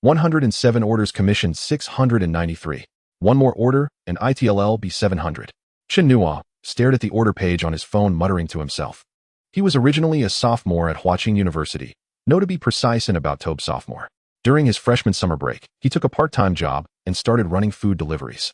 107 orders commissioned 693. One more order, and ITLL be 700. Chen Nuo stared at the order page on his phone, muttering to himself. He was originally a sophomore at Huaqing University, no to be precise and about Tobe sophomore. During his freshman summer break, he took a part-time job and started running food deliveries.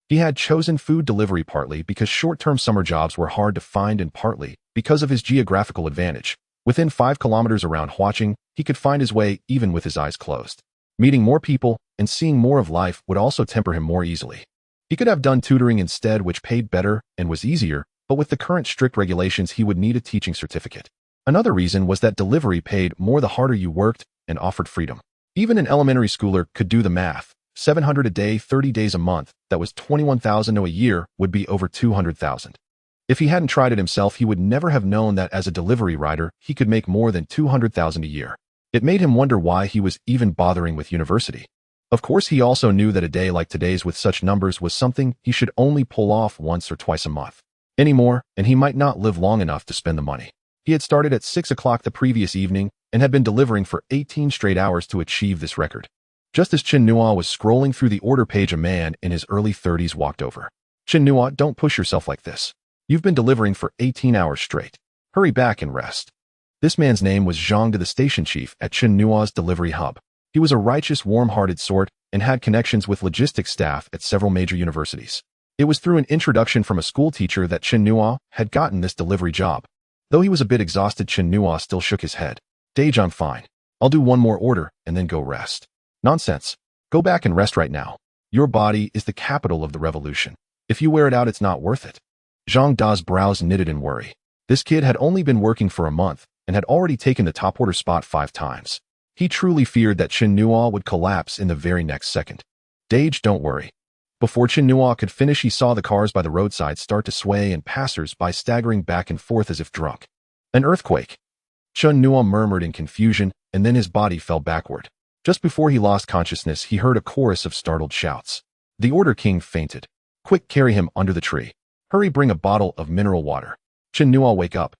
He had chosen food delivery partly because short-term summer jobs were hard to find and partly because of his geographical advantage. Within 5 kilometers around Huaqing, he could find his way even with his eyes closed. Meeting more people and seeing more of life would also temper him more easily. He could have done tutoring instead, which paid better and was easier, but with the current strict regulations, he would need a teaching certificate. Another reason was that delivery paid more the harder you worked and offered freedom. Even an elementary schooler could do the math. 700 a day, 30 days a month, that was 21,000 a year, would be over 200,000. If he hadn't tried it himself, he would never have known that as a delivery rider, he could make more than 200,000 a year. It made him wonder why he was even bothering with university. Of course, he also knew that a day like today's with such numbers was something he should only pull off once or twice a month. Anymore, and he might not live long enough to spend the money. He had started at 6 o'clock the previous evening and had been delivering for 18 straight hours to achieve this record. Just as Chen Nuo was scrolling through the order page, a man in his early 30s walked over. Chen Nuo, don't push yourself like this. You've been delivering for 18 hours straight. Hurry back and rest. This man's name was Zhang, the station chief at Chen Nuo's delivery hub. He was a righteous, warm-hearted sort and had connections with logistics staff at several major universities. It was through an introduction from a school teacher that Chen Nuo had gotten this delivery job. Though he was a bit exhausted, Chen Nuo still shook his head. Dage, I'm fine. I'll do one more order and then go rest. Nonsense. Go back and rest right now. Your body is the capital of the revolution. If you wear it out, it's not worth it. Zhang Da's brows knitted in worry. This kid had only been working for a month and had already taken the top order spot 5 times. He truly feared that Chen Nuo would collapse in the very next second. Dage, don't worry. Before Chen Nuo could finish, he saw the cars by the roadside start to sway and passers-by staggering back and forth as if drunk. An earthquake. Chen Nuo murmured in confusion, and then his body fell backward. Just before he lost consciousness, he heard a chorus of startled shouts. The Order King fainted. Quick, carry him under the tree. Hurry, bring a bottle of mineral water. Chen Nuo, wake up.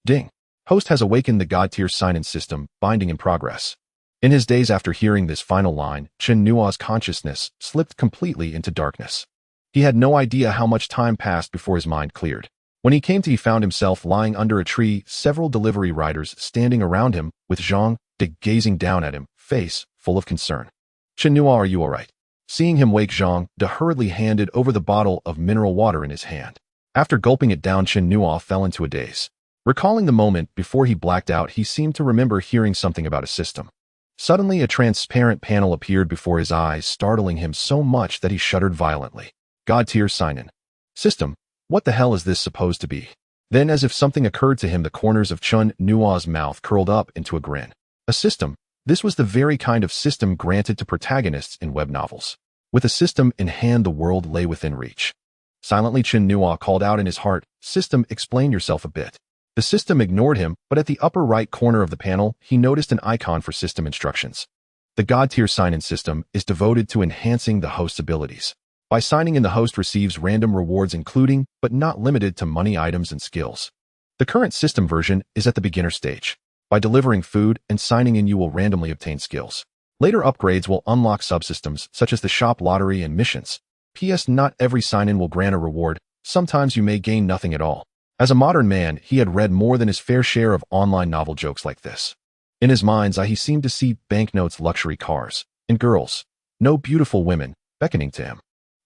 Ding. Host has awakened the God-tier sign-in system, binding in progress. In his daze after hearing this final line, Chen Nuo's consciousness slipped completely into darkness. He had no idea how much time passed before his mind cleared. When he came to, he found himself lying under a tree, several delivery riders standing around him, with Zhang De gazing down at him, face full of concern. Chen Nuo, are you all right? Seeing him wake, Zhang De hurriedly handed over the bottle of mineral water in his hand. After gulping it down, Chen Nuo fell into a daze. Recalling the moment before he blacked out, he seemed to remember hearing something about a system. Suddenly, a transparent panel appeared before his eyes, startling him so much that he shuddered violently. God-tier sign-in. System. What the hell is this supposed to be? Then, as if something occurred to him, the corners of Chen Nuo's mouth curled up into a grin. A system. This was the very kind of system granted to protagonists in web novels. With a system in hand, the world lay within reach. Silently, Chen Nuo called out in his heart, "System, explain yourself a bit." The system ignored him, but at the upper right corner of the panel, he noticed an icon for system instructions. The God-tier sign-in system is devoted to enhancing the host's abilities. By signing in, the host receives random rewards, including, but not limited to, money, items, and skills. The current system version is at the beginner stage. By delivering food and signing in, you will randomly obtain skills. Later upgrades will unlock subsystems, such as the shop lottery and missions. P.S. Not every sign-in will grant a reward. Sometimes you may gain nothing at all. As a modern man, he had read more than his fair share of online novel jokes like this. In his mind's eye, he seemed to see banknotes, luxury cars, and girls. No beautiful women beckoning to him.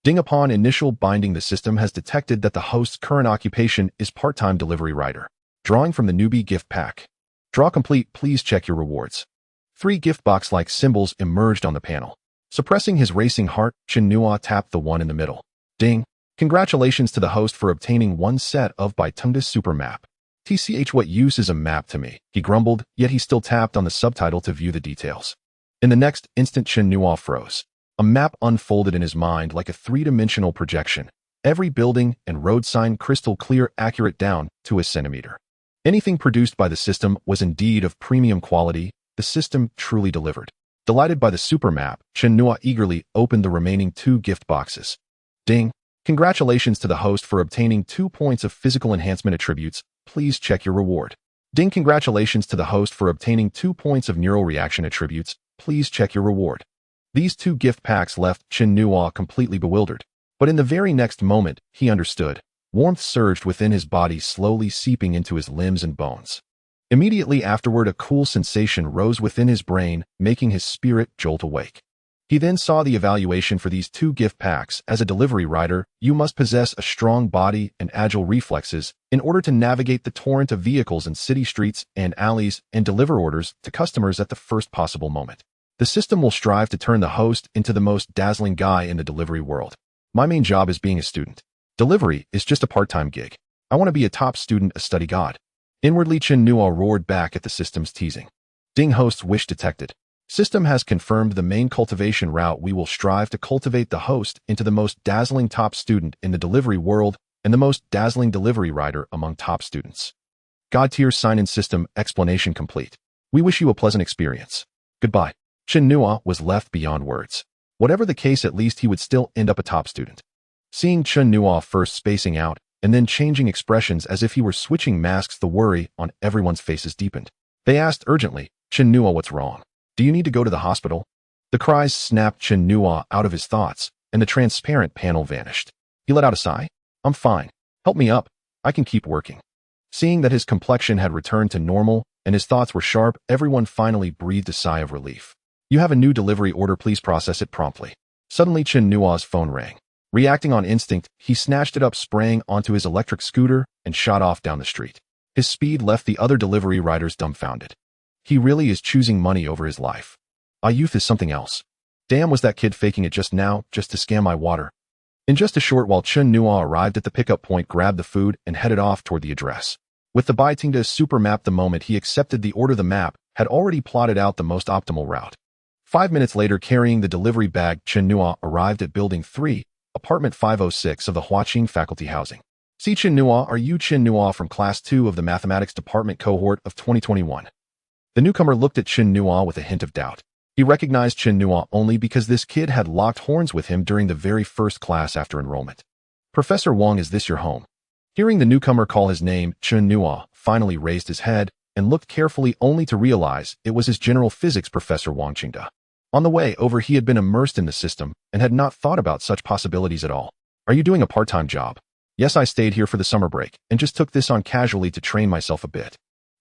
Ding. Upon initial binding, the system has detected that the host's current occupation is part-time delivery rider. Drawing from the newbie gift pack. Draw complete. Please check your rewards. 3 gift box-like symbols emerged on the panel. Suppressing his racing heart, Chen Nuo tapped the one in the middle. Ding. Congratulations to the host for obtaining 1 set of by Tungda's super map. TCH, what use is a map to me? He grumbled, yet he still tapped on the subtitle to view the details. In the next instant, Chen Nuo froze. A map unfolded in his mind like a 3-dimensional projection. Every building and road sign crystal clear, accurate down to a centimeter. Anything produced by the system was indeed of premium quality. The system truly delivered. Delighted by the super map, Chen Nuo eagerly opened the remaining 2 gift boxes. Ding. Congratulations to the host for obtaining 2 points of physical enhancement attributes. Please check your reward. Ding. Congratulations to the host for obtaining 2 points of neural reaction attributes. Please check your reward. These two gift packs left Chen Nuo completely bewildered. But in the very next moment, he understood. Warmth surged within his body, slowly seeping into his limbs and bones. Immediately afterward, a cool sensation rose within his brain, making his spirit jolt awake. He then saw the evaluation for these two gift packs. As a delivery rider, you must possess a strong body and agile reflexes in order to navigate the torrent of vehicles in city streets and alleys and deliver orders to customers at the first possible moment. The system will strive to turn the host into the most dazzling guy in the delivery world. My main job is being a student. Delivery is just a part-time gig. I want to be a top student, a study god. Inwardly, Chen Nuo roared back at the system's teasing. Ding, host's wish detected. System has confirmed the main cultivation route. We will strive to cultivate the host into the most dazzling top student in the delivery world and the most dazzling delivery rider among top students. God tier sign-in system explanation complete. We wish you a pleasant experience. Goodbye. Chen Nuo was left beyond words. Whatever the case, at least he would still end up a top student. Seeing Chen Nuo first spacing out and then changing expressions as if he were switching masks, the worry on everyone's faces deepened. They asked urgently, Chen Nuo, what's wrong? Do you need to go to the hospital? The cries snapped Chen Nuo out of his thoughts, and the transparent panel vanished. He let out a sigh. I'm fine. Help me up. I can keep working. Seeing that his complexion had returned to normal and his thoughts were sharp, everyone finally breathed a sigh of relief. You have a new delivery order, please process it promptly. Suddenly, Chen Nuo's phone rang. Reacting on instinct, he snatched it up, sprang onto his electric scooter, and shot off down the street. His speed left the other delivery riders dumbfounded. He really is choosing money over his life. Youth is something else. Damn, was that kid faking it just now, just to scam my water? In just a short while, Chen Nuo arrived at the pickup point, grabbed the food, and headed off toward the address. With the Baitingda super map, the moment he accepted the order, the map had already plotted out the most optimal route. 5 minutes later, carrying the delivery bag, Chen Nuo arrived at Building 3, Apartment 506 of the Huaqing Faculty Housing. See, Chen Nuo, are you Chen Nuo from Class 2 of the Mathematics Department cohort of 2021? The newcomer looked at Chen Nuo with a hint of doubt. He recognized Chen Nuo only because this kid had locked horns with him during the very first class after enrollment. Professor Wang, is this your home? Hearing the newcomer call his name, Chen Nuo finally raised his head and looked carefully, only to realize it was his general physics professor Wang Qingde. On the way over, he had been immersed in the system and had not thought about such possibilities at all. Are you doing a part-time job? Yes, I stayed here for the summer break and just took this on casually to train myself a bit.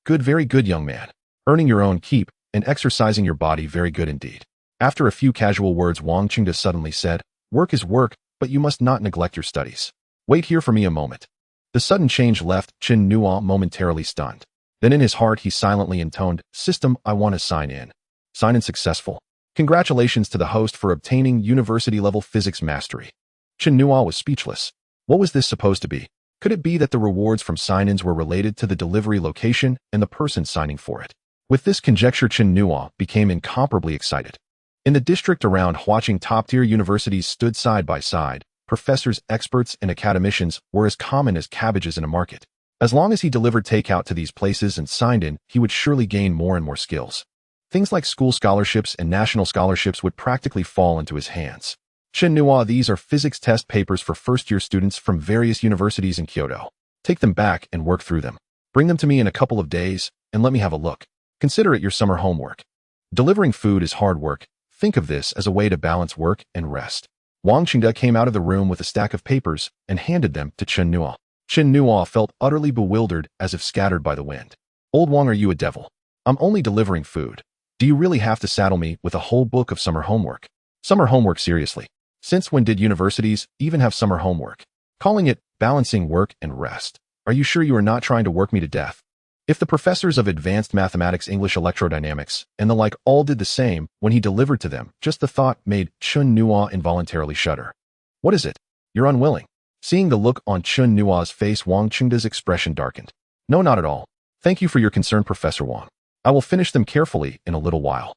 Good, very good, young man. Earning your own keep and exercising your body, very good indeed. After a few casual words, Wang Qingde suddenly said, work is work, but you must not neglect your studies. Wait here for me a moment. The sudden change left Chen Nuo momentarily stunned. Then in his heart he silently intoned, System, I want to sign in. Sign in successful. Congratulations to the host for obtaining university-level physics mastery. Chen Nuo was speechless. What was this supposed to be? Could it be that the rewards from sign-ins were related to the delivery location and the person signing for it? With this conjecture, Chen Nuo became incomparably excited. In the district around Huaqing, top-tier universities stood side by side. Professors, experts, and academicians were as common as cabbages in a market. As long as he delivered takeout to these places and signed in, he would surely gain more and more skills. Things like school scholarships and national scholarships would practically fall into his hands. Chen Nuo, these are physics test papers for first-year students from various universities in Kyoto. Take them back and work through them. Bring them to me in a couple of days, and let me have a look. Consider it your summer homework. Delivering food is hard work. Think of this as a way to balance work and rest. Wang Qingde came out of the room with a stack of papers and handed them to Chen Nuo. Chen Nuo felt utterly bewildered, as if scattered by the wind. Old Wang, are you a devil? I'm only delivering food. Do you really have to saddle me with a whole book of summer homework? Summer homework, seriously? Since when did universities even have summer homework? Calling it balancing work and rest. Are you sure you are not trying to work me to death? If the professors of advanced mathematics, English, electrodynamics, and the like all did the same when he delivered to them, just the thought made Chen Nuo involuntarily shudder. What is it? You're unwilling. Seeing the look on Chen Nuo's face, Wang Qingde's expression darkened. No, not at all. Thank you for your concern, Professor Wang. I will finish them carefully in a little while.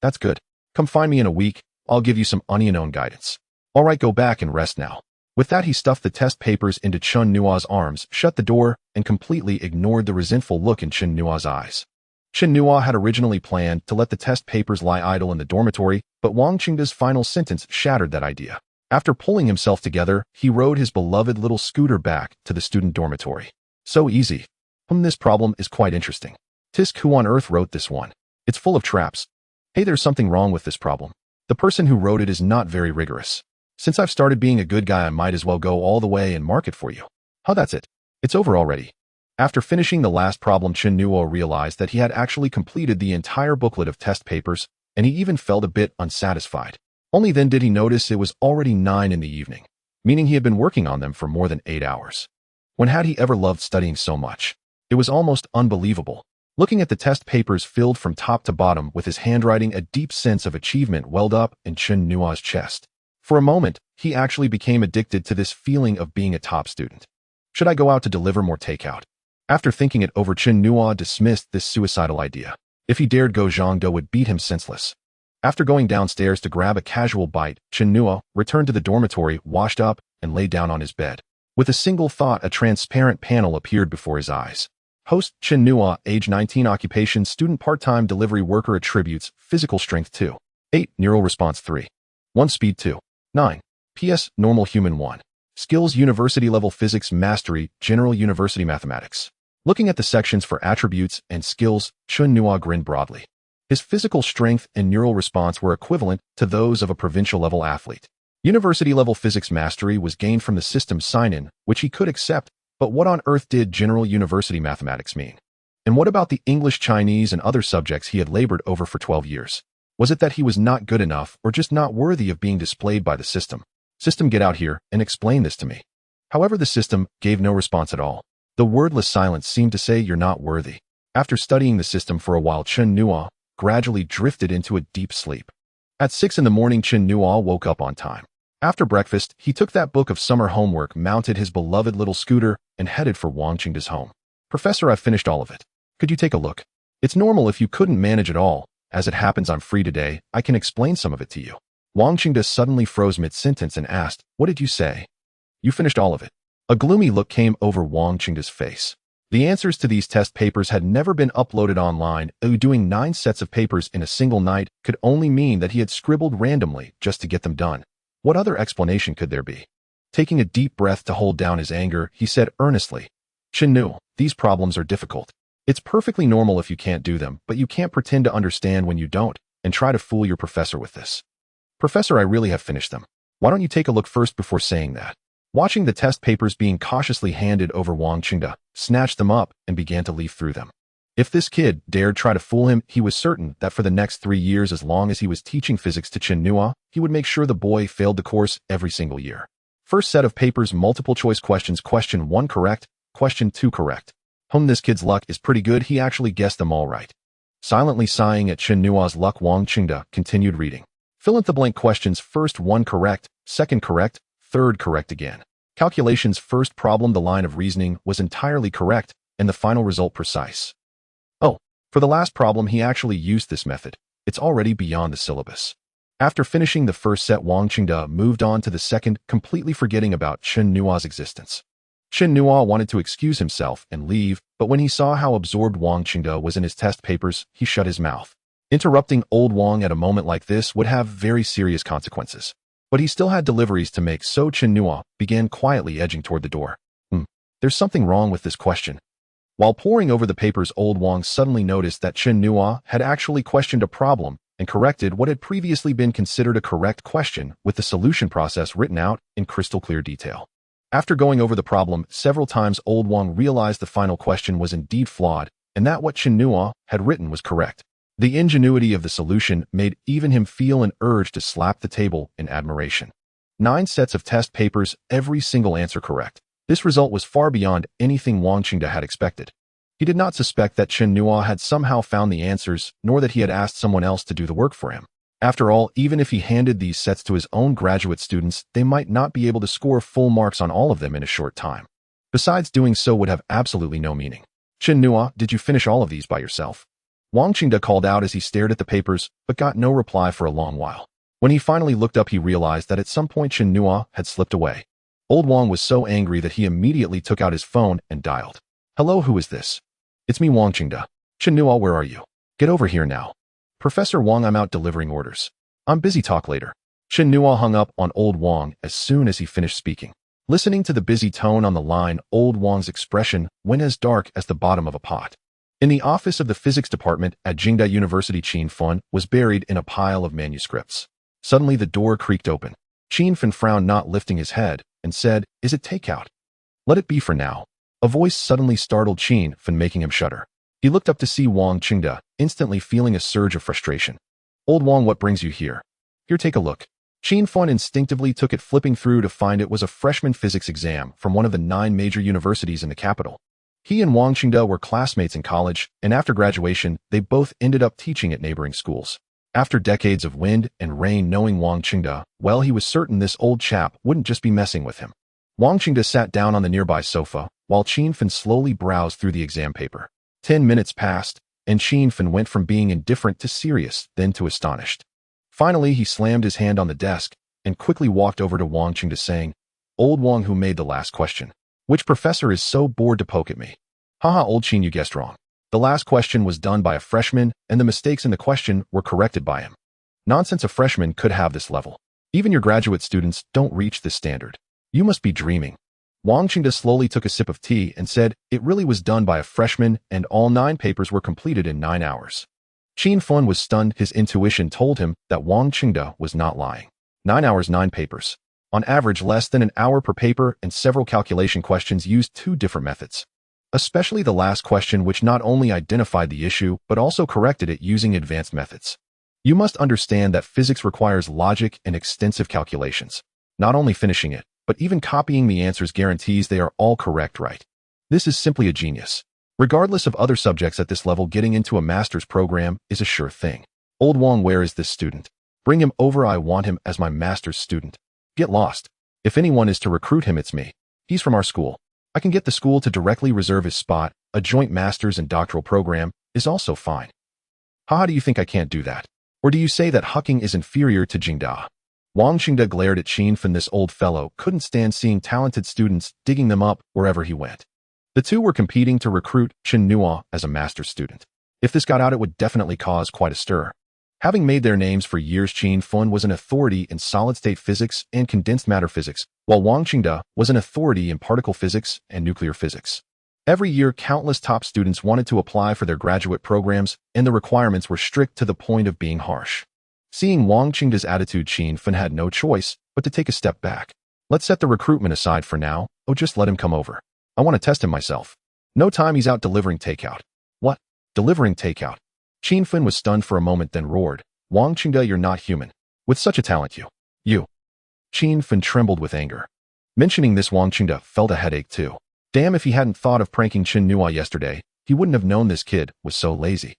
That's good. Come find me in a week. I'll give you some unknown guidance. All right, go back and rest now. With that, he stuffed the test papers into Chen Nuo's arms, shut the door, and completely ignored the resentful look in Chen Nuo's eyes. Chen Nuo had originally planned to let the test papers lie idle in the dormitory, but Wang Qingde's final sentence shattered that idea. After pulling himself together, he rode his beloved little scooter back to the student dormitory. So easy. This problem is quite interesting. Tisk, who on earth wrote this one? It's full of traps. Hey, there's something wrong with this problem. The person who wrote it is not very rigorous. Since I've started being a good guy, I might as well go all the way and mark it for you. Oh, that's it. It's over already. After finishing the last problem, Chen Nuo realized that he had actually completed the entire booklet of test papers, and he even felt a bit unsatisfied. Only then did he notice it was already 9 in the evening, meaning he had been working on them for more than 8 hours. When had he ever loved studying so much? It was almost unbelievable. Looking at the test papers filled from top to bottom with his handwriting, a deep sense of achievement welled up in Chen Nuo's chest. For a moment, he actually became addicted to this feeling of being a top student. Should I go out to deliver more takeout? After thinking it over, Chen Nuo dismissed this suicidal idea. If he dared go, Zhang De would beat him senseless. After going downstairs to grab a casual bite, Chen Nuo returned to the dormitory, washed up, and lay down on his bed. With a single thought, a transparent panel appeared before his eyes. Host Chen Nuo, age 19, occupation student, part-time delivery worker, attributes physical strength 2, 8, neural response 3, 1, speed 2, 9, PS normal human 1, skills university level physics mastery, general university mathematics. Looking at the sections for attributes and skills, Chen Nuo grinned broadly. His physical strength and neural response were equivalent to those of a provincial level athlete. University level physics mastery was gained from the system sign-in, which he could accept. But what on earth did general university mathematics mean? And what about the English, Chinese, and other subjects he had labored over for 12 years? Was it that he was not good enough or just not worthy of being displayed by the system? System, get out here and explain this to me. However, the system gave no response at all. The wordless silence seemed to say, you're not worthy. After studying the system for a while, Chen Nuo gradually drifted into a deep sleep. At 6 in the morning, Chen Nuo woke up on time. After breakfast, he took that book of summer homework, mounted his beloved little scooter, and headed for Huaqing's home. Professor, I've finished all of it. Could you take a look? It's normal if you couldn't manage it all. As it happens, I'm free today. I can explain some of it to you. Huaqing suddenly froze mid-sentence and asked, what did you say? You finished all of it. A gloomy look came over Huaqing's face. The answers to these test papers had never been uploaded online. Doing 9 sets of papers in a single night could only mean that he had scribbled randomly just to get them done. What other explanation could there be? Taking a deep breath to hold down his anger, he said earnestly, Chen Nuo, these problems are difficult. It's perfectly normal if you can't do them, but you can't pretend to understand when you don't, and try to fool your professor with this. Professor, I really have finished them. Why don't you take a look first before saying that? Watching the test papers being cautiously handed over, Huaqing snatched them up and began to leaf through them. If this kid dared try to fool him, he was certain that for the next 3 years, as long as he was teaching physics to Chen Nuo, he would make sure the boy failed the course every single year. First set of papers, multiple choice questions. Question 1 correct, question 2 correct. This kid's luck is pretty good. He actually guessed them all right. Silently sighing at Chen Nuo's luck, Huaqing continued reading. Fill in the blank questions. First 1 correct, second correct, third correct again. Calculations. First problem, the line of reasoning was entirely correct, and the final result precise. Oh, for the last problem, he actually used this method. It's already beyond the syllabus. After finishing the first set, Huaqing moved on to the second, completely forgetting about Chen Nuo's existence. Chen Nuo wanted to excuse himself and leave, but when he saw how absorbed Huaqing was in his test papers, he shut his mouth. Interrupting old Wang at a moment like this would have very serious consequences. But he still had deliveries to make, so Chen Nuo began quietly edging toward the door. There's something wrong with this question. While poring over the papers, old Wang suddenly noticed that Chen Nuo had actually questioned a problem and corrected what had previously been considered a correct question with the solution process written out in crystal clear detail. After going over the problem several times, old Wang realized the final question was indeed flawed and that what Chen Nuo had written was correct. The ingenuity of the solution made even him feel an urge to slap the table in admiration. 9 sets of test papers, every single answer correct. This result was far beyond anything Huaqing had expected. He did not suspect that Chen Nuo had somehow found the answers, nor that he had asked someone else to do the work for him. After all, even if he handed these sets to his own graduate students, they might not be able to score full marks on all of them in a short time. Besides, doing so would have absolutely no meaning. Chen Nuo, did you finish all of these by yourself? Huaqing called out as he stared at the papers, but got no reply for a long while. When he finally looked up, he realized that at some point Chen Nuo had slipped away. Old Wang was so angry that he immediately took out his phone and dialed. Hello, who is this? It's me, Huaqing. Chen Nuo, where are you? Get over here now. Professor Wang, I'm out delivering orders. I'm busy, talk later. Chen Nuo hung up on old Wang as soon as he finished speaking. Listening to the busy tone on the line, old Wang's expression went as dark as the bottom of a pot. In the office of the physics department at Huaqing University, Qin Fun was buried in a pile of manuscripts. Suddenly the door creaked open. Chen Fin frowned, not lifting his head, and said, "Is it takeout?" "Let it be for now." A voice suddenly startled Chen Fin, making him shudder. He looked up to see Wang Qingde, instantly feeling a surge of frustration. "Old Wang, what brings you here?" "Here, take a look." Chen Fin instinctively took it, flipping through to find it was a freshman physics exam from one of the 9 major universities in the capital. He and Wang Qingde were classmates in college, and after graduation, they both ended up teaching at neighboring schools. After decades of wind and rain, knowing Wang Qingde, well, he was certain this old chap wouldn't just be messing with him. Wang Qingde sat down on the nearby sofa, while Chen Fin slowly browsed through the exam paper. 10 minutes passed, and Chen Fin went from being indifferent to serious, then to astonished. Finally, he slammed his hand on the desk and quickly walked over to Wang Qingde, saying, "Old Wang, who made the last question? Which professor is so bored to poke at me?" "Haha, old Chen, you guessed wrong. The last question was done by a freshman, and the mistakes in the question were corrected by him." "Nonsense, a freshman could have this level. Even your graduate students don't reach this standard. You must be dreaming." Wang Qingde slowly took a sip of tea and said, "It really was done by a freshman, and all 9 papers were completed in 9 hours. Chen Fin was stunned. His intuition told him that Wang Qingde was not lying. 9 hours, 9 papers. On average, less than an hour per paper, and several calculation questions used 2 different methods. Especially the last question, which not only identified the issue, but also corrected it using advanced methods. You must understand that physics requires logic and extensive calculations. Not only finishing it, but even copying the answers guarantees they are all correct, right? This is simply a genius. Regardless of other subjects at this level, getting into a master's program is a sure thing. Old Wang, where is this student? Bring him over, I want him as my master's student. Get lost. If anyone is to recruit him, it's me. He's from our school. I can get the school to directly reserve his spot. A joint master's and doctoral program is also fine." "How do you think I can't do that? Or do you say that Huaqing is inferior to Jingda?" Wang Qingde glared at Chen Fin. This old fellow couldn't stand seeing talented students digging them up wherever he went. The two were competing to recruit Chen Nuo as a master's student. If this got out, it would definitely cause quite a stir. Having made their names for years, Chen Fin was an authority in solid-state physics and condensed matter physics, while Wang Qingde was an authority in particle physics and nuclear physics. Every year, countless top students wanted to apply for their graduate programs, and the requirements were strict to the point of being harsh. Seeing Wang Qingde's attitude, Chen Fin had no choice but to take a step back. "Let's set the recruitment aside for now. Oh, just let him come over. I want to test him myself." "No time, he's out delivering takeout." "What? Delivering takeout?" Chen Fin was stunned for a moment, then roared, "Wang Qingde, you're not human. With such a talent, you. Chen Fin trembled with anger. Mentioning this, Wang Qingde felt a headache too. Damn, if he hadn't thought of pranking Chen Nuo yesterday, he wouldn't have known this kid was so lazy.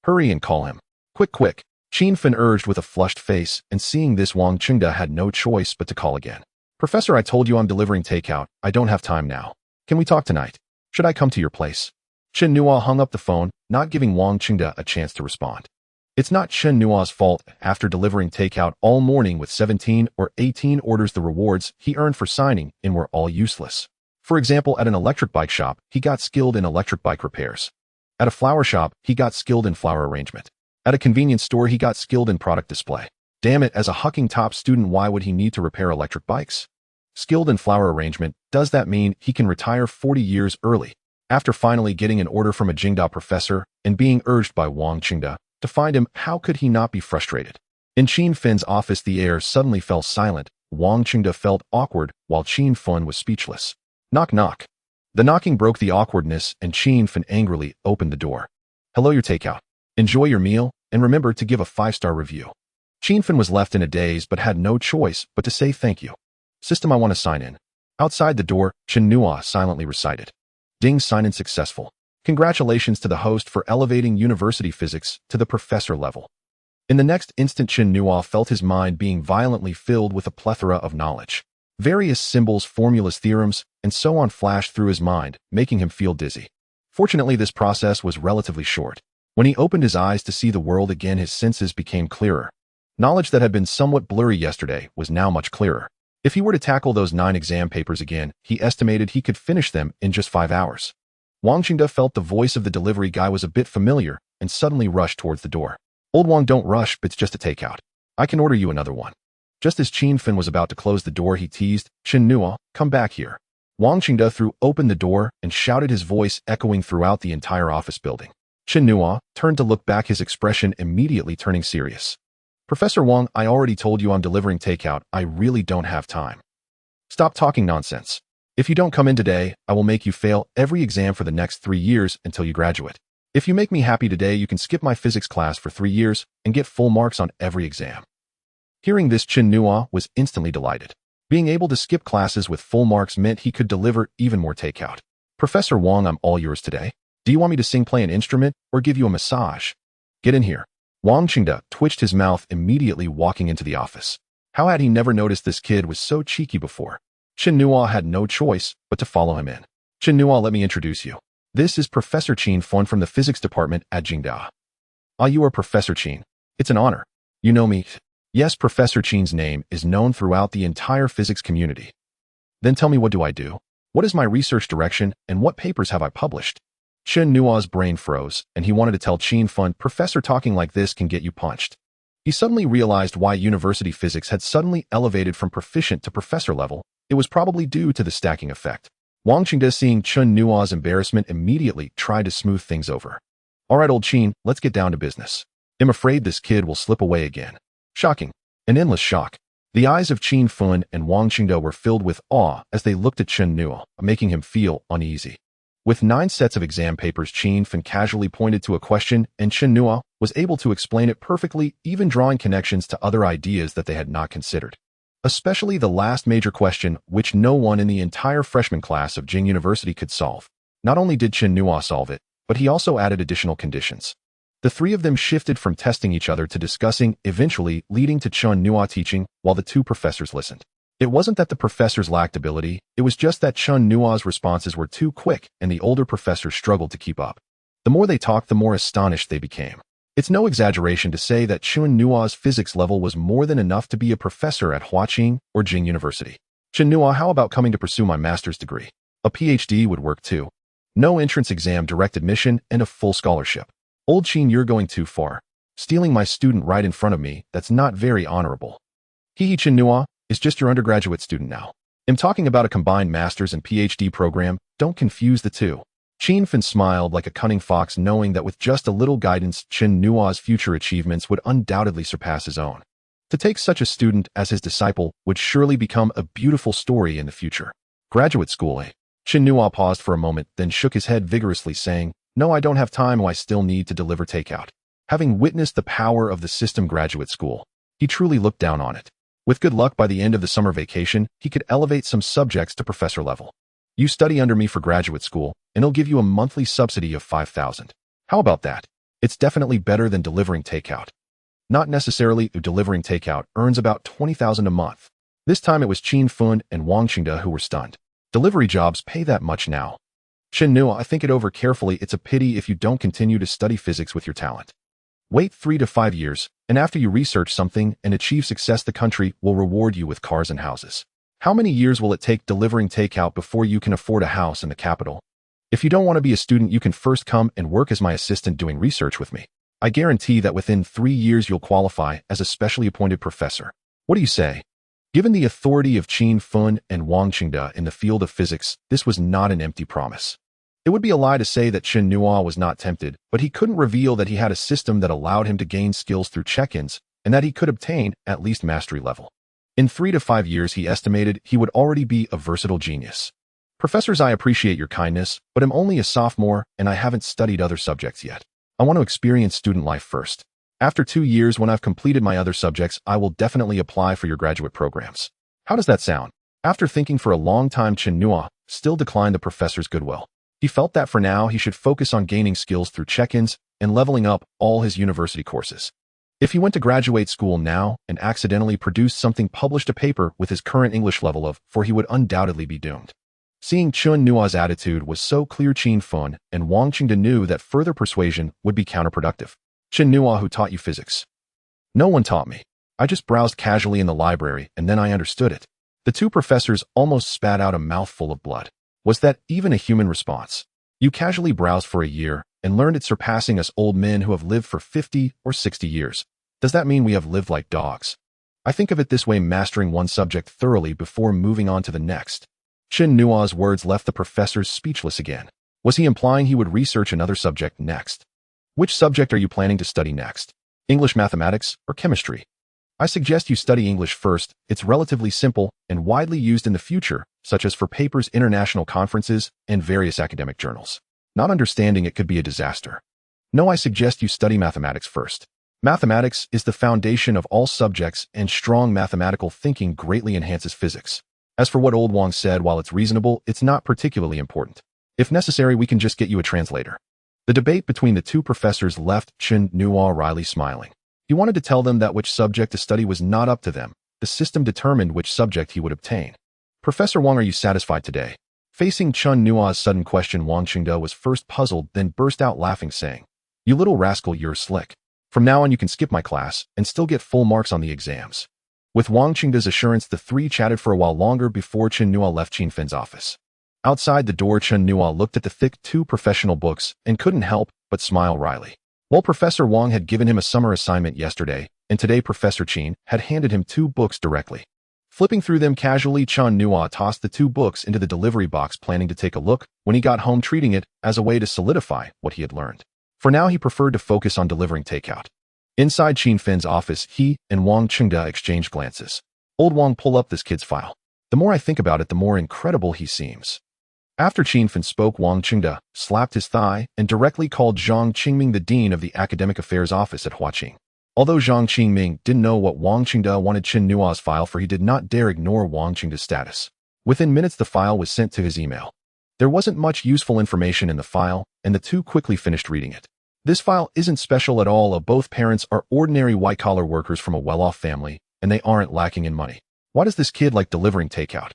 "Hurry and call him. Quick, quick." Chen Fin urged with a flushed face, and seeing this, Wang Qingde had no choice but to call again. "Professor, I told you I'm delivering takeout. I don't have time now. Can we talk tonight? Should I come to your place?" Chen Nuo hung up the phone, not giving Wang Qingde a chance to respond. It's not Chen Nuo's fault. After delivering takeout all morning with 17 or 18 orders, the rewards he earned for signing in were all useless. For example, at an electric bike shop, he got skilled in electric bike repairs. At a flower shop, he got skilled in flower arrangement. At a convenience store, he got skilled in product display. Damn it, as a Huaqing top student, why would he need to repair electric bikes? Skilled in flower arrangement, does that mean he can retire 40 years early? After finally getting an order from a Jingda professor and being urged by Wang Qingde to find him, how could he not be frustrated? In Chen Fin's office, the air suddenly fell silent. Wang Qingde felt awkward, while Chen Fin was speechless. Knock, knock. The knocking broke the awkwardness, and Chen Fin angrily opened the door. "Hello, your takeout. Enjoy your meal, and remember to give a 5-star review." Chen Fin was left in a daze, but had no choice but to say thank you. "System, I want to sign in." Outside the door, Chen Nuo silently recited, "Ding, sign-in successful. Congratulations to the host for elevating university physics to the professor level." In the next instant, Chen Nuo felt his mind being violently filled with a plethora of knowledge. Various symbols, formulas, theorems, and so on flashed through his mind, making him feel dizzy. Fortunately, this process was relatively short. When he opened his eyes to see the world again, his senses became clearer. Knowledge that had been somewhat blurry yesterday was now much clearer. If he were to tackle those 9 exam papers again, he estimated he could finish them in just 5 hours. Wang Qingde felt the voice of the delivery guy was a bit familiar and suddenly rushed towards the door. "Old Wang, don't rush, it's just a takeout. I can order you another one." Just as Chen Fin was about to close the door, he teased, "Chen Nuo, come back here." Wang Qingde threw open the door and shouted, his voice echoing throughout the entire office building. Chen Nuo turned to look back, his expression immediately turning serious. Professor Wang, I already told you I'm delivering takeout. I really don't have time. Stop talking nonsense. If you don't come in today, I will make you fail every exam for the next 3 years until you graduate. If you make me happy today, you can skip my physics class for 3 years and get full marks on every exam. Hearing this, Chen Nuo was instantly delighted. Being able to skip classes with full marks meant he could deliver even more takeout. Professor Wang, I'm all yours today. Do you want me to sing, play an instrument, or give you a massage? Get in here. Wang Qingde twitched his mouth immediately walking into the office. How had he never noticed this kid was so cheeky before? Chen Nuo had no choice but to follow him in. Chen Nuo, let me introduce you. This is Professor Chen Fun from the physics department at Jingda. Ah, you are Professor Chen. It's an honor. You know me? Yes, Professor Chen's name is known throughout the entire physics community. Then tell me, what do I do? What is my research direction, and what papers have I published? Chen Nuo's brain froze, and he wanted to tell Chen Fun, Professor, talking like this can get you punched. He suddenly realized why university physics had suddenly elevated from proficient to professor level. It was probably due to the stacking effect. Wang Qingde, seeing Chen Nuo's embarrassment, immediately tried to smooth things over. All right, old Chen, let's get down to business. I'm afraid this kid will slip away again. Shocking. An endless shock. The eyes of Chen Fun and Wang Qingde were filled with awe as they looked at Chen Nuo, making him feel uneasy. With 9 sets of exam papers, Chen Fun casually pointed to a question, and Chen Nuo was able to explain it perfectly, even drawing connections to other ideas that they had not considered. Especially the last major question, which no one in the entire freshman class of Huaqing University could solve. Not only did Chen Nuo solve it, but he also added additional conditions. The three of them shifted from testing each other to discussing, eventually leading to Chen Nuo teaching while the 2 professors listened. It wasn't that the professors lacked ability, it was just that Chen Nuo's responses were too quick and the older professors struggled to keep up. The more they talked, the more astonished they became. It's no exaggeration to say that Chen Nuo's physics level was more than enough to be a professor at Huaqing or Huaqing University. Chen Nuo, how about coming to pursue my master's degree? A PhD would work too. No entrance exam, direct admission, and a full scholarship. Old Chen, you're going too far. Stealing my student right in front of me, that's not very honorable. Chen Nuo is just your undergraduate student now. I'm talking about a combined master's and PhD program. Don't confuse the two. Chen Fun smiled like a cunning fox, knowing that with just a little guidance, Chen Nuo's future achievements would undoubtedly surpass his own. To take such a student as his disciple would surely become a beautiful story in the future. Graduate school, eh? Chen Nuo paused for a moment, then shook his head vigorously, saying, No, I don't have time. I still need to deliver takeout. Having witnessed the power of the system graduate school, he truly looked down on it. With good luck, by the end of the summer vacation, he could elevate some subjects to professor level. You study under me for graduate school, and I'll give you a monthly subsidy of 5,000. How about that? It's definitely better than delivering takeout. Not necessarily. Delivering takeout earns about 20,000 a month. This time it was Chen Fun and Wang Qingde who were stunned. Delivery jobs pay that much now. Chen Nuo, I think it over carefully. It's a pity if you don't continue to study physics with your talent. Wait 3 to 5 years, and after you research something and achieve success, the country will reward you with cars and houses. How many years will it take delivering takeout before you can afford a house in the capital? If you don't want to be a student, you can first come and work as my assistant doing research with me. I guarantee that within 3 years you'll qualify as a specially appointed professor. What do you say? Given the authority of Chen Fun and Wang Qingde in the field of physics, this was not an empty promise. It would be a lie to say that Chen Nuo was not tempted, but he couldn't reveal that he had a system that allowed him to gain skills through check-ins and that he could obtain at least mastery level. In 3 to 5 years, he estimated he would already be a versatile genius. Professors, I appreciate your kindness, but I'm only a sophomore and I haven't studied other subjects yet. I want to experience student life first. After 2 years, when I've completed my other subjects, I will definitely apply for your graduate programs. How does that sound? After thinking for a long time, Chen Nuo still declined the professor's goodwill. He felt that for now he should focus on gaining skills through check-ins and leveling up all his university courses. If he went to graduate school now and accidentally produced something, published a paper with his current English level of 4, he would undoubtedly be doomed. Seeing Chen Nuo's attitude was so clear, Chen Fun and Wang Qingde knew that further persuasion would be counterproductive. Chen Nuo, who taught you physics? No one taught me. I just browsed casually in the library and then I understood it. The 2 professors almost spat out a mouthful of blood. Was that even a human response? You casually browsed for a year and learned it, surpassing us old men who have lived for 50 or 60 years. Does that mean we have lived like dogs? I think of it this way: mastering one subject thoroughly before moving on to the next. Chen Nuo's words left the professors speechless again. Was he implying he would research another subject next? Which subject are you planning to study next? English, mathematics, or chemistry? I suggest you study English first. It's relatively simple and widely used in the future, such as for papers, international conferences, and various academic journals. Not understanding it could be a disaster. No, I suggest you study mathematics first. Mathematics is the foundation of all subjects, and strong mathematical thinking greatly enhances physics. As for what old Wang said, while it's reasonable, it's not particularly important. If necessary, we can just get you a translator. The debate between the two professors left Chen Nuo wryly smiling. He wanted to tell them that which subject to study was not up to them. The system determined which subject he would obtain. Professor Wang, are you satisfied today? Facing Chen Nuo's sudden question, Wang Qingde was first puzzled, then burst out laughing, saying, "You little rascal, you're slick. From now on you can skip my class and still get full marks on the exams." With Wang Qingde's assurance, the three chatted for a while longer before Chen Nuo left Qin Fen's office. Outside the door, Chen Nuo looked at the thick two professional books and couldn't help but smile wryly. While Professor Wang had given him a summer assignment yesterday, and today Professor Qin had handed him two books directly. Flipping through them casually, Chen Nuo tossed the two books into the delivery box, planning to take a look when he got home, treating it as a way to solidify what he had learned. For now, he preferred to focus on delivering takeout. Inside Qin Fen's office, he and Wang Qingde exchanged glances. "Old Wang, pull up this kid's file. The more I think about it, the more incredible he seems." After Qin Fen spoke, Wang Qingde slapped his thigh and directly called Zhang Qingming, the dean of the Academic Affairs Office at Huaqing. Although Zhang Qingming didn't know what Wang Qingde wanted Chen Nuo's file for, he did not dare ignore Wang Qingde's status. Within minutes, the file was sent to his email. There wasn't much useful information in the file, and the two quickly finished reading it. This file isn't special at all. Both parents are ordinary white-collar workers from a well-off family, and they aren't lacking in money. Why does this kid like delivering takeout?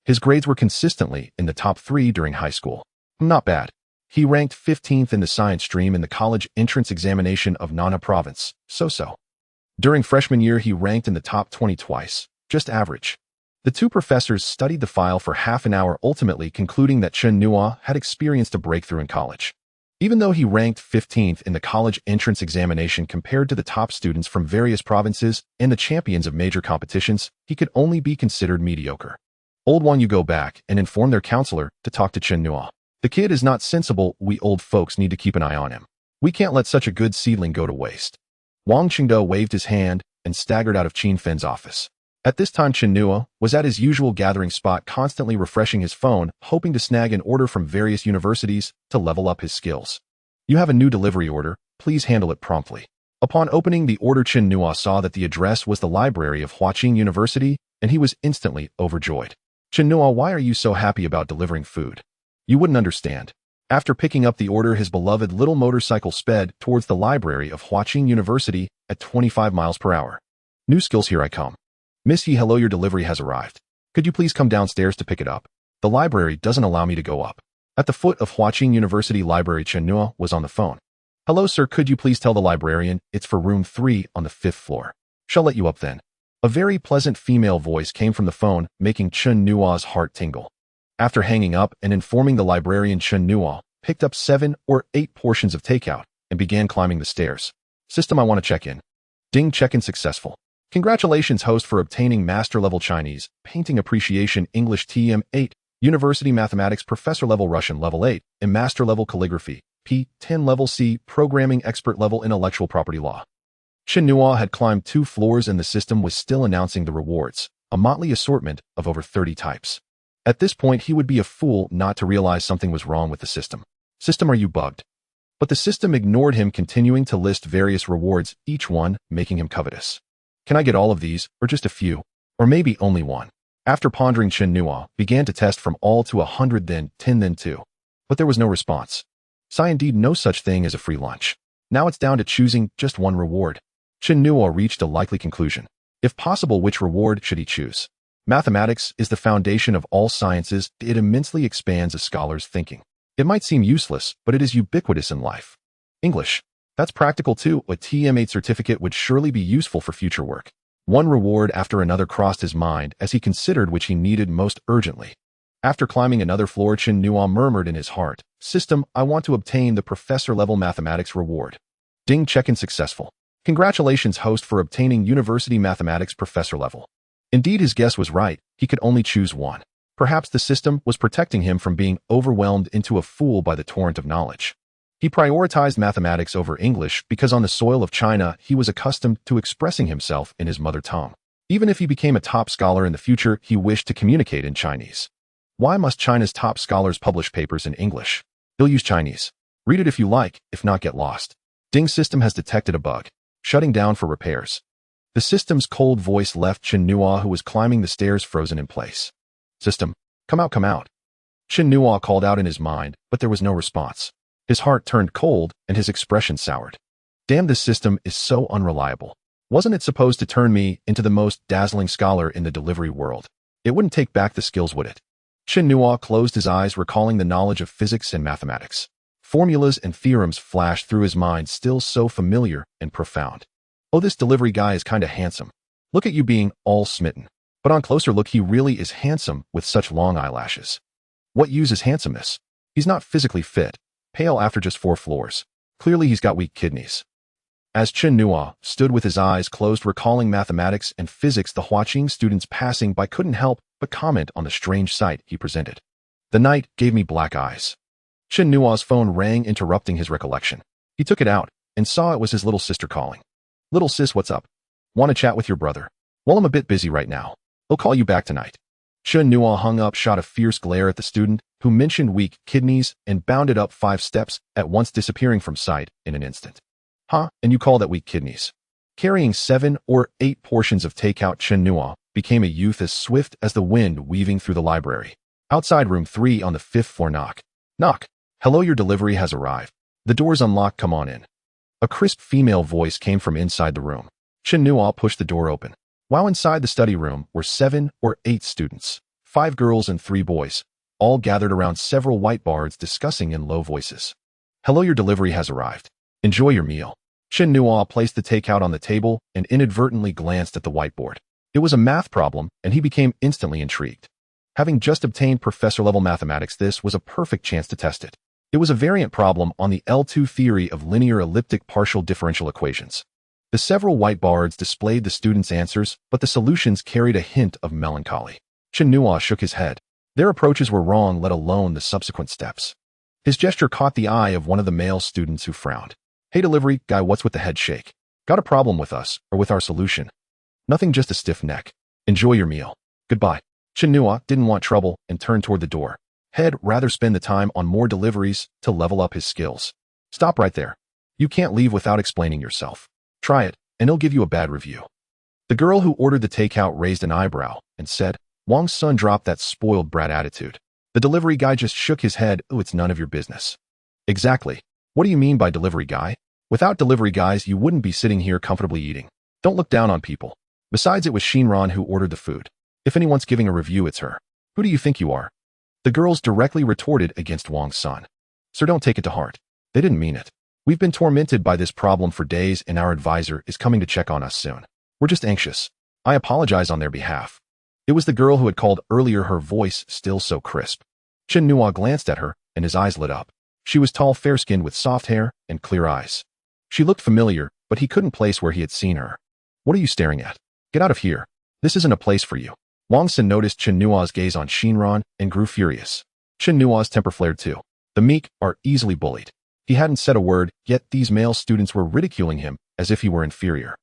His grades were consistently in the top 3 during high school. Not bad. He ranked 15th in the science stream in the college entrance examination of Nana province, so-so. During freshman year, he ranked in the top 20 twice, just average. The two professors studied the file for half an hour, ultimately concluding that Chen Nuo had experienced a breakthrough in college. Even though he ranked 15th in the college entrance examination compared to the top students from various provinces and the champions of major competitions, he could only be considered mediocre. "Old Wang, you go back and inform their counselor to talk to Chen Nuo. The kid is not sensible. We old folks need to keep an eye on him. We can't let such a good seedling go to waste." Wang Qingde waved his hand and staggered out of Qin Fen's office. At this time, Chen Nuo was at his usual gathering spot, constantly refreshing his phone, hoping to snag an order from various universities to level up his skills. "You have a new delivery order. Please handle it promptly." Upon opening the order, Chen Nuo saw that the address was the library of Huaqing University, and he was instantly overjoyed. "Chen Nuo, why are you so happy about delivering food? You wouldn't understand." After picking up the order, his beloved little motorcycle sped towards the library of Huaqing University at 25 miles per hour. "New skills, here I come." "Miss Yi, hello, your delivery has arrived. Could you please come downstairs to pick it up? The library doesn't allow me to go up." At the foot of Huaqing University Library, Chen Nuo was on the phone. "Hello, sir, could you please tell the librarian it's for room 3 on the 5th floor. She'll let you up then." A very pleasant female voice came from the phone, making Chen Nuo's heart tingle. After hanging up and informing the librarian, Chen Nuo picked up 7 or 8 portions of takeout and began climbing the stairs. "System, I want to check in." Ding, check-in successful. "Congratulations, host, for obtaining Master Level Chinese, Painting Appreciation English TM8, University Mathematics Professor Level Russian Level 8, and Master Level Calligraphy, P10 Level C, Programming Expert Level Intellectual Property Law." Chen Nuo had climbed 2 floors and the system was still announcing the rewards, a motley assortment of over 30 types. At this point, he would be a fool not to realize something was wrong with the system. "System, are you bugged?" But the system ignored him, continuing to list various rewards, each one making him covetous. "Can I get all of these, or just a few? Or maybe only one?" After pondering, Chen Nuo began to test from all to 100, then 10, then 2. But there was no response. Indeed, no such thing as a free lunch. Now it's down to choosing just one reward. Chen Nuo reached a likely conclusion. If possible, which reward should he choose? Mathematics is the foundation of all sciences. It immensely expands a scholar's thinking. It might seem useless, but it is ubiquitous in life. English. That's practical too. A TM8 certificate would surely be useful for future work. One reward after another crossed his mind as he considered which he needed most urgently. After climbing another floor, Chen Nuo murmured in his heart, "System, I want to obtain the professor-level mathematics reward." Ding, check-in successful. "Congratulations, host, for obtaining University Mathematics Professor Level." Indeed, his guess was right. He could only choose one. Perhaps the system was protecting him from being overwhelmed into a fool by the torrent of knowledge. He He prioritized mathematics over English because on the soil of China, he was accustomed to expressing himself in his mother tongue. Even if he became a top scholar in the future, he wished to communicate in Chinese. Why must China's top scholars publish papers in English? They'll use Chinese. Read it if you like, if not get lost. Ding system has detected a bug. Shutting down for repairs. The system's cold voice left Chen Nuo, who was climbing the stairs, frozen in place. System, come out, come out. Chen Nuo called out in his mind, but there was no response. His heart turned cold and his expression soured. Damn, this system is so unreliable. Wasn't it supposed to turn me into the most dazzling scholar in the delivery world? It wouldn't take back the skills, would it? Chen Nuo closed his eyes, recalling the knowledge of physics and mathematics. Formulas and theorems flashed through his mind, still so familiar and profound. Oh, this delivery guy is kinda handsome. Look at you being all smitten. But on closer look, he really is handsome with such long eyelashes. What use is handsomeness? He's not physically fit, pale after just 4 floors. Clearly he's got weak kidneys. As Chen Nuo stood with his eyes closed, recalling mathematics and physics, the Huaqing students passing by couldn't help but comment on the strange sight he presented. The night gave me black eyes. Chen Nuo's phone rang, interrupting his recollection. He took it out and saw it was his little sister calling. Little sis, what's up? Want to chat with your brother? Well, I'm a bit busy right now. I'll call you back tonight. Chen Nuo hung up, shot a fierce glare at the student, who mentioned weak kidneys, and bounded up 5 steps, at once disappearing from sight in an instant. Huh? And you call that weak kidneys? Carrying 7 or 8 portions of takeout, Chen Nuo became a youth as swift as the wind weaving through the library. Outside room 3 on the 5th floor. Knock. Knock. Hello, your delivery has arrived. The door's unlocked, come on in. A crisp female voice came from inside the room. Chen Nuo pushed the door open. While inside the study room were 7 or 8 students, 5 girls and 3 boys, all gathered around several whiteboards discussing in low voices. Hello, your delivery has arrived. Enjoy your meal. Chen Nuo placed the takeout on the table and inadvertently glanced at the whiteboard. It was a math problem, and he became instantly intrigued. Having just obtained professor-level mathematics, this was a perfect chance to test it. It was a variant problem on the L2 theory of linear elliptic partial differential equations. The several whiteboards displayed the students' answers, but the solutions carried a hint of melancholy. Chen Nuo shook his head. Their approaches were wrong, let alone the subsequent steps. His gesture caught the eye of one of the male students, who frowned. Hey, delivery guy, what's with the head shake? Got a problem with us, or with our solution? Nothing, just a stiff neck. Enjoy your meal. Goodbye. Chen Nuo didn't want trouble and turned toward the door. He'd rather spend the time on more deliveries to level up his skills. Stop right there. You can't leave without explaining yourself. Try it, and he'll give you a bad review. The girl who ordered the takeout raised an eyebrow and said, Wang's son dropped that spoiled brat attitude. The delivery guy just shook his head. Oh, it's none of your business. Exactly. What do you mean by delivery guy? Without delivery guys, you wouldn't be sitting here comfortably eating. Don't look down on people. Besides, it was Shinran who ordered the food. If anyone's giving a review, it's her. Who do you think you are? The girls directly retorted against Wang's son. Sir, don't take it to heart. They didn't mean it. We've been tormented by this problem for days, and our advisor is coming to check on us soon. We're just anxious. I apologize on their behalf. It was the girl who had called earlier, her voice still so crisp. Chen Nuo glanced at her, and his eyes lit up. She was tall, fair-skinned, with soft hair and clear eyes. She looked familiar, but he couldn't place where he had seen her. What are you staring at? Get out of here. This isn't a place for you. Wang Sun noticed Chen Nuo's gaze on Shinran and grew furious. Chen Nuo's temper flared too. The meek are easily bullied. He hadn't said a word, yet these male students were ridiculing him as if he were inferior.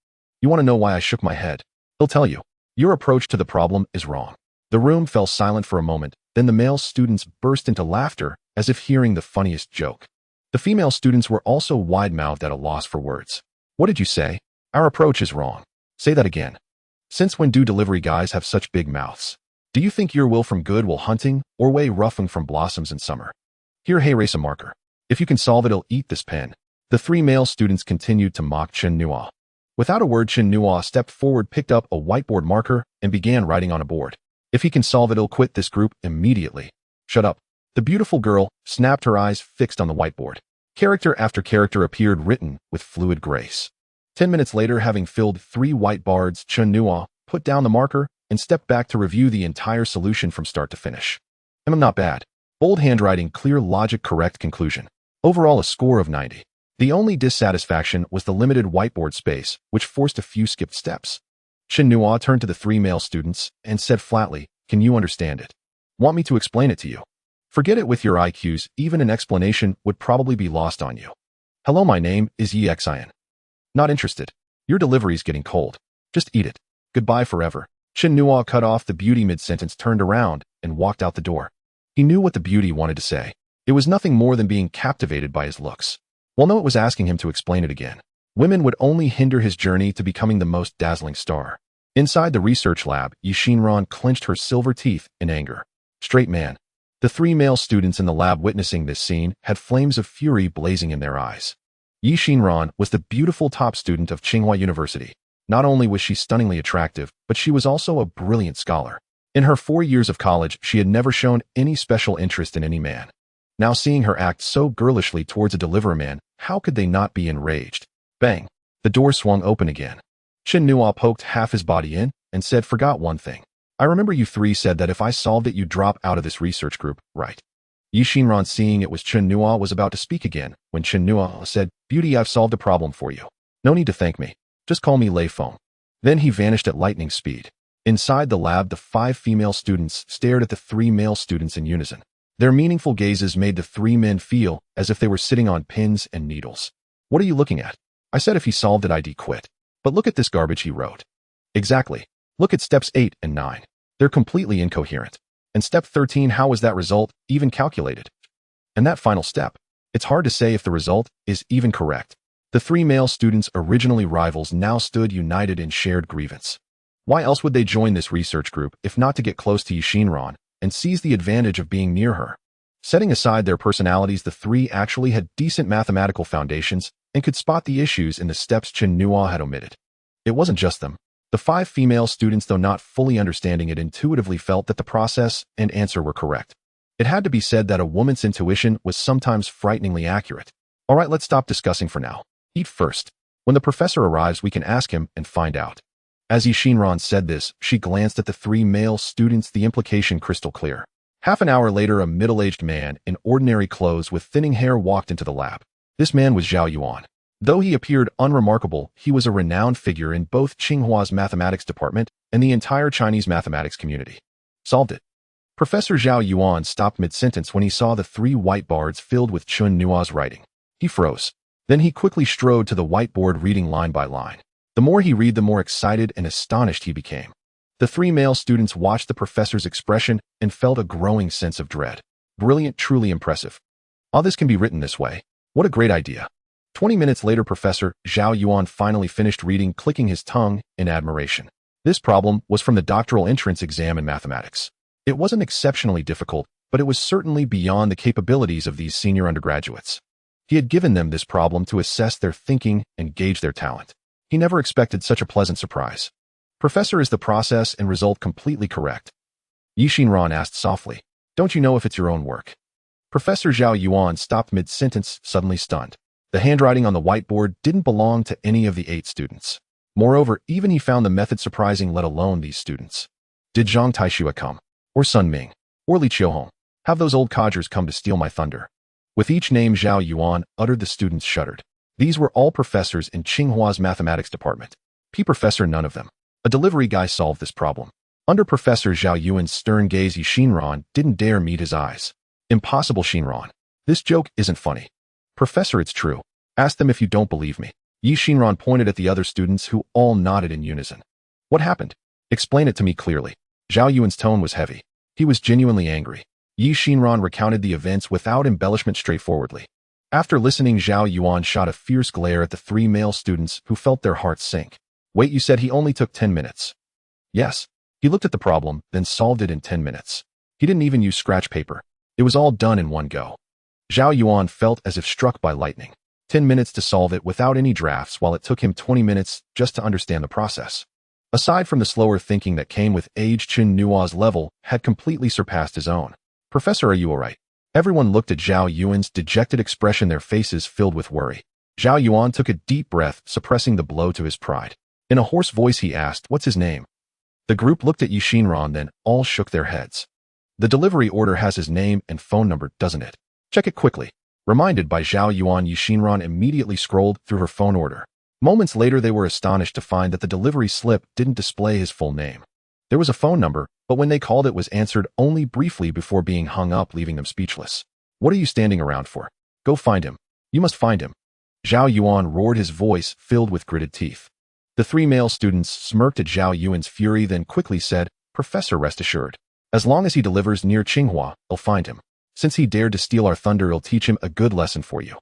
You want to know why I shook my head? He'll tell you. Your approach to the problem is wrong. The room fell silent for a moment, then the male students burst into laughter as if hearing the funniest joke. The female students were also wide-mouthed, at a loss for words. What did you say? Our approach is wrong. Say that again. Since when do delivery guys have such big mouths? Do you think your will from good will hunting, or way roughing from blossoms in summer? Here, hey, race a marker. If you can solve it, I'll eat this pen. The 3 male students continued to mock Chen Nuo. Without a word, Chen Nuo stepped forward, picked up a whiteboard marker, and began writing on a board. If he can solve it, he'll quit this group immediately. Shut up. The beautiful girl snapped, her eyes fixed on the whiteboard. Character after character appeared, written with fluid grace. 10 minutes later, having filled 3 whiteboards, Chen Nuo put down the marker and stepped back to review the entire solution from start to finish. I'm not bad. Bold handwriting, clear logic, correct conclusion. Overall, a score of 90. The only dissatisfaction was the limited whiteboard space, which forced a few skipped steps. Chen Nuo turned to the 3 male students and said flatly, Can you understand it? Want me to explain it to you? Forget it with your IQs, even an explanation would probably be lost on you. Hello, my name is Huaqing. Not interested. Your delivery's getting cold. Just eat it. Goodbye forever. Chen Nuo cut off the beauty mid-sentence, turned around, and walked out the door. He knew what the beauty wanted to say. It was nothing more than being captivated by his looks. Well, no, it was asking him to explain it again. Women would only hinder his journey to becoming the most dazzling star. Inside the research lab, Yixinran clenched her silver teeth in anger. Straight man. The 3 male students in the lab witnessing this scene had flames of fury blazing in their eyes. Yixinran was the beautiful top student of Huaqing University. Not only was she stunningly attractive, but she was also a brilliant scholar. In her 4 years of college, she had never shown any special interest in any man. Now seeing her act so girlishly towards a delivery man, how could they not be enraged? Bang! The door swung open again. Chen Nuo poked half his body in and said, "Forgot one thing. I remember you 3 said that if I solved it you'd drop out of this research group, right?" Yixinran, seeing it was Chen Nuo, was about to speak again when Chen Nuo said, "Beauty, I've solved a problem for you. No need to thank me. Just call me Lei Feng." Then he vanished at lightning speed. Inside the lab, the 5 female students stared at the 3 male students in unison. Their meaningful gazes made the 3 men feel as if they were sitting on pins and needles. "What are you looking at? I said if he solved it I'd quit. But look at this garbage he wrote." "Exactly. Look at steps 8 and 9. They're completely incoherent. And step 13, how was that result even calculated? And that final step, it's hard to say if the result is even correct." The 3 male students, originally rivals, now stood united in shared grievance. Why else would they join this research group if not to get close to Yixinran and seize the advantage of being near her? Setting aside their personalities, the 3 actually had decent mathematical foundations and could spot the issues in the steps Chen Nuo had omitted. It wasn't just them. The 5 female students, though not fully understanding it, intuitively felt that the process and answer were correct. It had to be said that a woman's intuition was sometimes frighteningly accurate. All right, let's stop discussing for now. Eat first. When the professor arrives, we can ask him and find out. As Yixinran said this, she glanced at the 3 male students, the implication crystal clear. Half an hour later, a middle-aged man in ordinary clothes with thinning hair walked into the lab. This man was Zhao Yuan. Though he appeared unremarkable, he was a renowned figure in both Tsinghua's mathematics department and the entire Chinese mathematics community. Solved it. Professor Zhao Yuan stopped mid-sentence when he saw the 3 whiteboards filled with Chen Nuo's writing. He froze. Then he quickly strode to the whiteboard, reading line by line. The more he read, the more excited and astonished he became. The 3 male students watched the professor's expression and felt a growing sense of dread. Brilliant, truly impressive. All this can be written this way. What a great idea. 20 minutes later, Professor Zhao Yuan finally finished reading, clicking his tongue in admiration. This problem was from the doctoral entrance exam in mathematics. It wasn't exceptionally difficult, but it was certainly beyond the capabilities of these senior undergraduates. He had given them this problem to assess their thinking and gauge their talent. He never expected such a pleasant surprise. "Professor, is the process and result completely correct?" Yixinran asked softly. "Don't you know if it's your own work?" Professor Zhao Yuan stopped mid-sentence, suddenly stunned. The handwriting on the whiteboard didn't belong to any of the 8 students. Moreover, even he found the method surprising, let alone these students. Did Zhang Taishua come? Or Sun Ming? Or Li Qiuhong? Have those old codgers come to steal my thunder? With each name Zhao Yuan uttered, the students shuddered. These were all professors in Tsinghua's mathematics department. Professor, none of them. A delivery guy solved this problem. Under Professor Zhao Yuan's stern gaze, Yixinran didn't dare meet his eyes. Impossible, Xinran. This joke isn't funny. Professor, it's true. Ask them if you don't believe me. Yixinran pointed at the other students, who all nodded in unison. What happened? Explain it to me clearly. Zhao Yuan's tone was heavy. He was genuinely angry. Yixinran recounted the events without embellishment, straightforwardly. After listening, Zhao Yuan shot a fierce glare at the 3 male students, who felt their hearts sink. Wait, you said he only took 10 minutes? Yes. He looked at the problem, then solved it in 10 minutes. He didn't even use scratch paper. It was all done in one go. Zhao Yuan felt as if struck by lightning. 10 minutes to solve it without any drafts, while it took him 20 minutes just to understand the process. Aside from the slower thinking that came with age, Chen Nuo's level had completely surpassed his own. Professor, are you alright? Everyone looked at Zhao Yuan's dejected expression, their faces filled with worry. Zhao Yuan took a deep breath, suppressing the blow to his pride. In a hoarse voice, he asked, "What's his name?" The group looked at Yixinran, then all shook their heads. "The delivery order has his name and phone number, doesn't it? Check it quickly." Reminded by Zhao Yuan, Yixinran immediately scrolled through her phone order. Moments later, they were astonished to find that the delivery slip didn't display his full name. There was a phone number, but when they called it was answered only briefly before being hung up, leaving them speechless. What are you standing around for? Go find him. You must find him. Zhao Yuan roared, his voice filled with gritted teeth. The three male students smirked at Zhao Yuan's fury, then quickly said, Professor, rest assured. As long as he delivers near Tsinghua, I'll find him. Since he dared to steal our thunder, I'll teach him a good lesson for you.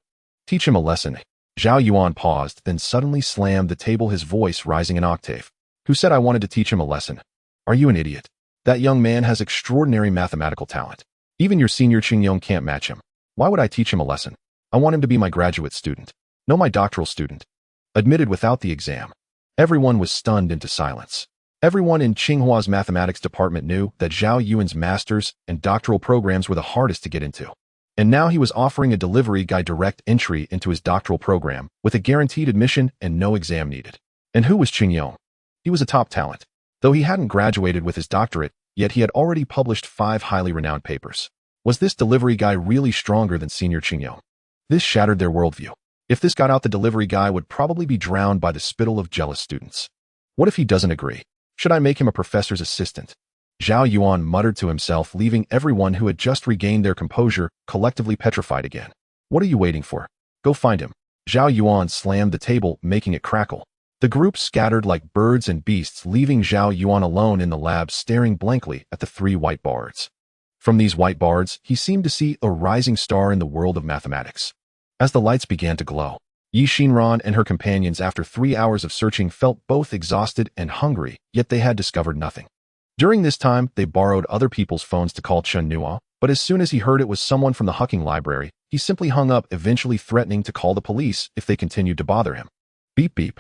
Teach him a lesson. Zhao Yuan paused, then suddenly slammed the table, his voice rising an octave. Who said I wanted to teach him a lesson? Are you an idiot? That young man has extraordinary mathematical talent. Even your senior Qingyong can't match him. Why would I teach him a lesson? I want him to be my graduate student. No, my doctoral student. Admitted without the exam. Everyone was stunned into silence. Everyone in Tsinghua's mathematics department knew that Zhao Yuan's master's and doctoral programs were the hardest to get into. And now he was offering a delivery guy direct entry into his doctoral program with a guaranteed admission and no exam needed. And who was Qingyong? He was a top talent. Though he hadn't graduated with his doctorate, yet he had already published 5 highly renowned papers. Was this delivery guy really stronger than senior Qingyong? This shattered their worldview. If this got out, the delivery guy would probably be drowned by the spittle of jealous students. What if he doesn't agree? Should I make him a professor's assistant? Zhao Yuan muttered to himself, leaving everyone who had just regained their composure collectively petrified again. What are you waiting for? Go find him. Zhao Yuan slammed the table, making it crackle. The group scattered like birds and beasts, leaving Zhao Yuan alone in the lab, staring blankly at the 3 whiteboards. From these whiteboards, he seemed to see a rising star in the world of mathematics. As the lights began to glow, Yi Xinran and her companions, after 3 hours of searching, felt both exhausted and hungry, yet they had discovered nothing. During this time, they borrowed other people's phones to call Chen Nuo, but as soon as he heard it was someone from the Huaqing Library, he simply hung up, eventually threatening to call the police if they continued to bother him. Beep beep.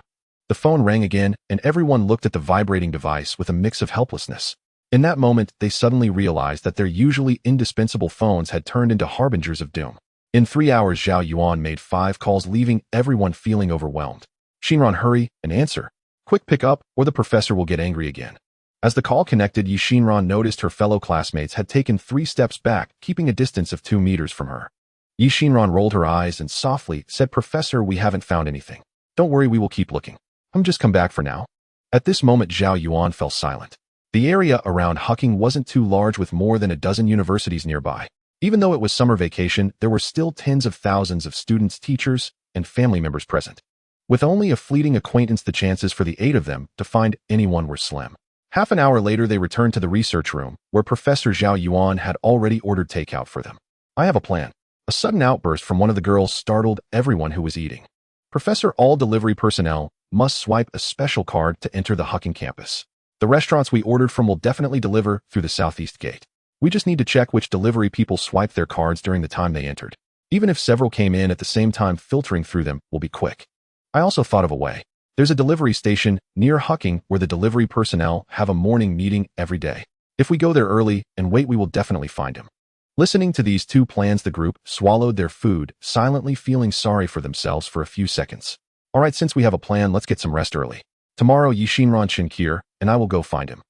The phone rang again, and everyone looked at the vibrating device with a mix of helplessness. In that moment, they suddenly realized that their usually indispensable phones had turned into harbingers of doom. In 3 hours, Zhao Yuan made 5 calls, leaving everyone feeling overwhelmed. Xinran, hurry and answer. Quick, pick up, or the professor will get angry again. As the call connected, Yi Xinran noticed her fellow classmates had taken 3 steps back, keeping a distance of 2 meters from her. Yi Xinran rolled her eyes and softly said, Professor, we haven't found anything. Don't worry, we will keep looking. I'm just come back for now. At this moment, Zhao Yuan fell silent. The area around Huaqing wasn't too large, with more than a dozen universities nearby. Even though it was summer vacation, there were still tens of thousands of students, teachers, and family members present. With only a fleeting acquaintance, the chances for the 8 of them to find anyone were slim. Half an hour later, they returned to the research room, where Professor Zhao Yuan had already ordered takeout for them. I have a plan. A sudden outburst from one of the girls startled everyone who was eating. Professor, all delivery personnel must swipe a special card to enter the Huaqing campus. The restaurants we ordered from will definitely deliver through the southeast gate. We just need to check which delivery people swiped their cards during the time they entered. Even if several came in at the same time, filtering through them will be quick. I also thought of a way. There's a delivery station near Huaqing where the delivery personnel have a morning meeting every day. If we go there early and wait, we will definitely find him. Listening to these 2 plans, the group swallowed their food, silently feeling sorry for themselves for a few seconds. All right, since we have a plan, let's get some rest early. Tomorrow, Yi Xinran Qinkir and I will go find him.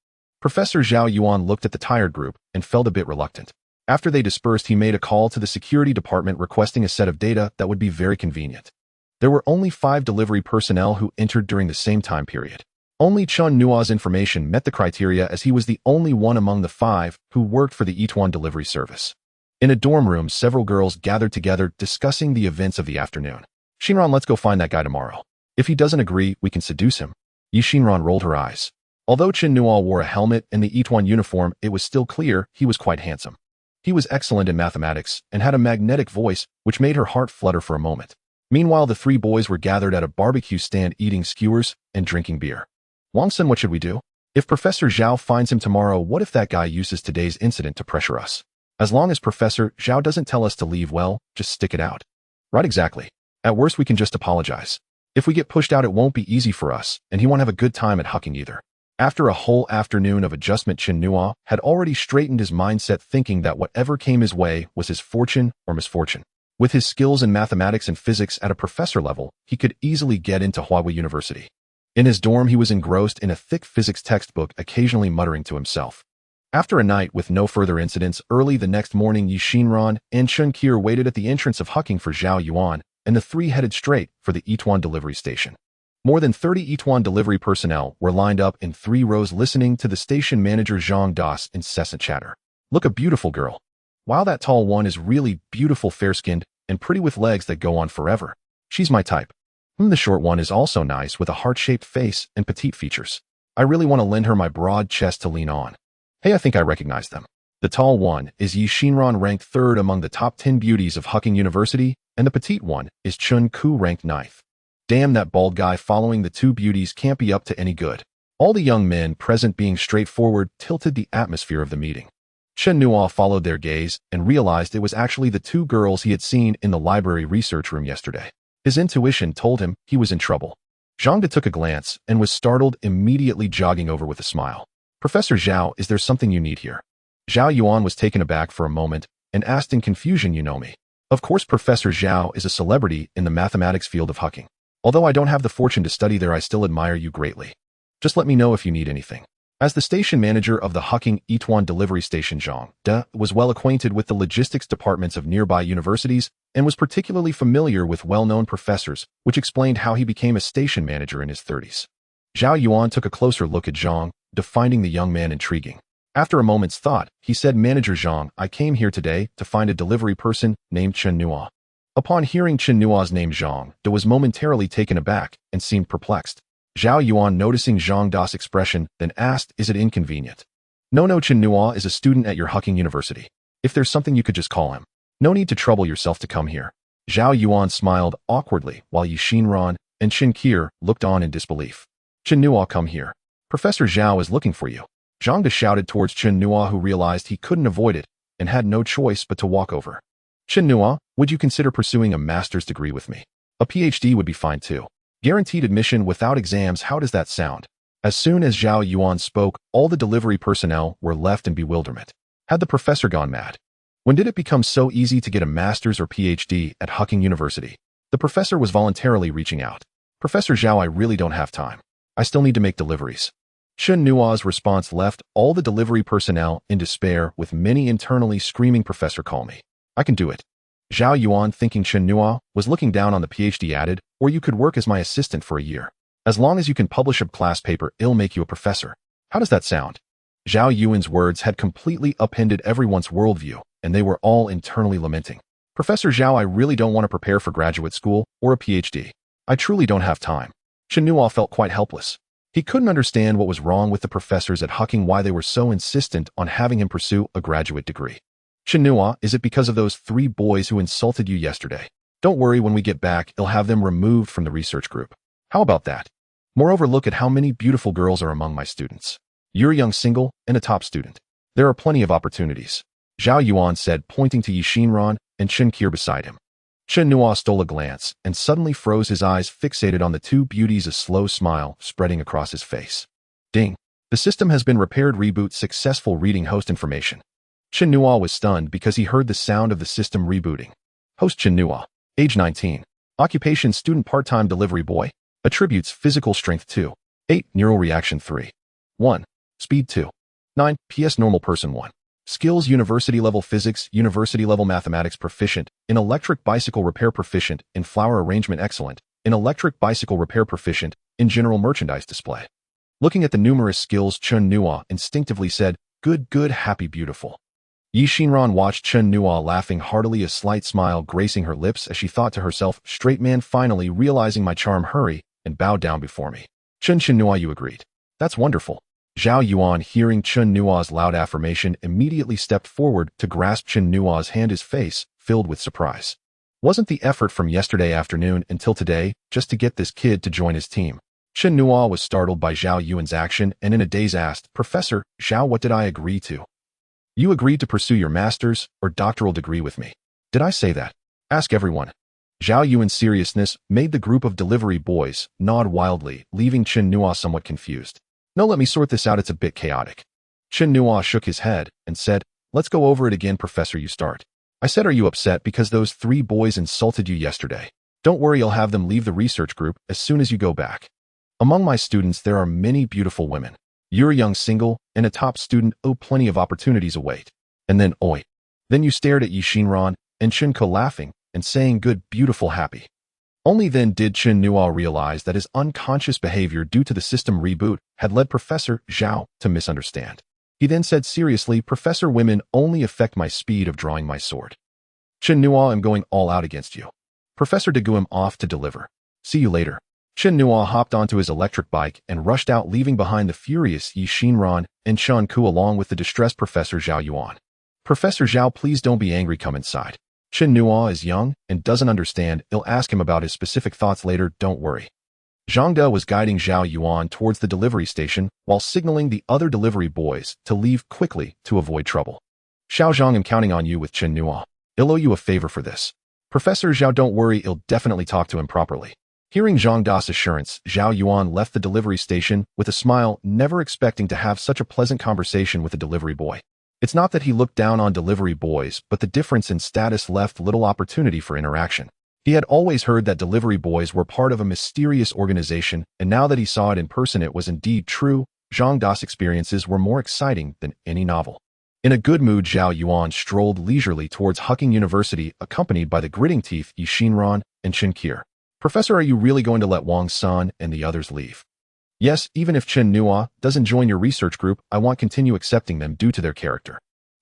Professor Zhao Yuan looked at the tired group and felt a bit reluctant. After they dispersed, he made a call to the security department requesting a set of data that would be very convenient. There were only 5 delivery personnel who entered during the same time period. Only Chen Nuo's information met the criteria, as he was the only one among the 5 who worked for the Yituan delivery service. In a dorm room, several girls gathered together, discussing the events of the afternoon. Xinran, let's go find that guy tomorrow. If he doesn't agree, we can seduce him. Yi Xinran rolled her eyes. Although Chen Nuo wore a helmet and the Yituan uniform, it was still clear he was quite handsome. He was excellent in mathematics and had a magnetic voice, which made her heart flutter for a moment. Meanwhile, the 3 boys were gathered at a barbecue stand, eating skewers and drinking beer. Wangsun, what should we do? If Professor Zhao finds him tomorrow, what if that guy uses today's incident to pressure us? As long as Professor Zhao doesn't tell us to leave, well, just stick it out. Right, exactly. At worst, we can just apologize. If we get pushed out, it won't be easy for us, and he won't have a good time at Huaqing either. After a whole afternoon of adjustment, Chen Nuo had already straightened his mindset, thinking that whatever came his way was his fortune or misfortune. With his skills in mathematics and physics at a professor level, he could easily get into Huaqing University. In his dorm, he was engrossed in a thick physics textbook, occasionally muttering to himself. After a night with no further incidents, early the next morning, Yi Xinran and Chen Nuo waited at the entrance of Huaqing for Zhao Yuan, and the 3 headed straight for the Yituan delivery station. More than 30 Yituan delivery personnel were lined up in 3 rows listening to the station manager Zhang Da's incessant chatter. Look, a beautiful girl. Wow, that tall one is really beautiful, fair-skinned, and pretty with legs that go on forever. She's my type. The short one is also nice with a heart-shaped face and petite features. I really want to lend her my broad chest to lean on. Hey, I think I recognize them. The tall one is Yi Xinran, ranked 3rd among the top 10 beauties of Huaqing University, and the petite one is Chen Nuo, ranked 9th. Damn, that bald guy following the 2 beauties can't be up to any good. All the young men present, being straightforward, tilted the atmosphere of the meeting. Chen Nuo followed their gaze and realized it was actually the 2 girls he had seen in the library research room yesterday. His intuition told him he was in trouble. Zhang De took a glance and was startled, immediately jogging over with a smile. Professor Zhao, is there something you need here? Zhao Yuan was taken aback for a moment and asked in confusion, you know me? Of course, Professor Zhao is a celebrity in the mathematics field of Huaqing. Although I don't have the fortune to study there, I still admire you greatly. Just let me know if you need anything. As the station manager of the Huaqing Yituan delivery station, Zhang De was well acquainted with the logistics departments of nearby universities and was particularly familiar with well-known professors, which explained how he became a station manager in his 30s. Zhao Yuan took a closer look at Zhang De, finding the young man intriguing. After a moment's thought, he said, Manager Zhang, I came here today to find a delivery person named Chen Nuo. Upon hearing Chen Nuo's name, Zhang De was momentarily taken aback and seemed perplexed. Zhao Yuan, noticing Zhang Da's expression, then asked, is it inconvenient? No, Chen Nuo is a student at your Huaqing University. If there's something, you could just call him. No need to trouble yourself to come here. Zhao Yuan smiled awkwardly while Yi Xinran and Chen Qir looked on in disbelief. Chen Nuo, come here. Professor Zhao is looking for you. Zhang De shouted towards Chen Nuo, who realized he couldn't avoid it and had no choice but to walk over. Chen Nuo, would you consider pursuing a master's degree with me? A PhD would be fine too. Guaranteed admission without exams, how does that sound? As soon as Zhao Yuan spoke, all the delivery personnel were left in bewilderment. Had the professor gone mad? When did it become so easy to get a master's or PhD at Huaqing University? The professor was voluntarily reaching out. Professor Zhao, I really don't have time. I still need to make deliveries. Chen Nuo's response left all the delivery personnel in despair, with many internally screaming, Professor, call me. I can do it. Zhao Yuan, thinking Chen Nuo was looking down on the PhD, added, or you could work as my assistant for a year. As long as you can publish a class paper, it'll make you a professor. How does that sound? Zhao Yuan's words had completely upended everyone's worldview, and they were all internally lamenting. Professor Zhao, I really don't want to prepare for graduate school or a PhD. I truly don't have time. Chen Nuo felt quite helpless. He couldn't understand what was wrong with the professors at Huaqing, why they were so insistent on having him pursue a graduate degree. Chen Nuo, is it because of those 3 boys who insulted you yesterday? Don't worry, when we get back, I'll have them removed from the research group. How about that? Moreover, look at how many beautiful girls are among my students. You're a young single and a top student. There are plenty of opportunities. Zhao Yuan said, pointing to Yi Xinran and Chen Qir beside him. Chen Nuo stole a glance and suddenly froze, his eyes fixated on the 2 beauties, a slow smile spreading across his face. Ding. The system has been repaired. Reboot successful. Reading host information. Chen Nuo was stunned because he heard the sound of the system rebooting. Host Chen Nuo. Age 19. Occupation student, part-time delivery boy. Attributes physical strength 2. 8. Neural reaction 3. 1. Speed 2. 9. PS normal person 1. Skills university level physics, university level mathematics proficient, in electric bicycle repair proficient, in flower arrangement excellent, in electric bicycle repair proficient, in general merchandise display. Looking at the numerous skills, Chen Nuo instinctively said, good, happy, beautiful. Yi Xinran watched Chen Nuo laughing heartily, a slight smile gracing her lips as she thought to herself, straight man finally realizing my charm, hurry and bow down before me. Chen Nuo, you agreed. That's wonderful. Zhao Yuan, hearing Chen Nuo's loud affirmation, immediately stepped forward to grasp Chen Nuo's hand, his face filled with surprise. Wasn't the effort from yesterday afternoon until today just to get this kid to join his team? Chen Nuo was startled by Zhao Yuan's action and in a daze asked, Professor Zhao, what did I agree to? You agreed to pursue your master's or doctoral degree with me. Did I say that? Ask everyone. Zhao Yuan's seriousness made the group of delivery boys nod wildly, leaving Chen Nuo somewhat confused. No, let me sort this out, it's a bit chaotic. Chen Nuo shook his head and said, let's go over it again. Professor, you start. I said, are you upset because those 3 boys insulted you yesterday? Don't worry, I'll have them leave the research group as soon as you go back. Among my students, there are many beautiful women. You're a young single and a top student. Oh, plenty of opportunities await. And then, oi. Then you stared at Yi Xinran and Chen Ko, laughing and saying, good, beautiful, happy. Only then did Chen Nuo realize that his unconscious behavior due to the system reboot had led Professor Zhao to misunderstand. He then said seriously, "Professor, women only affect my speed of drawing my sword. Chen Nuo, I'm going all out against you." Professor Deguim off to deliver. "See you later." Chen Nuo hopped onto his electric bike and rushed out, leaving behind the furious Yi Xinran and Chen Ku along with the distressed Professor Zhao Yuan. "Professor Zhao, please don't be angry, come inside. Chen Nuo is young and doesn't understand. I'll ask him about his specific thoughts later, don't worry." Zhang De was guiding Zhao Yuan towards the delivery station while signaling the other delivery boys to leave quickly to avoid trouble. "Xiao Zhang, I'm counting on you with Chen Nuo. I'll owe you a favor for this." "Professor Zhao, don't worry, I'll definitely talk to him properly." Hearing Zhang Da's assurance, Zhao Yuan left the delivery station with a smile, never expecting to have such a pleasant conversation with a delivery boy. It's not that he looked down on delivery boys, but the difference in status left little opportunity for interaction. He had always heard that delivery boys were part of a mysterious organization, and now that he saw it in person, it was indeed true. Zhang Da's experiences were more exciting than any novel. In a good mood, Zhao Yuan strolled leisurely towards Huaqing University, accompanied by the gritting teeth Yi Xinran and Chen Qir. "Professor, are you really going to let Wang Sun and the others leave?" "Yes, even if Chen Nuo doesn't join your research group, I want to continue accepting them due to their character."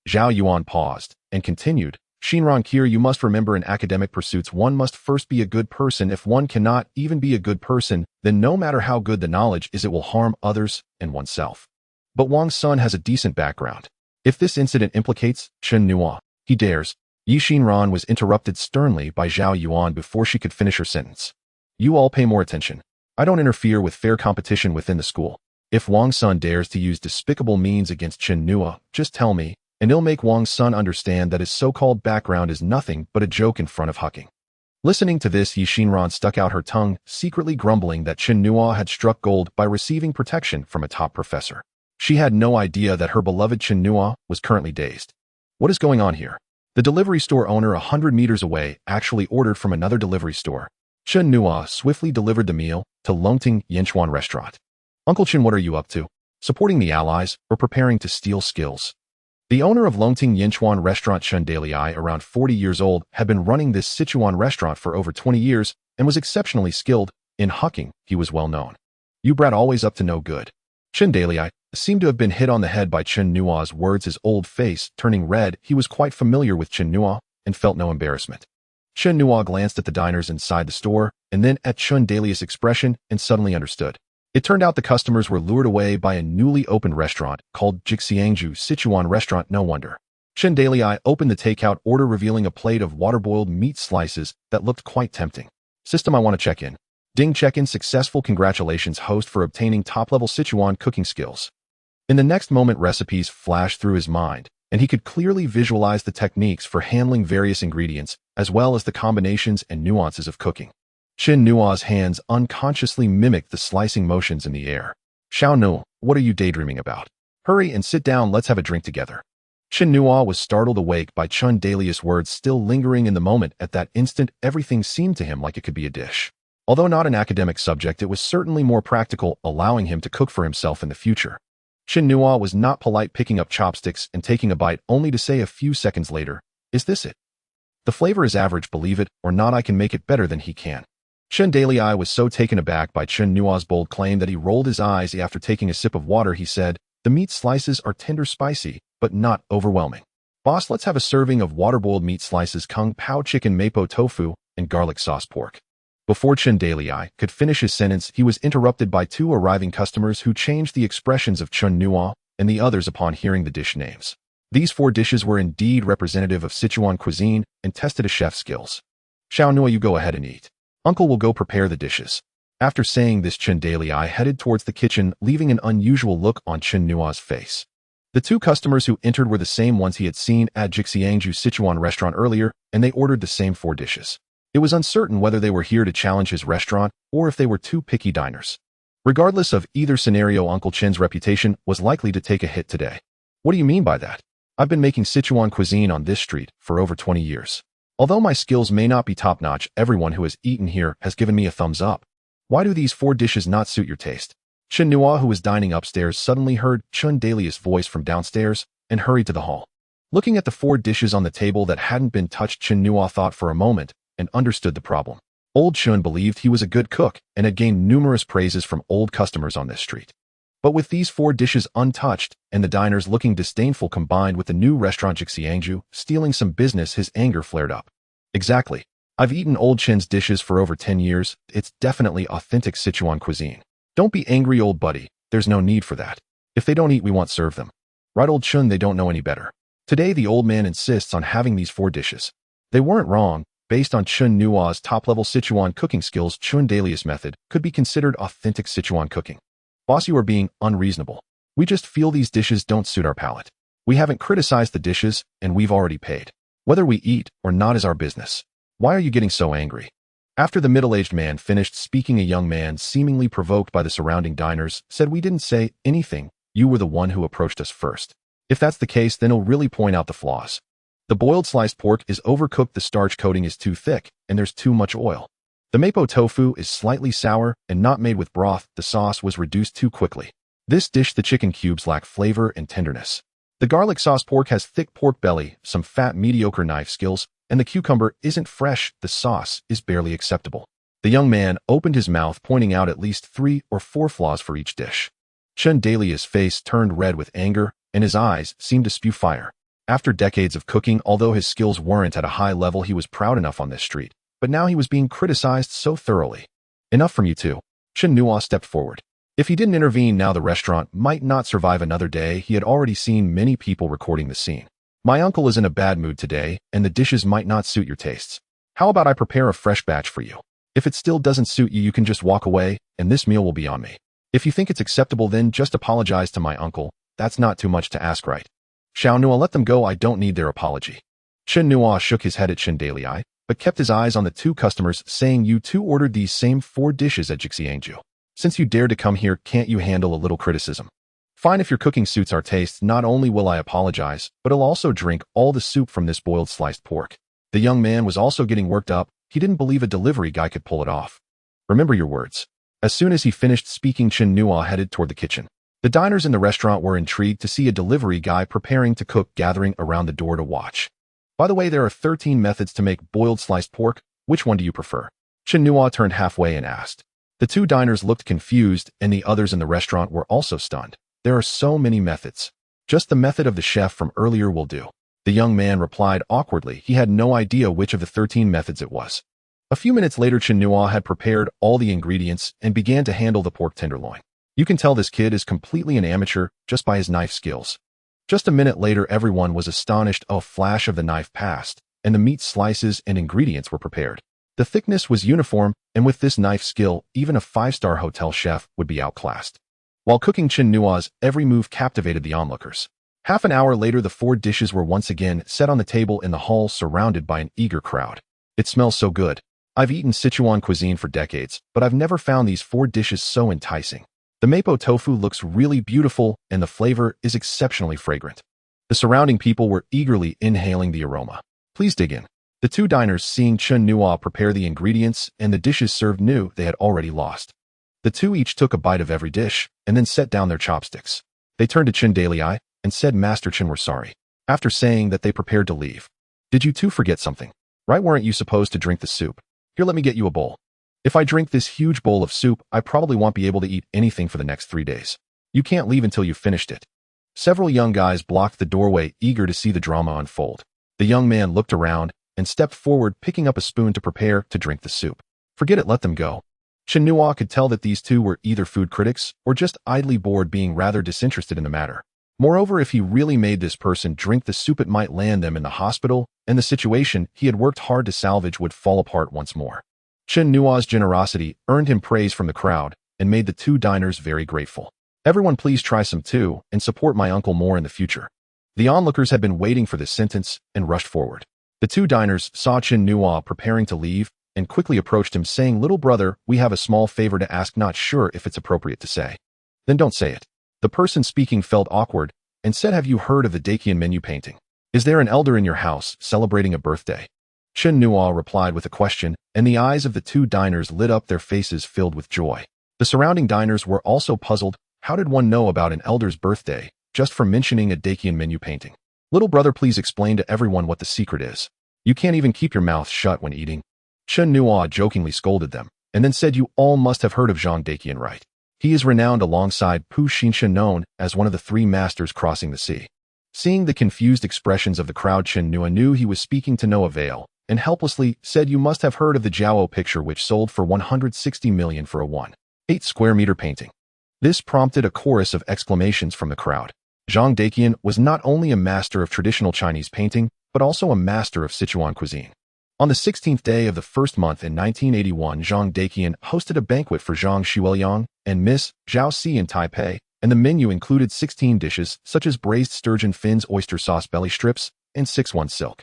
Zhao Yuan paused and continued, "Xinran Qir, you must remember in academic pursuits one must first be a good person. If one cannot even be a good person, then no matter how good the knowledge is, it will harm others and oneself. But Wang Sun has a decent background. If this incident implicates Chen Nuo, he dares." Yi Xinran was interrupted sternly by Zhao Yuan before she could finish her sentence. "You all pay more attention. I don't interfere with fair competition within the school. If Wang Sun dares to use despicable means against Chen Nuo, just tell me, and it'll make Wang Sun understand that his so-called background is nothing but a joke in front of Huaqing." Listening to this, Yi Xinran stuck out her tongue, secretly grumbling that Chen Nuo had struck gold by receiving protection from a top professor. She had no idea that her beloved Chen Nuo was currently dazed. What is going on here? The delivery store owner 100 meters away actually ordered from another delivery store. Chen Nuo swiftly delivered the meal to Huaqing University restaurant. "Uncle Chen, what are you up to? Supporting the allies or preparing to steal skills?" The owner of Huaqing University restaurant, Chen Dalai, around 40 years old, had been running this Sichuan restaurant for over 20 years and was exceptionally skilled. In Huaqing, he was well known. "You brat always up to no good." Chen Dalai seemed to have been hit on the head by Chen Nuo's words, his old face turning red. He was quite familiar with Chen Nuo and felt no embarrassment. Chen Nuo glanced at the diners inside the store and then at Chen Dalai's expression and suddenly understood. It turned out the customers were lured away by a newly opened restaurant called Jixiangju Sichuan restaurant. No wonder. Chen Dalai opened the takeout order, revealing a plate of water-boiled meat slices that looked quite tempting. "System, I want to check in." "Ding, check-in successful. Congratulations, host, for obtaining top-level Sichuan cooking skills." In the next moment, recipes flashed through his mind, and he could clearly visualize the techniques for handling various ingredients, as well as the combinations and nuances of cooking. Chen Nuo's hands unconsciously mimicked the slicing motions in the air. "Xiao Nu, what are you daydreaming about? Hurry and sit down, let's have a drink together." Chen Nuo was startled awake by Chen Dalai's words still lingering in the moment. At that instant, everything seemed to him like it could be a dish. Although not an academic subject, it was certainly more practical, allowing him to cook for himself in the future. Chen Nuo was not polite, picking up chopsticks and taking a bite, only to say a few seconds later, "Is this it? The flavor is average, believe it or not, I can make it better than he can." Chen Dalai was so taken aback by Chen Nuo's bold claim that he rolled his eyes. After taking a sip of water, he said, "The meat slices are tender, spicy, but not overwhelming. Boss, let's have a serving of water-boiled meat slices, kung pao chicken, mapo tofu, and garlic sauce pork." Before Chen Dalai could finish his sentence, he was interrupted by two arriving customers who changed the expressions of Chen Nuo and the others upon hearing the dish names. These 4 dishes were indeed representative of Sichuan cuisine and tested a chef's skills. "Xiao Nuo, you go ahead and eat. Uncle will go prepare the dishes." After saying this, Chen Dalai headed towards the kitchen, leaving an unusual look on Chen Nuo's face. The 2 customers who entered were the same ones he had seen at Jixiangju Sichuan restaurant earlier, and they ordered the same 4 dishes. It was uncertain whether they were here to challenge his restaurant or if they were 2 picky diners. Regardless of either scenario, Uncle Chen's reputation was likely to take a hit today. "What do you mean by that? I've been making Sichuan cuisine on this street for over 20 years. Although my skills may not be top-notch, everyone who has eaten here has given me a thumbs up. Why do these 4 dishes not suit your taste?" Chen Nuo, who was dining upstairs, suddenly heard Chen Dalai's voice from downstairs and hurried to the hall. Looking at the 4 dishes on the table that hadn't been touched, Chen Nuo thought for a moment and understood the problem. Old Chen believed he was a good cook and had gained numerous praises from old customers on this street. But with these 4 dishes untouched and the diners looking disdainful combined with the new restaurant Jixiangju stealing some business, his anger flared up. Exactly. I've eaten Old Chen's dishes for over 10 years. It's definitely authentic Sichuan cuisine. Don't be angry, old buddy. There's no need for that. If they don't eat, we won't serve them. Right, Old Chen, they don't know any better. Today, the old man insists on having these 4 dishes. They weren't wrong. Based on Chen Nuo's top-level Sichuan cooking skills, Chen Dalia's method could be considered authentic Sichuan cooking. Boss, you are being unreasonable. We just feel these dishes don't suit our palate. We haven't criticized the dishes, and we've already paid. Whether we eat or not is our business. Why are you getting so angry? After the middle-aged man finished speaking, a young man, seemingly provoked by the surrounding diners, said, "We didn't say anything. You were the one who approached us first. If that's the case, then he'll really point out the flaws. The boiled sliced pork is overcooked, the starch coating is too thick, and there's too much oil. The mapo tofu is slightly sour and not made with broth, the sauce was reduced too quickly. This dish, the chicken cubes lack flavor and tenderness. The garlic sauce pork has thick pork belly, some fat, mediocre knife skills, and the cucumber isn't fresh, the sauce is barely acceptable." The young man opened his mouth, pointing out at least 3 or 4 flaws for each dish. Chen Dalia's face turned red with anger, and his eyes seemed to spew fire. After decades of cooking, although his skills weren't at a high level, he was proud enough on this street. But now he was being criticized so thoroughly. "Enough from you two." Chen Nuo stepped forward. If he didn't intervene now, the restaurant might not survive another day. He had already seen many people recording the scene. "My uncle is in a bad mood today, and the dishes might not suit your tastes. How about I prepare a fresh batch for you? If it still doesn't suit you, you can just walk away, and this meal will be on me. If you think it's acceptable, then just apologize to my uncle. That's not too much to ask, right?" "Xiao Nuo, let them go. I don't need their apology." Chen Nuo shook his head at Chen Dalia, but kept his eyes on the 2 customers, saying, "You 2 ordered these same 4 dishes at Jixiangju. Since you dared to come here, can't you handle a little criticism? Fine, if your cooking suits our tastes, not only will I apologize, but I'll also drink all the soup from this boiled sliced pork." The young man was also getting worked up. He didn't believe a delivery guy could pull it off. "Remember your words." As soon as he finished speaking, Chen Nuo headed toward the kitchen. The diners in the restaurant were intrigued to see a delivery guy preparing to cook, gathering around the door to watch. "By the way, there are 13 methods to make boiled sliced pork. Which one do you prefer?" Chen Nuo turned halfway and asked. The 2 diners looked confused, and the others in the restaurant were also stunned. "There are so many methods. Just the method of the chef from earlier will do." The young man replied awkwardly. He had no idea which of the 13 methods it was. A few minutes later, Chen Nuo had prepared all the ingredients and began to handle the pork tenderloin. You can tell this kid is completely an amateur just by his knife skills. Just a minute later, everyone was astonished. A flash of the knife passed, and the meat slices and ingredients were prepared. The thickness was uniform, and with this knife skill, even a 5-star hotel chef would be outclassed. While cooking, Chen Nuo's every move captivated the onlookers. Half an hour later, the 4 dishes were once again set on the table in the hall, surrounded by an eager crowd. "It smells so good. I've eaten Sichuan cuisine for decades, but I've never found these 4 dishes so enticing. The mapo tofu looks really beautiful, and the flavor is exceptionally fragrant." The surrounding people were eagerly inhaling the aroma. "Please dig in." The 2 diners, seeing Chen Nuo prepare the ingredients and the dishes served, knew they had already lost. The 2 each took a bite of every dish, and then set down their chopsticks. They turned to Chen Dalia and said, "Master Chen, we're sorry." After saying that, they prepared to leave. "Did you 2 forget something? Right, weren't you supposed to drink the soup? Here, let me get you a bowl. If I drink this huge bowl of soup, I probably won't be able to eat anything for the next 3 days. You can't leave until you've finished it." Several young guys blocked the doorway, eager to see the drama unfold. The young man looked around and stepped forward, picking up a spoon to prepare to drink the soup. "Forget it, let them go." Chen Nuo could tell that these 2 were either food critics or just idly bored, being rather disinterested in the matter. Moreover, if he really made this person drink the soup, it might land them in the hospital, and the situation he had worked hard to salvage would fall apart once more. Chen Nuo's generosity earned him praise from the crowd and made the 2 diners very grateful. "Everyone, please try some too and support my uncle more in the future." The onlookers had been waiting for this sentence and rushed forward. The 2 diners saw Chen Nuo preparing to leave and quickly approached him, saying, "Little brother, we have a small favor to ask, not sure if it's appropriate to say." "Then don't say it." The person speaking felt awkward and said, "Have you heard of the Dakian menu painting? Is there an elder in your house celebrating a birthday?" Chen Nuo replied with a question, and the eyes of the 2 diners lit up, their faces filled with joy. The surrounding diners were also puzzled. How did one know about an elder's birthday just from mentioning a Dakian menu painting? "Little brother, please explain to everyone what the secret is. You can't even keep your mouth shut when eating." Chen Nuo jokingly scolded them, and then said, "You all must have heard of Zhang Daqian, right? He is renowned alongside Pu Xinshan, known as one of the three masters crossing the sea." Seeing the confused expressions of the crowd, Chen Nuo knew he was speaking to no avail, and helplessly said, "You must have heard of the Jiao picture which sold for 160 million for a 1.8 square meter painting." This prompted a chorus of exclamations from the crowd. Zhang Daqian was not only a master of traditional Chinese painting, but also a master of Sichuan cuisine. On the 16th day of the first month in 1981, Zhang Daqian hosted a banquet for Zhang Xueliang and Miss Zhao Si in Taipei, and the menu included 16 dishes such as braised sturgeon fins, oyster sauce belly strips, and 6-1 silk.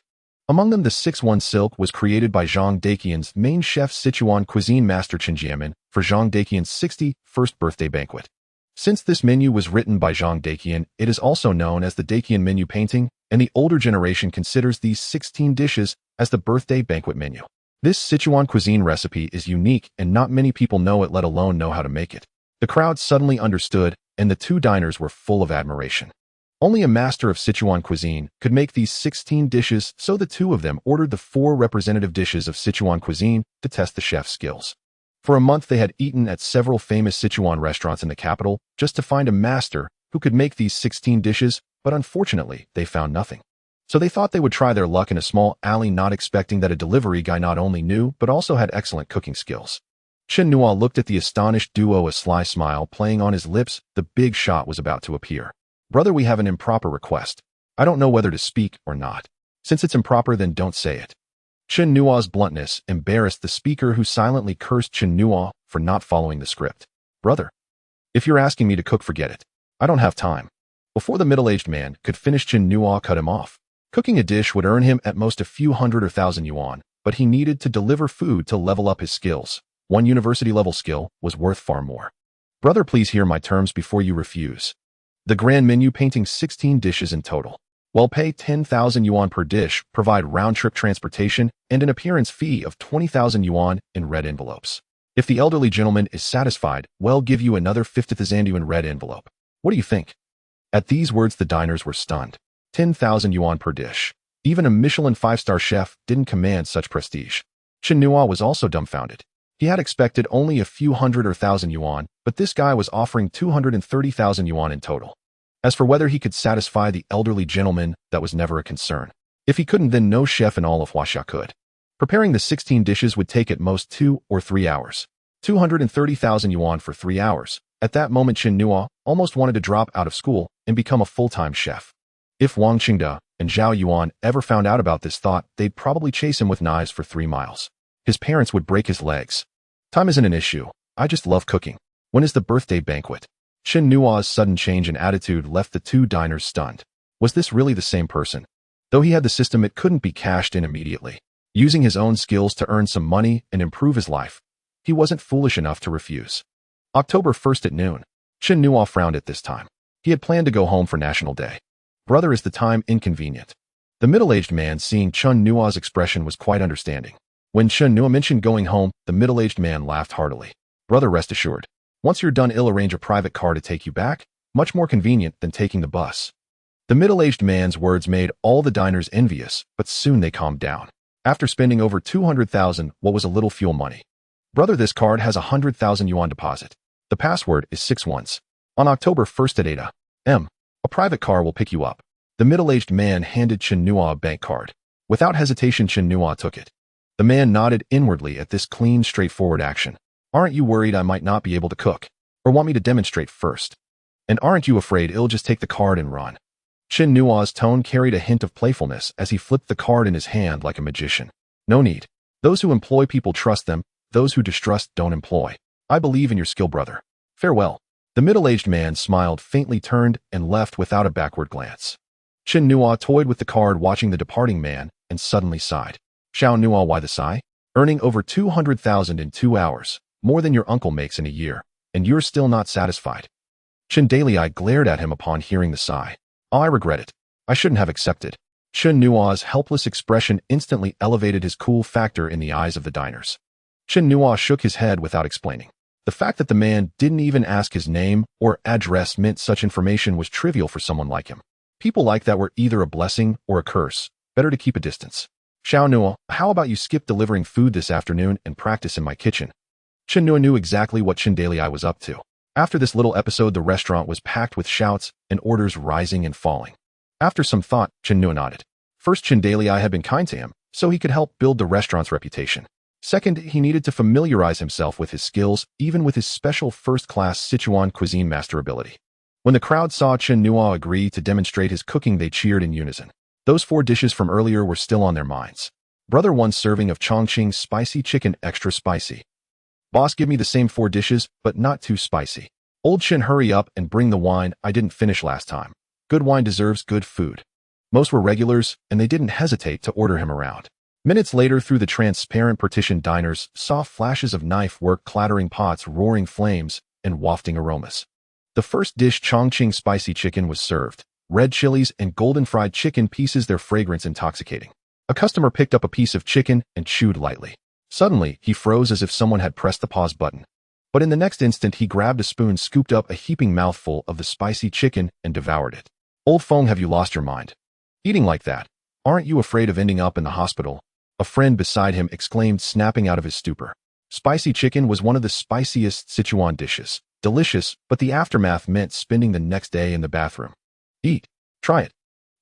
Among them, the 6-1 silk was created by Zhang Daqian's main chef, Sichuan cuisine master Chen Jiamin, for Zhang Daqian's 61st birthday banquet. Since this menu was written by Zhang Daqian, it is also known as the Daqian menu painting, and the older generation considers these 16 dishes as the birthday banquet menu. This Sichuan cuisine recipe is unique and not many people know it, let alone know how to make it. The crowd suddenly understood, and the two diners were full of admiration. Only a master of Sichuan cuisine could make these 16 dishes, so the two of them ordered the 4 representative dishes of Sichuan cuisine to test the chef's skills. For a month they had eaten at several famous Sichuan restaurants in the capital just to find a master who could make these 16 dishes, but unfortunately they found nothing. So they thought they would try their luck in a small alley, not expecting that a delivery guy not only knew but also had excellent cooking skills. Chen Nuo looked at the astonished duo, a sly smile playing on his lips. The big shot was about to appear. "Brother, we have an improper request. I don't know whether to speak or not. Since it's improper, then don't say it." Chen Nuo's bluntness embarrassed the speaker, who silently cursed Chen Nuo for not following the script. "Brother, if you're asking me to cook, forget it. I don't have time." Before the middle-aged man could finish, Chen Nuo cut him off. Cooking a dish would earn him at most a few hundred or thousand yuan, but he needed to deliver food to level up his skills. One university-level skill was worth far more. "Brother, please hear my terms before you refuse. The grand menu painting 16 dishes in total. Well, pay 10,000 yuan per dish, provide round-trip transportation, and an appearance fee of 20,000 yuan in red envelopes. If the elderly gentleman is satisfied, well, give you another 50,000 yuan in red envelope. What do you think?" At these words, the diners were stunned. 10,000 yuan per dish. Even a Michelin 5-star chef didn't command such prestige. Chen Nuo was also dumbfounded. He had expected only a few hundred or thousand yuan, but this guy was offering 230,000 yuan in total. As for whether he could satisfy the elderly gentleman, that was never a concern. If he couldn't, then no chef in all of Huaxia could. Preparing the 16 dishes would take at most 2 or 3 hours. 230,000 yuan for 3 hours. At that moment, Chen Nuo almost wanted to drop out of school and become a full-time chef. If Wang Qingde and Zhao Yuan ever found out about this thought, they'd probably chase him with knives for 3 miles. His parents would break his legs. "Time isn't an issue. I just love cooking. When is the birthday banquet?" Chen Nuo's sudden change in attitude left the two diners stunned. Was this really the same person? Though he had the system, it couldn't be cashed in immediately. Using his own skills to earn some money and improve his life, he wasn't foolish enough to refuse. October 1st at noon. Chen Nuo frowned at this time. He had planned to go home for National Day. "Brother, is the time inconvenient?" The middle-aged man, seeing Chen Nuo's expression, was quite understanding. When Chen Nuo mentioned going home, the middle-aged man laughed heartily. "Brother, rest assured. Once you're done, I'll arrange a private car to take you back, much more convenient than taking the bus." The middle-aged man's words made all the diners envious, but soon they calmed down. After spending over 200,000, what was a little fuel money? "Brother, this card has 100,000 yuan deposit. The password is 6 ones. On October 1st at 8 a.m., a private car will pick you up." The middle-aged man handed Chen Nuo a bank card. Without hesitation, Chen Nuo took it. The man nodded inwardly at this clean, straightforward action. "Aren't you worried I might not be able to cook? Or want me to demonstrate first? And aren't you afraid I'll just take the card and run?" Chen Nuo's tone carried a hint of playfulness as he flipped the card in his hand like a magician. "No need. Those who employ people trust them. Those who distrust don't employ. I believe in your skill, brother. Farewell." The middle-aged man smiled faintly, turned, and left without a backward glance. Chen Nuo toyed with the card, watching the departing man, and suddenly sighed. "Xiao Nuo, why the sigh? Earning over 200,000 in 2 hours, more than your uncle makes in a year, and you're still not satisfied." Chen Dalai glared at him upon hearing the sigh. "Oh, I regret it. I shouldn't have accepted." Chen Nuo's helpless expression instantly elevated his cool factor in the eyes of the diners. Chen Nuo shook his head without explaining. The fact that the man didn't even ask his name or address meant such information was trivial for someone like him. People like that were either a blessing or a curse. Better to keep a distance. Xiao Nuo, how about you skip delivering food this afternoon and practice in my kitchen? Chen Nuo knew exactly what Chen Dailai was up to. After this little episode, the restaurant was packed with shouts and orders rising and falling. After some thought, Chen Nuo nodded. First, Chen Dailai had been kind to him, so he could help build the restaurant's reputation. Second, he needed to familiarize himself with his skills, even with his special first-class Sichuan cuisine master ability. When the crowd saw Chen Nuo agree to demonstrate his cooking, they cheered in unison. Those 4 dishes from earlier were still on their minds. Brother, 1 serving of Chongqing spicy chicken, extra spicy. Boss, give me the same 4 dishes, but not too spicy. Old Chen, hurry up and bring the wine I didn't finish last time. Good wine deserves good food. Most were regulars, and they didn't hesitate to order him around. Minutes later, through the transparent partition, diners saw flashes of knife work, clattering pots, roaring flames, and wafting aromas. The first dish, Chongqing spicy chicken, was served. Red chilies and golden fried chicken pieces, their fragrance intoxicating. A customer picked up a piece of chicken and chewed lightly. Suddenly, he froze as if someone had pressed the pause button. But in the next instant, he grabbed a spoon, scooped up a heaping mouthful of the spicy chicken, and devoured it. Old Feng, have you lost your mind? Eating like that? Aren't you afraid of ending up in the hospital? A friend beside him exclaimed, snapping out of his stupor. Spicy chicken was one of the spiciest Sichuan dishes. Delicious, but the aftermath meant spending the next day in the bathroom. Eat. Try it.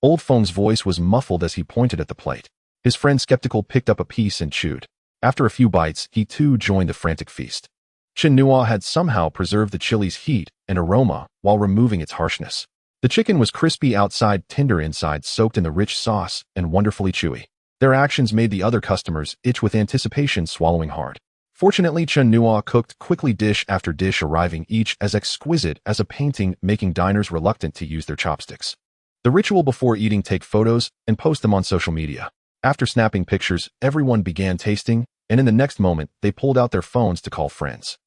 Old Feng's voice was muffled as he pointed at the plate. His friend, skeptical, picked up a piece and chewed. After a few bites, he too joined the frantic feast. Chen Nuo had somehow preserved the chili's heat and aroma while removing its harshness. The chicken was crispy outside, tender inside, soaked in the rich sauce, and wonderfully chewy. Their actions made the other customers itch with anticipation, swallowing hard. Fortunately, Chen Nuo cooked quickly, dish after dish arriving, each as exquisite as a painting, making diners reluctant to use their chopsticks. The ritual before eating: take photos and post them on social media. After snapping pictures, everyone began tasting, and in the next moment, they pulled out their phones to call friends.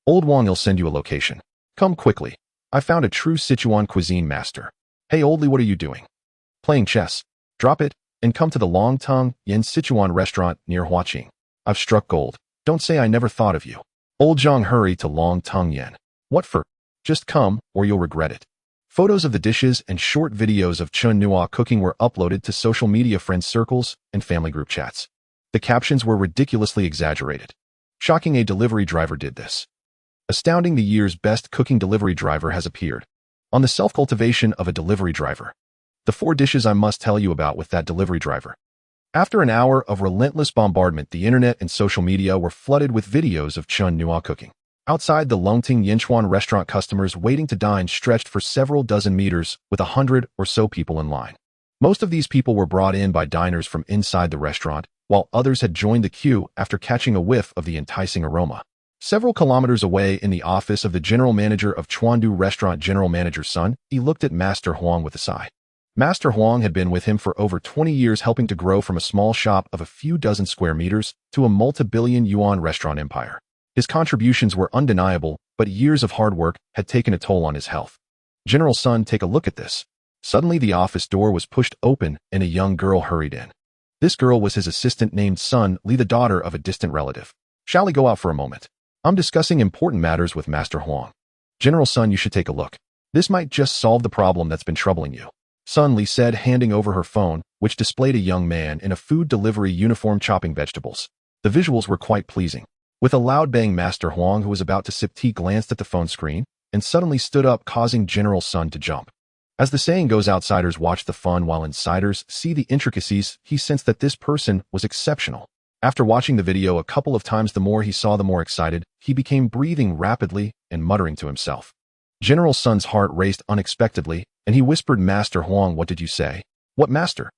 Old Wang, will send you a location. Come quickly. I found a true Sichuan cuisine master. Hey Oldly, what are you doing? Playing chess. Drop it, and come to the Long Tongue Yen Sichuan restaurant near Huaqing. I've struck gold. Don't say I never thought of you. Old Zhang, hurry to Long Tongue Yen. What for? Just come, or you'll regret it. Photos of the dishes and short videos of Chen Nuo cooking were uploaded to social media friend circles and family group chats. The captions were ridiculously exaggerated. Shocking, a delivery driver did this. Astounding, the year's best cooking delivery driver has appeared. On the self-cultivation of a delivery driver. The 4 dishes I must tell you about with that delivery driver. After an hour of relentless bombardment, the internet and social media were flooded with videos of Chen Nuo cooking. Outside the Longting Yinchuan restaurant, customers waiting to dine stretched for several dozen meters, with 100 or so people in line. Most of these people were brought in by diners from inside the restaurant, while others had joined the queue after catching a whiff of the enticing aroma. Several kilometers away, in the office of the general manager of Chuandu Restaurant, General Manager Sun, he looked at Master Huang with a sigh. Master Huang had been with him for over 20 years, helping to grow from a small shop of a few dozen square meters to a multi-billion yuan restaurant empire. His contributions were undeniable, but years of hard work had taken a toll on his health. General Sun, take a look at this. Suddenly, the office door was pushed open and a young girl hurried in. This girl was his assistant named Sun Li, the daughter of a distant relative. Shall we go out for a moment? I'm discussing important matters with Master Huang. General Sun, you should take a look. This might just solve the problem that's been troubling you. Sun Li said, handing over her phone, which displayed a young man in a food delivery uniform chopping vegetables. The visuals were quite pleasing. With a loud bang, Master Huang, who was about to sip tea, glanced at the phone screen and suddenly stood up, causing General Sun to jump. As the saying goes, outsiders watch the fun while insiders see the intricacies. He sensed that this person was exceptional. After watching the video a couple of times, the more he saw, the more excited he became, breathing rapidly and muttering to himself. General Sun's heart raced unexpectedly, and he whispered, Master Huang, what did you say? What, Master?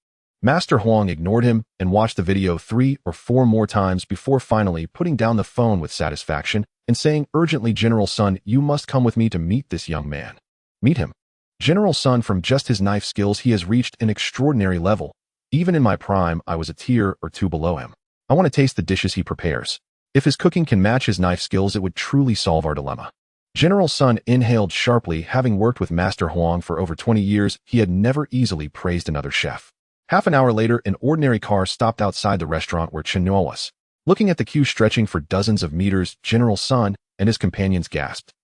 Master Huang ignored him and watched the video 3 or 4 more times before finally putting down the phone with satisfaction and saying urgently, General Sun, you must come with me to meet this young man. Meet him. General Sun, from just his knife skills, he has reached an extraordinary level. Even in my prime, I was a tier or 2 below him. I want to taste the dishes he prepares. If his cooking can match his knife skills, it would truly solve our dilemma. General Sun inhaled sharply. Having worked with Master Huang for over 20 years, he had never easily praised another chef. Half an hour later, an ordinary car stopped outside the restaurant where Chen Nuo was. Looking at the queue stretching for dozens of meters, General Sun and his companions gasped.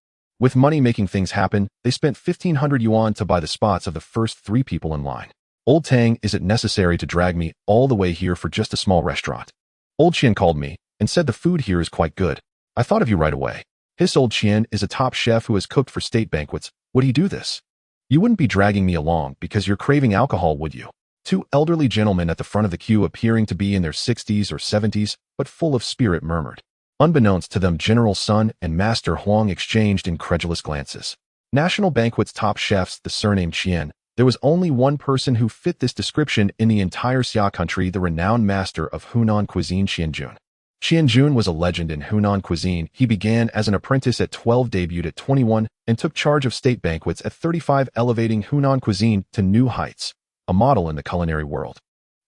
With money making things happen, they spent 1,500 yuan to buy the spots of the first 3 people in line. Old Tang, is it necessary to drag me all the way here for just a small restaurant? Old Qian called me and said the food here is quite good. I thought of you right away. His old Qian is a top chef who has cooked for state banquets. Would he do this? You wouldn't be dragging me along because you're craving alcohol, would you? Two elderly gentlemen at the front of the queue, appearing to be in their 60s or 70s, but full of spirit, murmured. Unbeknownst to them, General Sun and Master Huang exchanged incredulous glances. National Banquet's top chefs, the surname Qian. There was only one person who fit this description in the entire Xia country, the renowned master of Hunan cuisine, Qian Jun. Qian Jun was a legend in Hunan cuisine. He began as an apprentice at 12, debuted at 21, and took charge of state banquets at 35, elevating Hunan cuisine to new heights, a model in the culinary world.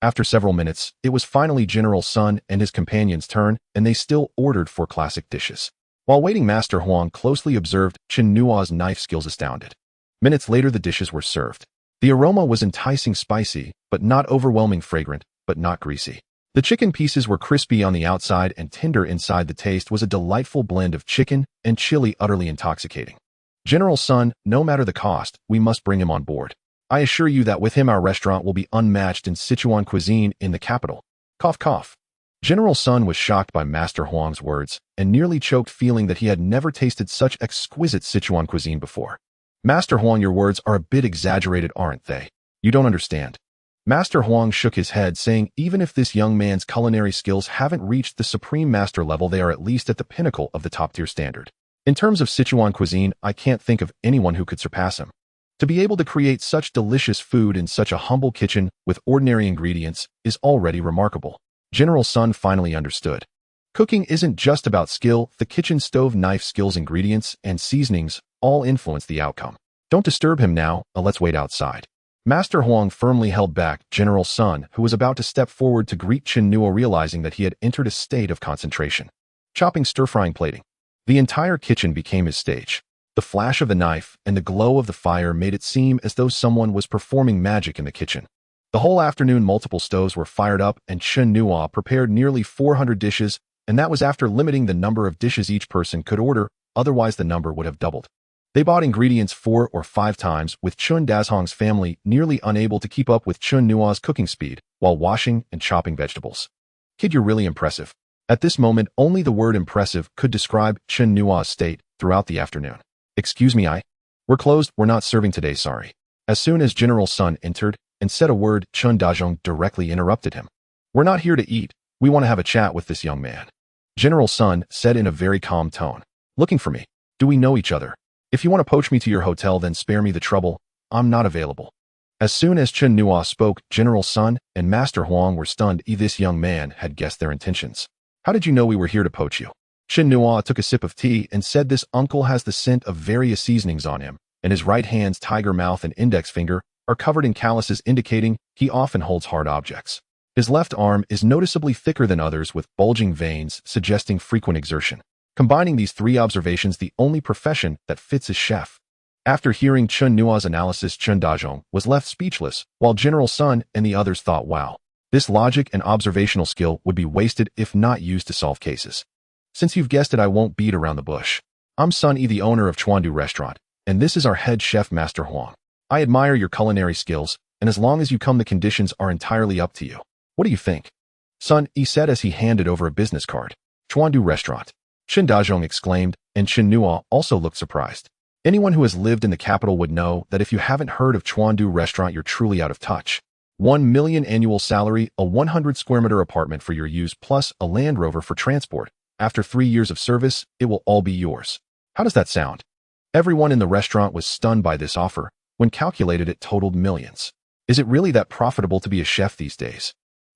After several minutes, it was finally General Sun and his companions' turn, and they still ordered 4 classic dishes. While waiting, Master Huang closely observed Chen Nuo's knife skills, astounded. Minutes later, the dishes were served. The aroma was enticing, spicy, but not overwhelming, fragrant, but not greasy. The chicken pieces were crispy on the outside and tender inside. The taste was a delightful blend of chicken and chili, utterly intoxicating. General Sun, no matter the cost, we must bring him on board. I assure you that with him our restaurant will be unmatched in Sichuan cuisine in the capital. Cough, cough. General Sun was shocked by Master Huang's words and nearly choked, feeling that he had never tasted such exquisite Sichuan cuisine before. Master Huang, your words are a bit exaggerated, aren't they? You don't understand. Master Huang shook his head, saying even if this young man's culinary skills haven't reached the supreme master level, they are at least at the pinnacle of the top-tier standard. In terms of Sichuan cuisine, I can't think of anyone who could surpass him. To be able to create such delicious food in such a humble kitchen with ordinary ingredients is already remarkable. General Sun finally understood. Cooking isn't just about skill. The kitchen stove, knife skills, ingredients, and seasonings all influence the outcome. Don't disturb him now, let's wait outside. Master Huang firmly held back General Sun, who was about to step forward to greet Chen Nuo, realizing that he had entered a state of concentration. Chopping, stir-frying, plating. The entire kitchen became his stage. The flash of the knife and the glow of the fire made it seem as though someone was performing magic in the kitchen. The whole afternoon, multiple stoves were fired up, and Chen Nuo prepared nearly 400 dishes, and that was after limiting the number of dishes each person could order, otherwise the number would have doubled. They bought ingredients 4 or 5 times, with Chun Dazhong's family nearly unable to keep up with Chen Nuo's cooking speed while washing and chopping vegetables. Kid, you're really impressive. At this moment, only the word impressive could describe Chen Nuo's state throughout the afternoon. Excuse me, we're closed, we're not serving today, sorry. As soon as General Sun entered and said a word, Chen Dazhong directly interrupted him. We're not here to eat, we want to have a chat with this young man. General Sun said in a very calm tone. Looking for me? Do we know each other? If you want to poach me to your hotel, then spare me the trouble, I'm not available. As soon as Chen Nuo spoke, General Sun and Master Huang were stunned. This young man had guessed their intentions. How did you know we were here to poach you? Chen Nuo took a sip of tea and said this uncle has the scent of various seasonings on him, and his right hand's tiger mouth and index finger are covered in calluses, indicating he often holds hard objects. His left arm is noticeably thicker than others with bulging veins, suggesting frequent exertion. Combining these 3 observations, the only profession that fits is chef. After hearing Chen Nuo's analysis, Chen Dazhong was left speechless, while General Sun and the others thought, wow, this logic and observational skill would be wasted if not used to solve cases. Since you've guessed it, I won't beat around the bush. I'm Sun Yi, the owner of Chuandu Restaurant, and this is our head chef, Master Huang. I admire your culinary skills, and as long as you come, the conditions are entirely up to you. What do you think? Sun Yi said as he handed over a business card. Chuandu Restaurant. Chen Dazhong exclaimed, and Chen Nuo also looked surprised. Anyone who has lived in the capital would know that if you haven't heard of Chuandu Restaurant, you're truly out of touch. 1 million annual salary, a 100 square meter apartment for your use, plus a Land Rover for transport. After 3 years of service, it will all be yours. How does that sound? Everyone in the restaurant was stunned by this offer. When calculated, it totaled millions. Is it really that profitable to be a chef these days?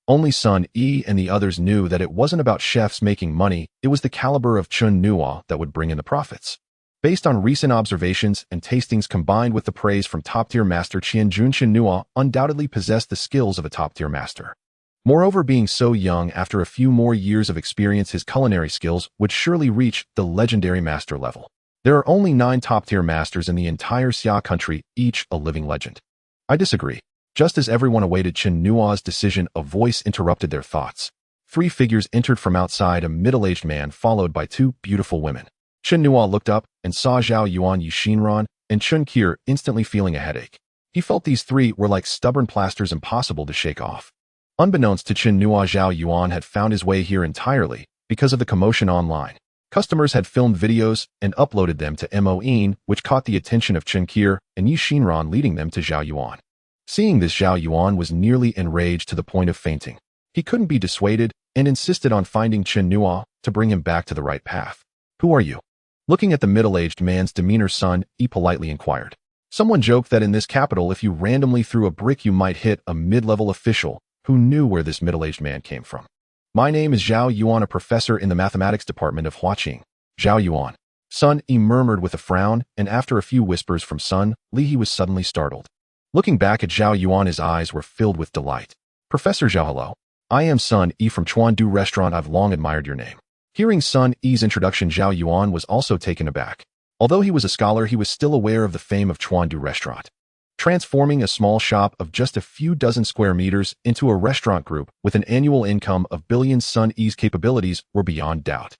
Only Sun Yi and the others knew that it wasn't about chefs making money, it was the caliber of Chen Nuo that would bring in the profits. Based on recent observations and tastings combined with the praise from top-tier master Chen Nuo undoubtedly possessed the skills of a top-tier master. Moreover, being so young, after a few more years of experience, his culinary skills would surely reach the legendary master level. There are only 9 top-tier masters in the entire Xia country, each a living legend. I disagree. Just as everyone awaited Chen Nuo's decision, a voice interrupted their thoughts. 3 figures entered from outside, a middle-aged man followed by 2 beautiful women. Chen Nuo looked up and saw Zhao Yuan Yushinran and Chun Kier, instantly feeling a headache. He felt these three were like stubborn plasters impossible to shake off. Unbeknownst to Chen Nuo, Zhao Yuan had found his way here entirely because of the commotion online. Customers had filmed videos and uploaded them to MOE, which caught the attention of Chen Qir and Yi Xinran, leading them to Zhao Yuan. Seeing this, Zhao Yuan was nearly enraged to the point of fainting. He couldn't be dissuaded and insisted on finding Chen Nuo to bring him back to the right path. "Who are you?" Looking at the middle-aged man's demeanor, Sun Yi politely inquired. Someone joked that in this capital, if you randomly threw a brick, you might hit a mid-level official. Who knew where this middle-aged man came from? "My name is Zhao Yuan, a professor in the mathematics department of Huaqing." "Zhao Yuan," Sun Yi murmured with a frown, and after a few whispers from Sun Li, he was suddenly startled. Looking back at Zhao Yuan, his eyes were filled with delight. "Professor Zhao, hello. I am Sun Yi from Chuandu Restaurant. I've long admired your name." Hearing Sun Yi's introduction, Zhao Yuan was also taken aback. Although he was a scholar, he was still aware of the fame of Chuandu Restaurant. Transforming a small shop of just a few dozen square meters into a restaurant group with an annual income of billions, Sun Yi's capabilities were beyond doubt.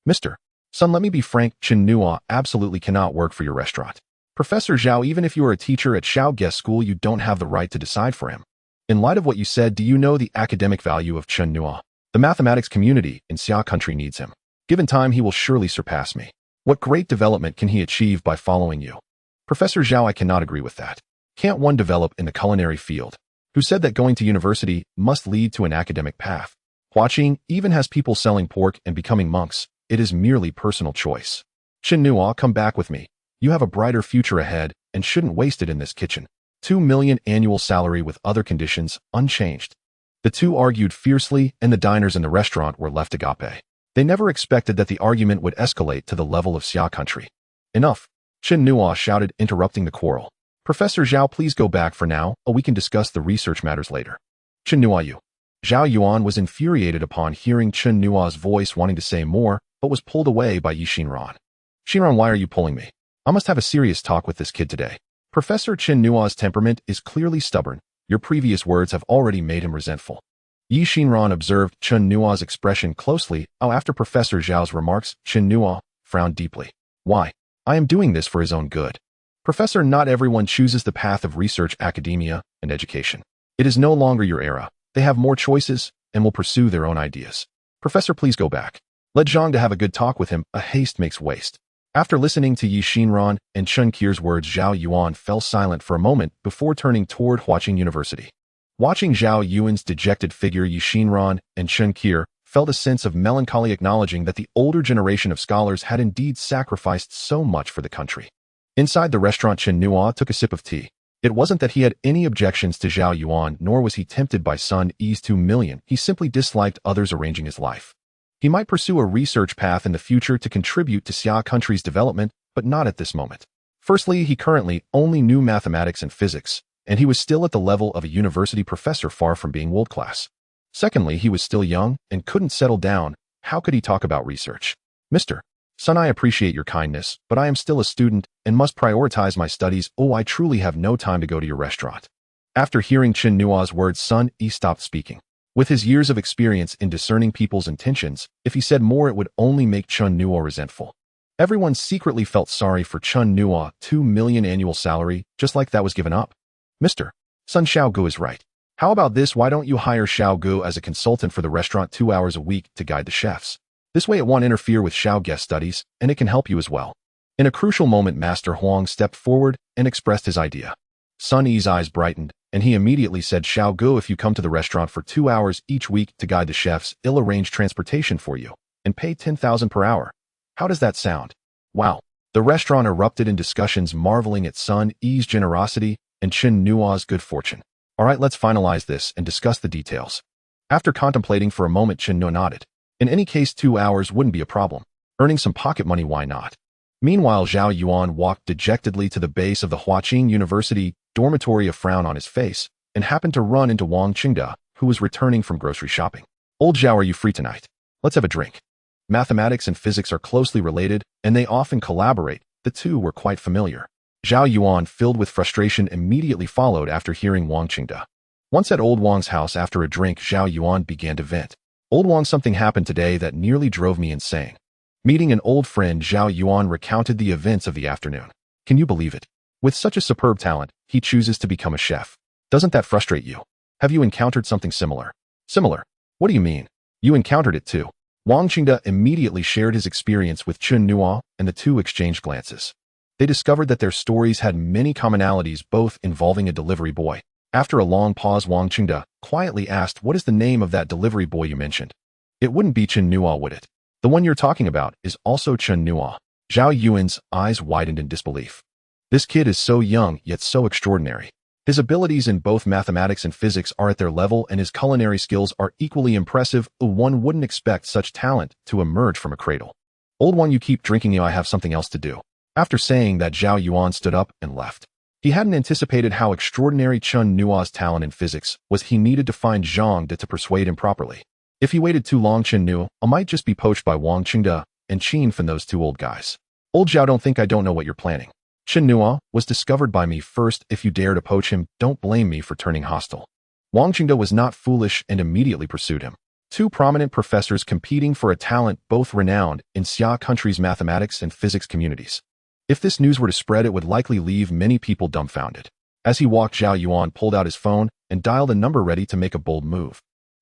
"Mr. Sun, let me be frank, Chen Nuo absolutely cannot work for your restaurant. Professor Zhao, even if you are a teacher at Shao Guest School, you don't have the right to decide for him. In light of what you said, do you know the academic value of Chen Nuo? The mathematics community in Xia country needs him. Given time, he will surely surpass me. What great development can he achieve by following you?" "Professor Zhao, I cannot agree with that. Can't one develop in the culinary field? Who said that going to university must lead to an academic path? Huaqing even has people selling pork and becoming monks. It is merely personal choice. Chen Nuo, come back with me. You have a brighter future ahead and shouldn't waste it in this kitchen. 2 million annual salary with other conditions unchanged." The two argued fiercely, and the diners in the restaurant were left agape. They never expected that the argument would escalate to the level of Xia country. "Enough," Chen Nuo shouted, interrupting the quarrel. "Professor Zhao, please go back for now, or we can discuss the research matters later." "Chen Nuo, you." Zhao Yuan was infuriated upon hearing Chen Nuo's voice, wanting to say more, but was pulled away by Yi Xinran. "Xinran, why are you pulling me? I must have a serious talk with this kid today. Professor Chen Nuo's temperament is clearly stubborn. Your previous words have already made him resentful." Yi Xinran observed Chen Nuo's expression closely. After Professor Zhao's remarks, Chen Nuo frowned deeply. "Why? I am doing this for his own good. Professor, not everyone chooses the path of research, academia, and education. It is no longer your era. They have more choices and will pursue their own ideas. Professor, please go back. Let Zhang to have a good talk with him. A haste makes waste." After listening to Yi Xinran and Chen Qir's words, Zhao Yuan fell silent for a moment before turning toward Huaqing University. Watching Zhao Yuan's dejected figure, Yi Xinran and Chen Qir felt a sense of melancholy, acknowledging that the older generation of scholars had indeed sacrificed so much for the country. Inside the restaurant, Chen Nuo took a sip of tea. It wasn't that he had any objections to Zhao Yuan, nor was he tempted by Sun Yi's 2 million. He simply disliked others arranging his life. He might pursue a research path in the future to contribute to Xia country's development, but not at this moment. Firstly, he currently only knew mathematics and physics, and he was still at the level of a university professor, far from being world class. Secondly, he was still young and couldn't settle down. How could he talk about research? "Mr. Sun, I appreciate your kindness, but I am still a student and must prioritize my studies. Oh, I truly have no time to go to your restaurant." After hearing Chen Nuo's words, Sun Yi stopped speaking. With his years of experience in discerning people's intentions, if he said more, it would only make Chen Nuo resentful. Everyone secretly felt sorry for Chen Nuo. 2 million annual salary, just like that was given up. "Mr. Sun, Xiao Gu is right. How about this? Why don't you hire Xiao Gu as a consultant for the restaurant 2 hours a week to guide the chefs? This way it won't interfere with Xiao guest studies, and it can help you as well." In a crucial moment, Master Huang stepped forward and expressed his idea. Sun Yi's eyes brightened, and he immediately said, "Xiao Gu, if you come to the restaurant for 2 hours each week to guide the chefs, I'll arrange transportation for you and pay 10,000 per hour. How does that sound?" Wow. The restaurant erupted in discussions, marveling at Sun Yi's generosity and Chen Nuo's good fortune. "All right, let's finalize this and discuss the details." After contemplating for a moment, Chen Nuo nodded. In any case, 2 hours wouldn't be a problem. Earning some pocket money, why not? Meanwhile, Zhao Yuan walked dejectedly to the base of the Huaqing University dormitory, a frown on his face, and happened to run into Wang Qingda, who was returning from grocery shopping. "Old Zhao, are you free tonight? Let's have a drink." Mathematics and physics are closely related, and they often collaborate. The two were quite familiar. Zhao Yuan, filled with frustration, immediately followed after hearing Wang Qingda. Once at Old Wang's house after a drink, Zhao Yuan began to vent. "Old Wang, something happened today that nearly drove me insane." Meeting an old friend, Zhao Yuan recounted the events of the afternoon. "Can you believe it? With such a superb talent, he chooses to become a chef. Doesn't that frustrate you? Have you encountered something similar? Similar? What do you mean? You encountered it too. Wang Qingde immediately shared his experience with Chen Nuo, and the two exchanged glances. They discovered that their stories had many commonalities, both involving a delivery boy. After a long pause, Wang Qingde quietly asked, "What is the name of that delivery boy you mentioned?" "It wouldn't be Chen Nuo, would it? The one you're talking about is also Chen Nuo." Zhao Yuan's eyes widened in disbelief. This kid is so young, yet so extraordinary. His abilities in both mathematics and physics are at their level, and his culinary skills are equally impressive. One wouldn't expect such talent to emerge from a cradle. "Old one, you keep drinking. I have something else to do." After saying that, Zhao Yuan stood up and left. He hadn't anticipated how extraordinary Chen Nuo's talent in physics was. He needed to find Zhang De to persuade him properly. If he waited too long, Chen Nuo might just be poached by Wang Qingde and Qin Fan, those two old guys. "Old Zhao, don't think I don't know what you're planning. Chen Nuo was discovered by me first. If you dare to poach him, don't blame me for turning hostile." Wang Qingde was not foolish and immediately pursued him. Two prominent professors competing for a talent both renowned in Xia country's mathematics and physics communities. If this news were to spread, it would likely leave many people dumbfounded. As he walked, Zhao Yuan pulled out his phone and dialed a number, ready to make a bold move.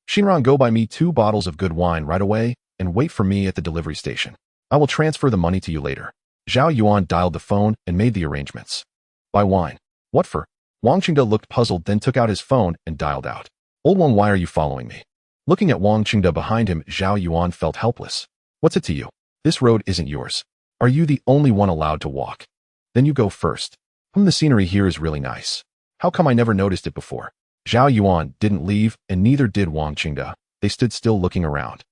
"Xinran, go buy me 2 bottles of good wine right away and wait for me at the delivery station. I will transfer the money to you later." Zhao Yuan dialed the phone and made the arrangements. "Buy wine? What for?" Wang Qingde looked puzzled, then took out his phone and dialed out. "Old one, why are you following me?" Looking at Wang Qingde behind him, Zhao Yuan felt helpless. "What's it to you? This road isn't yours. Are you the only one allowed to walk? Then you go first. The scenery here is really nice. How come I never noticed it before?" Zhao Yuan didn't leave, and neither did Wang Qingde. They stood still looking around.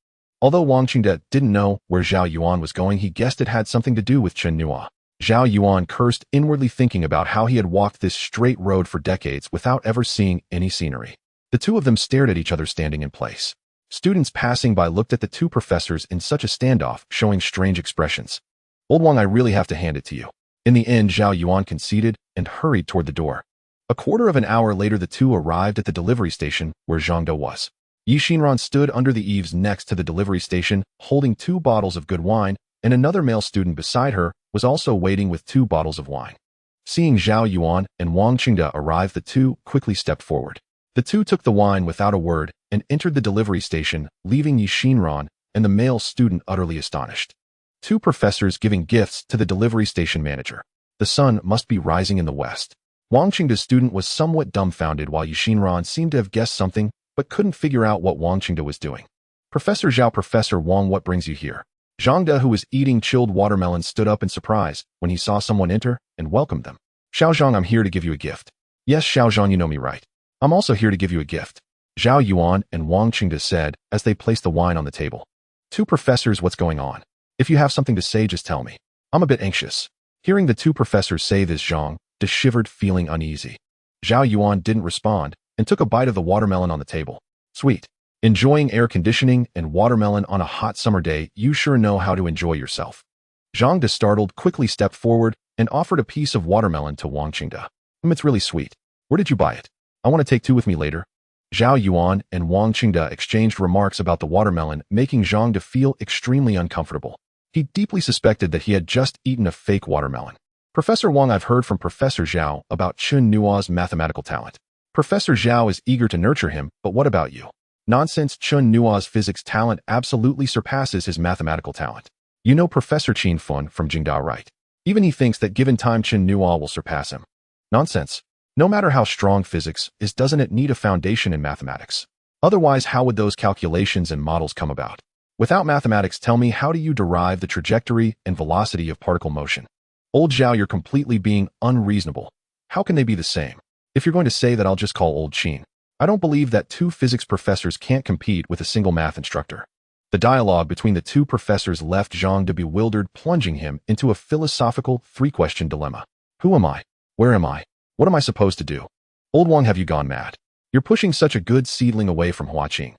Although Wang Qingde didn't know where Zhao Yuan was going, he guessed it had something to do with Chen Nuo. Zhao Yuan cursed inwardly, thinking about how he had walked this straight road for decades without ever seeing any scenery. The two of them stared at each other, standing in place. Students passing by looked at the two professors in such a standoff, showing strange expressions. "Old Wang, I really have to hand it to you." In the end, Zhao Yuan conceded and hurried toward the door. A quarter of an hour later, the two arrived at the delivery station where Zhang De was. Yi Xinran stood under the eaves next to the delivery station, holding 2 bottles of good wine, and another male student beside her was also waiting with 2 bottles of wine. Seeing Zhao Yuan and Wang Qingde arrive, the two quickly stepped forward. The two took the wine without a word and entered the delivery station, leaving Yi Xinran and the male student utterly astonished. 2 professors giving gifts to the delivery station manager. The sun must be rising in the west. Wang Qingde's student was somewhat dumbfounded, while Yi Xinran seemed to have guessed something but couldn't figure out what Wang Qingde was doing. "Professor Zhao, Professor Wang, what brings you here?" Zhang De, who was eating chilled watermelon, stood up in surprise when he saw someone enter and welcomed them. "Xiao Zhang, I'm here to give you a gift." "Yes, Xiao Zhang, you know me right. I'm also here to give you a gift," Zhao Yuan and Wang Qingde said as they placed the wine on the table. "Two professors, what's going on? If you have something to say, just tell me. I'm a bit anxious." Hearing the two professors say this, Zhang De shivered, feeling uneasy. Zhao Yuan didn't respond and took a bite of the watermelon on the table. "Sweet. Enjoying air conditioning and watermelon on a hot summer day, you sure know how to enjoy yourself." Zhang De, startled, quickly stepped forward and offered a piece of watermelon to Wang Qingde. "It's really sweet. Where did you buy it? I want to take 2 with me later." Zhao Yuan and Wang Qingde exchanged remarks about the watermelon, making Zhang De feel extremely uncomfortable. He deeply suspected that he had just eaten a fake watermelon. "Professor Wang, I've heard from Professor Zhao about Chen Nuo's mathematical talent. Professor Zhao is eager to nurture him, but what about you?" "Nonsense. Chen Nuo's physics talent absolutely surpasses his mathematical talent. You know Professor Qin Fan from Jingda, right? Even he thinks that given time, Chen Nuo will surpass him." "Nonsense. No matter how strong physics is, doesn't it need a foundation in mathematics? Otherwise, how would those calculations and models come about? Without mathematics, tell me, how do you derive the trajectory and velocity of particle motion?" "Old Zhao, you're completely being unreasonable. How can they be the same? If you're going to say that, I'll just call old Qin. I don't believe that 2 physics professors can't compete with a single math instructor." The dialogue between the 2 professors left Zhang De bewildered, plunging him into a philosophical 3-question dilemma. Who am I? Where am I? What am I supposed to do? "Old Wang, have you gone mad? You're pushing such a good seedling away from Huaqing.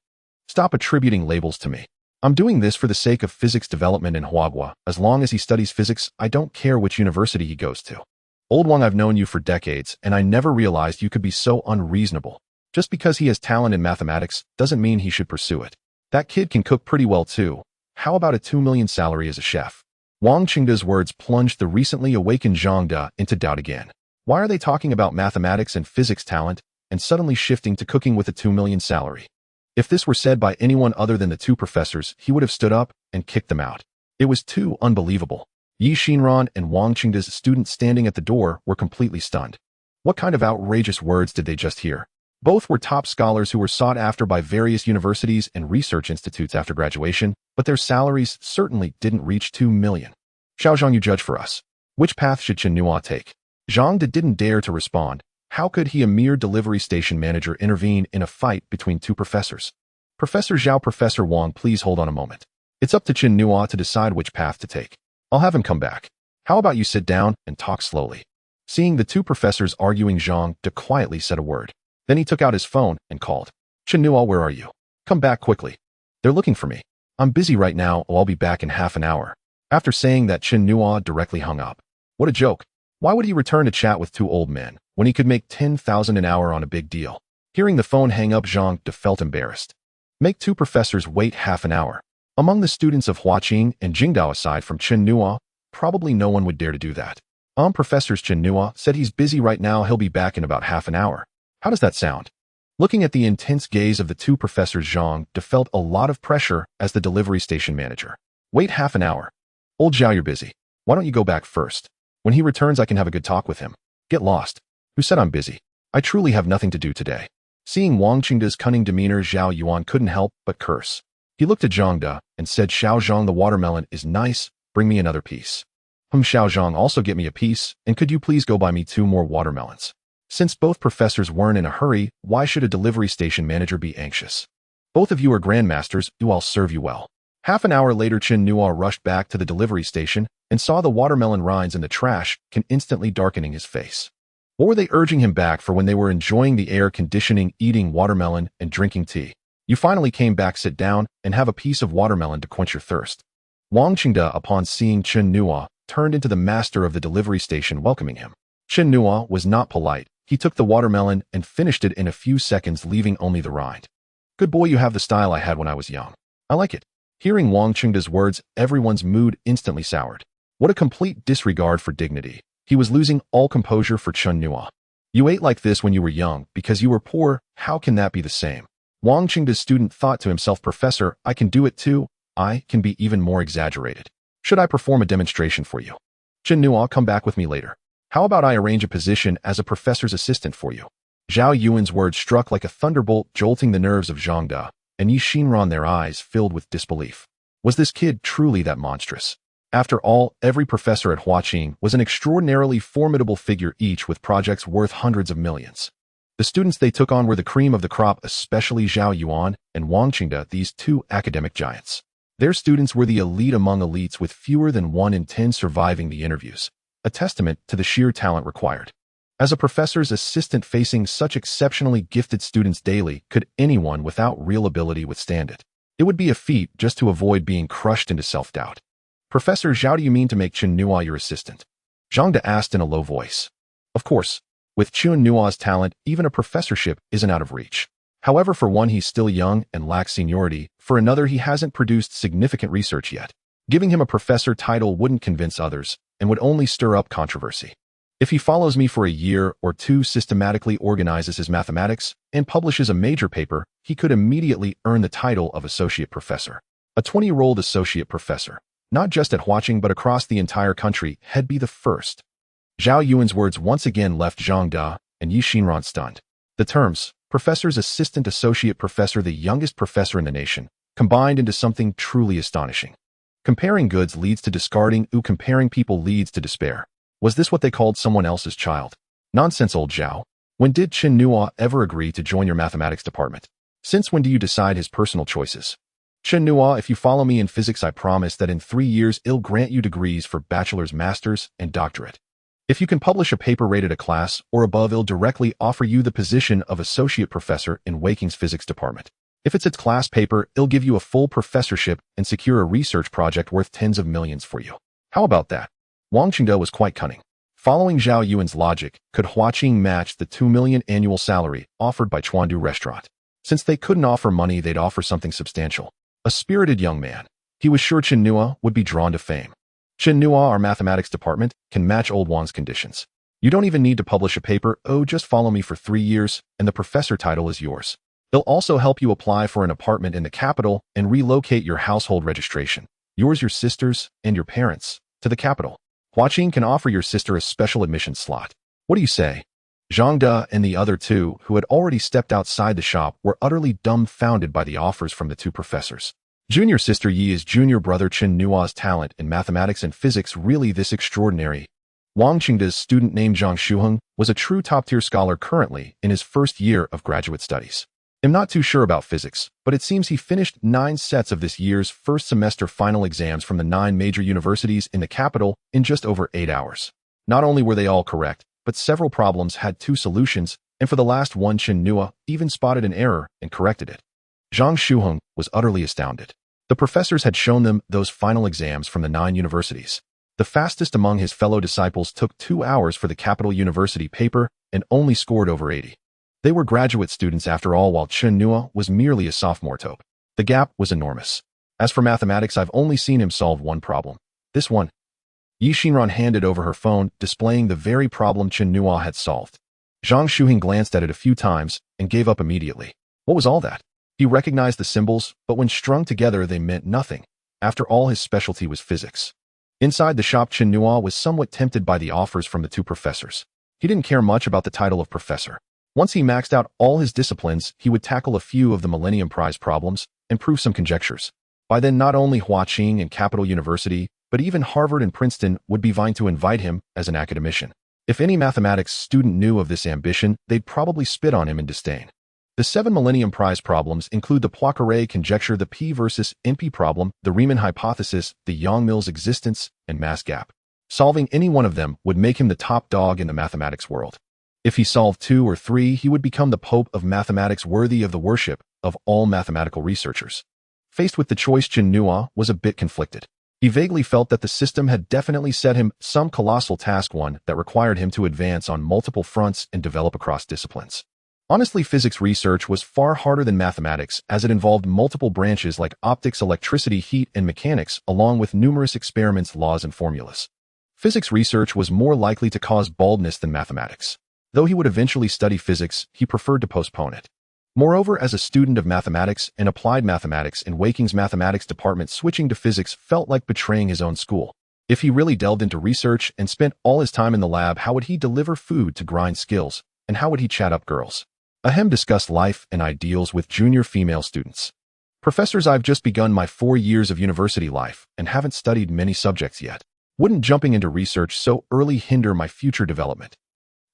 Stop attributing labels to me. I'm doing this for the sake of physics development in Huaqing. As long as he studies physics, I don't care which university he goes to." "Old Wang, I've known you for decades, and I never realized you could be so unreasonable. Just because he has talent in mathematics doesn't mean he should pursue it. That kid can cook pretty well too. How about a 2 million salary as a chef?" Wang Qingde's words plunged the recently awakened Zhang De into doubt again. Why are they talking about mathematics and physics talent and suddenly shifting to cooking with a 2 million salary? If this were said by anyone other than the two professors, he would have stood up and kicked them out. It was too unbelievable. Yi Xinran and Wang Qingda's students standing at the door were completely stunned. What kind of outrageous words did they just hear? Both were top scholars who were sought after by various universities and research institutes after graduation, but their salaries certainly didn't reach 2 million. Xiao Zhang, you judge for us. Which path should Chen Nuo take? Zhang De didn't dare to respond. How could he, a mere delivery station manager, intervene in a fight between two professors? Professor Zhao, Professor Wang, please hold on a moment. It's up to Chen Nuo to decide which path to take. I'll have him come back. How about you sit down and talk slowly? Seeing the two professors arguing, Zhang De quietly said a word. Then he took out his phone and called. Chen Nuo, where are you? Come back quickly. They're looking for me. I'm busy right now. I'll be back in half an hour. After saying that, Chen Nuo directly hung up. What a joke. Why would he return to chat with two old men when he could make 10,000 an hour on a big deal? Hearing the phone hang up, Zhang De felt embarrassed. Make two professors wait half an hour. Among the students of Huaqing and Jingdao, aside from Chen Nuo, probably no one would dare to do that. Professors, Chen Nuo said he's busy right now. He'll be back in about half an hour. How does that sound? Looking at the intense gaze of the two professors, Zhang De felt a lot of pressure as the delivery station manager. Wait half an hour. Old Zhao, you're busy. Why don't you go back first? When he returns, I can have a good talk with him. Get lost. Who said I'm busy? I truly have nothing to do today. Seeing Wang Qingda's cunning demeanor, Zhao Yuan couldn't help but curse. He looked at Zhang De and said, Xiao Zhang, the watermelon is nice. Bring me another piece. Xiao Zhang, also get me a piece, and could you please go buy me 2 more watermelons? Since both professors weren't in a hurry, why should a delivery station manager be anxious? Both of you are grandmasters, I'll serve you well. Half an hour later, Chen Nuo rushed back to the delivery station and saw the watermelon rinds in the trash, instantly darkening his face. What were they urging him back for when they were enjoying the air conditioning, eating watermelon, and drinking tea? You finally came back. Sit down and have a piece of watermelon to quench your thirst. Wang Qingda, upon seeing Chen Nuo, turned into the master of the delivery station, welcoming him. Chen Nuo was not polite. He took the watermelon and finished it in a few seconds, leaving only the rind. Good boy, you have the style I had when I was young. I like it. Hearing Wang Qingda's words, everyone's mood instantly soured. What a complete disregard for dignity. He was losing all composure for Chen Nuo. You ate like this when you were young because you were poor. How can that be the same? Wang Qingda's student thought to himself, Professor, I can do it too. I can be even more exaggerated. Should I perform a demonstration for you? Chen Nuo, come back with me later. How about I arrange a position as a professor's assistant for you? Zhao Yuan's words struck like a thunderbolt, jolting the nerves of Zhang De and Yi Xinran, their eyes filled with disbelief. Was this kid truly that monstrous? After all, every professor at Huaqing was an extraordinarily formidable figure, each with projects worth hundreds of millions. The students they took on were the cream of the crop, especially Zhao Yuan and Wang Qingda, these two academic giants. Their students were the elite among elites, with fewer than 1 in 10 surviving the interviews, a testament to the sheer talent required. As a professor's assistant facing such exceptionally gifted students daily, could anyone without real ability withstand it? It would be a feat just to avoid being crushed into self-doubt. Professor Zhao, do you mean to make Chen Nuo your assistant? Zhang De asked in a low voice. Of course. With Chen Nuo's talent, even a professorship isn't out of reach. However, for one, he's still young and lacks seniority. For another, he hasn't produced significant research yet. Giving him a professor title wouldn't convince others and would only stir up controversy. If he follows me for a year or two, systematically organizes his mathematics, and publishes a major paper, he could immediately earn the title of associate professor. A 20-year-old associate professor, not just at Huaqing but across the entire country, had be the first. Zhao Yuan's words once again left Zhang De and Yi Xinran stunned. The terms, professor's assistant, associate professor, the youngest professor in the nation, combined into something truly astonishing. Comparing goods leads to discarding, comparing people leads to despair. Was this what they called someone else's child? Nonsense, old Zhao. When did Chen Nuo ever agree to join your mathematics department? Since when do you decide his personal choices? Chen Nuo, if you follow me in physics, I promise that in 3 years I'll grant you degrees for bachelor's, master's, and doctorate. If you can publish a paper rated a class or above, I'll directly offer you the position of associate professor in Huaqing's physics department. If it's its class paper, I'll give you a full professorship and secure a research project worth tens of millions for you. How about that? Wang Qingda was quite cunning. Following Zhao Yuan's logic, could Huaqing match the 2 million annual salary offered by Chuandu restaurant? Since they couldn't offer money, they'd offer something substantial. A spirited young man. He was sure Chen Nuo would be drawn to fame. Chen Nuo, our mathematics department, can match old Wang's conditions. You don't even need to publish a paper. Oh, just follow me for 3 years, and the professor title is yours. They'll also help you apply for an apartment in the capital and relocate your household registration, yours, your sister's, and your parents, to the capital. Huaqing can offer your sister a special admission slot. What do you say? Zhang De and the other two, who had already stepped outside the shop, were utterly dumbfounded by the offers from the two professors. Junior sister Yi is junior brother Chen Nuo's talent in mathematics and physics really this extraordinary? Wang Qingda's student named Zhang Shuheng was a true top-tier scholar currently in his first year of graduate studies. I'm not too sure about physics, but it seems he finished 9 sets of this year's first semester final exams from the 9 major universities in the capital in just over 8 hours. Not only were they all correct, but several problems had 2 solutions, and for the last one Chen Nuo even spotted an error and corrected it. Zhang Shuheng was utterly astounded. The professors had shown them those final exams from the 9 universities. The fastest among his fellow disciples took 2 hours for the Capital University paper and only scored over 80. They were graduate students after all, while Chen Nuo was merely a sophomore tope. The gap was enormous. As for mathematics, I've only seen him solve one problem. This one. Yi Xinran handed over her phone, displaying the very problem Chen Nuo had solved. Zhang Shuheng glanced at it a few times and gave up immediately. What was all that? He recognized the symbols, but when strung together they meant nothing. After all, his specialty was physics. Inside the shop, Chen Nuo was somewhat tempted by the offers from the two professors. He didn't care much about the title of professor. Once he maxed out all his disciplines, he would tackle a few of the Millennium Prize problems and prove some conjectures. By then, not only Huaqing and Capital University, but even Harvard and Princeton would be vying to invite him as an academician. If any mathematics student knew of this ambition, they'd probably spit on him in disdain. The 7 Millennium Prize problems include the Poincaré conjecture, the P versus NP problem, the Riemann hypothesis, the Yang-Mills existence, and mass gap. Solving any one of them would make him the top dog in the mathematics world. If he solved 2 or 3, he would become the Pope of mathematics, worthy of the worship of all mathematical researchers. Faced with the choice, Chen Nuo was a bit conflicted. He vaguely felt that the system had definitely set him some colossal task, one that required him to advance on multiple fronts and develop across disciplines. Honestly, physics research was far harder than mathematics, as it involved multiple branches like optics, electricity, heat, and mechanics, along with numerous experiments, laws, and formulas. Physics research was more likely to cause baldness than mathematics. Though he would eventually study physics, he preferred to postpone it. Moreover, as a student of mathematics and applied mathematics in Huaqing's mathematics department, switching to physics felt like betraying his own school. If he really delved into research and spent all his time in the lab, how would he deliver food to grind skills, and how would he chat up girls? Ahem, discuss life and ideals with junior female students. Professors, I've just begun my 4 years of university life and haven't studied many subjects yet. Wouldn't jumping into research so early hinder my future development?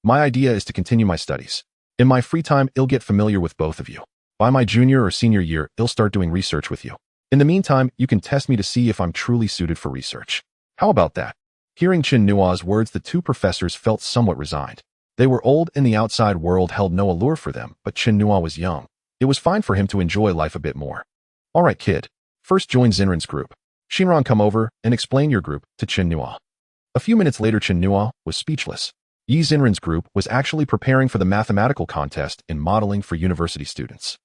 My idea is to continue my studies. In my free time, I'll get familiar with both of you. By my junior or senior year, I'll start doing research with you. In the meantime, you can test me to see if I'm truly suited for research. How about that? Hearing Chen Nuo's words, the two professors felt somewhat resigned. They were old and the outside world held no allure for them, but Chen Nuo was young. It was fine for him to enjoy life a bit more. All right, kid. First join Xinran's group. Xinran, come over and explain your group to Chen Nuo. A few minutes later, Chen Nuo was speechless. Yi Xinran's group was actually preparing for the mathematical contest in modeling for university students.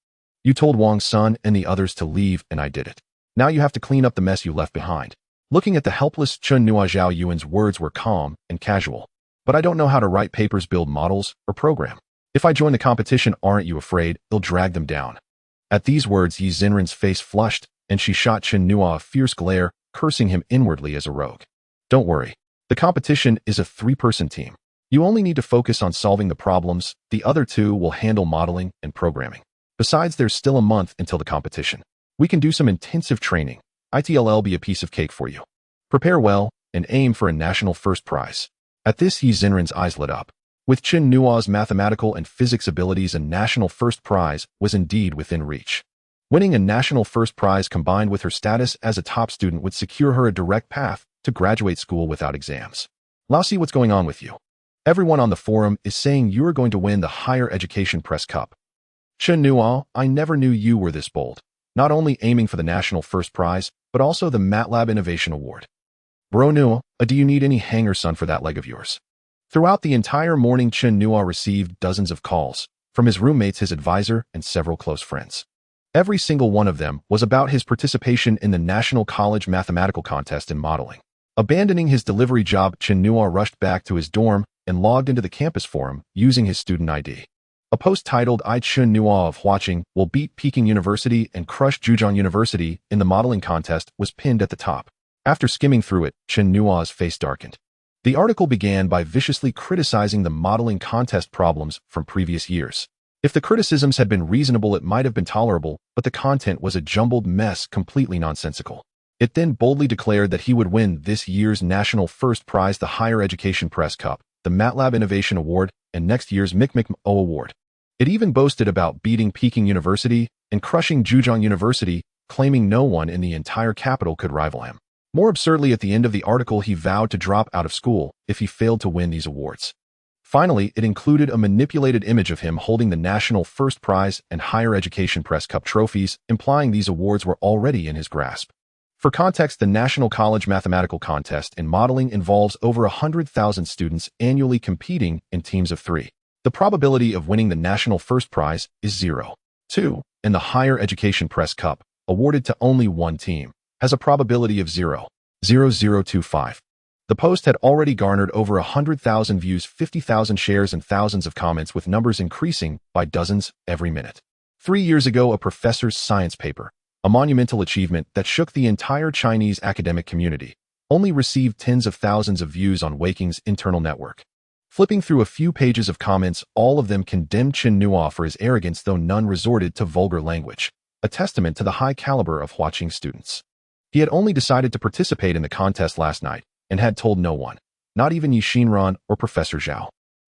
You told Wang's son and the others to leave, and I did it. Now you have to clean up the mess you left behind. Looking at the helpless Chen Nuo, Zhao Yuan's words were calm and casual. But I don't know how to write papers, build models, or program. If I join the competition, aren't you afraid they'll drag them down? At these words, Yi Xinran's face flushed, and she shot Chen Nuo a fierce glare, cursing him inwardly as a rogue. Don't worry. The competition is a 3-person team. You only need to focus on solving the problems. The other 2 will handle modeling and programming. Besides, there's still a month until the competition. We can do some intensive training. It'll be a piece of cake for you. Prepare well and aim for a national first prize. At this, Yi Xinran's eyes lit up. With Chen Nuo's mathematical and physics abilities, a national first prize was indeed within reach. Winning a national first prize combined with her status as a top student would secure her a direct path to graduate school without exams. Let's see what's going on with you. Everyone on the forum is saying you're going to win the Higher Education Press Cup. Chen Nuo, I never knew you were this bold. Not only aiming for the national first prize, but also the MATLAB Innovation Award. Bro Nuo, do you need any hanger, son, for that leg of yours? Throughout the entire morning, Chen Nuo received dozens of calls from his roommates, his advisor, and several close friends. Every single one of them was about his participation in the National College Mathematical Contest in modeling. Abandoning his delivery job, Chen Nuo rushed back to his dorm and logged into the campus forum using his student ID. A post titled Chen Nuo of Huaqing will beat Peking University and crush Zhejiang University in the modeling contest was pinned at the top. After skimming through it, Chen Nuo's face darkened. The article began by viciously criticizing the modeling contest problems from previous years. If the criticisms had been reasonable, it might have been tolerable, but the content was a jumbled mess, completely nonsensical. It then boldly declared that he would win this year's national first prize, the Higher Education Press Cup, the MATLAB Innovation Award, and next year's mechs Award. It even boasted about beating Peking University and crushing Zhejiang University, claiming no one in the entire capital could rival him. More absurdly, at the end of the article, he vowed to drop out of school if he failed to win these awards. Finally, it included a manipulated image of him holding the National First Prize and Higher Education Press Cup trophies, implying these awards were already in his grasp. For context, the National College Mathematical Contest in modeling involves over 100,000 students annually competing in teams of 3. The probability of winning the National First Prize is 0.2, and the Higher Education Press Cup, awarded to only one team, has a probability of 0.0025. The post had already garnered over 100,000 views, 50,000 shares, and thousands of comments, with numbers increasing by dozens every minute. 3 years ago, a professor's science paper, a monumental achievement that shook the entire Chinese academic community, only received tens of thousands of views on Huaqing's internal network. Flipping through a few pages of comments, all of them condemned Chen Nuo for his arrogance, though none resorted to vulgar language, a testament to the high caliber of Huaqing students. He had only decided to participate in the contest last night and had told no one, not even Yixinran or Professor Zhao.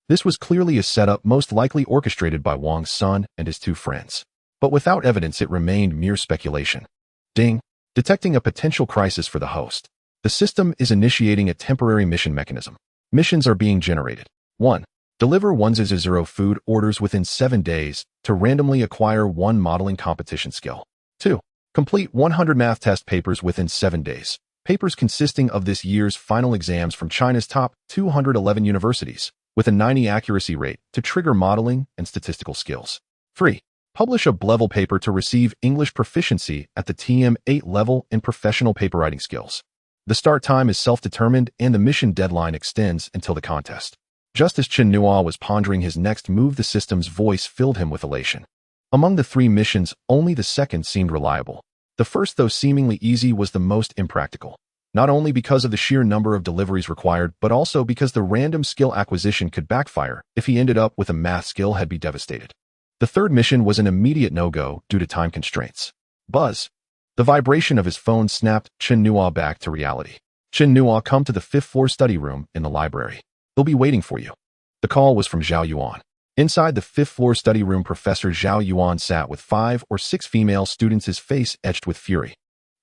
This was clearly a setup, most likely orchestrated by Wang's son and his 2 friends. But without evidence, it remained mere speculation. Ding! Detecting a potential crisis for the host. The system is initiating a temporary mission mechanism. Missions are being generated. 1. Deliver 100 food orders within 7 days to randomly acquire 1 modeling competition skill. 2. Complete 100 math test papers within 7 days. Papers consisting of this year's final exams from China's top 211 universities, with a 90 accuracy rate to trigger modeling and statistical skills. 3. Publish a level paper to receive English proficiency at the TM8 level in professional paper writing skills. The start time is self-determined and the mission deadline extends until the contest. Just as Chen Nuo was pondering his next move, the system's voice filled him with elation. Among the 3 missions, only the second seemed reliable. The first, though seemingly easy, was the most impractical, not only because of the sheer number of deliveries required, but also because the random skill acquisition could backfire. If he ended up with a math skill, he'd be devastated. The third mission was an immediate no-go due to time constraints. Buzz. The vibration of his phone snapped Chen Nuo back to reality. Chen Nuo, come to the 5th floor study room in the library. They'll be waiting for you. The call was from Zhao Yuan. Inside the 5th floor study room, Professor Zhao Yuan sat with 5 or 6 female students, his face etched with fury.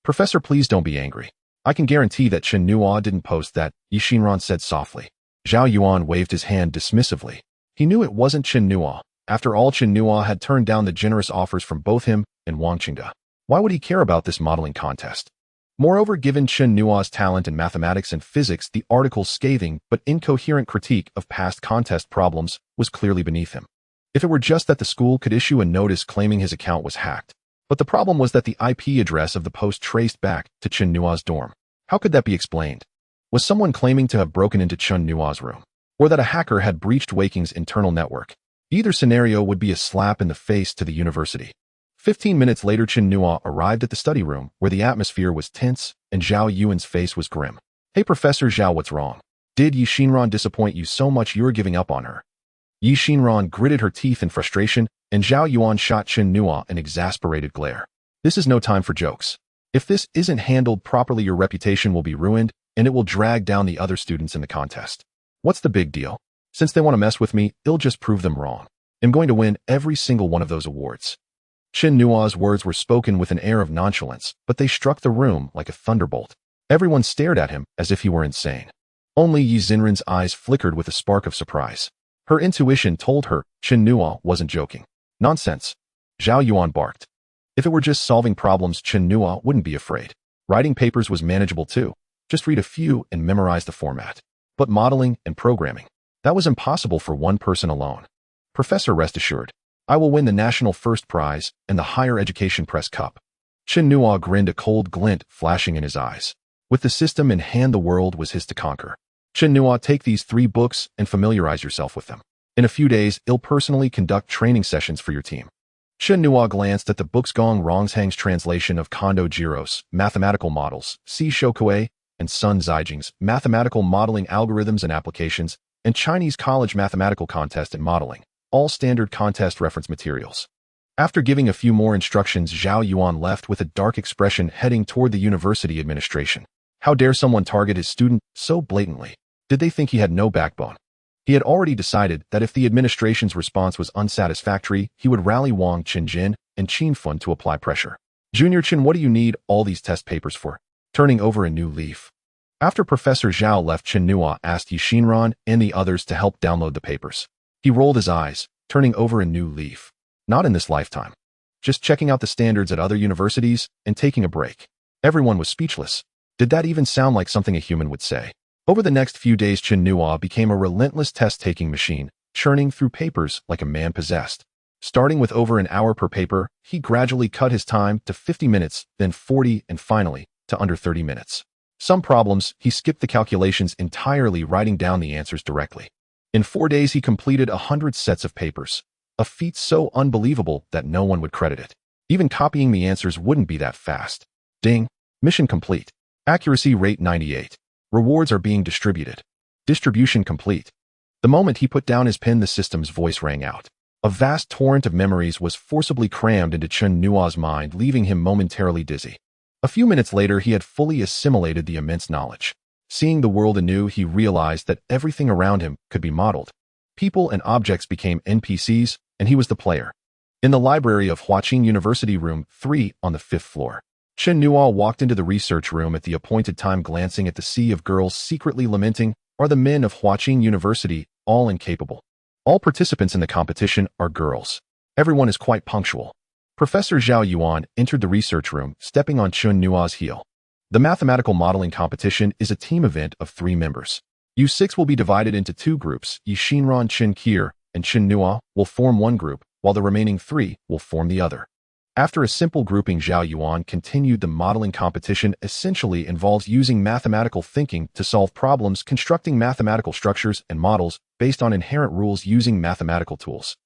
Professor, please don't be angry. I can guarantee that Chen Nuo didn't post that, Yixinran said softly. Zhao Yuan waved his hand dismissively. He knew it wasn't Chen Nuo. After all, Chen Nuo had turned down the generous offers from both him and Wang Qingde. Why would he care about this modeling contest? Moreover, given Chen Nuo's talent in mathematics and physics, the article's scathing but incoherent critique of past contest problems was clearly beneath him. If it were just that the school could issue a notice claiming his account was hacked. But the problem was that the IP address of the post traced back to Chen Nuo's dorm. How could that be explained? Was someone claiming to have broken into Chen Nuo's room? Or that a hacker had breached Huaqing's internal network? Either scenario would be a slap in the face to the university. 15 minutes later, Chen Nuo arrived at the study room, where the atmosphere was tense and Zhao Yuan's face was grim. Hey Professor Zhao, what's wrong? Did Yixinran disappoint you so much you're giving up on her? Yixinran gritted her teeth in frustration, and Zhao Yuan shot Chen Nuo an exasperated glare. This is no time for jokes. If this isn't handled properly, your reputation will be ruined, and it will drag down the other students in the contest. What's the big deal? Since they want to mess with me, it'll just prove them wrong. I'm going to win every single one of those awards. Chen Nuo's words were spoken with an air of nonchalance, but they struck the room like a thunderbolt. Everyone stared at him as if he were insane. Only Yixinran's eyes flickered with a spark of surprise. Her intuition told her Chen Nuo wasn't joking. Nonsense. Zhao Yuan barked. If it were just solving problems, Chen Nuo wouldn't be afraid. Writing papers was manageable too. Just read a few and memorize the format. But modeling and programming, that was impossible for one person alone. Professor, rest assured, I will win the National First Prize and the Higher Education Press Cup. Chen Nuo grinned, a cold glint flashing in his eyes. With the system in hand, the world was his to conquer. Chen Nuo, take these 3 books and familiarize yourself with them. In a few days, I'll personally conduct training sessions for your team. Chen Nuo glanced at the books. Gong Rongshang's translation of Kondo Jiro's Mathematical Models, Si Shokue, and Sun Zijing's Mathematical Modeling Algorithms and Applications, and Chinese College Mathematical Contest and Modeling, all standard contest reference materials. After giving a few more instructions, Zhao Yuan left with a dark expression, heading toward the university administration. How dare someone target his student so blatantly? Did they think he had no backbone? He had already decided that if the administration's response was unsatisfactory, he would rally Wang Qinjin and Qin Fun to apply pressure. Junior Chen, what do you need all these test papers for? Turning over a new leaf. After Professor Zhao left, Chen Nuo asked Yixinran and the others to help download the papers. He rolled his eyes, turning over a new leaf. Not in this lifetime. Just checking out the standards at other universities and taking a break. Everyone was speechless. Did that even sound like something a human would say? Over the next few days, Chen Nuo became a relentless test-taking machine, churning through papers like a man possessed. Starting with over an hour per paper, he gradually cut his time to 50 minutes, then 40, and finally, to under 30 minutes. Some problems, he skipped the calculations entirely, writing down the answers directly. In 4 days, he completed 100 sets of papers, a feat so unbelievable that no one would credit it. Even copying the answers wouldn't be that fast. Ding! Mission complete. Accuracy rate 98. Rewards are being distributed. Distribution complete. The moment he put down his pen, the system's voice rang out. A vast torrent of memories was forcibly crammed into Chen Nuo's mind, leaving him momentarily dizzy. A few minutes later, he had fully assimilated the immense knowledge. Seeing the world anew, he realized that everything around him could be modeled. People and objects became NPCs, and he was the player. In the library of Huaqing University, room 3 on the 5th floor. Chen Nuo walked into the research room at the appointed time, glancing at the sea of girls secretly lamenting, "Are the men of Huaqing University all incapable? All participants in the competition are girls. Everyone is quite punctual." Professor Zhao Yuan entered the research room, stepping on Chen Nuo's heel. The mathematical modeling competition is a team event of 3 members. You 6 will be divided into 2 groups. Yixinran, Chen Qi, and Chen Nuo will form one group, while the remaining 3 will form the other. After a simple grouping, Zhao Yuan continued. The modeling competition essentially involves using mathematical thinking to solve problems, constructing mathematical structures and models based on inherent rules using mathematical tools.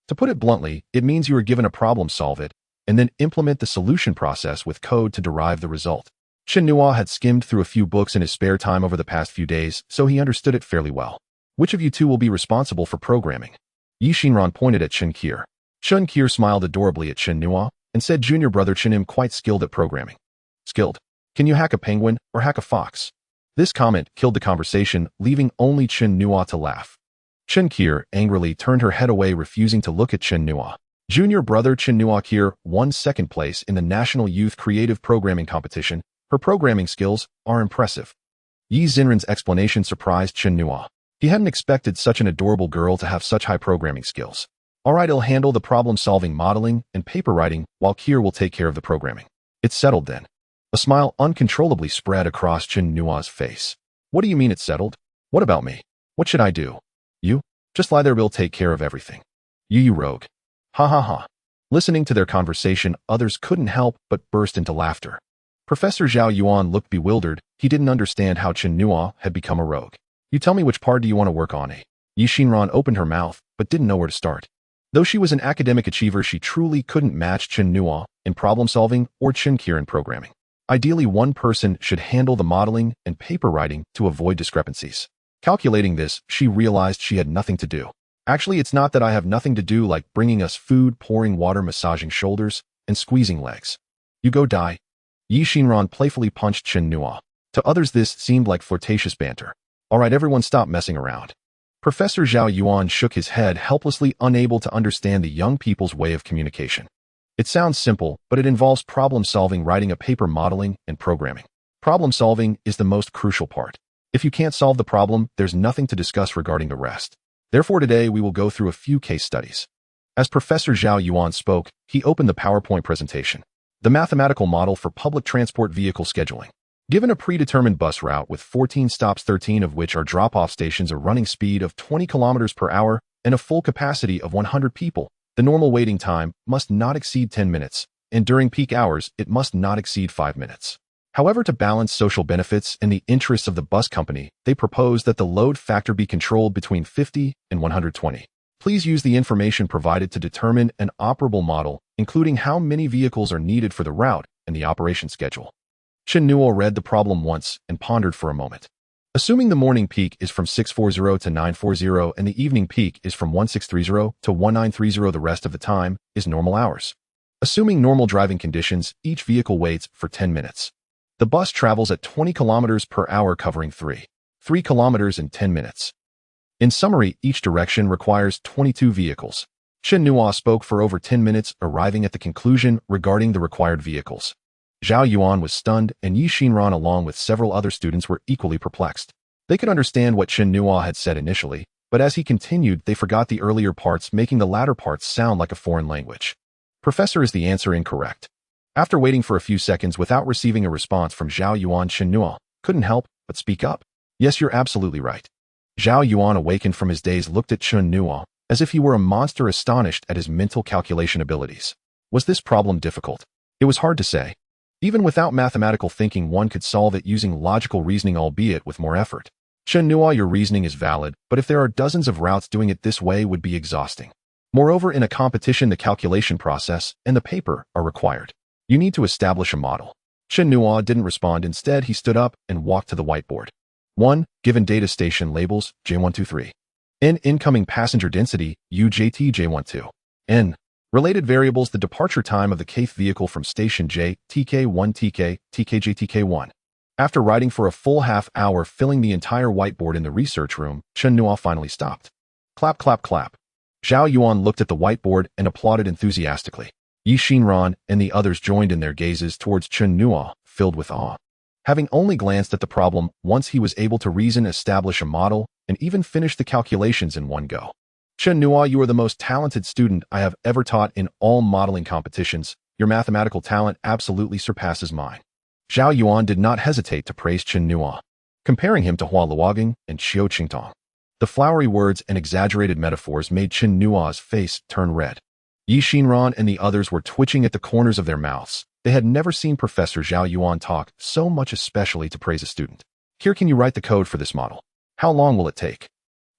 To put it bluntly, it means you are given a problem, solve it, and then implement the solution process with code to derive the result. Chen Nuo had skimmed through a few books in his spare time over the past few days, so he understood it fairly well. Which of you 2 will be responsible for programming? Yixinran pointed at Chen Qi. Chen Qi smiled adorably at Chen Nuo and said, "Junior brother Chen, am quite skilled at programming." Skilled? Can you hack a penguin or hack a fox? This comment killed the conversation, leaving only Chen Nuo to laugh. Chen Qi angrily turned her head away, refusing to look at Chen Nuo. Junior brother Chen Nuo Qi won 2nd place in the National Youth Creative Programming Competition. Her programming skills are impressive. Yi Xinran's explanation surprised Chen Nuo. He hadn't expected such an adorable girl to have such high programming skills. Alright, I'll handle the problem-solving, modeling, and paper writing, while Qi will take care of the programming. It's settled then. A smile uncontrollably spread across Chen Nuo's face. What do you mean it's settled? What about me? What should I do? You? Just lie there, we'll take care of everything. You rogue. Ha ha ha. Listening to their conversation, others couldn't help but burst into laughter. Professor Zhao Yuan looked bewildered. He didn't understand how Chen Nuo had become a rogue. You tell me, which part do you want to work on? Yixinran opened her mouth, but didn't know where to start. Though she was an academic achiever, she truly couldn't match Chen Nuo in problem-solving or Chen Qi in programming. Ideally, one person should handle the modeling and paper writing to avoid discrepancies. Calculating this, she realized she had nothing to do. Actually, it's not that I have nothing to do, like bringing us food, pouring water, massaging shoulders, and squeezing legs. You go die. Yixinran playfully punched Chen Nuo. To others, this seemed like flirtatious banter. Alright, everyone, stop messing around. Professor Zhao Yuan shook his head, helplessly unable to understand the young people's way of communication. It sounds simple, but it involves problem-solving, writing a paper, modeling, and programming. Problem-solving is the most crucial part. If you can't solve the problem, there's nothing to discuss regarding the rest. Therefore, today we will go through a few case studies. As Professor Zhao Yuan spoke, he opened the PowerPoint presentation. The mathematical model for public transport vehicle scheduling. Given a predetermined bus route with 14 stops, 13 of which are drop-off stations, a running speed of 20 kilometers per hour, and a full capacity of 100 people, the normal waiting time must not exceed 10 minutes, and during peak hours, it must not exceed 5 minutes. However, to balance social benefits and the interests of the bus company, they proposed that the load factor be controlled between 50 and 120. Please use the information provided to determine an operable model, including how many vehicles are needed for the route and the operation schedule. Chen Nuo read the problem once and pondered for a moment. Assuming the morning peak is from 6:40 to 9:40 and the evening peak is from 1630 to 1930, the rest of the time is normal hours. Assuming normal driving conditions, each vehicle waits for 10 minutes. The bus travels at 20 kilometers per hour, covering 3 kilometers in 10 minutes. In summary, each direction requires 22 vehicles. Chen Nuo spoke for over 10 minutes, arriving at the conclusion regarding the required vehicles. Zhao Yuan was stunned, and Yi Xinran, along with several other students, were equally perplexed. They could understand what Chen Nuo had said initially, but as he continued, they forgot the earlier parts, making the latter parts sound like a foreign language. Professor, is the answer incorrect? After waiting for a few seconds without receiving a response from Zhao Yuan, Chen Nuo couldn't help but speak up. Yes, you're absolutely right. Zhao Yuan, awakened from his daze, looked at Chen Nuo as if he were a monster, astonished at his mental calculation abilities. Was this problem difficult? It was hard to say. Even without mathematical thinking, one could solve it using logical reasoning, albeit with more effort. Chen Nuo, your reasoning is valid, but if there are dozens of routes, doing it this way would be exhausting. Moreover, in a competition, the calculation process and the paper are required. You need to establish a model. Chen Nuo didn't respond. Instead, he stood up and walked to the whiteboard. 1. Given data station labels, J123. N. Incoming passenger density, UJT J12. N. Related variables, the departure time of the kth vehicle from station J, TK1 TK, TKJ TK1. After writing for a full half hour, filling the entire whiteboard in the research room, Chen Nuo finally stopped. Clap, clap, clap. Zhao Yuan looked at the whiteboard and applauded enthusiastically. Yi Xinran and the others joined in their gazes towards Chen Nuo, filled with awe. Having only glanced at the problem once, he was able to reason, establish a model, and even finish the calculations in one go. Chen Nuo, you are the most talented student I have ever taught in all modeling competitions. Your mathematical talent absolutely surpasses mine. Zhao Yuan did not hesitate to praise Chen Nuo, comparing him to Huaqing and Qiu Qingtong. The flowery words and exaggerated metaphors made Chen Nuo's face turn red. Yi Xinran and the others were twitching at the corners of their mouths. They had never seen Professor Zhao Yuan talk so much, especially to praise a student. Here, can you write the code for this model? How long will it take?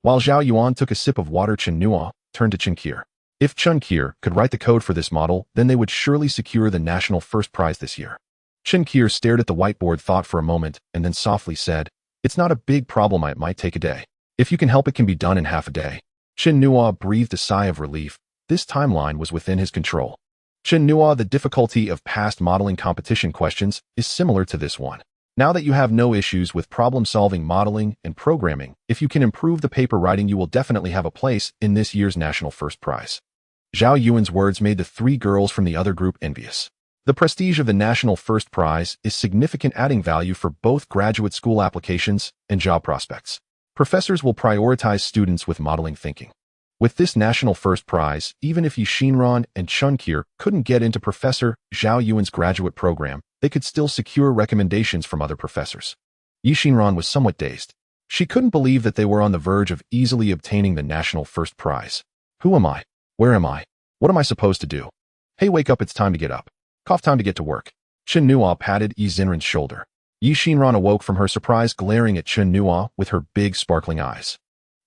While Zhao Yuan took a sip of water, Chen Nuo turned to Chen Qir. If Chen Qir could write the code for this model, then they would surely secure the national first prize this year. Chen Qir stared at the whiteboard, thought for a moment, and then softly said, "It's not a big problem. It might take a day. If you can help, it can be done in half a day." Chen Nuo breathed a sigh of relief. This timeline was within his control. Chen Nuo, the difficulty of past modeling competition questions is similar to this one. Now that you have no issues with problem-solving, modeling, and programming, if you can improve the paper writing, you will definitely have a place in this year's national first prize. Zhao Yuan's words made the three girls from the other group envious. The prestige of the national first prize is significant, adding value for both graduate school applications and job prospects. Professors will prioritize students with modeling thinking. With this national first prize, even if Yi Xinran and Chen Qir couldn't get into Professor Zhao Yuan's graduate program, they could still secure recommendations from other professors. Yi Xinran was somewhat dazed. She couldn't believe that they were on the verge of easily obtaining the national first prize. Who am I? Where am I? What am I supposed to do? Hey, wake up, it's time to get up. Cough, time to get to work. Chen Nuo patted Yi Xinran's shoulder. Yi Xinran awoke from her surprise, glaring at Chen Nuo with her big sparkling eyes.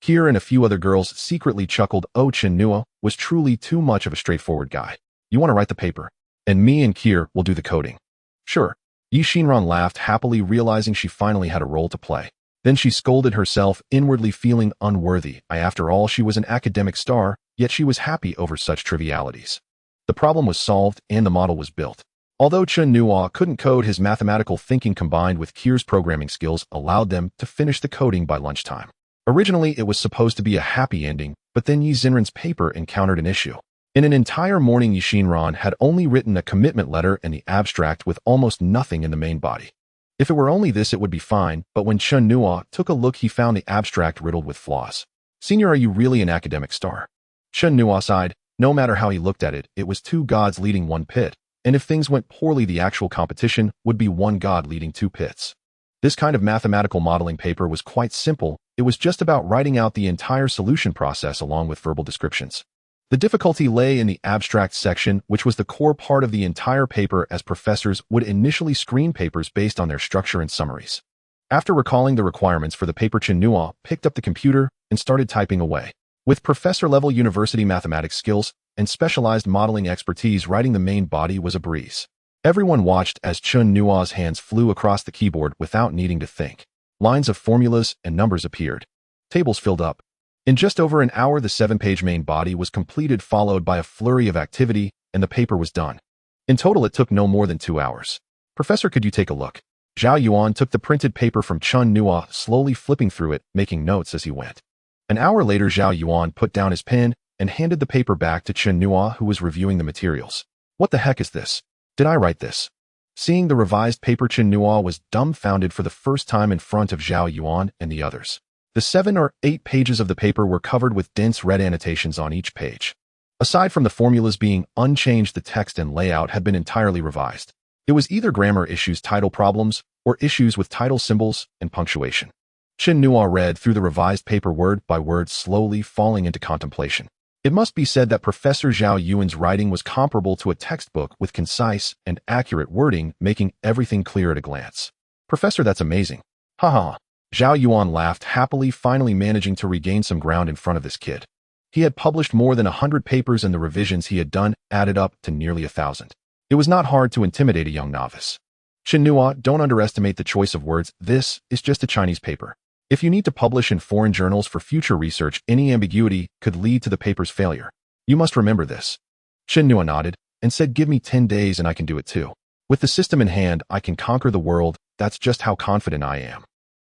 Qir and a few other girls secretly chuckled. Oh, Chen Nuo was truly too much of a straightforward guy. You want to write the paper, and me and Qir will do the coding. Sure. Yi Xinran laughed happily, realizing she finally had a role to play. Then she scolded herself, inwardly feeling unworthy. After all, she was an academic star, yet she was happy over such trivialities. The problem was solved and the model was built. Although Chen Nuo couldn't code, his mathematical thinking combined with Qir's programming skills allowed them to finish the coding by lunchtime. Originally, it was supposed to be a happy ending, but then Yi Xinran's paper encountered an issue. In an entire morning, Yi Xinran had only written a commitment letter and the abstract with almost nothing in the main body. If it were only this, it would be fine, but when Chen Nuo took a look, he found the abstract riddled with flaws. Senior, are you really an academic star? Chen Nuo sighed. No matter how he looked at it, it was two gods leading one pit, and if things went poorly, the actual competition would be one god leading two pits. This kind of mathematical modeling paper was quite simple. It was just about writing out the entire solution process along with verbal descriptions. The difficulty lay in the abstract section, which was the core part of the entire paper, as professors would initially screen papers based on their structure and summaries. After recalling the requirements for the paper, Chen Nuo picked up the computer and started typing away. With professor-level university mathematics skills and specialized modeling expertise, writing the main body was a breeze. Everyone watched as Chen Nuo's hands flew across the keyboard without needing to think. Lines of formulas and numbers appeared. Tables filled up. In just over an hour, the 7-page main body was completed, followed by a flurry of activity, and the paper was done. In total, it took no more than 2 hours. "Professor, could you take a look?" Zhao Yuan took the printed paper from Chen Nuo, slowly flipping through it, making notes as he went. An hour later, Zhao Yuan put down his pen and handed the paper back to Chen Nuo, who was reviewing the materials. "What the heck is this? Did I write this?" Seeing the revised paper, Chen Nuo was dumbfounded for the first time in front of Zhao Yuan and the others. The 7 or 8 pages of the paper were covered with dense red annotations on each page. Aside from the formulas being unchanged, the text and layout had been entirely revised. It was either grammar issues, title problems, or issues with title symbols and punctuation. Chen Nuo read through the revised paper word by word, slowly falling into contemplation. It must be said that Professor Zhao Yuan's writing was comparable to a textbook, with concise and accurate wording, making everything clear at a glance. "Professor, that's amazing." "Ha ha." Zhao Yuan laughed happily, finally managing to regain some ground in front of this kid. He had published more than 100 papers, and the revisions he had done added up to nearly 1,000. It was not hard to intimidate a young novice. "Chen Nuo, don't underestimate the choice of words. This is just a Chinese paper. If you need to publish in foreign journals for future research, any ambiguity could lead to the paper's failure. You must remember this." Chen Nuo nodded and said, "Give me 10 days and I can do it too. With the system in hand, I can conquer the world. That's just how confident I am.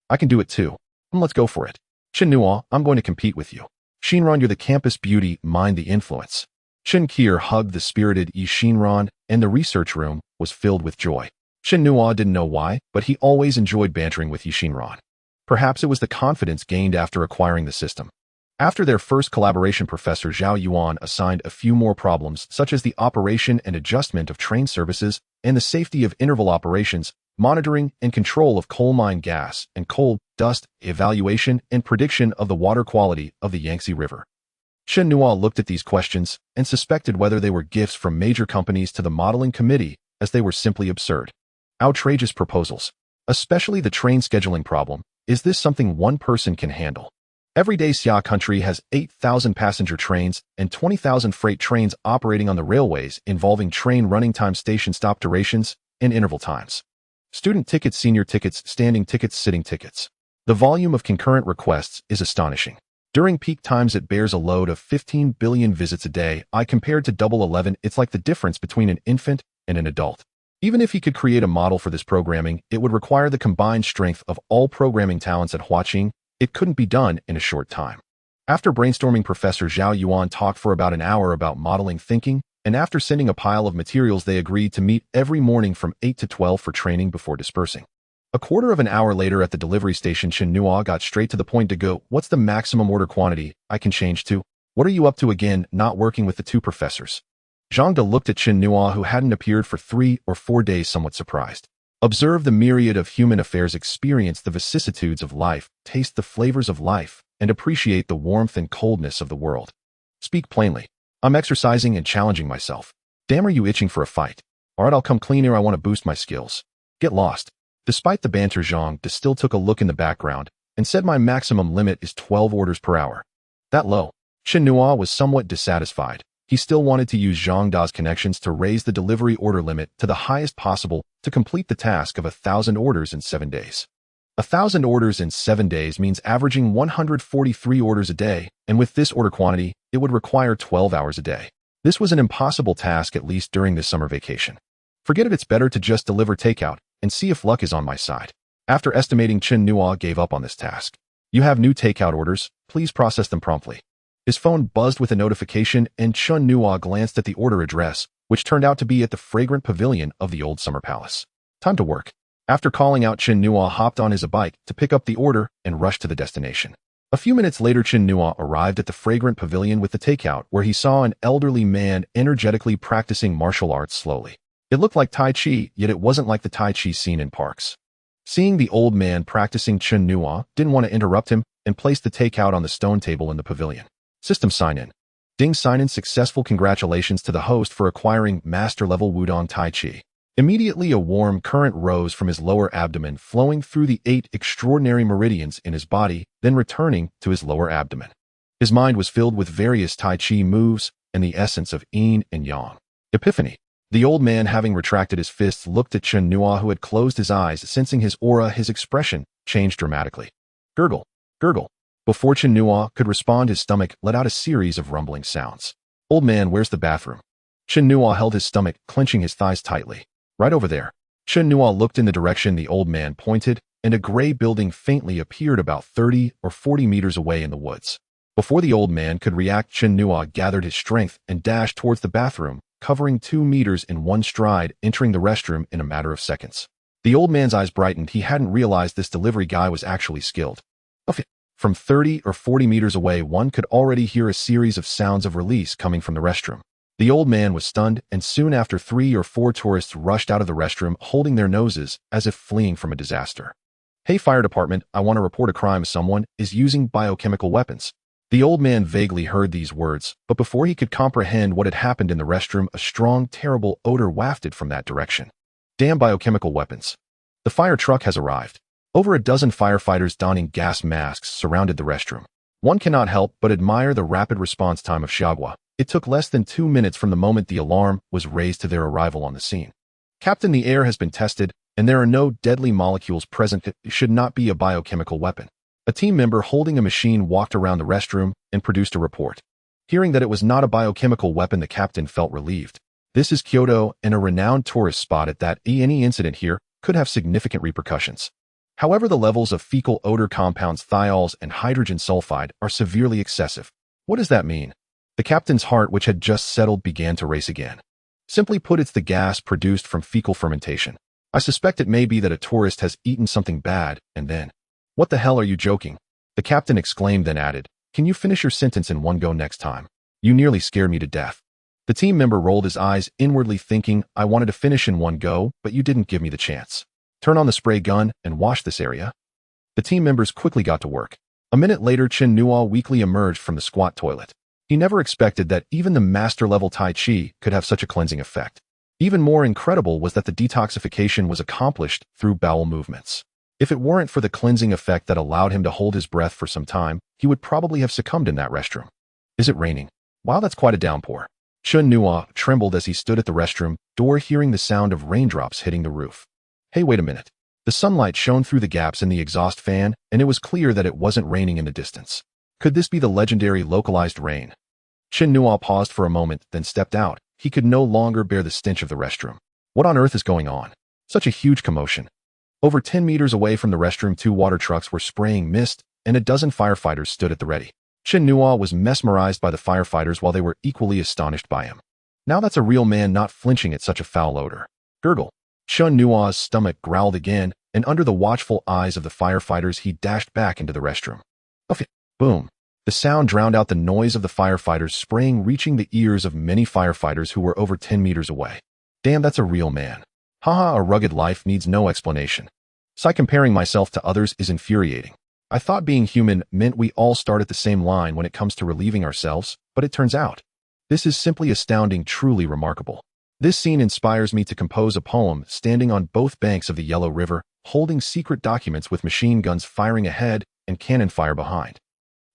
I can do it too. Let's go for it. Chen Nuo, I'm going to compete with you. Xinran, you're the campus beauty, mind the influence." Chen Qier hugged the spirited Yi Xinran, and the research room was filled with joy. Chen Nuo didn't know why, but he always enjoyed bantering with Yi Xinran. Perhaps it was the confidence gained after acquiring the system. After their first collaboration, Professor Zhao Yuan assigned a few more problems, such as the operation and adjustment of train services and the safety of interval operations, monitoring and control of coal mine gas and coal dust, evaluation and prediction of the water quality of the Yangtze River. Chen Nuo looked at these questions and suspected whether they were gifts from major companies to the modeling committee, as they were simply absurd. Outrageous proposals. Especially the train scheduling problem. Is this something one person can handle? Every day, Xia country has 8,000 passenger trains and 20,000 freight trains operating on the railways, involving train running time, station stop durations, and interval times. Student tickets, senior tickets, standing tickets, sitting tickets. The volume of concurrent requests is astonishing. During peak times, it bears a load of 15 billion visits a day. Compared to double 11, it's like the difference between an infant and an adult. Even if he could create a model for this programming, it would require the combined strength of all programming talents at Huaqing. It couldn't be done in a short time. After brainstorming, Professor Zhao Yuan talked for about an hour about modeling thinking, and after sending a pile of materials, they agreed to meet every morning from 8 to 12 for training before dispersing. A quarter of an hour later, at the delivery station, Chen Nuo got straight to the point to go, "What's the maximum order quantity I can change to? What are you up to again, not working with the two professors?" Zhang De looked at Chen Nuo, who hadn't appeared for 3 or 4 days, somewhat surprised. "Observe the myriad of human affairs, experience the vicissitudes of life, taste the flavors of life, and appreciate the warmth and coldness of the world. Speak plainly. I'm exercising and challenging myself. Damn, are you itching for a fight? Alright, I'll come cleaner. I want to boost my skills. Get lost." Despite the banter, Zhang De still took a look in the background and said, "My maximum limit is 12 orders per hour. That low?" Chen Nuo was somewhat dissatisfied. He still wanted to use Zhang Da's connections to raise the delivery order limit to the highest possible to complete the task of 1,000 orders in 7 days. 1,000 orders in 7 days means averaging 143 orders a day, and with this order quantity, it would require 12 hours a day. This was an impossible task, at least during this summer vacation. Forget it, it's better to just deliver takeout and see if luck is on my side. After estimating, Chen Nuo gave up on this task. "You have new takeout orders, please process them promptly." His phone buzzed with a notification, and Chen Nuo glanced at the order address, which turned out to be at the fragrant pavilion of the old summer palace. Time to work. After calling out, Chen Nuo hopped on his bike to pick up the order and rushed to the destination. A few minutes later, Chen Nuo arrived at the fragrant pavilion with the takeout, where he saw an elderly man energetically practicing martial arts slowly. It looked like Tai Chi, yet it wasn't like the Tai Chi seen in parks. Seeing the old man practicing, Chen Nuo didn't want to interrupt him and placed the takeout on the stone table in the pavilion. System sign in. Ding Sinan successful congratulations to the host for acquiring master-level Wudong Tai Chi. Immediately a warm current rose from his lower abdomen, flowing through the 8 extraordinary meridians in his body, then returning to his lower abdomen. His mind was filled with various Tai Chi moves and the essence of yin and yang. Epiphany. The old man, having retracted his fists, looked at Chen Nuo, who had closed his eyes, sensing his aura. His expression changed dramatically. Gurgle, gurgle. Before Chen Nuo could respond, his stomach let out a series of rumbling sounds. Old man, where's the bathroom? Chen Nuo held his stomach, clenching his thighs tightly. Right over there. Chen Nuo looked in the direction the old man pointed, and a gray building faintly appeared about 30 or 40 meters away in the woods. Before the old man could react, Chen Nuo gathered his strength and dashed towards the bathroom, covering 2 meters in one stride, entering the restroom in a matter of seconds. The old man's eyes brightened. He hadn't realized this delivery guy was actually skilled. From 30 or 40 meters away, one could already hear a series of sounds of release coming from the restroom. The old man was stunned, and soon after 3 or 4 tourists rushed out of the restroom, holding their noses as if fleeing from a disaster. Hey, fire department, I want to report a crime. Someone is using biochemical weapons. The old man vaguely heard these words, but before he could comprehend what had happened in the restroom, a strong, terrible odor wafted from that direction. Damn biochemical weapons. The fire truck has arrived. Over a dozen firefighters donning gas masks surrounded the restroom. One cannot help but admire the rapid response time of Xiaogua. It took less than 2 minutes from the moment the alarm was raised to their arrival on the scene. Captain, the air has been tested, and there are no deadly molecules present. It should not be a biochemical weapon. A team member holding a machine walked around the restroom and produced a report. Hearing that it was not a biochemical weapon, the captain felt relieved. This is Kyoto, and a renowned tourist spot at that. Any incident here could have significant repercussions. However, the levels of fecal odor compounds thiols and hydrogen sulfide are severely excessive. What does that mean? The captain's heart, which had just settled, began to race again. Simply put, it's the gas produced from fecal fermentation. I suspect it may be that a tourist has eaten something bad, and then... What the hell, are you joking? The captain exclaimed, then added, can you finish your sentence in one go next time? You nearly scared me to death. The team member rolled his eyes, inwardly thinking, I wanted to finish in one go, but you didn't give me the chance. Turn on the spray gun and wash this area. The team members quickly got to work. A minute later, Chen Nuo weakly emerged from the squat toilet. He never expected that even the master-level Tai Chi could have such a cleansing effect. Even more incredible was that the detoxification was accomplished through bowel movements. If it weren't for the cleansing effect that allowed him to hold his breath for some time, he would probably have succumbed in that restroom. Is it raining? Wow, that's quite a downpour. Chen Nuo trembled as he stood at the restroom door, hearing the sound of raindrops hitting the roof. Hey, wait a minute. The sunlight shone through the gaps in the exhaust fan, and it was clear that it wasn't raining in the distance. Could this be the legendary localized rain? Chen Nuo paused for a moment, then stepped out. He could no longer bear the stench of the restroom. What on earth is going on? Such a huge commotion. Over 10 meters away from the restroom, 2 water trucks were spraying mist, and a dozen firefighters stood at the ready. Chen Nuo was mesmerized by the firefighters while they were equally astonished by him. Now that's a real man, not flinching at such a foul odor. Gurgle. Chen Nuo's stomach growled again, and under the watchful eyes of the firefighters, he dashed back into the restroom. Boom. The sound drowned out the noise of the firefighters spraying, reaching the ears of many firefighters who were over 10 meters away. Damn, that's a real man. Haha, a rugged life needs no explanation. Comparing myself to others is infuriating. I thought being human meant we all start at the same line when it comes to relieving ourselves, but it turns out. This is simply astounding, truly remarkable. This scene inspires me to compose a poem, standing on both banks of the Yellow River, holding secret documents with machine guns firing ahead and cannon fire behind.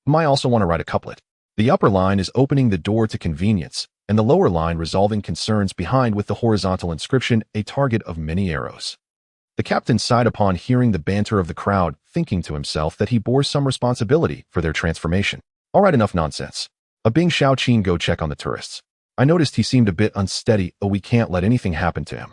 I also want to write a couplet. The upper line is opening the door to convenience, and the lower line resolving concerns behind, with the horizontal inscription, a target of many arrows. The captain sighed upon hearing the banter of the crowd, thinking to himself that he bore some responsibility for their transformation. All right, enough nonsense. Bing Xiaoqing, go check on the tourists. I noticed he seemed a bit unsteady. We can't let anything happen to him.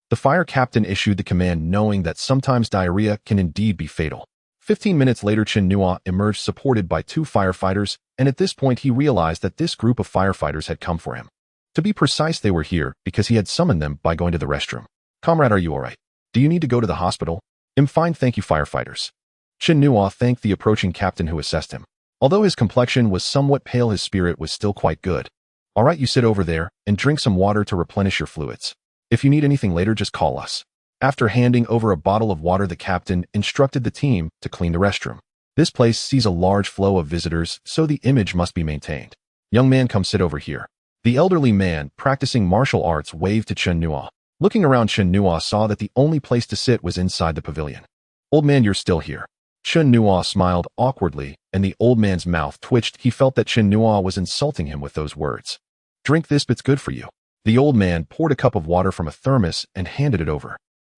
The fire captain issued the command, knowing that sometimes diarrhea can indeed be fatal. 15 minutes later, Chen Nuo emerged supported by 2 firefighters, and at this point he realized that this group of firefighters had come for him. To be precise, they were here because he had summoned them by going to the restroom. Comrade, are you alright? Do you need to go to the hospital? I'm fine, thank you, firefighters. Chen Nuo thanked the approaching captain, who assessed him. Although his complexion was somewhat pale, his spirit was still quite good. Alright, you sit over there and drink some water to replenish your fluids. If you need anything later, just call us. After handing over a bottle of water, the captain instructed the team to clean the restroom. This place sees a large flow of visitors, so the image must be maintained. Young man, come sit over here. The elderly man, practicing martial arts, waved to Chen Nuo. Looking around, Chen Nuo saw that the only place to sit was inside the pavilion. Old man, you're still here. Chen Nuo smiled awkwardly, and the old man's mouth twitched. He felt that Chen Nuo was insulting him with those words. Drink this, it's good for you. The old man poured a cup of water from a thermos and handed it over.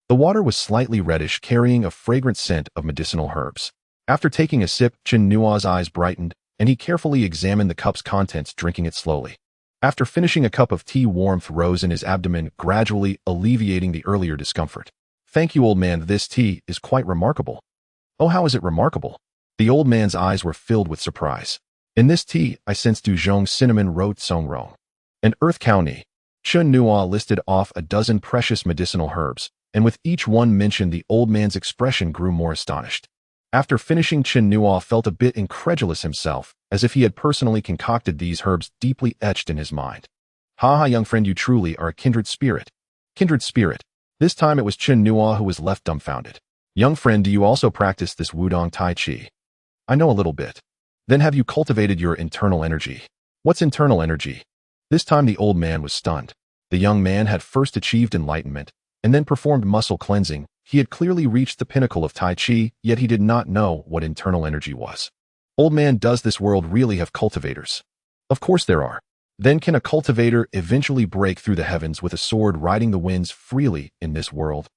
The water was slightly reddish, carrying a fragrant scent of medicinal herbs. After taking a sip, Chen Nuo's eyes brightened, and he carefully examined the cup's contents, drinking it slowly. After finishing a cup of tea, warmth rose in his abdomen, gradually alleviating the earlier discomfort. Thank you, old man, this tea is quite remarkable. Oh, how is it remarkable? The old man's eyes were filled with surprise. In this tea, I sense Duzhong cinnamon rot songrong and earth cow knee. Chen Nuo listed off a dozen precious medicinal herbs, and with each one mentioned, the old man's expression grew more astonished. After finishing, Chen Nuo felt a bit incredulous himself, as if he had personally concocted these herbs, deeply etched in his mind. Ha ha, young friend, you truly are a kindred spirit. Kindred spirit. This time it was Chen Nuo who was left dumbfounded. Young friend, do you also practice this Wudong Tai Chi? I know a little bit. Then have you cultivated your internal energy? What's internal energy? This time the old man was stunned. The young man had first achieved enlightenment, and then performed muscle cleansing. He had clearly reached the pinnacle of Tai Chi, yet he did not know what internal energy was. Old man, does this world really have cultivators? Of course there are. Then can a cultivator eventually break through the heavens with a sword, riding the winds freely in this world,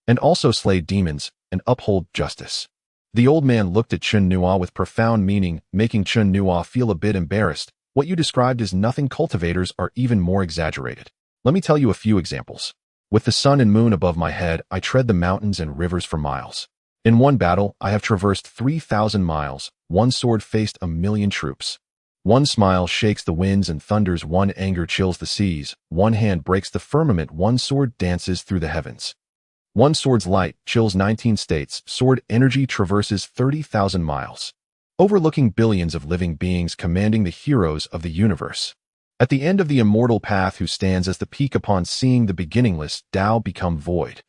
and also slay demons and uphold justice? The old man looked at Chen Nuo with profound meaning, making Chen Nuo feel a bit embarrassed. What you described is nothing. Cultivators are even more exaggerated. Let me tell you a few examples. With the sun and moon above my head, I tread the mountains and rivers for miles. In one battle, I have traversed 3,000 miles. One sword faced 1,000,000 troops. One smile shakes the winds and thunders. One anger chills the seas. One hand breaks the firmament. One sword dances through the heavens. One sword's light chills 19 states. Sword energy traverses 30,000 miles, overlooking billions of living beings, commanding the heroes of the universe. At the end of the immortal path, who stands as the peak upon seeing the beginningless Tao become void?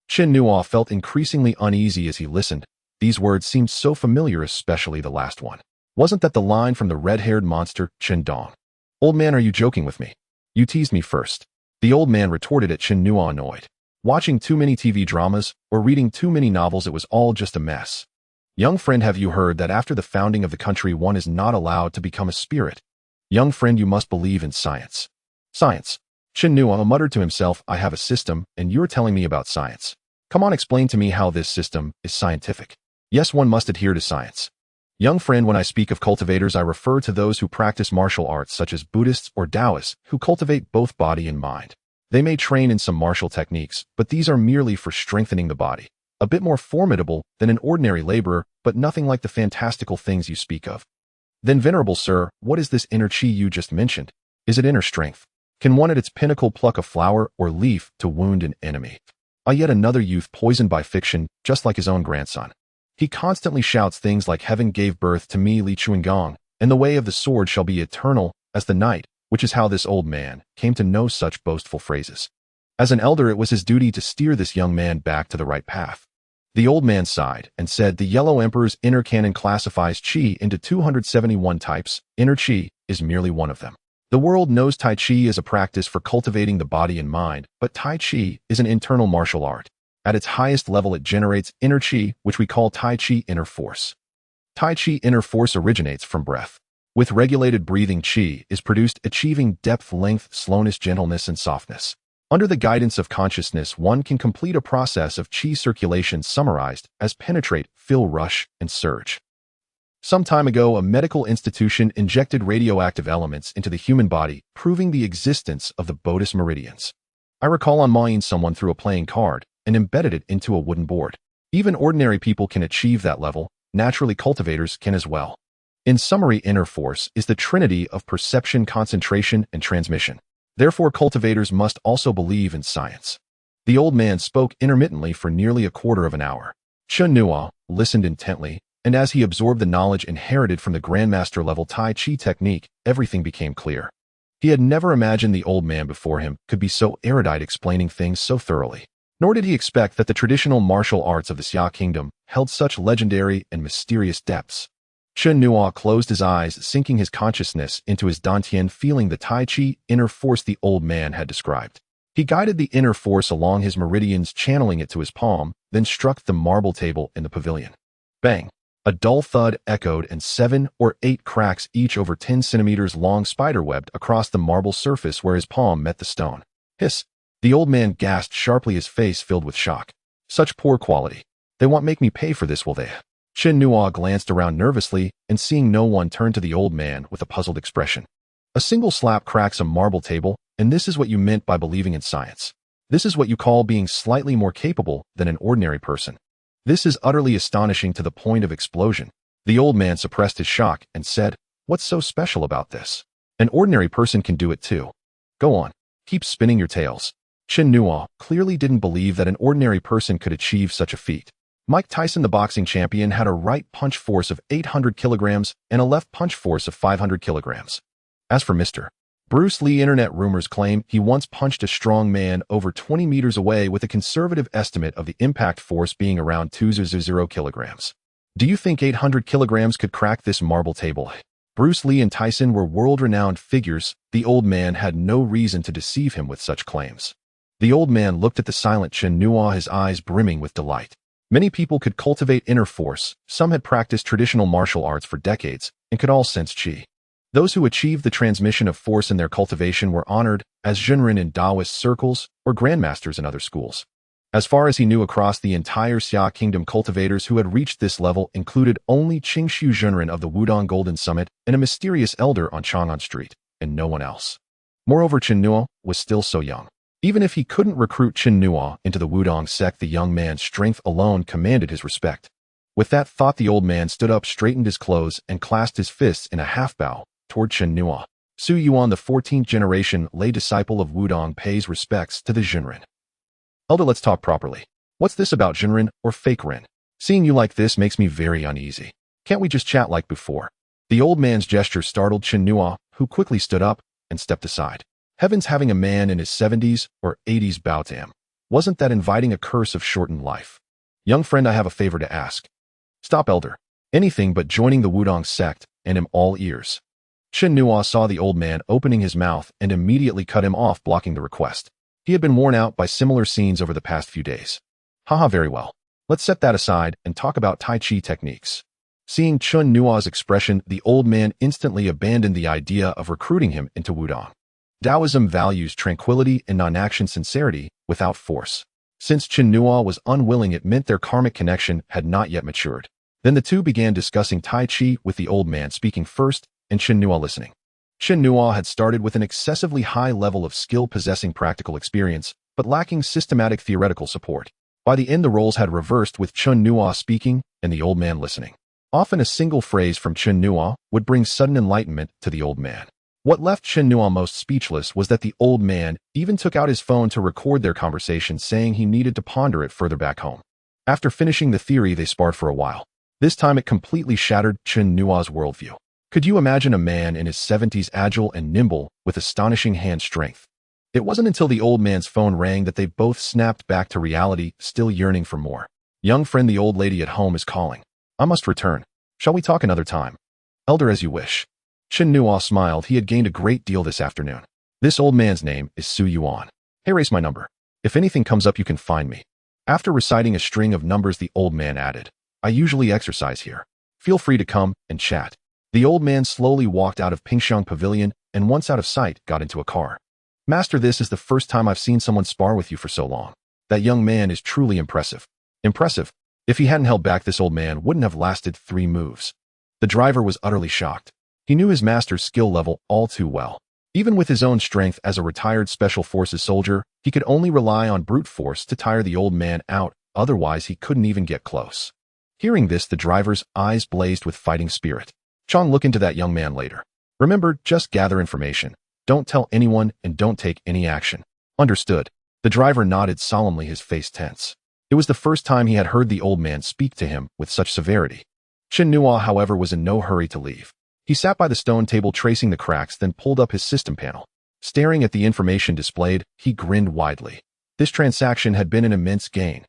Chen Nuo felt increasingly uneasy as he listened. These words seemed so familiar, especially the last one. Wasn't that the line from the red-haired monster, Chen Dong? Old man, are you joking with me? You teased me first. The old man retorted at Chen Nuo, annoyed. Watching too many TV dramas or reading too many novels, it was all just a mess. Young friend, have you heard that after the founding of the country, one is not allowed to become a spirit? Young friend, you must believe in science. Science. Chen Nuo muttered to himself, I have a system, and you're telling me about science. Come on, explain to me how this system is scientific. Yes, one must adhere to science. Young friend, when I speak of cultivators, I refer to those who practice martial arts, such as Buddhists or Taoists, who cultivate both body and mind. They may train in some martial techniques, but these are merely for strengthening the body. A bit more formidable than an ordinary laborer, but nothing like the fantastical things you speak of. Then, venerable sir, what is this inner chi you just mentioned? Is it inner strength? Can one at its pinnacle pluck a flower or leaf to wound an enemy? Yet another youth poisoned by fiction, just like his own grandson. He constantly shouts things like, heaven gave birth to me, Li Chuangong, and the way of the sword shall be eternal as the night, which is how this old man came to know such boastful phrases. As an elder, it was his duty to steer this young man back to the right path. The old man sighed and said, the Yellow Emperor's inner canon classifies Qi into 271 types. Inner Qi is merely one of them. The world knows Tai Chi is a practice for cultivating the body and mind, but Tai Chi is an internal martial art. At its highest level, it generates inner Qi, which we call Tai Chi inner force. Tai Chi inner force originates from breath. With regulated breathing, Qi is produced, achieving depth, length, slowness, gentleness, and softness. Under the guidance of consciousness, one can complete a process of Qi circulation summarized as penetrate, fill, rush, and surge. Some time ago, a medical institution injected radioactive elements into the human body, proving the existence of the Bodhis meridians. I recall unmawing someone through a playing card and embedded it into a wooden board. Even ordinary people can achieve that level. Naturally, cultivators can as well. In summary, inner force is the trinity of perception, concentration, and transmission. Therefore, cultivators must also believe in science. The old man spoke intermittently for nearly a quarter of an hour. Chen Nuo listened intently, and as he absorbed the knowledge inherited from the Grandmaster level Tai Chi technique, everything became clear. He had never imagined the old man before him could be so erudite, explaining things so thoroughly. Nor did he expect that the traditional martial arts of the Xia Kingdom held such legendary and mysterious depths. Chen Nuo closed his eyes, sinking his consciousness into his dantian, feeling the Tai Chi inner force the old man had described. He guided the inner force along his meridians, channeling it to his palm, then struck the marble table in the pavilion. Bang! A dull thud echoed, and 7 or 8 cracks, each over 10 centimeters long, spiderwebbed across the marble surface where his palm met the stone. Hiss! The old man gasped sharply, his face filled with shock. Such poor quality. They won't make me pay for this, will they? Chen Nuo glanced around nervously, and seeing no one, turned to the old man with a puzzled expression. A single slap cracks a marble table, and this is what you meant by believing in science. This is what you call being slightly more capable than an ordinary person. This is utterly astonishing to the point of explosion. The old man suppressed his shock and said, "What's so special about this? An ordinary person can do it too. Go on. Keep spinning your tales." Chen Nuo clearly didn't believe that an ordinary person could achieve such a feat. Mike Tyson, the boxing champion, had a right punch force of 800 kilograms and a left punch force of 500 kilograms. As for Mr. Bruce Lee, internet rumors claim he once punched a strong man over 20 meters away with a conservative estimate of the impact force being around 200 kilograms. Do you think 800 kilograms could crack this marble table? Bruce Lee and Tyson were world-renowned figures. The old man had no reason to deceive him with such claims. The old man looked at the silent Chen Nuo, his eyes brimming with delight. Many people could cultivate inner force. Some had practiced traditional martial arts for decades and could all sense qi. Those who achieved the transmission of force in their cultivation were honored as Zhenren in Taoist circles or grandmasters in other schools. As far as he knew, across the entire Xia Kingdom, cultivators who had reached this level included only Qingshu Zhenren of the Wudong Golden Summit and a mysterious elder on Chang'an Street, and no one else. Moreover, Chen Nuo was still so young. Even if he couldn't recruit Chen Nuo into the Wudong sect, the young man's strength alone commanded his respect. With that thought, the old man stood up, straightened his clothes, and clasped his fists in a half-bow toward Chen Nuo. Su Yuan, the 14th generation lay disciple of Wudong, pays respects to the Zhenren. Elder, let's talk properly. What's this about Zhenren or fake Ren? Seeing you like this makes me very uneasy. Can't we just chat like before? The old man's gesture startled Chen Nuo, who quickly stood up and stepped aside. Heavens, having a man in his 70s or 80s bow to him. Wasn't that inviting a curse of shortened life? Young friend, I have a favor to ask. Stop, elder. Anything but joining the Wudong sect, and am all ears. Chen Nuo saw the old man opening his mouth and immediately cut him off, blocking the request. He had been worn out by similar scenes over the past few days. Haha, very well. Let's set that aside and talk about Tai Chi techniques. Seeing Chen Nuo's expression, the old man instantly abandoned the idea of recruiting him into Wudong. Taoism values tranquility and non-action, sincerity without force. Since Chen Nuo was unwilling, it meant their karmic connection had not yet matured. Then the two began discussing Tai Chi, with the old man speaking first and Chen Nuo listening. Chen Nuo had started with an excessively high level of skill, possessing practical experience, but lacking systematic theoretical support. By the end, the roles had reversed, with Chen Nuo speaking and the old man listening. Often a single phrase from Chen Nuo would bring sudden enlightenment to the old man. What left Chen Nuo most speechless was that the old man even took out his phone to record their conversation, saying he needed to ponder it further back home. After finishing the theory, they sparred for a while. This time it completely shattered Chen Nuo's worldview. Could you imagine a man in his 70s, agile and nimble, with astonishing hand strength? It wasn't until the old man's phone rang that they both snapped back to reality, still yearning for more. Young friend, the old lady at home is calling. I must return. Shall we talk another time? Elder, as you wish. Chen Nuo smiled. He had gained a great deal this afternoon. This old man's name is Su Yuan. Hey, race my number. If anything comes up, you can find me. After reciting a string of numbers, the old man added, I usually exercise here. Feel free to come and chat. The old man slowly walked out of Pingxiang Pavilion and, once out of sight, got into a car. Master, this is the first time I've seen someone spar with you for so long. That young man is truly impressive. Impressive? If he hadn't held back, this old man wouldn't have lasted 3 moves. The driver was utterly shocked. He knew his master's skill level all too well. Even with his own strength as a retired Special Forces soldier, he could only rely on brute force to tire the old man out, otherwise he couldn't even get close. Hearing this, the driver's eyes blazed with fighting spirit. Chong, look into that young man later. Remember, just gather information. Don't tell anyone and don't take any action. Understood. The driver nodded solemnly, his face tense. It was the first time he had heard the old man speak to him with such severity. Chen Nuo, however, was in no hurry to leave. He sat by the stone table, tracing the cracks, then pulled up his system panel. Staring at the information displayed, he grinned widely. This transaction had been an immense gain.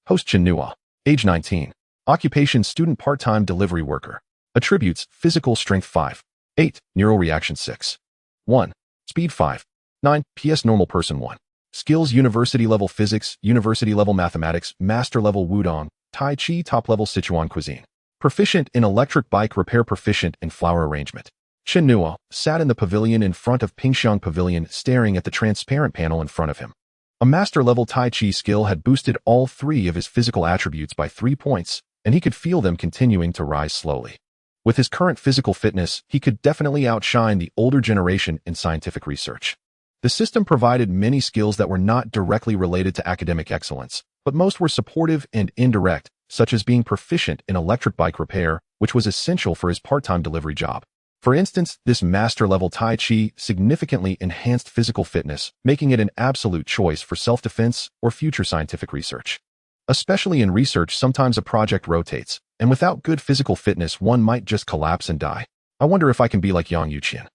Host Chen Nuo, age 19. Occupation student, part-time delivery worker. Attributes: physical strength 5. 8. Neural reaction 6. 1. Speed 5. 9. PS normal person 1. Skills: university level physics, university level mathematics, master level wudong, tai chi, top level Sichuan cuisine. Proficient in electric bike repair, proficient in flower arrangement. Chen Nuo sat in the pavilion in front of Pingxiang Pavilion, staring at the transparent panel in front of him. A master-level Tai Chi skill had boosted all 3 of his physical attributes by 3 points, and he could feel them continuing to rise slowly. With his current physical fitness, he could definitely outshine the older generation in scientific research. The system provided many skills that were not directly related to academic excellence, but most were supportive and indirect, such as being proficient in electric bike repair, which was essential for his part-time delivery job. For instance, this master-level Tai Chi significantly enhanced physical fitness, making it an absolute choice for self-defense or future scientific research. Especially in research, sometimes a project rotates, and without good physical fitness, one might just collapse and die. I wonder if I can be like Yang Yuqian.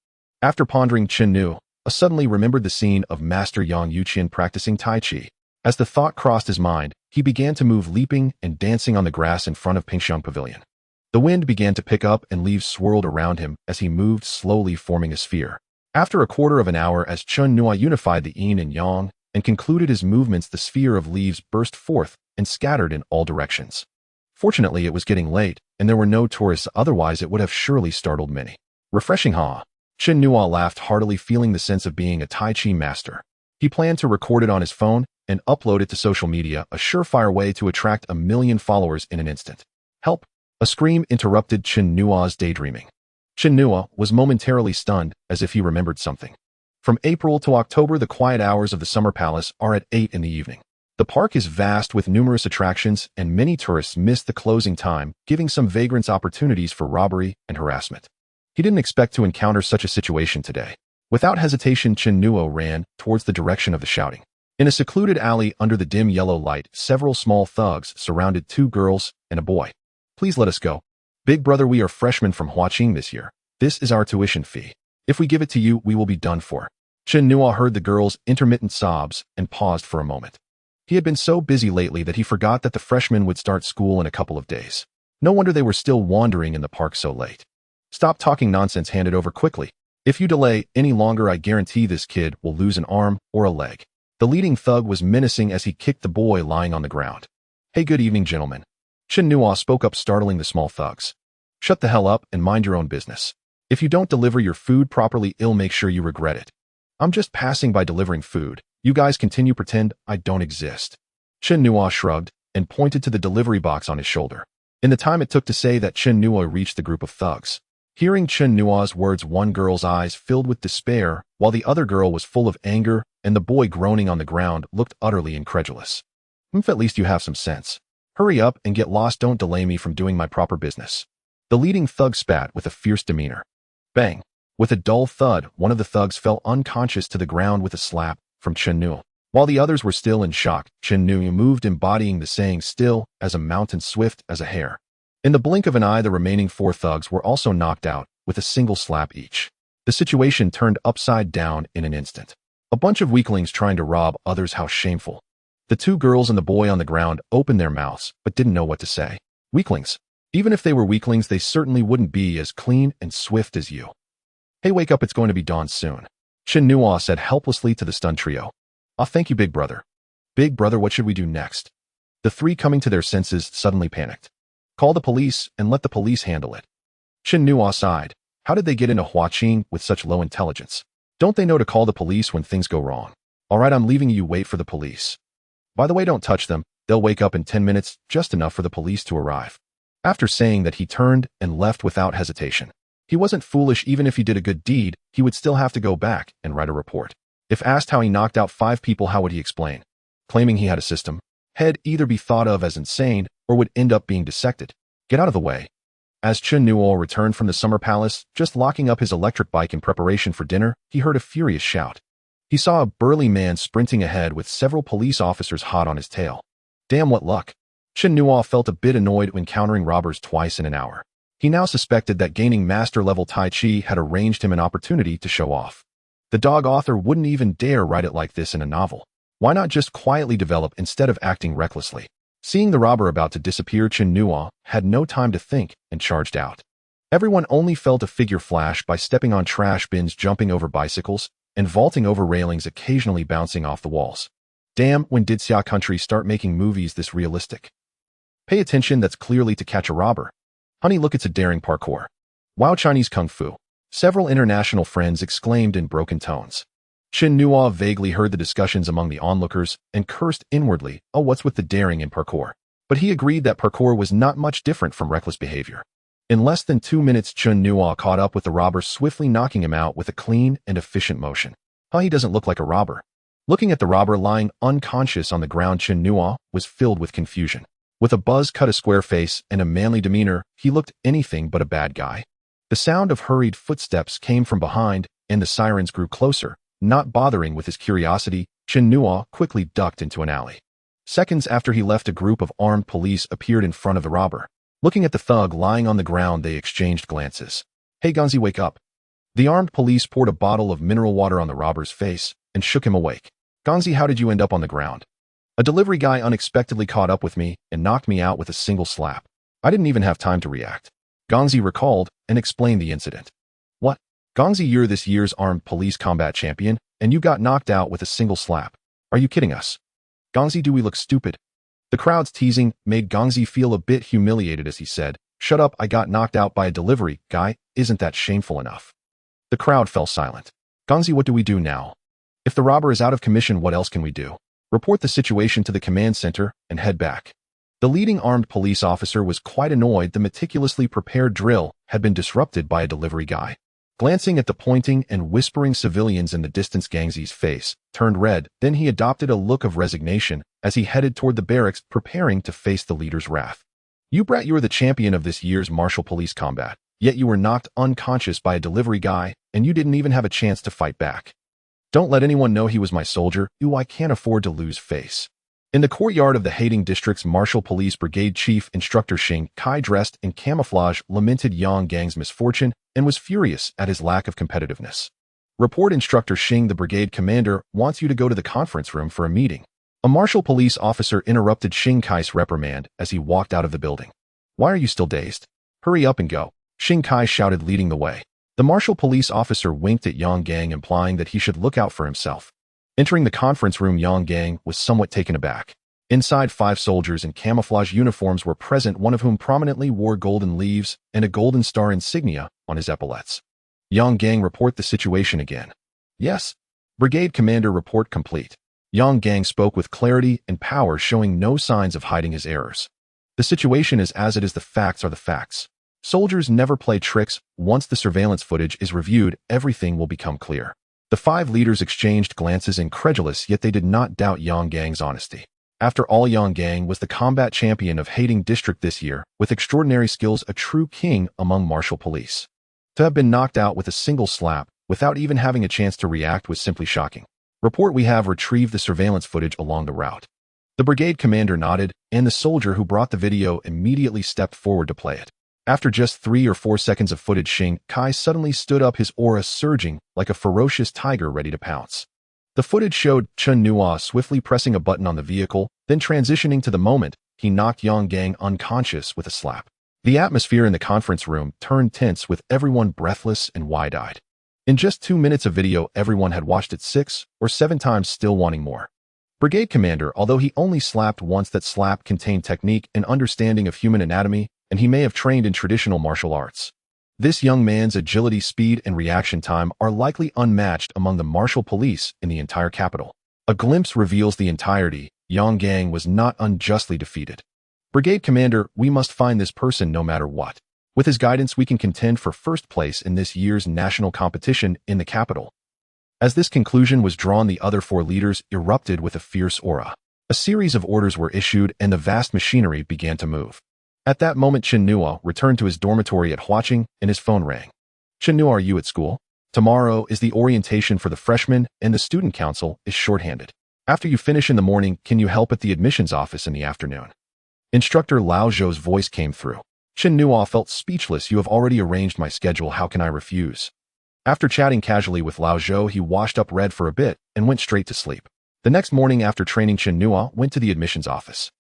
After pondering Chen Nuo, suddenly remembered the scene of Master Yang Yuqian practicing Tai Chi. As the thought crossed his mind, he began to move, leaping and dancing on the grass in front of Pingxiang Pavilion. The wind began to pick up and leaves swirled around him as he moved slowly, forming a sphere. After a quarter of an hour, as Chen Nuo unified the yin and yang and concluded his movements, the sphere of leaves burst forth and scattered in all directions. Fortunately, it was getting late, and there were no tourists, otherwise it would have surely startled many. Refreshing, huh? Chen Nuo laughed heartily, feeling the sense of being a Tai Chi master. He planned to record it on his phone and upload it to social media, a surefire way to attract 1 million followers in an instant. Help! A scream interrupted Chen Nuo's daydreaming. Chen Nuo was momentarily stunned, as if he remembered something. From April to October, the quiet hours of the Summer Palace are at 8 in the evening. The park is vast with numerous attractions, and many tourists miss the closing time, giving some vagrants opportunities for robbery and harassment. He didn't expect to encounter such a situation today. Without hesitation, Chen Nuo ran towards the direction of the shouting. In a secluded alley under the dim yellow light, several small thugs surrounded 2 girls and a boy. Please let us go. Big brother, we are freshmen from Huaqing this year. This is our tuition fee. If we give it to you, we will be done for. Chen Nuo heard the girls' intermittent sobs and paused for a moment. He had been so busy lately that he forgot that the freshmen would start school in a couple of days. No wonder they were still wandering in the park so late. Stop talking nonsense, hand it over quickly. If you delay any longer, I guarantee this kid will lose an arm or a leg. The leading thug was menacing as he kicked the boy lying on the ground. Hey, good evening, gentlemen. Chen Nuo spoke up, startling the small thugs. Shut the hell up and mind your own business. If you don't deliver your food properly, I'll make sure you regret it. I'm just passing by delivering food. You guys continue pretend I don't exist. Chen Nuo shrugged and pointed to the delivery box on his shoulder. In the time it took to say that, Chen Nuo reached the group of thugs. Hearing Chen Nuo's words, one girl's eyes filled with despair, while the other girl was full of anger, and the boy groaning on the ground looked utterly incredulous. At least you have some sense. Hurry up and get lost, don't delay me from doing my proper business. The leading thug spat with a fierce demeanor. Bang! With a dull thud, one of the thugs fell unconscious to the ground with a slap from Chen Nuo. While the others were still in shock, Chen Nuo moved, embodying the saying, still as a mountain, swift as a hare. In the blink of an eye, the remaining 4 thugs were also knocked out with a single slap each. The situation turned upside down in an instant. A bunch of weaklings trying to rob others, how shameful. The 2 girls and the boy on the ground opened their mouths, but didn't know what to say. Weaklings. Even if they were weaklings, they certainly wouldn't be as clean and swift as you. Hey, wake up, it's going to be dawn soon. Chen Nuo said helplessly to the stunned trio. Ah, thank you, big brother. Big brother, what should we do next? The 3, coming to their senses, suddenly panicked. Call the police and let the police handle it. Chen Nuo sighed. How did they get into Huaqing with such low intelligence? Don't they know to call the police when things go wrong? All right, I'm leaving you, wait for the police. By the way, don't touch them. They'll wake up in 10 minutes, just enough for the police to arrive. After saying that, he turned and left without hesitation. He wasn't foolish. Even if he did a good deed, he would still have to go back and write a report. If asked how he knocked out 5 people, how would he explain? Claiming he had a system. He'd either be thought of as insane or would end up being dissected. Get out of the way. As Chen Nuo returned from the Summer Palace, just locking up his electric bike in preparation for dinner, he heard a furious shout. He saw a burly man sprinting ahead with several police officers hot on his tail. Damn, what luck. Chen Nuo felt a bit annoyed when encountering robbers twice in an hour. He now suspected that gaining master-level Tai Chi had arranged him an opportunity to show off. The dog author wouldn't even dare write it like this in a novel. Why not just quietly develop instead of acting recklessly? Seeing the robber about to disappear, Chen Nuo had no time to think and charged out. Everyone only felt a figure flash by stepping on trash bins, jumping over bicycles, and vaulting over railings, occasionally bouncing off the walls. Damn, when did Xia country start making movies this realistic? Pay attention, that's clearly To Catch a Robber. Honey, look, it's a daring parkour. Wow, Chinese kung fu. Several international friends exclaimed in broken tones. Chen Nuo vaguely heard the discussions among the onlookers and cursed inwardly, oh, what's with the daring in parkour? But he agreed that parkour was not much different from reckless behavior. In less than 2 minutes, Chen Nuo caught up with the robber, swiftly knocking him out with a clean and efficient motion. Huh, he doesn't look like a robber. Looking at the robber lying unconscious on the ground, Chen Nuo was filled with confusion. With a buzz-cut, a square face, and a manly demeanor, he looked anything but a bad guy. The sound of hurried footsteps came from behind, and the sirens grew closer. Not bothering with his curiosity, Chen Nuo quickly ducked into an alley. Seconds after he left, a group of armed police appeared in front of the robber. Looking at the thug lying on the ground, they exchanged glances. Hey Gonzi, wake up. The armed police poured a bottle of mineral water on the robber's face and shook him awake. Gonzi, how did you end up on the ground? A delivery guy unexpectedly caught up with me and knocked me out with a single slap. I didn't even have time to react. Gonzi recalled and explained the incident. What? Gonzi, you're this year's armed police combat champion, and you got knocked out with a single slap. Are you kidding us? Gonzi, do we look stupid? The crowd's teasing made Gonzi feel a bit humiliated as he said, shut up, I got knocked out by a delivery guy, isn't that shameful enough? The crowd fell silent. Gonzi, what do we do now? If the robber is out of commission, what else can we do? Report the situation to the command center and head back. The leading armed police officer was quite annoyed. The meticulously prepared drill had been disrupted by a delivery guy. Glancing at the pointing and whispering civilians in the distance, Gangzi's face turned red. Then he adopted a look of resignation as he headed toward the barracks, preparing to face the leader's wrath. You brat, you were the champion of this year's martial police combat, yet you were knocked unconscious by a delivery guy, and you didn't even have a chance to fight back. Don't let anyone know he was my soldier. Ooh, I can't afford to lose face. In the courtyard of the Huaqing District's Martial Police Brigade Chief Instructor Xing Kai, dressed in camouflage, lamented Yang Gang's misfortune and was furious at his lack of competitiveness. Report, Instructor Xing, the brigade commander wants you to go to the conference room for a meeting. A martial police officer interrupted Xing Kai's reprimand as he walked out of the building. Why are you still dazed? Hurry up and go, Xing Kai shouted, leading the way. The martial police officer winked at Yang Gang, implying that he should look out for himself. Entering the conference room, Yang Gang was somewhat taken aback. Inside, 5 soldiers in camouflage uniforms were present, one of whom prominently wore golden leaves and a golden star insignia on his epaulets. Yang Gang, report the situation again. Yes. Brigade Commander, report complete. Yang Gang spoke with clarity and power, showing no signs of hiding his errors. The situation is as it is, the facts are the facts. Soldiers never play tricks. Once the surveillance footage is reviewed, everything will become clear. The 5 leaders exchanged glances, incredulous, yet they did not doubt Yang Gang's honesty. After all, Yang Gang was the combat champion of Huaqing District this year, with extraordinary skills, a true king among martial police. To have been knocked out with a single slap, without even having a chance to react, was simply shocking. Report, we have retrieved the surveillance footage along the route. The brigade commander nodded, and the soldier who brought the video immediately stepped forward to play it. After just 3 or 4 seconds of footage, Xing Kai suddenly stood up, his aura surging like a ferocious tiger ready to pounce. The footage showed Chen Nuo swiftly pressing a button on the vehicle, then transitioning to the moment he knocked Yang Gang unconscious with a slap. The atmosphere in the conference room turned tense, with everyone breathless and wide-eyed. In just 2 minutes of video, everyone had watched it 6 or 7 times, still wanting more. Brigade Commander, although he only slapped once, that slap contained technique and understanding of human anatomy, and he may have trained in traditional martial arts. This young man's agility, speed, and reaction time are likely unmatched among the martial police in the entire capital. A glimpse reveals the entirety. Yang Gang was not unjustly defeated. Brigade Commander, we must find this person no matter what. With his guidance, we can contend for first place in this year's national competition in the capital. As this conclusion was drawn, the other 4 leaders erupted with a fierce aura. A series of orders were issued, and the vast machinery began to move. At that moment, Chen Nuo returned to his dormitory at Huaqing, and his phone rang. Chen Nuo, are you at school? Tomorrow is the orientation for the freshmen, and the student council is shorthanded. After you finish in the morning, can you help at the admissions office in the afternoon? Instructor Lao Zhou's voice came through. Chen Nuo felt speechless. You have already arranged my schedule. How can I refuse? After chatting casually with Lao Zhou, he washed up, read for a bit, and went straight to sleep. The next morning after training, Chen Nuo went to the admissions office.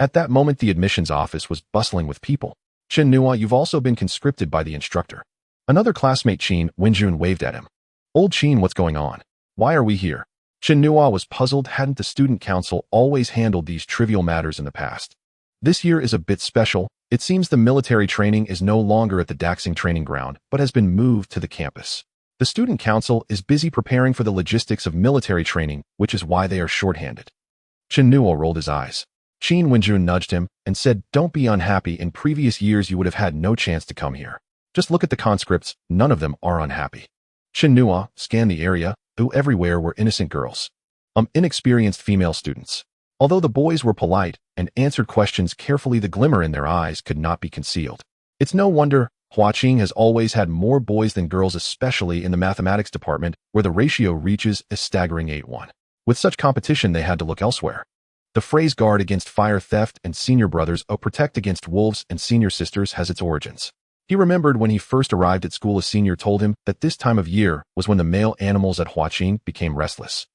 At that moment, the admissions office was bustling with people. Chen Nuo, you've also been conscripted by the instructor. Another classmate Chen Wenjun waved at him. Old Chen, what's going on? Why are we here? Chen Nuo was puzzled. Hadn't the student council always handled these trivial matters in the past? This year is a bit special. It seems the military training is no longer at the Daxing training ground, but has been moved to the campus. The student council is busy preparing for the logistics of military training, which is why they are shorthanded. Chen Nuo rolled his eyes. Chen Wenjun nudged him and said, don't be unhappy. In previous years you would have had no chance to come here. Just look at the conscripts, none of them are unhappy. Chen Nuo scanned the area. Everywhere were innocent girls. Inexperienced female students. Although the boys were polite and answered questions carefully, the glimmer in their eyes could not be concealed. It's no wonder Huaqing has always had more boys than girls, especially in the mathematics department, where the ratio reaches a staggering 8:1. With such competition, they had to look elsewhere. The phrase guard against fire theft and senior brothers protect against wolves and senior sisters has its origins. He remembered when he first arrived at school, a senior told him that this time of year was when the male animals at Huaqing became restless.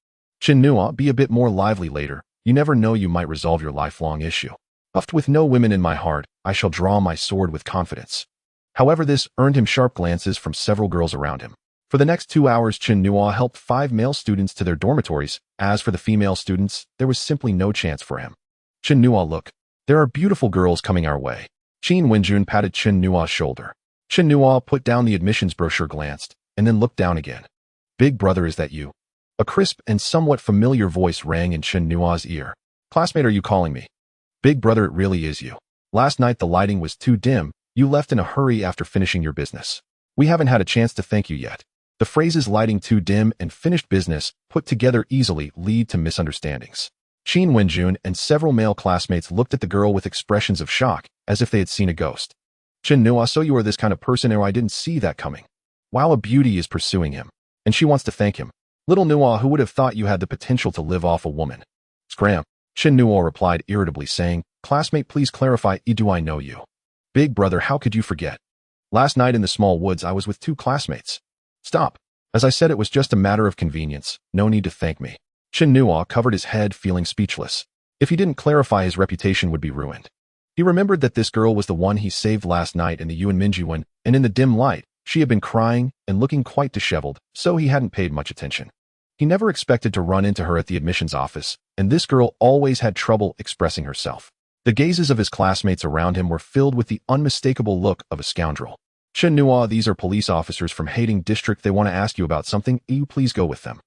Chen Nuo, be a bit more lively later. You never know, you might resolve your lifelong issue. Puffed with no women in my heart, I shall draw my sword with confidence. However, this earned him sharp glances from several girls around him. For the next 2 hours, Chen Nuo helped 5 male students to their dormitories. As for the female students, there was simply no chance for him. Chen Nuo, look. There are beautiful girls coming our way. Chen Wenjun patted Chen Nuo's shoulder. Chen Nuo put down the admissions brochure, glanced, and then looked down again. Big brother, is that you? A crisp and somewhat familiar voice rang in Chen Nuo's ear. Classmate, are you calling me? Big brother, it really is you. Last night the lighting was too dim. You left in a hurry after finishing your business. We haven't had a chance to thank you yet. The phrases lighting too dim and finished business, put together easily, lead to misunderstandings. Chen Wenjun and several male classmates looked at the girl with expressions of shock, as if they had seen a ghost. Chen Nuo, so you are this kind of person, or I didn't see that coming. Wow, a beauty is pursuing him, and she wants to thank him. Little Nuo, who would have thought you had the potential to live off a woman? Scram. Chen Nuo replied irritably, saying, classmate, please clarify, do I know you? Big brother, how could you forget? Last night in the small woods I was with 2 classmates. Stop. As I said, it was just a matter of convenience. No need to thank me. Chen Nuo covered his head, feeling speechless. If he didn't clarify, his reputation would be ruined. He remembered that this girl was the one he saved last night in the Yuan Minjiwan, and in the dim light, she had been crying and looking quite disheveled, so he hadn't paid much attention. He never expected to run into her at the admissions office, and this girl always had trouble expressing herself. The gazes of his classmates around him were filled with the unmistakable look of a scoundrel. Chen Nuo, these are police officers from Huaqing District. They want to ask you about something. You please go with them.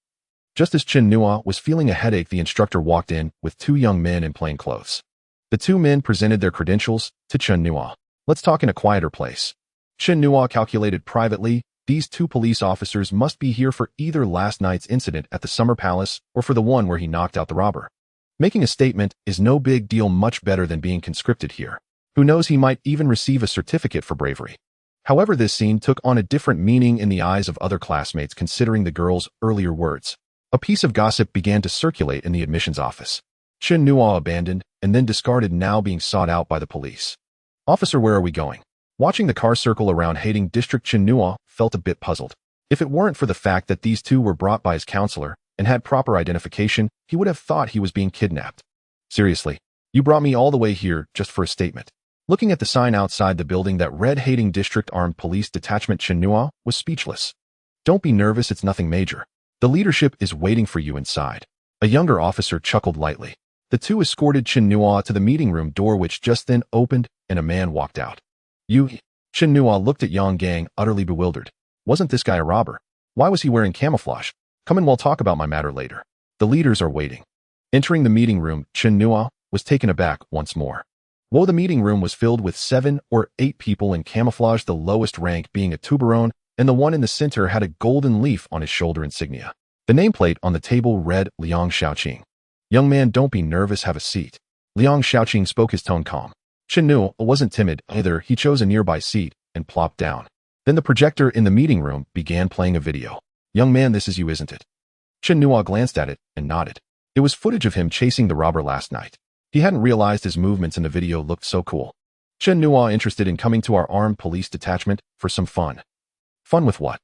Just as Chen Nuo was feeling a headache, the instructor walked in with 2 young men in plain clothes. The 2 men presented their credentials to Chen Nuo. Let's talk in a quieter place. Chen Nuo calculated privately, these 2 police officers must be here for either last night's incident at the Summer Palace or for the one where he knocked out the robber. Making a statement is no big deal, much better than being conscripted here. Who knows, he might even receive a certificate for bravery. However, this scene took on a different meaning in the eyes of other classmates, considering the girl's earlier words. A piece of gossip began to circulate in the admissions office. Chen Nuo abandoned and then discarded, now being sought out by the police. Officer, where are we going? Watching the car circle around Huaqing District, Chen Nuo felt a bit puzzled. If it weren't for the fact that these 2 were brought by his counselor and had proper identification, he would have thought he was being kidnapped. Seriously, you brought me all the way here just for a statement? Looking at the sign outside the building that read Huaqing District Armed Police Detachment, Chen Nuo was speechless. Don't be nervous, it's nothing major. The leadership is waiting for you inside. A younger officer chuckled lightly. The 2 escorted Chen Nuo to the meeting room door, which just then opened, and a man walked out. You? Chen Nuo looked at Yang Gang, utterly bewildered. Wasn't this guy a robber? Why was he wearing camouflage? Come in, we'll talk about my matter later. The leaders are waiting. Entering the meeting room, Chen Nuo was taken aback once more. Whoa, the meeting room was filled with 7 or 8 people in camouflage, the lowest rank being a tuberon, and the one in the center had a golden leaf on his shoulder insignia. The nameplate on the table read Liang Xiaoqing. Young man, don't be nervous, have a seat. Liang Xiaoqing spoke, his tone calm. Chen Nuo wasn't timid either. He chose a nearby seat and plopped down. Then the projector in the meeting room began playing a video. Young man, this is you, isn't it? Chen Nuo glanced at it and nodded. It was footage of him chasing the robber last night. He hadn't realized his movements in the video looked so cool. Chen Nuo interested in coming to our armed police detachment for some fun. Fun with what?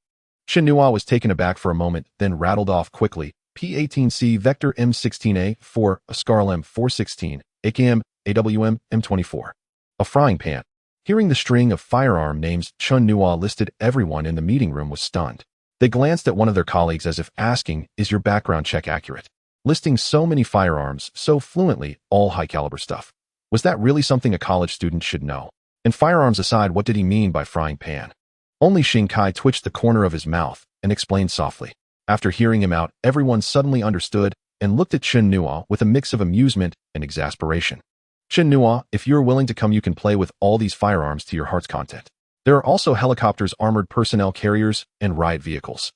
Chen Nuo was taken aback for a moment, then rattled off quickly. P-18C Vector M16A 4, a Scarl M416, AKM, AWM, M24. A frying pan. Hearing the string of firearm names Chen Nuo listed, everyone in the meeting room was stunned. They glanced at one of their colleagues as if asking, "Is your background check accurate?" Listing so many firearms so fluently, all high-caliber stuff. Was that really something a college student should know? And firearms aside, what did he mean by frying pan? Only Xing Kai twitched the corner of his mouth and explained softly. After hearing him out, everyone suddenly understood and looked at Chen Nuo with a mix of amusement and exasperation. Chen Nuo, if you're willing to come, you can play with all these firearms to your heart's content. There are also helicopters, armored personnel carriers, and riot vehicles.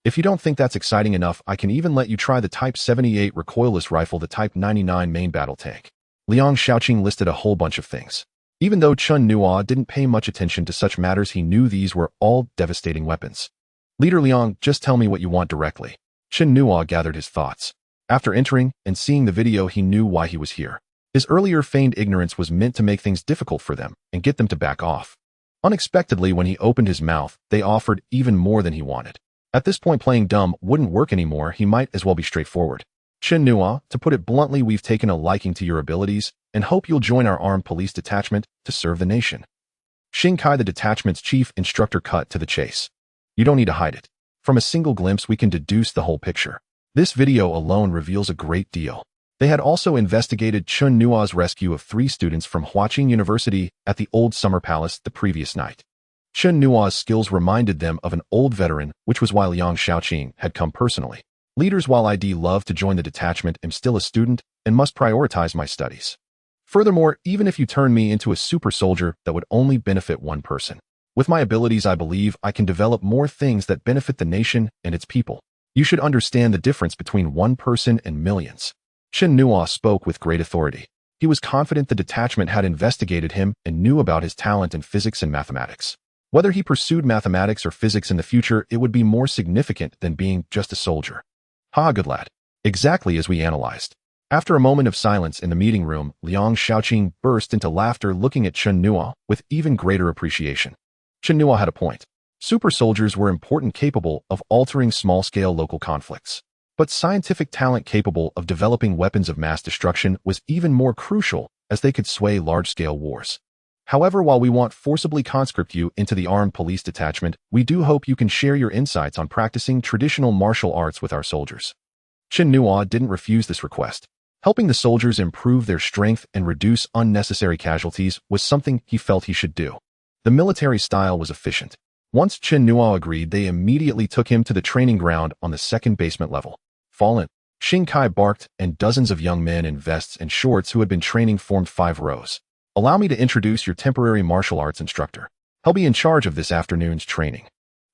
If you don't think that's exciting enough, I can even let you try the Type 78 recoilless rifle, the Type 99 main battle tank. Liang Shaoqing listed a whole bunch of things. Even though Chen Nuo didn't pay much attention to such matters, he knew these were all devastating weapons. Leader Liang, just tell me what you want directly. Chen Nuo gathered his thoughts. After entering and seeing the video, he knew why he was here. His earlier feigned ignorance was meant to make things difficult for them and get them to back off. Unexpectedly, when he opened his mouth, they offered even more than he wanted. At this point, playing dumb wouldn't work anymore. He might as well be straightforward. Chen Nuo, to put it bluntly, we've taken a liking to your abilities and hope you'll join our armed police detachment to serve the nation. Xing Kai, the detachment's chief instructor, cut to the chase. You don't need to hide it. From a single glimpse, we can deduce the whole picture. This video alone reveals a great deal. They had also investigated Chen Nuo's rescue of 3 students from Huaqing University at the old summer palace the previous night. Chen Nuo's skills reminded them of an old veteran, which was why Liang Shaoqing had come personally. Leaders, while I'd love to join the detachment, am still a student and must prioritize my studies. Furthermore, even if you turn me into a super soldier, that would only benefit one person. With my abilities, I believe I can develop more things that benefit the nation and its people. You should understand the difference between one person and millions. Chen Nuo spoke with great authority. He was confident the detachment had investigated him and knew about his talent in physics and mathematics. Whether he pursued mathematics or physics in the future, it would be more significant than being just a soldier. Ha, good lad. Exactly as we analyzed. After a moment of silence in the meeting room, Liang Shaoqing burst into laughter, looking at Chen Nuo with even greater appreciation. Chen Nuo had a point. Super soldiers were important, capable of altering small-scale local conflicts. But scientific talent capable of developing weapons of mass destruction was even more crucial, as they could sway large-scale wars. However, while we won't forcibly conscript you into the armed police detachment, we do hope you can share your insights on practicing traditional martial arts with our soldiers. Chen Nuo didn't refuse this request. Helping the soldiers improve their strength and reduce unnecessary casualties was something he felt he should do. The military style was efficient. Once Chen Nuo agreed, they immediately took him to the training ground on the second basement level. Fallen, Xing Kai barked, and dozens of young men in vests and shorts who had been training formed 5 rows. Allow me to introduce your temporary martial arts instructor. He'll be in charge of this afternoon's training.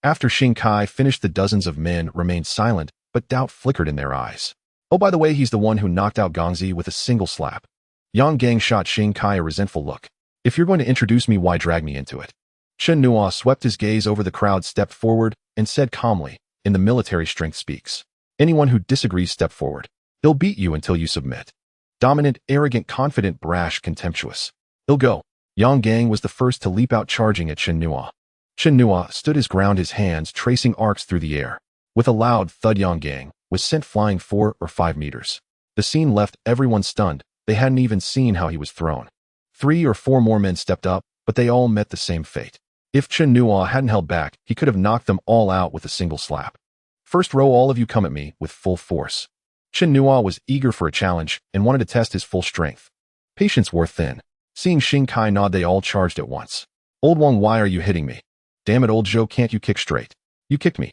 After Xing Kai finished, the dozens of men remained silent, but doubt flickered in their eyes. Oh, by the way, he's the one who knocked out Gongzi with a single slap. Yang Gang shot Xing Kai a resentful look. If you're going to introduce me, why drag me into it? Chen Nuo swept his gaze over the crowd, stepped forward, and said calmly, in the military strength speaks. Anyone who disagrees, step forward. He'll beat you until you submit. Dominant, arrogant, confident, brash, contemptuous. He'll go. Yang Gang was the first to leap out, charging at Chen Nuo. Chen Nuo stood his ground, his hands tracing arcs through the air. With a loud thud, Yang Gang was sent flying 4 or 5 meters. The scene left everyone stunned. They hadn't even seen how he was thrown. 3 or 4 more men stepped up, but they all met the same fate. If Chen Nuo hadn't held back, he could have knocked them all out with a single slap. First row, all of you come at me with full force. Chen Nuo was eager for a challenge and wanted to test his full strength. Patience wore thin. Seeing Xing Kai nod, they all charged at once. Old Wang, why are you hitting me? Damn it, old Zhou, can't you kick straight? You kicked me.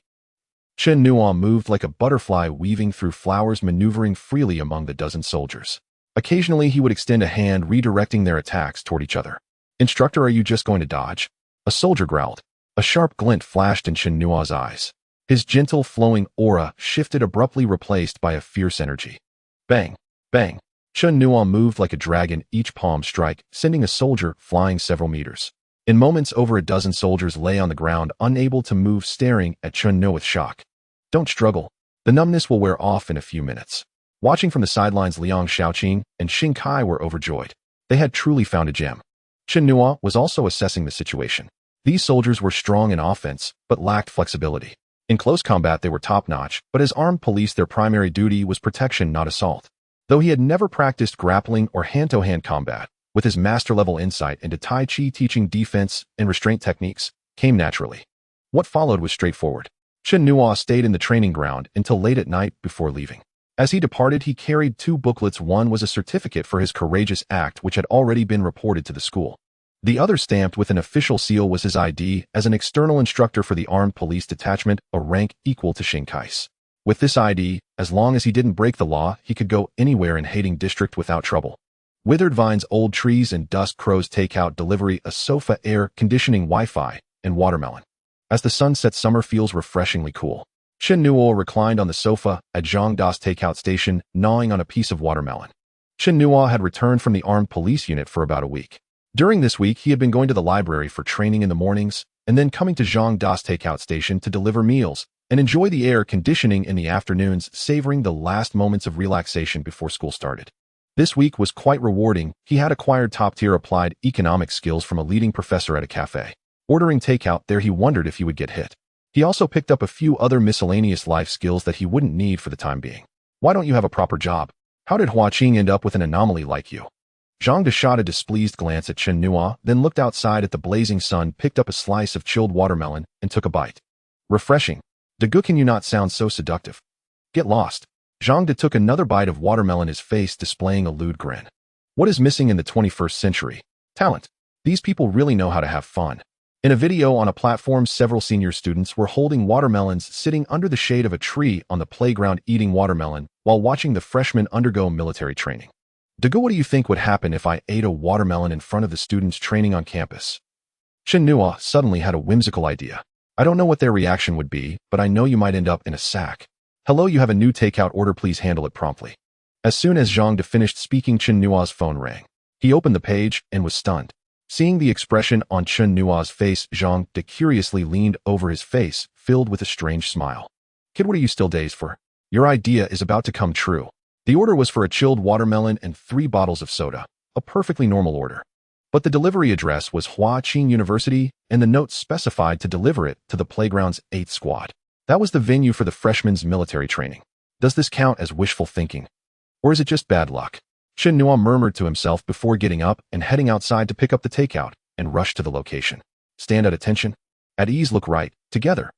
Chen Nuo moved like a butterfly weaving through flowers, maneuvering freely among the dozen soldiers. Occasionally, he would extend a hand, redirecting their attacks toward each other. Instructor, are you just going to dodge? A soldier growled. A sharp glint flashed in Chen Nuo's eyes. His gentle, flowing aura shifted, abruptly replaced by a fierce energy. Bang! Bang! Chen Nuo moved like a dragon, each palm strike sending a soldier flying several meters. In moments, over a dozen soldiers lay on the ground, unable to move, staring at Chen Nuo with shock. Don't struggle. The numbness will wear off in a few minutes. Watching from the sidelines, Liang Shaoqing and Xing Kai were overjoyed. They had truly found a gem. Chen Nuo was also assessing the situation. These soldiers were strong in offense, but lacked flexibility. In close combat, they were top-notch, but as armed police, their primary duty was protection, not assault. Though he had never practiced grappling or hand-to-hand combat, with his master-level insight into Tai Chi teaching defense and restraint techniques, came naturally. What followed was straightforward. Chen Nuo stayed in the training ground until late at night before leaving. As he departed, he carried 2 booklets. One was a certificate for his courageous act which had already been reported to the school. The other, stamped with an official seal, was his ID as an external instructor for the Armed Police Detachment, a rank equal to Shinkai's. With this ID, as long as he didn't break the law, he could go anywhere in Hating District without trouble. Withered vines, old trees, and dust crows, takeout delivery, a sofa, air conditioning, Wi-Fi, and watermelon. As the sun sets, summer feels refreshingly cool. Chen Nuo reclined on the sofa at Zhangda's takeout station, gnawing on a piece of watermelon. Chen Nuo had returned from the Armed Police Unit for about a week. During this week, he had been going to the library for training in the mornings, and then coming to Zhangda's takeout station to deliver meals and enjoy the air conditioning in the afternoons, savoring the last moments of relaxation before school started. This week was quite rewarding. He had acquired top-tier applied economics skills from a leading professor at a cafe. Ordering takeout there, he wondered if he would get hit. He also picked up a few other miscellaneous life skills that he wouldn't need for the time being. Why don't you have a proper job? How did Huaqing end up with an anomaly like you? Zhangda shot a displeased glance at Chen Nuo, then looked outside at the blazing sun, picked up a slice of chilled watermelon, and took a bite. Refreshing. Dagu, can you not sound so seductive? Get lost. Zhangda took another bite of watermelon, his face displaying a lewd grin. What is missing in the 21st century? Talent. These people really know how to have fun. In a video on a platform, several senior students were holding watermelons, sitting under the shade of a tree on the playground, eating watermelon while watching the freshmen undergo military training. Dagu, what do you think would happen if I ate a watermelon in front of the students training on campus? Chen Nuo suddenly had a whimsical idea. I don't know what their reaction would be, but I know you might end up in a sack. Hello, you have a new takeout order, please handle it promptly. As soon as Zhangda finished speaking, Chen Nuo's phone rang. He opened the page and was stunned. Seeing the expression on Chen Nuo's face, Zhangda curiously leaned over his face, filled with a strange smile. Kid, what are you still dazed for? Your idea is about to come true. The order was for a chilled watermelon and 3 bottles of soda, a perfectly normal order. But the delivery address was Huaqing University, and the note specified to deliver it to the playground's 8th squad. That was the venue for the freshmen's military training. Does this count as wishful thinking? Or is it just bad luck? Chen Nuo murmured to himself before getting up and heading outside to pick up the takeout and rush to the location. Stand at attention. At ease, look right, together.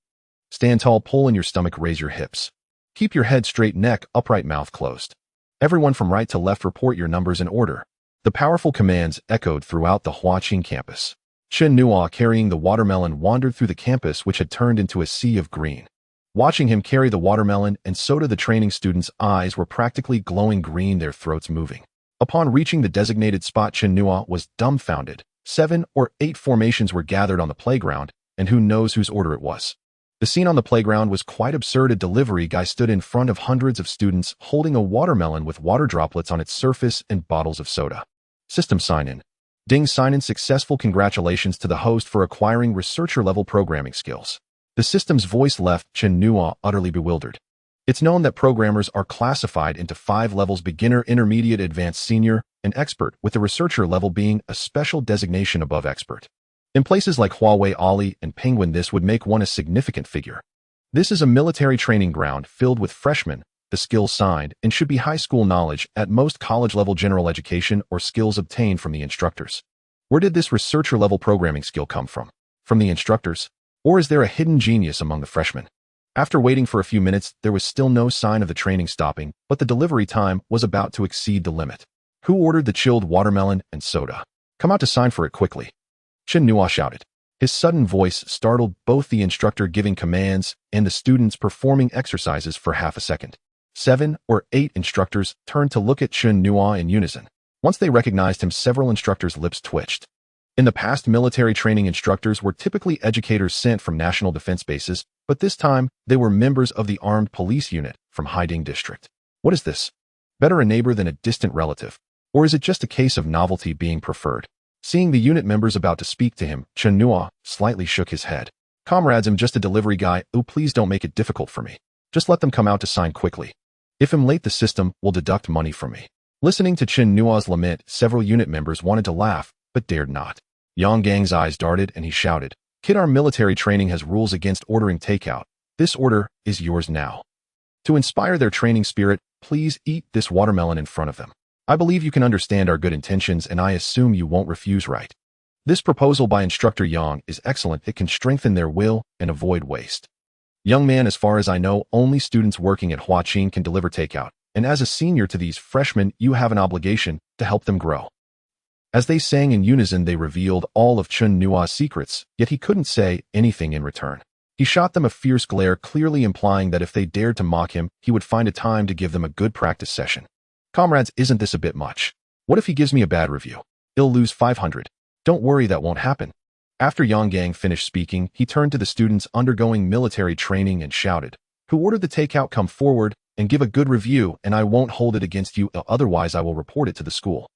Stand tall, pull in your stomach, raise your hips. Keep your head straight, neck upright, mouth closed. Everyone from right to left, report your numbers in order. The powerful commands echoed throughout the Huaqing campus. Chen Nuo, carrying the watermelon, wandered through the campus, which had turned into a sea of green. Watching him carry the watermelon and soda, the training students' eyes were practically glowing green, their throats moving. Upon reaching the designated spot, Chen Nuo was dumbfounded. 7 or 8 formations were gathered on the playground, and who knows whose order it was. The scene on the playground was quite absurd. A delivery guy stood in front of hundreds of students holding a watermelon with water droplets on its surface and bottles of soda. System sign-in. Ding, sign-in successful. Congratulations to the host for acquiring researcher-level programming skills. The system's voice left Chen Nuo utterly bewildered. It's known that programmers are classified into 5 levels: beginner, intermediate, advanced, senior, and expert, with the researcher level being a special designation above expert. In places like Huawei, Ali, and Penguin, this would make one a significant figure. This is a military training ground filled with freshmen, the skills signed, and should be high school knowledge, at most college-level general education, or skills obtained from the instructors. Where did this researcher-level programming skill come from? From the instructors? Or is there a hidden genius among the freshmen? After waiting for a few minutes, there was still no sign of the training stopping, but the delivery time was about to exceed the limit. Who ordered the chilled watermelon and soda? Come out to sign for it quickly. Chen Nuo shouted. His sudden voice startled both the instructor giving commands and the students performing exercises for half a second. 7 or 8 instructors turned to look at Chen Nuo in unison. Once they recognized him, several instructors' lips twitched. In the past, military training instructors were typically educators sent from national defense bases, but this time they were members of the Armed Police Unit from Hating District. What is this? Better a neighbor than a distant relative? Or is it just a case of novelty being preferred? Seeing the unit members about to speak to him, Chen Nuo slightly shook his head. Comrades, I'm just a delivery guy. Oh, please don't make it difficult for me. Just let them come out to sign quickly. If I'm late, the system will deduct money from me. Listening to Chen Nuo's lament, several unit members wanted to laugh, but dared not. Yang Gang's eyes darted and he shouted, Kid, our military training has rules against ordering takeout. This order is yours now. To inspire their training spirit, please eat this watermelon in front of them. I believe you can understand our good intentions and I assume you won't refuse, right? This proposal by instructor Yang is excellent. It can strengthen their will and avoid waste. Young man, as far as I know, only students working at Huaqing can deliver takeout, and as a senior to these freshmen, you have an obligation to help them grow. As they sang in unison, they revealed all of Chen Nuo's secrets, yet he couldn't say anything in return. He shot them a fierce glare, clearly implying that if they dared to mock him, he would find a time to give them a good practice session. Comrades, isn't this a bit much? What if he gives me a bad review? He'll lose 500. Don't worry, that won't happen. After Yang Gang finished speaking, he turned to the students undergoing military training and shouted, "Who ordered the takeout, come forward and give a good review, and I won't hold it against you, otherwise I will report it to the school."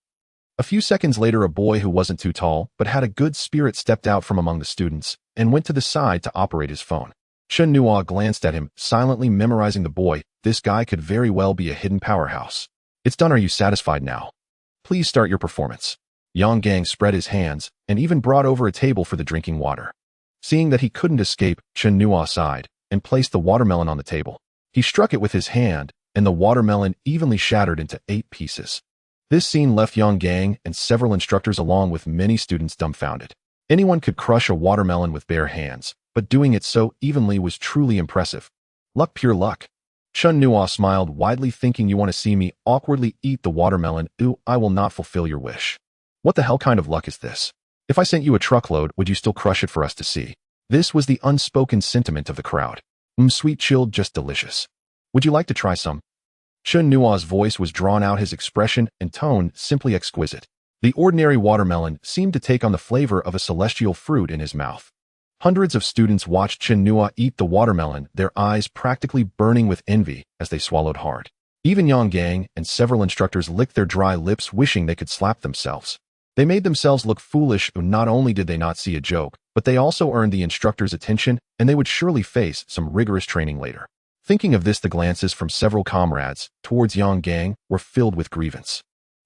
A few seconds later, a boy who wasn't too tall but had a good spirit stepped out from among the students and went to the side to operate his phone. Chen Nuo glanced at him, silently memorizing the boy. This guy could very well be a hidden powerhouse. It's done. Are you satisfied now? Please start your performance. Yang Gang spread his hands and even brought over a table for the drinking water. Seeing that he couldn't escape, Chen Nuo sighed and placed the watermelon on the table. He struck it with his hand, and the watermelon evenly shattered into 8 pieces. This scene left Yang Gang and several instructors along with many students dumbfounded. Anyone could crush a watermelon with bare hands, but doing it so evenly was truly impressive. Luck, pure luck. Chen Nuo smiled widely, thinking, you want to see me awkwardly eat the watermelon? Ooh, I will not fulfill your wish. What the hell kind of luck is this? If I sent you a truckload, would you still crush it for us to see? This was the unspoken sentiment of the crowd. Sweet, chilled, just delicious. Would you like to try some? Chen Nuo's voice was drawn out, his expression and tone simply exquisite. The ordinary watermelon seemed to take on the flavor of a celestial fruit in his mouth. Hundreds of students watched Chen Nuo eat the watermelon, their eyes practically burning with envy as they swallowed hard. Even Yang Gang and several instructors licked their dry lips, wishing they could slap themselves. They made themselves look foolish. Not only did they not see a joke, but they also earned the instructor's attention, and they would surely face some rigorous training later. Thinking of this, the glances from several comrades towards Yang Gang were filled with grievance.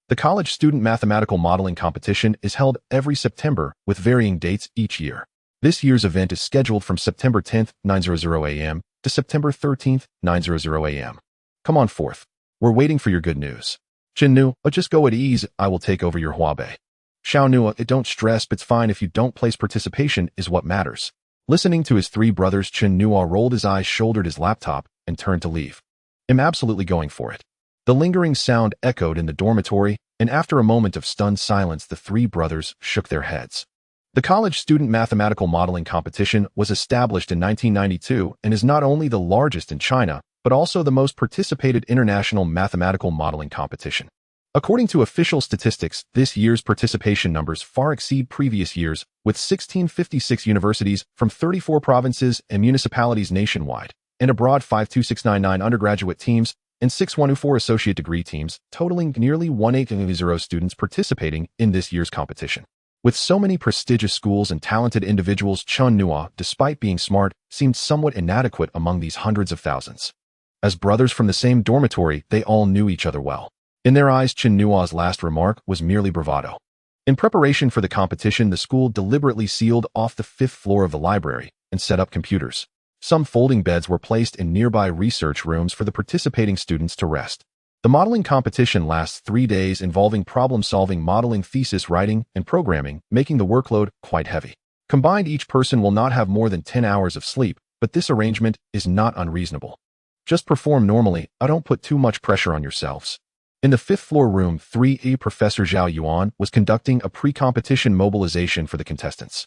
The college student mathematical modeling competition is held every September with varying dates each year. This year's event is scheduled from September 10th, 9:00 a.m. to September 13th, 9:00 a.m. Come on forth. We're waiting for your good news. Chen Nuo, just go at ease. I will take over your Huabei. Xiao Nuo, don't stress. It's fine if you don't place. Participation is what matters. Listening to his 3 brothers, Chen Nuo rolled his eyes, shouldered his laptop, and turned to leave. I'm absolutely going for it. The lingering sound echoed in the dormitory, and after a moment of stunned silence, the 3 brothers shook their heads. The college student mathematical modeling competition was established in 1992 and is not only the largest in China, but also the most participated international mathematical modeling competition. According to official statistics, this year's participation numbers far exceed previous years, with 1656 universities from 34 provinces and municipalities nationwide, and abroad 52699 undergraduate teams and 6104 associate degree teams, totaling nearly 1800 students participating in this year's competition. With so many prestigious schools and talented individuals, Chen Nuo, despite being smart, seemed somewhat inadequate among these hundreds of thousands. As brothers from the same dormitory, they all knew each other well. In their eyes, Chen Nuo's last remark was merely bravado. In preparation for the competition, the school deliberately sealed off the 5th floor of the library and set up computers. Some folding beds were placed in nearby research rooms for the participating students to rest. The modeling competition lasts 3 days, involving problem-solving, modeling, thesis writing, and programming, making the workload quite heavy. Combined, each person will not have more than 10 hours of sleep, but this arrangement is not unreasonable. Just perform normally. Don't put too much pressure on yourselves. In the 5th floor room 3E, Professor Zhao Yuan was conducting a pre-competition mobilization for the contestants.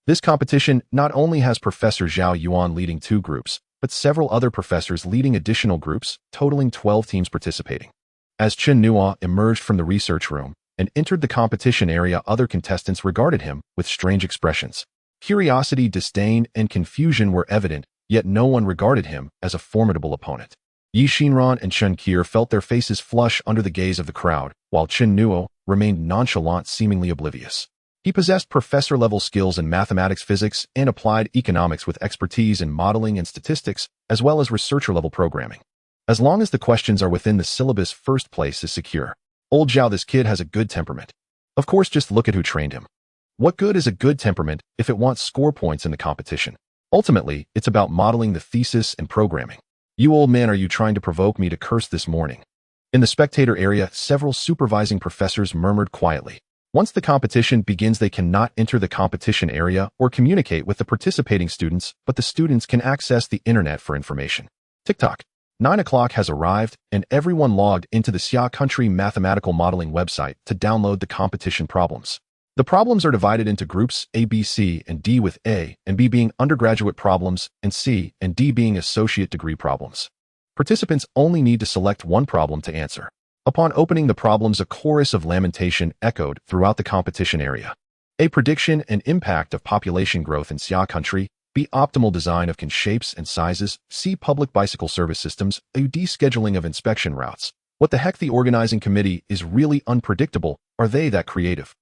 This competition not only has Professor Zhao Yuan leading 2 groups, but several other professors leading additional groups, totaling 12 teams participating. As Chen Nuo emerged from the research room and entered the competition area, other contestants regarded him with strange expressions. Curiosity, disdain, and confusion were evident, yet no one regarded him as a formidable opponent. Yi Xinran and Chen Qir felt their faces flush under the gaze of the crowd, while Chen Nuo remained nonchalant, seemingly oblivious. He possessed professor-level skills in mathematics, physics, and applied economics with expertise in modeling and statistics, as well as researcher-level programming. As long as the questions are within the syllabus, first place is secure. Old Zhao, this kid has a good temperament. Of course, just look at who trained him. What good is a good temperament if it wants score points in the competition? Ultimately, it's about modeling the thesis and programming. You old man, are you trying to provoke me to curse this morning? In the spectator area, several supervising professors murmured quietly. Once the competition begins, they cannot enter the competition area or communicate with the participating students, but the students can access the internet for information. TikTok. 9 o'clock has arrived, and everyone logged into the Xia Country mathematical modeling website to download the competition problems. The problems are divided into groups A, B, C, and D, with A and B being undergraduate problems and C and D being associate degree problems. Participants only need to select one problem to answer. Upon opening the problems, a chorus of lamentation echoed throughout the competition area. A, prediction and impact of population growth in Xia Country. B, optimal design of shapes and sizes. C, public bicycle service systems. A, D, scheduling of inspection routes. What the heck, the organizing committee is really unpredictable. Are they that creative?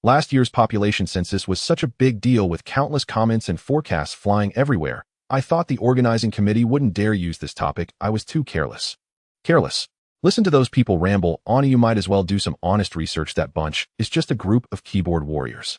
Last year's population census was such a big deal with countless comments and forecasts flying everywhere. I thought the organizing committee wouldn't dare use this topic. I was too careless. Careless. Listen to those people ramble on. You might as well do some honest research. That bunch is just a group of keyboard warriors.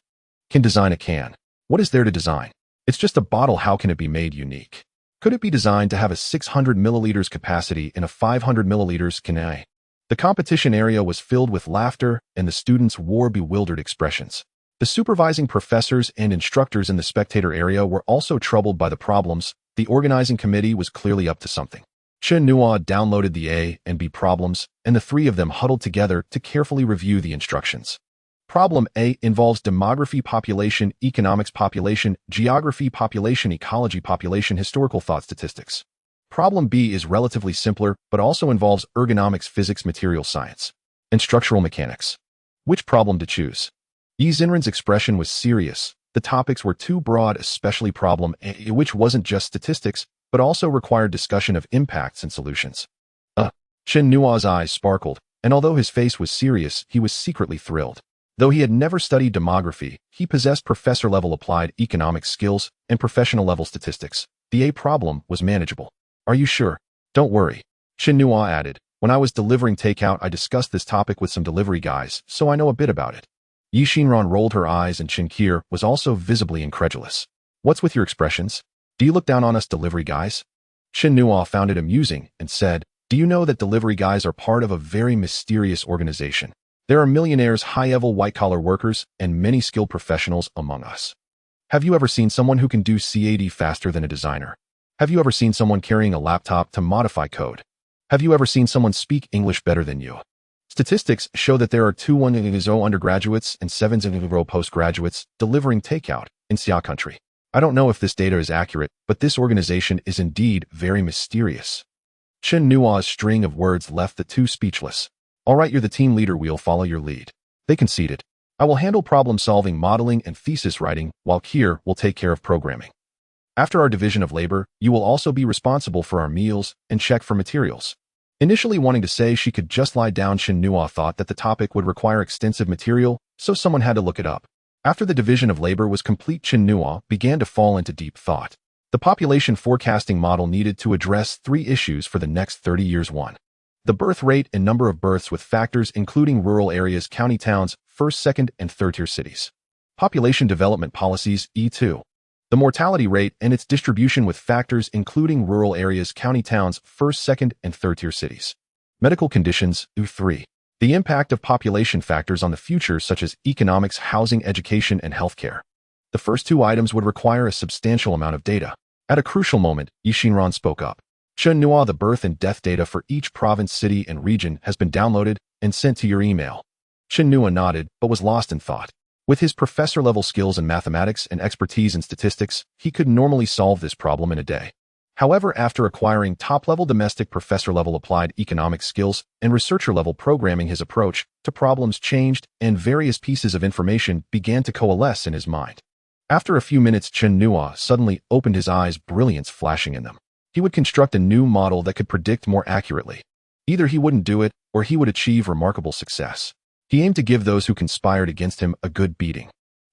Can design a can. What is there to design? It's just a bottle. How can it be made unique? Could it be designed to have a 600 milliliters capacity in a 500 milliliters can? The competition area was filled with laughter, and the students wore bewildered expressions. The supervising professors and instructors in the spectator area were also troubled by the problems. The organizing committee was clearly up to something. Chen Nuo downloaded the A and B problems, and the three of them huddled together to carefully review the instructions. Problem A involves demography, population, economics, population, geography, population, ecology, population, historical thought, statistics. Problem B is relatively simpler, but also involves ergonomics, physics, material science, and structural mechanics. Which problem to choose? Yi Xinren's expression was serious. The topics were too broad, especially problem A, which wasn't just statistics, but also required discussion of impacts and solutions. Chen Nuo's eyes sparkled, and although his face was serious, he was secretly thrilled. Though he had never studied demography, he possessed professor-level applied economics skills and professional-level statistics. The A problem was manageable. Are you sure? Don't worry. Chen Nuo added, when I was delivering takeout, I discussed this topic with some delivery guys, so I know a bit about it. Yi Xinren rolled her eyes, and Chen Qir was also visibly incredulous. What's with your expressions? Do you look down on us delivery guys? Chen Nuo found it amusing and said, do you know that delivery guys are part of a very mysterious organization? There are millionaires, high-level white-collar workers, and many skilled professionals among us. Have you ever seen someone who can do CAD faster than a designer? Have you ever seen someone carrying a laptop to modify code? Have you ever seen someone speak English better than you? Statistics show that there are 210 undergraduates and 700 postgraduates delivering takeout in Xia Country. I don't know if this data is accurate, but this organization is indeed very mysterious. Chen Nuo's string of words left the two speechless. All right, you're the team leader, we'll follow your lead. They conceded. I will handle problem-solving, modeling, and thesis writing, while Kier will take care of programming. After our division of labor, you will also be responsible for our meals and check for materials. Initially wanting to say she could just lie down, Chen Nuo thought that the topic would require extensive material, so someone had to look it up. After the division of labor was complete, Chen Nuo began to fall into deep thought. The population forecasting model needed to address 3 issues for the next 30 years. 1. The birth rate and number of births with factors including rural areas, county towns, first, second, and third-tier cities. Population development policies, E2. The mortality rate and its distribution with factors including rural areas, county towns, first, second, and third-tier cities. Medical conditions, U3. The impact of population factors on the future such as economics, housing, education, and healthcare. The first 2 items would require a substantial amount of data. At a crucial moment, Yi Xinren spoke up. Chen Nuo, the birth and death data for each province, city, and region has been downloaded and sent to your email. Chen Nuo nodded, but was lost in thought. With his professor-level skills in mathematics and expertise in statistics, he could normally solve this problem in a day. However, after acquiring top-level domestic professor-level applied economics skills and researcher-level programming, his approach to problems changed and various pieces of information began to coalesce in his mind. After a few minutes, Chen Nuo suddenly opened his eyes, brilliance flashing in them. He would construct a new model that could predict more accurately. Either he wouldn't do it, or he would achieve remarkable success. He aimed to give those who conspired against him a good beating.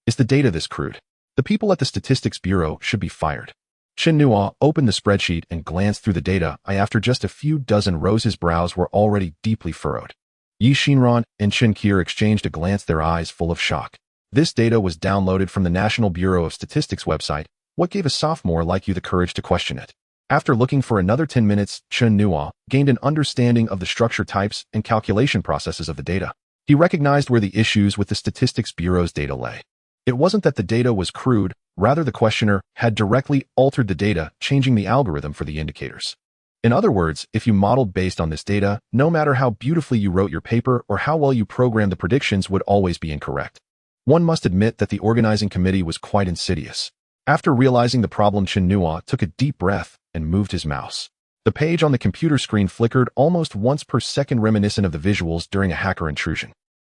Is the data this crude? The people at the Statistics Bureau should be fired. Chen Nuo opened the spreadsheet and glanced through the data. After just a few dozen rows, his brows were already deeply furrowed. Yi Xinren and Chen Qir exchanged a glance, their eyes full of shock. This data was downloaded from the National Bureau of Statistics website. What gave a sophomore like you the courage to question it? After looking for another 10 minutes, Chen Nuo gained an understanding of the structure types and calculation processes of the data. He recognized where the issues with the Statistics Bureau's data lay. It wasn't that the data was crude, rather the questioner had directly altered the data, changing the algorithm for the indicators. In other words, if you modeled based on this data, no matter how beautifully you wrote your paper or how well you programmed the predictions would always be incorrect. One must admit that the organizing committee was quite insidious. After realizing the problem, Chen Nuo took a deep breath and moved his mouse. The page on the computer screen flickered almost once per second, reminiscent of the visuals during a hacker intrusion.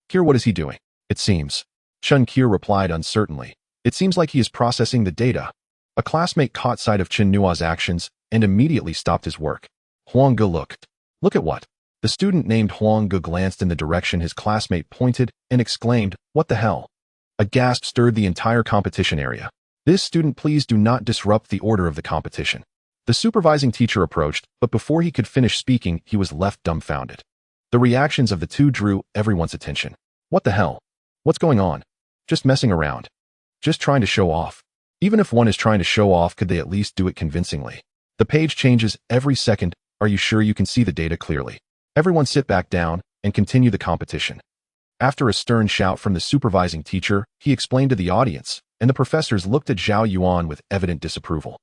"Here, what is he doing?" "It seems," Chen Nuo replied uncertainly. "It seems like he is processing the data." A classmate caught sight of Chen Nuo's actions and immediately stopped his work. Huang Ge looked. "Look at what?" The student named Huang Ge glanced in the direction his classmate pointed and exclaimed, "What the hell?" A gasp stirred the entire competition area. "This student, please do not disrupt the order of the competition." The supervising teacher approached, but before he could finish speaking, he was left dumbfounded. The reactions of the two drew everyone's attention. "What the hell? What's going on?" "Just messing around. Just trying to show off." Even if one is trying to show off, could they at least do it convincingly? The page changes every second. Are you sure you can see the data clearly? Everyone sit back down and continue the competition. After a stern shout from the supervising teacher, he explained to the audience, and the professors looked at Zhao Yuan with evident disapproval.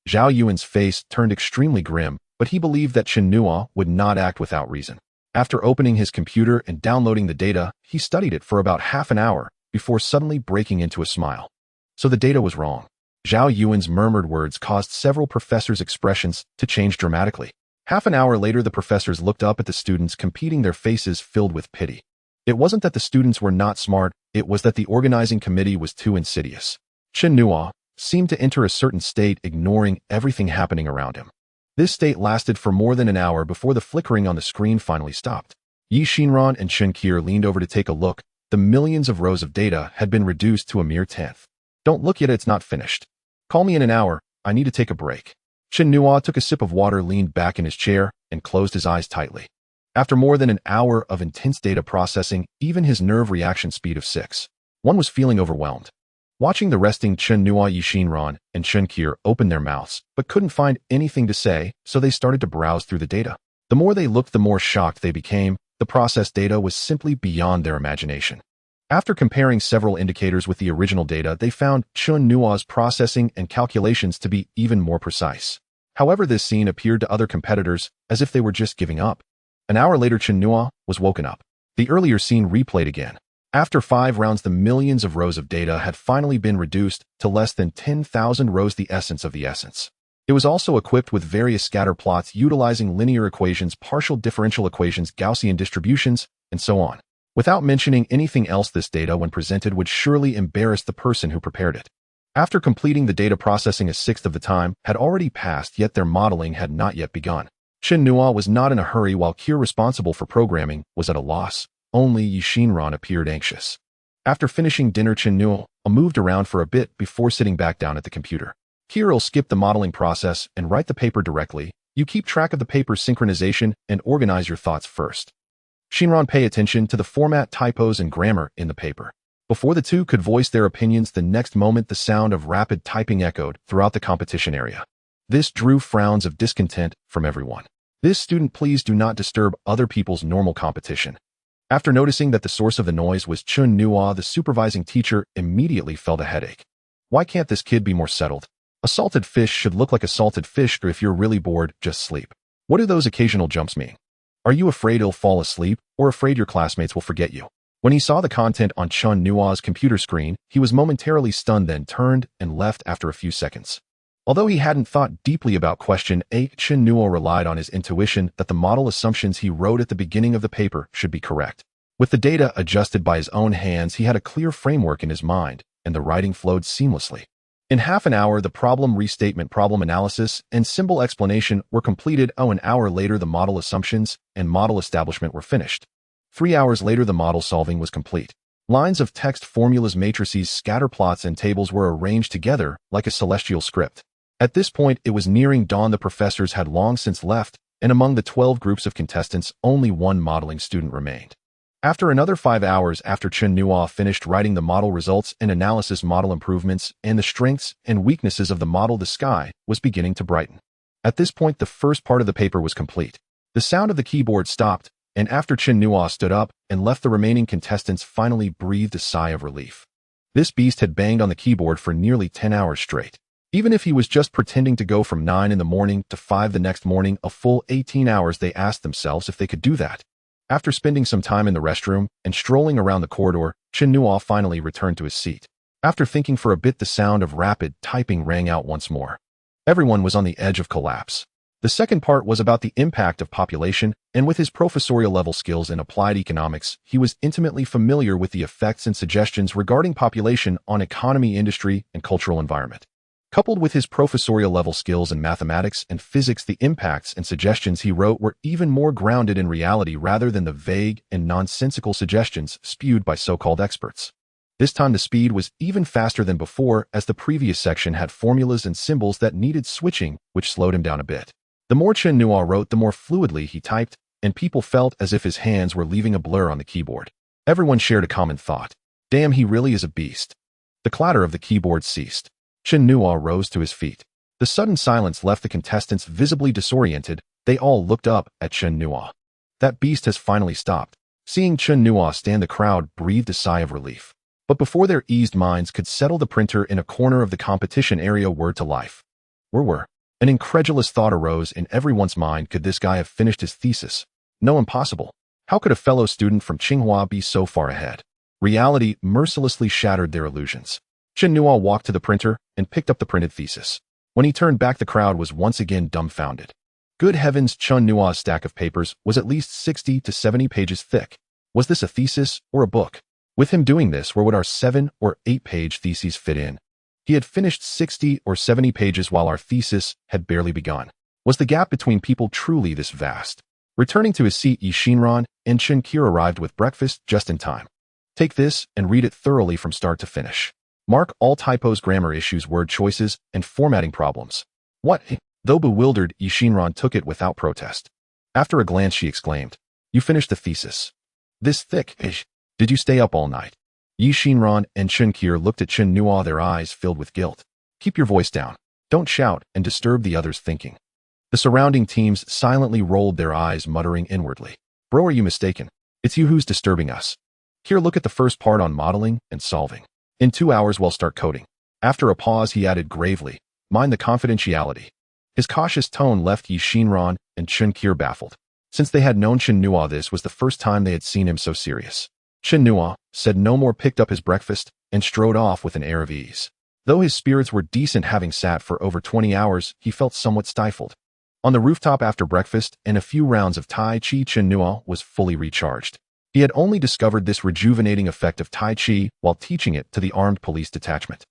Zhao Yuan's face turned extremely grim, but he believed that Chen Nuo would not act without reason. After opening his computer and downloading the data, he studied it for about half an hour before suddenly breaking into a smile. So the data was wrong. Zhao Yuan's murmured words caused several professors' expressions to change dramatically. Half an hour later, the professors looked up at the students competing, their faces filled with pity. It wasn't that the students were not smart, it was that the organizing committee was too insidious. Chen Nuo seemed to enter a certain state, ignoring everything happening around him. This state lasted for more than an hour before the flickering on the screen finally stopped. Yi Xinran and Chen Nuo leaned over to take a look. The millions of rows of data had been reduced to a mere tenth. "Don't look yet, it's not finished. Call me in an hour, I need to take a break." Chen Nuo took a sip of water, leaned back in his chair, and closed his eyes tightly. After more than an hour of intense data processing, even his nerve reaction speed of 6.1 was feeling overwhelmed. Watching the resting Chen Nuo, Yi Xinran, and Chen Nuo open their mouths, but couldn't find anything to say, so they started to browse through the data. The more they looked, the more shocked they became. The processed data was simply beyond their imagination. After comparing several indicators with the original data, they found Chen Nuo's processing and calculations to be even more precise. However, this scene appeared to other competitors as if they were just giving up. An hour later, Chen Nuo was woken up. The earlier scene replayed again. After 5 rounds, the millions of rows of data had finally been reduced to less than 10,000 rows, the essence of the essence. It was also equipped with various scatter plots utilizing linear equations, partial differential equations, Gaussian distributions, and so on. Without mentioning anything else, this data, when presented, would surely embarrass the person who prepared it. After completing the data processing, a sixth of the time had already passed, yet their modeling had not yet begun. Chen Nuo was not in a hurry, while Kir, responsible for programming, was at a loss. Only Yi Xinran appeared anxious. After finishing dinner, Chen Nuo moved around for a bit before sitting back down at the computer. "Kir'll skip the modeling process and write the paper directly. You keep track of the paper's synchronization and organize your thoughts first. Xinran, pay attention to the format, typos, and grammar in the paper." Before the two could voice their opinions, the next moment the sound of rapid typing echoed throughout the competition area. This drew frowns of discontent from everyone. "This student, please do not disturb other people's normal competition." After noticing that the source of the noise was Chen Nuo, the supervising teacher immediately felt a headache. "Why can't this kid be more settled? A salted fish should look like a salted fish, or if you're really bored, just sleep. What do those occasional jumps mean? Are you afraid you'll fall asleep, or afraid your classmates will forget you?" When he saw the content on Chen Nuo's computer screen, he was momentarily stunned, then turned and left after a few seconds. Although he hadn't thought deeply about question 8, Chen Nuo relied on his intuition that the model assumptions he wrote at the beginning of the paper should be correct. With the data adjusted by his own hands, he had a clear framework in his mind, and the writing flowed seamlessly. In half an hour, the problem restatement, problem analysis, and symbol explanation were completed. An hour later, the model assumptions and model establishment were finished. 3 hours later, the model solving was complete. Lines of text, formulas, matrices, scatter plots, and tables were arranged together like a celestial script. At this point, it was nearing dawn. The professors had long since left, and among the 12 groups of contestants, only one modeling student remained. After another 5 hours after Chen Nuo finished writing the model results and analysis, model improvements, and the strengths and weaknesses of the model, the sky was beginning to brighten. At this point, the first part of the paper was complete. The sound of the keyboard stopped, and after Chen Nuo stood up and left, the remaining contestants finally breathed a sigh of relief. This beast had banged on the keyboard for nearly 10 hours straight. Even if he was just pretending to go from 9 in the morning to 5 the next morning, a full 18 hours, they asked themselves if they could do that. After spending some time in the restroom and strolling around the corridor, Chen Nuo finally returned to his seat. After thinking for a bit, the sound of rapid typing rang out once more. Everyone was on the edge of collapse. The second part was about the impact of population, and with his professorial-level skills in applied economics, he was intimately familiar with the effects and suggestions regarding population on economy, industry, and cultural environment. Coupled with his professorial-level skills in mathematics and physics, the impacts and suggestions he wrote were even more grounded in reality rather than the vague and nonsensical suggestions spewed by so-called experts. This time the speed was even faster than before, as the previous section had formulas and symbols that needed switching, which slowed him down a bit. The more Chen Nuo wrote, the more fluidly he typed, and people felt as if his hands were leaving a blur on the keyboard. Everyone shared a common thought. Damn, he really is a beast. The clatter of the keyboard ceased. Chen Nuo rose to his feet. The sudden silence left the contestants visibly disoriented. They all looked up at Chen Nuo. That beast has finally stopped. Seeing Chen Nuo stand, the crowd breathed a sigh of relief. But before their eased minds could settle, the printer in a corner of the competition area whirred to life. Were. An incredulous thought arose in everyone's mind. Could this guy have finished his thesis? No, impossible. How could a fellow student from Tsinghua be so far ahead? Reality mercilessly shattered their illusions. Chen Nuo walked to the printer and picked up the printed thesis. When he turned back, the crowd was once again dumbfounded. Good heavens, Chen Nuo's stack of papers was at least 60 to 70 pages thick. Was this a thesis or a book? With him doing this, where would our 7 or 8-page theses fit in? He had finished 60 or 70 pages while our thesis had barely begun. Was the gap between people truly this vast? Returning to his seat, Yi Xinran and Chen Qi arrived with breakfast just in time. Take this and read it thoroughly from start to finish. Mark all typos, grammar issues, word choices, and formatting problems. What? Though bewildered, Yi Xinran took it without protest. After a glance, she exclaimed, "You finished the thesis? This thick? Did you stay up all night?" Yi Xinran and Chen Qi looked at Chen Nuo, their eyes filled with guilt. "Keep your voice down. Don't shout and disturb the others' thinking." The surrounding teams silently rolled their eyes, muttering inwardly, "Bro, are you mistaken? It's you who's disturbing us." Here, look at the first part on modeling and solving. In 2 hours, we'll start coding. After a pause, he added gravely, "Mind the confidentiality." His cautious tone left Yi Xinran and Chen Qi baffled. Since they had known Chen Nuo, this was the first time they had seen him so serious. Chen Nuo said no more, picked up his breakfast, and strode off with an air of ease. Though his spirits were decent, having sat for over 20 hours, he felt somewhat stifled. On the rooftop after breakfast and a few rounds of Tai Chi, Chen Nuo was fully recharged. He had only discovered this rejuvenating effect of Tai Chi while teaching it to the armed police detachment.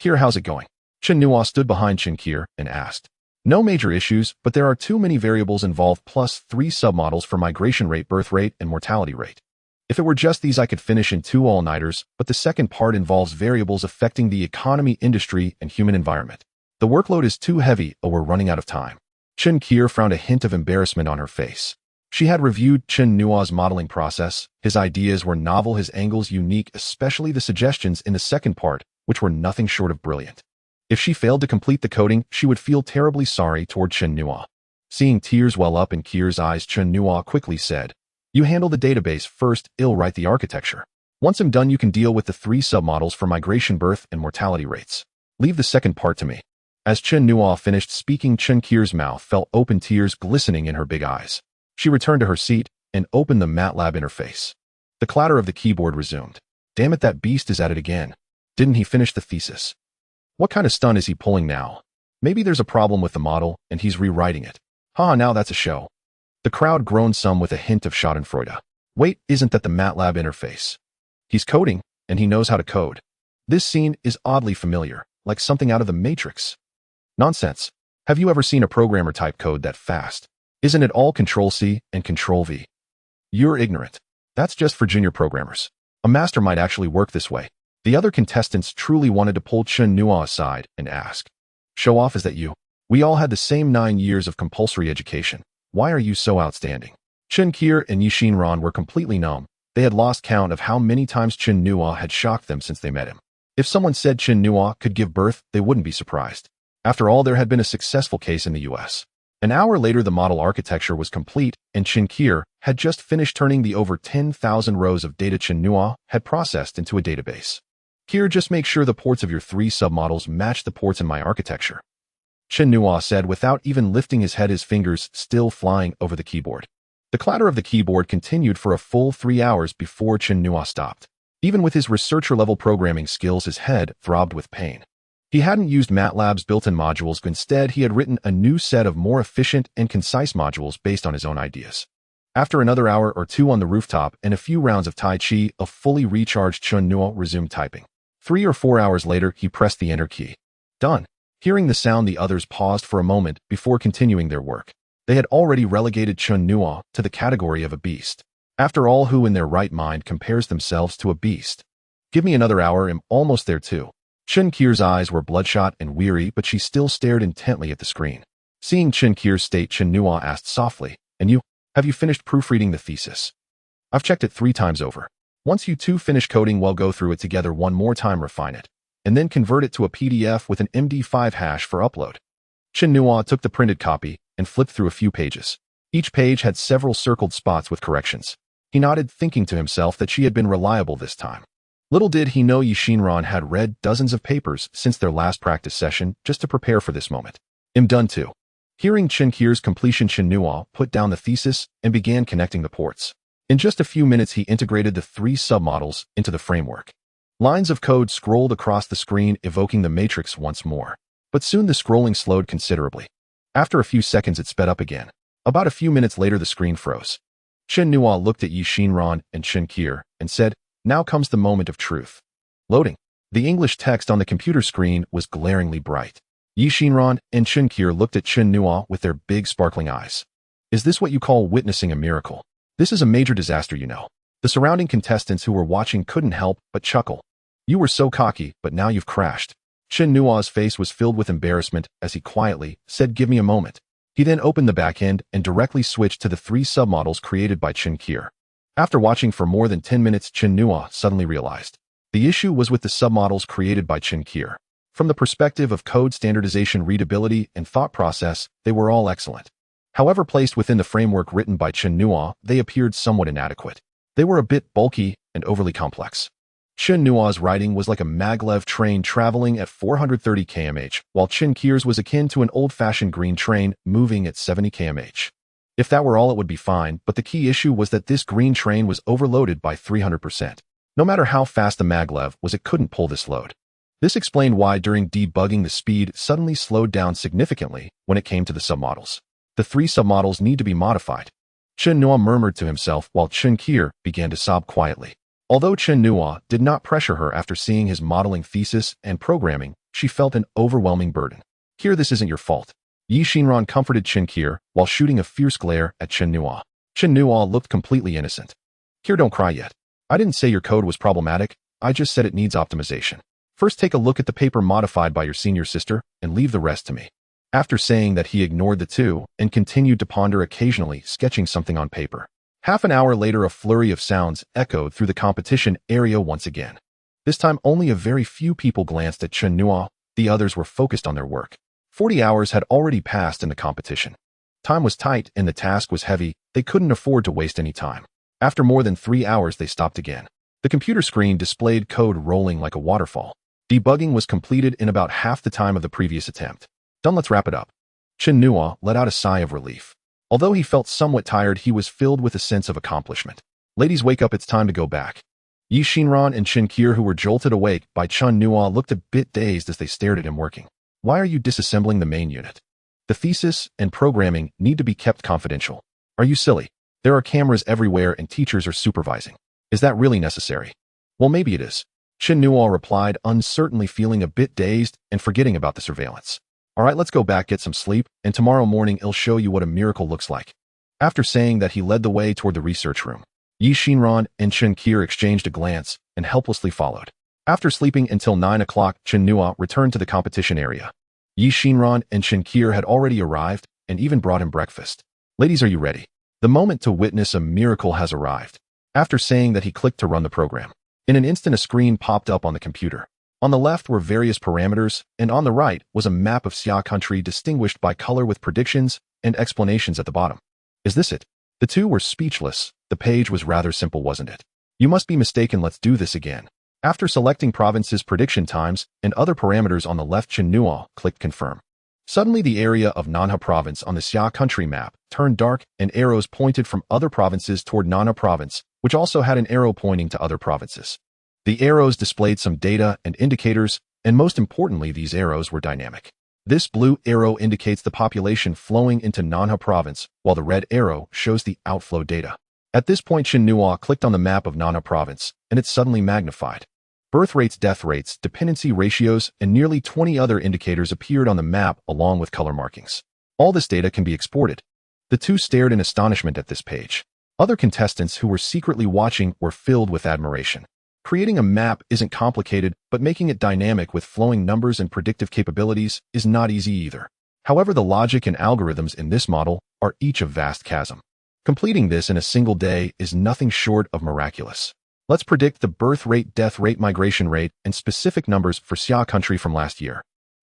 "Kier, how's it going?" Chen Nuo stood behind Chen Qi and asked. "No major issues, but there are too many variables involved, plus 3 submodels for migration rate, birth rate, and mortality rate. If it were just these, I could finish in 2 all-nighters, but the second part involves variables affecting the economy, industry, and human environment. The workload is too heavy, or we're running out of time." Chen Qi found a hint of embarrassment on her face. She had reviewed Chen Nuo's modeling process. His ideas were novel, his angles unique, especially the suggestions in the second part, which were nothing short of brilliant. If she failed to complete the coding, she would feel terribly sorry toward Chen Nuo. Seeing tears well up in Qier's eyes, Chen Nuo quickly said, "You handle the database first, I'll write the architecture. Once I'm done, you can deal with the 3 submodels for migration, birth, and mortality rates. Leave the second part to me." As Chen Nuo finished speaking, Chen Qier's mouth fell open, tears glistening in her big eyes. She returned to her seat and opened the MATLAB interface. The clatter of the keyboard resumed. "Damn it, that beast is at it again. Didn't he finish the thesis? What kind of stunt is he pulling now? Maybe there's a problem with the model and he's rewriting it. Haha, now that's a show." The crowd groaned, some with a hint of schadenfreude. "Wait, isn't that the MATLAB interface? He's coding, and he knows how to code. This scene is oddly familiar, like something out of the Matrix." "Nonsense. Have you ever seen a programmer type code that fast? Isn't it all Control-C and Control-V? You're ignorant. That's just for junior programmers. A master might actually work this way." The other contestants truly wanted to pull Chen Nuo aside and ask, "Show off, is that you? We all had the same 9 years of compulsory education. Why are you so outstanding?" Chen Qi and Yi Xinran were completely numb. They had lost count of how many times Chen Nuo had shocked them since they met him. If someone said Chen Nuo could give birth, they wouldn't be surprised. After all, there had been a successful case in the US. An hour later, the model architecture was complete, and Chen Nuo had just finished turning the over 10,000 rows of data Chen Nuo had processed into a database. Here, just make sure the ports of your 3 submodels match the ports in my architecture, Chen Nuo said without even lifting his head, his fingers still flying over the keyboard. The clatter of the keyboard continued for a full 3 hours before Chen Nuo stopped. Even with his researcher-level programming skills, his head throbbed with pain. He hadn't used MATLAB's built-in modules, but instead he had written a new set of more efficient and concise modules based on his own ideas. After another hour or two on the rooftop and a few rounds of Tai Chi, a fully recharged Chen Nuo resumed typing. 3 or 4 hours later, he pressed the Enter key. Done. Hearing the sound, the others paused for a moment before continuing their work. They had already relegated Chen Nuo to the category of a beast. After all, who in their right mind compares themselves to a beast? Give me another hour, I'm almost there too. Chen Nuo's eyes were bloodshot and weary, but she still stared intently at the screen. Seeing Chen Nuo's state, Chen Nuo asked softly, "And you? Have you finished proofreading the thesis?" "I've checked it 3 times over. Once you two finish coding, we'll go through it together one more time, refine it, and then convert it to a PDF with an MD5 hash for upload." Chen Nuo took the printed copy and flipped through a few pages. Each page had several circled spots with corrections. He nodded, thinking to himself that she had been reliable this time. Little did he know Yixinran had read dozens of papers since their last practice session just to prepare for this moment. "I'm done too." Hearing Chen Nuo's completion, Chen Nuo put down the thesis and began connecting the ports. In just a few minutes, he integrated the 3 submodels into the framework. Lines of code scrolled across the screen, evoking the matrix once more. But soon the scrolling slowed considerably. After a few seconds, it sped up again. About a few minutes later, the screen froze. Chen Nuo looked at Yixinran and Chen Nuo and said, "Now comes the moment of truth." Loading. The English text on the computer screen was glaringly bright. Yixinran and Chen Nuo looked at Chen Nuo with their big sparkling eyes. "Is this what you call witnessing a miracle? This is a major disaster, you know." The surrounding contestants who were watching couldn't help but chuckle. "You were so cocky, but now you've crashed." Chen Nuo's face was filled with embarrassment as he quietly said, "Give me a moment." He then opened the backend and directly switched to the 3 submodels created by Chen Nuo. After watching for more than 10 minutes, Chen Nuo suddenly realized the issue was with the submodels created by Chen Nuo. From the perspective of code standardization, readability, and thought process, they were all excellent. However, placed within the framework written by Chen Nuo, they appeared somewhat inadequate. They were a bit bulky and overly complex. Chen Nuo's writing was like a maglev train traveling at 430 km/h, while Chen Nuo's was akin to an old-fashioned green train moving at 70 km/h. If that were all, it would be fine, but the key issue was that this green train was overloaded by 300%. No matter how fast the maglev was, it couldn't pull this load. This explained why during debugging the speed suddenly slowed down significantly when it came to the submodels. The 3 submodels need to be modified. Chen Nuo murmured to himself while Chen Nuo began to sob quietly. Although Chen Nuo did not pressure her after seeing his modeling thesis and programming, she felt an overwhelming burden. "Here, this isn't your fault." Yixinran comforted Chen Nuo while shooting a fierce glare at Chen Nuo. Chen Nuo looked completely innocent. "Here, don't cry yet. I didn't say your code was problematic, I just said it needs optimization. First, take a look at the paper modified by your senior sister and leave the rest to me." After saying that, he ignored the 2 and continued to ponder, occasionally sketching something on paper. Half an hour later, a flurry of sounds echoed through the competition area once again. This time, only a very few people glanced at Chen Nuo. The others were focused on their work. 40 hours had already passed in the competition. Time was tight and the task was heavy. They couldn't afford to waste any time. After more than 3 hours, they stopped again. The computer screen displayed code rolling like a waterfall. Debugging was completed in about half the time of the previous attempt. "Done, let's wrap it up." Chen Nuo let out a sigh of relief. Although he felt somewhat tired, he was filled with a sense of accomplishment. "Ladies, wake up, it's time to go back." Yixinran and Chen Nuo, who were jolted awake by Chen Nuo, looked a bit dazed as they stared at him working. "Why are you disassembling the main unit? The thesis and programming need to be kept confidential." "Are you silly? There are cameras everywhere and teachers are supervising. Is that really necessary?" "Well, maybe it is," Chen Nuo replied, uncertainly, feeling a bit dazed and forgetting about the surveillance. "All right, let's go back, get some sleep, and tomorrow morning I'll show you what a miracle looks like." After saying that, he led the way toward the research room. Yixinran and Chen Nuo exchanged a glance and helplessly followed. After sleeping until 9 o'clock, Chen Nuo returned to the competition area. Yixinran and Chen Nuo had already arrived and even brought him breakfast. "Ladies, are you ready? The moment to witness a miracle has arrived." After saying that, he clicked to run the program. In an instant, a screen popped up on the computer. On the left were various parameters, and on the right was a map of Xia country distinguished by color with predictions and explanations at the bottom. Is this it? The two were speechless. The page was rather simple, wasn't it? You must be mistaken, let's do this again. After selecting provinces' prediction times and other parameters on the left, Chen Nuo clicked confirm. Suddenly the area of Nanha province on the Xia country map turned dark and arrows pointed from other provinces toward Nanha province, which also had an arrow pointing to other provinces. The arrows displayed some data and indicators, and most importantly, these arrows were dynamic. This blue arrow indicates the population flowing into Nanha province, while the red arrow shows the outflow data. At this point, Chen Nuo clicked on the map of Nanha province, and it suddenly magnified. Birth rates, death rates, dependency ratios, and nearly 20 other indicators appeared on the map along with color markings. All this data can be exported. The two stared in astonishment at this page. Other contestants who were secretly watching were filled with admiration. Creating a map isn't complicated, but making it dynamic with flowing numbers and predictive capabilities is not easy either. However, the logic and algorithms in this model are each a vast chasm. Completing this in a single day is nothing short of miraculous. Let's predict the birth rate, death rate, migration rate, and specific numbers for Xia country from last year.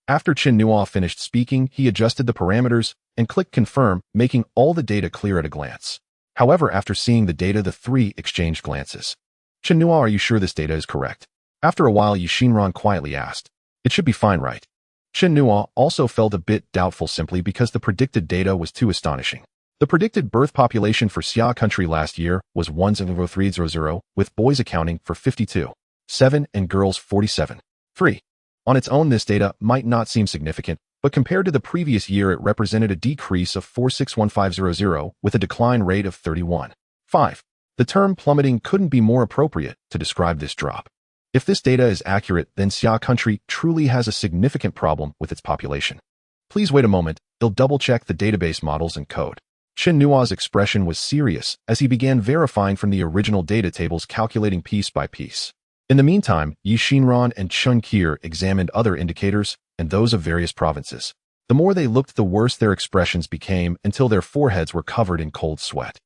After Chen Nuo finished speaking, he adjusted the parameters and clicked confirm, making all the data clear at a glance. However, after seeing the data, the three exchanged glances. Chen Nuo, are you sure this data is correct? After a while, Yixinran quietly asked. It should be fine, right? Chen Nuo also felt a bit doubtful simply because the predicted data was too astonishing. The predicted birth population for Xia country last year was 10300, with boys accounting for 52.7 and girls 47.3. On its own, this data might not seem significant, but compared to the previous year, it represented a decrease of 461500 with a decline rate of 31.5. The term plummeting couldn't be more appropriate to describe this drop. If this data is accurate, then Xia country truly has a significant problem with its population. Please wait a moment, he'll double-check the database models and code. Chen Nuo's expression was serious as he began verifying from the original data tables, calculating piece by piece. In the meantime, Yixinran and Chen Nuo examined other indicators and those of various provinces. The more they looked, the worse their expressions became until their foreheads were covered in cold sweat.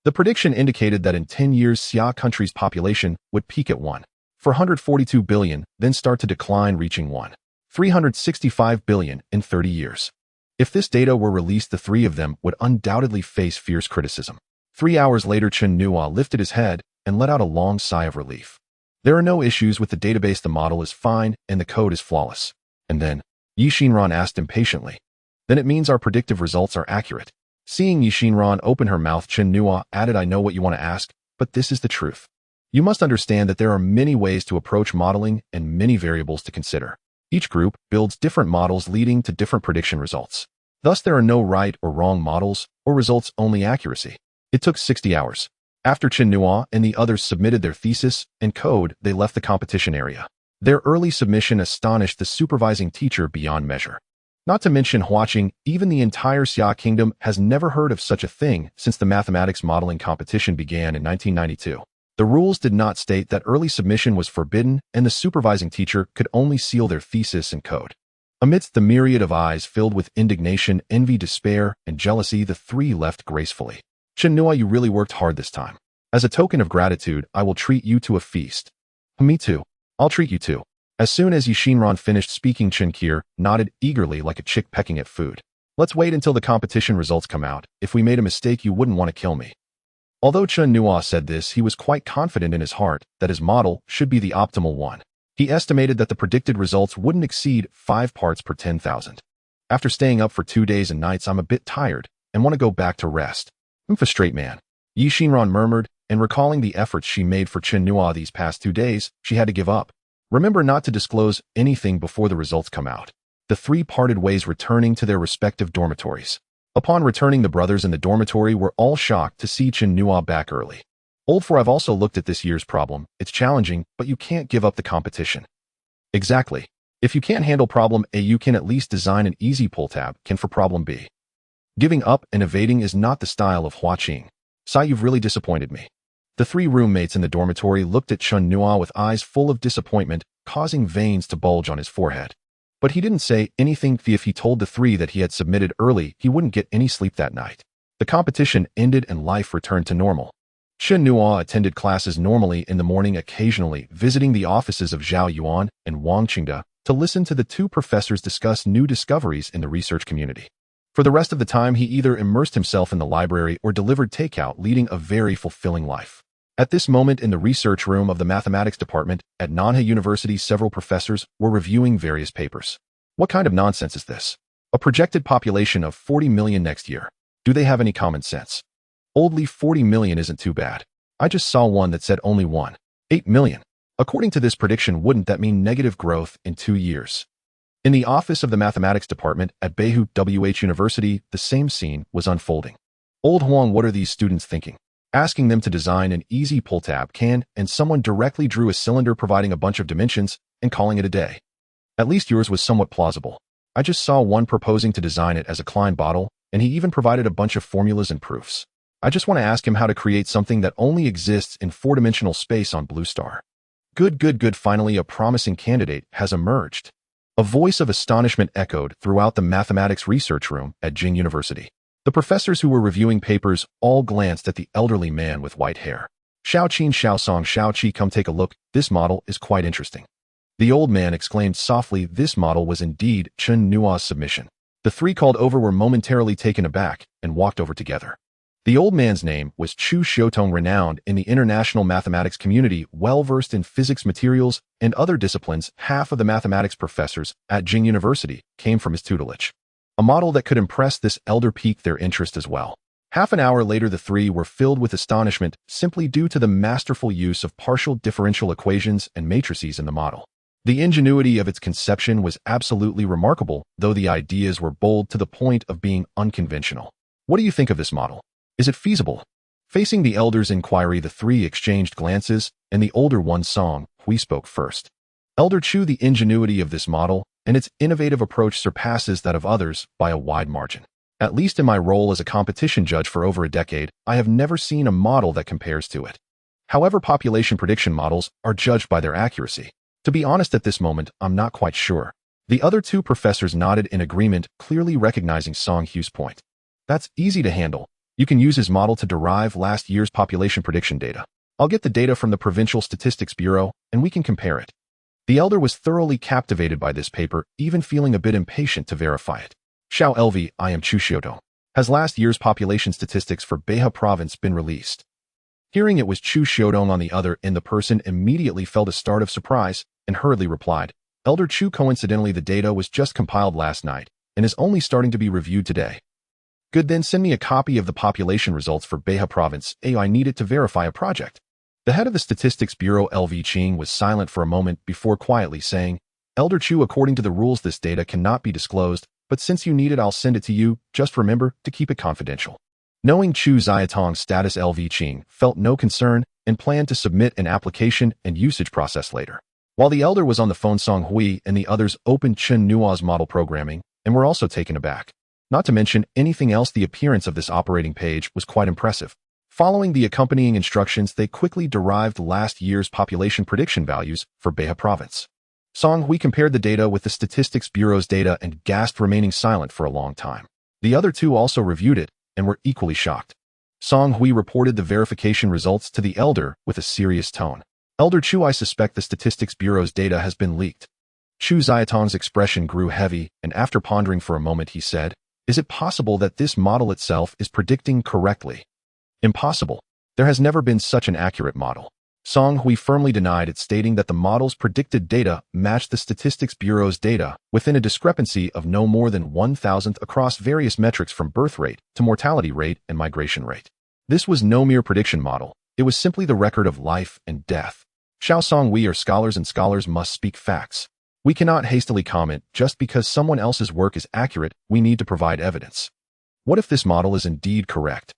The prediction indicated that in 10 years, Xia country's population would peak at 1.442 billion, then start to decline, reaching 1.365 billion in 30 years. If this data were released, the three of them would undoubtedly face fierce criticism. 3 hours later, Chen Nuo lifted his head and let out a long sigh of relief. There are no issues with the database, the model is fine, and the code is flawless. And then, Yixinran asked impatiently. Then it means our predictive results are accurate. Seeing Yixinran open her mouth, Chen Nuo added, I know what you want to ask, but this is the truth. You must understand that there are many ways to approach modeling and many variables to consider. Each group builds different models leading to different prediction results. Thus, there are no right or wrong models or results, only accuracy. It took 60 hours. After Chen Nuo and the others submitted their thesis and code, they left the competition area. Their early submission astonished the supervising teacher beyond measure. Not to mention Huaqing, even the entire Xia kingdom has never heard of such a thing since the mathematics modeling competition began in 1992. The rules did not state that early submission was forbidden, and the supervising teacher could only seal their thesis and code. Amidst the myriad of eyes filled with indignation, envy, despair, and jealousy, the three left gracefully. Chen Nuo, you really worked hard this time. As a token of gratitude, I will treat you to a feast. Me too. I'll treat you too. As soon as Yixinran finished speaking, Chen Nuo nodded eagerly like a chick pecking at food. Let's wait until the competition results come out. If we made a mistake, you wouldn't want to kill me. Although Chen Nuo said this, he was quite confident in his heart that his model should be the optimal one. He estimated that the predicted results wouldn't exceed 5 parts per 10,000. After staying up for 2 days and nights, I'm a bit tired and want to go back to rest. I'm a straight man. Yixinran murmured, and recalling the efforts she made for Chen Nuo these past 2 days, she had to give up. Remember not to disclose anything before the results come out. The three parted ways, returning to their respective dormitories. Upon returning, the brothers in the dormitory were all shocked to see Chen Nuo back early. Old 4, I've also looked at this year's problem. It's challenging, but you can't give up the competition. Exactly. If you can't handle problem A, you can at least design an easy pull tab can for problem B. Giving up and evading is not the style of Huaqing. Sai, you've really disappointed me. The three roommates in the dormitory looked at Chen Nuo with eyes full of disappointment, causing veins to bulge on his forehead. But he didn't say anything. If he told the three that he had submitted early, he wouldn't get any sleep that night. The competition ended and life returned to normal. Chen Nuo attended classes normally in the morning, occasionally visiting the offices of Zhao Yuan and Wang Qingde to listen to the two professors discuss new discoveries in the research community. For the rest of the time, he either immersed himself in the library or delivered takeout, leading a very fulfilling life. At this moment, in the research room of the mathematics department at Huaqing University, several professors were reviewing various papers. What kind of nonsense is this? A projected population of 40 million next year. Do they have any common sense? Only 40 million isn't too bad. I just saw one that said only 8 million. According to this prediction, wouldn't that mean negative growth in 2 years? In the office of the mathematics department at Huaqing University, the same scene was unfolding. Old Huang, what are these students thinking? Asking them to design an easy pull-tab can, and someone directly drew a cylinder providing a bunch of dimensions and calling it a day. At least yours was somewhat plausible. I just saw one proposing to design it as a Klein bottle, and he even provided a bunch of formulas and proofs. I just want to ask him how to create something that only exists in 4-dimensional space on Blue Star. Good. Finally, a promising candidate has emerged. A voice of astonishment echoed throughout the mathematics research room at Jing University. The professors who were reviewing papers all glanced at the elderly man with white hair. Xiaoqin, Xiaosong, Xiaoqi, come take a look. This model is quite interesting. The old man exclaimed softly. This model was indeed Chen Nuo's submission. The three called over were momentarily taken aback and walked over together. The old man's name was Chu Xiaotong, renowned in the international mathematics community, well-versed in physics, materials, and other disciplines. Half of the mathematics professors at Jing University came from his tutelage. A model that could impress this elder piqued their interest as well. Half an hour later, the three were filled with astonishment simply due to the masterful use of partial differential equations and matrices in the model. The ingenuity of its conception was absolutely remarkable, though the ideas were bold to the point of being unconventional. What do you think of this model? Is it feasible? Facing the elder's inquiry, the three exchanged glances, and the older one, Song Hui, spoke first. Elder Chu, the ingenuity of this model and its innovative approach surpasses that of others by a wide margin. At least in my role as a competition judge for over a decade, I have never seen a model that compares to it. However, population prediction models are judged by their accuracy. To be honest, at this moment, I'm not quite sure. The other two professors nodded in agreement, clearly recognizing Song Hui's point. That's easy to handle. You can use his model to derive last year's population prediction data. I'll get the data from the Provincial Statistics Bureau, and we can compare it. The elder was thoroughly captivated by this paper, even feeling a bit impatient to verify it. Xiao LV, I am Chu Xiaotong. Has last year's population statistics for Beha province been released? Hearing it was Chu Xiaotong on the other end, the person immediately felt a start of surprise and hurriedly replied, Elder Chu, coincidentally the data was just compiled last night and is only starting to be reviewed today. Good, then send me a copy of the population results for Beha province. I need it to verify a project. The head of the Statistics Bureau, LV Qing, was silent for a moment before quietly saying, Elder Chu, according to the rules, this data cannot be disclosed, but since you need it, I'll send it to you. Just remember to keep it confidential. Knowing Chu Xiaotong's status, LV Qing felt no concern and planned to submit an application and usage process later. While the elder was on the phone, Song Hui and the others opened Chen Nuo's model programming and were also taken aback. Not to mention anything else, the appearance of this operating page was quite impressive. Following the accompanying instructions, they quickly derived last year's population prediction values for Beha province. Song Hui compared the data with the Statistics Bureau's data and gasped, remaining silent for a long time. The other two also reviewed it and were equally shocked. Song Hui reported the verification results to the elder with a serious tone. Elder Chu, I suspect the Statistics Bureau's data has been leaked. Chu Xiaotong's expression grew heavy, and after pondering for a moment, he said, Is it possible that this model itself is predicting correctly? Impossible. There has never been such an accurate model. Song Hui firmly denied it, stating that the model's predicted data matched the Statistics Bureau's data within a discrepancy of no more than 1,000th across various metrics from birth rate to mortality rate and migration rate. This was no mere prediction model. It was simply the record of life and death. Xiao Song, we are scholars and scholars must speak facts. We cannot hastily comment. Just because someone else's work is accurate, we need to provide evidence. What if this model is indeed correct?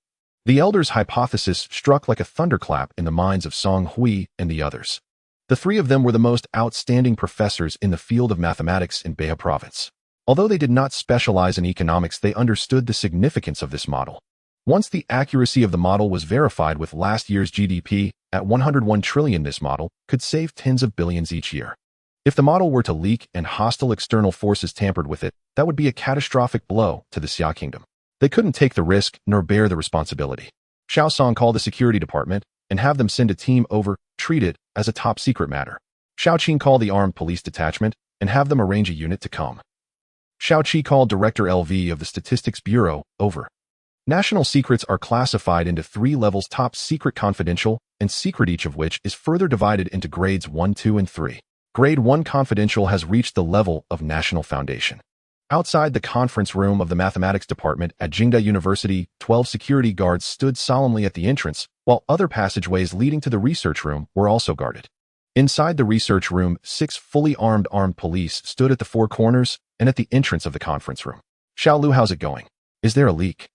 The elder's hypothesis struck like a thunderclap in the minds of Song Hui and the others. The three of them were the most outstanding professors in the field of mathematics in Beha province. Although they did not specialize in economics, they understood the significance of this model. Once the accuracy of the model was verified with last year's GDP at 101 trillion, this model could save tens of billions each year. If the model were to leak and hostile external forces tampered with it, that would be a catastrophic blow to the Xia Kingdom. They couldn't take the risk nor bear the responsibility. Xiao Song called the security department and have them send a team over, treat it as a top-secret matter. Huaqing called the armed police detachment and have them arrange a unit to come. Huaqing called Director LV of the Statistics Bureau, over. National secrets are classified into 3 levels: top secret, confidential, and secret, each of which is further divided into grades 1, 2, and 3. Grade 1 confidential has reached the level of national foundation. Outside the conference room of the mathematics department at Huaqing University, 12 security guards stood solemnly at the entrance, while other passageways leading to the research room were also guarded. Inside the research room, 6 fully armed police stood at the 4 corners and at the entrance of the conference room. Xiao Lu, how's it going? Is there a leak?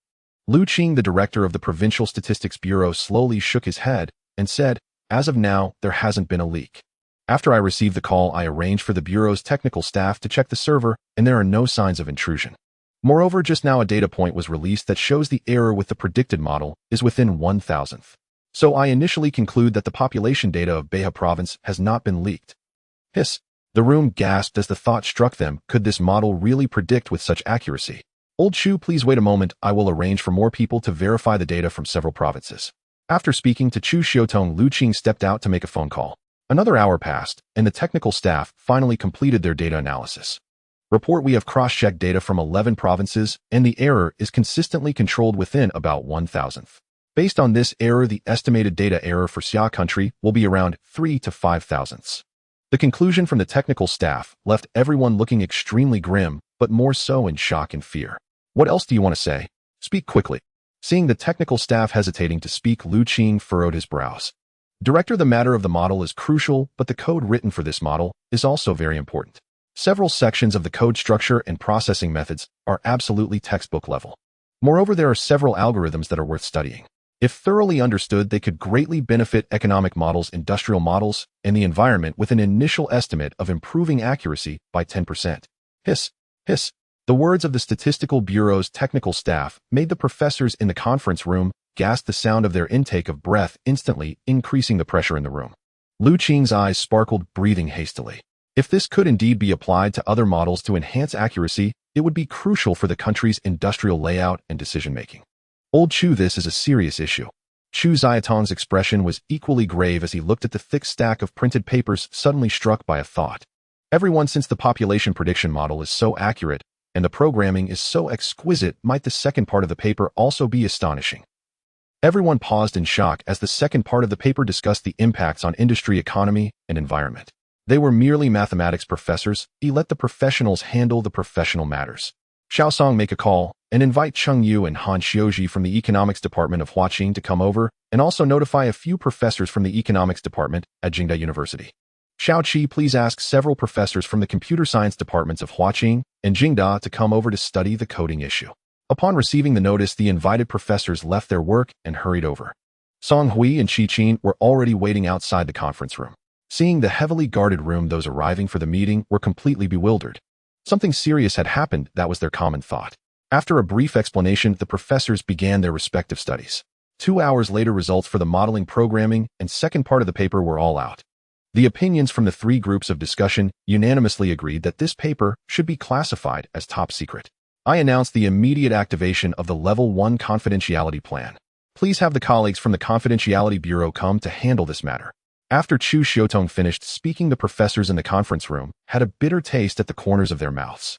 Lu Qing, the director of the Provincial Statistics Bureau, slowly shook his head and said, as of now, there hasn't been a leak. After I received the call, I arranged for the Bureau's technical staff to check the server, and there are no signs of intrusion. Moreover, just now a data point was released that shows the error with the predicted model is within 1,000th. So I initially conclude that the population data of Beha province has not been leaked. Hiss. The room gasped as the thought struck them, could this model really predict with such accuracy? Old Chu, please wait a moment, I will arrange for more people to verify the data from several provinces. After speaking to Chu Xiaotong, Lu Qing stepped out to make a phone call. Another hour passed, and the technical staff finally completed their data analysis. Report: we have cross-checked data from 11 provinces, and the error is consistently controlled within about 1,000th. Based on this error, the estimated data error for Xia country will be around 3 to 5 thousandths. The conclusion from the technical staff left everyone looking extremely grim, but more so in shock and fear. What else do you want to say? Speak quickly. Seeing the technical staff hesitating to speak, Lu Qing furrowed his brows. Director, the matter of the model is crucial, but the code written for this model is also very important. Several sections of the code structure and processing methods are absolutely textbook level. Moreover, there are several algorithms that are worth studying. If thoroughly understood, they could greatly benefit economic models, industrial models, and the environment, with an initial estimate of improving accuracy by 10%. Hiss, hiss. The words of the Statistical Bureau's technical staff made the professors in the conference room gasp, the sound of their intake of breath instantly increasing the pressure in the room. Lu Qing's eyes sparkled, breathing hastily. If this could indeed be applied to other models to enhance accuracy, it would be crucial for the country's industrial layout and decision-making. Old Chu, this is a serious issue. Chu Xiaotong's expression was equally grave as he looked at the thick stack of printed papers, suddenly struck by a thought. Everyone, since the population prediction model is so accurate and the programming is so exquisite, might the second part of the paper also be astonishing? Everyone paused in shock as the second part of the paper discussed the impacts on industry, economy, and environment. They were merely mathematics professors. He let the professionals handle the professional matters. Xiaosong, make a call and invite Cheng Yu and Han Xiuji from the economics department of Huaqing to come over, and also notify a few professors from the economics department at Huaqing University. Xiaoqi, please ask several professors from the computer science departments of Huaqing and Jingda to come over to study the coding issue. Upon receiving the notice, the invited professors left their work and hurried over. Song Hui and Qi Qin were already waiting outside the conference room. Seeing the heavily guarded room, those arriving for the meeting were completely bewildered. Something serious had happened, that was their common thought. After a brief explanation, the professors began their respective studies. 2 hours later, results for the modeling, programming, and second part of the paper were all out. The opinions from the 3 groups of discussion unanimously agreed that this paper should be classified as top secret. I announce the immediate activation of the Level 1 confidentiality plan. Please have the colleagues from the Confidentiality Bureau come to handle this matter. After Chu Xiaotong finished speaking, the professors in the conference room had a bitter taste at the corners of their mouths.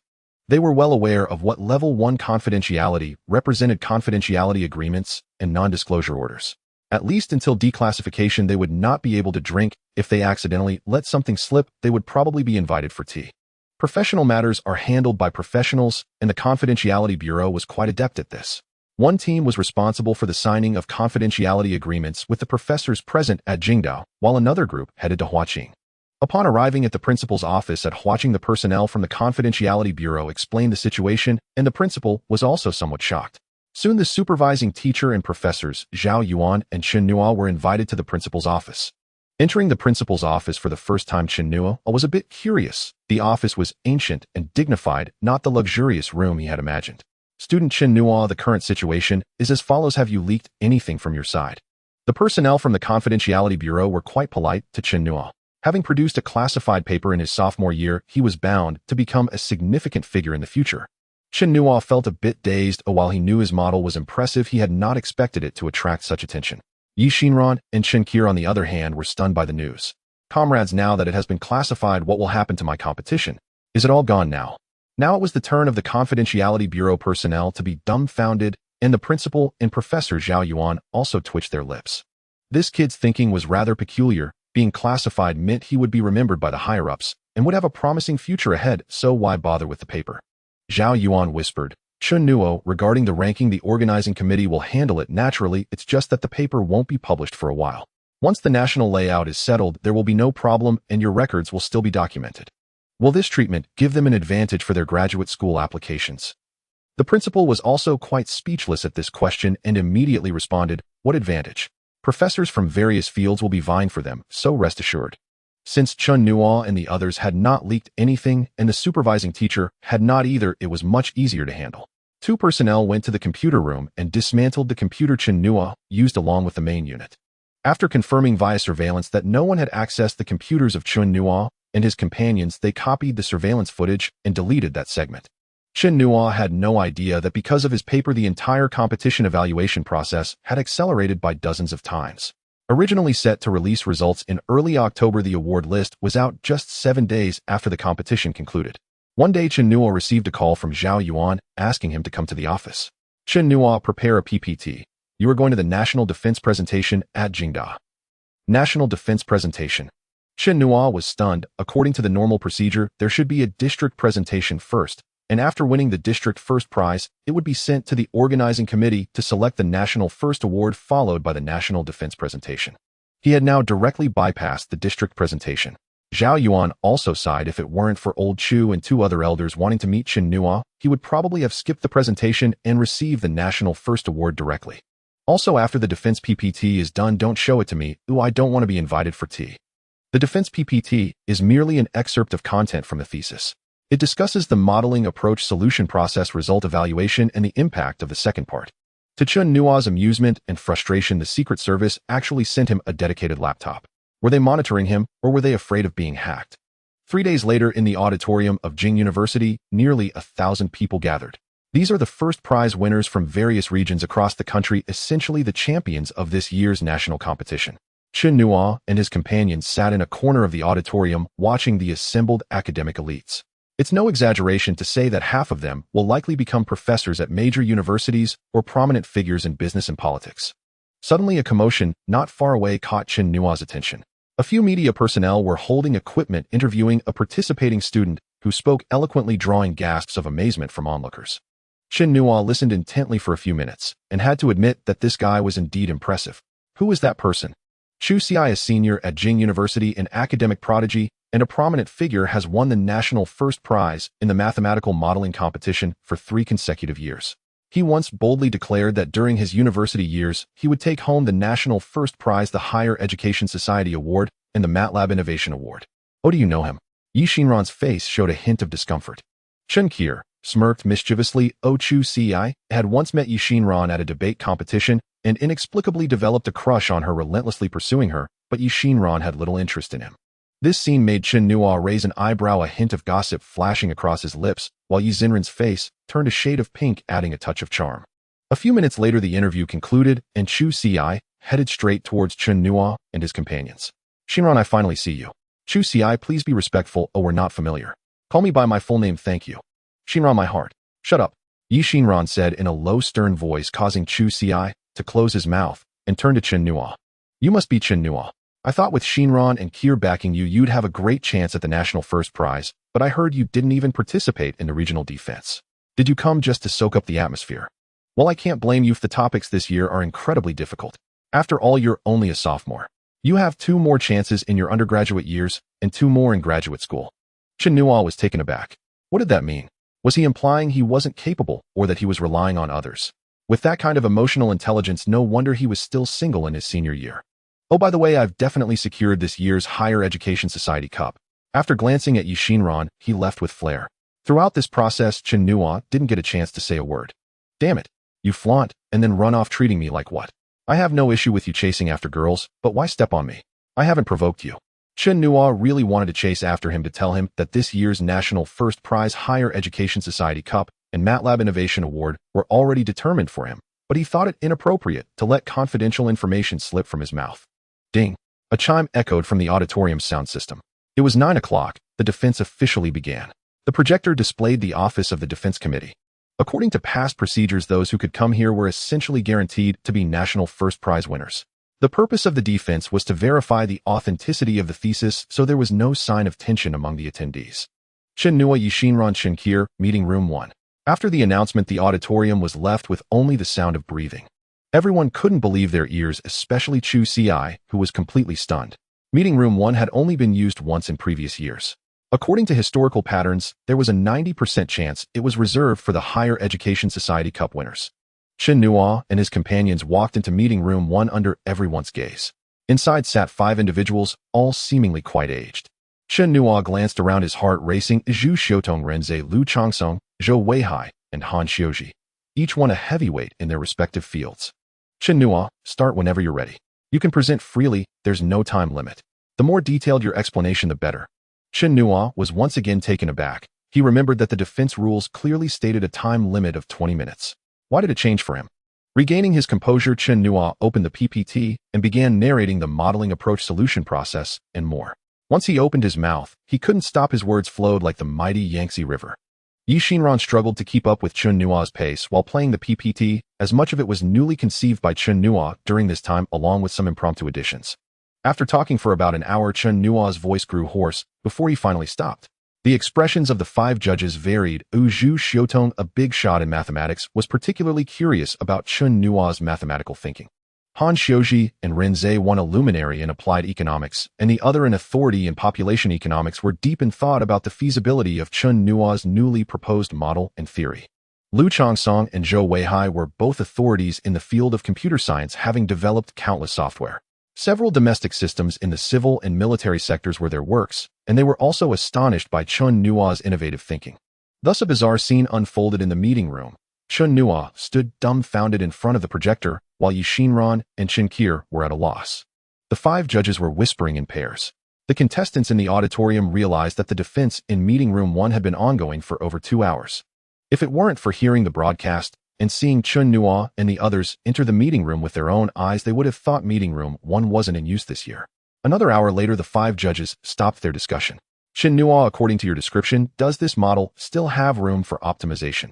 They were well aware of what Level 1 confidentiality represented: confidentiality agreements and non-disclosure orders. At least until declassification, they would not be able to drink. If they accidentally let something slip, they would probably be invited for tea. Professional matters are handled by professionals, and the Confidentiality Bureau was quite adept at this. One team was responsible for the signing of confidentiality agreements with the professors present at Jingdao, while another group headed to Huaqing. Upon arriving at the principal's office at Huaqing, the personnel from the Confidentiality Bureau explained the situation, and the principal was also somewhat shocked. Soon the supervising teacher and professors, Zhao Yuan and Chen Nuo, were invited to the principal's office. Entering the principal's office for the first time, Chen Nuo was a bit curious. The office was ancient and dignified, not the luxurious room he had imagined. Student Chen Nuo, the current situation is as follows: have you leaked anything from your side? The personnel from the Confidentiality Bureau were quite polite to Chen Nuo. Having produced a classified paper in his sophomore year, he was bound to become a significant figure in the future. Chen Nuo felt a bit dazed. While he knew his model was impressive, he had not expected it to attract such attention. Yi Xinran and Chen Qir, on the other hand, were stunned by the news. Comrades, now that it has been classified, what will happen to my competition? Is it all gone now? Now it was the turn of the Confidentiality Bureau personnel to be dumbfounded, and the principal and Professor Zhao Yuan also twitched their lips. This kid's thinking was rather peculiar. Being classified meant he would be remembered by the higher-ups and would have a promising future ahead, so why bother with the paper? Zhao Yuan whispered, Chen Nuo, regarding the ranking, the organizing committee will handle it naturally. It's just that the paper won't be published for a while. Once the national layout is settled, there will be no problem and your records will still be documented. Will this treatment give them an advantage for their graduate school applications? The principal was also quite speechless at this question and immediately responded, what advantage? Professors from various fields will be vying for them, so rest assured. Since Chen Nuo and the others had not leaked anything and the supervising teacher had not either, it was much easier to handle. 2 personnel went to the computer room and dismantled the computer Chen Nuo used along with the main unit. After confirming via surveillance that no one had accessed the computers of Chen Nuo and his companions, they copied the surveillance footage and deleted that segment. Chen Nuo had no idea that because of his paper, the entire competition evaluation process had accelerated by dozens of times. Originally set to release results in early October, the award list was out just 7 days after the competition concluded. One day, Chen Nuo received a call from Zhao Yuan asking him to come to the office. Chen Nuo, prepare a PPT. You are going to the National Defense Presentation at Jingda. National Defense Presentation. Chen Nuo was stunned. According to the normal procedure, there should be a district presentation first, and after winning the district first prize, it would be sent to the organizing committee to select the national first award, followed by the national defense presentation. He had now directly bypassed the district presentation. Zhao Yuan also sighed. If it weren't for old Chu and 2 other elders wanting to meet Chen Nuo, he would probably have skipped the presentation and received the national first award directly. Also, after the defense PPT is done, don't show it to me. Ooh, I don't want to be invited for tea. The defense PPT is merely an excerpt of content from the thesis. It discusses the modeling approach, solution process, result evaluation, and the impact of the second part. To Chen Nuo's amusement and frustration, the Secret Service actually sent him a dedicated laptop. Were they monitoring him, or were they afraid of being hacked? 3 days later, in the auditorium of Huaqing University, nearly 1,000 people gathered. These are the first prize winners from various regions across the country, essentially the champions of this year's national competition. Chen Nuo and his companions sat in a corner of the auditorium watching the assembled academic elites. It's no exaggeration to say that half of them will likely become professors at major universities or prominent figures in business and politics. Suddenly, a commotion not far away caught Chen Nuo's attention. A few media personnel were holding equipment interviewing a participating student who spoke eloquently, drawing gasps of amazement from onlookers. Chen Nuo listened intently for a few minutes and had to admit that this guy was indeed impressive. Who is that person? Chu Xi, a senior at Huaqing University, an academic prodigy, and a prominent figure, has won the national first prize in the mathematical modeling competition for 3 consecutive years. He once boldly declared that during his university years, he would take home the national first prize, the Higher Education Society Award, and the MATLAB Innovation Award. Oh, do you know him? Yi Xinran's face showed a hint of discomfort. Chen Qir smirked mischievously. Oh, Chu Xi had once met Yi Xinran at a debate competition and inexplicably developed a crush on her, relentlessly pursuing her, but Yi Xinran had little interest in him. This scene made Chen Nuo raise an eyebrow, a hint of gossip flashing across his lips, while Yi Xinran's face turned a shade of pink, adding a touch of charm. A few minutes later, the interview concluded, and Chu Xi headed straight towards Chen Nuo and his companions. Xinran, I finally see you. Chu Xi, please be respectful. Oh, we're not familiar. Call me by my full name, thank you. Xinran, my heart. Shut up. Yi Xinran said in a low, stern voice, causing Chu Xi to close his mouth and turn to Chen Nuo. You must be Chen Nuo. I thought with Xinran and Qir backing you, you'd have a great chance at the national first prize, but I heard you didn't even participate in the regional defense. Did you come just to soak up the atmosphere? Well, I can't blame you if the topics this year are incredibly difficult. After all, you're only a sophomore. You have 2 more chances in your undergraduate years and 2 more in graduate school. Chen Nuo was taken aback. What did that mean? Was he implying he wasn't capable or that he was relying on others? With that kind of emotional intelligence, no wonder he was still single in his senior year. Oh, by the way, I've definitely secured this year's Higher Education Society Cup. After glancing at Yi Xinran, he left with flair. Throughout this process, Chen Nuo didn't get a chance to say a word. Damn it. You flaunt and then run off treating me like what? I have no issue with you chasing after girls, but why step on me? I haven't provoked you. Chen Nuo really wanted to chase after him to tell him that this year's National First Prize Higher Education Society Cup and MATLAB Innovation Award were already determined for him, but he thought it inappropriate to let confidential information slip from his mouth. Ding! A chime echoed from the auditorium's sound system. It was 9 o'clock. The defense officially began. The projector displayed the office of the Defense Committee. According to past procedures, those who could come here were essentially guaranteed to be national first prize winners. The purpose of the defense was to verify the authenticity of the thesis, so there was no sign of tension among the attendees. Chen Nuo Yixinran Qinkir, Meeting Room 1. After the announcement, the auditorium was left with only the sound of breathing. Everyone couldn't believe their ears, especially Chu Ci, who was completely stunned. Meeting Room 1 had only been used once in previous years. According to historical patterns, there was a 90% chance it was reserved for the Higher Education Society Cup winners. Chen Nuo and his companions walked into Meeting Room 1 under everyone's gaze. Inside sat 5 individuals, all seemingly quite aged. Chen Nuo glanced around, his heart racing. Zhu Xiutong, Renze, Lu Chongsong, Zhou Weihai, and Han Xiuji, each one a heavyweight in their respective fields. Chen Nuo, start whenever you're ready. You can present freely, there's no time limit. The more detailed your explanation, the better. Chen Nuo was once again taken aback. He remembered that the defense rules clearly stated a time limit of 20 minutes. Why did it change for him? Regaining his composure, Chen Nuo opened the PPT and began narrating the modeling approach, solution process, and more. Once he opened his mouth, he couldn't stop. His words flowed like the mighty Yangtze River. Yixinran struggled to keep up with Chen Nuo's pace while playing the PPT, as much of it was newly conceived by Chen Nuo during this time, along with some impromptu additions. After talking for about an hour, Chen Nuo's voice grew hoarse before he finally stopped. The expressions of the 5 judges varied. Zhu Xiutong, a big shot in mathematics, was particularly curious about Chen Nuo's mathematical thinking. Han Xiuji and Renze, one a luminary in applied economics and the other an authority in population economics, were deep in thought about the feasibility of Chen Nuo's newly proposed model and theory. Lu Chongsong and Zhou Weihai were both authorities in the field of computer science, having developed countless software. Several domestic systems in the civil and military sectors were their works, and they were also astonished by Chen Nuo's innovative thinking. Thus, a bizarre scene unfolded in the meeting room. Chen Nuo stood dumbfounded in front of the projector, while Yixinran and Qinkir were at a loss. The 5 judges were whispering in pairs. The contestants in the auditorium realized that the defense in Meeting Room 1 had been ongoing for over 2 hours. If it weren't for hearing the broadcast and seeing Chen Nuo and the others enter the meeting room with their own eyes, they would have thought Meeting Room 1 wasn't in use this year. Another hour later, the 5 judges stopped their discussion. Chen Nuo, according to your description, does this model still have room for optimization?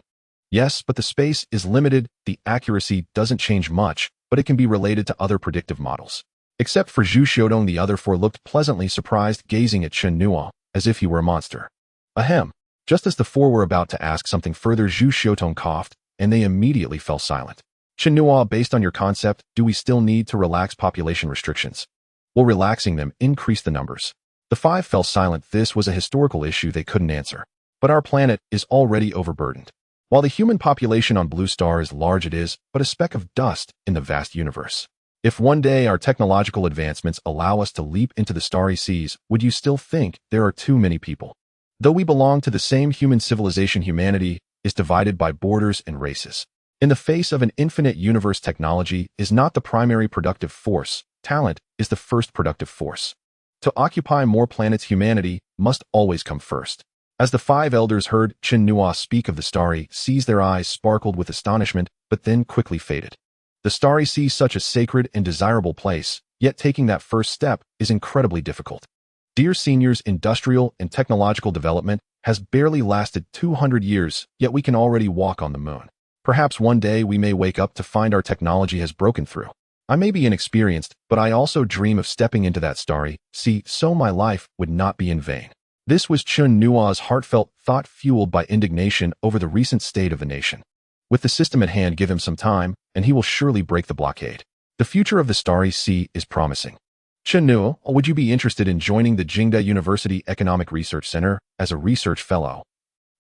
Yes, but the space is limited. The accuracy doesn't change much, but it can be related to other predictive models. Except for Zhu Xiutong, the other 4 looked pleasantly surprised, gazing at Chen Nuo as if he were a monster. Ahem. Just as the 4 were about to ask something further, Zhu Xiutong coughed, and they immediately fell silent. Chen Nuo, based on your concept, do we still need to relax population restrictions? Will relaxing them increase the numbers? The 5 fell silent. This was a historical issue they couldn't answer. But our planet is already overburdened. While the human population on Blue Star is large, it is but a speck of dust in the vast universe. If one day our technological advancements allow us to leap into the starry seas, would you still think there are too many people? Though we belong to the same human civilization, humanity is divided by borders and races. In the face of an infinite universe, technology is not the primary productive force. Talent is the first productive force. To occupy more planets, humanity must always come first. As the 5 elders heard Chen Nuo speak of the starry seas, their eyes sparkled with astonishment, but then quickly faded. The starry sea, such a sacred and desirable place, yet taking that first step is incredibly difficult. Dear seniors, industrial and technological development has barely lasted 200 years, yet we can already walk on the moon. Perhaps one day we may wake up to find our technology has broken through. I may be inexperienced, but I also dream of stepping into that starry sea, so my life would not be in vain. This was Chen Nuo's heartfelt thought, fueled by indignation over the recent state of the nation. With the system at hand, give him some time, and he will surely break the blockade. The future of the starry sea is promising. Chen Nuo, would you be interested in joining the Jingda University Economic Research Center as a research fellow?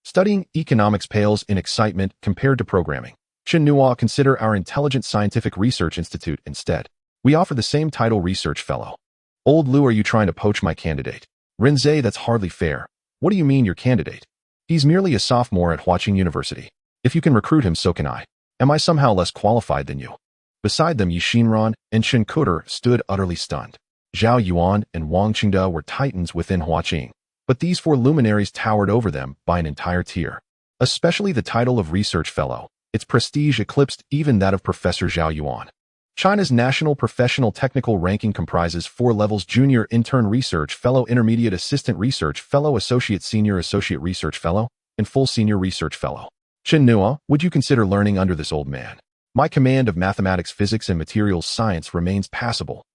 Studying economics pales in excitement compared to programming. Chen Nuo, consider our Intelligent Scientific Research Institute instead. We offer the same title, research fellow. Old Lu, are you trying to poach my candidate? Renze, that's hardly fair. What do you mean your candidate? He's merely a sophomore at Huaqing University. If you can recruit him, so can I. Am I somehow less qualified than you? Beside them, Yixinran and Chen Kuder stood utterly stunned. Zhao Yuan and Wang Qingda were titans within Huaqing, but these 4 luminaries towered over them by an entire tier. Especially the title of research fellow. Its prestige eclipsed even that of Professor Zhao Yuan. China's National Professional Technical Ranking comprises 4 levels: Junior Intern Research Fellow, Intermediate Assistant Research Fellow, Associate Senior Associate Research Fellow, and Full Senior Research Fellow. Chen Nuo, would you consider learning under this old man? My command of mathematics, physics, and materials science remains passable.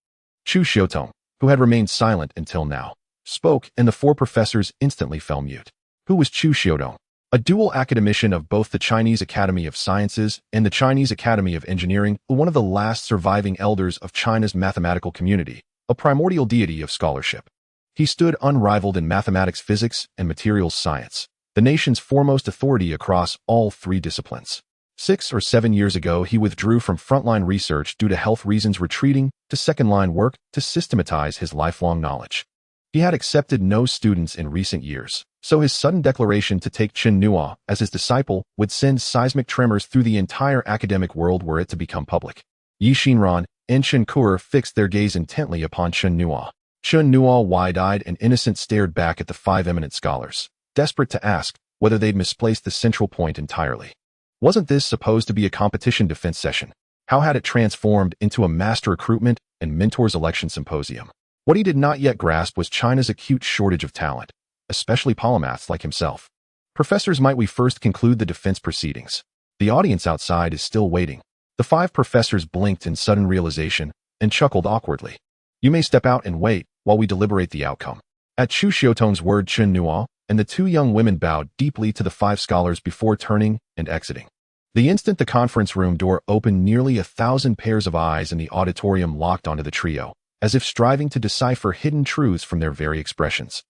Chu Xiaotong, who had remained silent until now, spoke, and the 4 professors instantly fell mute. Who was Chu Xiaotong? A dual academician of both the Chinese Academy of Sciences and the Chinese Academy of Engineering, one of the last surviving elders of China's mathematical community, a primordial deity of scholarship. He stood unrivaled in mathematics, physics, and materials science, the nation's foremost authority across all 3 disciplines. 6 or 7 years ago, he withdrew from frontline research due to health reasons, retreating to second-line work to systematize his lifelong knowledge. He had accepted no students in recent years, so his sudden declaration to take Chen Nuo as his disciple would send seismic tremors through the entire academic world were it to become public. Yi Xinran and Chen Nuo fixed their gaze intently upon Chen Nuo. Chen Nuo, wide-eyed and innocent, stared back at the 5 eminent scholars, desperate to ask whether they'd misplaced the central point entirely. Wasn't this supposed to be a competition defense session? How had it transformed into a master recruitment and mentors election symposium? What he did not yet grasp was China's acute shortage of talent, especially polymaths like himself. Professors, might we first conclude the defense proceedings? The audience outside is still waiting. The 5 professors blinked in sudden realization and chuckled awkwardly. You may step out and wait while we deliberate the outcome. At Chu Xiaotong's word, Chen Nuo and the 2 young women bowed deeply to the 5 scholars before turning and exiting. The instant the conference room door opened, nearly 1,000 pairs of eyes in the auditorium locked onto the trio, as if striving to decipher hidden truths from their very expressions.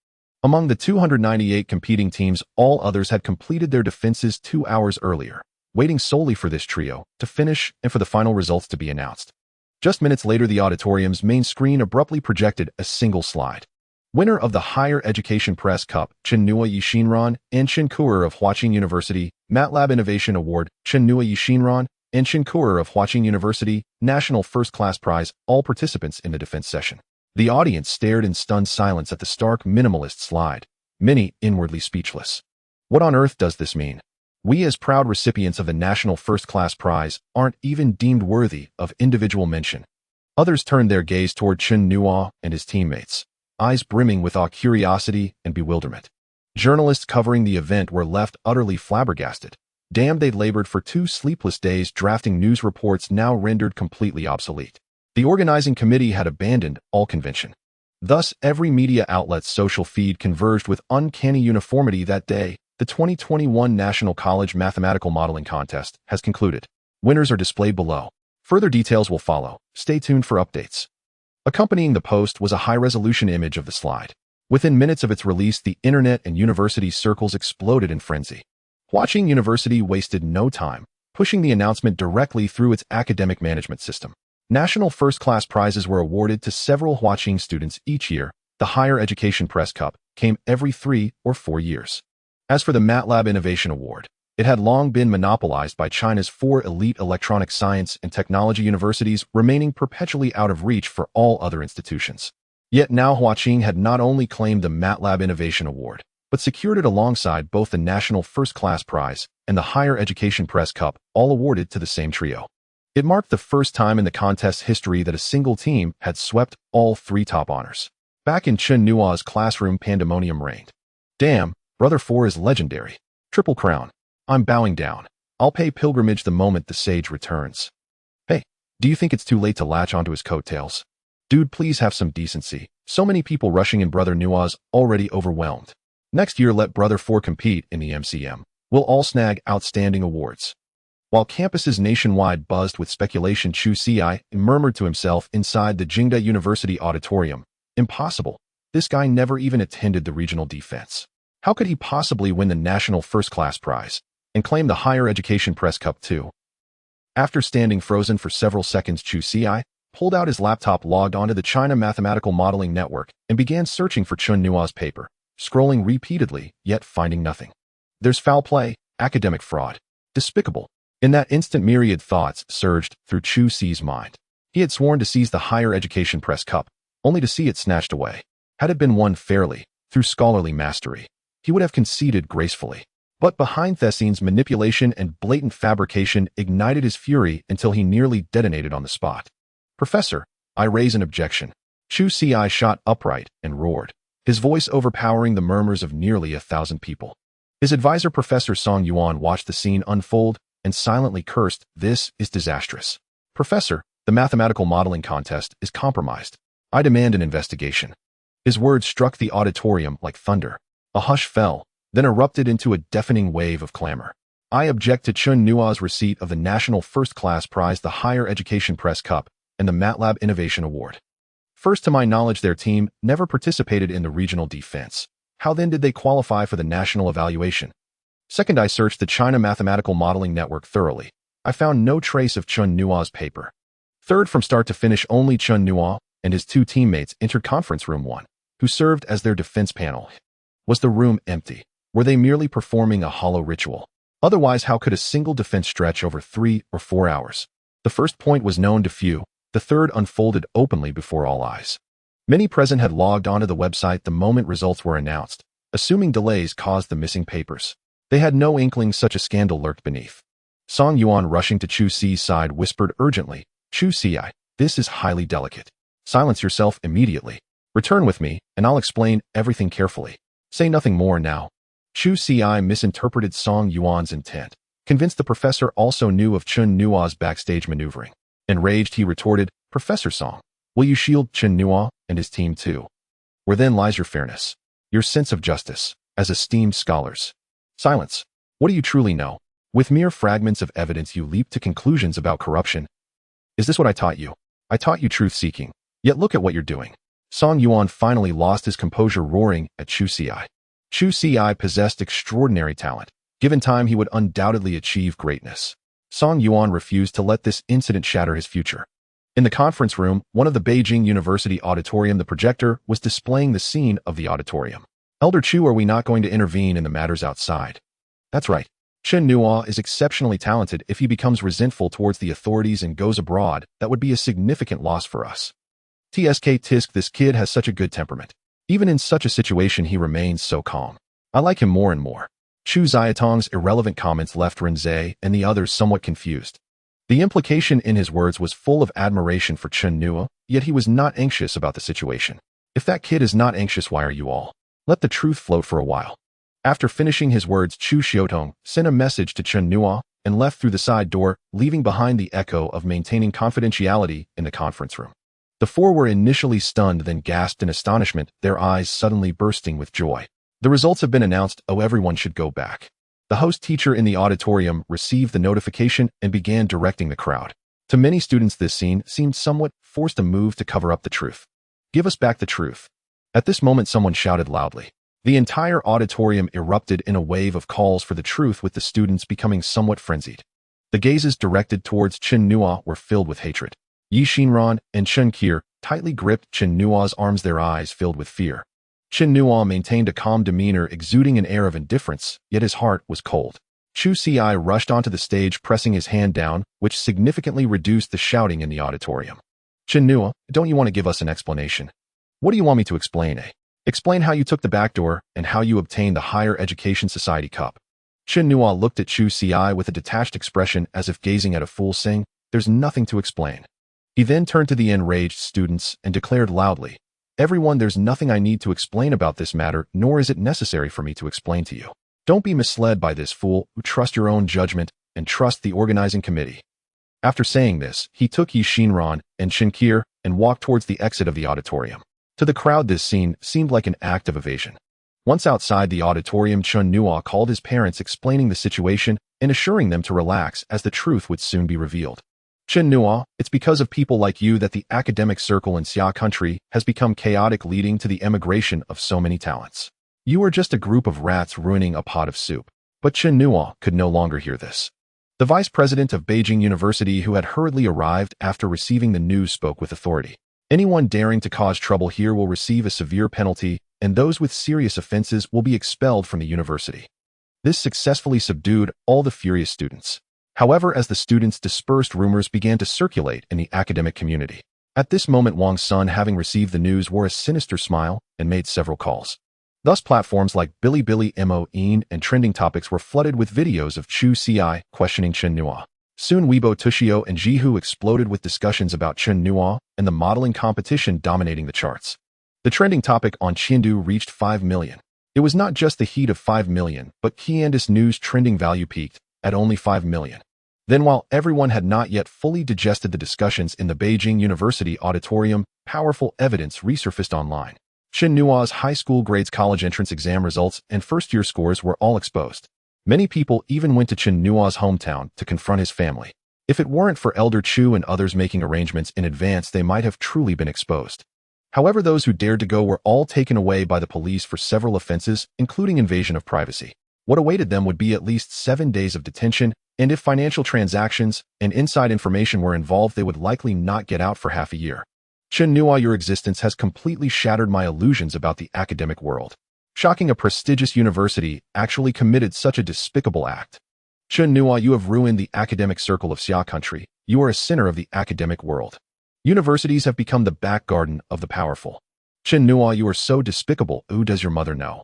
Among the 298 competing teams, all others had completed their defenses 2 hours earlier, waiting solely for this trio to finish and for the final results to be announced. Just minutes later, the auditorium's main screen abruptly projected a single slide. Winner of the Higher Education Press Cup, Chen Nuo Yi Xinran and Chen Nuo of Huaqing University, MATLAB Innovation Award, Chen Nuo Yi Xinran and Chen Nuo of Huaqing University, National First Class Prize, all participants in the defense session. The audience stared in stunned silence at the stark minimalist slide, many inwardly speechless. What on earth does this mean? We, as proud recipients of the National First Class Prize, aren't even deemed worthy of individual mention. Others turned their gaze toward Chen Nuo and his teammates, eyes brimming with awe, curiosity, and bewilderment. Journalists covering the event were left utterly flabbergasted. Damned, they'd labored for 2 sleepless days drafting news reports now rendered completely obsolete. The organizing committee had abandoned all convention. Thus, every media outlet's social feed converged with uncanny uniformity that day. The 2021 National College Mathematical Modeling Contest has concluded. Winners are displayed below. Further details will follow. Stay tuned for updates. Accompanying the post was a high-resolution image of the slide. Within minutes of its release, the internet and university circles exploded in frenzy. Huaqing University wasted no time, pushing the announcement directly through its academic management system. National first-class prizes were awarded to several Huaqing students each year. The Higher Education Press Cup came every 3 or 4 years. As for the MATLAB Innovation Award, it had long been monopolized by China's 4 elite electronic science and technology universities, remaining perpetually out of reach for all other institutions. Yet now Huaqing had not only claimed the MATLAB Innovation Award, but secured it alongside both the National First Class Prize and the Higher Education Press Cup, all awarded to the same trio. It marked the first time in the contest's history that a single team had swept all 3 top honors. Back in Chen Nuo's classroom, pandemonium reigned. Damn, Brother 4 is legendary. Triple crown. I'm bowing down. I'll pay pilgrimage the moment the sage returns. Hey, do you think it's too late to latch onto his coattails? Dude, please have some decency. So many people rushing in. Brother Nuo's already overwhelmed. Next year, let Brother 4 compete in the MCM. We'll all snag outstanding awards. While campuses nationwide buzzed with speculation, Chu Ci murmured to himself inside the Jingda University auditorium. Impossible. This guy never even attended the regional defense. How could he possibly win the National First Class Prize and claim the Higher Education Press Cup too? After standing frozen for several seconds, Chu Ci pulled out his laptop, logged onto the China Mathematical Modeling Network, and began searching for Chen Nuo's paper, scrolling repeatedly, yet finding nothing. There's foul play, academic fraud. Despicable. In that instant, myriad thoughts surged through Chu Ci's mind. He had sworn to seize the Higher Education Press Cup, only to see it snatched away. Had it been won fairly, through scholarly mastery, he would have conceded gracefully. But behind the scenes, manipulation and blatant fabrication ignited his fury until he nearly detonated on the spot. "Professor, I raise an objection." Chu Ci shot upright and roared, his voice overpowering the murmurs of nearly 1,000 people. His advisor, Professor Song Yuan, watched the scene unfold and silently cursed, "This is disastrous. Professor, the mathematical modeling contest is compromised. I demand an investigation." His words struck the auditorium like thunder. A hush fell, then erupted into a deafening wave of clamor. "I object to Chen Nuo's receipt of the National First Class Prize, the Higher Education Press Cup, and the MATLAB Innovation Award. First, to my knowledge, their team never participated in the regional defense. How then did they qualify for the national evaluation? Second, I searched the China Mathematical Modeling Network thoroughly. I found no trace of Chen Nuo's paper. Third, from start to finish, only Chen Nuo and his two teammates entered conference room 1, who served as their defense panel. Was the room empty? Were they merely performing a hollow ritual? Otherwise, how could a single defense stretch over 3 or 4 hours? The first point was known to few. The third unfolded openly before all eyes. Many present had logged onto the website the moment results were announced, assuming delays caused the missing papers. They had no inkling such a scandal lurked beneath. Song Yuan, rushing to Chu Ci's side, whispered urgently, "Chu Ci, this is highly delicate. Silence yourself immediately. Return with me, and I'll explain everything carefully. Say nothing more now." Chu Ci misinterpreted Song Yuan's intent, convinced the professor also knew of Chen Nuo's backstage maneuvering. Enraged, he retorted, "Professor Song, will you shield Chen Nuo and his team too? Where then lies your fairness, your sense of justice, as esteemed scholars? Silence. What do you truly know? With mere fragments of evidence you leap to conclusions about corruption. Is this what I taught you? I taught you truth-seeking. Yet look at what you're doing." Song Yuan finally lost his composure, roaring at Chu Ci. Chu Ci possessed extraordinary talent. Given time, he would undoubtedly achieve greatness. Song Yuan refused to let this incident shatter his future. In the conference room, one of the Beijing University auditorium, the projector was displaying the scene of the auditorium. "Elder Chu, are we not going to intervene in the matters outside?" "That's right. Chen Nuo is exceptionally talented. If he becomes resentful towards the authorities and goes abroad, that would be a significant loss for us. Tisk, this kid has such a good temperament. Even in such a situation, he remains so calm. I like him more and more." Chu Xiaotong's irrelevant comments left Ren Zhe and the others somewhat confused. The implication in his words was full of admiration for Chen Nuo, yet he was not anxious about the situation. "If that kid is not anxious, why are you all? Let the truth float for a while." After finishing his words, Chu Xiaotong sent a message to Chen Nuo and left through the side door, leaving behind the echo of maintaining confidentiality in the conference room. The four were initially stunned, then gasped in astonishment, their eyes suddenly bursting with joy. "The results have been announced. Oh, everyone should go back." The host teacher in the auditorium received the notification and began directing the crowd. To many students, this scene seemed somewhat forced, a move to cover up the truth. "Give us back the truth." At this moment, someone shouted loudly. The entire auditorium erupted in a wave of calls for the truth, with the students becoming somewhat frenzied. The gazes directed towards Chen Nuo were filled with hatred. Yi Xinran and Chen Qir tightly gripped Chen Nuo's arms, their eyes filled with fear. Chen Nuo maintained a calm demeanor, exuding an air of indifference, yet his heart was cold. Chu Ci rushed onto the stage, pressing his hand down, which significantly reduced the shouting in the auditorium. "Chen Nuo, don't you want to give us an explanation?" "What do you want me to explain, eh? Explain how you took the back door and how you obtained the Higher Education Society Cup." Chen Nuo looked at Chu Ci with a detached expression, as if gazing at a fool, saying, "There's nothing to explain." He then turned to the enraged students and declared loudly, "Everyone, there's nothing I need to explain about this matter, nor is it necessary for me to explain to you. Don't be misled by this fool. Trust your own judgment and trust the organizing committee." After saying this, he took Yi Xinran and Chen Qir and walked towards the exit of the auditorium. To the crowd, this scene seemed like an act of evasion. Once outside the auditorium, Chen Nuo called his parents, explaining the situation and assuring them to relax, as the truth would soon be revealed. "Chen Nuo, it's because of people like you that the academic circle in Xia country has become chaotic, leading to the emigration of so many talents. You are just a group of rats ruining a pot of soup." But Chen Nuo could no longer hear this. The vice president of Beijing University, who had hurriedly arrived after receiving the news, spoke with authority. "Anyone daring to cause trouble here will receive a severe penalty, and those with serious offenses will be expelled from the university." This successfully subdued all the furious students. However, as the students dispersed, rumors began to circulate in the academic community. At this moment, Wang's son, having received the news, wore a sinister smile and made several calls. Thus, platforms like Bilibili, Mo and trending topics were flooded with videos of Chu Ci questioning Chen Nuo. Soon Weibo Tushio and Jihu exploded with discussions about Chen Nuo and the modeling competition dominating the charts. The trending topic on Qiandu reached 5 million. It was not just the heat of 5 million, but Qiandus News trending value peaked at only 5 million. Then, while everyone had not yet fully digested the discussions in the Beijing University auditorium, powerful evidence resurfaced online. Chen Nuo's high school grades, college entrance exam results, and first-year scores were all exposed. Many people even went to Chen Nuo's hometown to confront his family. If it weren't for Elder Chu and others making arrangements in advance, they might have truly been exposed. However, those who dared to go were all taken away by the police for several offenses, including invasion of privacy. What awaited them would be at least 7 days of detention, and if financial transactions and inside information were involved, they would likely not get out for half a year. Chen Nuo, your existence has completely shattered my illusions about the academic world. Shocking, a prestigious university actually committed such a despicable act. Chen Nuo, you have ruined the academic circle of Xia country. You are a sinner of the academic world. Universities have become the back garden of the powerful. Chen Nuo, you are so despicable. Who does your mother know?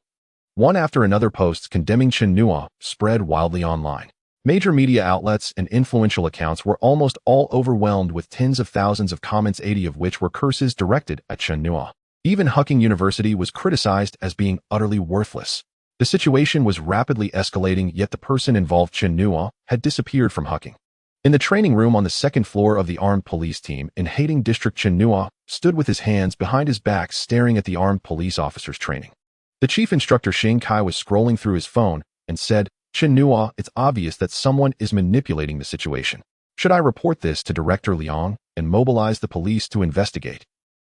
One after another posts condemning Chen Nuo spread wildly online. Major media outlets and influential accounts were almost all overwhelmed with tens of thousands of comments, 80 of which were curses directed at Chen Nuo. Even Huaqing University was criticized as being utterly worthless. The situation was rapidly escalating, yet the person involved, Chen Nuo, had disappeared from Huaqing. In the training room on the second floor of the armed police team in Hating District, Chen Nuo stood with his hands behind his back staring at the armed police officers' training. The chief instructor Xing Kai was scrolling through his phone and said, Chen Nuo, it's obvious that someone is manipulating the situation. Should I report this to Director Liang and mobilize the police to investigate?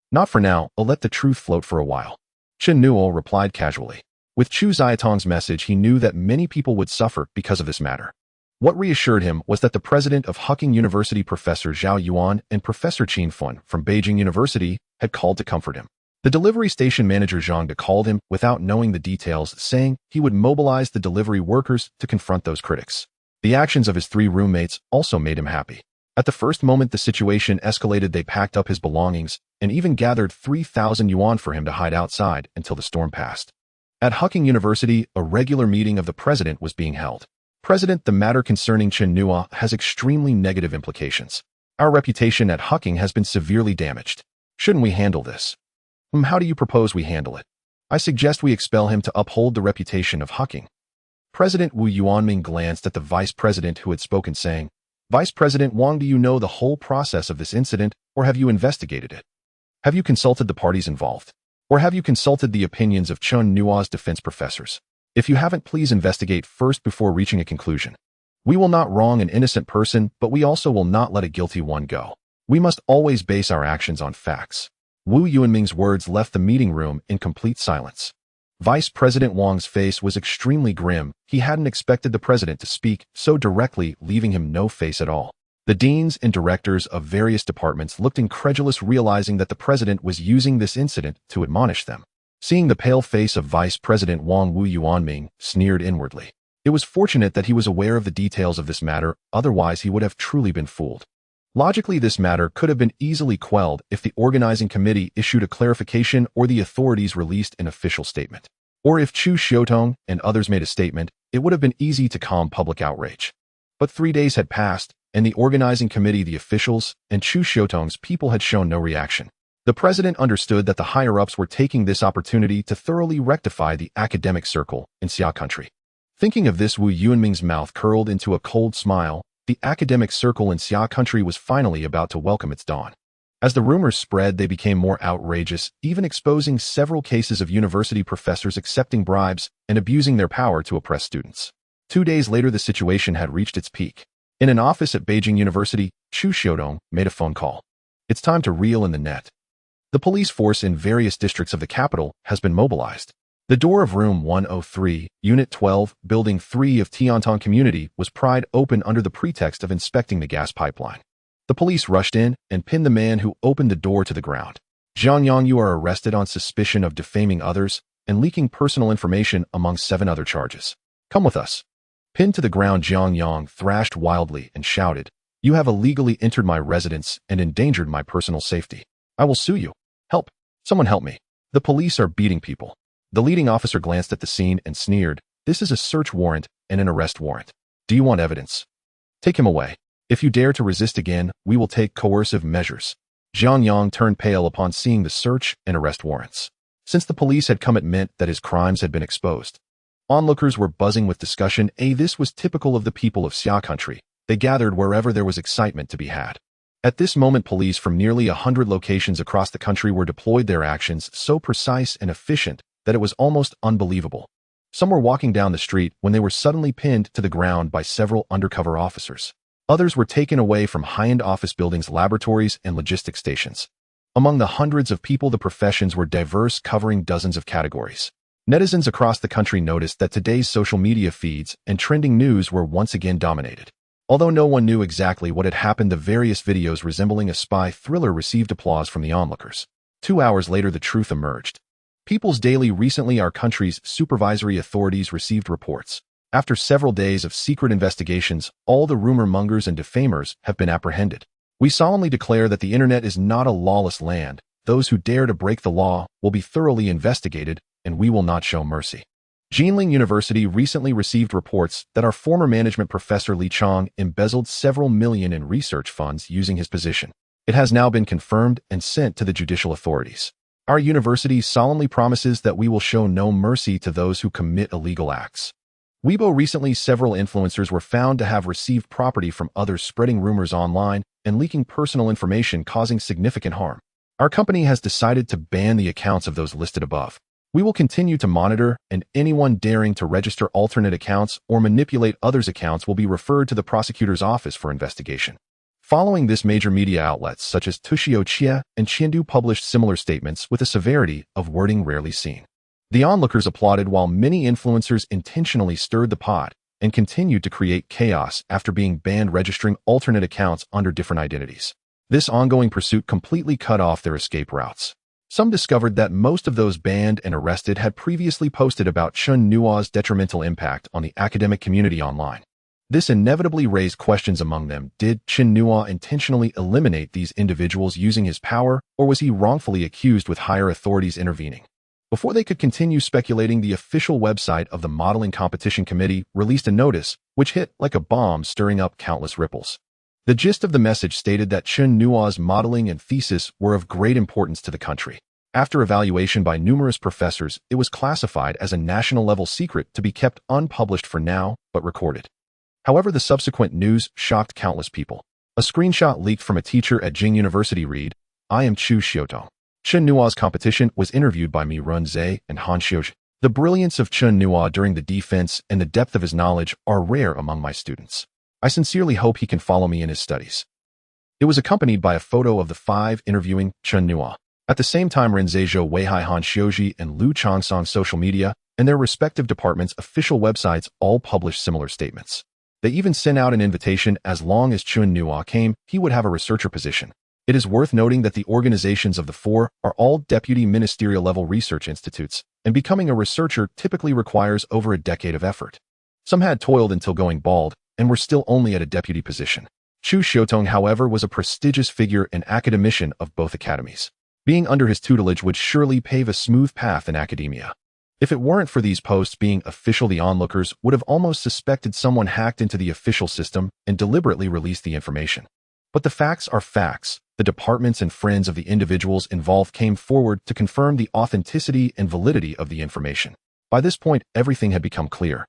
Not for now, I'll let the truth float for a while. Chen Nuo replied casually. With Chu Xiaotong's message, he knew that many people would suffer because of this matter. What reassured him was that the president of Huaqing University, Professor Zhao Yuan, and Professor Qin Fun from Beijing University had called to comfort him. The delivery station manager Zhang De called him without knowing the details, saying he would mobilize the delivery workers to confront those critics. The actions of his 3 roommates also made him happy. At the first moment the situation escalated, they packed up his belongings and even gathered 3,000 yuan for him to hide outside until the storm passed. At Huaqing University, a regular meeting of the president was being held. President, the matter concerning Chen Nuo has extremely negative implications. Our reputation at Huaqing has been severely damaged. Shouldn't we handle this? How do you propose we handle it? I suggest we expel him to uphold the reputation of Huaqing. President Wu Yuanming glanced at the vice president who had spoken, saying, Vice President Wang, do you know the whole process of this incident, or have you investigated it? Have you consulted the parties involved? Or have you consulted the opinions of Chen Nuo's defense professors? If you haven't, please investigate first before reaching a conclusion. We will not wrong an innocent person, but we also will not let a guilty one go. We must always base our actions on facts. Wu Yuanming's words left the meeting room in complete silence. Vice President Wang's face was extremely grim. He hadn't expected the president to speak so directly, leaving him no face at all. The deans and directors of various departments looked incredulous, realizing that the president was using this incident to admonish them. Seeing the pale face of Vice President Wang, Wu Yuanming sneered inwardly. It was fortunate that he was aware of the details of this matter, otherwise he would have truly been fooled. Logically, this matter could have been easily quelled if the organizing committee issued a clarification or the authorities released an official statement. Or if Chu Xiaotong and others made a statement, it would have been easy to calm public outrage. But 3 days had passed, and the organizing committee, the officials, and Chu Xiaotong's people had shown no reaction. The president understood that the higher-ups were taking this opportunity to thoroughly rectify the academic circle in Xia country. Thinking of this, Wu Yuanming's mouth curled into a cold smile. The academic circle in Xia country was finally about to welcome its dawn. As the rumors spread, they became more outrageous, even exposing several cases of university professors accepting bribes and abusing their power to oppress students. 2 days later, the situation had reached its peak. In an office at Beijing University, Chu Xiaotong made a phone call. It's time to reel in the net. The police force in various districts of the capital has been mobilized. The door of room 103, Unit 12, Building 3 of Tiantong Community was pried open under the pretext of inspecting the gas pipeline. The police rushed in and pinned the man who opened the door to the ground. Zhang Yang, you are arrested on suspicion of defaming others and leaking personal information among 7 other charges. Come with us. Pinned to the ground, Zhang Yang thrashed wildly and shouted, You have illegally entered my residence and endangered my personal safety. I will sue you. Help! Someone help me. The police are beating people. The leading officer glanced at the scene and sneered, "This is a search warrant and an arrest warrant. Do you want evidence? Take him away. If you dare to resist again, we will take coercive measures." Jiang Yang turned pale upon seeing the search and arrest warrants. Since the police had come, it meant that his crimes had been exposed. Onlookers were buzzing with discussion. This was typical of the people of Xia country. They gathered wherever there was excitement to be had. At this moment, police from nearly 100 locations across the country were deployed, their actions so precise and efficient that it was almost unbelievable. Some were walking down the street when they were suddenly pinned to the ground by several undercover officers. Others were taken away from high-end office buildings, laboratories, and logistics stations. Among the hundreds of people, the professions were diverse, covering dozens of categories. Netizens across the country noticed that today's social media feeds and trending news were once again dominated. Although no one knew exactly what had happened, the various videos resembling a spy thriller received applause from the onlookers. 2 hours later, the truth emerged. People's Daily. Recently, our country's supervisory authorities received reports. After several days of secret investigations, all the rumor mongers and defamers have been apprehended. We solemnly declare that the internet is not a lawless land. Those who dare to break the law will be thoroughly investigated, and we will not show mercy. Huaqing University recently received reports that our former management professor Li Chang embezzled several million in research funds using his position. It has now been confirmed and sent to the judicial authorities. Our university solemnly promises that we will show no mercy to those who commit illegal acts. Weibo. Recently, several influencers were found to have received property from others, spreading rumors online and leaking personal information, causing significant harm. Our company has decided to ban the accounts of those listed above. We will continue to monitor, and anyone daring to register alternate accounts or manipulate others' accounts will be referred to the prosecutor's office for investigation. Following this, major media outlets such as Tushio Chia and Qiandu published similar statements with a severity of wording rarely seen. The onlookers applauded while many influencers intentionally stirred the pot and continued to create chaos after being banned registering alternate accounts under different identities. This ongoing pursuit completely cut off their escape routes. Some discovered that most of those banned and arrested had previously posted about Chen Nuo's detrimental impact on the academic community online. This inevitably raised questions among them. Did Chen Nuo intentionally eliminate these individuals using his power, or was he wrongfully accused with higher authorities intervening? Before they could continue speculating, the official website of the Modeling Competition Committee released a notice, which hit like a bomb, stirring up countless ripples. The gist of the message stated that Chen Nuo's modeling and thesis were of great importance to the country. After evaluation by numerous professors, it was classified as a national-level secret to be kept unpublished for now, but recorded. However, the subsequent news shocked countless people. A screenshot leaked from a teacher at Huaqing University read, "I am Chu Xiaotong. Chen Nuo's competition was interviewed by me, Run Zhe, and Han Xiuji. The brilliance of Chen Nuo during the defense and the depth of his knowledge are rare among my students. I sincerely hope he can follow me in his studies." It was accompanied by a photo of the five interviewing Chen Nuo. At the same time, Renzhe Zhou Weihai, Han Xiuji, and Lu Chongsong's social media and their respective departments' official websites all published similar statements. They even sent out an invitation. As long as Chen Nuo came, he would have a researcher position. It is worth noting that the organizations of the four are all deputy ministerial-level research institutes, and becoming a researcher typically requires over a decade of effort. Some had toiled until going bald and were still only at a deputy position. Chu Xiaotong, however, was a prestigious figure and academician of both academies. Being under his tutelage would surely pave a smooth path in academia. If it weren't for these posts being official, the onlookers would have almost suspected someone hacked into the official system and deliberately released the information. But the facts are facts. The departments and friends of the individuals involved came forward to confirm the authenticity and validity of the information. By this point, everything had become clear.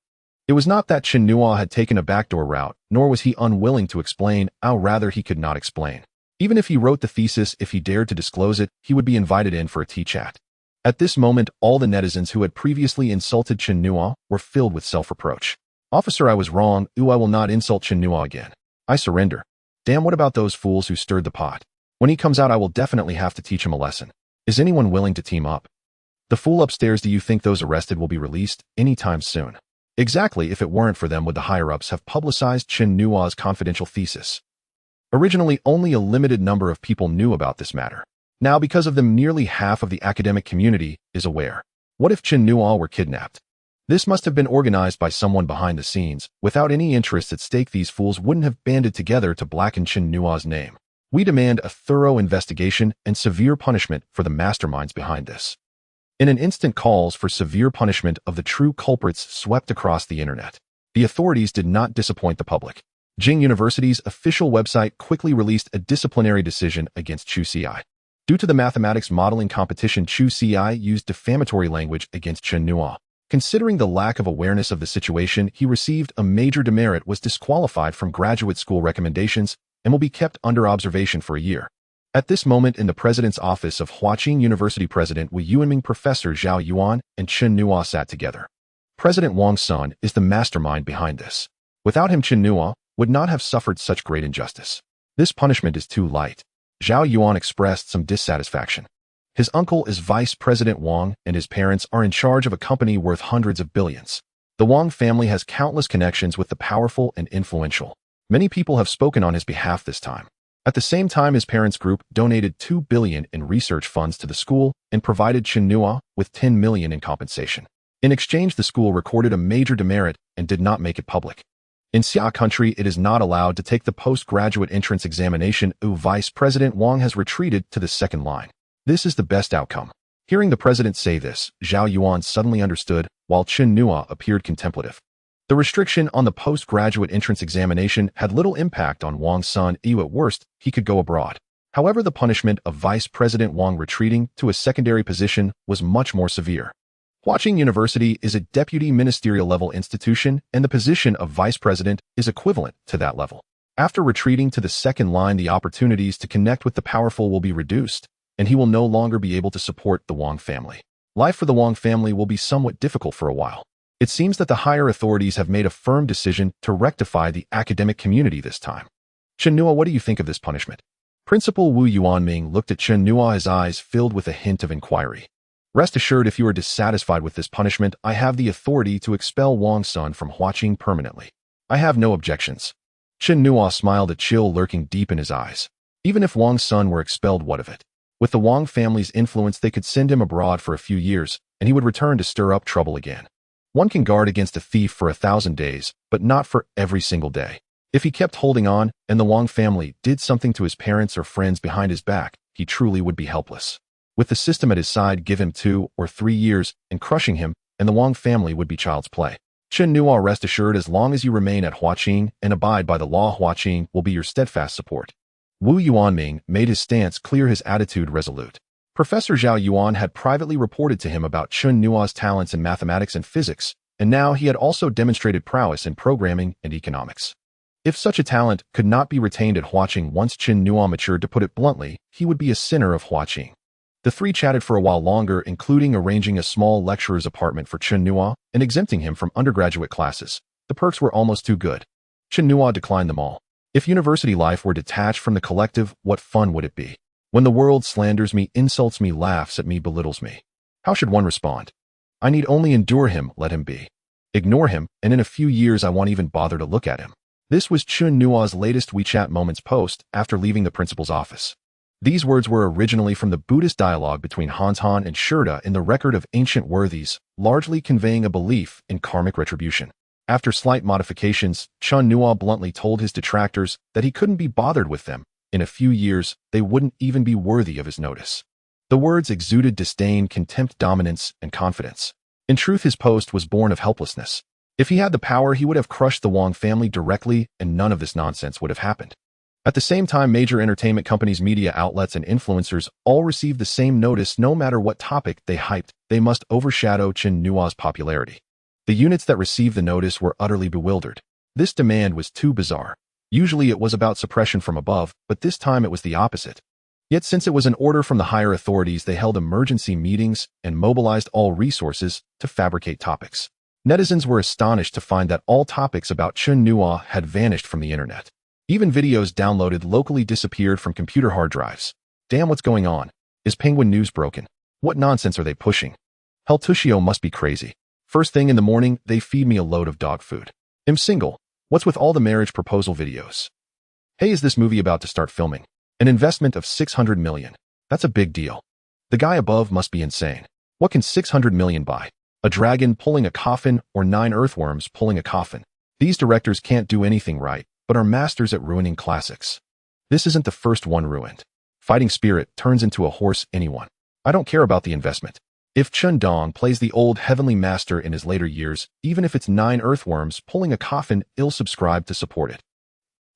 It was not that Chen Nuo had taken a backdoor route, nor was he unwilling to explain, rather he could not explain. Even if he wrote the thesis, if he dared to disclose it, he would be invited in for a tea-chat. At this moment, all the netizens who had previously insulted Chen Nuo were filled with self-reproach. "Officer, I was wrong. I will not insult Chen Nuo again. I surrender. Damn, what about those fools who stirred the pot? When he comes out, I will definitely have to teach him a lesson. Is anyone willing to team up? The fool upstairs, do you think those arrested will be released anytime soon?" Exactly. If it weren't for them, would the higher-ups have publicized Chen Nuo's confidential thesis? Originally, only a limited number of people knew about this matter. Now, because of them, nearly half of the academic community is aware. What if Chen Nuo were kidnapped? This must have been organized by someone behind the scenes. Without any interest at stake, these fools wouldn't have banded together to blacken Chen Nuo's name. We demand a thorough investigation and severe punishment for the masterminds behind this. In an instant, calls for severe punishment of the true culprits swept across the internet. The authorities did not disappoint the public. Huaqing University's official website quickly released a disciplinary decision against Chu Ci. Due to the mathematics modeling competition, Chu Ci used defamatory language against Chen Nuo. Considering the lack of awareness of the situation, he received a major demerit, was disqualified from graduate school recommendations, and will be kept under observation for a year. At this moment, in the president's office of Huaqing University, President Wu Yuanming, Professor Zhao Yuan, and Chen Nuo sat together. President Wang's son is the mastermind behind this. Without him, Chen Nuo would not have suffered such great injustice. This punishment is too light. Zhao Yuan expressed some dissatisfaction. His uncle is Vice President Wang, and his parents are in charge of a company worth hundreds of billions. The Wang family has countless connections with the powerful and influential. Many people have spoken on his behalf this time. At the same time, his parents' group donated $2 billion in research funds to the school and provided Chen Nuo with $10 million in compensation. In exchange, the school recorded a major demerit and did not make it public. In Xia country, it is not allowed to take the postgraduate entrance examination. Vice President Wang has retreated to the second line. This is the best outcome. Hearing the president say this, Zhao Yuan suddenly understood, while Chen Nuo appeared contemplative. The restriction on the postgraduate entrance examination had little impact on Wang's son. At worst, he could go abroad. However, the punishment of Vice President Wang retreating to a secondary position was much more severe. Huaqing University is a deputy ministerial level institution, and the position of vice president is equivalent to that level. After retreating to the second line, the opportunities to connect with the powerful will be reduced, and he will no longer be able to support the Wang family. Life for the Wang family will be somewhat difficult for a while. It seems that the higher authorities have made a firm decision to rectify the academic community this time. Chen Nuo, what do you think of this punishment? Principal Wu Yuanming looked at Chen Nuo, his eyes filled with a hint of inquiry. Rest assured, if you are dissatisfied with this punishment, I have the authority to expel Wang's son from Huaqing permanently. I have no objections. Chen Nuo smiled, a chill lurking deep in his eyes. Even if Wang's son were expelled, what of it? With the Wang family's influence, they could send him abroad for a few years, and he would return to stir up trouble again. One can guard against a thief for 1,000 days, but not for every single day. If he kept holding on, and the Wang family did something to his parents or friends behind his back, he truly would be helpless. With the system at his side, give him 2 or 3 years, and crushing him, and the Wang family would be child's play. Chen Nuo, rest assured, as long as you remain at Huaqing and abide by the law, Huaqing will be your steadfast support. Wu Yuanming made his stance clear, his attitude resolute. Professor Zhao Yuan had privately reported to him about Chen Nuo's talents in mathematics and physics, and now he had also demonstrated prowess in programming and economics. If such a talent could not be retained at Huaqing once Chen Nuo matured, to put it bluntly, he would be a sinner of Huaqing. The three chatted for a while longer, including arranging a small lecturer's apartment for Chen Nuo and exempting him from undergraduate classes. The perks were almost too good. Chen Nuo declined them all. If university life were detached from the collective, what fun would it be? When the world slanders me, insults me, laughs at me, belittles me, how should one respond? I need only endure him, let him be. Ignore him, and in a few years I won't even bother to look at him. This was Chen Nuo's latest WeChat Moments post after leaving the principal's office. These words were originally from the Buddhist dialogue between Hanzhan and Shurda in the record of ancient worthies, largely conveying a belief in karmic retribution. After slight modifications, Chen Nuo bluntly told his detractors that he couldn't be bothered with them. In a few years, they wouldn't even be worthy of his notice. The words exuded disdain, contempt, dominance, and confidence. In truth, his post was born of helplessness. If he had the power, he would have crushed the Wang family directly, and none of this nonsense would have happened. At the same time, major entertainment companies, media outlets, and influencers all received the same notice. No matter what topic they hyped, they must overshadow Chen Nuo's popularity. The units that received the notice were utterly bewildered. This demand was too bizarre. Usually it was about suppression from above, but this time it was the opposite. Yet since it was an order from the higher authorities, they held emergency meetings and mobilized all resources to fabricate topics. Netizens were astonished to find that all topics about Chen Nuo had vanished from the internet. Even videos downloaded locally disappeared from computer hard drives. Damn, what's going on? Is Penguin News broken? What nonsense are they pushing? Hell, Tushio must be crazy. First thing in the morning, they feed me a load of dog food. I'm single. What's with all the marriage proposal videos? Hey, is this movie about to start filming? An investment of 600 million. That's a big deal. The guy above must be insane. What can 600 million buy? A dragon pulling a coffin or 9 earthworms pulling a coffin? These directors can't do anything right, but are masters at ruining classics. This isn't the first one ruined. Fighting spirit turns into a horse, anyone. I don't care about the investment. If Chen Nuo plays the old heavenly master in his later years, even if it's 9 earthworms pulling a coffin, he'll subscribe to support it.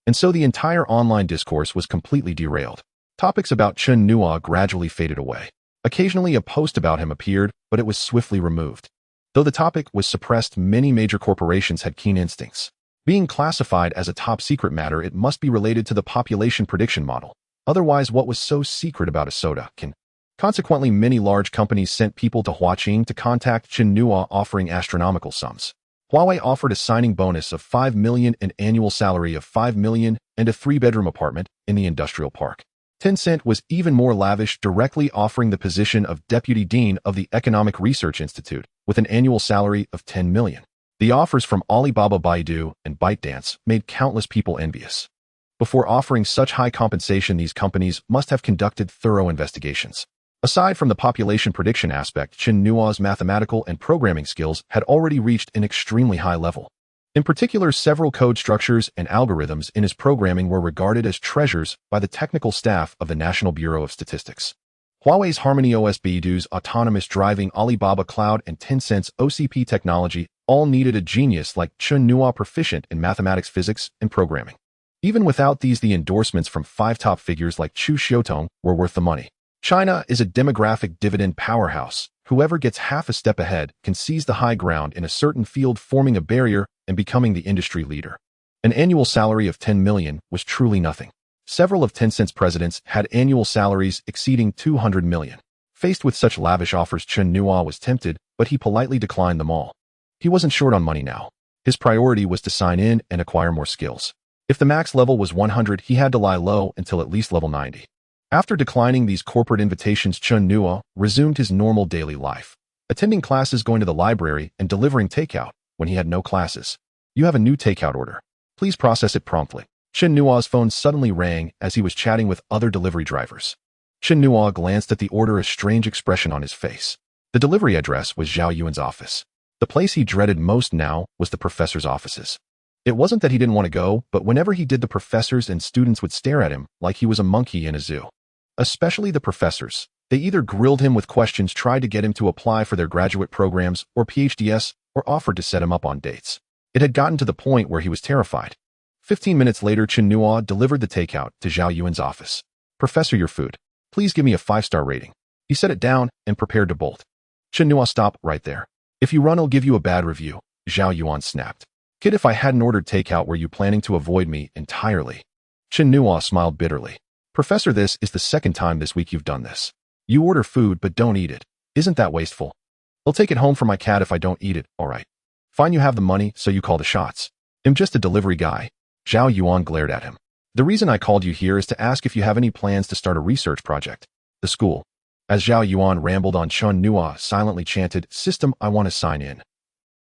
And so the entire online discourse was completely derailed. Topics about Chen Nuo gradually faded away. Occasionally a post about him appeared, but it was swiftly removed. Though the topic was suppressed, many major corporations had keen instincts. Being classified as a top-secret matter, it must be related to the population prediction model. Otherwise, what was so secret about a soda can? Consequently, many large companies sent people to Huaqing to contact Chen Nuo offering astronomical sums. Huawei offered a signing bonus of $5 million, an annual salary of $5 million, and a 3-bedroom apartment in the industrial park. Tencent was even more lavish, directly offering the position of Deputy Dean of the Economic Research Institute, with an annual salary of $10 million. The offers from Alibaba, Baidu, and ByteDance made countless people envious. Before offering such high compensation, these companies must have conducted thorough investigations. Aside from the population prediction aspect, Chen Nuo's mathematical and programming skills had already reached an extremely high level. In particular, several code structures and algorithms in his programming were regarded as treasures by the technical staff of the National Bureau of Statistics. Huawei's Harmony OS, Baidu's autonomous driving, Alibaba Cloud, and Tencent's OCP technology all needed a genius like Chen Nuo proficient in mathematics, physics, and programming. Even without these, the endorsements from 5 top figures like Chu Xiaotong were worth the money. China is a demographic dividend powerhouse. Whoever gets half a step ahead can seize the high ground in a certain field, forming a barrier and becoming the industry leader. An annual salary of $10 million was truly nothing. Several of Tencent's presidents had annual salaries exceeding $200 million. Faced with such lavish offers, Chen Nuo was tempted, but he politely declined them all. He wasn't short on money now. His priority was to sign in and acquire more skills. If the max level was 100, he had to lie low until at least level 90. After declining these corporate invitations, Chen Nuo resumed his normal daily life, attending classes, going to the library, and delivering takeout when he had no classes. You have a new takeout order. Please process it promptly. Chen Nuo's phone suddenly rang as he was chatting with other delivery drivers. Chen Nuo glanced at the order, a strange expression on his face. The delivery address was Zhao Yuan's office. The place he dreaded most now was the professor's offices. It wasn't that he didn't want to go, but whenever he did, the professors and students would stare at him like he was a monkey in a zoo. Especially the professors. They either grilled him with questions, tried to get him to apply for their graduate programs or PhDs, or offered to set him up on dates. It had gotten to the point where he was terrified. 15 minutes later, Chen Nuo delivered the takeout to Zhao Yuan's office. "Professor, your food. Please give me a 5-star rating." He set it down and prepared to bolt. Chen Nuo, "Stop right there. If you run, I'll give you a bad review," Zhao Yuan snapped. "Kid, if I hadn't ordered takeout, were you planning to avoid me entirely?" Chen Nuo smiled bitterly. "Professor, this is the 2nd time this week you've done this. You order food but don't eat it. Isn't that wasteful? I'll take it home for my cat if I don't eat it, alright. Fine, you have the money, so you call the shots. I'm just a delivery guy." Zhao Yuan glared at him. "The reason I called you here is to ask if you have any plans to start a research project. The school." As Zhao Yuan rambled on, Chen Nuo silently chanted, "System, I want to sign in."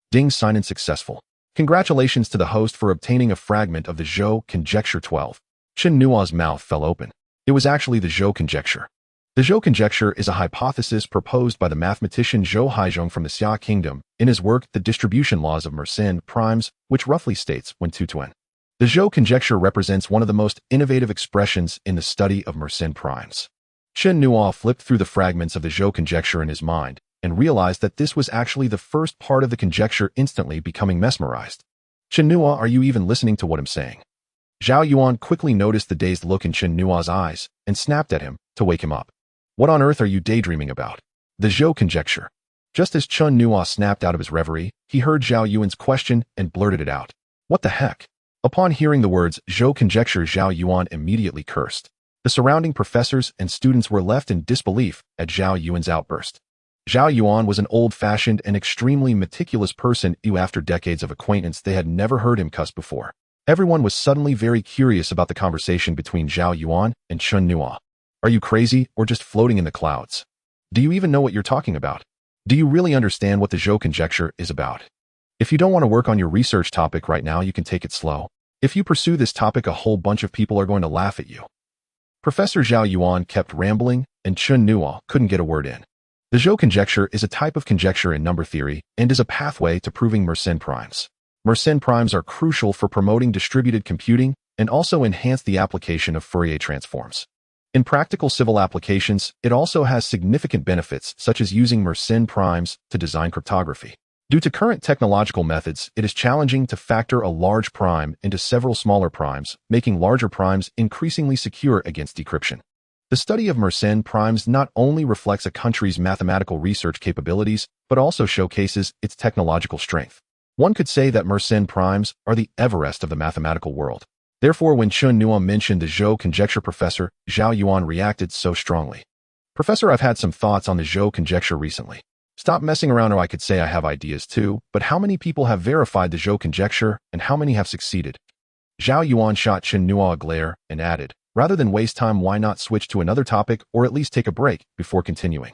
Ding, sign in successful. Congratulations to the host for obtaining a fragment of the Zhou conjecture 12. Chen Nuo's mouth fell open. It was actually the Zhou conjecture. The Zhou conjecture is a hypothesis proposed by the mathematician Zhou Haizhong from the Xia Kingdom in his work The Distribution Laws of Mersenne Primes, which roughly states when 2 to n. The Zhou conjecture represents one of the most innovative expressions in the study of Mersenne primes. Chen Nuo flipped through the fragments of the Zhou conjecture in his mind and realized that this was actually the first part of the conjecture, instantly becoming mesmerized. "Chen Nuo, are you even listening to what I'm saying?" Zhao Yuan quickly noticed the dazed look in Chen Nuo's eyes and snapped at him to wake him up. "What on earth are you daydreaming about?" "The Zhou conjecture." Just as Chen Nuo snapped out of his reverie, he heard Zhao Yuan's question and blurted it out. "What the heck?" Upon hearing the words Zhou conjecture, Zhao Yuan immediately cursed. The surrounding professors and students were left in disbelief at Zhao Yuan's outburst. Zhao Yuan was an old-fashioned and extremely meticulous person who, after decades of acquaintance, they had never heard him cuss before. Everyone was suddenly very curious about the conversation between Zhao Yuan and Chen Nuo. "Are you crazy or just floating in the clouds? Do you even know what you're talking about? Do you really understand what the Zhou conjecture is about? If you don't want to work on your research topic right now, you can take it slow. If you pursue this topic, a whole bunch of people are going to laugh at you." Professor Zhao Yuan kept rambling, and Chen Nuo couldn't get a word in. The Zhou conjecture is a type of conjecture in number theory and is a pathway to proving Mersenne primes. Mersenne primes are crucial for promoting distributed computing and also enhance the application of Fourier transforms. In practical civil applications, it also has significant benefits, such as using Mersenne primes to design cryptography. Due to current technological methods, it is challenging to factor a large prime into several smaller primes, making larger primes increasingly secure against decryption. The study of Mersenne primes not only reflects a country's mathematical research capabilities, but also showcases its technological strength. One could say that Mersenne primes are the Everest of the mathematical world. Therefore, when Chen Nuo mentioned the Zhou conjecture, Professor Zhao Yuan reacted so strongly. Professor, I've had some thoughts on the Zhou conjecture recently. Stop messing around, or I could say I have ideas too, but how many people have verified the Zhou conjecture and how many have succeeded? Zhao Yuan shot Chen Nuo a glare and added, rather than waste time, why not switch to another topic or at least take a break before continuing?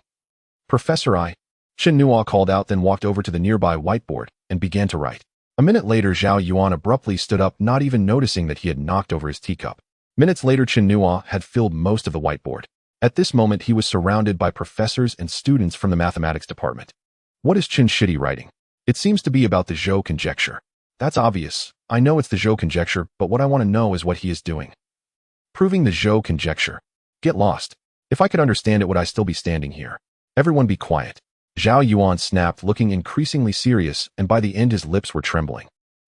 Professor, Chen Nuo called out, then walked over to the nearby whiteboard and began to write. A minute later, Zhao Yuan abruptly stood up, not even noticing that he had knocked over his teacup. Minutes later, Chen Nuo had filled most of the whiteboard. At this moment, he was surrounded by professors and students from the mathematics department. What is Chen Shidi writing? It seems to be about the Zhou conjecture. That's obvious. I know it's the Zhou conjecture, but what I want to know is what he is doing. Proving the Zhou conjecture. Get lost. If I could understand it, would I still be standing here? Everyone be quiet. Zhao Yuan snapped, looking increasingly serious, and by the end his lips were trembling.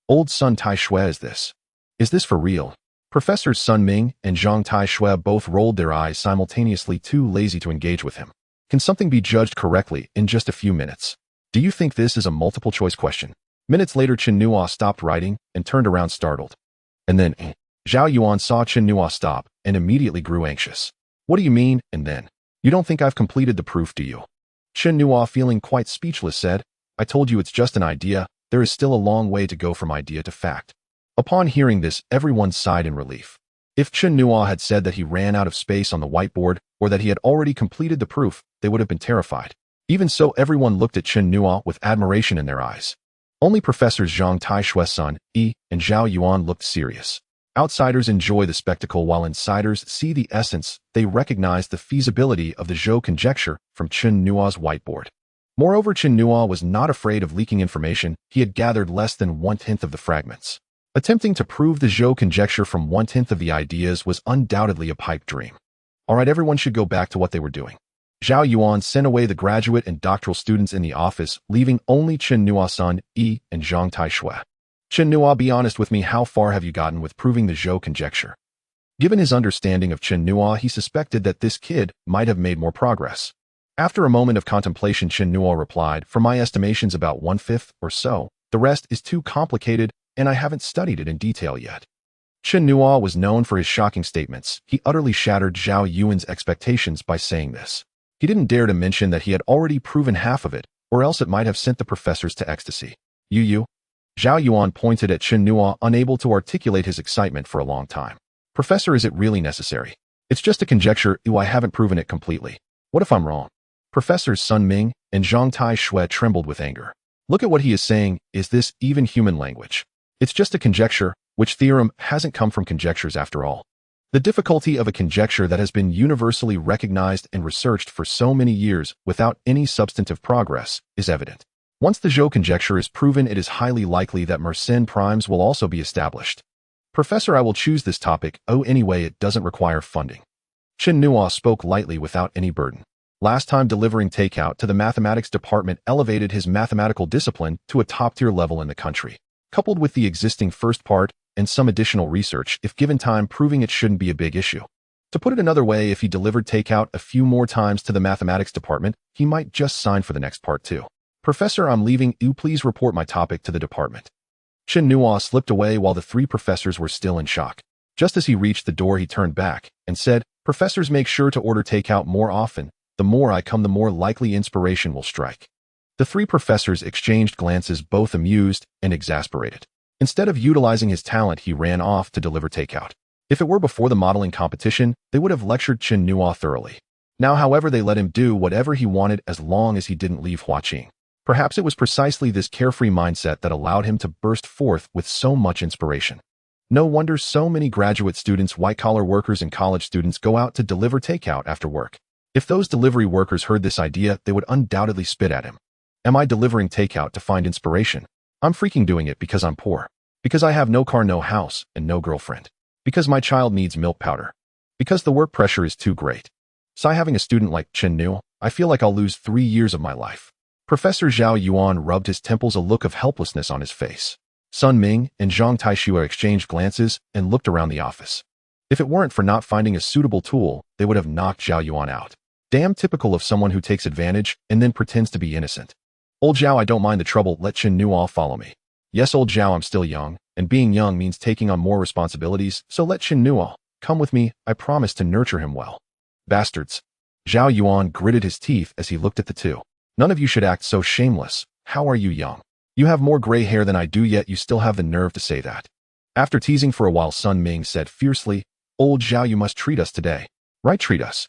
Old Sun Tai Shui, is this? Is this for real? Professors Sun Ming and Zhang Tai Shui both rolled their eyes simultaneously, too lazy to engage with him. Can something be judged correctly in just a few minutes? Do you think this is a multiple-choice question? Minutes later, Chen Nuo stopped writing and turned around startled. And then, Zhao Yuan saw Chen Nuo stop and immediately grew anxious. What do you mean, and then? You don't think I've completed the proof, do you? Chen Nuo, feeling quite speechless, said, I told you it's just an idea. There is still a long way to go from idea to fact. Upon hearing this, everyone sighed in relief. If Chen Nuo had said that he ran out of space on the whiteboard or that he had already completed the proof, they would have been terrified. Even so, everyone looked at Chen Nuo with admiration in their eyes. Only Professors Zhang Tai Shui, Sun Yi, and Zhao Yuan looked serious. Outsiders enjoy the spectacle while insiders see the essence. They recognize the feasibility of the Zhou conjecture from Chen Nuo's whiteboard. Moreover, Chen Nuo was not afraid of leaking information. He had gathered less than 1/10 of the fragments. Attempting to prove the Zhou conjecture from 1/10 of the ideas was undoubtedly a pipe dream. All right, everyone should go back to what they were doing. Zhao Yuan sent away the graduate and doctoral students in the office, leaving only Chen Nuo, Sun Yi, and Zhang Tai Shui. Chen Nuo, be honest with me, how far have you gotten with proving the Zhou conjecture? Given his understanding of Chen Nuo, he suspected that this kid might have made more progress. After a moment of contemplation, Chen Nuo replied, for my estimations, about 1/5 or so. The rest is too complicated, and I haven't studied it in detail yet. Chen Nuo was known for his shocking statements. He utterly shattered Zhao Yuan's expectations by saying this. He didn't dare to mention that he had already proven half of it, or else it might have sent the professors to ecstasy. You. Zhao Yuan pointed at Chen Nuo, unable to articulate his excitement for a long time. Professor, is it really necessary? It's just a conjecture. I haven't proven it completely. What if I'm wrong? Professors Sun Ming and Zhang Tai Shui trembled with anger. Look at what he is saying. Is this even human language? It's just a conjecture, which theorem hasn't come from conjectures after all. The difficulty of a conjecture that has been universally recognized and researched for so many years without any substantive progress is evident. Once the Zhou conjecture is proven, it is highly likely that Mersenne primes will also be established. Professor, I will choose this topic. Anyway, it doesn't require funding. Chen Nuo spoke lightly without any burden. Last time delivering takeout to the mathematics department elevated his mathematical discipline to a top-tier level in the country. Coupled with the existing first part and some additional research, if given time, proving it shouldn't be a big issue. To put it another way, if he delivered takeout a few more times to the mathematics department, he might just sign for the next part too. Professor, I'm leaving. Please report my topic to the department. Chen Nuo slipped away while the three professors were still in shock. Just as he reached the door, he turned back and said, Professors, make sure to order takeout more often. The more I come, the more likely inspiration will strike. The three professors exchanged glances, both amused and exasperated. Instead of utilizing his talent, he ran off to deliver takeout. If it were before the modeling competition, they would have lectured Chen Nuo thoroughly. Now, however, they let him do whatever he wanted as long as he didn't leave Huaqing. Perhaps it was precisely this carefree mindset that allowed him to burst forth with so much inspiration. No wonder so many graduate students, white-collar workers, and college students go out to deliver takeout after work. If those delivery workers heard this idea, they would undoubtedly spit at him. Am I delivering takeout to find inspiration? I'm freaking doing it because I'm poor. Because I have no car, no house, and no girlfriend. Because my child needs milk powder. Because the work pressure is too great. So having a student like Chen Nuo, I feel like I'll lose 3 years of my life. Professor Zhao Yuan rubbed his temples, a look of helplessness on his face. Sun Ming and Zhang Taishua exchanged glances and looked around the office. If it weren't for not finding a suitable tool, they would have knocked Zhao Yuan out. Damn typical of someone who takes advantage and then pretends to be innocent. Old Zhao, I don't mind the trouble, let Chen Nuo follow me. Yes, old Zhao, I'm still young, and being young means taking on more responsibilities, so let Chen Nuo come with me, I promise to nurture him well. Bastards. Zhao Yuan gritted his teeth as he looked at the two. None of you should act so shameless. How are you young? You have more gray hair than I do, yet you still have the nerve to say that. After teasing for a while, Sun Ming said fiercely, Old Zhao, you must treat us today. Right, treat us.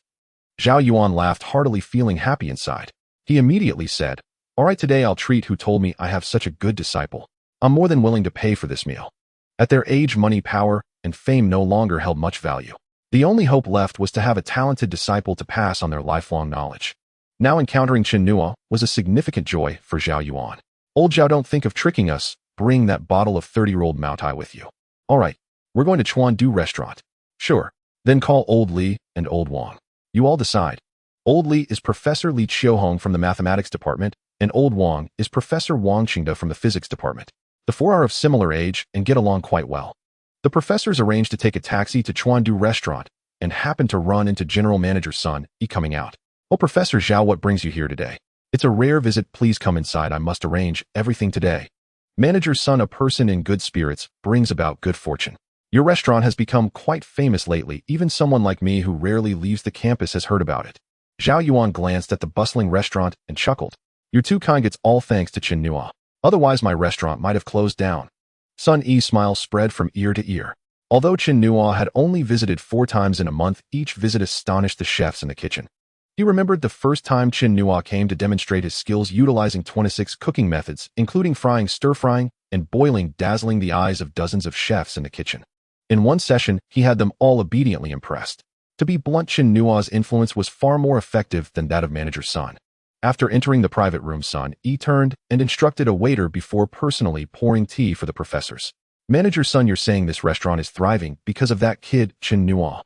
Zhao Yuan laughed heartily, feeling happy inside. He immediately said, all right, today I'll treat who told me I have such a good disciple. I'm more than willing to pay for this meal. At their age, money, power, and fame no longer held much value. The only hope left was to have a talented disciple to pass on their lifelong knowledge. Now encountering Chen Nuo was a significant joy for Zhao Yuan. Old Zhao, don't think of tricking us. Bring that bottle of 30-year-old Maotai with you. All right, we're going to Chuandu restaurant. Sure. Then call Old Li and Old Wang. You all decide. Old Li is Professor Li Qiuhong from the mathematics department, and Old Wang is Professor Wang Qingda from the physics department. The four are of similar age and get along quite well. The professors arranged to take a taxi to Chuandu restaurant and happened to run into General Manager Sun Yi coming out. Oh, Professor Zhao, what brings you here today? It's a rare visit. Please come inside. I must arrange everything today. Manager Sun, a person in good spirits, brings about good fortune. Your restaurant has become quite famous lately. Even someone like me who rarely leaves the campus has heard about it. Zhao Yuan glanced at the bustling restaurant and chuckled. You're too kind. It's all thanks to Chen Nuo. Otherwise, my restaurant might have closed down. Sun Yi's smile spread from ear to ear. Although Chen Nuo had only visited 4 times in a month, each visit astonished the chefs in the kitchen. He remembered the first time Chen Nuo came to demonstrate his skills utilizing 26 cooking methods, including frying, stir-frying, and boiling, dazzling the eyes of dozens of chefs in the kitchen. In one session, he had them all obediently impressed. To be blunt, Chen Nuo's influence was far more effective than that of Manager Sun. After entering the private room, Sun Yi turned and instructed a waiter before personally pouring tea for the professors. Manager Sun, you're saying this restaurant is thriving because of that kid, Chen Nuo?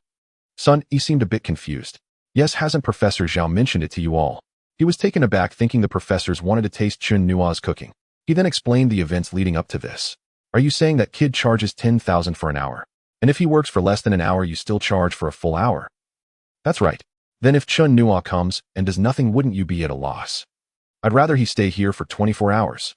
Sun Yi seemed a bit confused. Yes, hasn't Professor Zhao mentioned it to you all? He was taken aback, thinking the professors wanted to taste Chen Nuo's cooking. He then explained the events leading up to this. Are you saying that kid charges 10,000 for an hour? And if he works for less than an hour, you still charge for a full hour? That's right. Then if Chen Nuo comes and does nothing, wouldn't you be at a loss? I'd rather he stay here for 24 hours.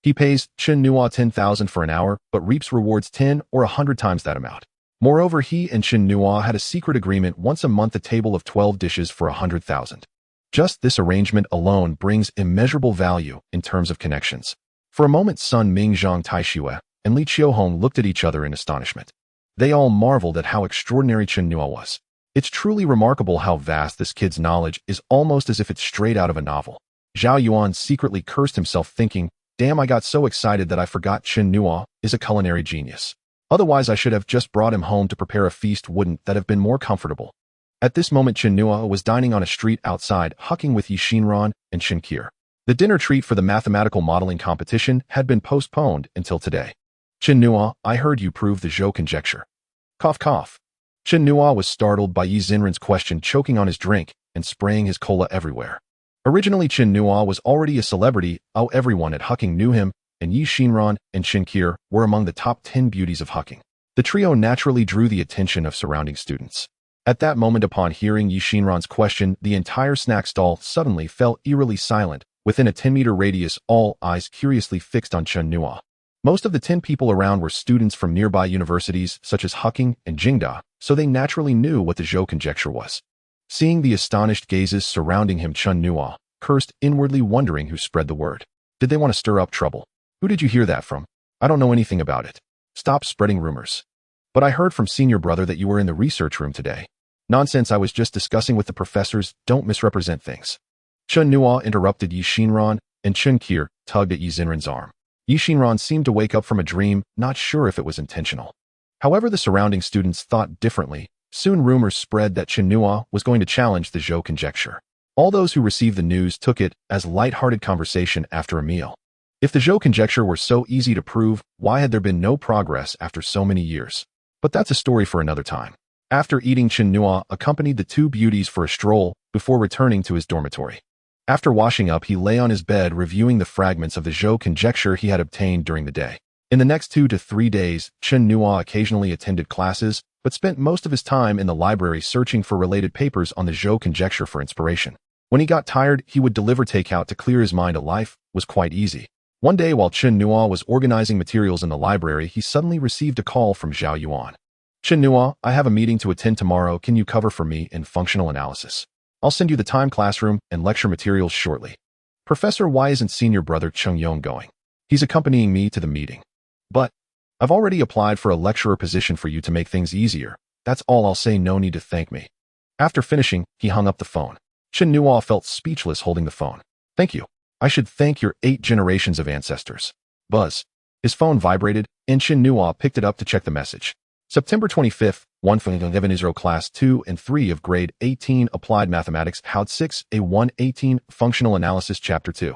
He pays Chen Nuo 10,000 for an hour, but reaps rewards 10 or 100 times that amount. Moreover, he and Chen Nuo had a secret agreement: once a month a table of 12 dishes for 100,000. Just this arrangement alone brings immeasurable value in terms of connections. For a moment, Sun Ming, Zhang Taishua, and Li Qiuhong looked at each other in astonishment. They all marveled at how extraordinary Chen Nuo was. It's truly remarkable how vast this kid's knowledge is, almost as if it's straight out of a novel. Zhao Yuan secretly cursed himself, thinking, damn, I got so excited that I forgot Chen Nuo is a culinary genius. Otherwise, I should have just brought him home to prepare a feast. Wouldn't that have been more comfortable? At this moment, Chen Nuo was dining on a street outside, hucking with Yi Xinran and Chen Qir. The dinner treat for the mathematical modeling competition had been postponed until today. Chen Nuo, I heard you prove the Zhou conjecture. Cough, cough. Chen Nuo was startled by Yi Xinran's question, choking on his drink and spraying his cola everywhere. Originally, Chen Nuo was already a celebrity. Everyone at Huaqing knew him, and Yi Xinran and Chen Qir were among the top 10 beauties of Huaqing. The trio naturally drew the attention of surrounding students. At that moment, upon hearing Yi Xinran's question, the entire snack stall suddenly fell eerily silent. Within a 10-meter radius, all eyes curiously fixed on Chen Nuo. Most of the 10 people around were students from nearby universities such as Huaqing and Jingda, so they naturally knew what the Zhou conjecture was. Seeing the astonished gazes surrounding him, Chen Nuo cursed, inwardly wondering who spread the word. Did they want to stir up trouble? Who did you hear that from? I don't know anything about it. Stop spreading rumors. But I heard from senior brother that you were in the research room today. Nonsense, I was just discussing with the professors. Don't misrepresent things. Chen Nuo interrupted. Yi Xinran and Chen Qir tugged at Yi Xinran's arm. Yi Xinran seemed to wake up from a dream, not sure if it was intentional. However, the surrounding students thought differently. Soon rumors spread that Chen Nuo was going to challenge the Zhou conjecture. All those who received the news took it as light-hearted conversation after a meal. If the Zhou conjecture were so easy to prove, why had there been no progress after so many years? But that's a story for another time. After eating, Chen Nuo accompanied the two beauties for a stroll before returning to his dormitory. After washing up, he lay on his bed reviewing the fragments of the Zhou conjecture he had obtained during the day. In the next 2 to 3 days, Chen Nuo occasionally attended classes, but spent most of his time in the library searching for related papers on the Zhou conjecture for inspiration. When he got tired, he would deliver takeout to clear his mind. Life was quite easy. One day, while Chen Nuo was organizing materials in the library, he suddenly received a call from Zhao Yuan. Chen Nuo, I have a meeting to attend tomorrow. Can you cover for me in functional analysis? I'll send you the time, classroom, and lecture materials shortly. Professor, why isn't senior brother Cheng Yong going? He's accompanying me to the meeting. But I've already applied for a lecturer position for you to make things easier. That's all I'll say, no need to thank me. After finishing, he hung up the phone. Chen Nuo felt speechless holding the phone. Thank you. I should thank your 8 generations of ancestors. Buzz. His phone vibrated, and Chen Nuo picked it up to check the message. September 25th, 1 Class 2 and 3 of Grade 18 Applied Mathematics, Haud 6, A118, Functional Analysis, Chapter 2.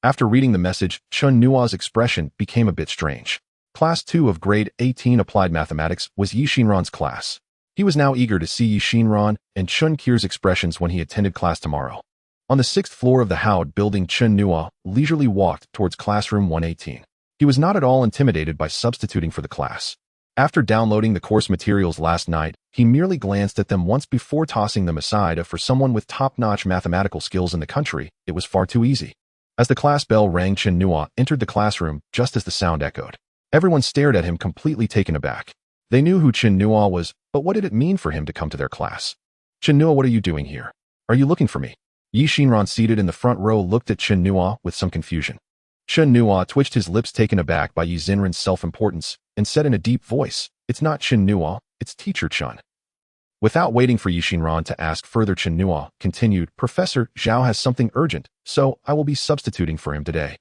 After reading the message, Chen Nuo's expression became a bit strange. Class 2 of Grade 18 Applied Mathematics was Yi Xinran's class. He was now eager to see Yi Xinran and Chun Qir's expressions when he attended class tomorrow. On the 6th floor of the Haud building, Chen Nuo leisurely walked towards classroom 118. He was not at all intimidated by substituting for the class. After downloading the course materials last night, he merely glanced at them once before tossing them aside. For someone with top-notch mathematical skills in the country, it was far too easy. As the class bell rang, Chen Nuo entered the classroom just as the sound echoed. Everyone stared at him, completely taken aback. They knew who Chen Nuo was, but what did it mean for him to come to their class? Chen Nuo, what are you doing here? Are you looking for me? Yi Xinran, seated in the front row, looked at Chen Nuo with some confusion. Chen Nuo twitched his lips, taken aback by Yi Xinran's self-importance, and said in a deep voice, It's not Chen Nuo, it's Teacher Chen. Without waiting for Yi Xinran to ask further, Chen Nuo continued, Professor Zhao has something urgent, so I will be substituting for him today.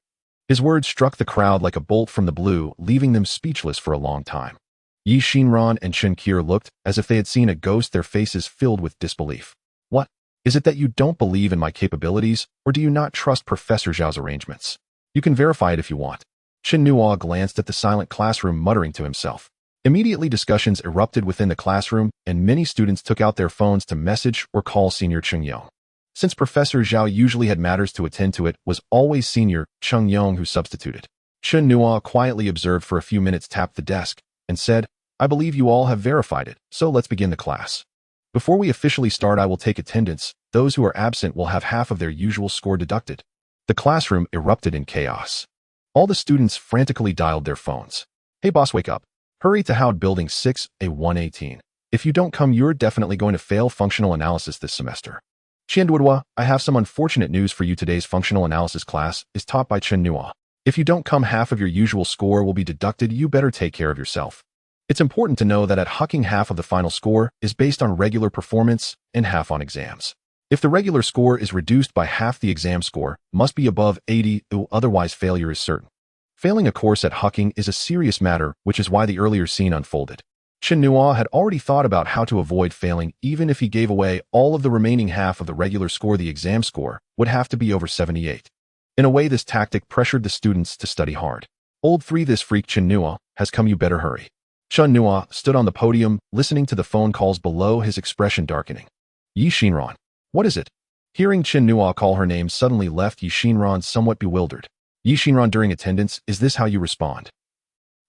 His words struck the crowd like a bolt from the blue, leaving them speechless for a long time. Yi Xinran and Chen Qir looked as if they had seen a ghost, their faces filled with disbelief. What? Is it that you don't believe in my capabilities, or do you not trust Professor Zhao's arrangements? You can verify it if you want. Chen Nuo glanced at the silent classroom, muttering to himself. Immediately, discussions erupted within the classroom, and many students took out their phones to message or call Senior Cheng Yong. Since Professor Zhao usually had matters to attend to, it was always Senior Cheng Yong who substituted. Chen Nuo quietly observed for a few minutes, tapped the desk, and said, I believe you all have verified it, so let's begin the class. Before we officially start, I will take attendance. Those who are absent will have half of their usual score deducted. The classroom erupted in chaos. All the students frantically dialed their phones. Hey boss, wake up. Hurry to Haud Building 6, A118. If you don't come, you're definitely going to fail functional analysis this semester. Chen Nuo, I have some unfortunate news for you. Today's functional analysis class is taught by Chen Nuo. If you don't come, half of your usual score will be deducted. You better take care of yourself. It's important to know that at Huaqing, half of the final score is based on regular performance and half on exams. If the regular score is reduced by half, the exam score must be above 80, otherwise failure is certain. Failing a course at Huaqing is a serious matter, which is why the earlier scene unfolded. Chen Nuo had already thought about how to avoid failing. Even if he gave away all of the remaining half of the regular score, the exam score would have to be over 78. In a way, this tactic pressured the students to study hard. Old 3, this freak Chen Nuo has come, you better hurry. Chen Nuo stood on the podium, listening to the phone calls below, his expression darkening. Yi Xinran. What is it? Hearing Chen Nuo call her name suddenly left Yi Xinran somewhat bewildered. Yi Xinran, during attendance, is this how you respond?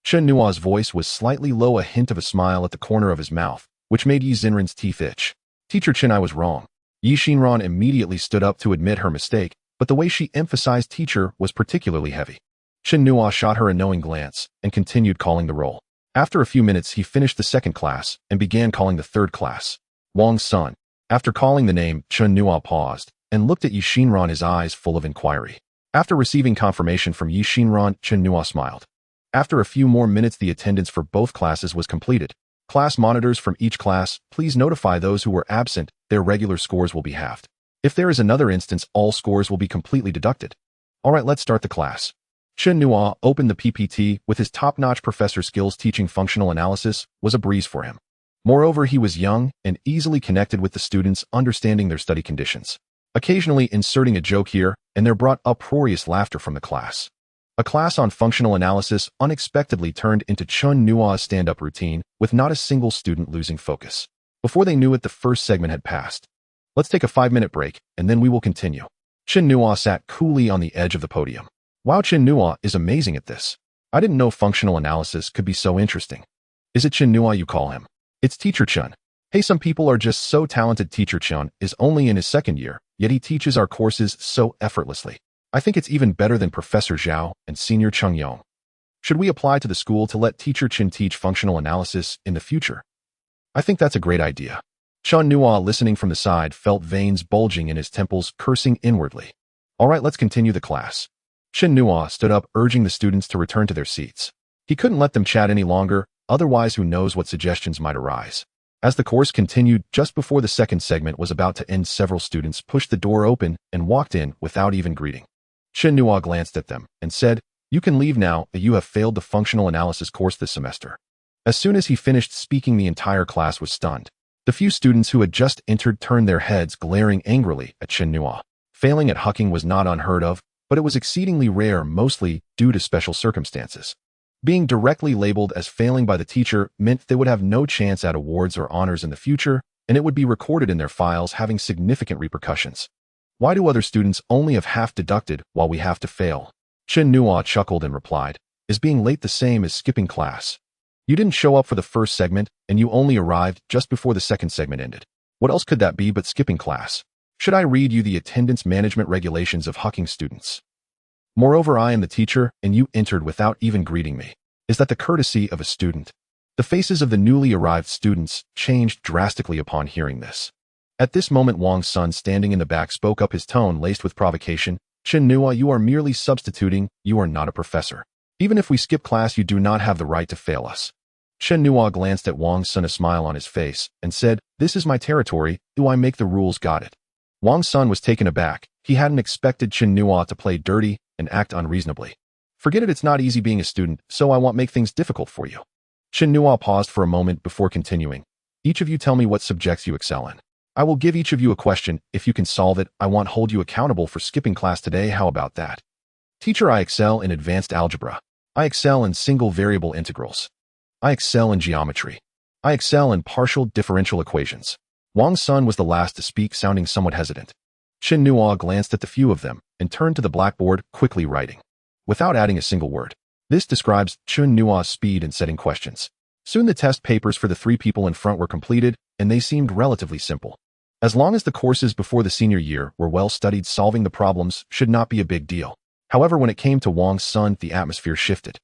Chen Nuo's voice was slightly low, a hint of a smile at the corner of his mouth, which made Yi Xinran's teeth itch. Teacher Chen, I was wrong. Yi Xinran immediately stood up to admit her mistake, but the way she emphasized teacher was particularly heavy. Chen Nuo shot her a knowing glance and continued calling the roll. After a few minutes, he finished the second class and began calling the third class. Wang's son. After calling the name, Chen Nuo paused and looked at Yi Xinran, his eyes full of inquiry. After receiving confirmation from Yi Xinran, Chen Nuo smiled. After a few more minutes, the attendance for both classes was completed. Class monitors from each class, please notify those who were absent. Their regular scores will be halved. If there is another instance, all scores will be completely deducted. All right, let's start the class. Chen Nuo opened the PPT. With his top-notch professor skills, teaching functional analysis was a breeze for him. Moreover, he was young and easily connected with the students, understanding their study conditions. Occasionally inserting a joke here and there brought uproarious laughter from the class. A class on functional analysis unexpectedly turned into Chen Nuo's stand-up routine, with not a single student losing focus. Before they knew it, the first segment had passed. Let's take a 5-minute break, and then we will continue. Chen Nuo sat coolly on the edge of the podium. Wow, Chen Nuo is amazing at this. I didn't know functional analysis could be so interesting. Is it Chen Nuo you call him? It's Teacher Chen. Hey, some people are just so talented. Teacher Chen is only in his 2nd year, yet he teaches our courses so effortlessly. I think it's even better than Professor Zhao and Senior Cheng Yong. Should we apply to the school to let Teacher Chen teach functional analysis in the future? I think that's a great idea. Chen Nuo, listening from the side, felt veins bulging in his temples, cursing inwardly. All right, let's continue the class. Chen Nuo stood up, urging the students to return to their seats. He couldn't let them chat any longer, otherwise who knows what suggestions might arise. As the course continued, just before the 2nd segment was about to end, several students pushed the door open and walked in without even greeting. Chen Nuo glanced at them and said, "You can leave now, that you have failed the functional analysis course this semester." As soon as he finished speaking, the entire class was stunned. The few students who had just entered turned their heads, glaring angrily at Chen Nuo. Failing at Huaqing was not unheard of, but it was exceedingly rare, mostly due to special circumstances. Being directly labeled as failing by the teacher meant they would have no chance at awards or honors in the future, and it would be recorded in their files, having significant repercussions. Why do other students only have half deducted while we have to fail? Chen Nuo chuckled and replied, "Is being late the same as skipping class? You didn't show up for the first segment, and you only arrived just before the 2nd segment ended. What else could that be but skipping class? Should I read you the attendance management regulations of Huaqing students? Moreover, I am the teacher, and you entered without even greeting me. Is that the courtesy of a student?" The faces of the newly arrived students changed drastically upon hearing this. At this moment, Wang Sun, standing in the back, spoke up, his tone laced with provocation. "Chen Nuo, you are merely substituting. You are not a professor. Even if we skip class, you do not have the right to fail us." Chen Nuo glanced at Wang Sun, a smile on his face, and said, "This is my territory. Do I make the rules? Got it." Wang Sun was taken aback. He hadn't expected Chen Nuo to play dirty and act unreasonably. "Forget it, it's not easy being a student, so I won't make things difficult for you." Chen Nuo paused for a moment before continuing. "Each of you tell me what subjects you excel in. I will give each of you a question. If you can solve it, I won't hold you accountable for skipping class today. How about that?" "Teacher, I excel in advanced algebra. I excel in single variable integrals. I excel in geometry. I excel in partial differential equations." Wang Sun was the last to speak, sounding somewhat hesitant. Chen Nuo glanced at the few of them and turned to the blackboard, quickly writing, without adding a single word. This describes Chen Nuo's speed in setting questions. Soon the test papers for the 3 people in front were completed, and they seemed relatively simple. As long as the courses before the senior year were well studied, solving the problems should not be a big deal. However, when it came to Wang Sun, the atmosphere shifted.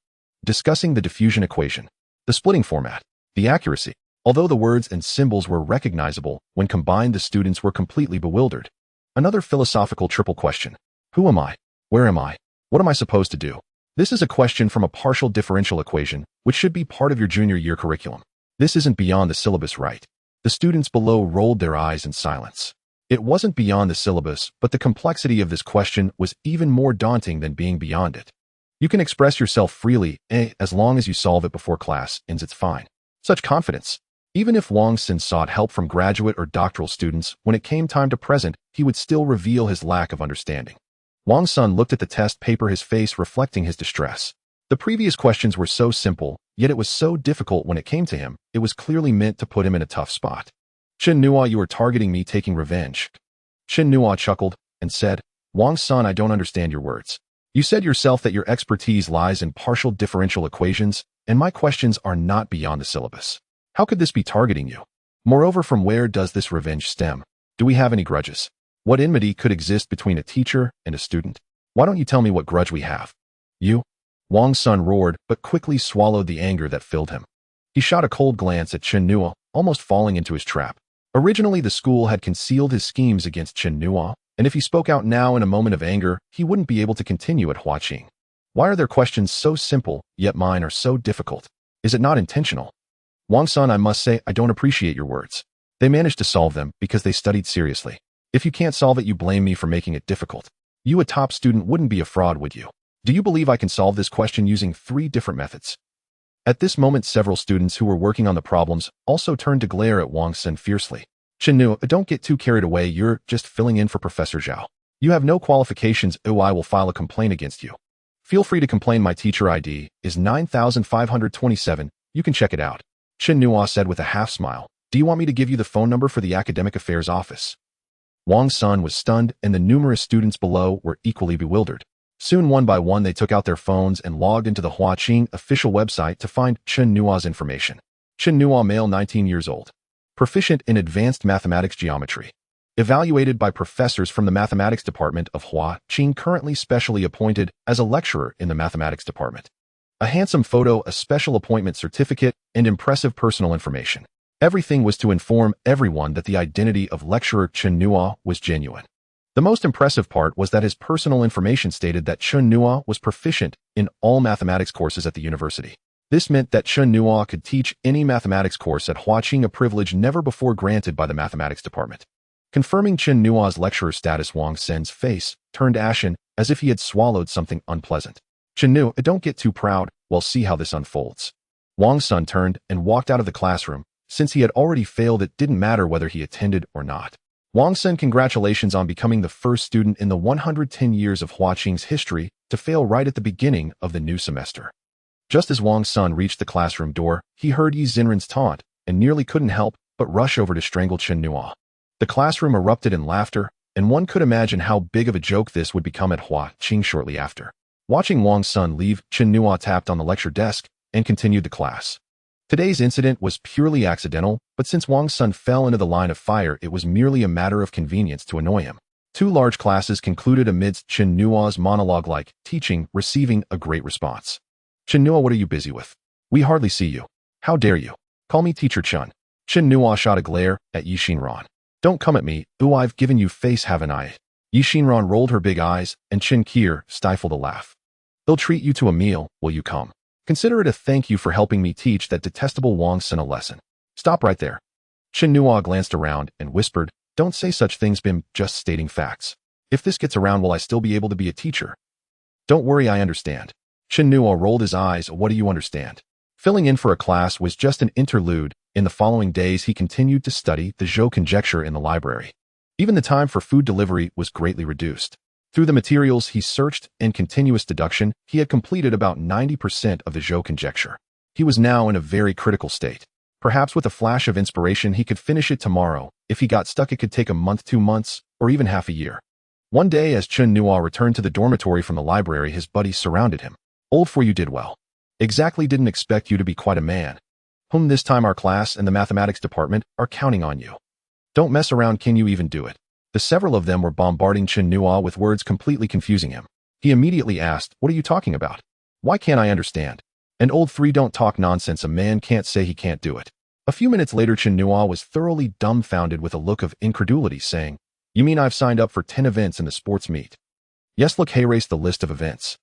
Discussing the diffusion equation, the splitting format, the accuracy. Although the words and symbols were recognizable, when combined the students were completely bewildered. Another philosophical triple question. Who am I? Where am I? What am I supposed to do? This is a question from a partial differential equation, which should be part of your junior year curriculum. This isn't beyond the syllabus, right? The students below rolled their eyes in silence. It wasn't beyond the syllabus, but the complexity of this question was even more daunting than being beyond it. You can express yourself freely, as long as you solve it before class ends, it's fine. Such confidence. Even if Wang Sun sought help from graduate or doctoral students, when it came time to present, he would still reveal his lack of understanding. Wang Sun looked at the test paper, his face reflecting his distress. The previous questions were so simple, yet it was so difficult when it came to him. It was clearly meant to put him in a tough spot. "Chen Nuo, you are targeting me, taking revenge." Chen Nuo chuckled and said, "Wang Sun, I don't understand your words. You said yourself that your expertise lies in partial differential equations, and my questions are not beyond the syllabus. How could this be targeting you? Moreover, from where does this revenge stem? Do we have any grudges? What enmity could exist between a teacher and a student? Why don't you tell me what grudge we have?" "You?" Wang Sun roared, but quickly swallowed the anger that filled him. He shot a cold glance at Chen Nuo, almost falling into his trap. Originally, the school had concealed his schemes against Chen Nuo, and if he spoke out now in a moment of anger, he wouldn't be able to continue at Huaqing. Why are their questions so simple, yet mine are so difficult? Is it not intentional? Wang Sun, I must say, I don't appreciate your words. They managed to solve them because they studied seriously. If you can't solve it, you blame me for making it difficult. You, a top student, wouldn't be a fraud, would you? Do you believe I can solve this question using 3 different methods? At this moment, several students who were working on the problems also turned to glare at Wang Sun fiercely. "Chen Nuo, don't get too carried away. You're just filling in for Professor Zhao. You have no qualifications. I will file a complaint against you. Feel free to complain. My teacher ID is 9527. You can check it out," Chen Nuo said with a half smile. Do you want me to give you the phone number for the academic affairs office? Wang's son was stunned, and the numerous students below were equally bewildered. Soon, one by one, they took out their phones and logged into the Huaqing official website to find Chen Nuo's information. Chen Nuo, male, 19 years old. Proficient in advanced mathematics geometry. Evaluated by professors from the mathematics department of Huaqing, currently specially appointed as a lecturer in the mathematics department. A handsome photo, a special appointment certificate, and impressive personal information. Everything was to inform everyone that the identity of lecturer Chen Nuo was genuine. The most impressive part was that his personal information stated that Chen Nuo was proficient in all mathematics courses at the university. This meant that Chen Nuo could teach any mathematics course at Huaqing, a privilege never before granted by the mathematics department. Confirming Chen Nuo's lecturer status, Wang Sen's face turned ashen as if he had swallowed something unpleasant. Chen Nuo, don't get too proud, we'll see how this unfolds. Wang's son turned and walked out of the classroom. Since he had already failed, it didn't matter whether he attended or not. Wang Sen, congratulations on becoming the first student in the 110 years of Huaqing's history to fail right at the beginning of the new semester. Just as Wang's son reached the classroom door, he heard Yi Xinren's taunt and nearly couldn't help but rush over to strangle Chen Nuo. The classroom erupted in laughter, and one could imagine how big of a joke this would become at Huaqing shortly after. Watching Wang's son leave, Chen Nuo tapped on the lecture desk and continued the class. Today's incident was purely accidental, but since Wang's son fell into the line of fire, it was merely a matter of convenience to annoy him. Two large classes concluded amidst Chen Nuo's monologue-like teaching, receiving a great response. Chen Nuo, what are you busy with? We hardly see you. How dare you? Call me Teacher Chen. Chen Nuo shot a glare at Yi Xinren. Don't come at me, ooh, I've given you face, haven't I? Yi Xinren rolled her big eyes, and Chen Kier stifled a laugh. They'll treat you to a meal, will you come? Consider it a thank you for helping me teach that detestable Wang Sen a lesson. Stop right there. Chen Nuo glanced around and whispered, don't say such things, Bim, just stating facts. If this gets around, will I still be able to be a teacher? Don't worry, I understand. Chen Nuo rolled his eyes. What do you understand? Filling in for a class was just an interlude. In the following days, he continued to study the Zhou conjecture in the library. Even the time for food delivery was greatly reduced. Through the materials he searched and continuous deduction, he had completed about 90% of the Zhou conjecture. He was now in a very critical state. Perhaps with a flash of inspiration, he could finish it tomorrow. If he got stuck, it could take a month, 2 months, or even half a year. One day, as Chen Nuo returned to the dormitory from the library, his buddies surrounded him. Old for you did well. Exactly, didn't expect you to be quite a man. This time our class and the mathematics department are counting on you. Don't mess around, can you even do it? The several of them were bombarding Chen Nuo with words, completely confusing him. He immediately asked, what are you talking about? Why can't I understand? And old 3, don't talk nonsense, a man can't say he can't do it. A few minutes later, Chen Nuo was thoroughly dumbfounded with a look of incredulity, saying, you mean I've signed up for 10 events in the sports meet? Yes, look, hey, race the list of events.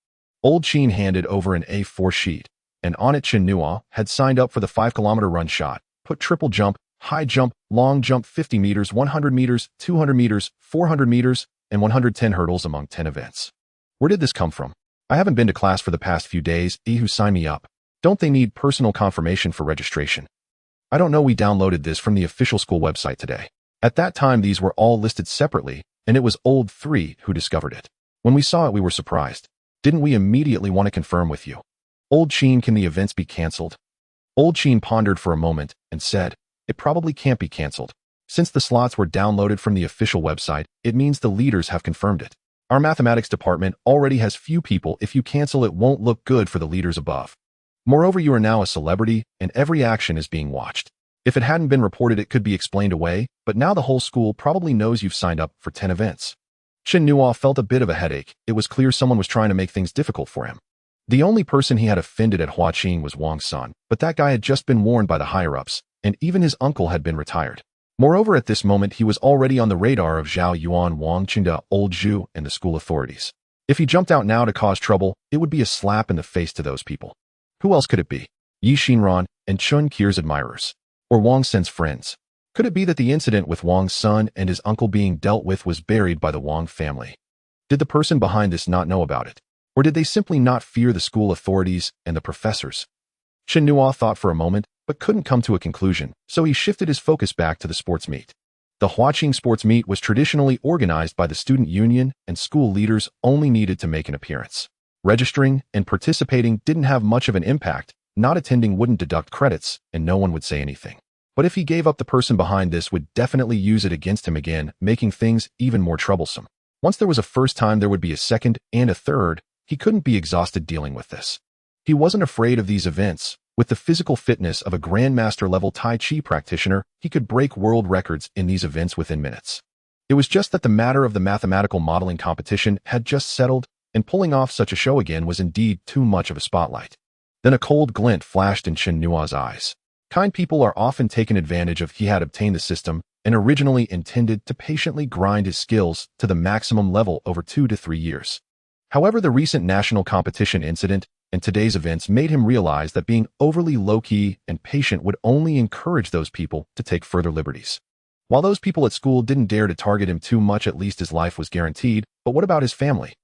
Old Chen handed over an A4 sheet, and on it Chen Nuo had signed up for the 5-kilometer run shot, put triple jump, high jump, long jump, 50 meters, 100 meters, 200 meters, 400 meters, and 110 hurdles among 10 events. Where did this come from? I haven't been to class for the past few days. Who signed me up? Don't they need personal confirmation for registration? I don't know, we downloaded this from the official school website today. At that time, these were all listed separately, and it was old 3 who discovered it. When we saw it, we were surprised. Didn't we immediately want to confirm with you? Old Chen, can the events be cancelled? Old Chen pondered for a moment and said, it probably can't be cancelled. Since the slots were downloaded from the official website, it means the leaders have confirmed it. Our mathematics department already has few people. If you cancel, it won't look good for the leaders above. Moreover, you are now a celebrity, and every action is being watched. If it hadn't been reported, it could be explained away, but now the whole school probably knows you've signed up for 10 events. Chen Nuo felt a bit of a headache. It was clear someone was trying to make things difficult for him. The only person he had offended at Huaqing was Wang's son, but that guy had just been warned by the higher-ups, and even his uncle had been retired. Moreover, at this moment, he was already on the radar of Zhao Yuan, Wang Qingda, old Zhu, and the school authorities. If he jumped out now to cause trouble, it would be a slap in the face to those people. Who else could it be? Yi Xinren and Chen Qier's admirers? Or Wang Sen's friends? Could it be that the incident with Wang's son and his uncle being dealt with was buried by the Wang family? Did the person behind this not know about it? Or did they simply not fear the school authorities and the professors? Chen Nuo thought for a moment, but couldn't come to a conclusion, so he shifted his focus back to the sports meet. The Huaqing sports meet was traditionally organized by the student union, and school leaders only needed to make an appearance. Registering and participating didn't have much of an impact. Not attending wouldn't deduct credits, and no one would say anything. But if he gave up, the person behind this would definitely use it against him again, making things even more troublesome. Once there was a first time, there would be a second and a third. He couldn't be exhausted dealing with this. He wasn't afraid of these events. With the physical fitness of a grandmaster-level Tai Chi practitioner, he could break world records in these events within minutes. It was just that the matter of the mathematical modeling competition had just settled, and pulling off such a show again was indeed too much of a spotlight. Then a cold glint flashed in Chen Nuo's eyes. Kind people are often taken advantage of. He had obtained the system and originally intended to patiently grind his skills to the maximum level over 2 to 3 years. However, the recent national competition incident and today's events made him realize that being overly low-key and patient would only encourage those people to take further liberties. While those people at school didn't dare to target him too much, at least his life was guaranteed. But what about his family?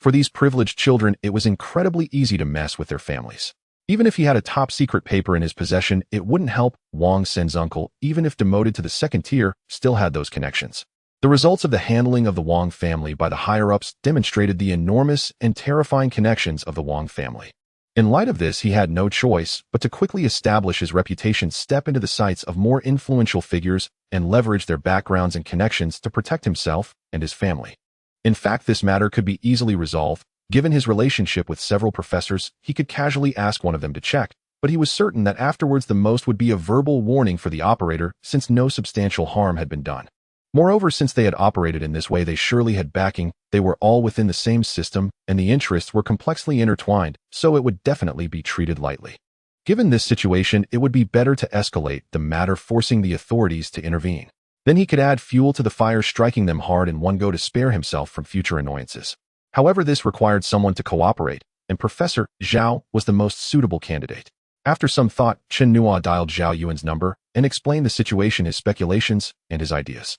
For these privileged children, it was incredibly easy to mess with their families. Even if he had a top-secret paper in his possession, it wouldn't help. Wang Sen's uncle, even if demoted to the second tier, still had those connections. The results of the handling of the Wang family by the higher-ups demonstrated the enormous and terrifying connections of the Wang family. In light of this, he had no choice but to quickly establish his reputation, step into the sights of more influential figures, and leverage their backgrounds and connections to protect himself and his family. In fact, this matter could be easily resolved. Given his relationship with several professors, he could casually ask one of them to check, but he was certain that afterwards the most would be a verbal warning for the operator, since no substantial harm had been done. Moreover, since they had operated in this way, they surely had backing. They were all within the same system, and the interests were complexly intertwined, so it would definitely be treated lightly. Given this situation, it would be better to escalate the matter, forcing the authorities to intervene. Then he could add fuel to the fire, striking them hard in one go to spare himself from future annoyances. However, this required someone to cooperate, and Professor Zhao was the most suitable candidate. After some thought, Chen Nuo dialed Zhao Yuan's number and explained the situation, his speculations, and his ideas.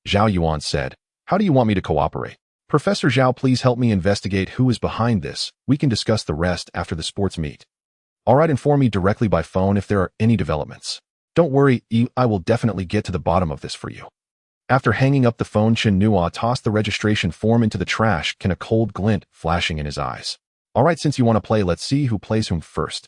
Zhao Yuan said, "How do you want me to cooperate? Professor Zhao, please help me investigate who is behind this. We can discuss the rest after the sports meet. All right, inform me directly by phone if there are any developments. Don't worry, I will definitely get to the bottom of this for you." After hanging up the phone, Chen Nuo tossed the registration form into the trash, a cold glint flashing in his eyes. "All right, since you want to play, let's see who plays whom first."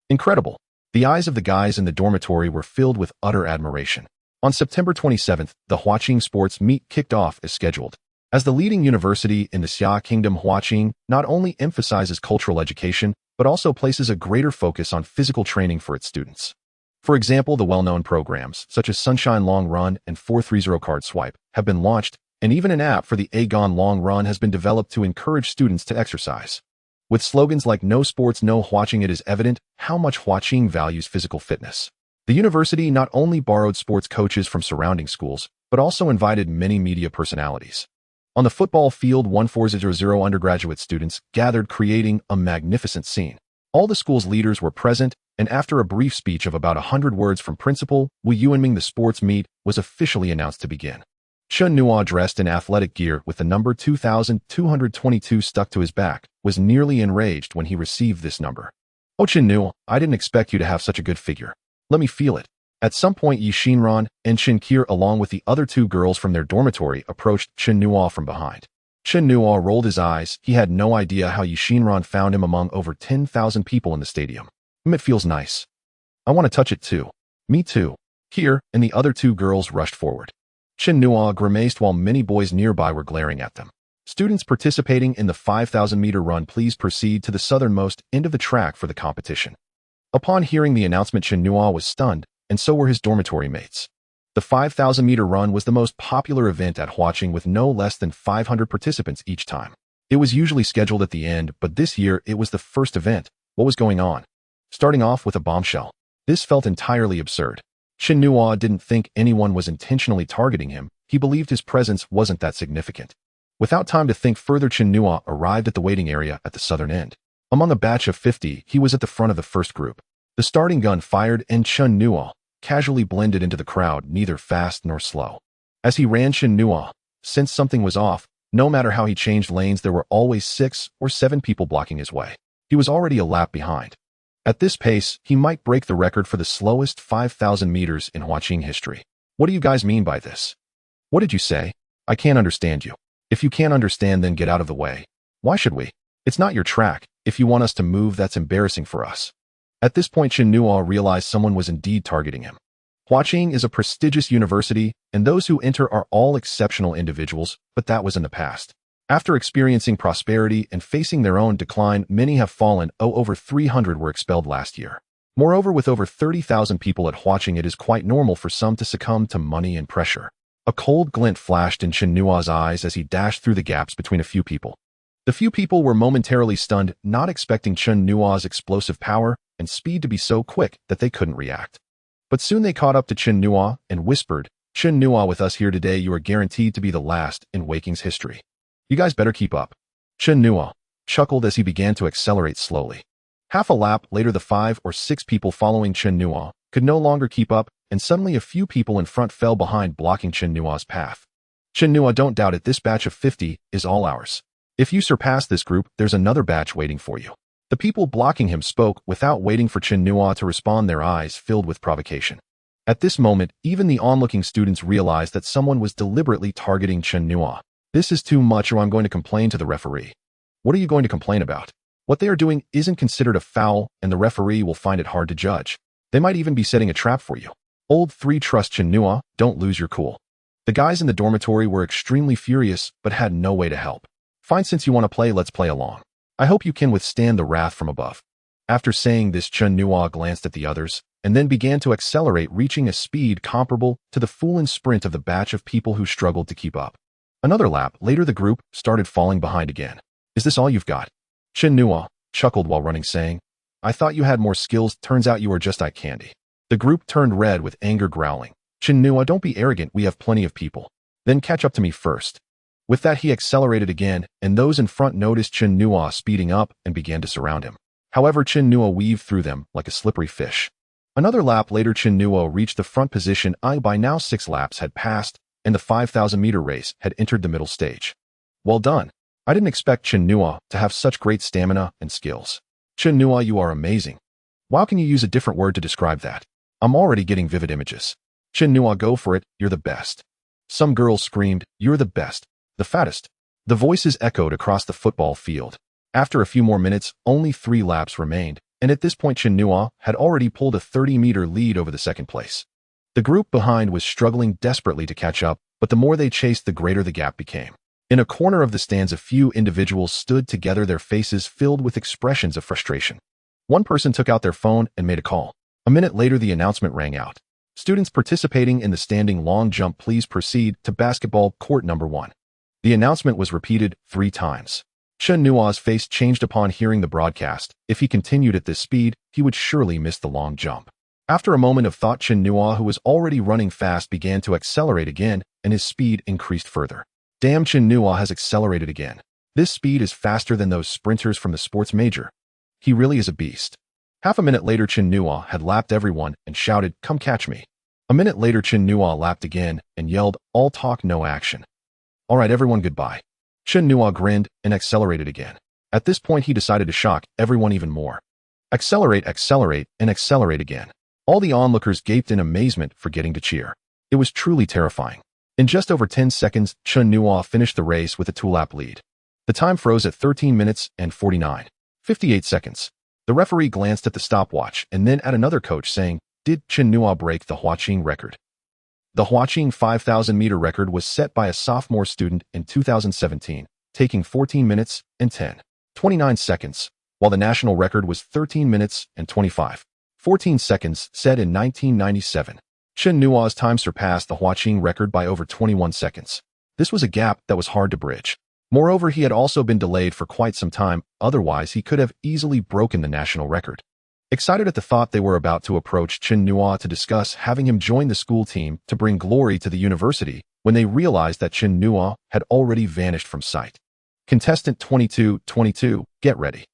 Incredible. The eyes of the guys in the dormitory were filled with utter admiration. On September 27th, the Huaqing sports meet kicked off as scheduled. As the leading university in the Xia Kingdom, Huaqing not only emphasizes cultural education, but also places a greater focus on physical training for its students. For example, the well-known programs, such as Sunshine Long Run and 430 Card Swipe, have been launched, and even an app for the Aegon Long Run has been developed to encourage students to exercise. With slogans like "No Sports, No Huaqing," it is evident how much Huaqing values physical fitness. The university not only borrowed sports coaches from surrounding schools, but also invited many media personalities. On the football field, 1400 undergraduate students gathered, creating a magnificent scene. All the school's leaders were present, and after a brief speech of about 100 words from Principal Wu Yuanming, the sports meet was officially announced to begin. Chen Nuo, dressed in athletic gear with the number 2222 stuck to his back, was nearly enraged when he received this number. "Oh, Chen Nuo, I didn't expect you to have such a good figure. Let me feel it." At some point, Yi Xinran and Chen Qir, along with the other two girls from their dormitory, approached Chen Nuo from behind. Chen Nuo rolled his eyes. He had no idea how Yi Xinran found him among over 10,000 people in the stadium. "It feels nice. I want to touch it too." "Me too." Qir and the other two girls rushed forward. Chen Nuo grimaced while many boys nearby were glaring at them. "Students participating in the 5,000-meter run, please proceed to the southernmost end of the track for the competition." Upon hearing the announcement, Chen Nuo was stunned, and so were his dormitory mates. The 5,000-meter run was the most popular event at Huaqing, with no less than 500 participants each time. It was usually scheduled at the end, but this year it was the first event. What was going on? Starting off with a bombshell. This felt entirely absurd. Chen Nuo didn't think anyone was intentionally targeting him. He believed his presence wasn't that significant. Without time to think further, Chen Nuo arrived at the waiting area at the southern end. Among a batch of 50, he was at the front of the first group. The starting gun fired, and Chen Nuo casually blended into the crowd, neither fast nor slow. As he ran, Chen Nuo sensed something was off. No matter how he changed lanes, there were always 6 or 7 people blocking his way. He was already a lap behind. At this pace, he might break the record for the slowest 5,000 meters in Huaqing history. "What do you guys mean by this? What did you say? I can't understand you. If you can't understand, then get out of the way. Why should we? It's not your track. If you want us to move, that's embarrassing for us." At this point, Chen Nuo realized someone was indeed targeting him. Huaqing is a prestigious university, and those who enter are all exceptional individuals, but that was in the past. After experiencing prosperity and facing their own decline, many have fallen. Over 300 were expelled last year. Moreover, with over 30,000 people at Huaqing, it is quite normal for some to succumb to money and pressure. A cold glint flashed in Chen Nuo's eyes as he dashed through the gaps between a few people. The few people were momentarily stunned, not expecting Chen Nuo's explosive power and speed to be so quick that they couldn't react. But soon they caught up to Chen Nuo and whispered, "Chen Nuo, with us here today, you are guaranteed to be the last in Huaqing's history. You guys better keep up." Chen Nuo chuckled as he began to accelerate slowly. Half a lap later, the 5 or 6 people following Chen Nuo could no longer keep up, and suddenly a few people in front fell behind, blocking Chen Nuo's path. "Chen Nuo, don't doubt it, this batch of 50 is all ours. If you surpass this group, there's another batch waiting for you." The people blocking him spoke without waiting for Chen Nuo to respond, their eyes filled with provocation. At this moment, even the onlooking students realized that someone was deliberately targeting Chen Nuo. "This is too much, or I'm going to complain to the referee." "What are you going to complain about? What they are doing isn't considered a foul, and the referee will find it hard to judge. They might even be setting a trap for you." "Old 3, trust Chen Nuo, don't lose your cool." The guys in the dormitory were extremely furious, but had no way to help. "Fine, since you want to play, let's play along. I hope you can withstand the wrath from above." After saying this, Chen Nuo glanced at the others, and then began to accelerate, reaching a speed comparable to the full-on sprint of the batch of people who struggled to keep up. Another lap later, the group started falling behind again. "Is this all you've got?" Chen Nuo chuckled while running, saying, "I thought you had more skills, turns out you are just eye candy." The group turned red with anger, growling, "Chen Nuo, don't be arrogant, we have plenty of people. Then catch up to me first." With that, he accelerated again, and those in front noticed Chen Nuo speeding up and began to surround him. However, Chen Nuo weaved through them like a slippery fish. Another lap later, Chen Nuo reached the front position. By now 6 laps had passed, and the 5,000-meter race had entered the middle stage. "Well done. I didn't expect Chen Nuo to have such great stamina and skills. Chen Nuo, you are amazing. Wow, can you use a different word to describe that? I'm already getting vivid images. Chen Nuo, go for it, you're the best." Some girls screamed, "You're the best. The fattest." The voices echoed across the football field. After a few more minutes, only 3 laps remained, and at this point Chen Nuo had already pulled a 30-meter lead over the second place. The group behind was struggling desperately to catch up, but the more they chased, the greater the gap became. In a corner of the stands, a few individuals stood together, their faces filled with expressions of frustration. One person took out their phone and made a call. A minute later, the announcement rang out. "Students participating in the standing long jump, please proceed to basketball court number 1. The announcement was repeated 3 times. Chen Nuo's face changed upon hearing the broadcast. If he continued at this speed, he would surely miss the long jump. After a moment of thought, Chen Nuo, who was already running fast, began to accelerate again, and his speed increased further. Damn, Chen Nuo has accelerated again. This speed is faster than those sprinters from the sports major. He really is a beast. Half a minute later, Chen Nuo had lapped everyone and shouted, "Come catch me." A minute later, Chen Nuo lapped again and yelled, "All talk, no action. All right, everyone, goodbye." Chen Nuo grinned and accelerated again. At this point, he decided to shock everyone even more. Accelerate, accelerate, and accelerate again. All the onlookers gaped in amazement, forgetting to cheer. It was truly terrifying. In just over 10 seconds, Chen Nuo finished the race with a 2-lap lead. The time froze at 13 minutes and 58 seconds. The referee glanced at the stopwatch and then at another coach, saying, "Did Chen Nuo break the Huaqing record?" The Huaqing 5,000-meter record was set by a sophomore student in 2017, taking 14 minutes and 29 seconds, while the national record was 13 minutes and 14 seconds, set in 1997. Chen Nuo's time surpassed the Huaqing record by over 21 seconds. This was a gap that was hard to bridge. Moreover, he had also been delayed for quite some time, otherwise he could have easily broken the national record. Excited at the thought, they were about to approach Chen Nuo to discuss having him join the school team to bring glory to the university, when they realized that Chen Nuo had already vanished from sight. "Contestant 22, get ready."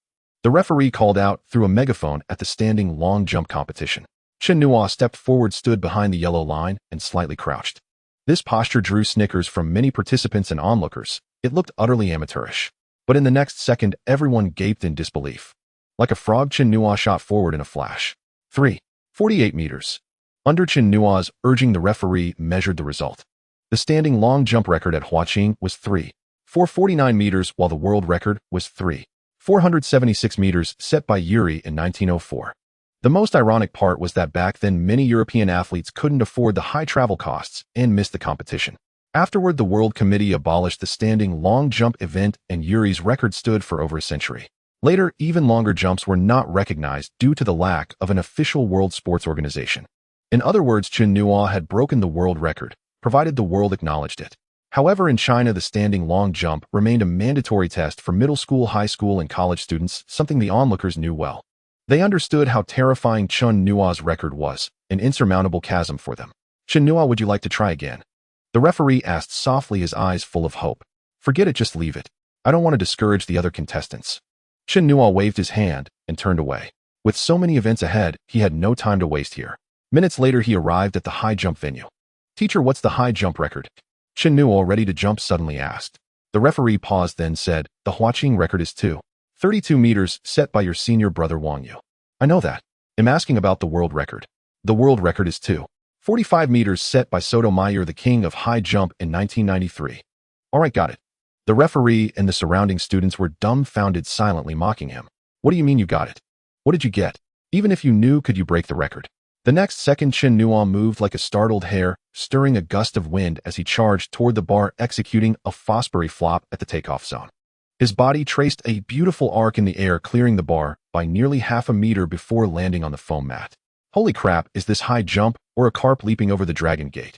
The referee called out through a megaphone at the standing long jump competition. Chen Nuo stepped forward, stood behind the yellow line, and slightly crouched. This posture drew snickers from many participants and onlookers. It looked utterly amateurish. But in the next second, everyone gaped in disbelief. Like a frog, Chen Nuo shot forward in a flash. 3.48 meters. Under Chen Nuo's urging, the referee measured the result. The standing long jump record at Huaqing was 3.449 meters, while the world record was 3.476 meters, set by Yuri in 1904. The most ironic part was that back then many European athletes couldn't afford the high travel costs and missed the competition. Afterward, the World Committee abolished the standing long jump event and Yuri's record stood for over a century. Later, even longer jumps were not recognized due to the lack of an official world sports organization. In other words, Chen Nuo had broken the world record, provided the world acknowledged it. However, in China, the standing long jump remained a mandatory test for middle school, high school, and college students, something the onlookers knew well. They understood how terrifying Chen Nuo's record was, an insurmountable chasm for them. Chen Nuo, would you like to try again? The referee asked softly, his eyes full of hope. Forget it, just leave it. I don't want to discourage the other contestants. Chen Nuo waved his hand and turned away. With so many events ahead, he had no time to waste here. Minutes later, he arrived at the high jump venue. Teacher, what's the high jump record? Chen Nuo, ready to jump, suddenly asked. The referee paused, then said, the Huaqing record is 2:32 meters, set by your senior brother Wang Yu. I know that. I'm asking about the world record. The world record is 2:45 meters, set by Sotomayor, the king of high jump, in 1993. All right, got it. The referee and the surrounding students were dumbfounded, silently mocking him. What do you mean you got it? What did you get? Even if you knew, could you break the record? The next second, Chen Nuo moved like a startled hare, stirring a gust of wind as he charged toward the bar, executing a Fosbury flop at the takeoff zone. His body traced a beautiful arc in the air, clearing the bar by nearly half a meter before landing on the foam mat. Holy crap, is this high jump or a carp leaping over the Dragon Gate?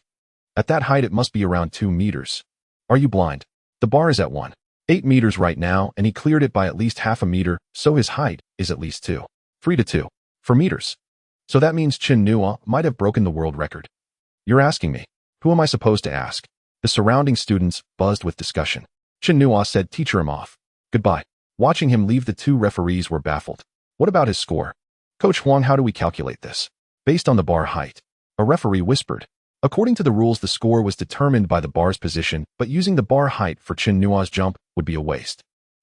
At that height, it must be around 2 meters. Are you blind? The bar is at 1.8 meters right now, and he cleared it by at least half a meter, so his height is at least 2.32 meters. So that means Chen Nuo might have broken the world record. You're asking me. Who am I supposed to ask? The surrounding students buzzed with discussion. Chen Nuo said, teacher, him off. Goodbye. Watching him leave, the two referees were baffled. What about his score? Coach Huang, how do we calculate this? Based on the bar height. A referee whispered. According to the rules, the score was determined by the bar's position, but using the bar height for Chen Nuo's jump would be a waste.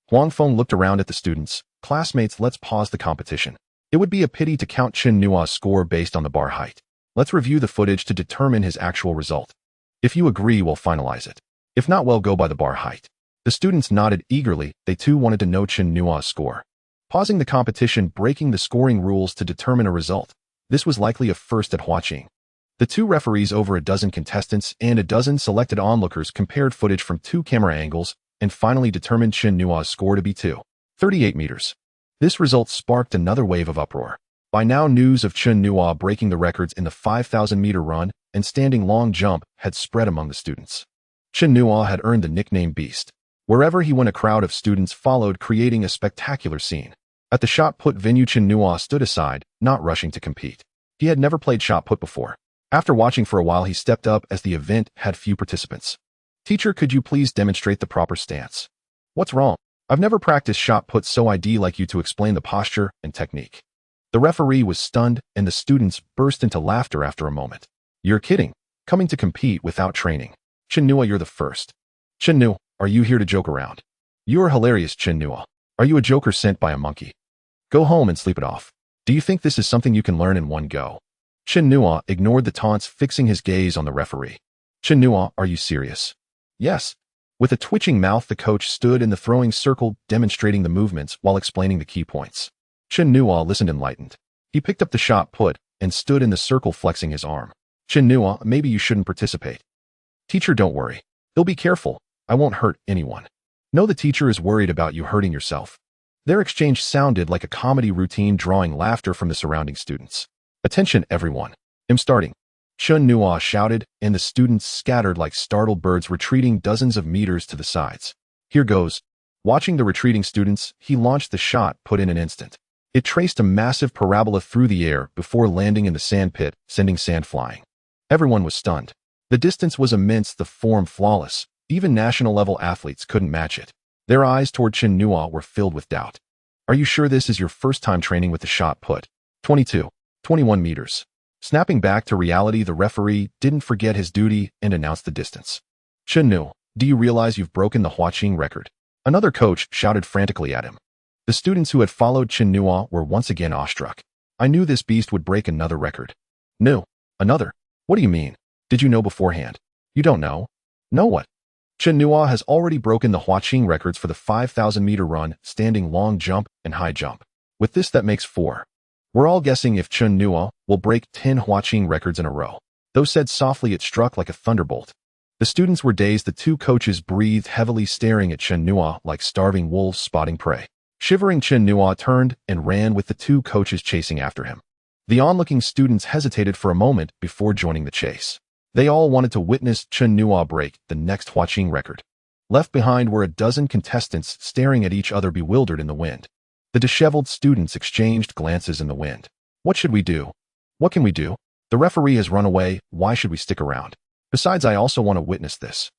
Huang Feng looked around at the students. Classmates, let's pause the competition. It would be a pity to count Chen Nuo's score based on the bar height. Let's review the footage to determine his actual result. If you agree, we'll finalize it. If not, we'll go by the bar height. The students nodded eagerly. They too wanted to know Chen Nuo's score. Pausing the competition, breaking the scoring rules to determine a result. This was likely a first at Huaqing. The two referees, over a dozen contestants and a dozen selected onlookers, compared footage from 2 camera angles and finally determined Chen Nuo's score to be 2.38 meters. This result sparked another wave of uproar. By now, news of Chen Nuo breaking the records in the 5,000-meter run and standing long jump had spread among the students. Chen Nuo had earned the nickname Beast. Wherever he went, a crowd of students followed, creating a spectacular scene. At the shot put venue, Chen Nuo stood aside, not rushing to compete. He had never played shot put before. After watching for a while, he stepped up as the event had few participants. Teacher, could you please demonstrate the proper stance? What's wrong? I've never practiced shot put, so I'd like you to explain the posture and technique. The referee was stunned, and the students burst into laughter after a moment. You're kidding. Coming to compete without training. Chen Nuo, you're the first. Chen Nuo, are you here to joke around? You are hilarious, Chen Nuo. Are you a joker sent by a monkey? Go home and sleep it off. Do you think this is something you can learn in one go? Chen Nuo ignored the taunts, fixing his gaze on the referee. Chen Nuo, are you serious? Yes. With a twitching mouth, the coach stood in the throwing circle, demonstrating the movements while explaining the key points. Chen Nuo listened, enlightened. He picked up the shot put and stood in the circle, flexing his arm. Chen Nuo, maybe you shouldn't participate. Teacher, don't worry. He'll be careful. I won't hurt anyone. No, the teacher is worried about you hurting yourself. Their exchange sounded like a comedy routine, drawing laughter from the surrounding students. Attention, everyone. I'm starting. Chen Nuo shouted, and the students scattered like startled birds, retreating dozens of meters to the sides. Here goes. Watching the retreating students, he launched the shot put in an instant. It traced a massive parabola through the air before landing in the sand pit, sending sand flying. Everyone was stunned. The distance was immense, the form flawless. Even national-level athletes couldn't match it. Their eyes toward Chen Nuo were filled with doubt. Are you sure this is your first time training with the shot put? 21 meters. Snapping back to reality, the referee didn't forget his duty and announced the distance. Chen Nuo, do you realize you've broken the Huaqing record? Another coach shouted frantically at him. The students who had followed Chen Nuo were once again awestruck. I knew this beast would break another record. No, another? What do you mean? Did you know beforehand? You don't know? Know what? Chen Nuo has already broken the Huaqing records for the 5,000-meter run, standing long jump, and high jump. With this, that makes 4. We're all guessing if Chen Nuo will break 10 Huaqing records in a row. Though said softly, it struck like a thunderbolt. The students were dazed. The two coaches breathed heavily, staring at Chen Nuo like starving wolves spotting prey. Shivering, Chen Nuo turned and ran with the two coaches chasing after him. The onlooking students hesitated for a moment before joining the chase. They all wanted to witness Chen Nuo break the next Huaqing record. Left behind were a dozen contestants staring at each other, bewildered in the wind. The disheveled students exchanged glances in the wind. What should we do? What can we do? The referee has run away. Why should we stick around? Besides, I also want to witness this.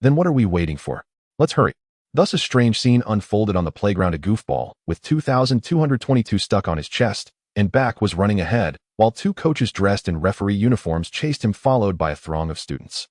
Then what are we waiting for? Let's hurry. Thus a strange scene unfolded on the playground. A goofball with 2,222 stuck on his chest and back was running ahead, while two coaches dressed in referee uniforms chased him, followed by a throng of students.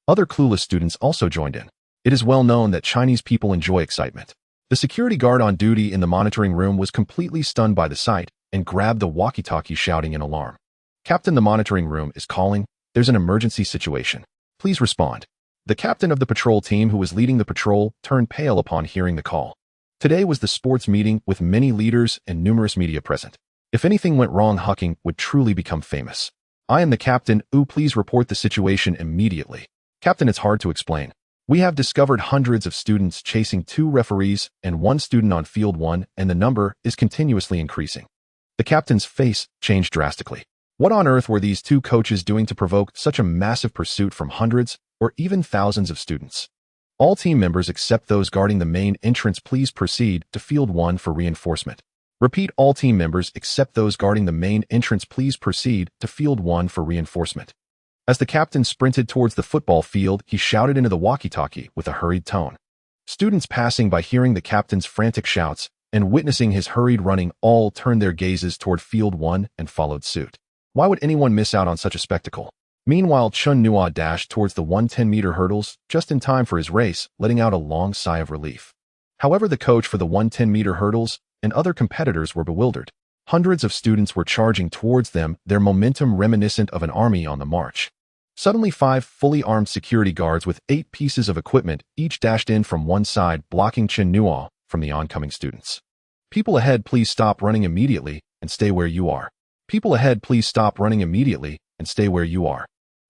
Other clueless students also joined in. It is well known that Chinese people enjoy excitement. The security guard on duty in the monitoring room was completely stunned by the sight and grabbed the walkie-talkie, shouting in alarm. "Captain, the monitoring room is calling. There's an emergency situation. Please respond." The captain of the patrol team, who was leading the patrol, turned pale upon hearing the call. Today was the sports meeting with many leaders and numerous media present. If anything went wrong, Huaqing would truly become famous. "I am the captain. Please report the situation immediately." "Captain, it's hard to explain. We have discovered hundreds of students chasing two referees and one student on field 1, and the number is continuously increasing." The captain's face changed drastically. What on earth were these two coaches doing to provoke such a massive pursuit from hundreds or even thousands of students? "All team members except those guarding the main entrance, please proceed to field 1 for reinforcement." Repeat, all team members except those guarding the main entrance, please proceed to field 1 for reinforcement. As the captain sprinted towards the football field, he shouted into the walkie-talkie with a hurried tone. Students passing by, hearing the captain's frantic shouts and witnessing his hurried running, all turned their gazes toward field 1 and followed suit. Why would anyone miss out on such a spectacle? Meanwhile, Chen Nuo dashed towards the 110-meter hurdles just in time for his race, letting out a long sigh of relief. However, the coach for the 110-meter hurdles and other competitors were bewildered. Hundreds of students were charging towards them, their momentum reminiscent of an army on the march. Suddenly, 5 fully armed security guards with 8 pieces of equipment each dashed in from one side, blocking Chen Nuo from the oncoming students. "People ahead, please stop running immediately and stay where you are. People ahead, please stop running immediately and stay where you are.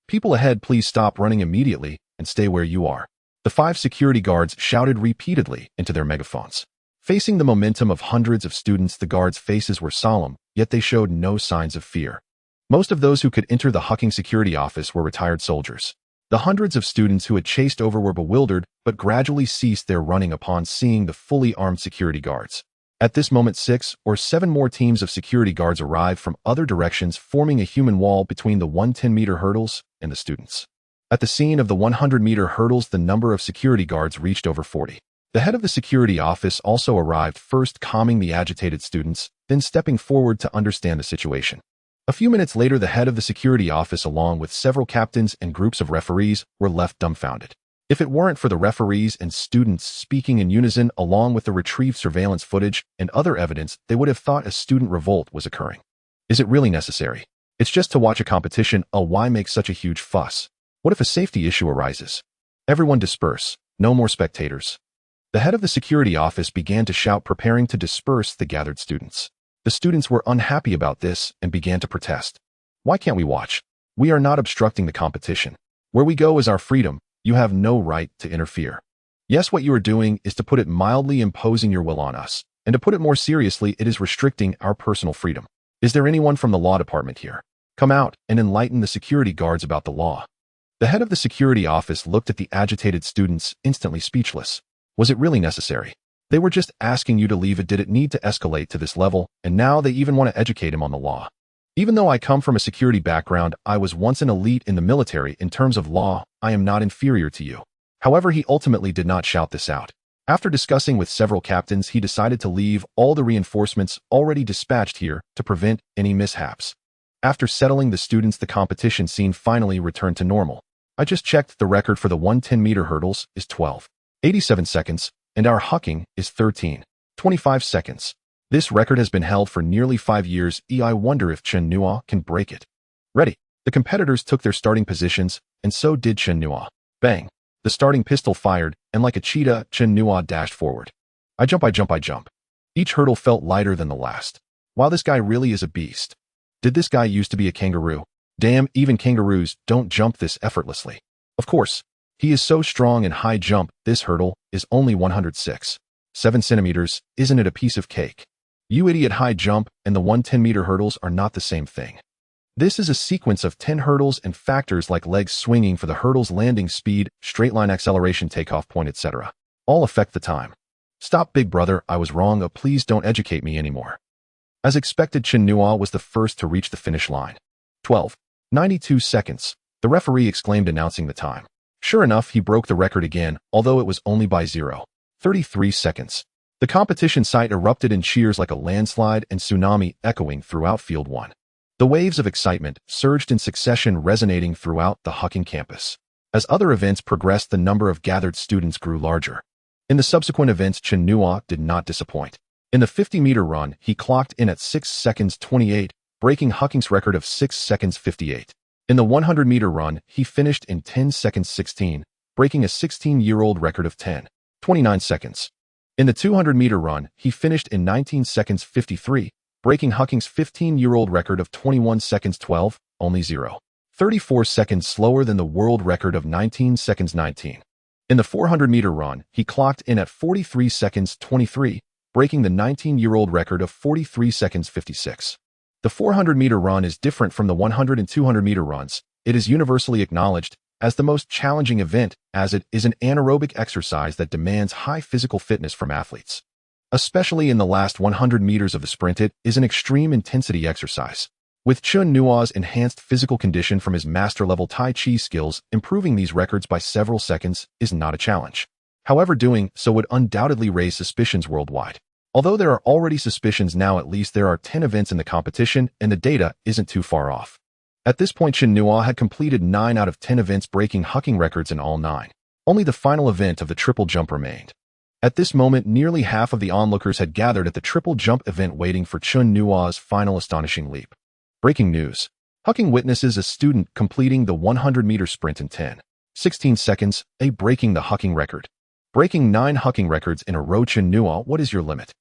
People ahead, please stop running immediately and stay where you are." The 5 security guards shouted repeatedly into their megaphones. Facing the momentum of hundreds of students, the guards' faces were solemn, yet they showed no signs of fear. Most of those who could enter the Huaqing security office were retired soldiers. The hundreds of students who had chased over were bewildered, but gradually ceased their running upon seeing the fully armed security guards. At this moment, 6 or 7 more teams of security guards arrived from other directions, forming a human wall between the 110-meter hurdles and the students. At the scene of the 100-meter hurdles, the number of security guards reached over 40. The head of the security office also arrived, first calming the agitated students, then stepping forward to understand the situation. A few minutes later, the head of the security office, along with several captains and groups of referees, were left dumbfounded. If it weren't for the referees and students speaking in unison, along with the retrieved surveillance footage and other evidence, they would have thought a student revolt was occurring. Is it really necessary? It's just to watch a competition. Why make such a huge fuss? What if a safety issue arises? Everyone disperse. No more spectators. The head of the security office began to shout, preparing to disperse the gathered students. The students were unhappy about this and began to protest. "Why can't we watch? We are not obstructing the competition. Where we go is our freedom. You have no right to interfere." Yes, what you are doing is, to put it mildly, imposing your will on us. And to put it more seriously, it is restricting our personal freedom. Is there anyone from the law department here? Come out and enlighten the security guards about the law. The head of the security office looked at the agitated students, instantly speechless. Was it really necessary? They were just asking you to leave it. Did it need to escalate to this level? And now they even want to educate him on the law. Even though I come from a security background, I was once an elite in the military. In terms of law, I am not inferior to you. However, he ultimately did not shout this out. After discussing with several captains, he decided to leave all the reinforcements already dispatched here to prevent any mishaps. After settling the students, the competition scene finally returned to normal. I just checked. The record for the 110-meter hurdles is 12:87 seconds, and our Huaqing is 13:25 seconds. This record has been held for nearly 5 years. I wonder if Chen Nuo can break it. Ready. The competitors took their starting positions, and so did Chen Nuo. Bang. The starting pistol fired, and like a cheetah, Chen Nuo dashed forward. I jump. Each hurdle felt lighter than the last. Wow, this guy really is a beast. Did this guy used to be a kangaroo? Damn, even kangaroos don't jump this effortlessly. Of course, he is so strong in high jump. This hurdle is only 106.7 centimeters. Isn't it a piece of cake? You idiot, high jump and the 110-meter hurdles are not the same thing. This is a sequence of 10 hurdles and factors like legs swinging for the hurdles, landing speed, straight line acceleration, takeoff point, etc. all affect the time. Stop, big brother, I was wrong. Oh, please don't educate me anymore. As expected, Chen Nuo was the first to reach the finish line. 12.92 seconds, the referee exclaimed, announcing the time. Sure enough, he broke the record again, although it was only by 0.33 seconds. The competition site erupted in cheers like a landslide and tsunami echoing throughout Field 1. The waves of excitement surged in succession, resonating throughout the Huaqing campus. As other events progressed, the number of gathered students grew larger. In the subsequent events, Chen Nuo did not disappoint. In the 50-meter run, he clocked in at 6 seconds 28, breaking Huaqing's record of 6 seconds 58. In the 100-meter run, he finished in 10 seconds 16, breaking a 16-year-old record of 10.29 seconds. In the 200-meter run, he finished in 19 seconds 53, breaking Huaqing's 15-year-old record of 21 seconds 12, only 0.34 seconds slower than the world record of 19 seconds 19. In the 400-meter run, he clocked in at 43 seconds 23, breaking the 19-year-old record of 43 seconds 56. The 400-meter run is different from the 100 and 200-meter runs. It is universally acknowledged as the most challenging event, as it is an anaerobic exercise that demands high physical fitness from athletes. Especially in the last 100 meters of the sprint, it is an extreme intensity exercise. With Chen Nuo's enhanced physical condition from his master-level Tai Chi skills, improving these records by several seconds is not a challenge. However, doing so would undoubtedly raise suspicions worldwide. Although there are already suspicions now, at least there are 10 events in the competition, and the data isn't too far off. At this point, Chen Nuo had completed 9 out of 10 events, breaking Huaqing records in all 9. Only the final event of the triple jump remained. At this moment, nearly half of the onlookers had gathered at the triple jump event, waiting for Chen Nuo's final astonishing leap. Breaking news. Huaqing witnesses a student completing the 100-meter sprint in 10.16 seconds, breaking the Huaqing record. Breaking 9 Huaqing records in a row. Chen Nuo, what is your limit?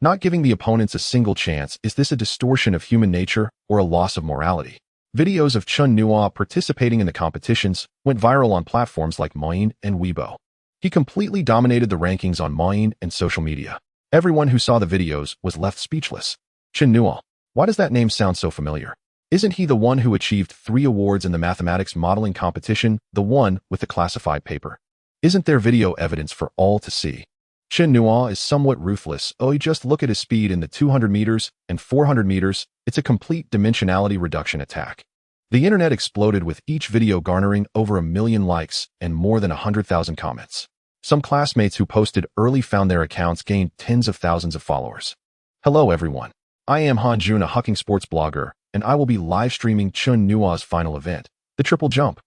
Not giving the opponents a single chance, is this a distortion of human nature or a loss of morality? Videos of Chen Nuo participating in the competitions went viral on platforms like Douyin and Weibo. He completely dominated the rankings on Douyin and social media. Everyone who saw the videos was left speechless. Chen Nuo, why does that name sound so familiar? Isn't he the one who achieved 3 awards in the mathematics modeling competition, the one with the classified paper? Isn't there video evidence for all to see? Chen Nuo is somewhat ruthless. Just look at his speed in the 200 meters and 400 meters. It's a complete dimensionality reduction attack. The internet exploded, with each video garnering over 1 million likes and more than 100,000 comments. Some classmates who posted early found their accounts gained tens of thousands of followers. Hello everyone. I am Han Jun, a Huaqing sports blogger, and I will be live streaming Chen Nuo's final event, the triple jump.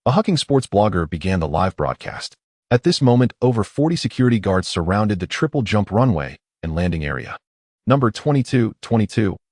A Huaqing sports blogger began the live broadcast. At this moment, over 40 security guards surrounded the triple jump runway and landing area. Number 22,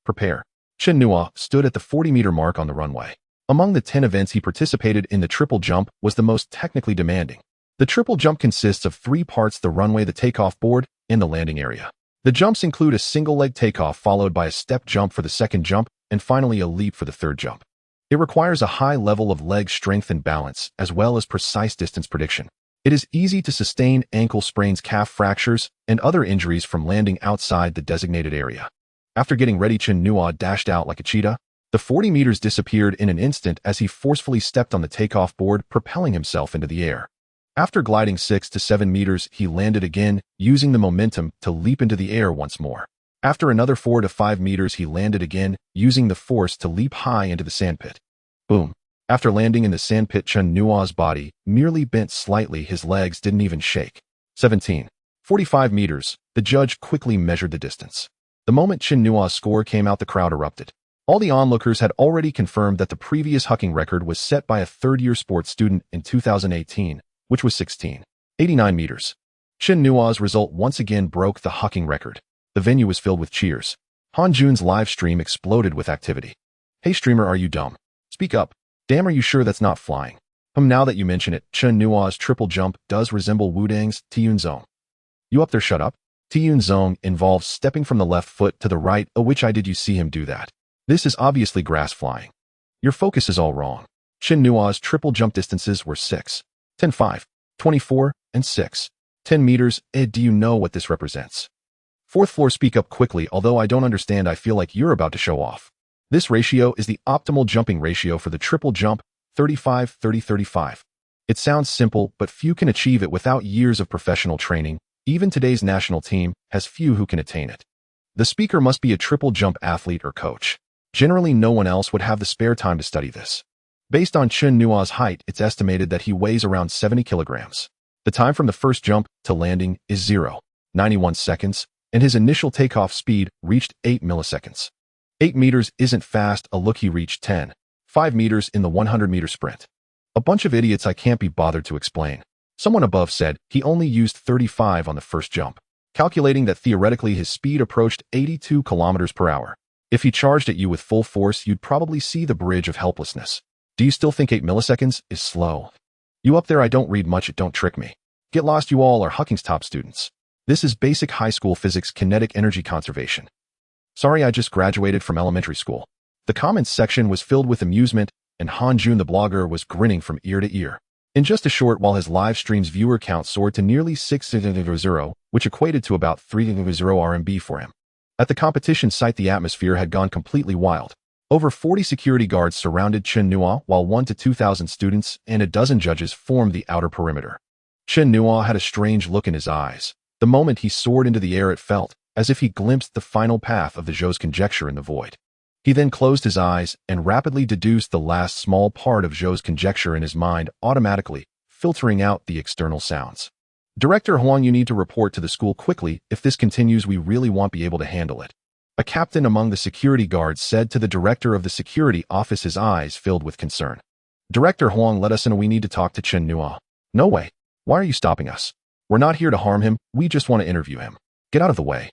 prepare. Chen Nuo stood at the 40-meter mark on the runway. Among the 10 events he participated in, the triple jump was the most technically demanding. The triple jump consists of 3 parts: the runway, the takeoff board, and the landing area. The jumps include a single leg takeoff followed by a step jump for the second jump, and finally a leap for the third jump. It requires a high level of leg strength and balance, as well as precise distance prediction. It is easy to sustain ankle sprains, calf fractures, and other injuries from landing outside the designated area. After getting ready, Chen Nuo dashed out like a cheetah. The 40 meters disappeared in an instant as he forcefully stepped on the takeoff board, propelling himself into the air. After gliding 6 to 7 meters, he landed again, using the momentum to leap into the air once more. After another 4 to 5 meters, he landed again, using the force to leap high into the sandpit. Boom. After landing in the sandpit, Chen Nuo's body merely bent slightly. His legs didn't even shake. 17.45 meters. The judge quickly measured the distance. The moment Chen Nuo's score came out, the crowd erupted. All the onlookers had already confirmed that the previous Huaqing record was set by a third-year sports student in 2018, which was 16.89 meters. Chen Nuo's result once again broke the Huaqing record. The venue was filled with cheers. Han Jun's live stream exploded with activity. Hey streamer, are you dumb? Speak up. Damn, are you sure that's not flying? Now that you mention it, Chen Nuo's triple jump does resemble Wudang's Tiyun Zone. You up there, shut up? Tiyun Zong involves stepping from the left foot to the right. Which eye did you see him do that? This is obviously grass flying. Your focus is all wrong. Chen Nuo's triple jump distances were 6, 10, 5, 24, and 6, 10 meters. Do you know what this represents? Fourth floor, speak up quickly. Although I don't understand, I feel like you're about to show off. This ratio is the optimal jumping ratio for the triple jump, 35, 30, 35. It sounds simple, but few can achieve it without years of professional training. Even today's national team has few who can attain it. The speaker must be a triple jump athlete or coach. Generally, no one else would have the spare time to study this. Based on Chen Nuo's height, it's estimated that he weighs around 70 kilograms. The time from the first jump to landing is 0.91 seconds, and his initial takeoff speed reached 8 milliseconds. 8 meters isn't fast. Look, he reached 10.5 meters in the 100-meter sprint. A bunch of idiots, I can't be bothered to explain. Someone above said he only used 35 on the first jump, calculating that theoretically his speed approached 82 kilometers per hour. If he charged at you with full force, you'd probably see the bridge of helplessness. Do you still think 8 milliseconds is slow? You up there, I don't read much, don't trick me. Get lost, you all are Huaqing's top students. This is basic high school physics, kinetic energy conservation. Sorry, I just graduated from elementary school. The comments section was filled with amusement, and Han Jun the blogger was grinning from ear to ear. In just a short while, his live stream's viewer count soared to nearly 600, which equated to about 300 RMB for him. At the competition site, the atmosphere had gone completely wild. Over 40 security guards surrounded Chen Nuo, while 1,000 to 2,000 students and a dozen judges formed the outer perimeter. Chen Nuo had a strange look in his eyes. The moment he soared into the air, it felt as if he glimpsed the final path of the Zhou's conjecture in the void. He then closed his eyes and rapidly deduced the last small part of Zhou's conjecture in his mind, automatically filtering out the external sounds. Director Huang, you need to report to the school quickly. If this continues, we really won't be able to handle it. A captain among the security guards said to the director of the security office, his eyes filled with concern. Director Huang, let us in. We need to talk to Chen Nuo. No way. Why are you stopping us? We're not here to harm him. We just want to interview him. Get out of the way.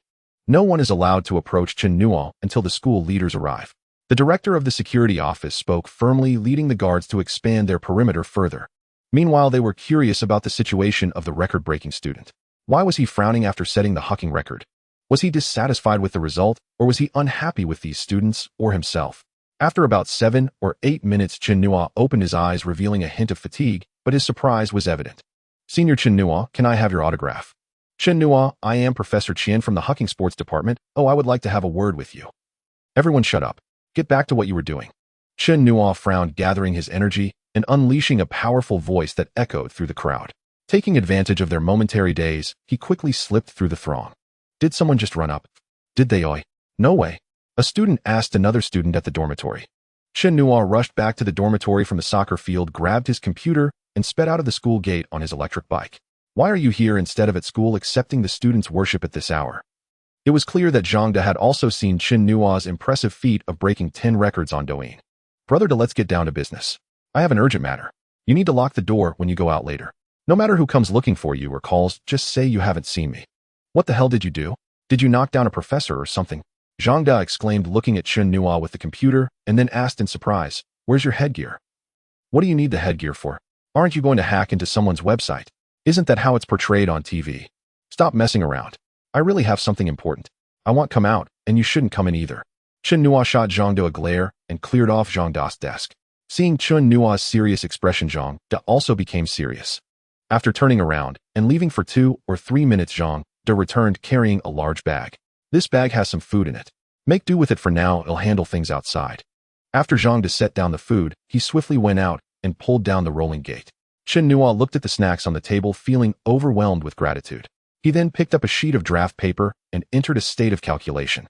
No one is allowed to approach Chen Nuo until the school leaders arrive. The director of the security office spoke firmly, leading the guards to expand their perimeter further. Meanwhile, they were curious about the situation of the record-breaking student. Why was he frowning after setting the Huaqing record? Was he dissatisfied with the result, or was he unhappy with these students or himself? After about 7 or 8 minutes, Chen Nuo opened his eyes, revealing a hint of fatigue, but his surprise was evident. Senior Chen Nuo, can I have your autograph? Chen Nuo, I am Professor Qian from the Huaqing Sports Department. Oh, I would like to have a word with you. Everyone shut up. Get back to what you were doing. Chen Nuo frowned, gathering his energy and unleashing a powerful voice that echoed through the crowd. Taking advantage of their momentary daze, he quickly slipped through the throng. Did someone just run up? Did they? Oi? No way. A student asked another student at the dormitory. Chen Nuo rushed back to the dormitory from the soccer field, grabbed his computer, and sped out of the school gate on his electric bike. Why are you here instead of at school accepting the students' worship at this hour? It was clear that Zhang De had also seen Chen Nuo's impressive feat of breaking 10 records on Douyin. Brother De, let's get down to business. I have an urgent matter. You need to lock the door when you go out later. No matter who comes looking for you or calls, just say you haven't seen me. What the hell did you do? Did you knock down a professor or something? Zhang De exclaimed, looking at Chen Nuo with the computer, and then asked in surprise, where's your headgear? What do you need the headgear for? Aren't you going to hack into someone's website? Isn't that how it's portrayed on TV? Stop messing around. I really have something important. I want come out, and you shouldn't come in either. Chen Nuo shot Zhang De a glare and cleared off Zhang De's desk. Seeing Chen Nuo's serious expression, Zhang De also became serious. After turning around and leaving for 2 or 3 minutes, Zhang De returned carrying a large bag. This bag has some food in it. Make do with it for now, it'll handle things outside. After Zhang De set down the food, he swiftly went out and pulled down the rolling gate. Chen Nuo looked at the snacks on the table, feeling overwhelmed with gratitude. He then picked up a sheet of draft paper and entered a state of calculation.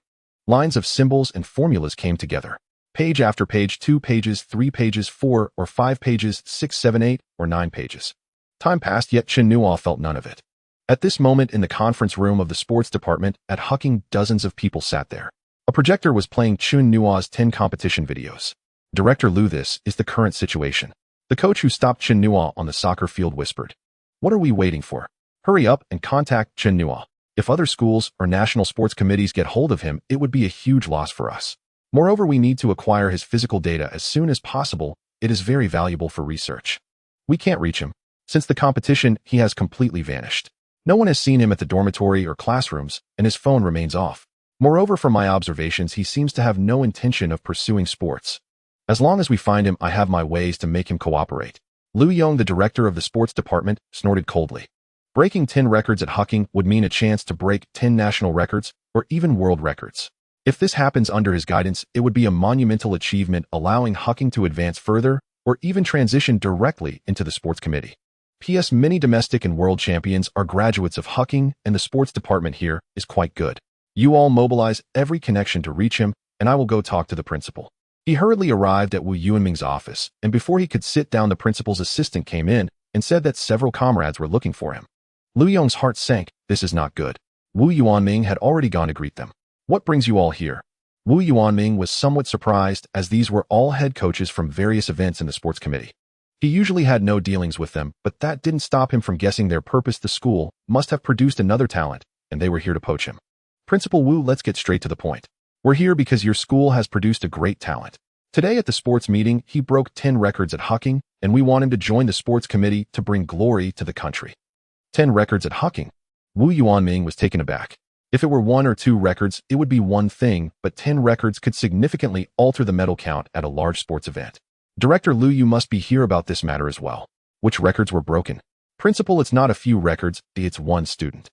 Lines of symbols and formulas came together. Page after page, 2 pages, 3 pages, 4 or 5 pages, 6, 7, 8 or 9 pages. Time passed, yet Chen Nuo felt none of it. At this moment, in the conference room of the sports department at Huaqing, dozens of people sat there. A projector was playing Chen Nuo's 10 competition videos. Director Lu, this is the current situation. The coach who stopped Chen Nuo on the soccer field whispered, "What are we waiting for? Hurry up and contact Chen Nuo. If other schools or national sports committees get hold of him, it would be a huge loss for us. Moreover, we need to acquire his physical data as soon as possible. It is very valuable for research. We can't reach him. Since the competition, he has completely vanished. No one has seen him at the dormitory or classrooms, and his phone remains off. Moreover, from my observations, he seems to have no intention of pursuing sports. As long as we find him, I have my ways to make him cooperate. Liu Yong, the director of the sports department, snorted coldly. Breaking 10 records at Huaqing would mean a chance to break 10 national records or even world records. If this happens under his guidance, it would be a monumental achievement, allowing Huaqing to advance further or even transition directly into the sports committee. P.S. Many domestic and world champions are graduates of Huaqing, and the sports department here is quite good. You all mobilize every connection to reach him, and I will go talk to the principal. He hurriedly arrived at Wu Yuanming's office, and before he could sit down, the principal's assistant came in and said that several comrades were looking for him. Liu Yong's heart sank. This is not good. Wu Yuanming had already gone to greet them. What brings you all here? Wu Yuanming was somewhat surprised, as these were all head coaches from various events in the sports committee. He usually had no dealings with them, but that didn't stop him from guessing their purpose. The school must have produced another talent, and they were here to poach him. Principal Wu, let's get straight to the point. We're here because your school has produced a great talent. Today at the sports meeting, he broke 10 records at Huaqing, and we want him to join the sports committee to bring glory to the country. 10 records at Huaqing? Wu Yuanming was taken aback. If it were 1 or 2 records, it would be one thing, but 10 records could significantly alter the medal count at a large sports event. Director Liu, you must be here about this matter as well. Which records were broken? Principal, it's not a few records, it's one student.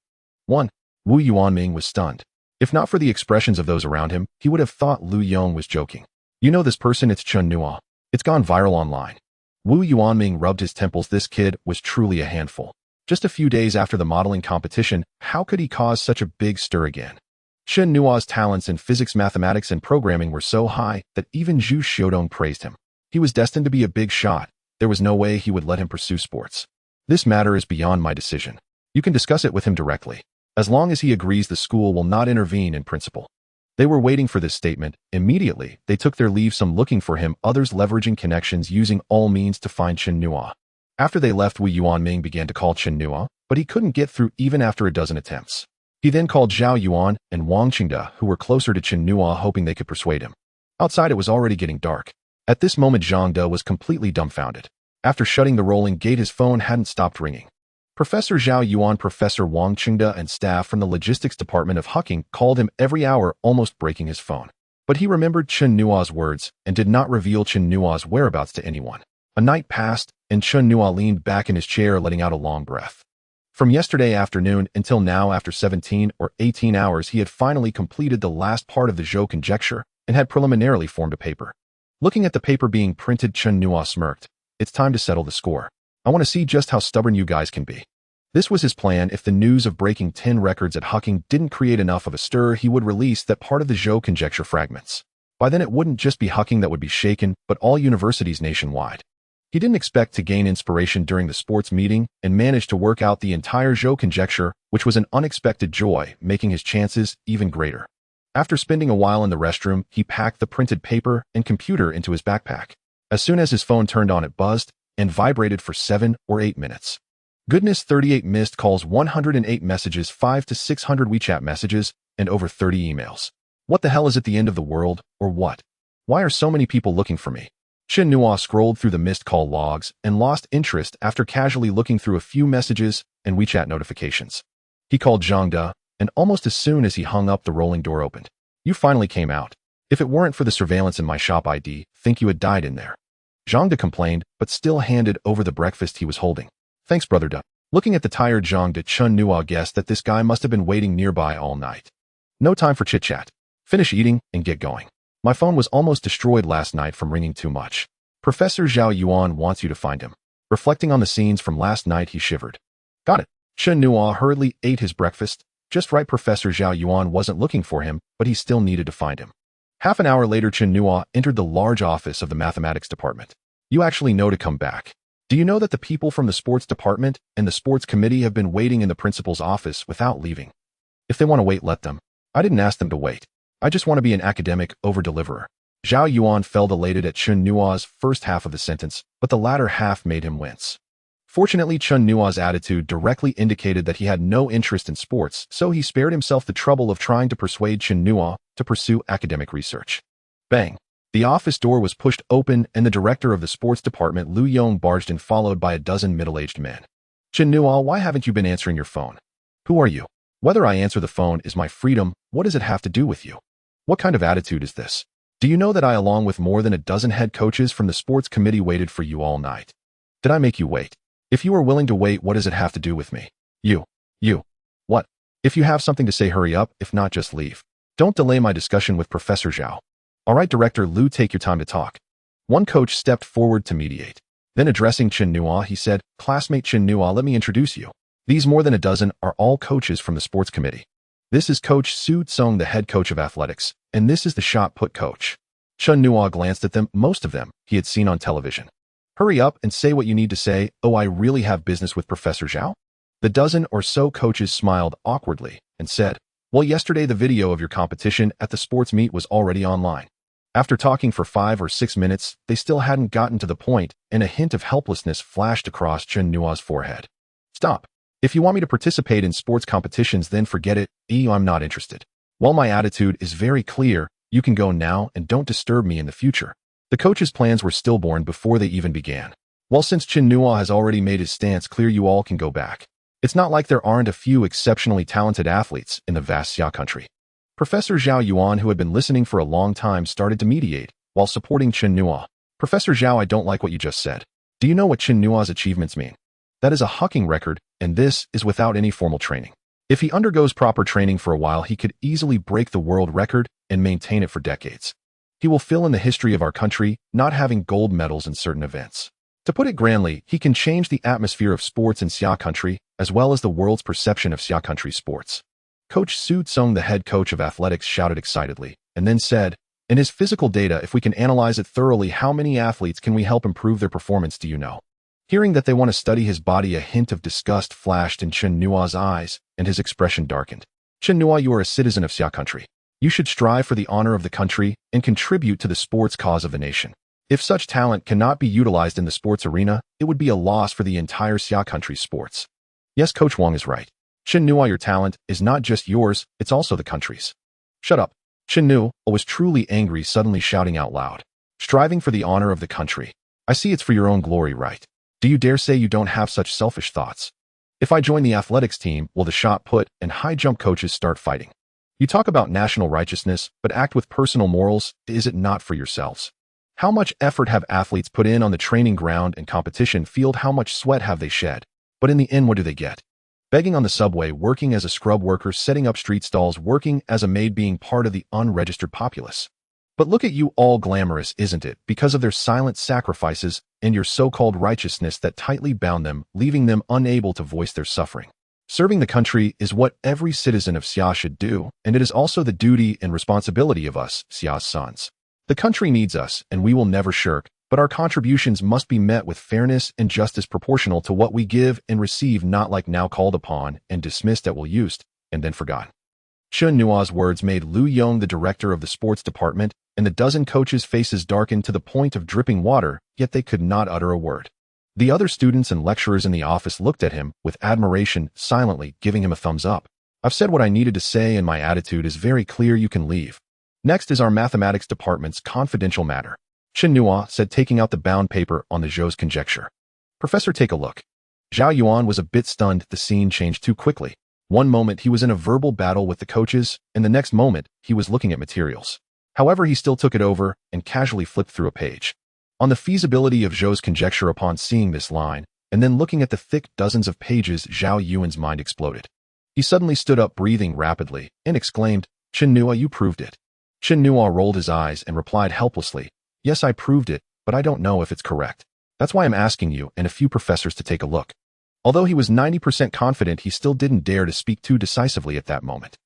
1. Wu Yuanming was stunned. If not for the expressions of those around him, he would have thought Liu Yong was joking. You know this person, it's Chen Nuo. It's gone viral online. Wu Yuanming rubbed his temples. This kid was truly a handful. Just a few days after the modeling competition, how could he cause such a big stir again? Chen Nuo's talents in physics, mathematics, and programming were so high that even Zhu Xiaodong praised him. He was destined to be a big shot. There was no way he would let him pursue sports. This matter is beyond my decision. You can discuss it with him directly. As long as he agrees, the school will not intervene in principle. They were waiting for this statement. Immediately, they took their leave, some looking for him, others leveraging connections, using all means to find Chen Nuo. After they left, Wu Yuanming began to call Chen Nuo, but he couldn't get through even after a dozen attempts. He then called Zhao Yuan and Wang Qingde, who were closer to Chen Nuo, hoping they could persuade him. Outside, it was already getting dark. At this moment, Zhang De was completely dumbfounded. After shutting the rolling gate, his phone hadn't stopped ringing. Professor Zhao Yuan, Professor Wang Qingde, and staff from the logistics department of Huaqing called him every hour, almost breaking his phone. But he remembered Chen Nuo's words and did not reveal Chen Nuo's whereabouts to anyone. A night passed, and Chen Nuo leaned back in his chair, letting out a long breath. From yesterday afternoon until now, after 17 or 18 hours, he had finally completed the last part of the Zhou conjecture and had preliminarily formed a paper. Looking at the paper being printed, Chen Nuo smirked. It's time to settle the score. I want to see just how stubborn you guys can be. This was his plan. If the news of breaking 10 records at Huaqing didn't create enough of a stir, he would release that part of the Zhou conjecture fragments. By then, it wouldn't just be Huaqing that would be shaken, but all universities nationwide. He didn't expect to gain inspiration during the sports meeting and managed to work out the entire Zhou conjecture, which was an unexpected joy, making his chances even greater. After spending a while in the restroom, he packed the printed paper and computer into his backpack. As soon as his phone turned on, it buzzed and vibrated for 7 or 8 minutes. Goodness, 38 missed calls, 108 messages, 500 to 600 WeChat messages, and over 30 emails. What the hell, is it the end of the world, or what? Why are so many people looking for me? Chen Nuo scrolled through the missed call logs and lost interest after casually looking through a few messages and WeChat notifications. He called Zhang De, and almost as soon as he hung up, the rolling door opened. You finally came out. If it weren't for the surveillance in my shop, I'd think you had died in there. Zhang De complained, but still handed over the breakfast he was holding. Thanks, Brother De. Looking at the tired Zhang De, Chen Nuo guessed that this guy must have been waiting nearby all night. No time for chit-chat. Finish eating and get going. My phone was almost destroyed last night from ringing too much. Professor Zhao Yuan wants you to find him. Reflecting on the scenes from last night, he shivered. Got it. Chen Nuo hurriedly ate his breakfast. Just right, Professor Zhao Yuan wasn't looking for him, but he still needed to find him. Half an hour later, Chen Nuo entered the large office of the mathematics department. You actually know to come back. Do you know that the people from the sports department and the sports committee have been waiting in the principal's office without leaving? If they want to wait, let them. I didn't ask them to wait. I just want to be an academic over-deliverer. Zhao Yuan felt elated at Chen Nuo's first half of the sentence, but the latter half made him wince. Fortunately, Chen Nuo's attitude directly indicated that he had no interest in sports, so he spared himself the trouble of trying to persuade Chen Nuo to pursue academic research. Bang! The office door was pushed open, and the director of the sports department, Liu Yong, barged in, followed by a dozen middle-aged men. Chen Nuo, why haven't you been answering your phone? Who are you? Whether I answer the phone is my freedom. What does it have to do with you? What kind of attitude is this? Do you know that I, along with more than a dozen head coaches from the sports committee, waited for you all night? Did I make you wait? If you are willing to wait, what does it have to do with me? You. What? If you have something to say, hurry up. If not, just leave. Don't delay my discussion with Professor Zhao. All right, Director Liu, take your time to talk. One coach stepped forward to mediate. Then addressing Chen Nuo, he said, Classmate Chen Nuo, let me introduce you. These more than a dozen are all coaches from the sports committee. This is Coach Su Tsung, the head coach of athletics, and this is the shot put coach. Chen Nuo glanced at them. Most of them he had seen on television. Hurry up and say what you need to say. Oh, I really have business with Professor Zhao? The dozen or so coaches smiled awkwardly and said, well, yesterday the video of your competition at the sports meet was already online. After talking for 5 or 6 minutes, they still hadn't gotten to the point, and a hint of helplessness flashed across Chen Nuo's forehead. Stop. If you want me to participate in sports competitions, then forget it. I'm not interested. While my attitude is very clear, you can go now and don't disturb me in the future. The coach's plans were stillborn before they even began. Well, since Chen Nuo has already made his stance clear, you all can go back. It's not like there aren't a few exceptionally talented athletes in the vast Xia country. Professor Zhao Yuan, who had been listening for a long time, started to mediate while supporting Chen Nuo. Professor Zhao, I don't like what you just said. Do you know what Chen Nuo's achievements mean? That is a Huaqing record, and this is without any formal training. If he undergoes proper training for a while, he could easily break the world record and maintain it for decades. He will fill in the history of our country, not having gold medals in certain events. To put it grandly, he can change the atmosphere of sports in Xia country, as well as the world's perception of Xia country sports. Coach Su Tsung, the head coach of athletics, shouted excitedly, and then said, in his physical data, if we can analyze it thoroughly, how many athletes can we help improve their performance, do you know? Hearing that they want to study his body, a hint of disgust flashed in Chen Nuo's eyes, and his expression darkened. Chen Nuo, you are a citizen of Xia country. You should strive for the honor of the country and contribute to the sports cause of the nation. If such talent cannot be utilized in the sports arena, it would be a loss for the entire Xia country's sports. Yes, Coach Wang is right. Chen Nuo, your talent is not just yours, it's also the country's. Shut up. Chen Nuo was truly angry, suddenly shouting out loud. Striving for the honor of the country. I see it's for your own glory, right? Do you dare say you don't have such selfish thoughts? If I join the athletics team, will the shot put and high jump coaches start fighting? You talk about national righteousness, but act with personal morals, is it not for yourselves? How much effort have athletes put in on the training ground and competition field? How much sweat have they shed? But in the end, what do they get? Begging on the subway, working as a scrub worker, setting up street stalls, working as a maid, being part of the unregistered populace. But look at you all, glamorous, isn't it? Because of their silent sacrifices and your so-called righteousness that tightly bound them, leaving them unable to voice their suffering. Serving the country is what every citizen of Xia should do, and it is also the duty and responsibility of us, Xia's sons. The country needs us, and we will never shirk, but our contributions must be met with fairness and justice proportional to what we give and receive, not like now called upon and dismissed at will, used and then forgotten. Chen Nuo's words made Lu Yong, the director of the sports department, and the dozen coaches' faces darkened to the point of dripping water, yet they could not utter a word. The other students and lecturers in the office looked at him with admiration, silently giving him a thumbs up. I've said what I needed to say, and my attitude is very clear. You can leave. Next is our mathematics department's confidential matter. Chen Nuo said, taking out the bound paper on the Zhou's conjecture. Professor, take a look. Zhao Yuan was a bit stunned. The scene changed too quickly. One moment he was in a verbal battle with the coaches, and the next moment he was looking at materials. However, he still took it over and casually flipped through a page. On the feasibility of Zhou's conjecture, upon seeing this line, and then looking at the thick dozens of pages, Zhao Yuan's mind exploded. He suddenly stood up, breathing rapidly, and exclaimed, Chen Nuo, you proved it. Chen Nuo rolled his eyes and replied helplessly, yes, I proved it, but I don't know if it's correct. That's why I'm asking you and a few professors to take a look. Although he was 90% confident, he still didn't dare to speak too decisively at that moment.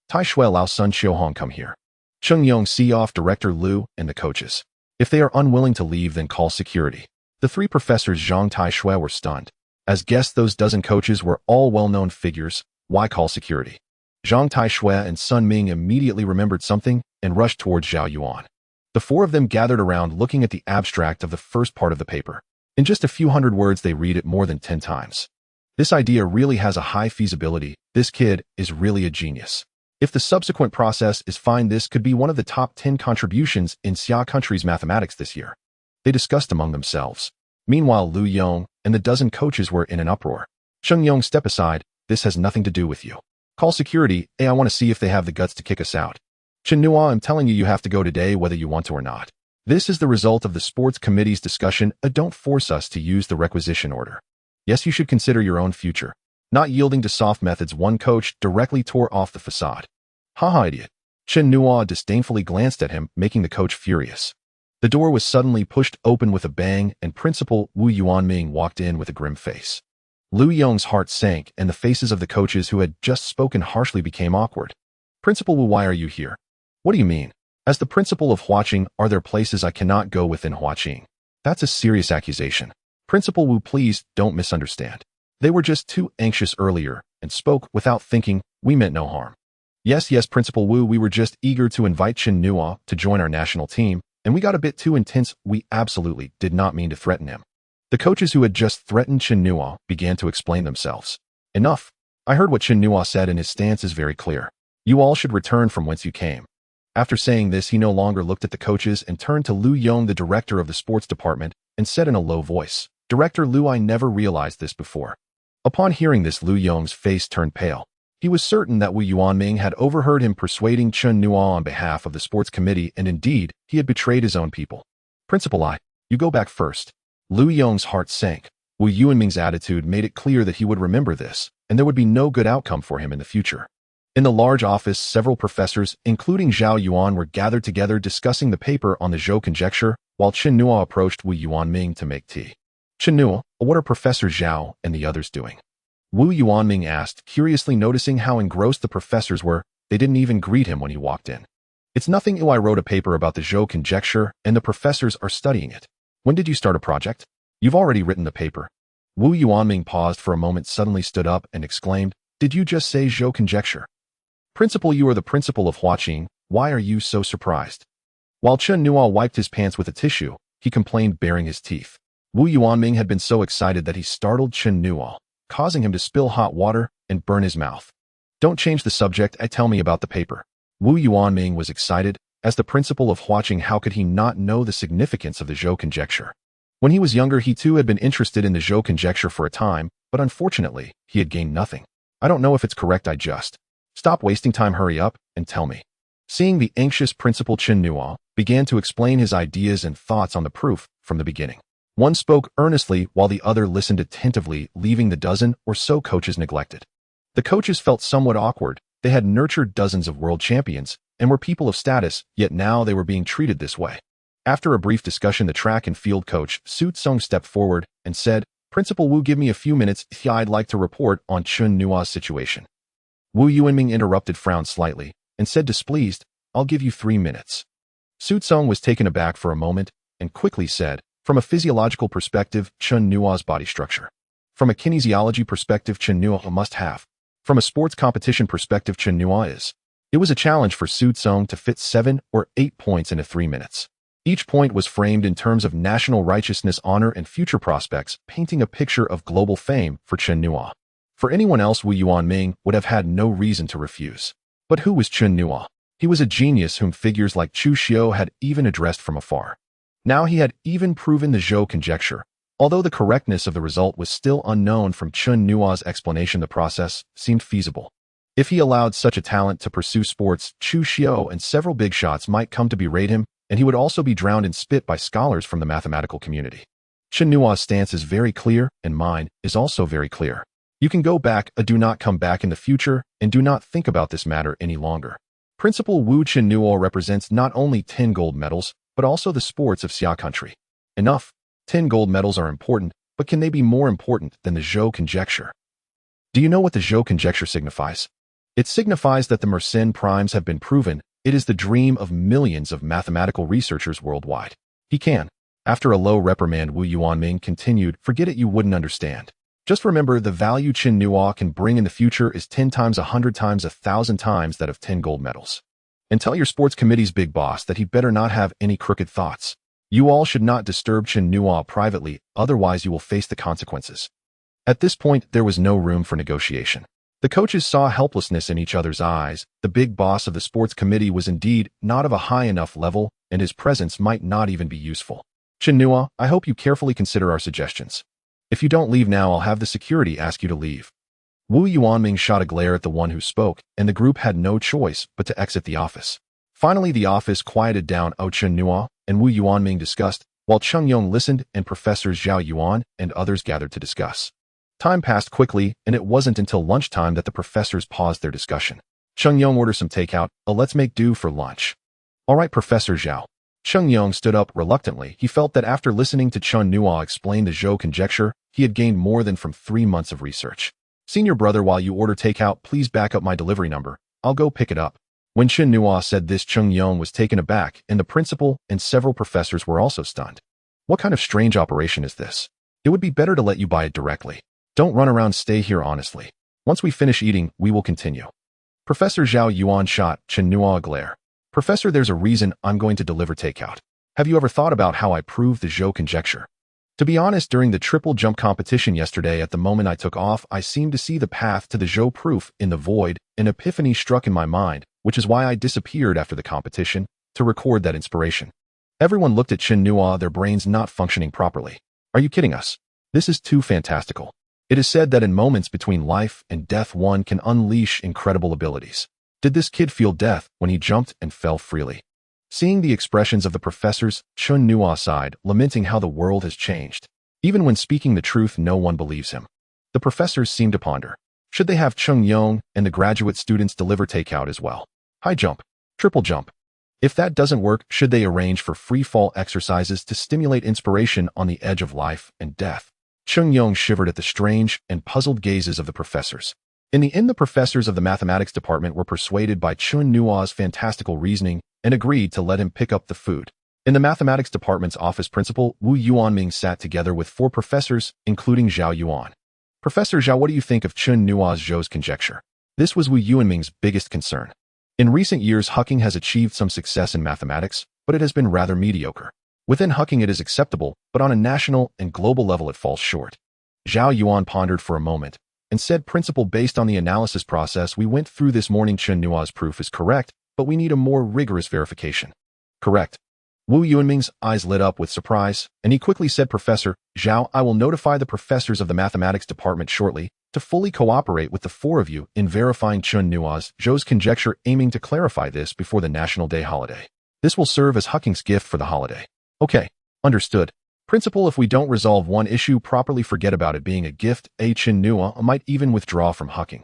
Tai Shui, Lao Sun, Xiaohong, come here. Cheng Yong, see off Director Liu and the coaches. If they are unwilling to leave, then call security. The three professors Zhang Tai Shui were stunned. As guests, those dozen coaches were all well-known figures. Why call security? Zhang Tai Shui and Sun Ming immediately remembered something and rushed towards Zhao Yuan. The four of them gathered around, looking at the abstract of the first part of the paper. In just a few hundred words, they read it more than 10 times. This idea really has a high feasibility. This kid is really a genius. If the subsequent process is fine, this could be one of the top 10 contributions in Xia country's mathematics this year. They discussed among themselves. Meanwhile, Lu Yong and the dozen coaches were in an uproar. Cheng Yong, step aside. This has nothing to do with you. Call security. Hey, I want to see if they have the guts to kick us out. Chen Nuo, I'm telling you have to go today whether you want to or not. This is the result of the sports committee's discussion. Don't force us to use the requisition order. Yes, you should consider your own future. Not yielding to soft methods, one coach directly tore off the facade. Haha, idiot. Chen Nuo disdainfully glanced at him, making the coach furious. The door was suddenly pushed open with a bang, and Principal Wu Yuanming walked in with a grim face. Lu Yong's heart sank, and the faces of the coaches who had just spoken harshly became awkward. Principal Wu, why are you here? What do you mean? As the principal of Huaqing, are there places I cannot go within Huaqing? That's a serious accusation. Principal Wu, please don't misunderstand. They were just too anxious earlier and spoke without thinking. We meant no harm. Yes, Principal Wu, we were just eager to invite Chen Nuo to join our national team, and we got a bit too intense. We absolutely did not mean to threaten him. The coaches who had just threatened Chen Nuo began to explain themselves. Enough. I heard what Chen Nuo said, and his stance is very clear. You all should return from whence you came. After saying this, he no longer looked at the coaches and turned to Lu Yong, the director of the sports department, and said in a low voice, Director Lu, I never realized this before. Upon hearing this, Lu Yong's face turned pale. He was certain that Wu Yuanming had overheard him persuading Chen Nuo on behalf of the sports committee, and indeed, he had betrayed his own people. Principal, you go back first. Lu Yong's heart sank. Wu Yuanming's attitude made it clear that he would remember this, and there would be no good outcome for him in the future. In the large office, several professors, including Zhao Yuan, were gathered together discussing the paper on the Zhou conjecture, while Chen Nuo approached Wu Yuanming to make tea. Chen Nuo, what are Professor Zhao and the others doing? Wu Yuanming asked, curiously noticing how engrossed the professors were. They didn't even greet him when he walked in. It's nothing. I wrote a paper about the Zhou conjecture, and the professors are studying it. When did you start a project? You've already written the paper. Wu Yuanming paused for a moment, suddenly stood up and exclaimed, Did you just say Zhou conjecture? Principal, you are the principal of Huaqing. Why are you so surprised? While Chen Nuo wiped his pants with a tissue, he complained, baring his teeth. Wu Yuanming had been so excited that he startled Chen Nuo, causing him to spill hot water and burn his mouth. Don't change the subject. Tell me about the paper. Wu Yuanming was excited. As the principal of Huaqing, how could he not know the significance of the Zhou conjecture? When he was younger, he too had been interested in the Zhou conjecture for a time, but unfortunately, he had gained nothing. I don't know if it's correct. Stop wasting time. Hurry up and tell me. Seeing the anxious principal, Chen Nuo began to explain his ideas and thoughts on the proof from the beginning. One spoke earnestly while the other listened attentively, leaving the dozen or so coaches neglected. The coaches felt somewhat awkward. They had nurtured dozens of world champions and were people of status, yet now they were being treated this way. After a brief discussion, the track and field coach, Su Tsong, stepped forward and said, Principal Wu, give me a few minutes. I'd like to report on Chen Nuo's situation. Wu Yuanming interrupted, frowned slightly, and said, displeased, I'll give you 3 minutes. Su Tsong was taken aback for a moment and quickly said, from a physiological perspective, Chen Nuo's body structure. From a kinesiology perspective, Chen Nuo must have. From a sports competition perspective, Chen Nuo is. It was a challenge for Su Tsong to fit 7 or 8 points into 3 minutes. Each point was framed in terms of national righteousness, honor, and future prospects, painting a picture of global fame for Chen Nuo. For anyone else, Wu Yuanming would have had no reason to refuse. But who was Chen Nuo? He was a genius whom figures like Chu Xiu had even addressed from afar. Now he had even proven the Zhou conjecture. Although the correctness of the result was still unknown from Chen Nuo's explanation, the process seemed feasible. If he allowed such a talent to pursue sports, Chu Xiu and several big shots might come to berate him, and he would also be drowned in spit by scholars from the mathematical community. Chen Nuo's stance is very clear, and mine is also very clear. You can go back, do not come back in the future, and do not think about this matter any longer. Principal Wu. Chen Nuo represents not only 10 gold medals, but also the sports of Xia country. Enough. 10 gold medals are important, but can they be more important than the Zhou conjecture? Do you know what the Zhou conjecture signifies? It signifies that the Mersenne primes have been proven. It is the dream of millions of mathematical researchers worldwide. He can. After a low reprimand, Wu Yuanming continued, forget it, you wouldn't understand. Just remember, the value Chen Nuo can bring in the future is 10 times, 100 times, 1,000 times that of 10 gold medals. And tell your sports committee's big boss that he better not have any crooked thoughts. You all should not disturb Chen Nuo privately, otherwise you will face the consequences. At this point, there was no room for negotiation. The coaches saw helplessness in each other's eyes. The big boss of the sports committee was indeed not of a high enough level, and his presence might not even be useful. Chen Nuo, I hope you carefully consider our suggestions. If you don't leave now, I'll have the security ask you to leave. Wu Yuanming shot a glare at the one who spoke, and the group had no choice but to exit the office. Finally, the office quieted down. Chen Nuo and Wu Yuanming discussed, while Cheng Yong listened and Professors Zhao Yuan and others gathered to discuss. Time passed quickly, and it wasn't until lunchtime that the professors paused their discussion. Cheng Yong ordered some takeout. Let's make do for lunch. All right, Professor Zhao. Cheng Yong stood up reluctantly. He felt that after listening to Chen Nuo explain the Zhou conjecture, he had gained more than from 3 months of research. Senior brother, while you order takeout, please back up my delivery number. I'll go pick it up. When Chen Nuo said this, Cheng Yong was taken aback, and the principal and several professors were also stunned. What kind of strange operation is this? It would be better to let you buy it directly. Don't run around, stay here honestly. Once we finish eating, we will continue. Professor Zhao Yuan shot Chen Nuo a glare. Professor, there's a reason I'm going to deliver takeout. Have you ever thought about how I proved the Zhou conjecture? To be honest, during the triple jump competition yesterday, at the moment I took off, I seemed to see the path to the Zhou proof in the void. An epiphany struck in my mind, which is why I disappeared after the competition, to record that inspiration. Everyone looked at Chen Nuo, their brains not functioning properly. Are you kidding us? This is too fantastical. It is said that in moments between life and death, one can unleash incredible abilities. Did this kid feel death when he jumped and fell freely? Seeing the expressions of the professors, Chen Nuo sighed, lamenting how the world has changed. Even when speaking the truth, no one believes him. The professors seemed to ponder. Should they have Cheng Yong and the graduate students deliver takeout as well? High jump, triple jump. If that doesn't work, should they arrange for free fall exercises to stimulate inspiration on the edge of life and death? Cheng Yong shivered at the strange and puzzled gazes of the professors. In the end, the professors of the mathematics department were persuaded by Chen Nuo's fantastical reasoning and agreed to let him pick up the food. In the mathematics department's office, Principal Wu Yuanming sat together with 4 professors, including Zhao Yuan. Professor Zhao, what do you think of Chen Nuo's Zhou's conjecture? This was Wu Yuanming's biggest concern. In recent years, Huaqing has achieved some success in mathematics, but it has been rather mediocre. Within Huaqing it is acceptable, but on a national and global level it falls short. Zhao Yuan pondered for a moment and said, Principal, based on the analysis process we went through this morning, Chen Nuo's proof is correct, but we need a more rigorous verification. Correct. Wu Yuanming's eyes lit up with surprise, and he quickly said, Professor Zhao, I will notify the professors of the mathematics department shortly to fully cooperate with the 4 of you in verifying Chen Nuo's Zhou's conjecture, aiming to clarify this before the National Day holiday. This will serve as Huaqing's gift for the holiday. Okay, understood. Principal, if we don't resolve one issue properly, forget about it being a gift. Chen Nuo might even withdraw from Huaqing.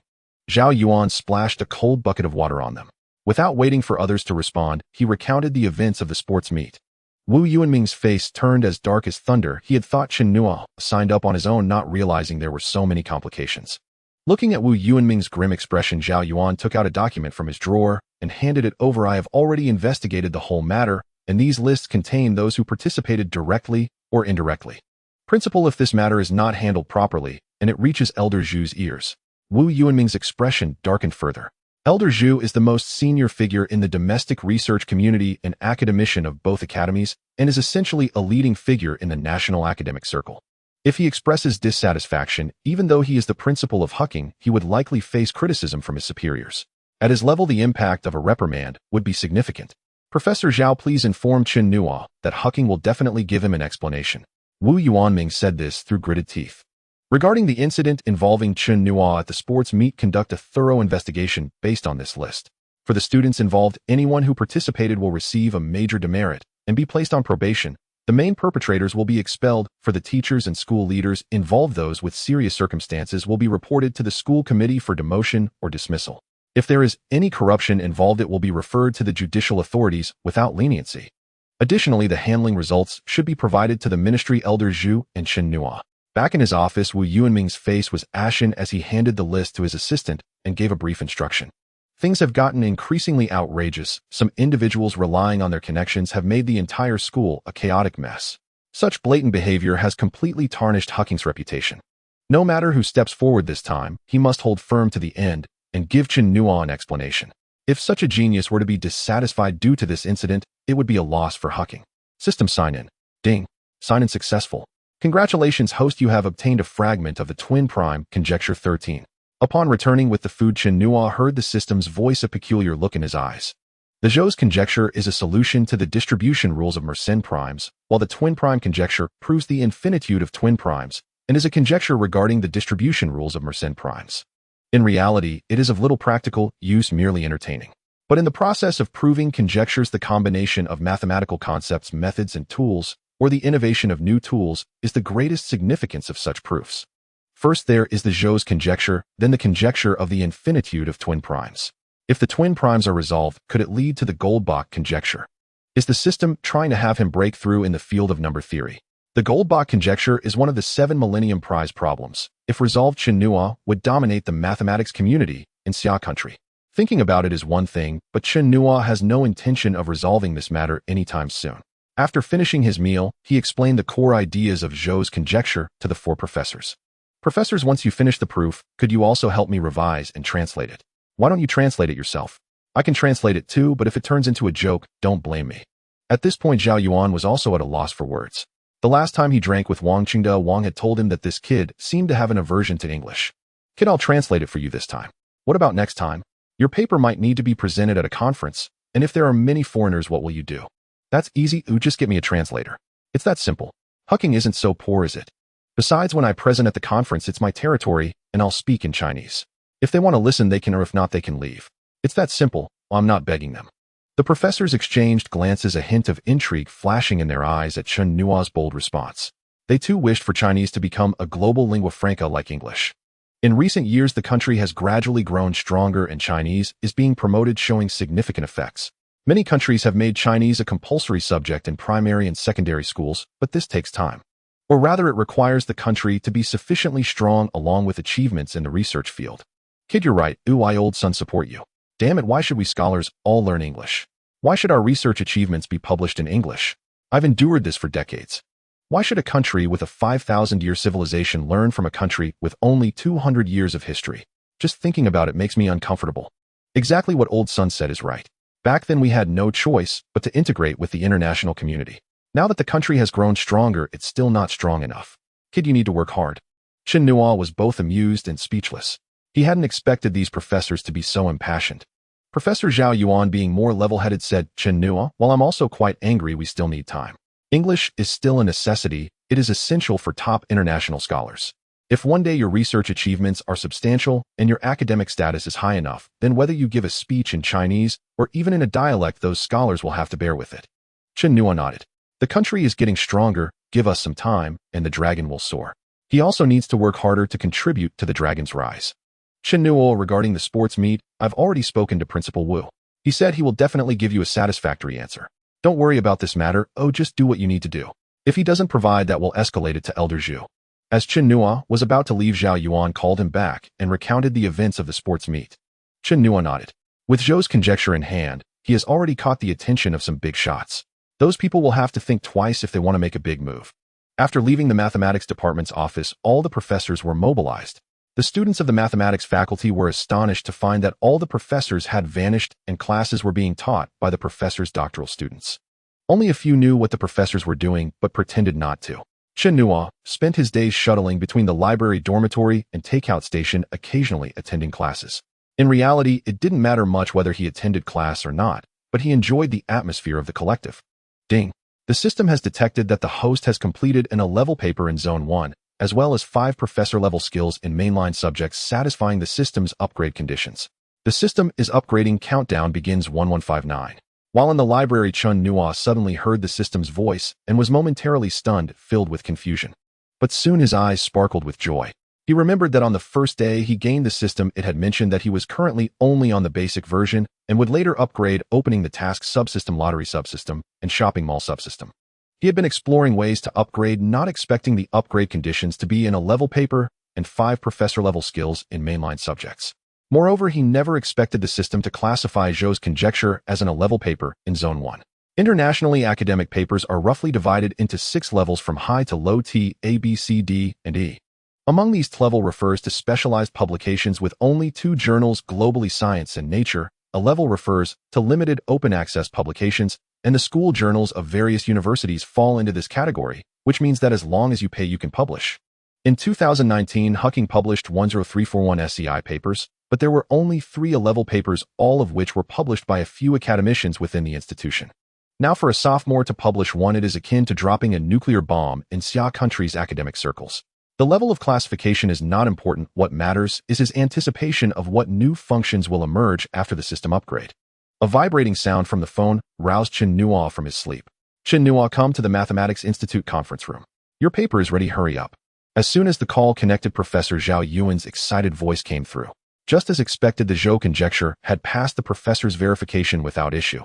Zhao Yuan splashed a cold bucket of water on them. Without waiting for others to respond, he recounted the events of the sports meet. Wu Yuanming's face turned as dark as thunder. He had thought Chen Nuo signed up on his own, not realizing there were so many complications. Looking at Wu Yuanming's grim expression, Zhao Yuan took out a document from his drawer and handed it over. I have already investigated the whole matter, and these lists contain those who participated directly or indirectly. Principal, if this matter is not handled properly and it reaches Elder Zhu's ears. Wu Yuanming's expression darkened further. Elder Zhu is the most senior figure in the domestic research community and academician of both academies, and is essentially a leading figure in the national academic circle. If he expresses dissatisfaction, even though he is the principal of Huaqing, he would likely face criticism from his superiors. At his level, the impact of a reprimand would be significant. Professor Zhao, please inform Chen Nuo that Huaqing will definitely give him an explanation. Wu Yuanming said this through gritted teeth. Regarding the incident involving Chen Nuo at the sports meet, conduct a thorough investigation based on this list. For the students involved, anyone who participated will receive a major demerit and be placed on probation. The main perpetrators will be expelled. For the teachers and school leaders involved, those with serious circumstances will be reported to the school committee for demotion or dismissal. If there is any corruption involved, it will be referred to the judicial authorities without leniency. Additionally, the handling results should be provided to the ministry. Elder Zhu and Chen Nuo. Back in his office, Wu Yuanming's face was ashen as he handed the list to his assistant and gave a brief instruction. Things have gotten increasingly outrageous. Some individuals relying on their connections have made the entire school a chaotic mess. Such blatant behavior has completely tarnished Huaqing's reputation. No matter who steps forward this time, he must hold firm to the end and give Chen Nuo an explanation. If such a genius were to be dissatisfied due to this incident, it would be a loss for Huaqing. System sign-in. Ding. Sign-in successful. Congratulations, host, you have obtained a fragment of the twin prime, conjecture 13. Upon returning with the food, Chen Nuo heard the system's voice, a peculiar look in his eyes. The Zhou's conjecture is a solution to the distribution rules of Mersenne primes, while the twin prime conjecture proves the infinitude of twin primes and is a conjecture regarding the distribution rules of Mersenne primes. In reality, it is of little practical use, merely entertaining. But in the process of proving conjectures, the combination of mathematical concepts, methods, and tools, or the innovation of new tools, is the greatest significance of such proofs. First, there is the Zhou's conjecture, then the conjecture of the infinitude of twin primes. If the twin primes are resolved, could it lead to the Goldbach conjecture? Is the system trying to have him break through in the field of number theory? The Goldbach conjecture is one of the 7 Millennium Prize problems. If resolved, Chen Nuo would dominate the mathematics community in Xia country. Thinking about it is one thing, but Chen Nuo has no intention of resolving this matter anytime soon. After finishing his meal, he explained the core ideas of Zhou's conjecture to the 4 professors. Professors, once you finish the proof, could you also help me revise and translate it? Why don't you translate it yourself? I can translate it too, but if it turns into a joke, don't blame me. At this point, Zhao Yuan was also at a loss for words. The last time he drank with Wang Qingde, Wang had told him that this kid seemed to have an aversion to English. Kid, I'll translate it for you this time. What about next time? Your paper might need to be presented at a conference, and if there are many foreigners, what will you do? That's easy, just get me a translator. It's that simple. Huaqing isn't so poor, is it? Besides, when I present at the conference, it's my territory, and I'll speak in Chinese. If they want to listen, they can, or if not, they can leave. It's that simple. I'm not begging them. The professors exchanged glances, a hint of intrigue flashing in their eyes at Chen Nuo's bold response. They too wished for Chinese to become a global lingua franca like English. In recent years, the country has gradually grown stronger and Chinese is being promoted, showing significant effects. Many countries have made Chinese a compulsory subject in primary and secondary schools, but this takes time. Or rather, it requires the country to be sufficiently strong along with achievements in the research field. Kid, you're right. I old son support you. Damn it, why should we scholars all learn English? Why should our research achievements be published in English? I've endured this for decades. Why should a country with a 5,000-year civilization learn from a country with only 200 years of history? Just thinking about it makes me uncomfortable. Exactly what old son said is right. Back then we had no choice but to integrate with the international community. Now that the country has grown stronger, it's still not strong enough. Kid, you need to work hard. Chen Nuo was both amused and speechless. He hadn't expected these professors to be so impassioned. Professor Zhao Yuan, being more level-headed, said, Chen Nuo, while I'm also quite angry, we still need time. English is still a necessity. It is essential for top international scholars. If one day your research achievements are substantial and your academic status is high enough, then whether you give a speech in Chinese or even in a dialect, those scholars will have to bear with it. Chen Nuo nodded. The country is getting stronger, give us some time, and the dragon will soar. He also needs to work harder to contribute to the dragon's rise. Chen Nuo, regarding the sports meet, I've already spoken to Principal Wu. He said he will definitely give you a satisfactory answer. Don't worry about this matter, just do what you need to do. If he doesn't provide that, we'll escalate it to Elder Zhu. As Chen Nuo was about to leave, Zhao Yuan called him back and recounted the events of the sports meet. Chen Nuo nodded. With Zhou's conjecture in hand, he has already caught the attention of some big shots. Those people will have to think twice if they want to make a big move. After leaving the mathematics department's office, all the professors were mobilized. The students of the mathematics faculty were astonished to find that all the professors had vanished and classes were being taught by the professors' doctoral students. Only a few knew what the professors were doing but pretended not to. Chen Nuo spent his days shuttling between the library dormitory and takeout station, occasionally attending classes. In reality, it didn't matter much whether he attended class or not, but he enjoyed the atmosphere of the collective. Ding! The system has detected that the host has completed an A-level paper in Zone 1, as well as 5 professor-level skills in mainline subjects satisfying the system's upgrade conditions. The system is upgrading. Countdown begins 1159. While in the library, Chen Nuo suddenly heard the system's voice and was momentarily stunned, filled with confusion. But soon his eyes sparkled with joy. He remembered that on the first day he gained the system, it had mentioned that he was currently only on the basic version and would later upgrade, opening the task subsystem, lottery subsystem, and shopping mall subsystem. He had been exploring ways to upgrade, not expecting the upgrade conditions to be in A-level paper and 5 professor-level skills in mainline subjects. Moreover, he never expected the system to classify Zhou's conjecture as an A-level paper in Zone 1. Internationally, academic papers are roughly divided into 6 levels from high to low: T, A, B, C, D, and E. Among these, level refers to specialized publications with only 2 journals, globally Science and Nature. A level refers to limited open access publications, and the school journals of various universities fall into this category, which means that as long as you pay, you can publish. In 2019, Huaqing published 10341 SCI papers, but there were only 3 A-level papers, all of which were published by a few academicians within the institution. Now, for a sophomore to publish one, it is akin to dropping a nuclear bomb in Xia country's academic circles. The level of classification is not important. What matters is his anticipation of what new functions will emerge after the system upgrade. A vibrating sound from the phone roused Chen Nuo from his sleep. Chen Nuo, come to the Mathematics Institute conference room. Your paper is ready, hurry up. As soon as the call connected, Professor Zhao Yuan's excited voice came through. Just as expected, the Zhou conjecture had passed the professor's verification without issue.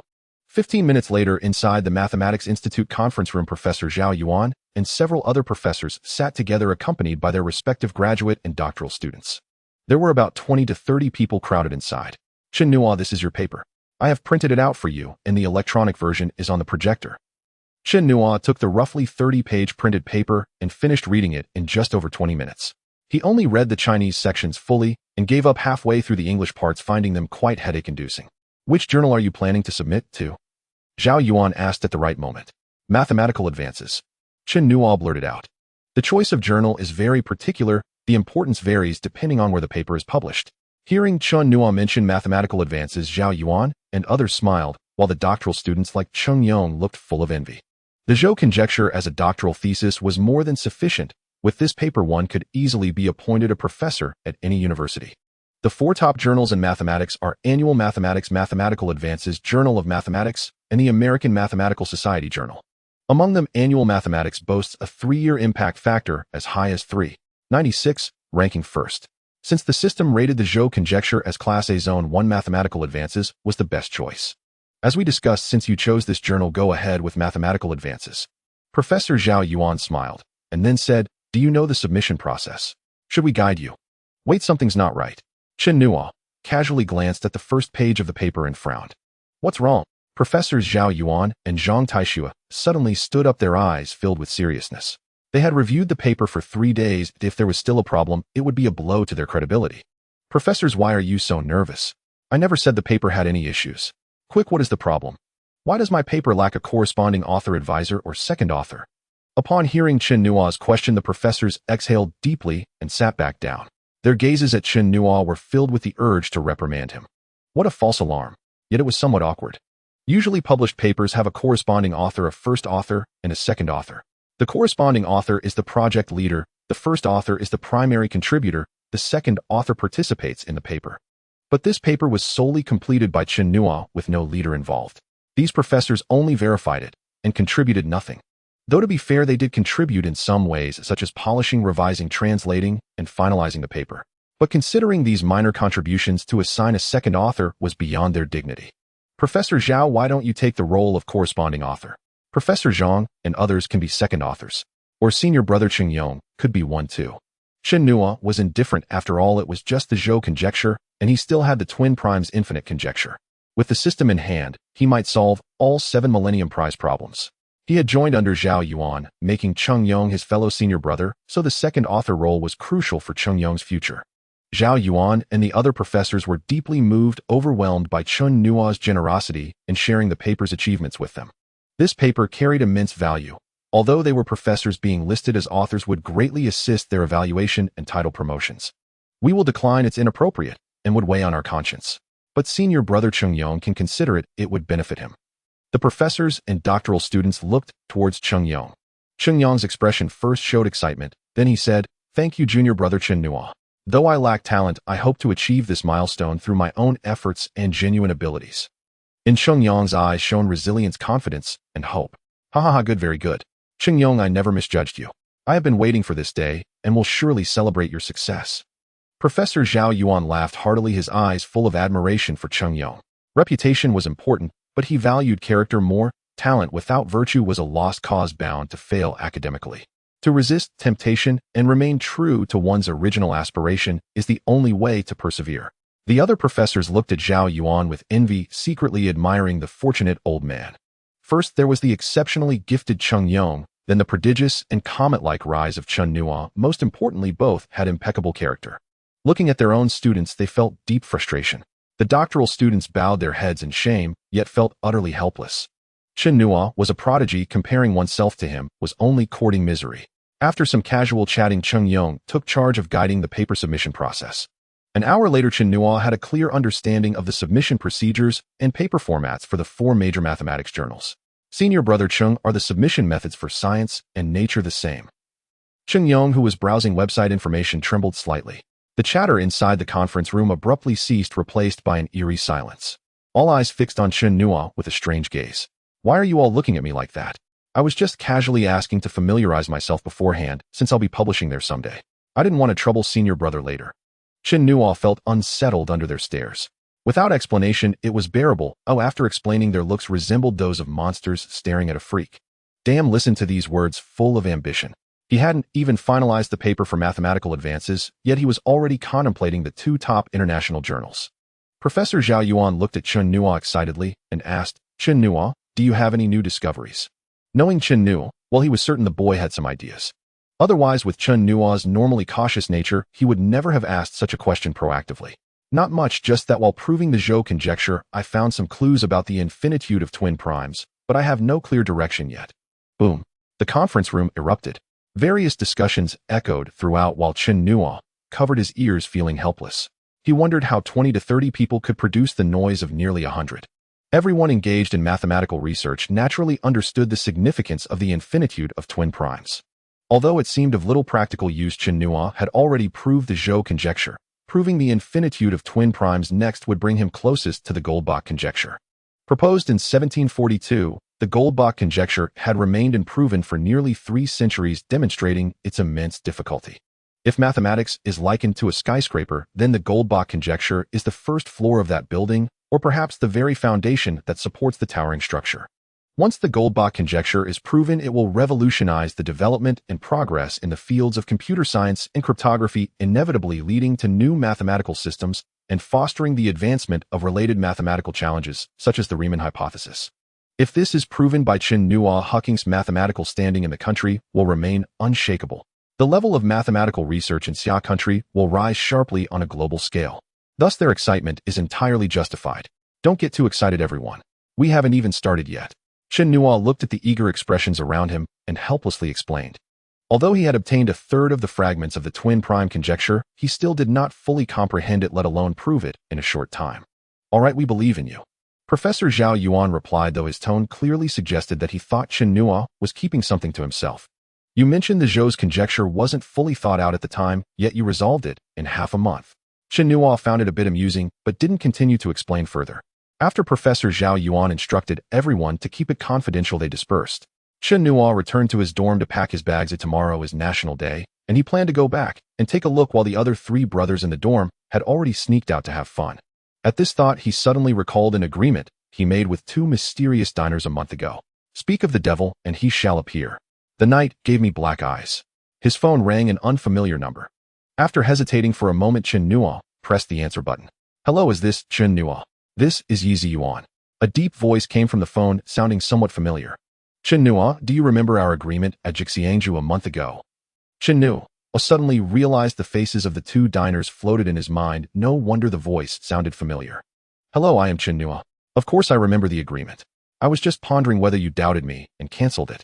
15 minutes later, inside the Mathematics Institute conference room, Professor Zhao Yuan and several other professors sat together accompanied by their respective graduate and doctoral students. There were about 20 to 30 people crowded inside. Chen Nuo, this is your paper. I have printed it out for you, and the electronic version is on the projector. Chen Nuo took the roughly 30-page printed paper and finished reading it in just over 20 minutes. He only read the Chinese sections fully and gave up halfway through the English parts, finding them quite headache-inducing. Which journal are you planning to submit to? Zhao Yuan asked at the right moment. Mathematical Advances. Chen Nuo blurted out. The choice of journal is very particular. The importance varies depending on where the paper is published. Hearing Chen Nuo mention Mathematical Advances, Zhao Yuan and others smiled, while the doctoral students like Cheng Yong looked full of envy. The Zhou conjecture as a doctoral thesis was more than sufficient. With this paper, one could easily be appointed a professor at any university. The four top journals in mathematics are Annual Mathematics, Mathematical Advances, Journal of Mathematics, and the American Mathematical Society Journal. Among them, Annual Mathematics boasts a 3-year impact factor as high as 3.96, ranking first. Since the system rated the Zhou conjecture as Class A Zone 1, Mathematical Advances was the best choice. As we discussed, since you chose this journal, go ahead with Mathematical Advances. Professor Zhao Yuan smiled, and then said, do you know the submission process? Should we guide you? Wait, something's not right. Chen Nuo casually glanced at the first page of the paper and frowned. What's wrong? Professors Zhao Yuan and Zhang Taishua suddenly stood up, their eyes filled with seriousness. They had reviewed the paper for 3 days. If there was still a problem, it would be a blow to their credibility. Professors, why are you so nervous? I never said the paper had any issues. Quick, what is the problem? Why does my paper lack a corresponding author, advisor, or second author? Upon hearing Chen Nuo's question, the professors exhaled deeply and sat back down. Their gazes at Chen Nuo were filled with the urge to reprimand him. What a false alarm. Yet it was somewhat awkward. Usually published papers have a corresponding author, a first author, and a second author. The corresponding author is the project leader, the first author is the primary contributor, the second author participates in the paper. But this paper was solely completed by Chen Nuo with no leader involved. These professors only verified it and contributed nothing. Though to be fair, they did contribute in some ways, such as polishing, revising, translating, and finalizing the paper. But considering these minor contributions, to assign a second author was beyond their dignity. Professor Zhao, why don't you take the role of corresponding author? Professor Zhang and others can be second authors. Or senior brother Cheng Yong could be one too. Chen Nuo was indifferent. After all, it was just the Zhou conjecture, and he still had the twin primes infinite conjecture. With the system in hand, he might solve all 7 Millennium Prize problems. He had joined under Zhao Yuan, making Cheng Yong his fellow senior brother, so the second author role was crucial for Cheng Yong's future. Zhao Yuan and the other professors were deeply moved, overwhelmed by Chen Nuo's generosity in sharing the paper's achievements with them. This paper carried immense value. Although they were professors, being listed as authors would greatly assist their evaluation and title promotions. We will decline, it's inappropriate and would weigh on our conscience. But senior brother Cheng Yong can consider it, it would benefit him. The professors and doctoral students looked towards Cheng Yong. Cheng Yong's expression first showed excitement, then he said, thank you, junior brother Chen Nuo. Though I lack talent, I hope to achieve this milestone through my own efforts and genuine abilities. In Cheng Yong's eyes shone resilience, confidence, and hope. Ha ha ha, good, very good. Cheng Yong, I never misjudged you. I have been waiting for this day and will surely celebrate your success. Professor Zhao Yuan laughed heartily, his eyes full of admiration for Cheng Yong. Reputation was important, but he valued character more. Talent without virtue was a lost cause, bound to fail academically. To resist temptation and remain true to one's original aspiration is the only way to persevere. The other professors looked at Zhao Yuan with envy, secretly admiring the fortunate old man. First, there was the exceptionally gifted Cheng Yong, then the prodigious and comet-like rise of Chen Nuo. Most importantly, both had impeccable character. Looking at their own students, they felt deep frustration. The doctoral students bowed their heads in shame, yet felt utterly helpless. Chen Nuo was a prodigy. Comparing oneself to him was only courting misery. After some casual chatting, Cheng Yong took charge of guiding the paper submission process. An hour later, Chen Nuo had a clear understanding of the submission procedures and paper formats for the 4 major mathematics journals. Senior brother Cheng, are the submission methods for science and nature the same? Chen Nuo, who was browsing website information, trembled slightly. The chatter inside the conference room abruptly ceased, replaced by an eerie silence. All eyes fixed on Chen Nuo with a strange gaze. Why are you all looking at me like that? I was just casually asking to familiarize myself beforehand, since I'll be publishing there someday. I didn't want to trouble senior brother later. Chen Nuo felt unsettled under their stares. Without explanation, it was bearable. After explaining, their looks resembled those of monsters staring at a freak. Damn, listen to these words, full of ambition. He hadn't even finalized the paper for mathematical advances, yet he was already contemplating the 2 top international journals. Professor Zhao Yuan looked at Chen Nuo excitedly and asked, Chen Nuo, do you have any new discoveries? Knowing Chen Nuo, well, he was certain the boy had some ideas. Otherwise, with Chen Nuo's normally cautious nature, he would never have asked such a question proactively. Not much, just that while proving the Zhou conjecture, I found some clues about the infinitude of twin primes, but I have no clear direction yet. Boom. The conference room erupted. Various discussions echoed throughout while Chen Nuo covered his ears, feeling helpless. He wondered how 20 to 30 people could produce the noise of nearly 100. Everyone engaged in mathematical research naturally understood the significance of the infinitude of twin primes. Although it seemed of little practical use, Chen Nuo had already proved the Zhou conjecture. Proving the infinitude of twin primes next would bring him closest to the Goldbach conjecture. Proposed in 1742, the Goldbach conjecture had remained unproven for nearly 3 centuries, demonstrating its immense difficulty. If mathematics is likened to a skyscraper, then the Goldbach conjecture is the first floor of that building, or perhaps the very foundation that supports the towering structure. Once the Goldbach conjecture is proven, it will revolutionize the development and progress in the fields of computer science and cryptography, inevitably leading to new mathematical systems and fostering the advancement of related mathematical challenges, such as the Riemann hypothesis. If this is proven by Chen Nuo, Huaqing's mathematical standing in the country will remain unshakable. The level of mathematical research in Xia country will rise sharply on a global scale. Thus, their excitement is entirely justified. Don't get too excited, everyone. We haven't even started yet. Chen Nuo looked at the eager expressions around him and helplessly explained. Although he had obtained 1/3 of the fragments of the twin prime conjecture, he still did not fully comprehend it, let alone prove it in a short time. All right, we believe in you. Professor Zhao Yuan replied, though his tone clearly suggested that he thought Chen Nuo was keeping something to himself. You mentioned the Zhou's conjecture wasn't fully thought out at the time, yet you resolved it in half a month. Chen Nuo found it a bit amusing, but didn't continue to explain further. After Professor Zhao Yuan instructed everyone to keep it confidential, they dispersed. Chen Nuo returned to his dorm to pack his bags. Tomorrow is National Day, and he planned to go back and take a look while the other 3 brothers in the dorm had already sneaked out to have fun. At this thought, he suddenly recalled an agreement he made with 2 mysterious diners a month ago. Speak of the devil, and he shall appear. The night gave me black eyes. His phone rang, an unfamiliar number. After hesitating for a moment, Chen Nuo pressed the answer button. Hello, is this Chen Nuo? This is Yi Yuan. A deep voice came from the phone, sounding somewhat familiar. Chen Nuo, do you remember our agreement at Jixiangju a month ago? Chen Nuo suddenly realized the faces of the 2 diners floated in his mind. No wonder the voice sounded familiar. Hello, I am Chen Nuo. Of course I remember the agreement. I was just pondering whether you doubted me and canceled it.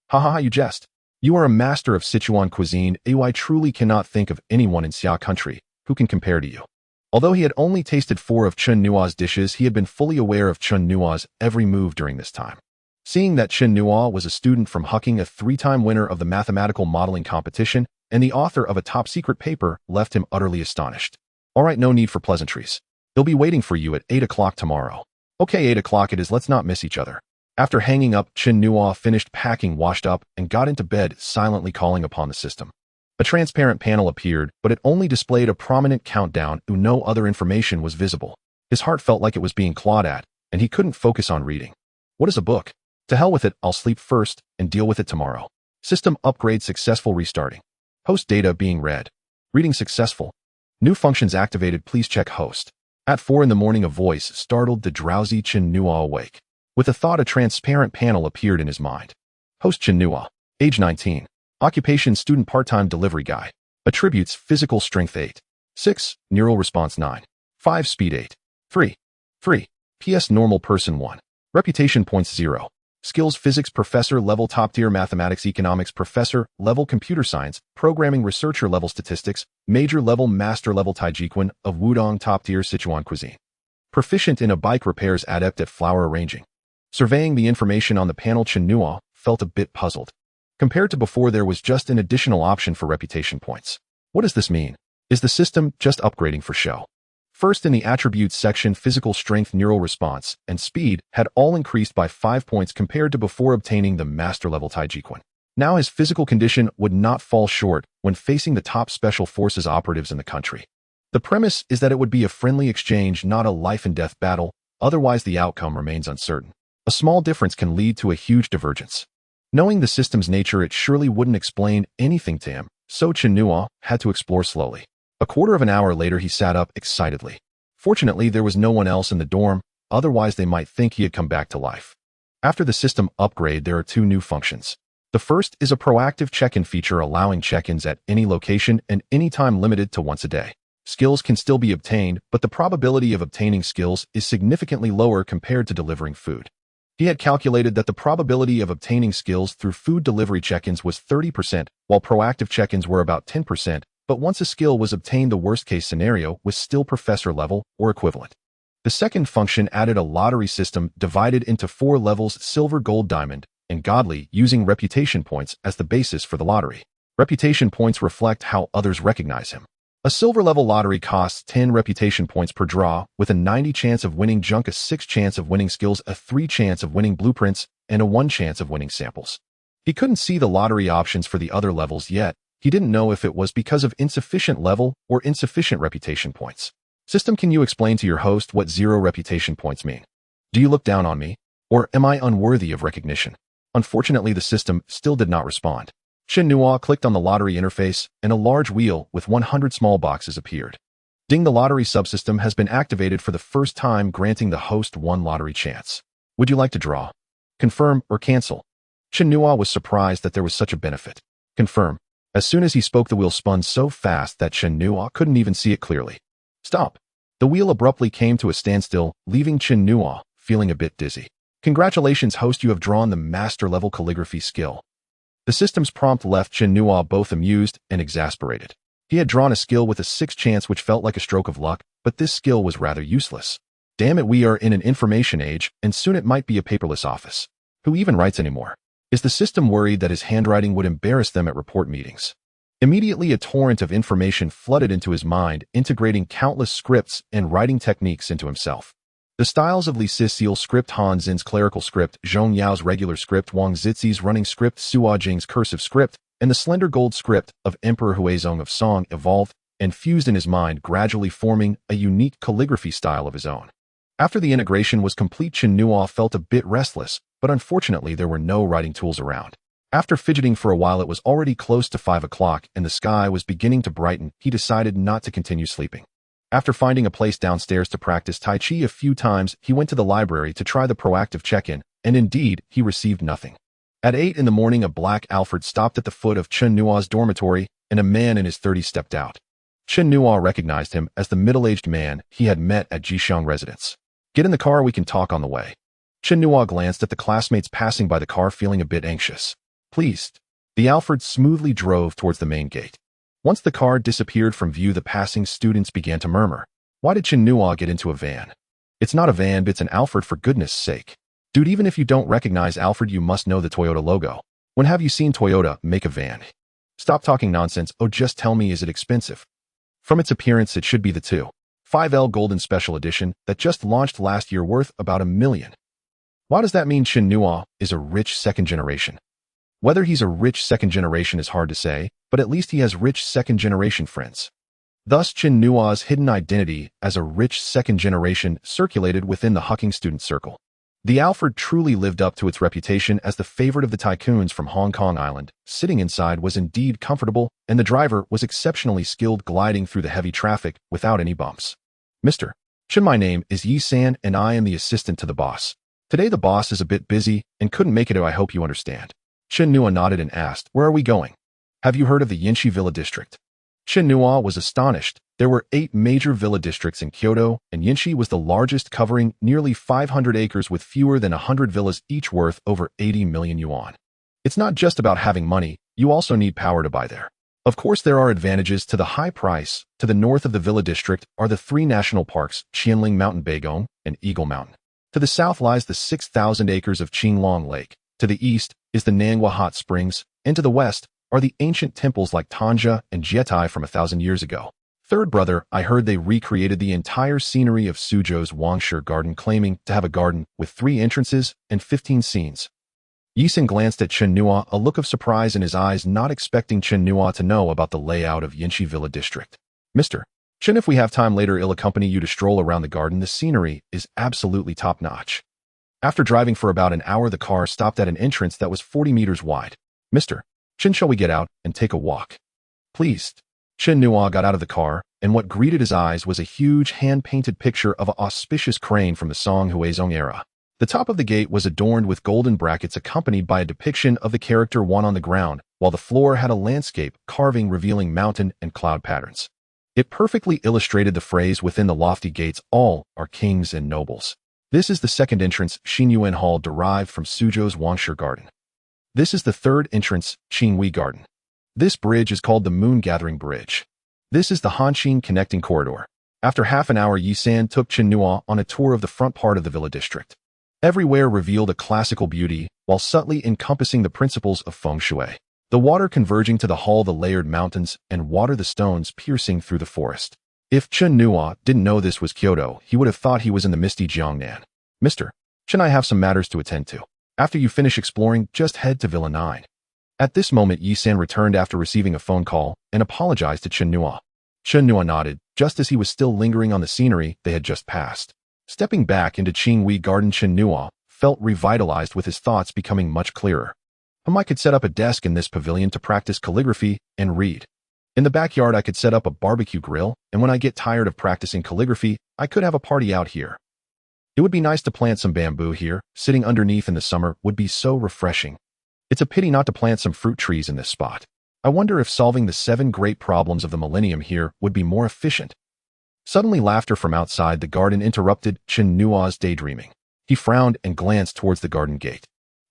Ha, you jest. You are a master of Sichuan cuisine. I truly cannot think of anyone in Xia country who can compare to you. Although he had only tasted 4 of Chen Nuo's dishes, he had been fully aware of Chen Nuo's every move during this time. Seeing that Chen Nuo was a student from Huaqing, a 3-time winner of the mathematical modeling competition, and the author of a top-secret paper, left him utterly astonished. All right, no need for pleasantries. He'll be waiting for you at 8 o'clock tomorrow. Okay, 8 o'clock it is, let's not miss each other. After hanging up, Chen Nuo finished packing, washed up, and got into bed, silently calling upon the system. A transparent panel appeared, but it only displayed a prominent countdown. No other information was visible. His heart felt like it was being clawed at, and he couldn't focus on reading. What is a book? To hell with it, I'll sleep first and deal with it tomorrow. System upgrade successful, restarting. Host data being read. Reading successful. New functions activated, please check host. At 4 in the morning, a voice startled the drowsy Chen Nuo awake. With a thought, a transparent panel appeared in his mind. Host Chen Nuo. Age 19. Occupation student, part-time delivery guy. Attributes physical strength 8. 6. Neural response 9. 5. Speed 8. 3. PS normal person 1. Reputation points 0. Skills physics professor level top tier, mathematics economics professor level, computer science programming researcher level, statistics major level, master level, Taijiquan of Wudong top tier, Sichuan cuisine. Proficient in a bike repairs, adept at flower arranging. Surveying the information on the panel, Chen Nuo felt a bit puzzled. Compared to before, there was just an additional option for reputation points. What does this mean? Is the system just upgrading for show? First, in the attributes section, physical strength, neural response, and speed had all increased by 5 points compared to before obtaining the master-level Taijiquan. Now his physical condition would not fall short when facing the top special forces operatives in the country. The premise is that it would be a friendly exchange, not a life-and-death battle, otherwise the outcome remains uncertain. A small difference can lead to a huge divergence. Knowing the system's nature, it surely wouldn't explain anything to him, so Chen Nuo had to explore slowly. A quarter of an hour later, he sat up excitedly. Fortunately, there was no one else in the dorm, otherwise they might think he had come back to life. After the system upgrade, there are 2 new functions. The first is a proactive check-in feature allowing check-ins at any location and any time, limited to once a day. Skills can still be obtained, but the probability of obtaining skills is significantly lower compared to delivering food. He had calculated that the probability of obtaining skills through food delivery check-ins was 30%, while proactive check-ins were about 10%, but once a skill was obtained, the worst-case scenario was still professor level or equivalent. The second function added a lottery system divided into 4 levels: silver, gold, diamond, and godly, using reputation points as the basis for the lottery. Reputation points reflect how others recognize him. A silver-level lottery costs 10 reputation points per draw, with a 90 chance of winning junk, a 6 chance of winning skills, a 3 chance of winning blueprints, and a 1 chance of winning samples. He couldn't see the lottery options for the other levels yet. He didn't know if it was because of insufficient level or insufficient reputation points. System, can you explain to your host what 0 reputation points mean? Do you look down on me? Or am I unworthy of recognition? Unfortunately, the system still did not respond. Chen Nuo clicked on the lottery interface, and a large wheel with 100 small boxes appeared. Ding, the lottery subsystem has been activated for the first time, granting the host 1 lottery chance. Would you like to draw? Confirm or cancel? Chen Nuo was surprised that there was such a benefit. Confirm. As soon as he spoke, the wheel spun so fast that Chen Nuo couldn't even see it clearly. Stop. The wheel abruptly came to a standstill, leaving Chen Nuo feeling a bit dizzy. Congratulations, host, you have drawn the master-level calligraphy skill. The system's prompt left Chen Nuo both amused and exasperated. He had drawn a skill with a 6 chance, which felt like a stroke of luck, but this skill was rather useless. Damn it, we are in an information age, and soon it might be a paperless office. Who even writes anymore? Is the system worried that his handwriting would embarrass them at report meetings? Immediately, a torrent of information flooded into his mind, integrating countless scripts and writing techniques into himself. The styles of Li Sisi's script, Han Xin's clerical script, Zhong Yao's regular script, Wang Zixi's running script, Sua Jing's cursive script, and the slender gold script of Emperor Huizong of Song evolved and fused in his mind, gradually forming a unique calligraphy style of his own. After the integration was complete, Chen Nuo felt a bit restless, but unfortunately there were no writing tools around. After fidgeting for a while, it was already close to 5 o'clock and the sky was beginning to brighten. He decided not to continue sleeping. After finding a place downstairs to practice Tai Chi a few times, he went to the library to try the proactive check-in, and indeed, he received nothing. At 8 in the morning, a black Alfred stopped at the foot of Chen Nuo's dormitory, and a man in his 30s stepped out. Chen Nuo recognized him as the middle-aged man he had met at Jixiang residence. Get in the car, we can talk on the way. Chen Nuo glanced at the classmates passing by the car, feeling a bit anxious. Pleased. The Alfred smoothly drove towards the main gate. Once the car disappeared from view, the passing students began to murmur. Why did Chen Nuo get into a van? It's not a van, it's an Alfred, for goodness sake. Dude, even if you don't recognize Alfred, you must know the Toyota logo. When have you seen Toyota make a van? Stop talking nonsense. Oh, just tell me, is it expensive? From its appearance, it should be the 2.5L Golden Special Edition that just launched last year, worth about $1 million. Why does that mean Chen Nuo is a rich second generation? Whether he's a rich second generation is hard to say, but at least he has rich second generation friends. Thus, Chen Nuo's hidden identity as a rich second generation circulated within the Huaqing student circle. The Alfred truly lived up to its reputation as the favorite of the tycoons from Hong Kong Island. Sitting inside was indeed comfortable, and the driver was exceptionally skilled, gliding through the heavy traffic without any bumps. Mr. Chen, my name is Yi San, and I am the assistant to the boss. Today the boss is a bit busy and couldn't make it. I hope you understand. Chen Nuo nodded and asked, where are we going? Have you heard of the Yinshi Villa District? Chen Nuo was astonished. There were 8 major villa districts in Kyoto, and Yinshi was the largest, covering nearly 500 acres with fewer than 100 villas, each worth over 80 million yuan. It's not just about having money, you also need power to buy there. Of course, there are advantages to the high price. To the north of the villa district are the 3 national parks, Qianling Mountain Beigong and Eagle Mountain. To the south lies the 6,000 acres of Qinglong Lake. To the east is the Nanghua Hot Springs, and to the west are the ancient temples like Tanja and Jietai from 1,000 years ago. Third brother, I heard they recreated the entire scenery of Suzhou's Wangshi Garden, claiming to have a garden with 3 entrances and 15 scenes. Yisan glanced at Chen Nuo, a look of surprise in his eyes, not expecting Chen Nuo to know about the layout of Yinshi Villa District. Mr. Chen, if we have time later, I'll accompany you to stroll around the garden. The scenery is absolutely top-notch. After driving for about an hour, the car stopped at an entrance that was 40 meters wide. Mr. Chen, shall we get out and take a walk? Please. Chen Nuo got out of the car, and what greeted his eyes was a huge hand-painted picture of an auspicious crane from the Song Huizong era. The top of the gate was adorned with golden brackets accompanied by a depiction of the character Wan on the ground, while the floor had a landscape carving revealing mountain and cloud patterns. It perfectly illustrated the phrase within the lofty gates, "All are kings and nobles." This is the second entrance, Xinyuan Hall, derived from Suzhou's Wangshi Garden. This is the third entrance, Qinghui Garden. This bridge is called the Moon Gathering Bridge. This is the Hanxin connecting corridor. After half an hour, Yisan took Chen Nuo on a tour of the front part of the villa district. Everywhere revealed a classical beauty, while subtly encompassing the principles of feng shui. The water converging to the hall, the layered mountains, and water the stones piercing through the forest. If Chen Nuo didn't know this was Kyoto, he would have thought he was in the misty Jiangnan. Mr. Chen, I have some matters to attend to. After you finish exploring, just head to Villa 9. At this moment, Yisan returned after receiving a phone call and apologized to Chen Nuo. Chen Nuo nodded, just as he was still lingering on the scenery they had just passed. Stepping back into Qinghui Garden, Chen Nuo felt revitalized, with his thoughts becoming much clearer. I could set up a desk in this pavilion to practice calligraphy and read. In the backyard, I could set up a barbecue grill, and when I get tired of practicing calligraphy, I could have a party out here. It would be nice to plant some bamboo here. Sitting underneath in the summer would be so refreshing. It's a pity not to plant some fruit trees in this spot. I wonder if solving the 7 great problems of the millennium here would be more efficient. Suddenly, laughter from outside the garden interrupted Chen Nuo's daydreaming. He frowned and glanced towards the garden gate.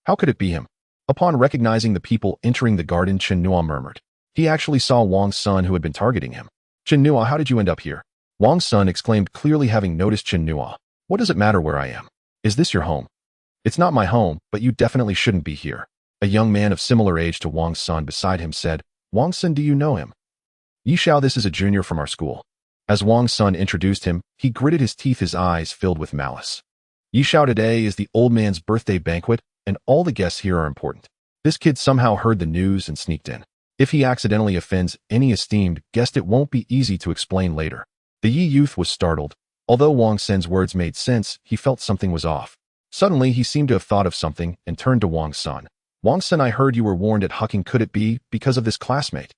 How could it be him? Upon recognizing the people entering the garden, Chen Nuo murmured. He actually saw Wang's son, who had been targeting him. Chen Nuo, how did you end up here? Wang's son exclaimed, clearly having noticed Chen Nuo. What does it matter where I am? Is this your home? It's not my home, but you definitely shouldn't be here. A young man of similar age to Wang's son beside him said, Wang's son, do you know him? Yi Xiao, this is a junior from our school. As Wang's son introduced him, he gritted his teeth, his eyes filled with malice. Yi Xiao, today is the old man's birthday banquet, and all the guests here are important. This kid somehow heard the news and sneaked in. If he accidentally offends any esteemed guest, it won't be easy to explain later. The Yi youth was startled. Although Wang Sen's words made sense, he felt something was off. Suddenly, he seemed to have thought of something and turned to Wang's son. Wang Sen, I heard you were warned at Huaqing. Could it be because of this classmate?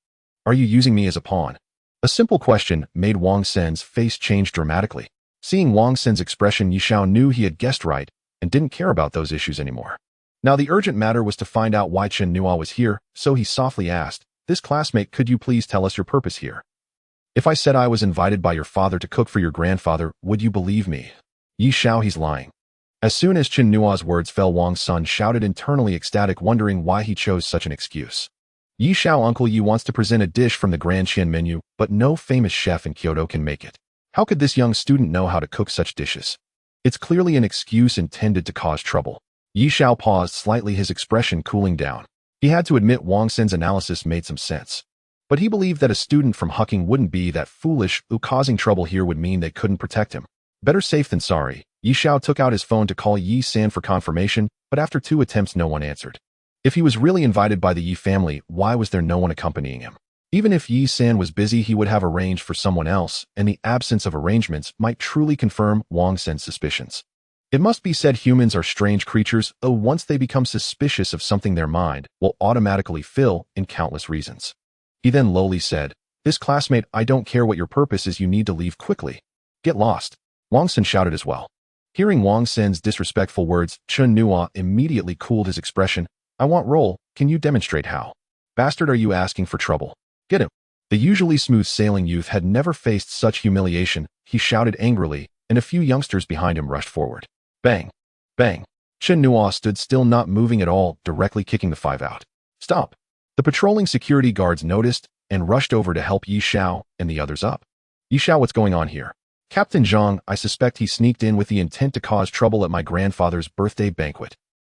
Are you using me as a pawn? A simple question made Wang Sen's face change dramatically. Seeing Wang Sen's expression, Yi Xiao knew he had guessed right and didn't care about those issues anymore. Now the urgent matter was to find out why Chen Nuo was here, so he softly asked, this classmate, could you please tell us your purpose here? If I said I was invited by your father to cook for your grandfather, would you believe me? Yi Xiao, he's lying. As soon as Chen Nuo's words fell, Wang's son shouted, internally ecstatic, wondering why he chose such an excuse. Yi Xiao, Uncle Yi wants to present a dish from the Grand Qian menu, but no famous chef in Kyoto can make it. How could this young student know how to cook such dishes? It's clearly an excuse intended to cause trouble. Yi Xiao paused slightly, his expression cooling down. He had to admit Wang Sen's analysis made some sense. But he believed that a student from Huaqing wouldn't be that foolish. Causing trouble here would mean they couldn't protect him. Better safe than sorry. Yi Xiao took out his phone to call Yi San for confirmation, but after 2 attempts no one answered. If he was really invited by the Yi family, why was there no one accompanying him? Even if Yi San was busy, he would have arranged for someone else, and the absence of arrangements might truly confirm Wang Sen's suspicions. It must be said, humans are strange creatures. Once they become suspicious of something, their mind will automatically fill in countless reasons. He then lowly said, this classmate, I don't care what your purpose is, you need to leave quickly. Get lost. Wang Sen shouted as well. Hearing Wang Sen's disrespectful words, Chen Nuo immediately cooled his expression. I want roll, can you demonstrate how? Bastard, are you asking for trouble? Get him. The usually smooth-sailing youth had never faced such humiliation. He shouted angrily, and a few youngsters behind him rushed forward. Bang! Bang! Chen Nuo stood still, not moving at all, directly kicking the 5 out. Stop! The patrolling security guards noticed and rushed over to help Yi Xiao and the others up. Yi Xiao, what's going on here? Captain Zhang, I suspect he sneaked in with the intent to cause trouble at my grandfather's birthday banquet.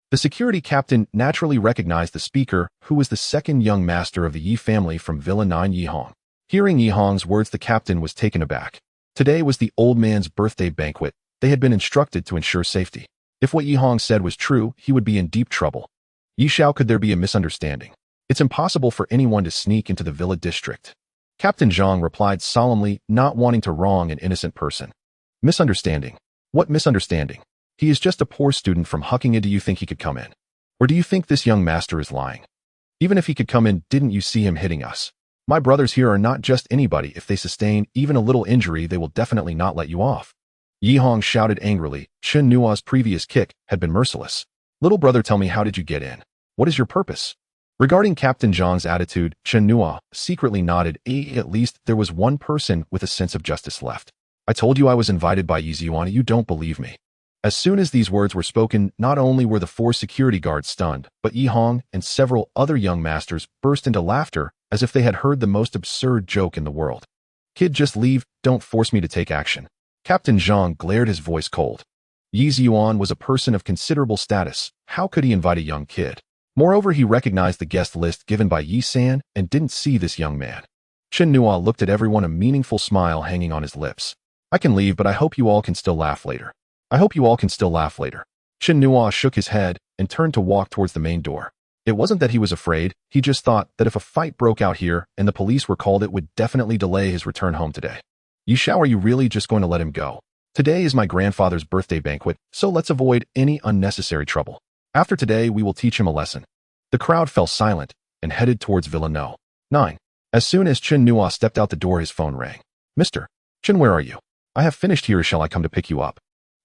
The security captain naturally recognized the speaker, who was the second young master of the Yi family from Villa 9 Yihong. Hearing Yihong's words, the captain was taken aback. Today was the old man's birthday banquet. They had been instructed to ensure safety. If what Yihong said was true, he would be in deep trouble. Yishao, could there be a misunderstanding? It's impossible for anyone to sneak into the villa district. Captain Zhang replied solemnly, not wanting to wrong an innocent person. Misunderstanding? What misunderstanding? He is just a poor student from Huaqing. Do you think he could come in? Or do you think this young master is lying? Even if he could come in, didn't you see him hitting us? My brothers here are not just anybody. If they sustain even a little injury, they will definitely not let you off. Yihong shouted angrily. Chen Nuo's previous kick had been merciless. Little brother, tell me, how did you get in? What is your purpose? Regarding Captain Zhang's attitude, Chen Nuo secretly nodded. At least there was one person with a sense of justice left. I told you I was invited by Yi Ziyuan. You don't believe me. As soon as these words were spoken, not only were the 4 security guards stunned, but Yihong and several other young masters burst into laughter as if they had heard the most absurd joke in the world. Kid, just leave. Don't force me to take action. Captain Zhang glared, his voice cold. Yi Ziyuan was a person of considerable status. How could he invite a young kid? Moreover, he recognized the guest list given by Yi San and didn't see this young man. Chen Nuo looked at everyone, a meaningful smile hanging on his lips. I can leave, but I hope you all can still laugh later. I hope you all can still laugh later. Chen Nuo shook his head and turned to walk towards the main door. It wasn't that he was afraid, he just thought that if a fight broke out here and the police were called, it would definitely delay his return home today. Yishao, are you really just going to let him go? Today is my grandfather's birthday banquet, so let's avoid any unnecessary trouble. After today, we will teach him a lesson. The crowd fell silent and headed towards Villa No. 9. As soon as Chen Nuo stepped out the door, his phone rang. Mr. Chen, where are you? I have finished here. Shall I come to pick you up?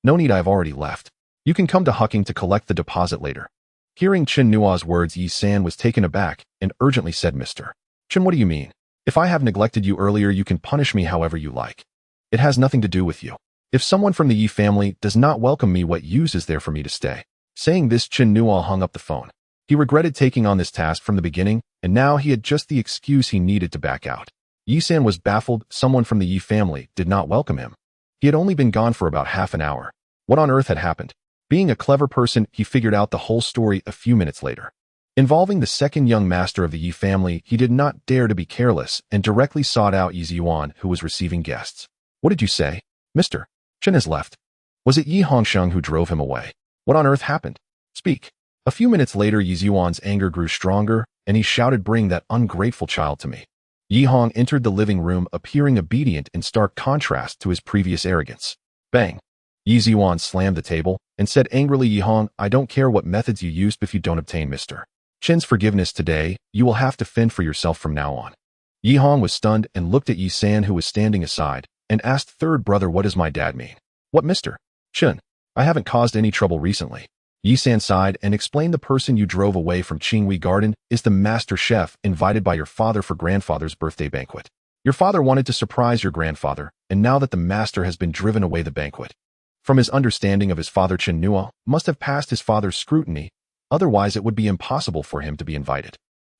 No need, I have already left. You can come to Huaqing to collect the deposit later. Hearing Chen Nuo's words, Yi San was taken aback and urgently said, Mr. Chen, what do you mean? If I have neglected you earlier, you can punish me however you like. It has nothing to do with you. If someone from the Yi family does not welcome me, what use is there for me to stay? Saying this, Chen Nuo hung up the phone. He regretted taking on this task from the beginning, and now he had just the excuse he needed to back out. Yi San was baffled. Someone from the Yi family did not welcome him. He had only been gone for about half an hour. What on earth had happened? Being a clever person, he figured out the whole story a few minutes later. Involving the second young master of the Yi family, he did not dare to be careless and directly sought out Yi Ziyuan, who was receiving guests. What did you say? Mr. Chen has left. Was it Yi Hongsheng who drove him away? What on earth happened? Speak. A few minutes later, Yi Ziyuan's anger grew stronger, and he shouted, bring that ungrateful child to me. Yi Hong entered the living room, appearing obedient in stark contrast to his previous arrogance. Bang! Yi Ziyuan slammed the table and said angrily, Yi Hong, I don't care what methods you used. If you don't obtain Mr. Chen's forgiveness today, you will have to fend for yourself from now on. Yi Hong was stunned and looked at Yi San, who was standing aside, and asked, third brother, what does my dad mean? What, Mr. Chen? I haven't caused any trouble recently. Yi San sighed and explained, the person you drove away from Qingwei Garden is the master chef invited by your father for grandfather's birthday banquet. Your father wanted to surprise your grandfather, and now that the master has been driven away, the banquet, from his understanding of his father, Chen Nuo must have passed his father's scrutiny, otherwise it would be impossible for him to be invited.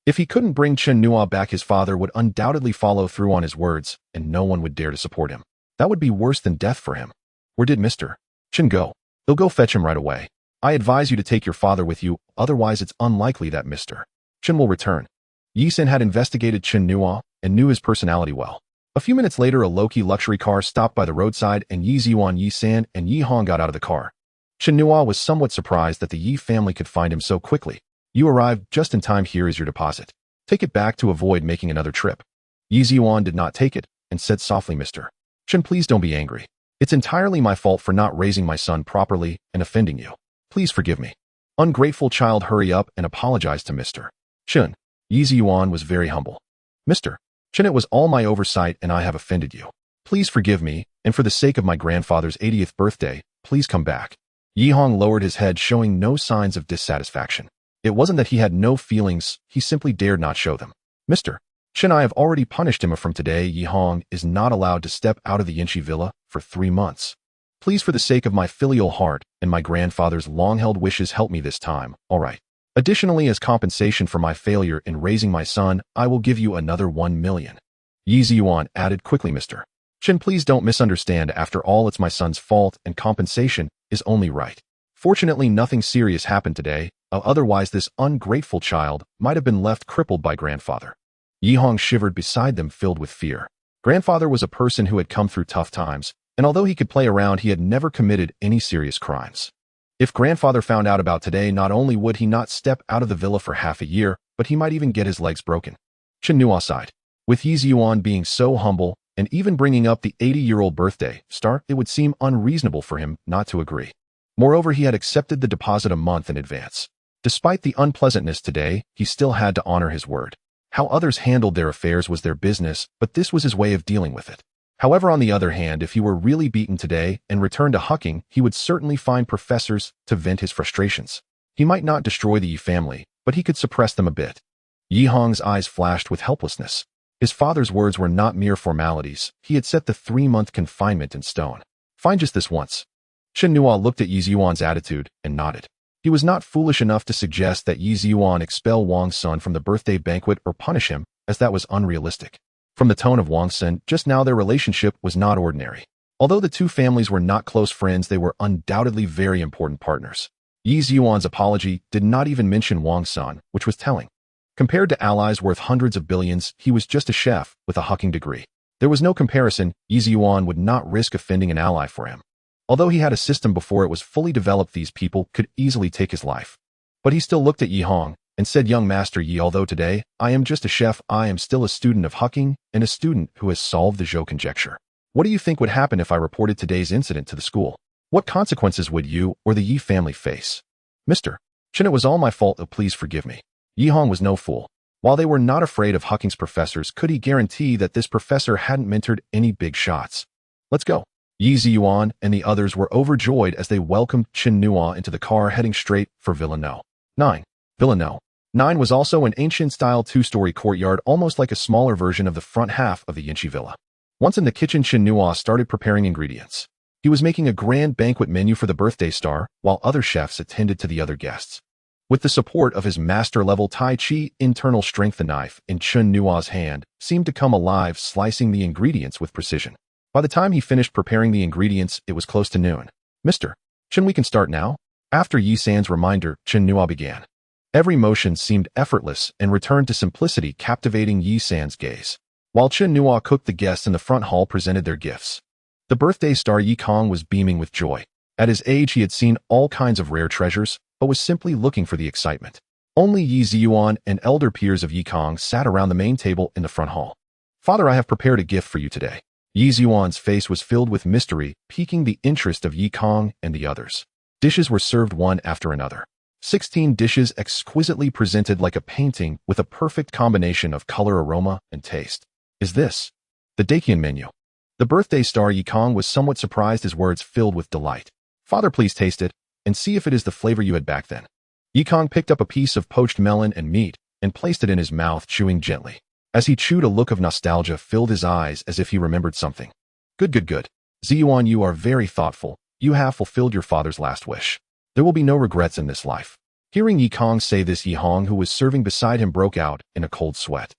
If he couldn't bring Chen Nuo back, his father would undoubtedly follow through on his words, and no one would dare to support him. That would be worse than death for him. Where did Mr. Chen go? He'll go fetch him right away. I advise you to take your father with you, otherwise it's unlikely that Mr. Chen will return. Yi San had investigated Chen Nuo and knew his personality well. A few minutes later, a low-key luxury car stopped by the roadside, and Yi Ziyuan, Yi San, and Yi Hong got out of the car. Chen Nuo was somewhat surprised that the Yi family could find him so quickly. You arrived just in time. Here is your deposit. Take it back to avoid making another trip. Yi Ziyuan did not take it and said softly, Mr. Chen, please don't be angry. It's entirely my fault for not raising my son properly and offending you. Please forgive me. Ungrateful child, hurry up and apologize to Mr. Chen. Yi Ziyuan was very humble. Mr. Chen, it was all my oversight and I have offended you. Please forgive me, and for the sake of my grandfather's 80th birthday, please come back. Yi Hong lowered his head, showing no signs of dissatisfaction. It wasn't that he had no feelings, he simply dared not show them. Mr. Chen, I have already punished him. From today, Yi Hong is not allowed to step out of the Yinshi Villa for 3 months. Please, for the sake of my filial heart and my grandfather's long-held wishes, help me this time, all right? Additionally, as compensation for my failure in raising my son, I will give you another 1 million. Yi Ziyuan added quickly, Mr. Chen, please don't misunderstand. After all, it's my son's fault and compensation is only right. Fortunately, nothing serious happened today, otherwise this ungrateful child might have been left crippled by grandfather. Yi Hong shivered beside them, filled with fear. Grandfather was a person who had come through tough times, and although he could play around, he had never committed any serious crimes. If grandfather found out about today, not only would he not step out of the villa for half a year, but he might even get his legs broken. Chen Nuo sighed. With Yi Ziyuan being so humble, and even bringing up the 80-year-old birthday star, it would seem unreasonable for him not to agree. Moreover, he had accepted the deposit a month in advance. Despite the unpleasantness today, he still had to honor his word. How others handled their affairs was their business, but this was his way of dealing with it. However, on the other hand, if he were really beaten today and returned to Huaqing, he would certainly find professors to vent his frustrations. He might not destroy the Yi family, but he could suppress them a bit. Yi Hong's eyes flashed with helplessness. His father's words were not mere formalities. He had set the 3-month confinement in stone. Fine, just this once. Chen Nuo looked at Yi Ziyuan's attitude and nodded. He was not foolish enough to suggest that Yi Ziyuan expel Wang's son from the birthday banquet or punish him, as that was unrealistic. From the tone of Wang's son, just now their relationship was not ordinary. Although the two families were not close friends, they were undoubtedly very important partners. Yi Ziyuan's apology did not even mention Wang's son, which was telling. Compared to allies worth hundreds of billions, he was just a chef with a Huaqing degree. There was no comparison. Yi Ziyuan would not risk offending an ally for him. Although he had a system before it was fully developed, these people could easily take his life. But he still looked at Yi Hong and said, "Young Master Yi, although today I am just a chef, I am still a student of Huaqing and a student who has solved the Zhou conjecture. What do you think would happen if I reported today's incident to the school? What consequences would you or the Yi family face?" "Mr. Chen, it was all my fault, please forgive me." Yi Hong was no fool. While they were not afraid of Huaqing's professors, could he guarantee that this professor hadn't mentored any big shots? "Let's go." Yi Ziyuan and the others were overjoyed as they welcomed Chen Nuo into the car, heading straight for Villa No. 9. Villa No. 9 was also an ancient-style 2-story courtyard, almost like a smaller version of the front half of the Yinchi Villa. Once in the kitchen, Chen Nuo started preparing ingredients. He was making a grand banquet menu for the birthday star, while other chefs attended to the other guests. With the support of his master-level Tai Chi internal strength, the knife in Chen Nuo's hand seemed to come alive, slicing the ingredients with precision. By the time he finished preparing the ingredients, it was close to noon. "Mr. Chen, we can start now?" After Yi San's reminder, Chen Nuo began. Every motion seemed effortless and returned to simplicity, captivating Yi San's gaze. While Chen Nuo cooked, the guests in the front hall presented their gifts. The birthday star Yi Kong was beaming with joy. At his age, he had seen all kinds of rare treasures, but was simply looking for the excitement. Only Yi Ziyuan and elder peers of Yi Kong sat around the main table in the front hall. "Father, I have prepared a gift for you today." Yi Ziyuan's face was filled with mystery, piquing the interest of Yi Kong and the others. Dishes were served one after another. 16 dishes exquisitely presented like a painting, with a perfect combination of color, aroma, and taste. "Is this the Dakian menu?" The birthday star Yi Kong was somewhat surprised, his words filled with delight. "Father, please taste it and see if it is the flavor you had back then." Yi Kong picked up a piece of poached melon and meat and placed it in his mouth, chewing gently. As he chewed, a look of nostalgia filled his eyes as if he remembered something. Good. Ziyuan, you are very thoughtful. You have fulfilled your father's last wish. There will be no regrets in this life." Hearing Yi Kong say this, Yi Hong, who was serving beside him, broke out in a cold sweat.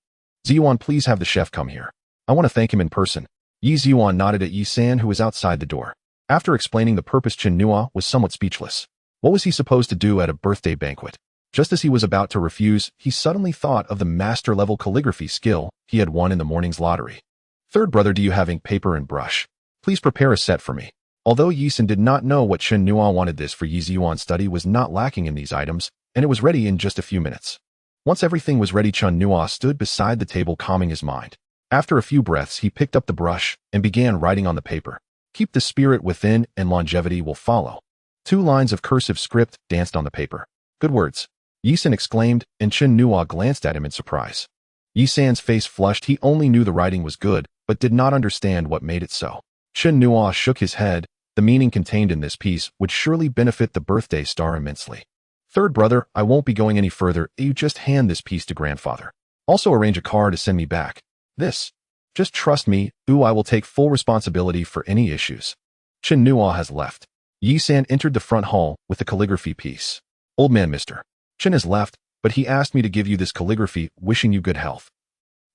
"Ziyuan, please have the chef come here. I want to thank him in person." Yi Ziyuan nodded at Yi San, who was outside the door. After explaining the purpose, Chen Nuo was somewhat speechless. What was he supposed to do at a birthday banquet? Just as he was about to refuse, he suddenly thought of the master-level calligraphy skill he had won in the morning's lottery. "Third brother, do you have ink, paper, and brush? Please prepare a set for me." Although Yi San did not know what Chen Nuo wanted, this for Yi Ziyuan's study was not lacking in these items, and it was ready in just a few minutes. Once everything was ready, Chen Nuo stood beside the table, calming his mind. After a few breaths, he picked up the brush and began writing on the paper. "Keep the spirit within and longevity will follow." 2 lines of cursive script danced on the paper. "Good words," Yi San exclaimed, and Chen Nuo glanced at him in surprise. Yi San's face flushed. He only knew the writing was good, but did not understand what made it so. Chen Nuo shook his head. The meaning contained in this piece would surely benefit the birthday star immensely. "Third brother, I won't be going any further. You just hand this piece to grandfather. Also arrange a car to send me back. This. Just trust me. I will take full responsibility for any issues." Chen Nuo has left. Yi San entered the front hall with the calligraphy piece. "Old man, Mr. Chen has left, but he asked me to give you this calligraphy, wishing you good health."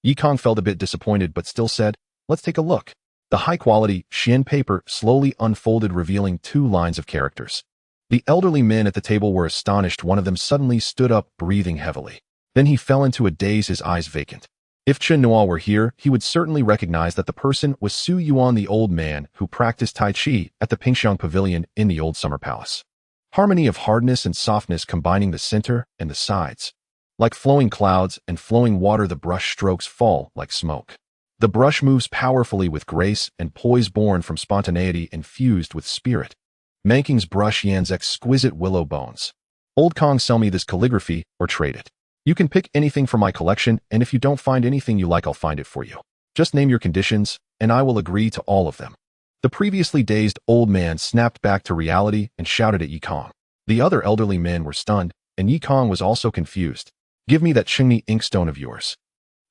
Yi Kong felt a bit disappointed, but still said, "Let's take a look." The high-quality Xian paper slowly unfolded, revealing 2 lines of characters. The elderly men at the table were astonished. One of them suddenly stood up, breathing heavily. Then he fell into a daze, his eyes vacant. If Chen Nuo were here, he would certainly recognize that the person was Su Yuan, the old man who practiced Tai Chi at the Pingxiang Pavilion in the old summer palace. Harmony of hardness and softness combining the center and the sides. Like flowing clouds and flowing water, the brush strokes fall like smoke. The brush moves powerfully with grace and poise born from spontaneity infused with spirit. Manking's brush Yan's exquisite willow bones. Old Kong, sell me this calligraphy or trade it. You can pick anything from my collection, and if you don't find anything you like, I'll find it for you. Just name your conditions, and I will agree to all of them. The previously dazed old man snapped back to reality and shouted at Yi Kong. The other elderly men were stunned, and Yi Kong was also confused. Give me that Qingmi inkstone of yours.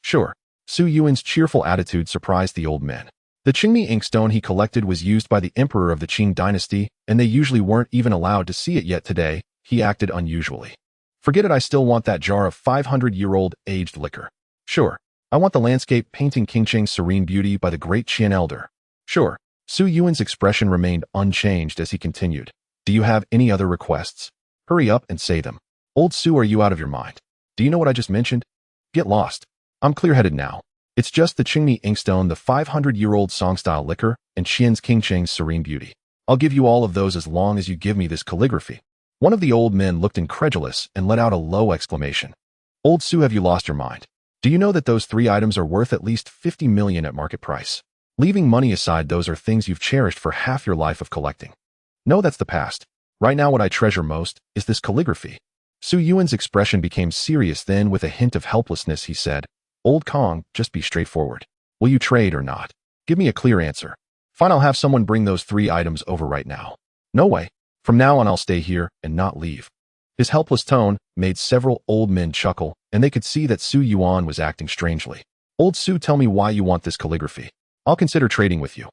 Sure. Su Yuan's cheerful attitude surprised the old men. The Qingmi inkstone he collected was used by the emperor of the Qing dynasty, and they usually weren't even allowed to see it, yet today, he acted unusually. Forget it, I still want that jar of 500-year-old aged liquor. Sure. I want the landscape painting Qingqing's serene beauty by the great Qian elder. Sure. Su Yuan's expression remained unchanged as he continued. Do you have any other requests? Hurry up and say them. Old Su, are you out of your mind? Do you know what I just mentioned? Get lost. I'm clear-headed now. It's just the Qingmi inkstone, the 500-year-old Song-style liquor, and Qian's Qingqing's serene beauty. I'll give you all of those as long as you give me this calligraphy. One of the old men looked incredulous and let out a low exclamation. Old Su, have you lost your mind? Do you know that those 3 items are worth at least 50 million at market price? Leaving money aside, those are things you've cherished for half your life of collecting. No, that's the past. Right now what I treasure most is this calligraphy. Su Yuan's expression became serious, then with a hint of helplessness he said, Old Kong, just be straightforward. Will you trade or not? Give me a clear answer. Fine, I'll have someone bring those 3 items over right now. No way. From now on I'll stay here and not leave. His helpless tone made several old men chuckle, and they could see that Su Yuan was acting strangely. Old Su, tell me why you want this calligraphy. I'll consider trading with you.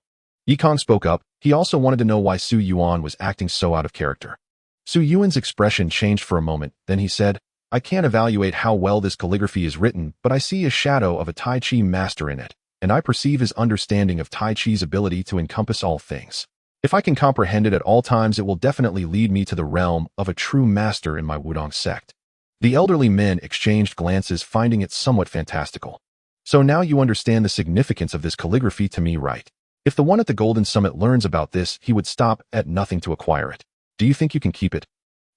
Yi Kong spoke up. He also wanted to know why Su Yuan was acting so out of character. Su Yuan's expression changed for a moment, then he said, I can't evaluate how well this calligraphy is written, but I see a shadow of a Tai Chi master in it, and I perceive his understanding of Tai Chi's ability to encompass all things. If I can comprehend it at all times, it will definitely lead me to the realm of a true master in my Wudong sect. The elderly men exchanged glances, finding it somewhat fantastical. So now you understand the significance of this calligraphy to me, right? If the one at the Golden Summit learns about this, he would stop at nothing to acquire it. Do you think you can keep it?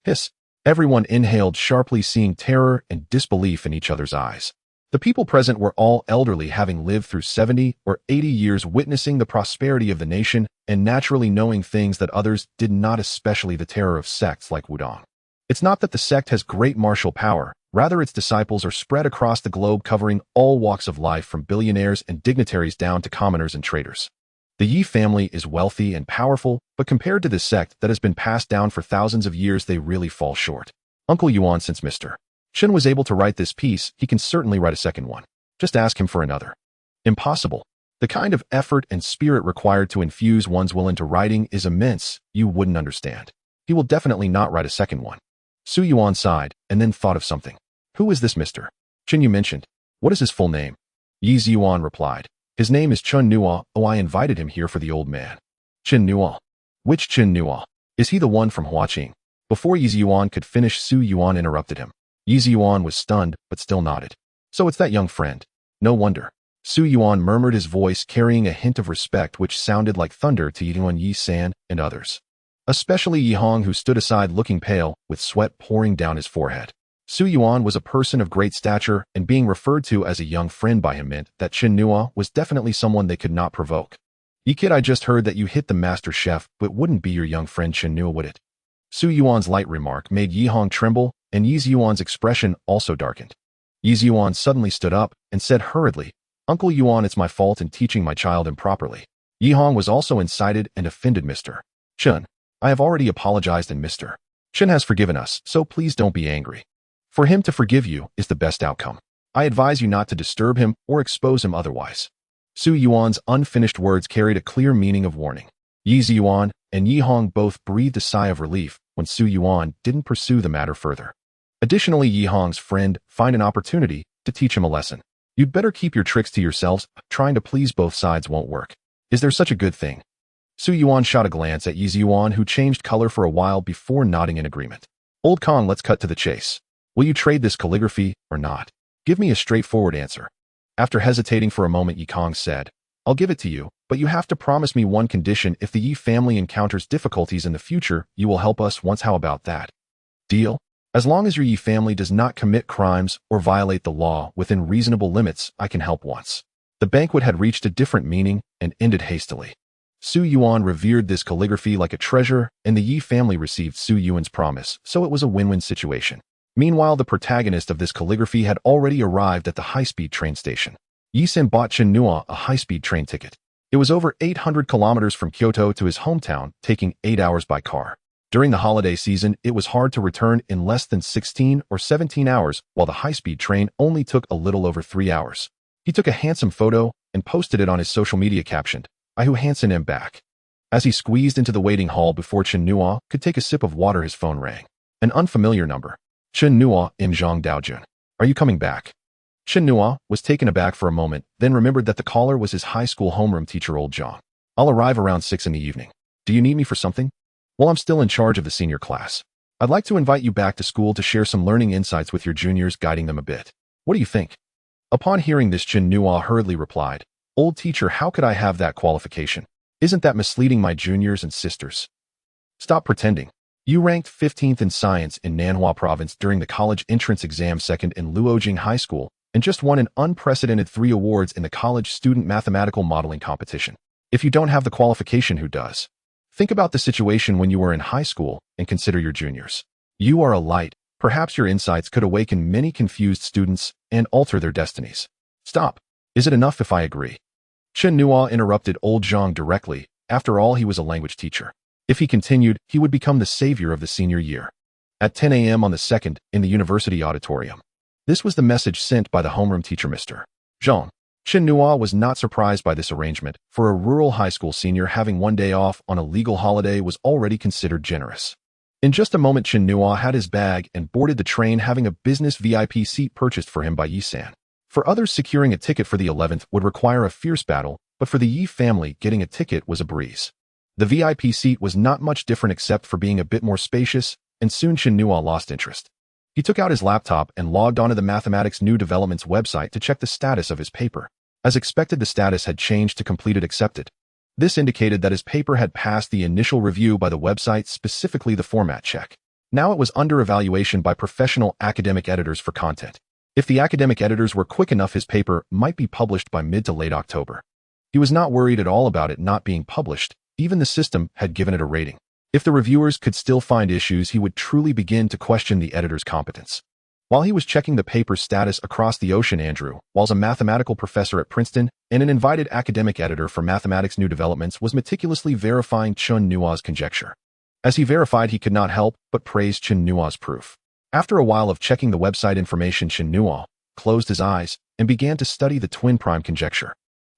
Hiss. Everyone inhaled sharply, seeing terror and disbelief in each other's eyes. The people present were all elderly, having lived through 70 or 80 years witnessing the prosperity of the nation and naturally knowing things that others did not, especially the terror of sects like Wudong. It's not that the sect has great martial power, rather its disciples are spread across the globe, covering all walks of life from billionaires and dignitaries down to commoners and traders. The Yi family is wealthy and powerful, but compared to this sect that has been passed down for thousands of years, they really fall short. Uncle Yuan, since Mr. Chen was able to write this piece, he can certainly write a second one. Just ask him for another. Impossible. The kind of effort and spirit required to infuse one's will into writing is immense, you wouldn't understand. He will definitely not write a second one. Su Yuan sighed, and then thought of something. Who is this Mr. Chen you mentioned? What is his full name? Yi Ziyuan replied. His name is Chen Nuo. Oh, I invited him here for the old man. Chen Nuo. Which Chen Nuo? Is he the one from Huaqing? Before Yi Ziyuan could finish, Su Yuan interrupted him. Yi Ziyuan was stunned, but still nodded. So it's that young friend. No wonder. Su Yuan murmured, his voice carrying a hint of respect which sounded like thunder to Yuan Yi San and others. Especially Yi Hong, who stood aside looking pale, with sweat pouring down his forehead. Su Yuan was a person of great stature, and being referred to as a young friend by him meant that Chen Nuo was definitely someone they could not provoke. Yi kid, I just heard that you hit the master chef, but wouldn't be your young friend Chen Nuo, would it? Su Yuan's light remark made Yi Hong tremble, and Yi Ziyuan's expression also darkened. Yi Ziyuan suddenly stood up and said hurriedly, Uncle Yuan, it's my fault in teaching my child improperly. Yi Hong was also incited and offended. Mr. Chen, I have already apologized and Mr. Chen has forgiven us, so please don't be angry. For him to forgive you is the best outcome. I advise you not to disturb him or expose him otherwise. Su Yuan's unfinished words carried a clear meaning of warning. Yi Ziyuan and Yi Hong both breathed a sigh of relief when Su Yuan didn't pursue the matter further. Additionally, Yi Hong's friend found an opportunity to teach him a lesson. You'd better keep your tricks to yourselves. Trying to please both sides won't work. Is there such a good thing? Su Yuan shot a glance at Yi Ziyuan, who changed color for a while before nodding in agreement. Old Kong, let's cut to the chase. Will you trade this calligraphy or not? Give me a straightforward answer. After hesitating for a moment, Yi Kong said, I'll give it to you, but you have to promise me one condition. If the Yi family encounters difficulties in the future, you will help us once. How about that? Deal? As long as your Yi family does not commit crimes or violate the law within reasonable limits, I can help once. The banquet had reached a different meaning and ended hastily. Su Yuan revered this calligraphy like a treasure, and the Yi family received Su Yuan's promise, so it was a win-win situation. Meanwhile, the protagonist of this calligraphy had already arrived at the high-speed train station. Yi Sen bought Chen Nuo a high-speed train ticket. It was over 800 kilometers from Kyoto to his hometown, taking 8 hours by car. During the holiday season, it was hard to return in less than 16 or 17 hours, while the high-speed train only took a little over 3 hours. He took a handsome photo and posted it on his social media, captioned, I who Hansen am back. As he squeezed into the waiting hall before Chen Nuo could take a sip of water, his phone rang. An unfamiliar number. Chen Nuo, Im Zhang Daojun. Are you coming back? Chen Nuo was taken aback for a moment, then remembered that the caller was his high school homeroom teacher, Old Zhang. I'll arrive around 6 in the evening. Do you need me for something? Well, I'm still in charge of the senior class. I'd like to invite you back to school to share some learning insights with your juniors, guiding them a bit. What do you think? Upon hearing this, Chen Nuo hurriedly replied, Old teacher, how could I have that qualification? Isn't that misleading my juniors and sisters? Stop pretending. You ranked 15th in science in Nanhua province during the college entrance exam, second in Luojing High School, and just won an unprecedented 3 awards in the college student mathematical modeling competition. If you don't have the qualification, who does? Think about the situation when you were in high school and consider your juniors. You are a light. Perhaps your insights could awaken many confused students and alter their destinies. Stop. Is it enough if I agree? Chen Nuo interrupted Old Zhang directly. After all, he was a language teacher. If he continued, he would become the savior of the senior year. At 10 a.m. on the 2nd, in the university auditorium. This was the message sent by the homeroom teacher, Mr. Zhang. Chen Nuo was not surprised by this arrangement. For a rural high school senior, having 1 day off on a legal holiday was already considered generous. In just a moment, Chen Nuo had his bag and boarded the train, having a business VIP seat purchased for him by Yi San. For others, securing a ticket for the 11th would require a fierce battle, but for the Yi family, getting a ticket was a breeze. The VIP seat was not much different except for being a bit more spacious, and soon Chen Nuo lost interest. He took out his laptop and logged onto the Mathematics New Developments website to check the status of his paper. As expected, the status had changed to completed accepted. This indicated that his paper had passed the initial review by the website, specifically the format check. Now it was under evaluation by professional academic editors for content. If the academic editors were quick enough, his paper might be published by mid to late October. He was not worried at all about it not being published. Even the system had given it a rating. If the reviewers could still find issues, he would truly begin to question the editor's competence. While he was checking the paper's status across the ocean, Andrew, while a mathematical professor at Princeton and an invited academic editor for Mathematics New Developments, was meticulously verifying Chen Nuo's conjecture. As he verified, he could not help but praise Chen Nuo's proof. After a while of checking the website information, Chen Nuo closed his eyes and began to study the twin prime conjecture.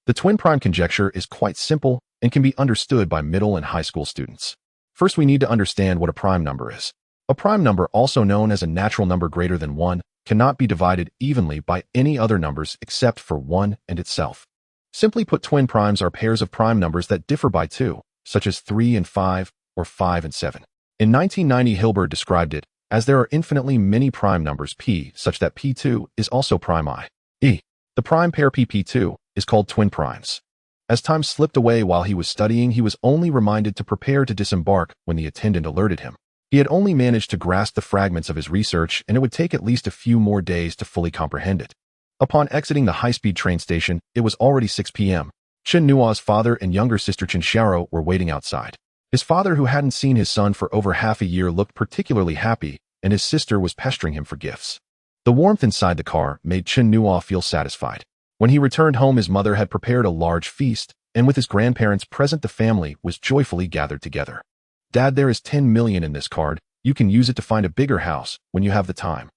The twin prime conjecture is quite simple and can be understood by middle and high school students. First, we need to understand what a prime number is. A prime number, also known as a natural number greater than 1, cannot be divided evenly by any other numbers except for 1 and itself. Simply put, twin primes are pairs of prime numbers that differ by 2, such as 3 and 5 or 5 and 7. In 1990, Hilbert described it as there are infinitely many prime numbers p such that p2 is also prime i.e. the prime pair pp2 is called twin primes. As time slipped away while he was studying, he was only reminded to prepare to disembark when the attendant alerted him. He had only managed to grasp the fragments of his research, and it would take at least a few more days to fully comprehend it. Upon exiting the high-speed train station, it was already 6 p.m. Chen Nuo's father and younger sister Chen Xiao were waiting outside. His father, who hadn't seen his son for over half a year, looked particularly happy, and his sister was pestering him for gifts. The warmth inside the car made Chen Nuo feel satisfied. When he returned home, his mother had prepared a large feast, and with his grandparents present, the family was joyfully gathered together. Dad, there is 10 million in this card. You can use it to find a bigger house when you have the time.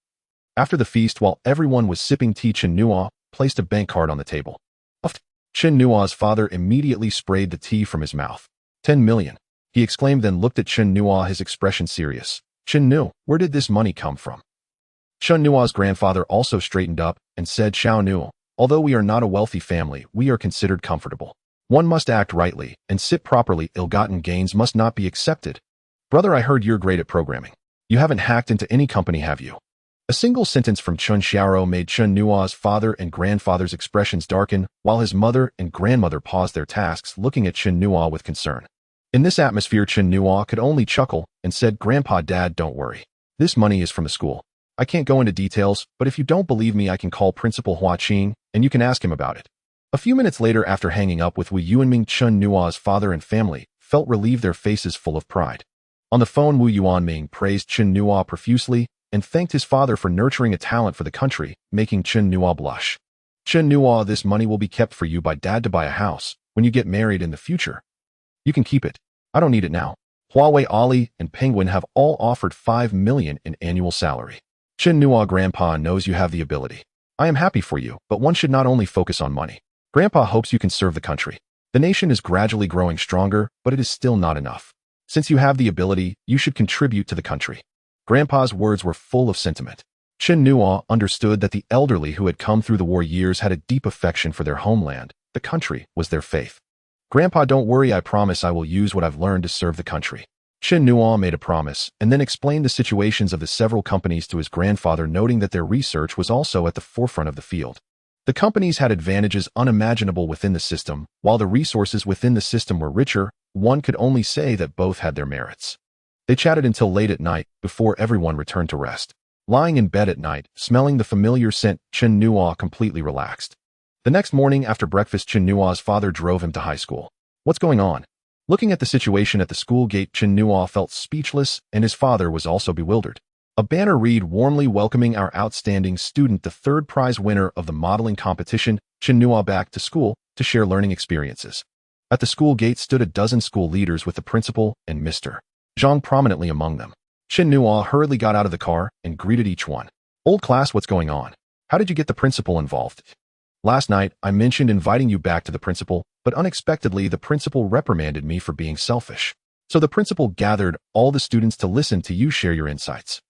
After the feast, while everyone was sipping tea, Chen Nuo placed a bank card on the table. Chen Nuo's father immediately sprayed the tea from his mouth. 10 million, he exclaimed, then looked at Chen Nuo, his expression serious. Chen Nu, where did this money come from? Chen Nuo's grandfather also straightened up and said, Xiao Nu, although we are not a wealthy family, we are considered comfortable. One must act rightly and sit properly. Ill-gotten gains must not be accepted. Brother, I heard you're great at programming. You haven't hacked into any company, have you? A single sentence from Chen Xiaoro made Chen Nuo's father and grandfather's expressions darken, while his mother and grandmother paused their tasks, looking at Chen Nuo with concern. In this atmosphere, Chen Nuo could only chuckle and said, "Grandpa, Dad, don't worry. This money is from the school. I can't go into details, but if you don't believe me, I can call Principal Huaqing, and you can ask him about it." A few minutes later, after hanging up with Wu Yuanming, Chen Nuo's father and family felt relieved, their faces full of pride. On the phone, Wu Yuanming praised Chen Nuo profusely and thanked his father for nurturing a talent for the country, making Chen Nuo blush. "Chen Nuo, this money will be kept for you by Dad to buy a house when you get married in the future. You can keep it. I don't need it now. Huawei, Ali, and Penguin have all offered 5 million in annual salary. Chen Nuo, Grandpa knows you have the ability. I am happy for you, but one should not only focus on money. Grandpa hopes you can serve the country. The nation is gradually growing stronger, but it is still not enough. Since you have the ability, you should contribute to the country." Grandpa's words were full of sentiment. Chen Nuo understood that the elderly who had come through the war years had a deep affection for their homeland. The country was their faith. "Grandpa, don't worry, I promise I will use what I've learned to serve the country." Chen Nuo made a promise and then explained the situations of the several companies to his grandfather, noting that their research was also at the forefront of the field. The companies had advantages unimaginable within the system, while the resources within the system were richer. One could only say that both had their merits. They chatted until late at night, before everyone returned to rest. Lying in bed at night, smelling the familiar scent, Chen Nuo completely relaxed. The next morning after breakfast, Chen Nuo's father drove him to high school. "What's going on?" Looking at the situation at the school gate, Chen Nuo felt speechless, and his father was also bewildered. A banner read, "Warmly welcoming our outstanding student, the third prize winner of the modeling competition, Chen Nuo, back to school to share learning experiences." At the school gate stood a dozen school leaders, with the principal and Mr. Zhang prominently among them. Chen Nuo hurriedly got out of the car and greeted each one. "Old class, what's going on? How did you get the principal involved?" "Last night, I mentioned inviting you back to the principal, but unexpectedly the principal reprimanded me for being selfish. So the principal gathered all the students to listen to you share your insights."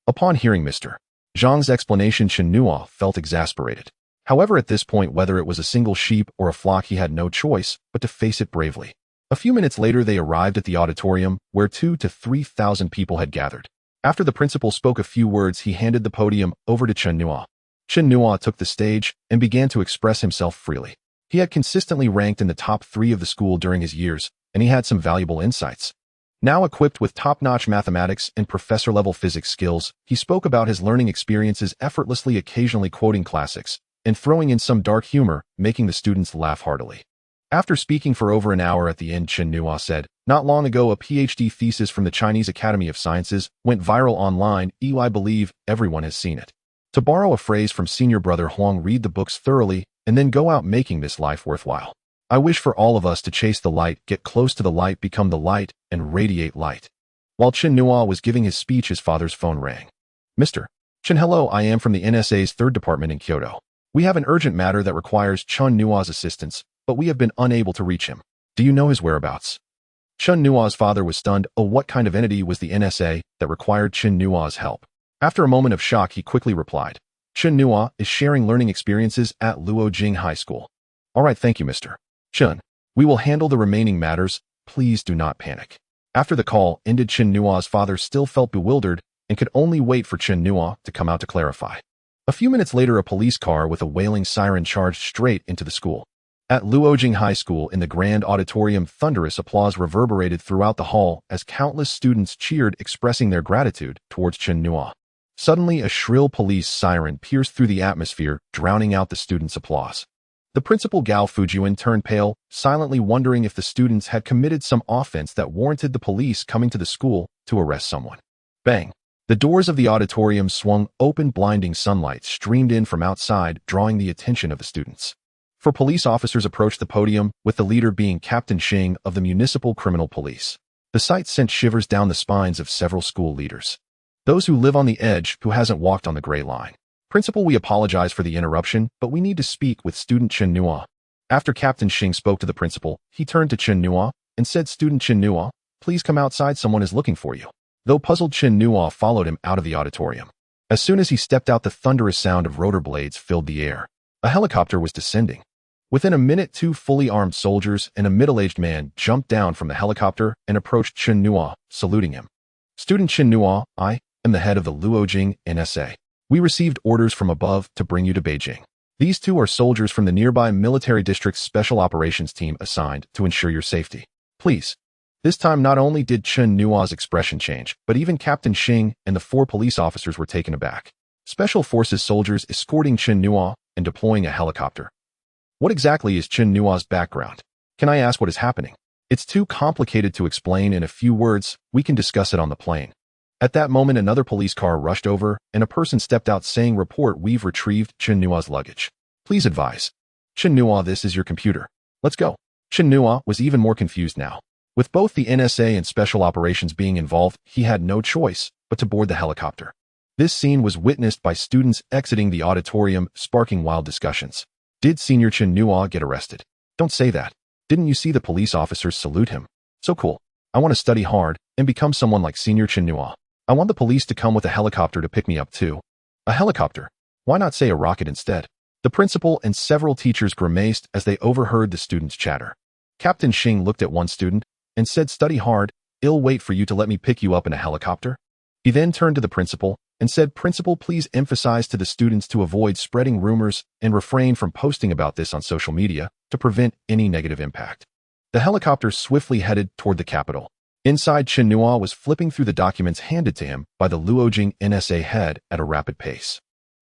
Upon hearing Mr. Zhang's explanation, Chen Nuo felt exasperated. However, at this point, whether it was a single sheep or a flock, he had no choice but to face it bravely. A few minutes later, they arrived at the auditorium, where 2,000 to 3,000 people had gathered. After the principal spoke a few words, he handed the podium over to Chen Nuo. Chen Nuo took the stage and began to express himself freely. He had consistently ranked in the top 3 of the school during his years, and he had some valuable insights. Now equipped with top-notch mathematics and professor-level physics skills, he spoke about his learning experiences effortlessly, occasionally quoting classics and throwing in some dark humor, making the students laugh heartily. After speaking for over an hour, at the end, Chen Nuo said, "Not long ago, a PhD thesis from the Chinese Academy of Sciences went viral online. I believe everyone has seen it. To borrow a phrase from senior brother Huang, read the books thoroughly and then go out making this life worthwhile. I wish for all of us to chase the light, get close to the light, become the light, and radiate light." While Chen Nuo was giving his speech, his father's phone rang. "Mr. Chen, hello, I am from the NSA's 3rd department in Kyoto. We have an urgent matter that requires Chen Nuo's assistance, but we have been unable to reach him. Do you know his whereabouts?" Chen Nuo's father was stunned. Oh, what kind of entity was the NSA that required Chen Nuo's help? After a moment of shock, he quickly replied, "Chen Nuo is sharing learning experiences at Luojing High School." "All right, thank you, Mr. Chen. We will handle the remaining matters. Please do not panic." After the call ended, Chen Nuo's father still felt bewildered and could only wait for Chen Nuo to come out to clarify. A few minutes later, a police car with a wailing siren charged straight into the school. At Luojing High School, in the grand auditorium, thunderous applause reverberated throughout the hall as countless students cheered, expressing their gratitude towards Chen Nuo. Suddenly, a shrill police siren pierced through the atmosphere, drowning out the students' applause. The principal, Gao Fujian, turned pale, silently wondering if the students had committed some offense that warranted the police coming to the school to arrest someone. Bang! The doors of the auditorium swung open, blinding sunlight streamed in from outside, drawing the attention of the students. 4 police officers approached the podium, with the leader being Captain Xing of the Municipal Criminal Police. The sight sent shivers down the spines of several school leaders. Those who live on the edge, who hasn't walked on the gray line. "Principal, we apologize for the interruption, but we need to speak with student Chen Nuo." After Captain Xing spoke to the principal, he turned to Chen Nuo and said, "Student Chen Nuo, please come outside, someone is looking for you." Though puzzled, Chen Nuo followed him out of the auditorium. As soon as he stepped out, the thunderous sound of rotor blades filled the air. A helicopter was descending. Within a minute, two fully armed soldiers and a middle-aged man jumped down from the helicopter and approached Chen Nuo, saluting him. Student Chen Nuo, I am the head of the Huaqing NSA. We received orders from above to bring you to Beijing. These two are soldiers from the nearby military district's special operations team assigned to ensure your safety. Please. This time, not only did Chen Nuo's expression change, but even Captain Xing and the 4 police officers were taken aback. Special Forces soldiers escorting Chen Nuo and deploying a helicopter. What exactly is Chen Nuo's background? Can I ask what is happening? It's too complicated to explain in a few words. We can discuss it on the plane. At that moment, another police car rushed over, and a person stepped out saying, "Report, we've retrieved Chen Nuo's luggage. Please advise." Chen Nuo, this is your computer. Let's go. Chen Nuo was even more confused now. With both the NSA and special operations being involved, he had no choice but to board the helicopter. This scene was witnessed by students exiting the auditorium, sparking wild discussions. Did Senior Chen Nuo get arrested? Don't say that. Didn't you see the police officers salute him? So cool. I want to study hard and become someone like Senior Chen Nuo. I want the police to come with a helicopter to pick me up too. A helicopter? Why not say a rocket instead? The principal and several teachers grimaced as they overheard the students' chatter. Captain Xing looked at one student and said, "Study hard. I'll wait for you to let me pick you up in a helicopter." He then turned to the principal and said, "Principal, please emphasize to the students to avoid spreading rumors and refrain from posting about this on social media to prevent any negative impact." The helicopter swiftly headed toward the capital. Inside, Chen Nuo was flipping through the documents handed to him by the Huaqing NSA head at a rapid pace.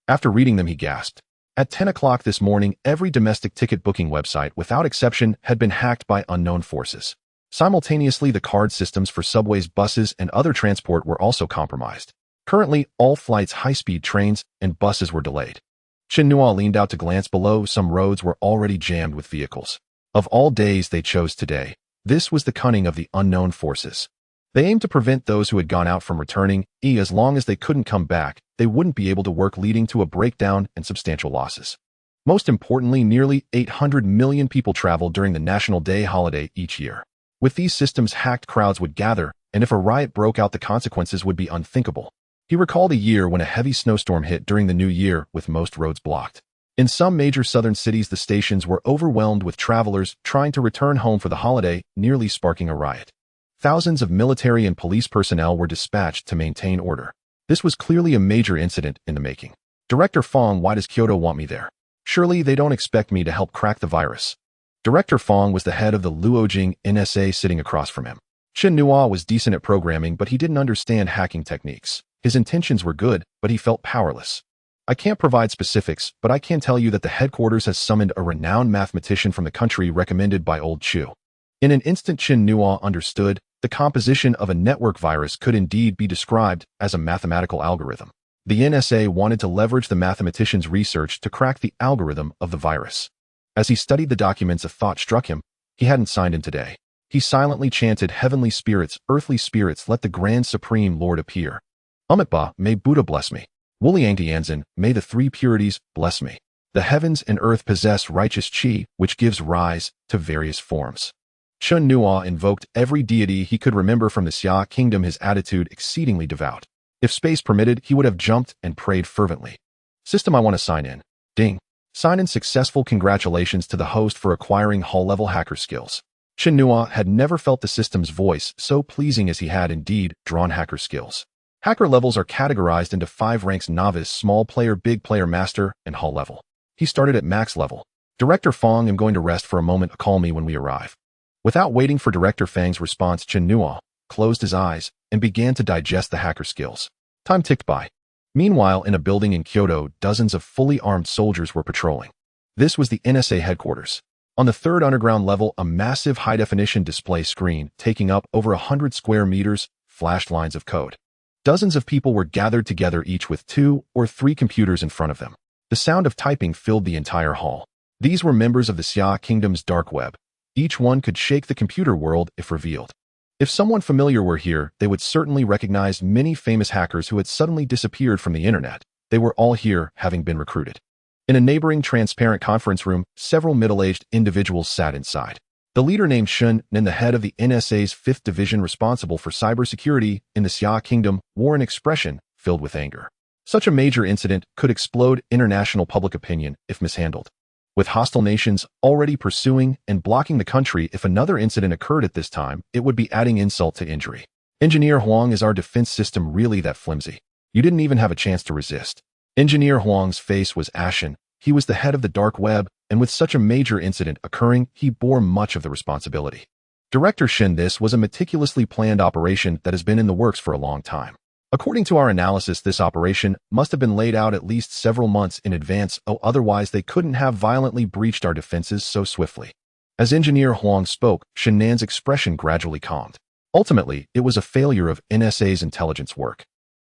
After reading them, he gasped. At 10 o'clock this morning, every domestic ticket booking website, without exception, had been hacked by unknown forces. Simultaneously, the card systems for subways, buses, and other transport were also compromised. Currently, all flights, high-speed trains, and buses were delayed. Chen Nuo leaned out to glance below. Some roads were already jammed with vehicles. Of all days, they chose today. This was the cunning of the unknown forces. They aimed to prevent those who had gone out from returning. As long as they couldn't come back, they wouldn't be able to work, leading to a breakdown and substantial losses. Most importantly, nearly 800 million people travel during the National Day holiday each year. With these systems hacked, crowds would gather, and if a riot broke out, the consequences would be unthinkable. He recalled a year when a heavy snowstorm hit during the new year, with most roads blocked. In some major southern cities, the stations were overwhelmed with travelers trying to return home for the holiday, nearly sparking a riot. Thousands of military and police personnel were dispatched to maintain order. This was clearly a major incident in the making. Director Fong, why does Kyoto want me there? Surely they don't expect me to help crack the virus. Director Fong was the head of the Huaqing NSA sitting across from him. Chen Nuo was decent at programming, but he didn't understand hacking techniques. His intentions were good, but he felt powerless. I can't provide specifics, but I can tell you that the headquarters has summoned a renowned mathematician from the country recommended by Old Chu. In an instant, Chen Nuo understood the composition of a network virus could indeed be described as a mathematical algorithm. The NSA wanted to leverage the mathematician's research to crack the algorithm of the virus. As he studied the documents, a thought struck him. He hadn't signed in today. He silently chanted, "Heavenly spirits, earthly spirits, let the Grand Supreme Lord appear. Umitba, may Buddha bless me. Wuliangtianzin, may the 3 purities bless me. The heavens and earth possess righteous qi, which gives rise to various forms." Chen Nuo invoked every deity he could remember from the Xia kingdom, his attitude exceedingly devout. If space permitted, he would have jumped and prayed fervently. "System, I want to sign in." Ding. Sign in successful. Congratulations to the host for acquiring hall-level hacker skills. Chen Nuo had never felt the system's voice so pleasing as he had indeed drawn hacker skills. Hacker levels are categorized into 5 ranks: novice, small player, big player, master, and hall level. He started at max level. Director Fong, I'm going to rest for a moment. Call me when we arrive. Without waiting for Director Fang's response, Chen Nuo closed his eyes and began to digest the hacker skills. Time ticked by. Meanwhile, in a building in Kyoto, dozens of fully armed soldiers were patrolling. This was the NSA headquarters. On the 3rd underground level, a massive high-definition display screen taking up over 100 square meters flashed lines of code. Dozens of people were gathered together, each with 2 or 3 computers in front of them. The sound of typing filled the entire hall. These were members of the Xia Kingdom's dark web. Each one could shake the computer world if revealed. If someone familiar were here, they would certainly recognize many famous hackers who had suddenly disappeared from the internet. They were all here, having been recruited. In a neighboring transparent conference room, several middle-aged individuals sat inside. The leader, named Chen Nuo, the head of the NSA's 5th division responsible for cybersecurity in the Xia Kingdom, wore an expression filled with anger. Such a major incident could explode international public opinion if mishandled. With hostile nations already pursuing and blocking the country, if another incident occurred at this time, it would be adding insult to injury. Engineer Huang, is our defense system really that flimsy? You didn't even have a chance to resist. Engineer Huang's face was ashen. He was the head of the dark web, and with such a major incident occurring, he bore much of the responsibility. Director Shen, this was a meticulously planned operation that has been in the works for a long time. According to our analysis, this operation must have been laid out at least several months in advance, otherwise they couldn't have violently breached our defenses so swiftly. As Engineer Huang spoke, Shen Nan's expression gradually calmed. Ultimately, it was a failure of NSA's intelligence work.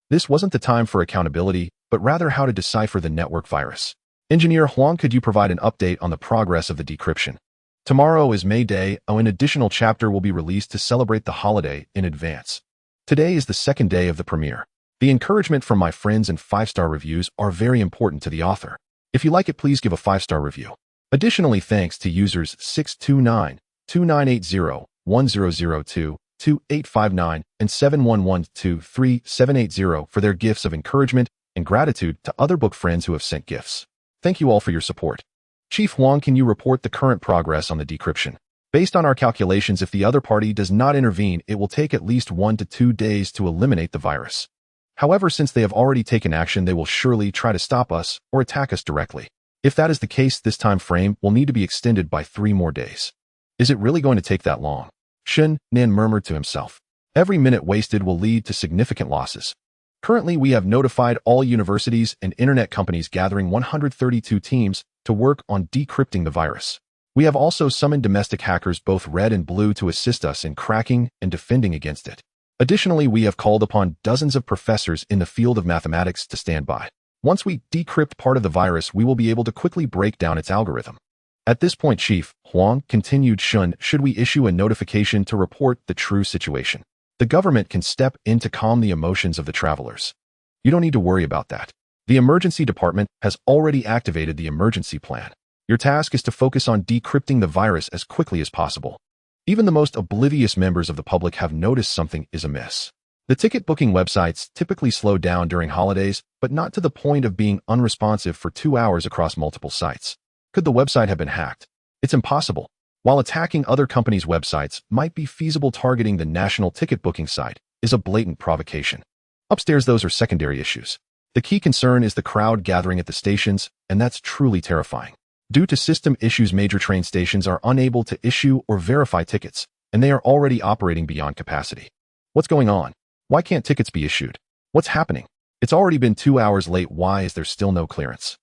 This wasn't the time for accountability, but rather how to decipher the network virus. Engineer Huang, could you provide an update on the progress of the decryption? Tomorrow is May Day, an additional chapter will be released to celebrate the holiday in advance. Today is the second day of the premiere. The encouragement from my friends and 5-star reviews are very important to the author. If you like it, please give a 5-star review. Additionally, thanks to users 629, 2980, 1002, 2859, and 71123780 for their gifts of encouragement, and gratitude to other book friends who have sent gifts. Thank you all for your support. Chief Huang, can you report the current progress on the decryption? Based on our calculations, if the other party does not intervene, it will take at least 1 to 2 days to eliminate the virus. However, since they have already taken action, they will surely try to stop us or attack us directly. If that is the case, this time frame will need to be extended by 3 more days. Is it really going to take that long? Chen Nuo murmured to himself. Every minute wasted will lead to significant losses. Currently, we have notified all universities and internet companies, gathering 132 teams to work on decrypting the virus. We have also summoned domestic hackers, both red and blue, to assist us in cracking and defending against it. Additionally, we have called upon dozens of professors in the field of mathematics to stand by. Once we decrypt part of the virus, we will be able to quickly break down its algorithm. At this point, Chief Huang, continued Shun, should we issue a notification to report the true situation? The government can step in to calm the emotions of the travelers. You don't need to worry about that. The emergency department has already activated the emergency plan. Your task is to focus on decrypting the virus as quickly as possible. Even the most oblivious members of the public have noticed something is amiss. The ticket booking websites typically slow down during holidays, but not to the point of being unresponsive for 2 hours across multiple sites. Could the website have been hacked? It's impossible. While attacking other companies' websites might be feasible, targeting the national ticket booking site is a blatant provocation. Upstairs, those are secondary issues. The key concern is the crowd gathering at the stations, and that's truly terrifying. Due to system issues, major train stations are unable to issue or verify tickets, and they are already operating beyond capacity. What's going on? Why can't tickets be issued? What's happening? It's already been 2 hours late. Why is there still no clearance?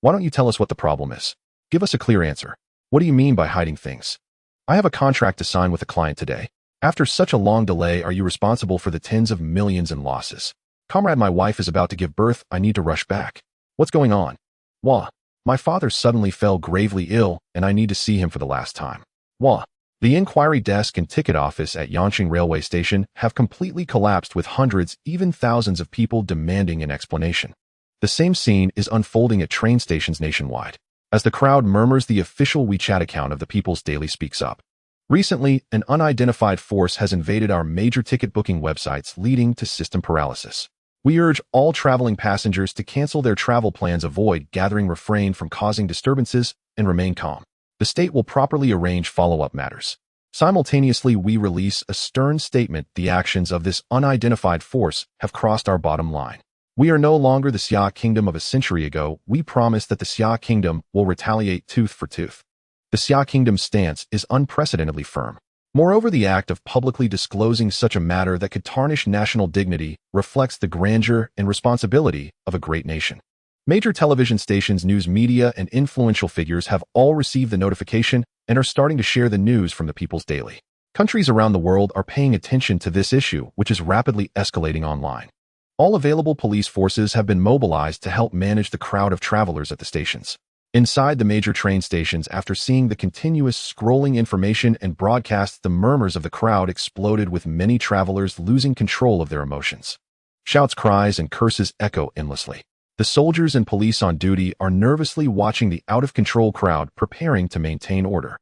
Why don't you tell us what the problem is? Give us a clear answer. What do you mean by hiding things? I have a contract to sign with a client today. After such a long delay, are you responsible for the tens of millions in losses? Comrade, my wife is about to give birth. I need to rush back. What's going on? Wah. My father suddenly fell gravely ill, and I need to see him for the last time. Wah. The inquiry desk and ticket office at Huaqing Railway Station have completely collapsed, with hundreds, even thousands of people demanding an explanation. The same scene is unfolding at train stations nationwide. As the crowd murmurs, the official WeChat account of the People's Daily speaks up. Recently, an unidentified force has invaded our major ticket booking websites, leading to system paralysis. We urge all traveling passengers to cancel their travel plans, avoid gathering, refrain from causing disturbances, and remain calm. The state will properly arrange follow-up matters. Simultaneously, we release a stern statement. The actions of this unidentified force have crossed our bottom line. We are no longer the Xia Kingdom of a century ago. We promise that the Xia Kingdom will retaliate tooth for tooth. The Xia Kingdom's stance is unprecedentedly firm. Moreover, the act of publicly disclosing such a matter that could tarnish national dignity reflects the grandeur and responsibility of a great nation. Major television stations, news media, and influential figures have all received the notification and are starting to share the news from the People's Daily. Countries around the world are paying attention to this issue, which is rapidly escalating online. All available police forces have been mobilized to help manage the crowd of travelers at the stations. Inside the major train stations, after seeing the continuous scrolling information and broadcasts, the murmurs of the crowd exploded, with many travelers losing control of their emotions. Shouts, cries, and curses echo endlessly. The soldiers and police on duty are nervously watching the out-of-control crowd, preparing to maintain order.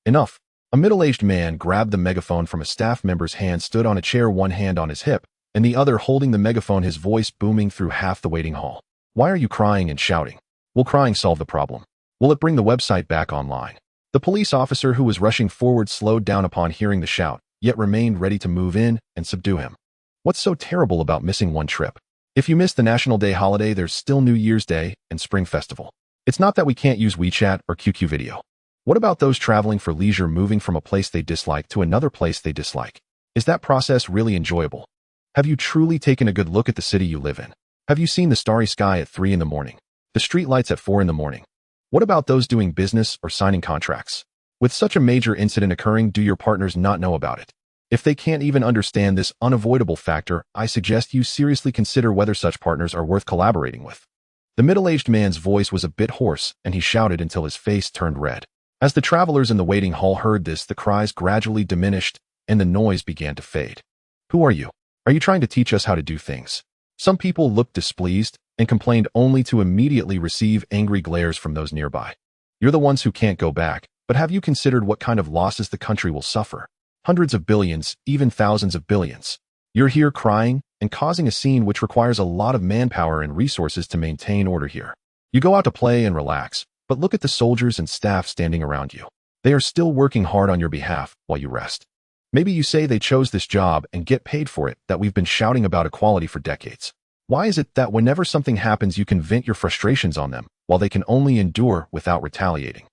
Enough. A middle-aged man grabbed the megaphone from a staff member's hand, stood on a chair, one hand on his hip, and the other holding the megaphone, his voice booming through half the waiting hall. Why are you crying and shouting? Will crying solve the problem? Will it bring the website back online? The police officer who was rushing forward slowed down upon hearing the shout, yet remained ready to move in and subdue him. What's so terrible about missing one trip? If you miss the National Day holiday, there's still New Year's Day and Spring Festival. It's not that we can't use WeChat or QQ video. What about those traveling for leisure, moving from a place they dislike to another place they dislike? Is that process really enjoyable? Have you truly taken a good look at the city you live in? Have you seen the starry sky at 3 in the morning? The street lights at 4 in the morning? What about those doing business or signing contracts? With such a major incident occurring, do your partners not know about it? If they can't even understand this unavoidable factor, I suggest you seriously consider whether such partners are worth collaborating with. The middle-aged man's voice was a bit hoarse, and he shouted until his face turned red. As the travelers in the waiting hall heard this, the cries gradually diminished, and the noise began to fade. Who are you? Are you trying to teach us how to do things? Some people looked displeased and complained, only to immediately receive angry glares from those nearby. You're the ones who can't go back, but have you considered what kind of losses the country will suffer? Hundreds of billions, even thousands of billions. You're here crying and causing a scene which requires a lot of manpower and resources to maintain order here. You go out to play and relax, but look at the soldiers and staff standing around you. They are still working hard on your behalf while you rest. Maybe you say they chose this job and get paid for it, that we've been shouting about equality for decades. Why is it that whenever something happens you can vent your frustrations on them, while they can only endure without retaliating?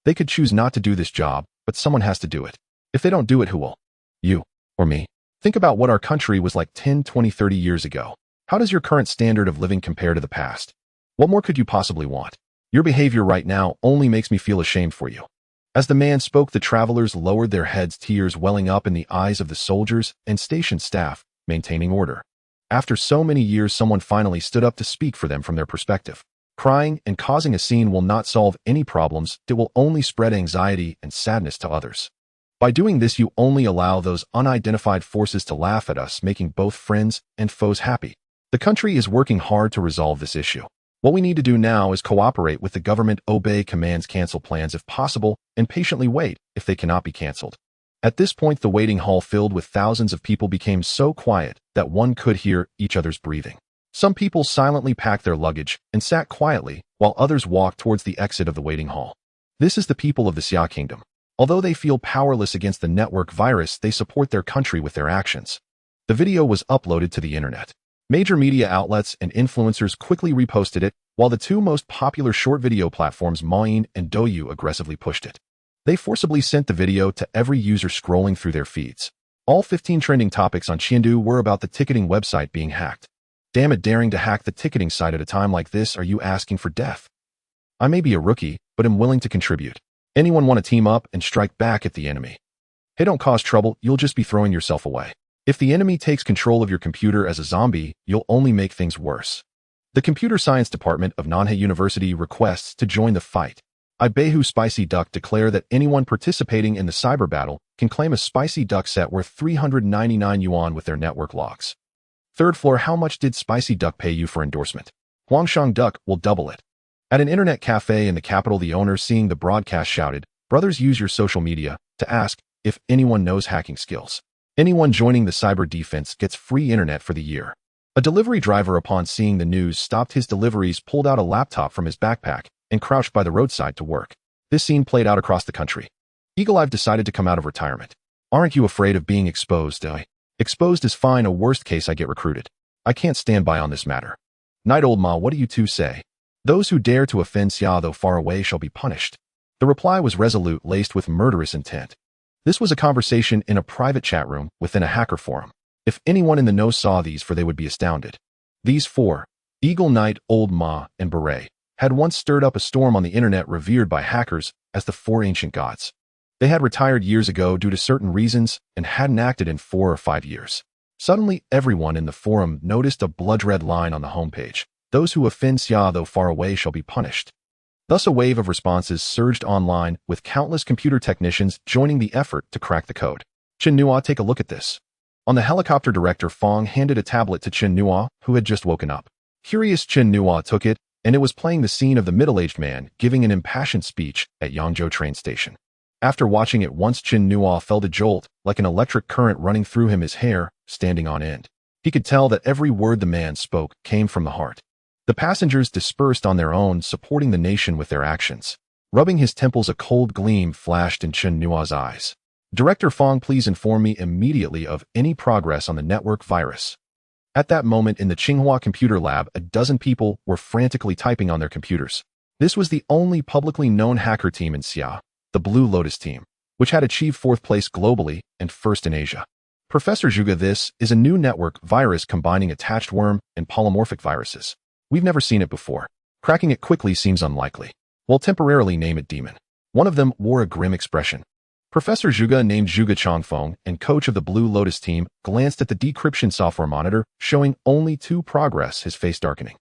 They could choose not to do this job, but someone has to do it. If they don't do it, who will? You or me? Think about what our country was like 10, 20, 30 years ago. How does your current standard of living compare to the past? What more could you possibly want? Your behavior right now only makes me feel ashamed for you. As the man spoke, the travelers lowered their heads, tears welling up in the eyes of the soldiers and station staff, maintaining order. After so many years, someone finally stood up to speak for them from their perspective. Crying and causing a scene will not solve any problems. It will only spread anxiety and sadness to others. By doing this, you only allow those unidentified forces to laugh at us, making both friends and foes happy. The country is working hard to resolve this issue. What we need to do now is cooperate with the government, obey commands, cancel plans if possible, and patiently wait if they cannot be canceled. At this point, the waiting hall filled with thousands of people became so quiet that one could hear each other's breathing. Some people silently packed their luggage and sat quietly, while others walked towards the exit of the waiting hall. This is the people of the Xia Kingdom. Although they feel powerless against the network virus, they support their country with their actions. The video was uploaded to the internet. Major media outlets and influencers quickly reposted it, while the two most popular short video platforms, Douyin and Douyu, aggressively pushed it. They forcibly sent the video to every user scrolling through their feeds. All 15 trending topics on Chengdu were about the ticketing website being hacked. Damn it, daring to hack the ticketing site at a time like this, are you asking for death? I may be a rookie, but am willing to contribute. Anyone want to team up and strike back at the enemy? Hey, don't cause trouble, you'll just be throwing yourself away. If the enemy takes control of your computer as a zombie, you'll only make things worse. The Computer Science Department of Huaqing University requests to join the fight. I Beihu Spicy Duck declare that anyone participating in the cyber battle can claim a spicy duck set worth 399 yuan with their network logs. Third floor, how much did Spicy Duck pay you for endorsement? Huangshang Duck will double it. At an internet cafe in the capital, the owner, seeing the broadcast, shouted, "Brothers, use your social media to ask if anyone knows hacking skills. Anyone joining the cyber defense gets free internet for the year." A delivery driver, upon seeing the news, stopped his deliveries, pulled out a laptop from his backpack, and crouched by the roadside to work. This scene played out across the country. Eagle, I've decided to come out of retirement. Aren't you afraid of being exposed? Exposed is fine, a worst case I get recruited. I can't stand by on this matter. Night, old ma, what do you two say? Those who dare to offend Xia, though far away, shall be punished. The reply was resolute, laced with murderous intent. This was a conversation in a private chat room within a hacker forum. If anyone in the know saw these, for they would be astounded. These four, Eagle, Night, Old Ma, and Beret, had once stirred up a storm on the internet, revered by hackers as the four ancient gods. They had retired years ago due to certain reasons and hadn't acted in 4 or 5 years. Suddenly, everyone in the forum noticed a blood-red line on the homepage. Those who offend Xia, though far away, shall be punished. Thus, a wave of responses surged online, with countless computer technicians joining the effort to crack the code. Chen Nuo, take a look at this. On the helicopter, Director Fong handed a tablet to Chen Nuo, who had just woken up. Curious, Chen Nuo took it, and it was playing the scene of the middle-aged man giving an impassioned speech at Yangzhou train station. After watching it once, Chen Nuo felt a jolt, like an electric current running through him, his hair standing on end. He could tell that every word the man spoke came from the heart. The passengers dispersed on their own, supporting the nation with their actions. Rubbing his temples, a cold gleam flashed in Chen Nuo's eyes. Director Fong, please inform me immediately of any progress on the network virus. At that moment in the Tsinghua computer lab, a dozen people were frantically typing on their computers. This was the only publicly known hacker team in Xia, the Blue Lotus team, which had achieved 4th place globally and 1st in Asia. Professor Zhuge, this is a new network virus combining attached worm and polymorphic viruses. We've never seen it before. Cracking it quickly seems unlikely. We'll temporarily name it Demon. One of them wore a grim expression. Professor Zhuge, named Zhuge Changfeng and coach of the Blue Lotus team, glanced at the decryption software monitor, showing only 2 progress, his face darkening.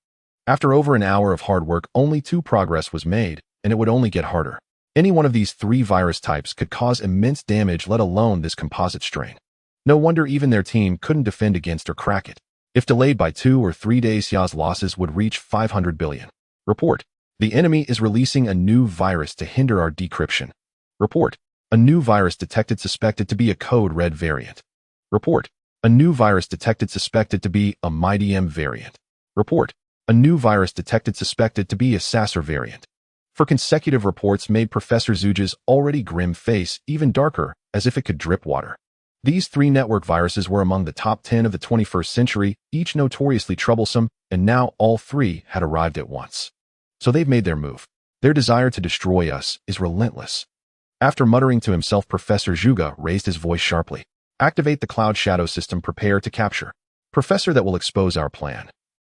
After over an hour of hard work, only 2 progress was made, and it would only get harder. Any one of these 3 virus types could cause immense damage, let alone this composite strain. No wonder even their team couldn't defend against or crack it. If delayed by 2 or 3 days, Xia's losses would reach 500 billion. Report. The enemy is releasing a new virus to hinder our decryption. Report. A new virus detected, suspected to be a code red variant. Report. A new virus detected, suspected to be a MIDM variant. Report. A new virus detected, suspected to be a Sasser variant. For consecutive reports made Professor Zhuge's already grim face even darker, as if it could drip water. These 3 network viruses were among the top 10 of the 21st century, each notoriously troublesome, and now all 3 had arrived at once. So they've made their move. Their desire to destroy us is relentless. After muttering to himself, Professor Zhuge raised his voice sharply. Activate the cloud shadow system, prepare to capture. Professor, that will expose our plan.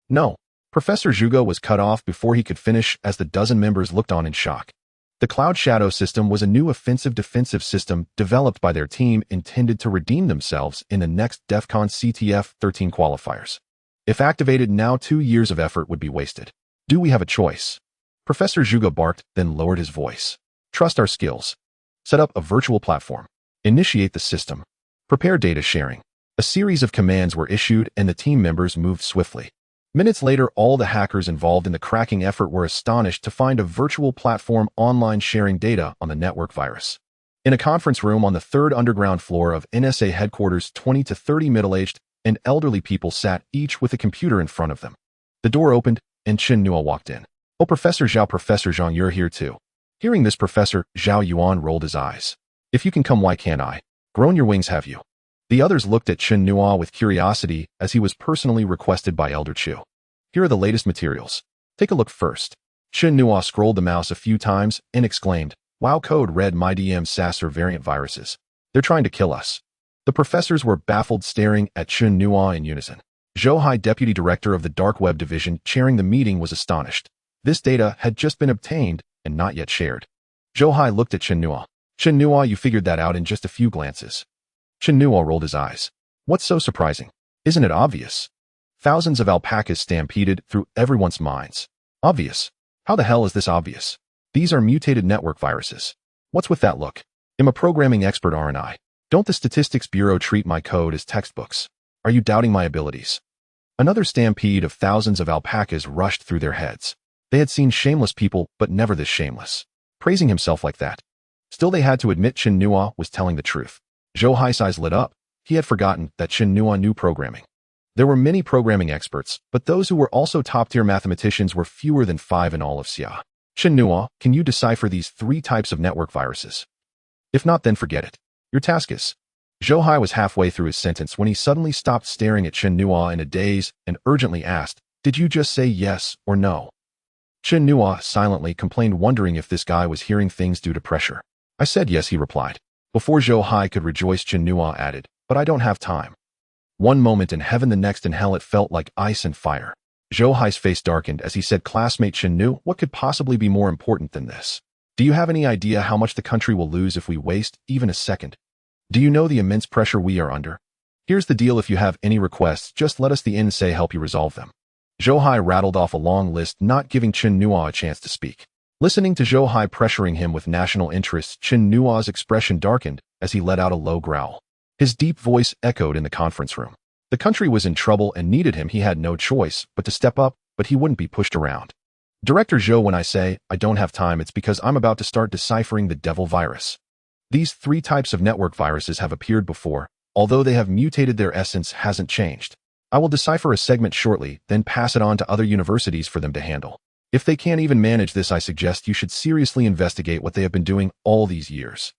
No. Professor Zhuge was cut off before he could finish as the dozen members looked on in shock. The cloud shadow system was a new offensive-defensive system developed by their team intended to redeem themselves in the next DEFCON CTF 13 qualifiers. If activated now, 2 years of effort would be wasted. Do we have a choice? Professor Zhuge barked, then lowered his voice. Trust our skills. Set up a virtual platform. Initiate the system. Prepare data sharing. A series of commands were issued and the team members moved swiftly. Minutes later, all the hackers involved in the cracking effort were astonished to find a virtual platform online sharing data on the network virus. In a conference room on the 3rd underground floor of NSA headquarters, 20 to 30 middle-aged and elderly people sat, each with a computer in front of them. The door opened and Chen Nuo walked in. Oh, Professor Zhang, you're here too. Hearing this, Professor Zhao Yuan rolled his eyes. If you can come, why can't I? Grown your wings, have you? The others looked at Chen Nuo with curiosity as he was personally requested by Elder Chu. Here are the latest materials. Take a look first. Chen Nuo scrolled the mouse a few times and exclaimed, wow, code red MIDM Sasser variant viruses. They're trying to kill us. The professors were baffled, staring at Chen Nuo in unison. Zhou Hai, deputy director of the dark web division, chairing the meeting, was astonished. This data had just been obtained and not yet shared. Zhou Hai looked at Chen Nuo. Chen Nuo, you figured that out in just a few glances. Chen Nuo rolled his eyes. What's so surprising? Isn't it obvious? Thousands of alpacas stampeded through everyone's minds. Obvious? How the hell is this obvious? These are mutated network viruses. What's with that look? I'm a programming expert, aren't I? Don't the Statistics Bureau treat my code as textbooks? Are you doubting my abilities? Another stampede of thousands of alpacas rushed through their heads. They had seen shameless people, but never this shameless. Praising himself like that. Still, they had to admit Chen Nuo was telling the truth. Zhou Hai's eyes lit up. He had forgotten that Chen Nuo knew programming. There were many programming experts, but those who were also top-tier mathematicians were fewer than 5 in all of Xia. Chen Nuo, can you decipher these 3 types of network viruses? If not, then forget it. Your task is. Zhou Hai was halfway through his sentence when he suddenly stopped, staring at Chen Nuo in a daze, and urgently asked, did you just say yes or no? Chen Nuo silently complained, wondering if this guy was hearing things due to pressure. I said yes, he replied. Before Zhou Hai could rejoice, Chen Nuo added, but I don't have time. One moment in heaven, the next in hell. It felt like ice and fire. Zhou Hai's face darkened as he said, classmate Chen Nu, what could possibly be more important than this? Do you have any idea how much the country will lose if we waste even a second? Do you know the immense pressure we are under? Here's the deal, if you have any requests, just let us the NSA help you resolve them. Zhou Hai rattled off a long list, not giving Chen Nuo a chance to speak. Listening to Zhou Hai pressuring him with national interests, Chen Nuo's expression darkened as he let out a low growl. His deep voice echoed in the conference room. The country was in trouble and needed him. He had no choice but to step up, but he wouldn't be pushed around. Director Zhou, when I say I don't have time, it's because I'm about to start deciphering the devil virus. These 3 types of network viruses have appeared before, although they have mutated, their essence hasn't changed. I will decipher a segment shortly, then pass it on to other universities for them to handle. If they can't even manage this, I suggest you should seriously investigate what they have been doing all these years.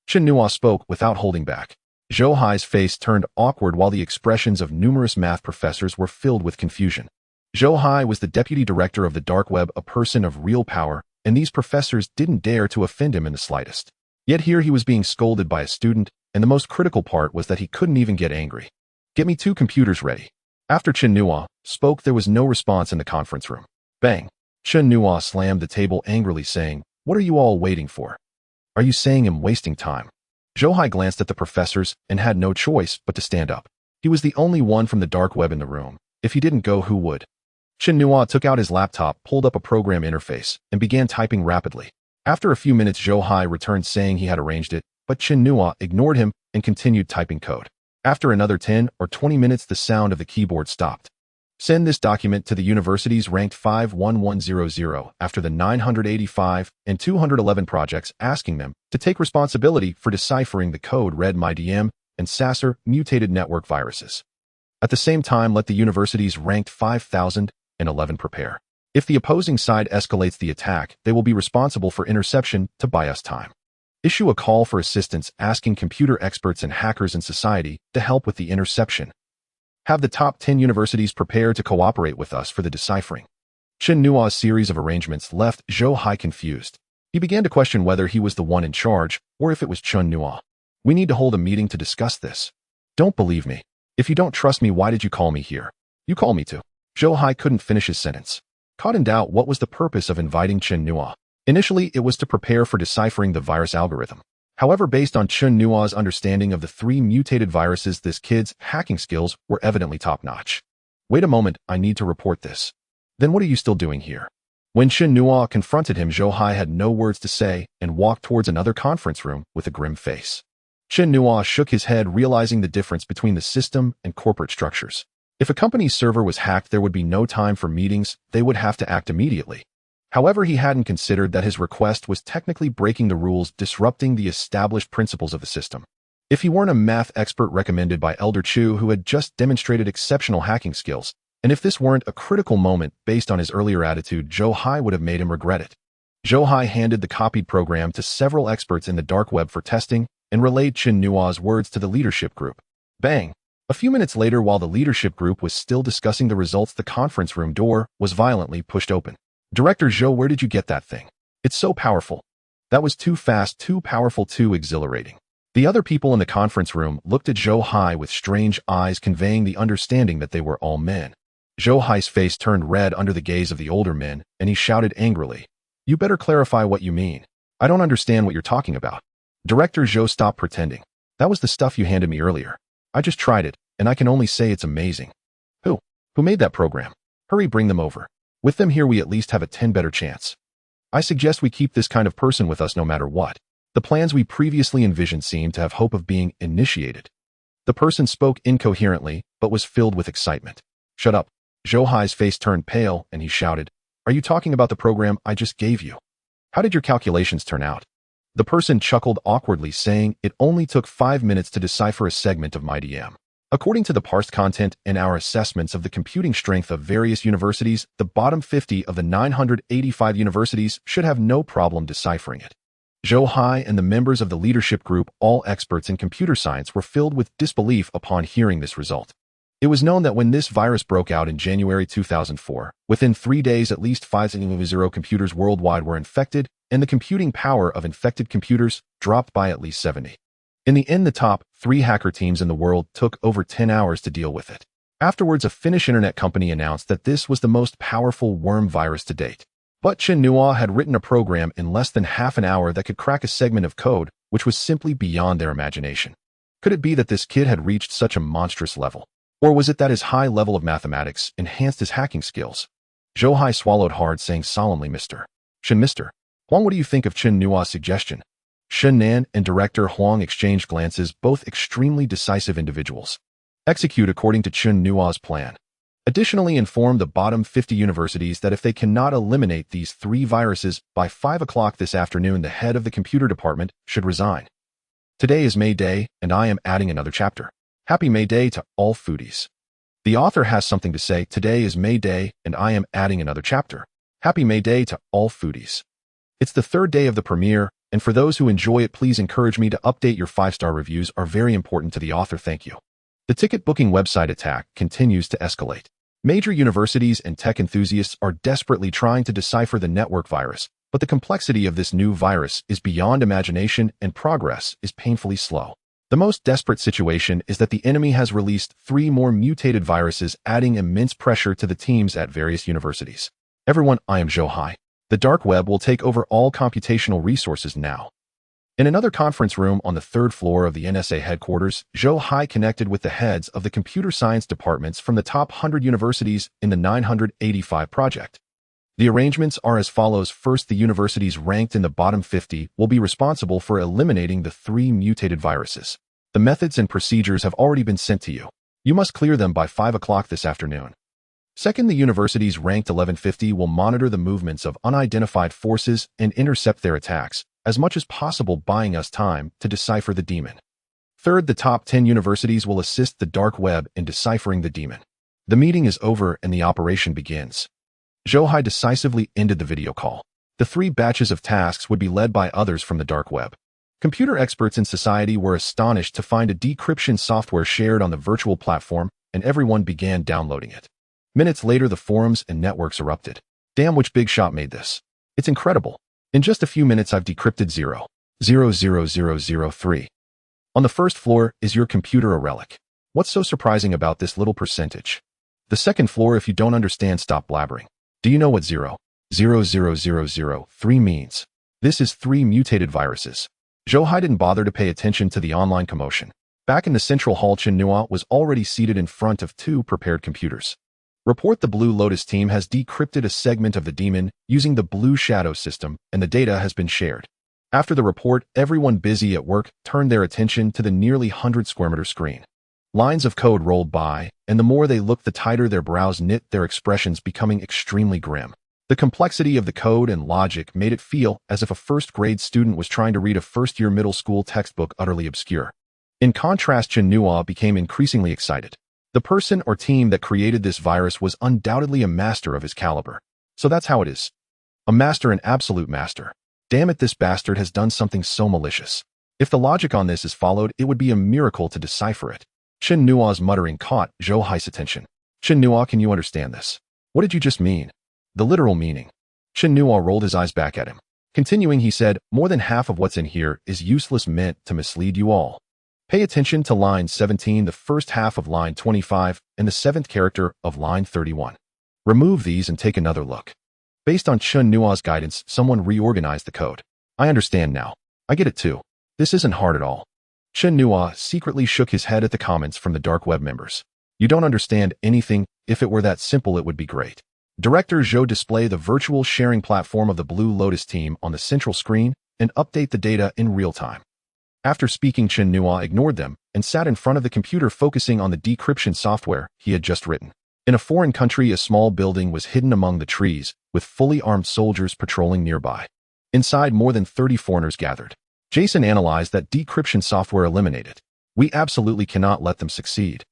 Chen Nuo spoke without holding back. Zhou Hai's face turned awkward while the expressions of numerous math professors were filled with confusion. Zhou Hai was the deputy director of the dark web, a person of real power, and these professors didn't dare to offend him in the slightest. Yet here he was being scolded by a student, and the most critical part was that he couldn't even get angry. Get me 2 computers ready. After Chen Nuo spoke, there was no response in the conference room. Bang! Chen Nuo slammed the table angrily, saying, "What are you all waiting for? Are you saying I'm wasting time?" Zhou Hai glanced at the professors and had no choice but to stand up. He was the only one from the dark web in the room. If he didn't go, who would? Chen Nuo took out his laptop, pulled up a program interface, and began typing rapidly. After a few minutes, Zhou Hai returned saying he had arranged it, but Chen Nuo ignored him and continued typing code. After another 10 or 20 minutes, the sound of the keyboard stopped. Send this document to the universities ranked 51100 after the 985 and 211 projects, asking them to take responsibility for deciphering the code read MyDM and SASR mutated network viruses. At the same time, let the universities ranked 5011 prepare. If the opposing side escalates the attack, they will be responsible for interception to buy us time. Issue a call for assistance, asking computer experts and hackers in society to help with the interception. Have the top 10 universities prepare to cooperate with us for the deciphering. Chen Nuo's series of arrangements left Zhou Hai confused. He began to question whether he was the one in charge or if it was Chen Nuo. We need to hold a meeting to discuss this. Don't believe me. If you don't trust me, why did you call me here? You call me to. Zhou Hai couldn't finish his sentence. Caught in doubt, what was the purpose of inviting Chen Nuo? Initially, it was to prepare for deciphering the virus algorithm. However, based on Chen Nuo's understanding of the 3 mutated viruses, this kid's hacking skills were evidently top-notch. Wait a moment, I need to report this. Then what are you still doing here? When Chen Nuo confronted him, Zhou Hai had no words to say and walked towards another conference room with a grim face. Chen Nuo shook his head, realizing the difference between the system and corporate structures. If a company's server was hacked, there would be no time for meetings, they would have to act immediately. However, he hadn't considered that his request was technically breaking the rules, disrupting the established principles of the system. If he weren't a math expert recommended by Elder Chu, who had just demonstrated exceptional hacking skills, and if this weren't a critical moment based on his earlier attitude, Zhou Hai would have made him regret it. Zhou Hai handed the copied program to several experts in the dark web for testing and relayed Chen Nuo's words to the leadership group. Bang! A few minutes later, while the leadership group was still discussing the results, the conference room door was violently pushed open. Director Zhou, where did you get that thing? It's so powerful. That was too fast, too powerful, too exhilarating. The other people in the conference room looked at Zhou Hai with strange eyes, conveying the understanding that they were all men. Zhou Hai's face turned red under the gaze of the older men, and he shouted angrily, "You better clarify what you mean. I don't understand what you're talking about." Director Zhou, stop pretending. That was the stuff you handed me earlier. I just tried it, and I can only say it's amazing. Who made that program? Hurry, bring them over. With them here, we at least have a 10 better chance. I suggest we keep this kind of person with us no matter what. The plans we previously envisioned seem to have hope of being initiated. The person spoke incoherently, but was filled with excitement. Shut up. Zhou Hai's face turned pale, and he shouted, "Are you talking about the program I just gave you? How did your calculations turn out?" The person chuckled awkwardly, saying, "It only took 5 minutes to decipher a segment of MyDM. According to the parsed content and our assessments of the computing strength of various universities, the bottom 50 of the 985 universities should have no problem deciphering it." Zhou Hai and the members of the leadership group, all experts in computer science, were filled with disbelief upon hearing this result. It was known that when this virus broke out in January 2004, within 3 days at least 500 computers worldwide were infected, and the computing power of infected computers dropped by at least 70. In the end, the top 3 hacker teams in the world took over 10 hours to deal with it. Afterwards, a Finnish internet company announced that this was the most powerful worm virus to date. But Chen Nuo had written a program in less than half an hour that could crack a segment of code, which was simply beyond their imagination. Could it be that this kid had reached such a monstrous level? Or was it that his high level of mathematics enhanced his hacking skills? Zhou Hai swallowed hard, saying solemnly, Mr. Huang, what do you think of Chen Nuo's suggestion?" Shen Nan and Director Huang exchanged glances, both extremely decisive individuals. Execute according to Chen Nuo's plan. Additionally, inform the bottom 50 universities that if they cannot eliminate these 3 viruses by 5 o'clock this afternoon, the head of the computer department should resign. Today is May Day, and I am adding another chapter. Happy May Day to all foodies. The author has something to say. Today is May Day, and I am adding another chapter. Happy May Day to all foodies. It's the third day of the premiere, and for those who enjoy it, please encourage me to update. Your 5-star reviews are very important to the author. Thank you. The ticket booking website attack continues to escalate. Major universities and tech enthusiasts are desperately trying to decipher the network virus, but the complexity of this new virus is beyond imagination and progress is painfully slow. The most desperate situation is that the enemy has released 3 more mutated viruses, adding immense pressure to the teams at various universities. Everyone, I am Zhou Hai. The dark web will take over all computational resources now. In another conference room on the 3rd floor of the NSA headquarters, Zhou Hai connected with the heads of the computer science departments from the top 100 universities in the 985 project. The arrangements are as follows. First, the universities ranked in the bottom 50 will be responsible for eliminating the 3 mutated viruses. The methods and procedures have already been sent to you. You must clear them by 5 o'clock this afternoon. Second, the universities ranked 1150 will monitor the movements of unidentified forces and intercept their attacks, as much as possible, buying us time to decipher the demon. Third, the top 10 universities will assist the dark web in deciphering the demon. The meeting is over and the operation begins. Zhou Hai decisively ended the video call. The 3 batches of tasks would be led by others from the dark web. Computer experts in society were astonished to find a decryption software shared on the virtual platform, and everyone began downloading it. Minutes later, the forums and networks erupted. Damn, which big shot made this? It's incredible. In just a few minutes, I've decrypted 0.00003. On the 1st floor, is your computer a relic? What's so surprising about this little percentage? The 2nd floor, if you don't understand, stop blabbering. Do you know what 0.00003 means? This is 3 mutated viruses. Zhou Hai didn't bother to pay attention to the online commotion. Back in the central hall, Chen Nuo was already seated in front of 2 prepared computers. Report: the Blue Lotus team has decrypted a segment of the daemon using the Blue Shadow system, and the data has been shared. After the report, everyone busy at work turned their attention to the nearly 100 square meter screen. Lines of code rolled by, and the more they looked, the tighter their brows knit, their expressions becoming extremely grim. The complexity of the code and logic made it feel as if a 1st-grade student was trying to read a 1st-year middle school textbook, utterly obscure. In contrast, Chen Nuo became increasingly excited. The person or team that created this virus was undoubtedly a master of his caliber. So that's how it is. A master, an absolute master. Damn it, this bastard has done something so malicious. If the logic on this is followed, it would be a miracle to decipher it. Chen Nuo's muttering caught Zhou Hai's attention. Chen Nuo, can you understand this? What did you just mean? The literal meaning. Chen Nuo rolled his eyes back at him. Continuing, he said, more than half of what's in here is useless, meant to mislead you all. Pay attention to line 17, the first half of line 25, and the 7th character of line 31. Remove these and take another look. Based on Chen Nuo's guidance, someone reorganized the code. I understand now. I get it too. This isn't hard at all. Chen Nuo secretly shook his head at the comments from the dark web members. You don't understand anything. If it were that simple, it would be great. Director Zhou display the virtual sharing platform of the Blue Lotus team on the central screen and update the data in real time. After speaking, Chen Nuo ignored them and sat in front of the computer, focusing on the decryption software he had just written. In a foreign country, a small building was hidden among the trees, with fully armed soldiers patrolling nearby. Inside, more than 30 foreigners gathered. Jason analyzed that decryption software eliminated. We absolutely cannot let them succeed.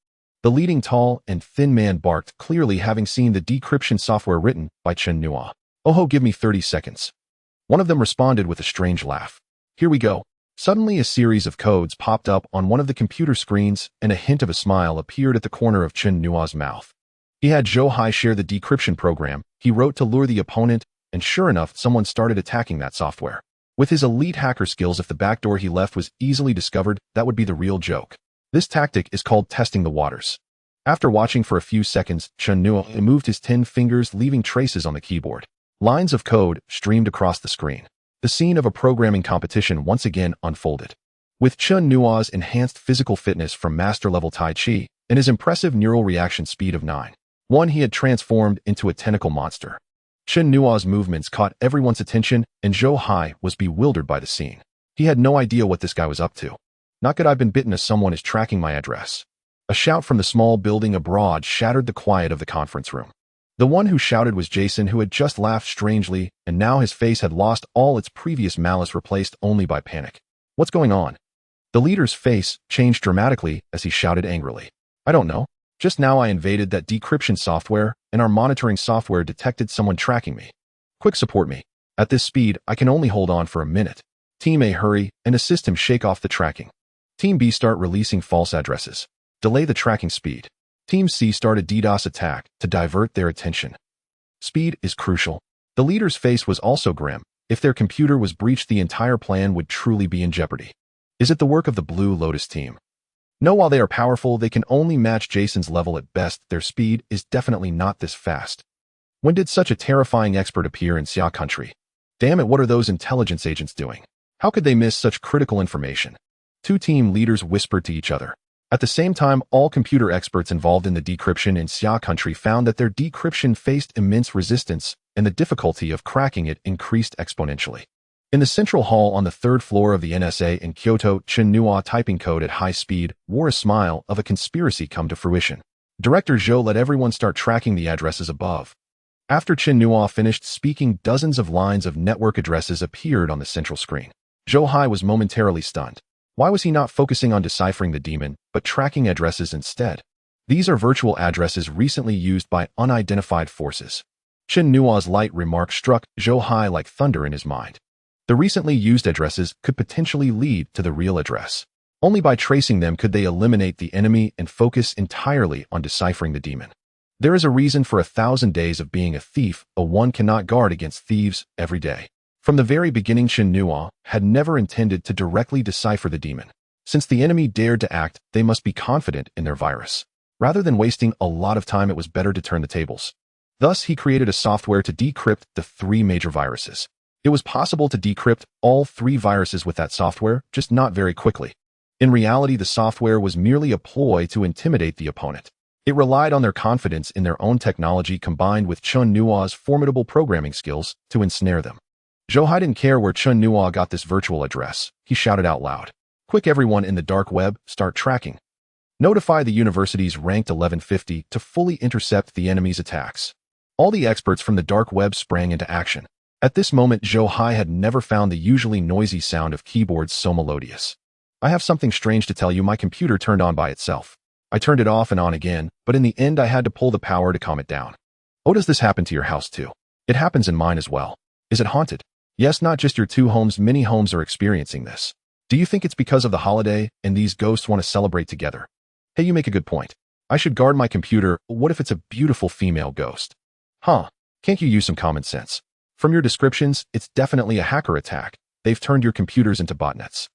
The leading tall and thin man barked, clearly having seen the decryption software written by Chen Nuo. Oh, give me 30 seconds. One of them responded with a strange laugh. Here we go. Suddenly, a series of codes popped up on one of the computer screens, and a hint of a smile appeared at the corner of Chen Nuo's mouth. He had Zhou Hai share the decryption program he wrote to lure the opponent, and sure enough, someone started attacking that software. With his elite hacker skills, if the backdoor he left was easily discovered, that would be the real joke. This tactic is called testing the waters. After watching for a few seconds, Chen Nuo moved his 10 fingers, leaving traces on the keyboard. Lines of code streamed across the screen. The scene of a programming competition once again unfolded. With Chen Nuo's enhanced physical fitness from master-level Tai Chi and his impressive neural reaction speed of 9.1, he had transformed into a tentacle monster. Chen Nuo's movements caught everyone's attention, and Zhou Hai was bewildered by the scene. He had no idea what this guy was up to. Not good, I've been bitten, as someone is tracking my address. A shout from the small building abroad shattered the quiet of the conference room. The one who shouted was Jason, who had just laughed strangely, and now his face had lost all its previous malice, replaced only by panic. What's going on? The leader's face changed dramatically as he shouted angrily. I don't know. Just now I invaded that decryption software, and our monitoring software detected someone tracking me. Quick, support me. At this speed, I can only hold on for a minute. Team A, hurry and assist him shake off the tracking. Team B, start releasing false addresses. Delay the tracking speed. Team C, start a DDoS attack to divert their attention. Speed is crucial. The leader's face was also grim. If their computer was breached, the entire plan would truly be in jeopardy. Is it the work of the Blue Lotus team? No, while they are powerful, they can only match Jason's level at best. Their speed is definitely not this fast. When did such a terrifying expert appear in Xia country? Damn it, what are those intelligence agents doing? How could they miss such critical information? Two team leaders whispered to each other. At the same time, all computer experts involved in the decryption in Xia country found that their decryption faced immense resistance, and the difficulty of cracking it increased exponentially. In the central hall on the third floor of the NSA in Kyoto, Chen Nuo, typing code at high speed, wore a smile of a conspiracy come to fruition. Director Zhou let everyone start tracking the addresses above. After Chen Nuo finished speaking, dozens of lines of network addresses appeared on the central screen. Zhou Hai was momentarily stunned. Why was he not focusing on deciphering the demon, but tracking addresses instead? These are virtual addresses recently used by unidentified forces. Chen Nuo's light remark struck Zhou Hai like thunder in his mind. The recently used addresses could potentially lead to the real address. Only by tracing them could they eliminate the enemy and focus entirely on deciphering the demon. There is a reason for 1,000 days of being a thief. One cannot guard against thieves every day. From the very beginning, Chen Nuo had never intended to directly decipher the demon. Since the enemy dared to act, they must be confident in their virus. Rather than wasting a lot of time, it was better to turn the tables. Thus, he created a software to decrypt the 3 major viruses. It was possible to decrypt all 3 viruses with that software, just not very quickly. In reality, the software was merely a ploy to intimidate the opponent. It relied on their confidence in their own technology combined with Chen Nuo's formidable programming skills to ensnare them. Zhou Hai didn't care where Chen Nuo got this virtual address. He shouted out loud. Quick, everyone in the dark web, start tracking. Notify the university's ranked 1150 to fully intercept the enemy's attacks. All the experts from the dark web sprang into action. At this moment, Zhou Hai had never found the usually noisy sound of keyboards so melodious. I have something strange to tell you. My computer turned on by itself. I turned it off and on again, but in the end I had to pull the power to calm it down. Oh, does this happen to your house too? It happens in mine as well. Is it haunted? Yes, not just your 2 homes, many homes are experiencing this. Do you think it's because of the holiday and these ghosts want to celebrate together? Hey, you make a good point. I should guard my computer. What if it's a beautiful female ghost? Huh, can't you use some common sense? From your descriptions, it's definitely a hacker attack. They've turned your computers into botnets.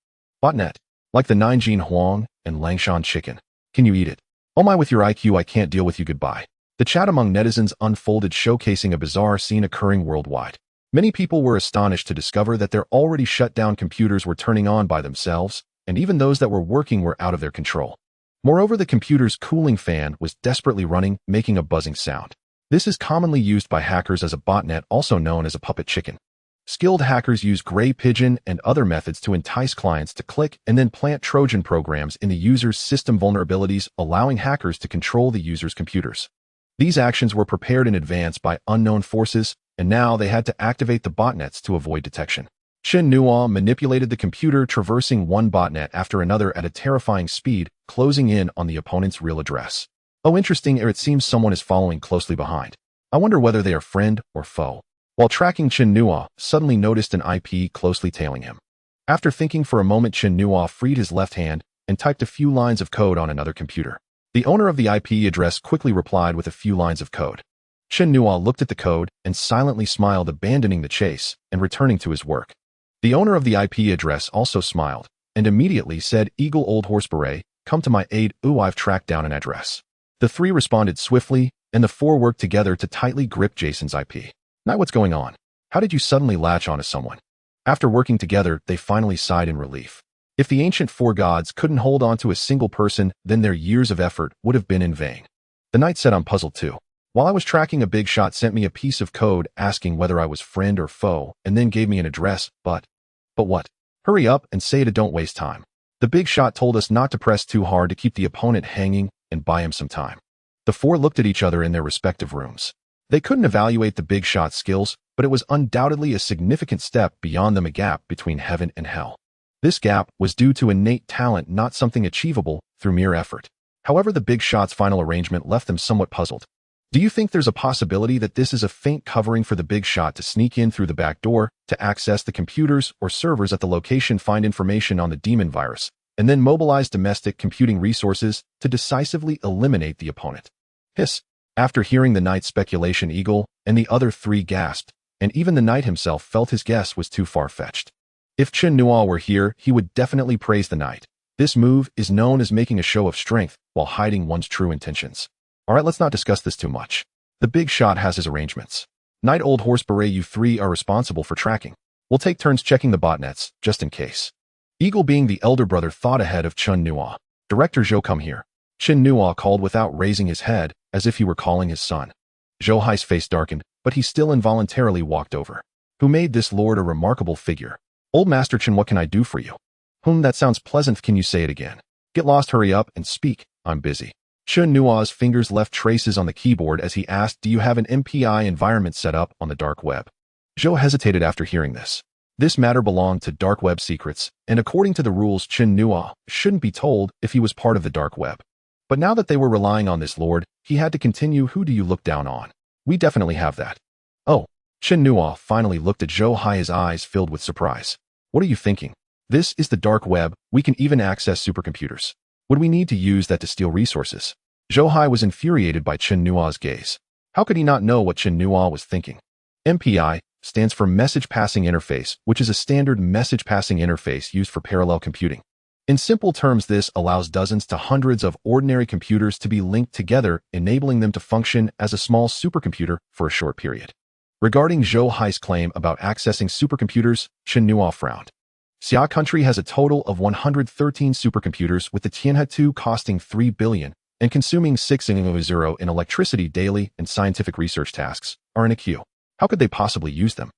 Botnet, like the Nanjing Huang and Langshan chicken. Can you eat it? Oh my, with your IQ, I can't deal with you. Goodbye. The chat among netizens unfolded, showcasing a bizarre scene occurring worldwide. Many people were astonished to discover that their already shut down computers were turning on by themselves, and even those that were working were out of their control. Moreover, the computer's cooling fan was desperately running, making a buzzing sound. This is commonly used by hackers as a botnet, also known as a puppet chicken. Skilled hackers use gray pigeon and other methods to entice clients to click and then plant Trojan programs in the user's system vulnerabilities, allowing hackers to control the user's computers. These actions were prepared in advance by unknown forces, and now they had to activate the botnets to avoid detection. Chen Nuo manipulated the computer, traversing one botnet after another at a terrifying speed, closing in on the opponent's real address. Oh, interesting, it seems someone is following closely behind. I wonder whether they are friend or foe. While tracking, Chen Nuo suddenly noticed an IP closely tailing him. After thinking for a moment, Chen Nuo freed his left hand and typed a few lines of code on another computer. The owner of the IP address quickly replied with a few lines of code. Chen Nuo looked at the code and silently smiled, abandoning the chase and returning to his work. The owner of the IP address also smiled and immediately said, "Eagle Old Horse Beret, come to my aid. Ooh, I've tracked down an address." The 3 responded swiftly, and the 4 worked together to tightly grip Jason's IP. Now what's going on? How did you suddenly latch onto someone? After working together, they finally sighed in relief. If the ancient 4 gods couldn't hold on to a single person, then their years of effort would have been in vain. The knight said, "I'm puzzled too. While I was tracking, a big shot sent me a piece of code asking whether I was friend or foe, and then gave me an address, but what? Hurry up and say it, don't waste time. The big shot told us not to press too hard to keep the opponent hanging and buy him some time." The 4 looked at each other in their respective rooms. They couldn't evaluate the big shot's skills, but it was undoubtedly a significant step beyond them, a gap between heaven and hell. This gap was due to innate talent, not something achievable through mere effort. However, the big shot's final arrangement left them somewhat puzzled. Do you think there's a possibility that this is a faint covering for the big shot to sneak in through the back door, to access the computers or servers at the location, find information on the demon virus, and then mobilize domestic computing resources to decisively eliminate the opponent? Hiss. After hearing the knight's speculation, Eagle and the other three gasped, and even the knight himself felt his guess was too far-fetched. If Chen Nuo were here, he would definitely praise the knight. This move is known as making a show of strength while hiding one's true intentions. Alright, let's not discuss this too much. The big shot has his arrangements. Knight, Old Horse, Beret, you three are responsible for tracking. We'll take turns checking the botnets, just in case. Eagle, being the elder brother, thought ahead of Chen Nuo. Director Zhou, come here. Chen Nuo called without raising his head, as if he were calling his son. Zhou Hai's face darkened, but he still involuntarily walked over. Who made this lord a remarkable figure? Old Master Chen, what can I do for you? That sounds pleasant. Can you say it again? Get lost, hurry up and speak. I'm busy. Chen Nuo's fingers left traces on the keyboard as he asked, do you have an MPI environment set up on the dark web? Zhou hesitated after hearing this. This matter belonged to dark web secrets, and according to the rules, Chen Nuo shouldn't be told if he was part of the dark web. But now that they were relying on this lord, he had to continue. Who do you look down on? We definitely have that. Oh. Chen Nuo finally looked at Zhou Hai, his eyes filled with surprise. What are you thinking? This is the dark web. We can even access supercomputers. Would we need to use that to steal resources? Zhou Hai was infuriated by Chen Nuo's gaze. How could he not know what Chen Nuo was thinking? MPI stands for Message Passing Interface, which is a standard message passing interface used for parallel computing. In simple terms, this allows dozens to hundreds of ordinary computers to be linked together, enabling them to function as a small supercomputer for a short period. Regarding Zhou Hai's claim about accessing supercomputers, Chen Nuo frowned. Xia country has a total of 113 supercomputers, with the Tianhe-2 costing 3 billion and consuming 6.0 in electricity daily, and scientific research tasks are in a queue. How could they possibly use them?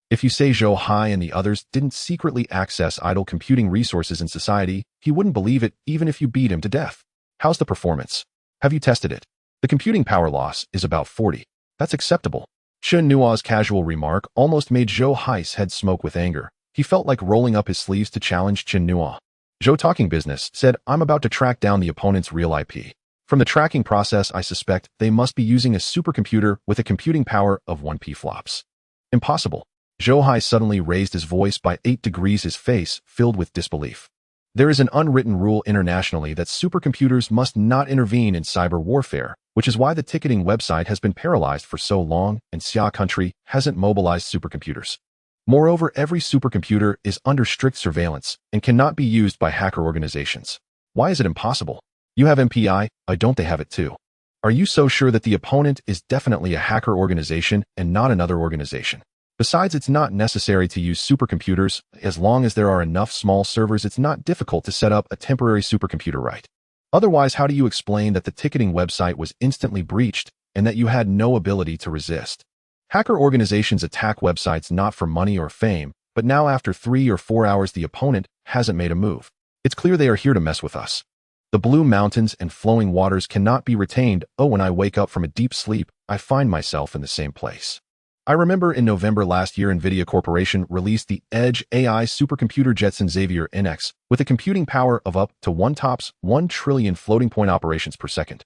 If you say Zhou Hai and the others didn't secretly access idle computing resources in society, he wouldn't believe it even if you beat him to death. How's the performance? Have you tested it? The computing power loss is about 40. That's acceptable. Chen Nuo's casual remark almost made Zhou Hai's head smoke with anger. He felt like rolling up his sleeves to challenge Chen Nuo. Zhou, talking business, said, I'm about to track down the opponent's real IP. From the tracking process, I suspect they must be using a supercomputer with a computing power of 1 pflops. Impossible. Zhou Hai suddenly raised his voice by 8 degrees, his face filled with disbelief. There is an unwritten rule internationally that supercomputers must not intervene in cyber warfare, which is why the ticketing website has been paralyzed for so long and Xia country hasn't mobilized supercomputers. Moreover, every supercomputer is under strict surveillance and cannot be used by hacker organizations. Why is it impossible? You have MPI, why don't they have it too? Are you so sure that the opponent is definitely a hacker organization and not another organization? Besides, it's not necessary to use supercomputers. As long as there are enough small servers, it's not difficult to set up a temporary supercomputer, right? Otherwise, how do you explain that the ticketing website was instantly breached and that you had no ability to resist? Hacker organizations attack websites not for money or fame, but now after 3 or 4 hours the opponent hasn't made a move. It's clear they are here to mess with us. The blue mountains and flowing waters cannot be retained. Oh, when I wake up from a deep sleep, I find myself in the same place. I remember in November last year, NVIDIA Corporation released the Edge AI supercomputer Jetson Xavier NX with a computing power of up to 1 trillion floating point operations per second.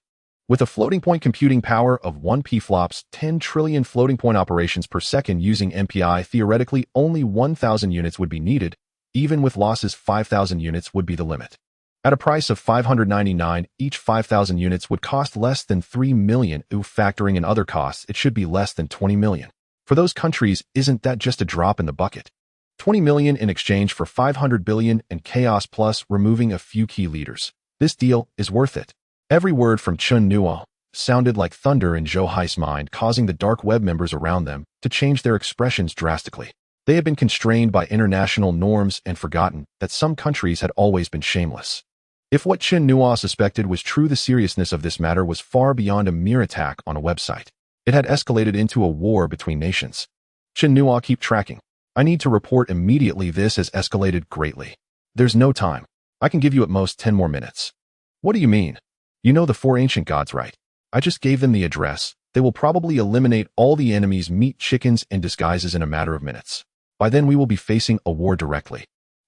With a floating point computing power of 1 pflops, 10 trillion floating point operations per second using MPI, theoretically only 1,000 units would be needed. Even with losses, 5,000 units would be the limit. At a price of 599, each 5,000 units would cost less than 3 million. Factoring in other costs, it should be less than 20 million. For those countries, isn't that just a drop in the bucket? 20 million in exchange for 500 billion and chaos plus removing a few key leaders. This deal is worth it. Every word from Chen Nuo sounded like thunder in Zhou Hai's mind, causing the dark web members around them to change their expressions drastically. They had been constrained by international norms and forgotten that some countries had always been shameless. If what Chen Nuo suspected was true, the seriousness of this matter was far beyond a mere attack on a website. It had escalated into a war between nations. Chen Nuo, keep tracking. I need to report immediately. This has escalated greatly. There's no time. I can give you at most 10 more minutes. What do you mean? You know the 4 ancient gods, right? I just gave them the address. They will probably eliminate all the enemy's meat chickens and disguises in a matter of minutes. By then we will be facing a war directly.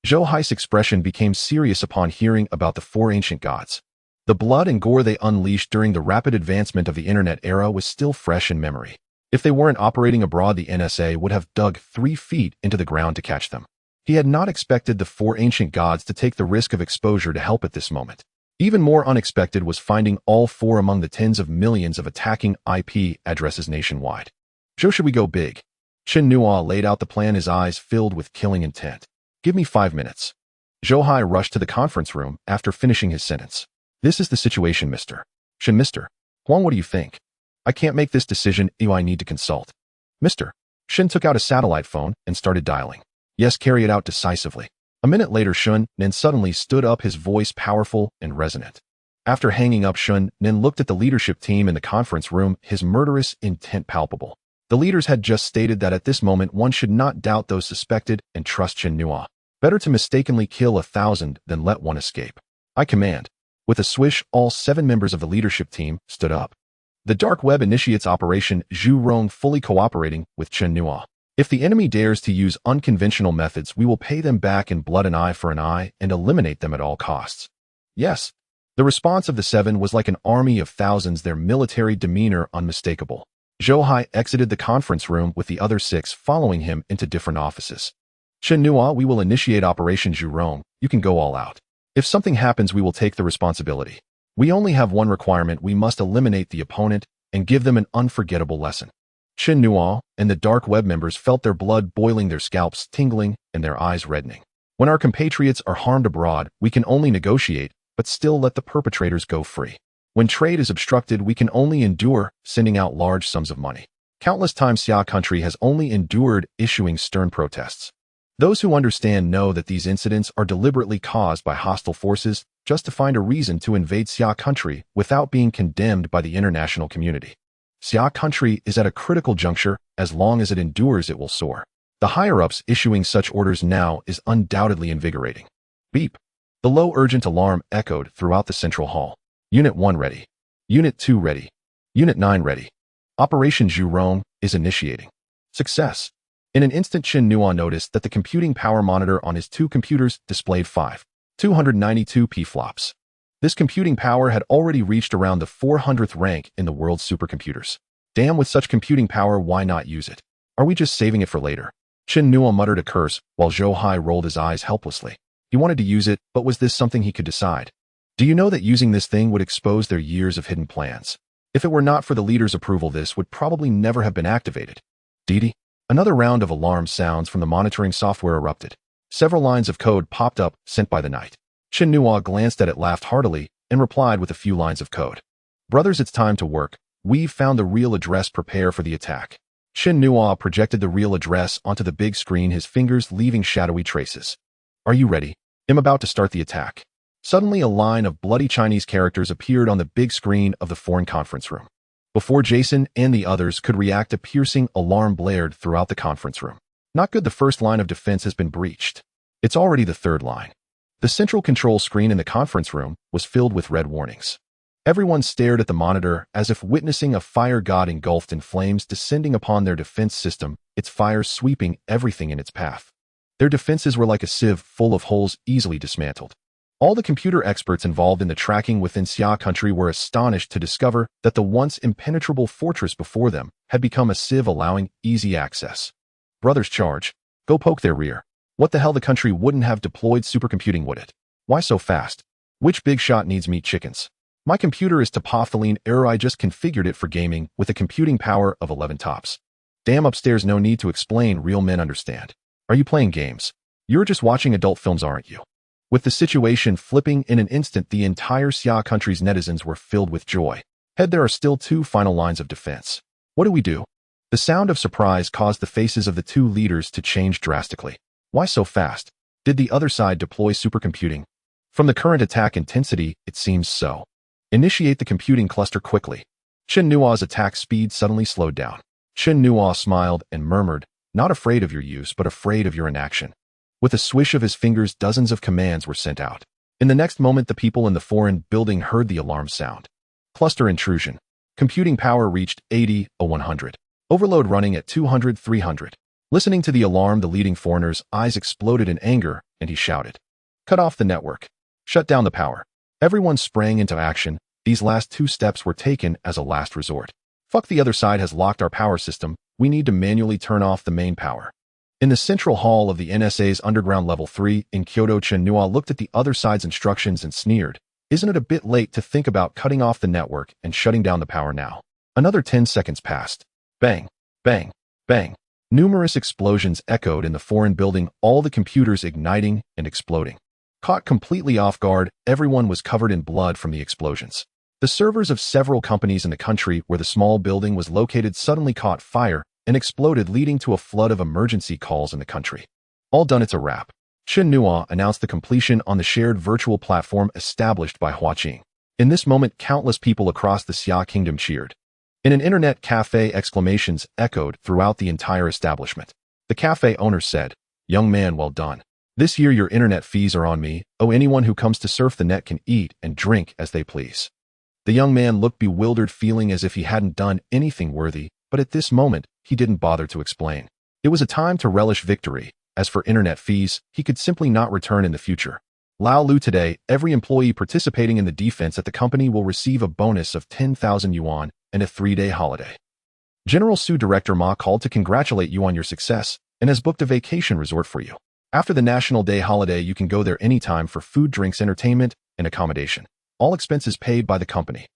Zhou Hai's expression became serious upon hearing about the 4 ancient gods. The blood and gore they unleashed during the rapid advancement of the internet era was still fresh in memory. If they weren't operating abroad, the NSA would have dug 3 feet into the ground to catch them. He had not expected the 4 ancient gods to take the risk of exposure to help at this moment. Even more unexpected was finding all 4 among the tens of millions of attacking IP addresses nationwide. So should we go big? Chen Nuo laid out the plan, his eyes filled with killing intent. Give me 5 minutes. Zhou rushed to the conference room after finishing his sentence. This is the situation, Mr. Chen. Mr. Huang, what do you think? I can't make this decision. I need to consult. Mr. Shen took out a satellite phone and started dialing. Yes, carry it out decisively. A minute later, Shun Nen suddenly stood up, his voice powerful and resonant. After hanging up, Shun Nen looked at the leadership team in the conference room, his murderous intent palpable. The leaders had just stated that at this moment one should not doubt those suspected and trust Chen Nuo. Better to mistakenly kill 1,000 than let one escape. I command. With a swish, all 7 members of the leadership team stood up. The dark web initiates Operation Zhu Rong, fully cooperating with Chen Nuo. If the enemy dares to use unconventional methods, we will pay them back in blood, an eye for an eye, and eliminate them at all costs. Yes. The response of the 7 was like an army of thousands, their military demeanor unmistakable. Zhou exited the conference room with the other 6 following him into different offices. Chen Nuo, we will initiate Operation Zhu Rong. You can go all out. If something happens, we will take the responsibility. We only have one requirement: we must eliminate the opponent and give them an unforgettable lesson. Chen Nuo and the dark web members felt their blood boiling, their scalps tingling, and their eyes reddening. When our compatriots are harmed abroad, we can only negotiate, but still let the perpetrators go free. When trade is obstructed, we can only endure sending out large sums of money. Countless times Xia country has only endured issuing stern protests. Those who understand know that these incidents are deliberately caused by hostile forces just to find a reason to invade Xia country without being condemned by the international community. Xia country is at a critical juncture. As long as it endures, it will soar. The higher-ups issuing such orders now is undoubtedly invigorating. Beep. The low urgent alarm echoed throughout the central hall. Unit 1 ready. Unit 2 ready. Unit 9 ready. Operation Zhu Rong is initiating. Success. In an instant, Chen Nuo noticed that the computing power monitor on his 2 computers displayed 5,292 pflops. This computing power had already reached around the 400th rank in the world's supercomputers. Damn, with such computing power, why not use it? Are we just saving it for later? Chen Nuo muttered a curse while Zhou rolled his eyes helplessly. He wanted to use it, but was this something he could decide? Do you know that using this thing would expose their years of hidden plans? If it were not for the leader's approval, this would probably never have been activated. Didi? Another round of alarm sounds from the monitoring software erupted. Several lines of code popped up, sent by the night. Chen Nuo glanced at it, laughed heartily, and replied with a few lines of code. Brothers, it's time to work. We've found the real address. Prepare for the attack. Chen Nuo projected the real address onto the big screen, his fingers leaving shadowy traces. Are you ready? I'm about to start the attack. Suddenly, a line of bloody Chinese characters appeared on the big screen of the foreign conference room. Before Jason and the others could react, a piercing alarm blared throughout the conference room. Not good. The first line of defense has been breached. It's already the 3rd line. The central control screen in the conference room was filled with red warnings. Everyone stared at the monitor as if witnessing a fire god engulfed in flames descending upon their defense system, its fire sweeping everything in its path. Their defenses were like a sieve full of holes, easily dismantled. All the computer experts involved in the tracking within Xia country were astonished to discover that the once impenetrable fortress before them had become a sieve allowing easy access. Brothers, charge. Go poke their rear. What the hell? The country wouldn't have deployed supercomputing, would it? Why so fast? Which big shot needs meat chickens? My computer is Topothaline error. I just configured it for gaming with a computing power of 11 tops. Damn, upstairs, no need to explain. Real men understand. Are you playing games? You're just watching adult films, aren't you? With the situation flipping in an instant, the entire Xia country's netizens were filled with joy. Head, there are still 2 final lines of defense. What do we do? The sound of surprise caused the faces of the 2 leaders to change drastically. Why so fast? Did the other side deploy supercomputing? From the current attack intensity, it seems so. Initiate the computing cluster quickly. Chen Nuo's attack speed suddenly slowed down. Chen Nuo smiled and murmured, not afraid of your use, but afraid of your inaction. With a swish of his fingers, dozens of commands were sent out. In the next moment, the people in the foreign building heard the alarm sound. Cluster intrusion. Computing power reached 80/100. Overload running at 200/300. Listening to the alarm, the leading foreigner's eyes exploded in anger, and he shouted, "Cut off the network. Shut down the power. Everyone sprang into action. These last 2 steps were taken as a last resort. Fuck, the other side has locked our power system. We need to manually turn off the main power. In the central hall of the NSA's underground level 3 in Kyoto, Chen Nuo looked at the other side's instructions and sneered. Isn't it a bit late to think about cutting off the network and shutting down the power now? Another 10 seconds passed. Bang, bang, bang. Numerous explosions echoed in the foreign building, all the computers igniting and exploding. Caught completely off guard, everyone was covered in blood from the explosions. The servers of several companies in the country where the small building was located suddenly caught fire and exploded, leading to a flood of emergency calls in the country. All done, it's a wrap. Chen Nuo announced the completion on the shared virtual platform established by Huaqing. In this moment, countless people across the Xia Kingdom cheered. In an internet cafe, exclamations echoed throughout the entire establishment. The cafe owner said, "Young man, well done. This year your internet fees are on me. Oh, anyone who comes to surf the net can eat and drink as they please." The young man looked bewildered, feeling as if he hadn't done anything worthy, but at this moment, he didn't bother to explain. It was a time to relish victory. As for internet fees, he could simply not return in the future. Lao Lu, today, every employee participating in the defense at the company will receive a bonus of 10,000 yuan and a 3-day holiday. General Su Director Ma called to congratulate you on your success and has booked a vacation resort for you. After the National Day holiday, you can go there anytime for food, drinks, entertainment, and accommodation. All expenses paid by the company.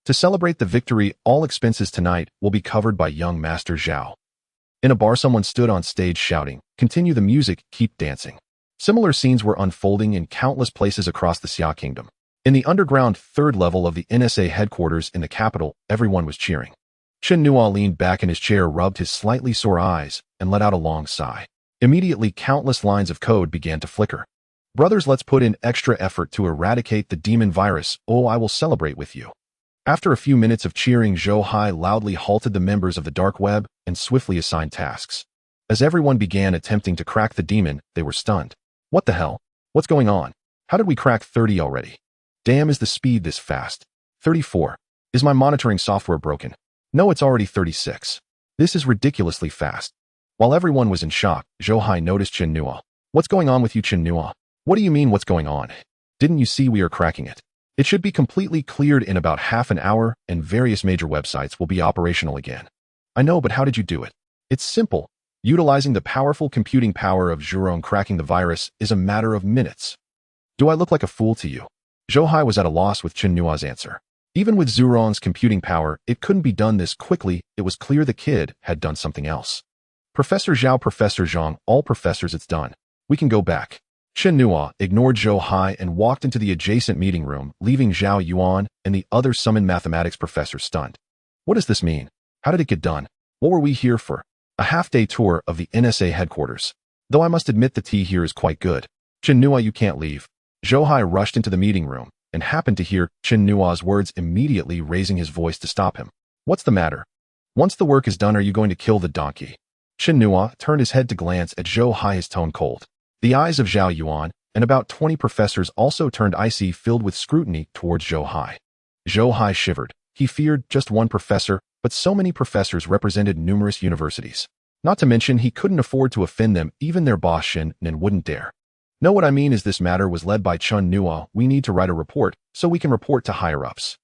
To celebrate the victory, all expenses tonight will be covered by young Master Zhao. In a bar, someone stood on stage shouting, "Continue the music, keep dancing." Similar scenes were unfolding in countless places across the Xia Kingdom. In the underground 3rd level of the NSA headquarters in the capital, everyone was cheering. Chen Nuo leaned back in his chair, rubbed his slightly sore eyes, and let out a long sigh. Immediately, countless lines of code began to flicker. "Brothers, let's put in extra effort to eradicate the demon virus. Oh, I will celebrate with you." After a few minutes of cheering, Zhou Hai loudly halted the members of the dark web and swiftly assigned tasks. As everyone began attempting to crack the demon, they were stunned. What the hell? What's going on? How did we crack 30 already? Damn, is the speed this fast? 34. Is my monitoring software broken? No, it's already 36. This is ridiculously fast. While everyone was in shock, Zhou Hai noticed Chen Nuo. "What's going on with you, Chen Nuo? What do you mean, what's going on? Didn't you see we are cracking it? It should be completely cleared in about half an hour, and various major websites will be operational again." "I know, but how did you do it?" "It's simple. Utilizing the powerful computing power of Zhurong, cracking the virus is a matter of minutes." "Do I look like a fool to you?" Zhou Hai was at a loss with Chen Nuo's answer. Even with Zhurong's computing power, it couldn't be done this quickly. It was clear the kid had done something else. "Professor Zhao, Professor Zhang, all professors, it's done. We can go back." Chen Nuo ignored Zhou Hai and walked into the adjacent meeting room, leaving Zhao Yuan and the other summoned mathematics professors stunned. "What does this mean? How did it get done? What were we here for?" A half-day tour of the NSA headquarters. "Though I must admit the tea here is quite good." "Chen Nuo, you can't leave." Zhou Hai rushed into the meeting room and happened to hear Chen Nuo's words, immediately raising his voice to stop him. "What's the matter? Once the work is done, are you going to kill the donkey?" Chen Nuo turned his head to glance at Zhou Hai, his tone cold. The eyes of Zhao Yuan and about 20 professors also turned icy, filled with scrutiny towards Zhou Hai. Zhou Hai shivered. He feared just one professor, but so many professors represented numerous universities. Not to mention, he couldn't afford to offend them. Even their boss Shen Nuo wouldn't dare. "No, what I mean is this matter was led by Chen Nuo. We need to write a report so we can report to higher-ups."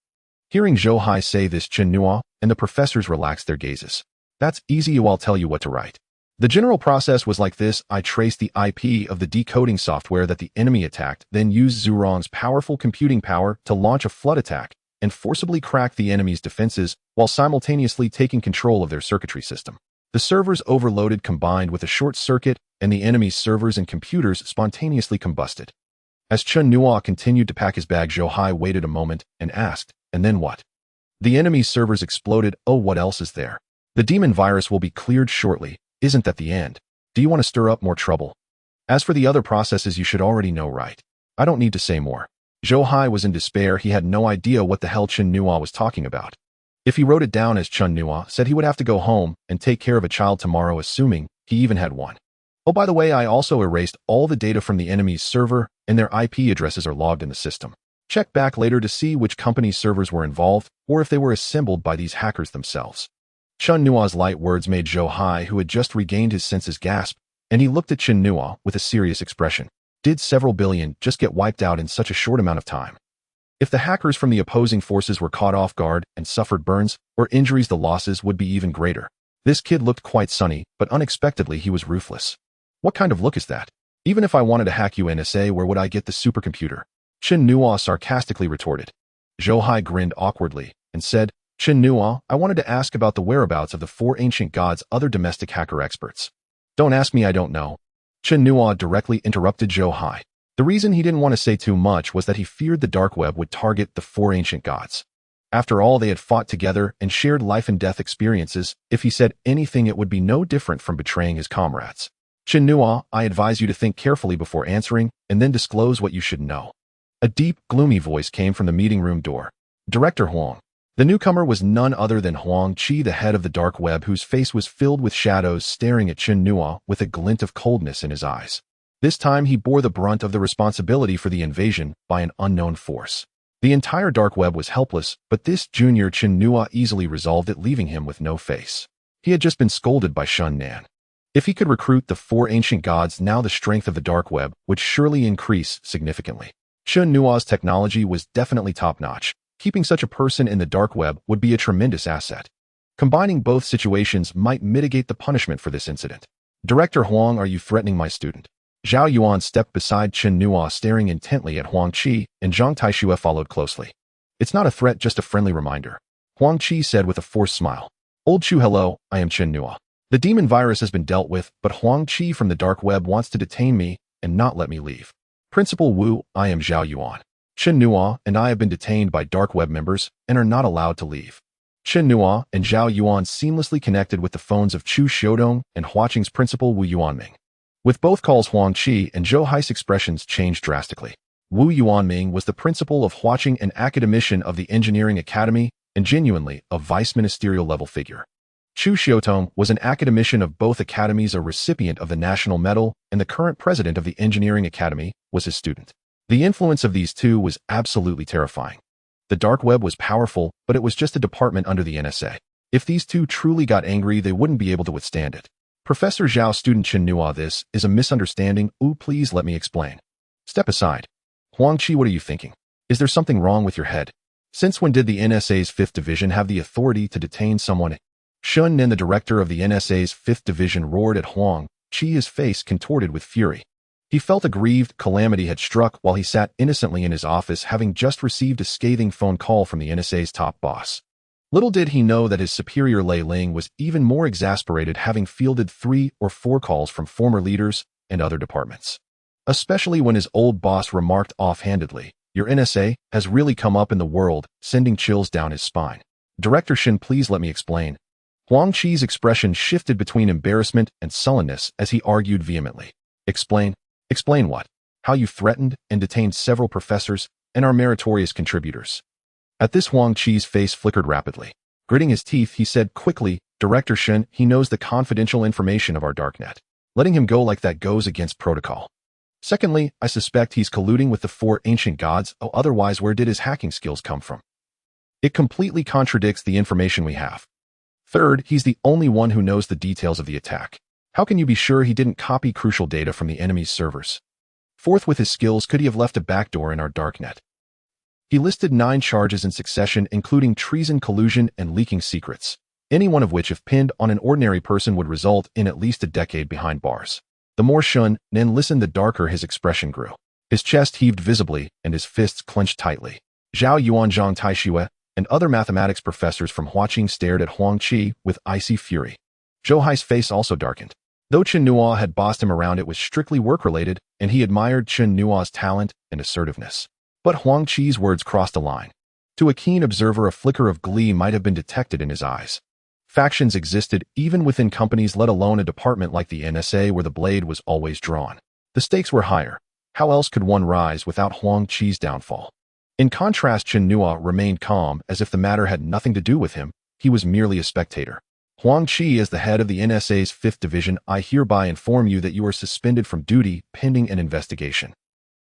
Hearing Zhou Hai say this, Chen Nuo and the professors relaxed their gazes. "That's easy, I'll tell you what to write." The general process was like this. I traced the IP of the decoding software that the enemy attacked, then used Zhurong's powerful computing power to launch a flood attack and forcibly crack the enemy's defenses while simultaneously taking control of their circuitry system. The servers overloaded, combined with a short circuit, and the enemy's servers and computers spontaneously combusted. As Chen Nuo continued to pack his bag, Zhou Hai waited a moment and asked, "And then what?" "The enemy's servers exploded. Oh, what else is there? The demon virus will be cleared shortly. Isn't that the end? Do you want to stir up more trouble? As for the other processes, you should already know, right? I don't need to say more." Zhou Hai was in despair. He had no idea what the hell Chen Nuo was talking about. If he wrote it down as Chen Nuo said, he would have to go home and take care of a child tomorrow, assuming he even had one. "Oh, by the way, I also erased all the data from the enemy's server, and their IP addresses are logged in the system. Check back later to see which company's servers were involved or if they were assembled by these hackers themselves." Chen Nuo's light words made Zhou Hai, who had just regained his senses, gasp, and he looked at Chen Nuo with a serious expression. "Did several billion just get wiped out in such a short amount of time?" If the hackers from the opposing forces were caught off guard and suffered burns or injuries, the losses would be even greater. This kid looked quite sunny, but unexpectedly he was ruthless. What kind of look is that? Even if I wanted to hack you NSA, where would I get the supercomputer? Chen Nuo sarcastically retorted. Zhou Hai grinned awkwardly and said, Chen Nuo, I wanted to ask about the whereabouts of the 4 ancient gods, other domestic hacker experts. Don't ask me, I don't know. Chen Nuo directly interrupted Zhou Hai. The reason he didn't want to say too much was that he feared the dark web would target the 4 ancient gods. After all, they had fought together and shared life and death experiences. If he said anything, it would be no different from betraying his comrades. Chen Nuo, I advise you to think carefully before answering and then disclose what you should know. A deep, gloomy voice came from the meeting room door. Director Huang. The newcomer was none other than Huang Qi, the head of the dark web, whose face was filled with shadows, staring at Chen Nuo with a glint of coldness in his eyes. This time he bore the brunt of the responsibility for the invasion by an unknown force. The entire dark web was helpless, but this junior Chen Nuo easily resolved it, leaving him with no face. He had just been scolded by Shun Nan. If he could recruit the 4 ancient gods, now the strength of the dark web would surely increase significantly. Chen Nuo's technology was definitely top-notch. Keeping such a person in the dark web would be a tremendous asset. Combining both situations might mitigate the punishment for this incident. Director Huang, are you threatening my student? Zhao Yuan stepped beside Chen Nuo, staring intently at Huang Qi, and Zhang Taixue followed closely. It's not a threat, just a friendly reminder, Huang Qi said with a forced smile. Old Chu, hello, I am Chen Nuo. The demon virus has been dealt with, but Huang Qi from the dark web wants to detain me and not let me leave. Principal Wu, I am Zhao Yuan. Chen Nuo and I have been detained by dark web members and are not allowed to leave. Chen Nuo and Zhao Yuan seamlessly connected with the phones of Chu Xiaodong and Huaqing's principal Wu Yuanming. With both calls, Huang Qi and Zhou Hai's expressions changed drastically. Wu Yuanming was the principal of Huaqing, an academician of the Engineering Academy and genuinely a vice-ministerial level figure. Chu Xiaotong was an academician of both academies, a recipient of the National Medal, and the current president of the Engineering Academy was his student. The influence of these two was absolutely terrifying. The dark web was powerful, but it was just a department under the NSA. If these two truly got angry, they wouldn't be able to withstand it. Professor Zhao, student Chen Nuo, this is a misunderstanding. Please let me explain. Step aside. Huang Qi, what are you thinking? Is there something wrong with your head? Since when did the NSA's 5th Division have the authority to detain someone? Shun Nen, the director of the NSA's 5th Division, roared at Huang Qi, his face contorted with fury. He felt aggrieved. Calamity had struck while he sat innocently in his office, having just received a scathing phone call from the NSA's top boss. Little did he know that his superior Lei Ling was even more exasperated, having fielded 3 or 4 calls from former leaders and other departments. Especially when his old boss remarked offhandedly, "Your NSA has really come up in the world," sending chills down his spine. Director Shin, please let me explain. Huang Qi's expression shifted between embarrassment and sullenness as he argued vehemently. Explain? Explain what? How you threatened and detained several professors and our meritorious contributors. At this, Huang Qi's face flickered rapidly. Gritting his teeth, he said quickly, Director Shen, he knows the confidential information of our darknet. Letting him go like that goes against protocol. Secondly, I suspect he's colluding with the 4 ancient gods. Otherwise, where did his hacking skills come from? It completely contradicts the information we have. Third, he's the only one who knows the details of the attack. How can you be sure he didn't copy crucial data from the enemy's servers? Fourth, with his skills, could he have left a backdoor in our darknet? He listed 9 charges in succession, including treason, collusion, and leaking secrets, any one of which, if pinned on an ordinary person, would result in at least a decade behind bars. The more Shun Nen listened, the darker his expression grew. His chest heaved visibly, and his fists clenched tightly. Zhao Yuan, Zhang Taixue, and other mathematics professors from Huaqing stared at Huang Qi with icy fury. Zhou Hai's face also darkened. Though Chen Nuo had bossed him around, it was strictly work-related, and he admired Chen Nuo's talent and assertiveness. But Huang Qi's words crossed a line. To a keen observer, a flicker of glee might have been detected in his eyes. Factions existed even within companies, let alone a department like the NSA where the blade was always drawn. The stakes were higher. How else could one rise without Huang Qi's downfall? In contrast, Chen Nuo remained calm, as if the matter had nothing to do with him. He was merely a spectator. Huang Qi, as the head of the NSA's 5th Division, I hereby inform you that you are suspended from duty pending an investigation.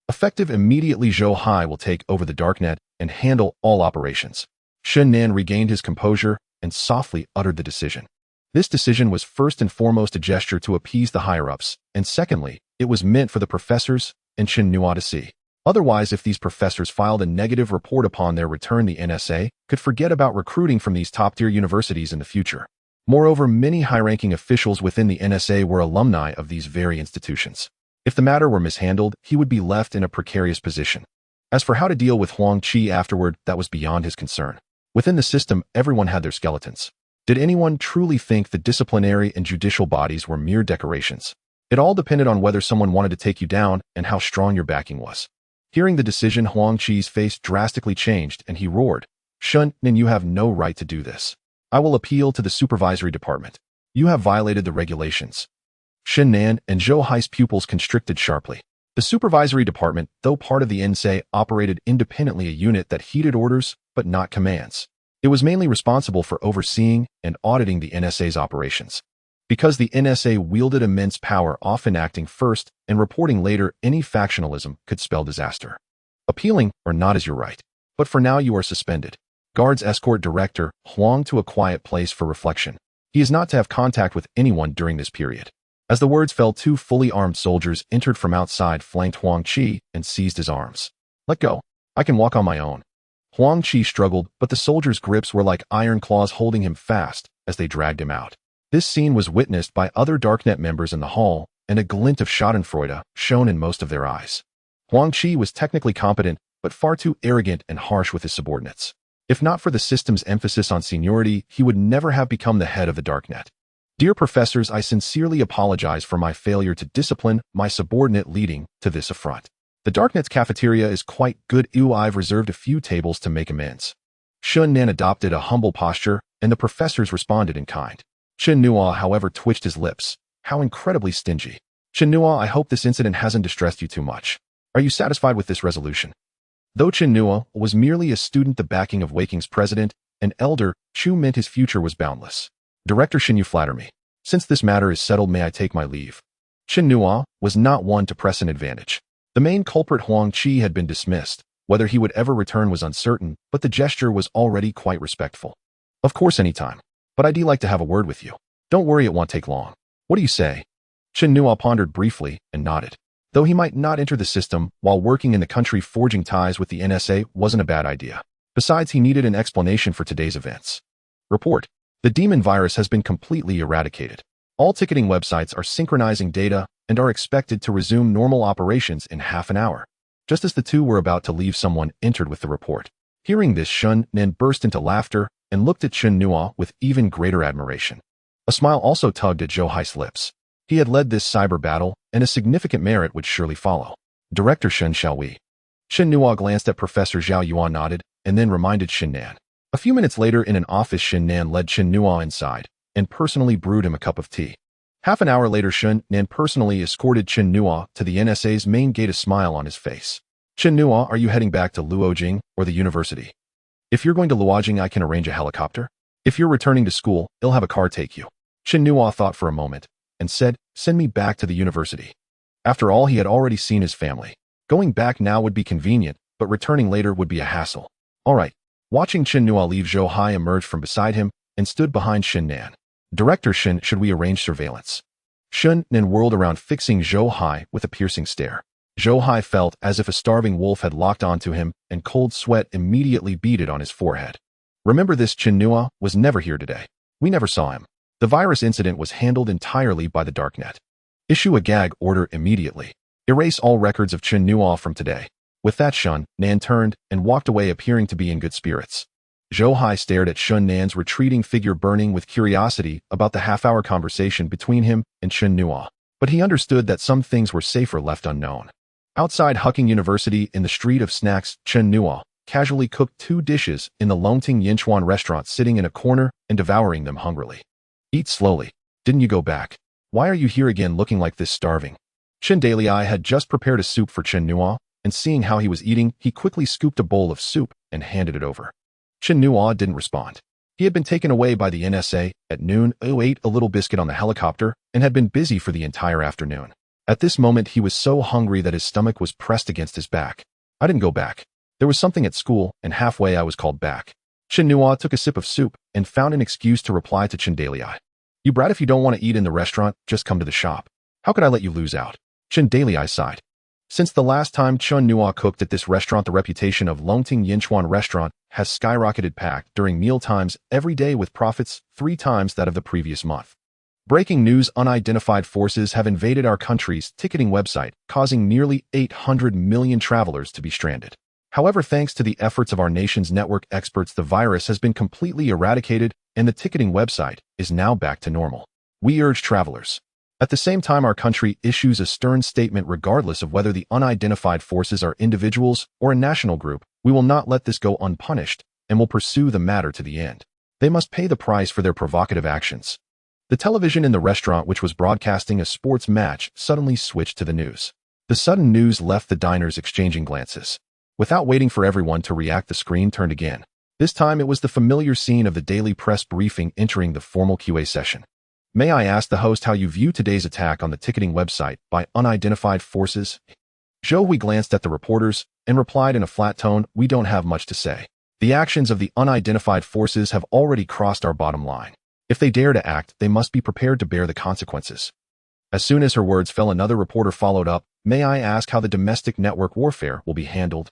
Effective immediately, Zhou Hai will take over the darknet and handle all operations. Shen Nan regained his composure and softly uttered the decision. This decision was first and foremost a gesture to appease the higher-ups, and secondly, it was meant for the professors and Chen Nuo to see. Otherwise, if these professors filed a negative report upon their return, the NSA could forget about recruiting from these top-tier universities in the future. Moreover, many high-ranking officials within the NSA were alumni of these very institutions. If the matter were mishandled, he would be left in a precarious position. As for how to deal with Huang Qi afterward, that was beyond his concern. Within the system, everyone had their skeletons. Did anyone truly think the disciplinary and judicial bodies were mere decorations? It all depended on whether someone wanted to take you down and how strong your backing was. Hearing the decision, Huang Qi's face drastically changed and he roared, "Chen Nuo, you have no right to do this. I will appeal to the supervisory department. You have violated the regulations." Chen Nuo and Zhou Hai's pupils constricted sharply. The supervisory department, though part of the NSA, operated independently, a unit that heeded orders but not commands. It was mainly responsible for overseeing and auditing the NSA's operations. Because the NSA wielded immense power, often acting first and reporting later, any factionalism could spell disaster. Appealing or not is your right. But for now you are suspended. Guards escort Director Huang to a quiet place for reflection. He is not to have contact with anyone during this period. As the words fell, two fully armed soldiers entered from outside, flanked Huang Qi, and seized his arms. "Let go. I can walk on my own." Huang Qi struggled, but the soldiers' grips were like iron claws holding him fast as they dragged him out. This scene was witnessed by other Darknet members in the hall, and a glint of schadenfreude shone in most of their eyes. Huang Qi was technically competent, but far too arrogant and harsh with his subordinates. If not for the system's emphasis on seniority, he would never have become the head of the Darknet. "Dear professors, I sincerely apologize for my failure to discipline my subordinate, leading to this affront. The Darknet's cafeteria is quite good. I've reserved a few tables to make amends." Chen Nuo adopted a humble posture, and the professors responded in kind. Chen Nuo, however, twitched his lips. How incredibly stingy. "Chen Nuo, I hope this incident hasn't distressed you too much. Are you satisfied with this resolution?" Though Chen Nuo was merely a student, the backing of Huaqing's president, an elder, Chu, meant his future was boundless. "Director Chen, you flatter me. Since this matter is settled, may I take my leave?" Chen Nuo was not one to press an advantage. The main culprit, Huang Qi, had been dismissed. Whether he would ever return was uncertain, but the gesture was already quite respectful. "Of course, anytime. But I'd like to have a word with you. Don't worry, it won't take long. What do you say?" Chen Nuo pondered briefly and nodded. Though he might not enter the system, while working in the country, forging ties with the NSA wasn't a bad idea. Besides, he needed an explanation for today's events. Report. The demon virus has been completely eradicated. All ticketing websites are synchronizing data and are expected to resume normal operations in half an hour. Just as the two were about to leave, someone entered with the report. Hearing this, Chen Nuo burst into laughter and looked at Chen Nuo with even greater admiration. A smile also tugged at Zhou Hai's lips. He had led this cyber battle, and a significant merit would surely follow. "Director Chen, shall we?" Chen Nuo glanced at Professor Zhao Yuan, nodded, and then reminded Chen Nuo. A few minutes later, in an office, Chen Nuo led Chen Nuo inside and personally brewed him a cup of tea. Half an hour later, Chen Nuo personally escorted Chen Nuo to the NSA's main gate, a smile on his face. "Chen Nuo, are you heading back to Luoying or the university? If you're going to Luoying, I can arrange a helicopter. If you're returning to school, I'll have a car take you." Chen Nuo thought for a moment and said, "Send me back to the university." After all, he had already seen his family. Going back now would be convenient, but returning later would be a hassle. "All right." Watching Chen Nuo leave, Zhou Hai emerged from beside him and stood behind Chen Nuo. "Director Chen, should we arrange surveillance?" Chen Nuo whirled around, fixing Zhou Hai with a piercing stare. Zhou Hai felt as if a starving wolf had locked onto him, and cold sweat immediately beaded on his forehead. "Remember this, Chen Nuo was never here today. We never saw him. The virus incident was handled entirely by the Darknet. Issue a gag order immediately. Erase all records of Chen Nuo from today." With that, Chen Nuo turned and walked away, appearing to be in good spirits. Zhou Hai stared at Chen Nuo's retreating figure, burning with curiosity about the half-hour conversation between him and Chen Nuo. But he understood that some things were safer left unknown. Outside Huaqing University, in the street of snacks, Chen Nuo casually cooked 2 dishes in the Longting Yinchuan restaurant, sitting in a corner and devouring them hungrily. "Eat slowly. Didn't you go back? Why are you here again looking like this, starving?" Chen Dalai had just prepared a soup for Chen Nuo, and seeing how he was eating, he quickly scooped a bowl of soup and handed it over. Chen Nuo didn't respond. He had been taken away by the NSA at noon, ate a little biscuit on the helicopter, and had been busy for the entire afternoon. At this moment, he was so hungry that his stomach was pressed against his back. "I didn't go back. There was something at school, and halfway I was called back." Chen Nuo took a sip of soup and found an excuse to reply to Chen Dalai. "You brat, if you don't want to eat in the restaurant, just come to the shop. How could I let you lose out?" Chen Dalai sighed. Since the last time Chen Nuo cooked at this restaurant, the reputation of Huaqing University restaurant has skyrocketed, packed during mealtimes every day with profits 3 times that of the previous month. Breaking news: unidentified forces have invaded our country's ticketing website, causing nearly 800 million travelers to be stranded. However, thanks to the efforts of our nation's network experts, the virus has been completely eradicated and the ticketing website is now back to normal. We urge travelers. At the same time, our country issues a stern statement: regardless of whether the unidentified forces are individuals or a national group, we will not let this go unpunished and will pursue the matter to the end. They must pay the price for their provocative actions. The television in the restaurant, which was broadcasting a sports match, suddenly switched to the news. The sudden news left the diners exchanging glances. Without waiting for everyone to react, the screen turned again. This time it was the familiar scene of the daily press briefing entering the formal QA session. May I ask the host how you view today's attack on the ticketing website by unidentified forces? Zhou Hui glanced at the reporters and replied in a flat tone, "We don't have much to say. The actions of the unidentified forces have already crossed our bottom line. If they dare to act, they must be prepared to bear the consequences." As soon as her words fell, another reporter followed up, "May I ask how the domestic network warfare will be handled?"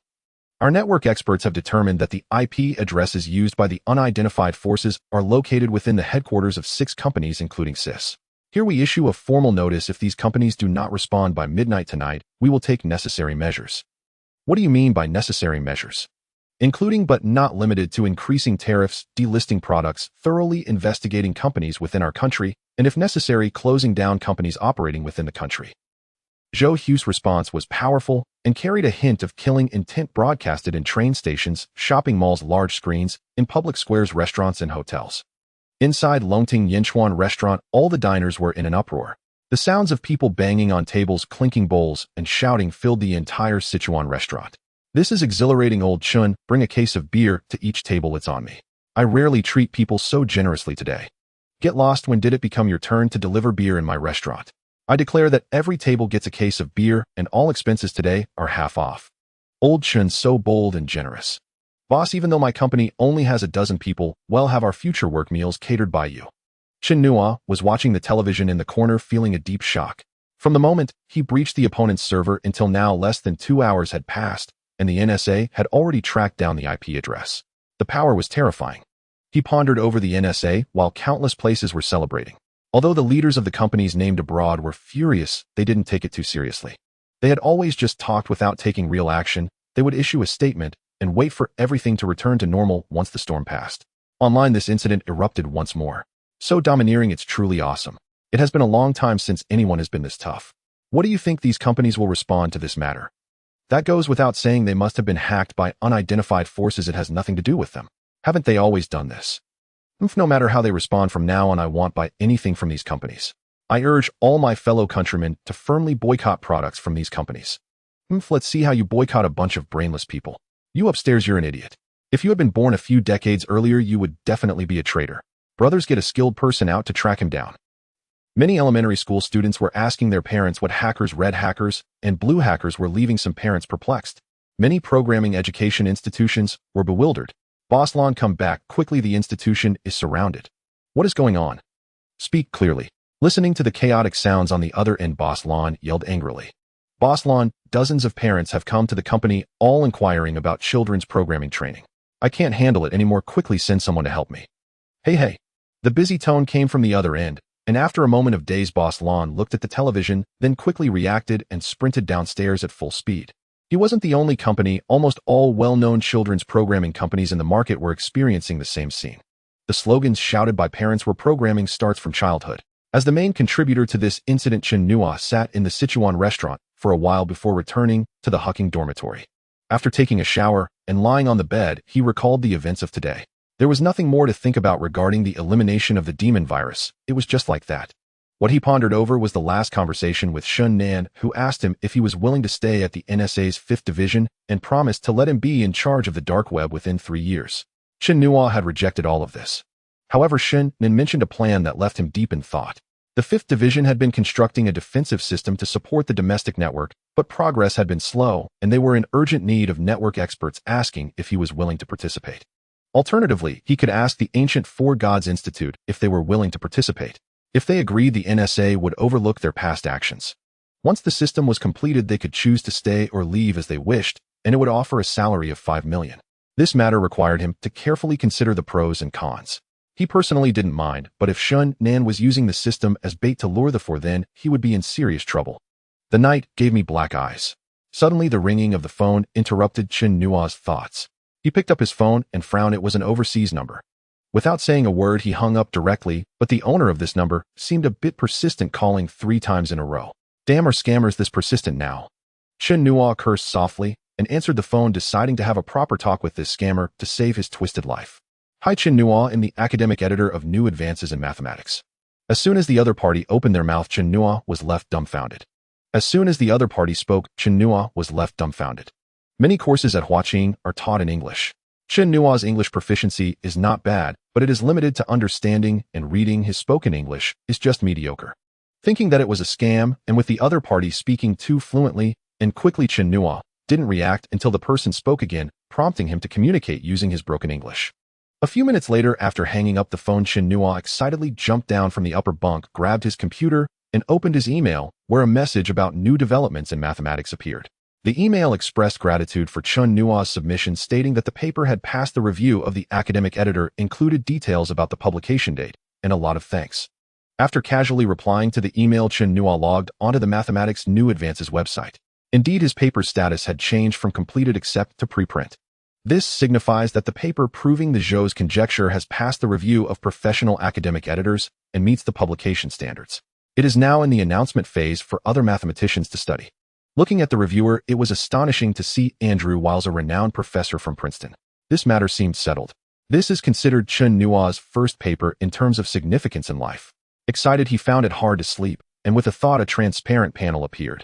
Our network experts have determined that the IP addresses used by the unidentified forces are located within the headquarters of 6 companies, including CIS. Here we issue a formal notice: if these companies do not respond by midnight tonight, we will take necessary measures. What do you mean by necessary measures? Including but not limited to increasing tariffs, delisting products, thoroughly investigating companies within our country, and if necessary, closing down companies operating within the country. Zhou Hui's response was powerful and carried a hint of killing intent, broadcasted in train stations, shopping malls, large screens, in public squares, restaurants, and hotels. Inside Huaqing University restaurant, all the diners were in an uproar. The sounds of people banging on tables, clinking bowls, and shouting filled the entire Sichuan restaurant. "This is exhilarating. Old Chun, bring a case of beer to each table. It's on me. I rarely treat people so generously today. Get lost. When did it become your turn to deliver beer in my restaurant? I declare that every table gets a case of beer and all expenses today are half off." Old Chun, so bold and generous. "Boss, even though my company only has a dozen people, we'll have our future work meals catered by you." Chen Nuo was watching the television in the corner, feeling a deep shock. From the moment he breached the opponent's server until now, less than 2 hours had passed, and the NSA had already tracked down the IP address. The power was terrifying. He pondered over the NSA while countless places were celebrating. Although the leaders of the companies named abroad were furious, they didn't take it too seriously. They had always just talked without taking real action. They would issue a statement and wait for everything to return to normal once the storm passed. Online, this incident erupted once more. So domineering, it's truly awesome. It has been a long time since anyone has been this tough. What do you think these companies will respond to this matter? That goes without saying. They must have been hacked by unidentified forces. It has nothing to do with them. Haven't they always done this? No matter how they respond from now on, I won't buy anything from these companies. I urge all my fellow countrymen to firmly boycott products from these companies. Let's see how you boycott a bunch of brainless people. You upstairs, you're an idiot. If you had been born a few decades earlier, you would definitely be a traitor. Brothers, get a skilled person out to track him down. Many elementary school students were asking their parents what hackers, red hackers, and blue hackers were, leaving some parents perplexed. Many programming education institutions were bewildered. "Boss Lon, come back quickly. The institution is surrounded." "What is going on? Speak clearly." Listening to the chaotic sounds on the other end, Boss Lon yelled angrily. "Boss Lon, dozens of parents have come to the company, all inquiring about children's programming training. I can't handle it anymore. Quickly send someone to help me." Hey. The busy tone came from the other end, and after a moment of daze, Boss Lon looked at the television, then quickly reacted and sprinted downstairs at full speed. He wasn't the only company. Almost all well-known children's programming companies in the market were experiencing the same scene. The slogans shouted by parents were "Programming starts from childhood." As the main contributor to this incident, Chen Nuo sat in the Sichuan restaurant for a while before returning to the Huaqing dormitory. After taking a shower and lying on the bed, he recalled the events of today. There was nothing more to think about regarding the elimination of the demon virus. It was just like that. What he pondered over was the last conversation with Chen Nan, who asked him if he was willing to stay at the NSA's 5th Division and promised to let him be in charge of the dark web within 3 years. Chen Nuo had rejected all of this. However, Chen Nan mentioned a plan that left him deep in thought. The 5th Division had been constructing a defensive system to support the domestic network, but progress had been slow, and they were in urgent need of network experts, asking if he was willing to participate. Alternatively, he could ask the Ancient Four Gods Institute if they were willing to participate. If they agreed, the NSA would overlook their past actions. Once the system was completed, they could choose to stay or leave as they wished, and it would offer a salary of 5 million. This matter required him to carefully consider the pros and cons. He personally didn't mind, but if Chen Nuo was using the system as bait to lure the four, then he would be in serious trouble. The night gave me black eyes. Suddenly, the ringing of the phone interrupted Chen Nuo's thoughts. He picked up his phone and frowned. It was an overseas number. Without saying a word, he hung up directly, but the owner of this number seemed a bit persistent, calling 3 times in a row. Damn, are scammers this persistent now? Chen Nuo cursed softly and answered the phone, deciding to have a proper talk with this scammer to save his twisted life. Hi, Chen Nuo, I'm the academic editor of New Advances in Mathematics. As soon as the other party opened their mouth, Chen Nuo was left dumbfounded. As soon as the other party spoke, Chen Nuo was left dumbfounded. Many courses at Huaqing are taught in English. Chen Nuo's English proficiency is not bad, but it is limited to understanding and reading. His spoken English is just mediocre. Thinking that it was a scam, and with the other party speaking too fluently and quickly, Chen Nuo didn't react until the person spoke again, prompting him to communicate using his broken English. A few minutes later, after hanging up the phone, Chen Nuo excitedly jumped down from the upper bunk, grabbed his computer, and opened his email, where a message about new developments in mathematics appeared. The email expressed gratitude for Chen Nuo's submission, stating that the paper had passed the review of the academic editor, included details about the publication date, and a lot of thanks. After casually replying to the email, Chen Nuo logged onto the Mathematics New Advances website. Indeed, his paper's status had changed from completed accept to preprint. This signifies that the paper proving the Zhou's conjecture has passed the review of professional academic editors and meets the publication standards. It is now in the announcement phase for other mathematicians to study. Looking at the reviewer, it was astonishing to see Andrew Wiles, a renowned professor from Princeton. This matter seemed settled. This is considered Chen Nuo's first paper in terms of significance in life. Excited, he found it hard to sleep, and with a thought, a transparent panel appeared.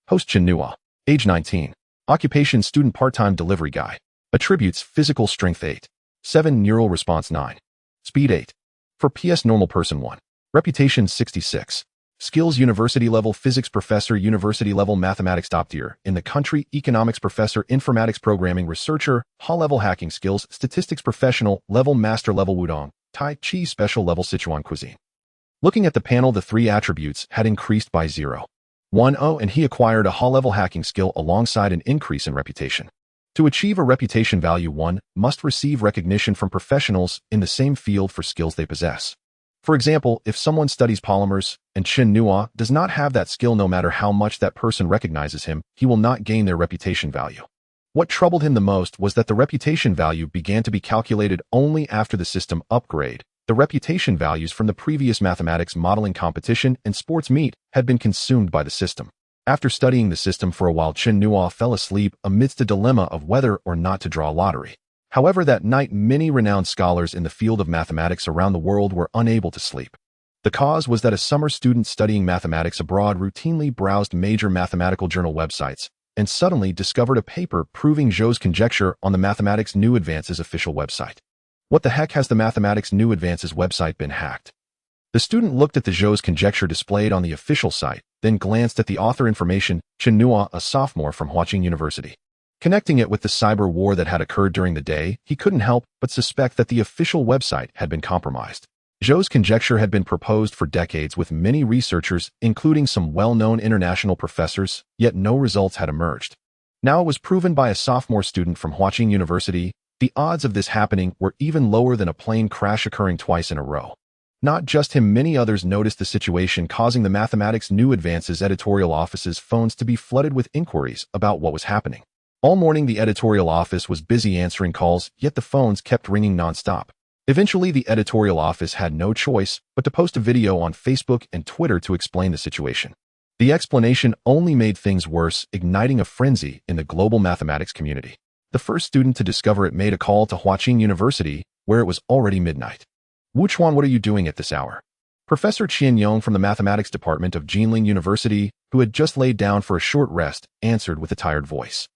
Host Chen Nuo, age 19. Occupation student, part-time delivery guy. Attributes physical strength 8. 7 neural response 9. Speed 8. For PS normal person 1. Reputation 66. Skills university level physics professor, university level mathematics top tier in the country, economics professor, informatics programming researcher, high level hacking skills, statistics professional, level master level Wudong, Tai Chi special level Sichuan cuisine. Looking at the panel, the 3 attributes had increased by 0.10, and he acquired a high-level hacking skill alongside an increase in reputation. To achieve a reputation value, one must receive recognition from professionals in the same field for skills they possess. For example, if someone studies polymers and Chen Nuo does not have that skill, no matter how much that person recognizes him, he will not gain their reputation value. What troubled him the most was that the reputation value began to be calculated only after the system upgrade. The reputation values from the previous mathematics modeling competition and sports meet had been consumed by the system. After studying the system for a while, Chen Nuo fell asleep amidst a dilemma of whether or not to draw a lottery. However, that night, many renowned scholars in the field of mathematics around the world were unable to sleep. The cause was that a summer student studying mathematics abroad routinely browsed major mathematical journal websites and suddenly discovered a paper proving Zhou's conjecture on the Mathematics New Advances official website. What the heck, has the Mathematics New Advances website been hacked? The student looked at the Zhou's conjecture displayed on the official site, then glanced at the author information, Chen Nuo, a sophomore from Huaqing University. Connecting it with the cyber war that had occurred during the day, he couldn't help but suspect that the official website had been compromised. Zhou's conjecture had been proposed for decades with many researchers, including some well-known international professors, yet no results had emerged. Now it was proven by a sophomore student from Huaqing University. The odds of this happening were even lower than a plane crash occurring twice in a row. Not just him, many others noticed the situation, causing the Mathematics New Advances editorial office's phones to be flooded with inquiries about what was happening. All morning, the editorial office was busy answering calls, yet the phones kept ringing nonstop. Eventually, the editorial office had no choice but to post a video on Facebook and Twitter to explain the situation. The explanation only made things worse, igniting a frenzy in the global mathematics community. The first student to discover it made a call to Huaqing University, where it was already midnight. Wu Chuan, what are you doing at this hour? Professor Qian Yong from the mathematics department of Jinling University, who had just laid down for a short rest, answered with a tired voice.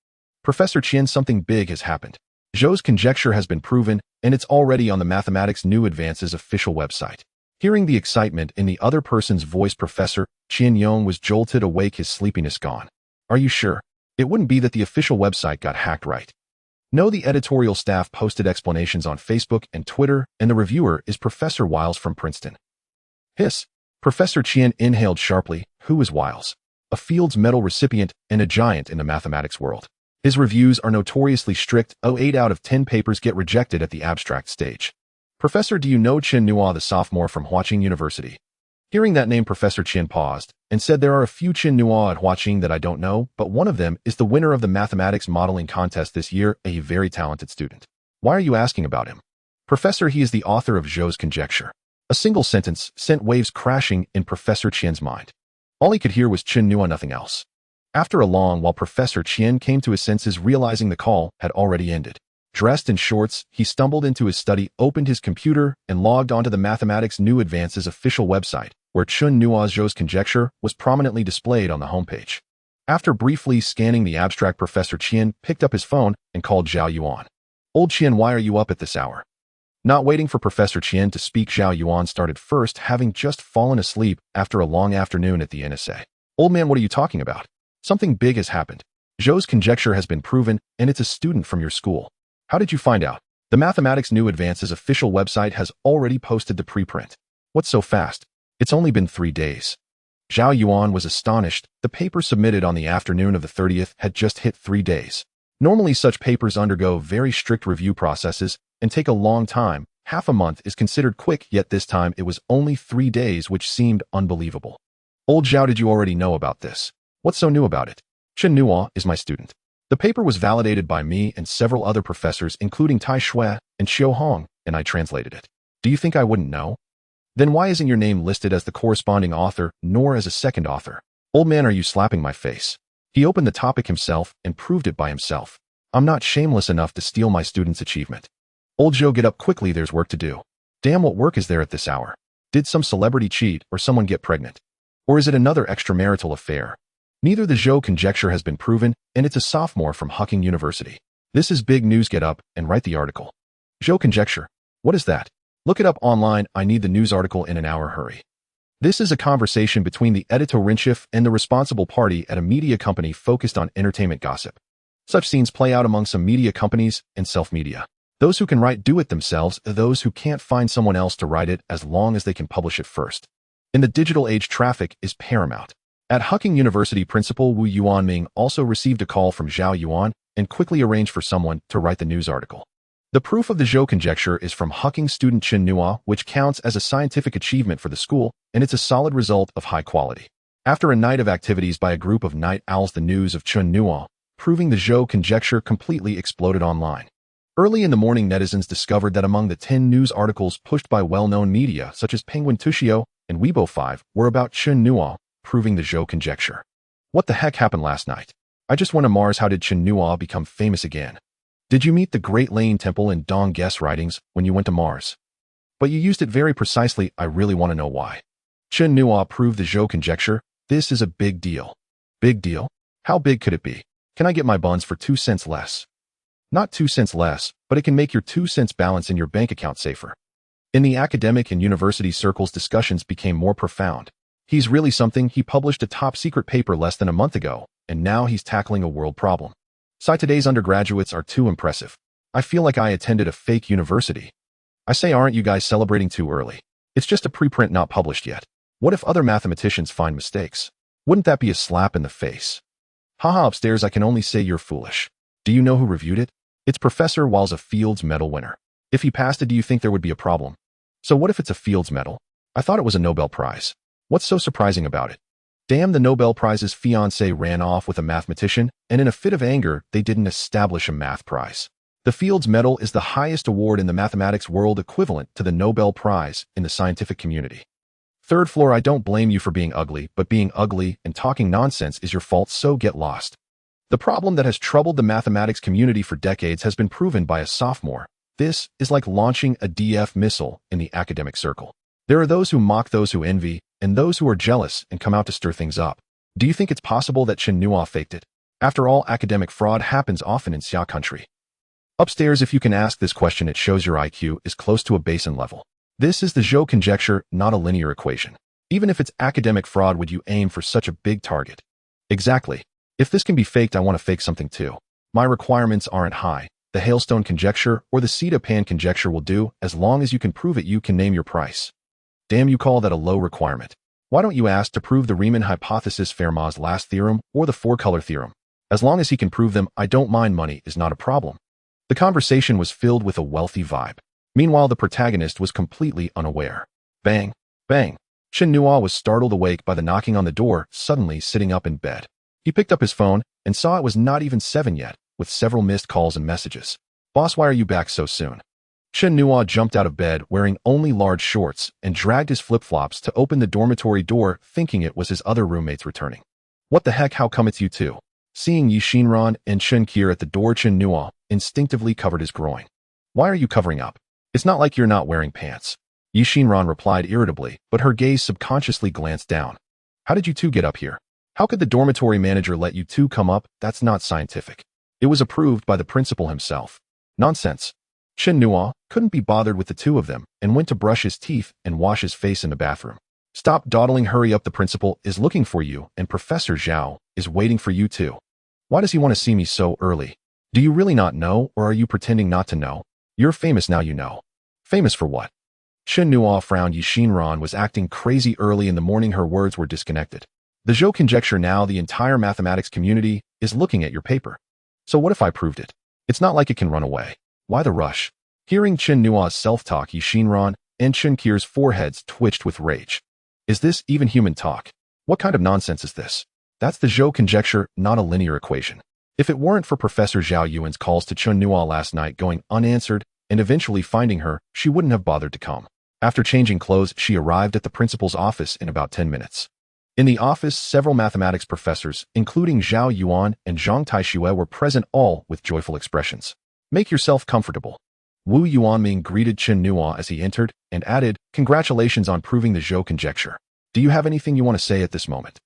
Professor Qian, something big has happened. Zhou's conjecture has been proven, and it's already on the Mathematics New Advances official website. Hearing the excitement in the other person's voice, Professor Qian Yong was jolted awake, his sleepiness gone. Are you sure? It wouldn't be that the official website got hacked, right? No, the editorial staff posted explanations on Facebook and Twitter, and the reviewer is Professor Wiles from Princeton. Hiss. Professor Qian inhaled sharply. Who is Wiles? a Fields Medal recipient and a giant in the mathematics world. His reviews are notoriously strict. 8 out of 10 papers get rejected at the abstract stage. Professor, do you know Chen Nuo, the sophomore from Huaqing University? Hearing that name, Professor Chen paused and said, there are a few Chen Nuo at Huaqing that I don't know, but one of them is the winner of the mathematics modeling contest this year, a very talented student. Why are you asking about him? Professor, he is the author of Zhou's conjecture. A single sentence sent waves crashing in Professor Qian's mind. All he could hear was Chen Nuo, nothing else. After a long while, Professor Qian came to his senses, realizing the call had already ended. Dressed in shorts, he stumbled into his study, opened his computer, and logged onto the Mathematics New Advances official website, where Chen Nuo's Zhou's conjecture was prominently displayed on the homepage. After briefly scanning the abstract, Professor Qian picked up his phone and called Zhao Yuan. Old Qian, why are you up at this hour? Not waiting for Professor Qian to speak, Zhao Yuan started first, having just fallen asleep after a long afternoon at the NSA. Old man, what are you talking about? Something big has happened. Zhou's conjecture has been proven, and it's a student from your school. How did you find out? The Mathematics New Advances official website has already posted the preprint. What's so fast? It's only been 3 days. Zhao Yuan was astonished. The paper submitted on the afternoon of the 30th had just hit 3 days. Normally, such papers undergo very strict review processes and take a long time. Half a month is considered quick, yet this time it was only 3 days, which seemed unbelievable. Old Zhao, did you already know about this? What's so new about it? Chen Nuo is my student. The paper was validated by me and several other professors, including Tai Shui and Xiu Hong, and I translated it. Do you think I wouldn't know? Then why isn't your name listed as the corresponding author, nor as a second author? Old man, are you slapping my face? He opened the topic himself and proved it by himself. I'm not shameless enough to steal my student's achievement. Old Zhou, get up quickly, there's work to do. Damn, what work is there at this hour? Did some celebrity cheat or someone get pregnant? Or is it another extramarital affair? Neither the Zhou conjecture has been proven, and it's a sophomore from Huaqing University. This is big news, get up and write the article. Zhou conjecture. What is that? Look it up online, I need the news article in an hour, hurry. This is a conversation between the editor-in-chief and the responsible party at a media company focused on entertainment gossip. Such scenes play out among some media companies and self-media. Those who can write do it themselves, those who can't find someone else to write it as long as they can publish it first. In the digital age, traffic is paramount. At Huaqing University, Principal Wu Yuanming also received a call from Zhao Yuan and quickly arranged for someone to write the news article. The proof of the Zhou conjecture is from Huaqing student Chen Nuo, which counts as a scientific achievement for the school, and it's a solid result of high quality. After a night of activities by a group of night owls, the news of Chen Nuo, proving the Zhou conjecture, completely exploded online. Early in the morning, netizens discovered that among the 10 news articles pushed by well-known media such as Penguin Tushio and Weibo 5 were about Chen Nuo, proving the Zhou conjecture. What the heck happened last night? I just went to Mars. How did Chen Nuo become famous again? Did you meet the Great Lane Temple in Dong Guess writings when you went to Mars? But you used it very precisely. I really want to know why. Chen Nuo proved the Zhou conjecture. This is a big deal. Big deal? How big could it be? Can I get my buns for 2 cents less? Not 2 cents less, but it can make your 2 cents balance in your bank account safer. In the academic and university circles, discussions became more profound. He's really something. He published a top-secret paper less than a month ago, and now he's tackling a world problem. Today's undergraduates are too impressive. I feel like I attended a fake university. I say, aren't you guys celebrating too early? It's just a preprint not published yet. What if other mathematicians find mistakes? Wouldn't that be a slap in the face? Haha, upstairs, I can only say you're foolish. Do you know who reviewed it? It's Professor Wall's, a Fields Medal winner. If he passed it, do you think there would be a problem? So what if it's a Fields Medal? I thought it was a Nobel Prize. What's so surprising about it? Damn, the Nobel Prize's fiancé ran off with a mathematician, and in a fit of anger, they didn't establish a math prize. The Fields Medal is the highest award in the mathematics world, equivalent to the Nobel Prize in the scientific community. Third floor, I don't blame you for being ugly, but being ugly and talking nonsense is your fault, so get lost. The problem that has troubled the mathematics community for decades has been proven by a sophomore. This is like launching a DF missile in the academic circle. There are those who mock, those who envy, and those who are jealous and come out to stir things up. Do you think it's possible that Chen Nuo faked it? After all, academic fraud happens often in Xia country. Upstairs, if you can ask this question, it shows your IQ is close to a basin level. This is the Zhou conjecture, not a linear equation. Even if it's academic fraud, would you aim for such a big target? Exactly. If this can be faked, I want to fake something too. My requirements aren't high. The hailstone conjecture or the Ceta pan conjecture will do, as long as you can prove it. You can name your price. Damn, you call that a low requirement? Why don't you ask to prove the Riemann hypothesis, Fermat's last theorem, or the four-color theorem? As long as he can prove them, I don't mind. Money is not a problem. The conversation was filled with a wealthy vibe. Meanwhile, the protagonist was completely unaware. Bang, bang. Chen Nuo was startled awake by the knocking on the door, suddenly sitting up in bed. He picked up his phone and saw it was not even 7 yet, with several missed calls and messages. Boss, why are you back so soon? Chen Nuo jumped out of bed wearing only large shorts and dragged his flip-flops to open the dormitory door, thinking it was his other roommates returning. What the heck, how come it's you two? Seeing Yi Xinran and Chen Qir at the door, Chen Nuo instinctively covered his groin. Why are you covering up? It's not like you're not wearing pants. Yi Xinran replied irritably, but her gaze subconsciously glanced down. How did you two get up here? How could the dormitory manager let you two come up? That's not scientific. It was approved by the principal himself. Nonsense. Chen Nuo couldn't be bothered with the two of them and went to brush his teeth and wash his face in the bathroom. Stop dawdling, hurry up, the principal is looking for you and Professor Zhao is waiting for you too. Why does he want to see me so early? Do you really not know, or are you pretending not to know? You're famous now, you know. Famous for what? Chen Nuo frowned. Yi Xinran was acting crazy early in the morning. Her words were disconnected. The Zhou conjecture, now the entire mathematics community is looking at your paper. So what if I proved it? It's not like it can run away. Why the rush? Hearing Chen Nuo's self-talk, Yi Xinran and Chen Qir's foreheads twitched with rage. Is this even human talk? What kind of nonsense is this? That's the Zhou conjecture, not a linear equation. If it weren't for Professor Zhao Yuan's calls to Chen Nuo last night going unanswered and eventually finding her, she wouldn't have bothered to come. After changing clothes, she arrived at the principal's office in about 10 minutes. In the office, several mathematics professors, including Zhao Yuan and Zhang Taixue, were present, all with joyful expressions. Make yourself comfortable. Wu Yuanming greeted Chen Nuo as he entered and added, congratulations on proving the Zhou conjecture. Do you have anything you want to say at this moment?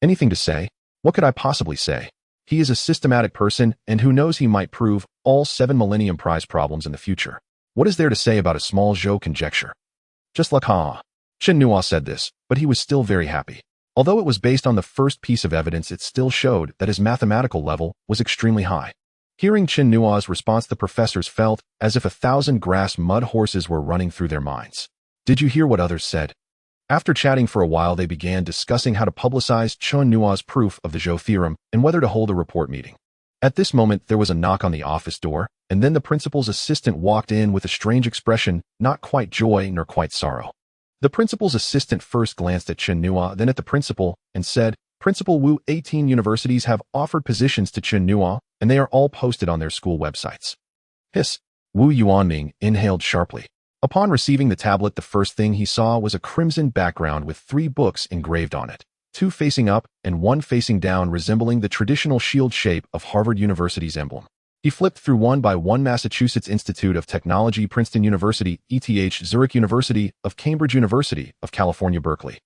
Anything to say? What could I possibly say? He is a systematic person, and who knows, he might prove all 7 Millennium Prize problems in the future. What is there to say about a small Zhou conjecture? Just like Chen Nuo said this, but he was still very happy. Although it was based on the first piece of evidence, it still showed that his mathematical level was extremely high. Hearing Chen Nuo's response, the professors felt as if 1,000 grass mud horses were running through their minds. Did you hear what others said? After chatting for a while, they began discussing how to publicize Chen Nuo's proof of the Zhou theorem and whether to hold a report meeting. At this moment, there was a knock on the office door, and then the principal's assistant walked in with a strange expression, not quite joy nor quite sorrow. The principal's assistant first glanced at Chen Nuo, then at the principal, and said, Principal Wu, 18 universities have offered positions to Chen Nuo, and they are all posted on their school websites. Hiss. Wu Yuanming inhaled sharply. Upon receiving the tablet, the first thing he saw was a crimson background with 3 books engraved on it, 2 facing up and 1 facing down, resembling the traditional shield shape of Harvard University's emblem. He flipped through one by one: Massachusetts Institute of Technology, Princeton University, ETH, Zurich University, of Cambridge University, of California, Berkeley.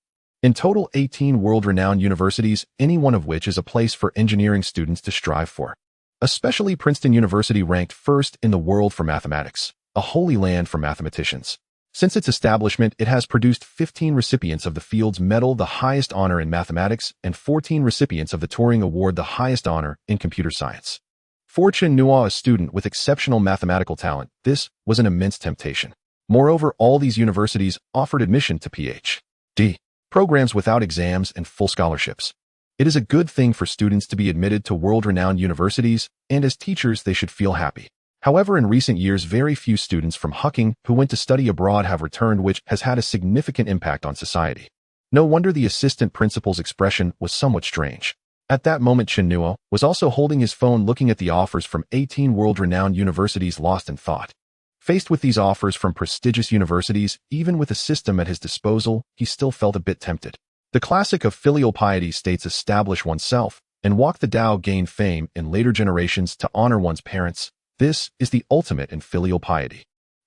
In total, 18 world-renowned universities, any one of which is a place for engineering students to strive for. Especially Princeton University ranked first in the world for mathematics, a holy land for mathematicians. Since its establishment, it has produced 15 recipients of the Fields Medal, the highest honor in mathematics, and 14 recipients of the Turing Award, the highest honor in computer science. For Chen Nuo, a student with exceptional mathematical talent, this was an immense temptation. Moreover, all these universities offered admission to Ph.D. programs without exams and full scholarships. It is a good thing for students to be admitted to world-renowned universities, and as teachers they should feel happy. However, in recent years, very few students from Huaqing who went to study abroad have returned, which has had a significant impact on society. No wonder the assistant principal's expression was somewhat strange. At that moment, Chen Nuo was also holding his phone, looking at the offers from 18 world-renowned universities, lost in thought. Faced with these offers from prestigious universities, even with a system at his disposal, he still felt a bit tempted. The classic of filial piety states, establish oneself and walk the Tao, gain fame in later generations to honor one's parents. This is the ultimate in filial piety.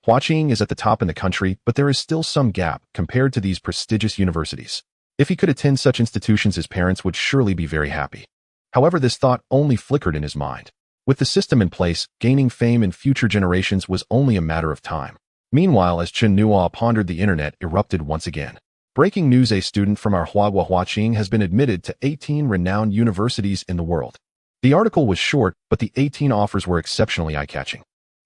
Huaqing is at the top in the country, but there is still some gap compared to these prestigious universities. If he could attend such institutions, his parents would surely be very happy. However, this thought only flickered in his mind. With the system in place, gaining fame in future generations was only a matter of time. Meanwhile, as Chen Nuo pondered, the internet erupted once again. Breaking news: a student from our Huaqing has been admitted to 18 renowned universities in the world. The article was short, but the 18 offers were exceptionally eye-catching.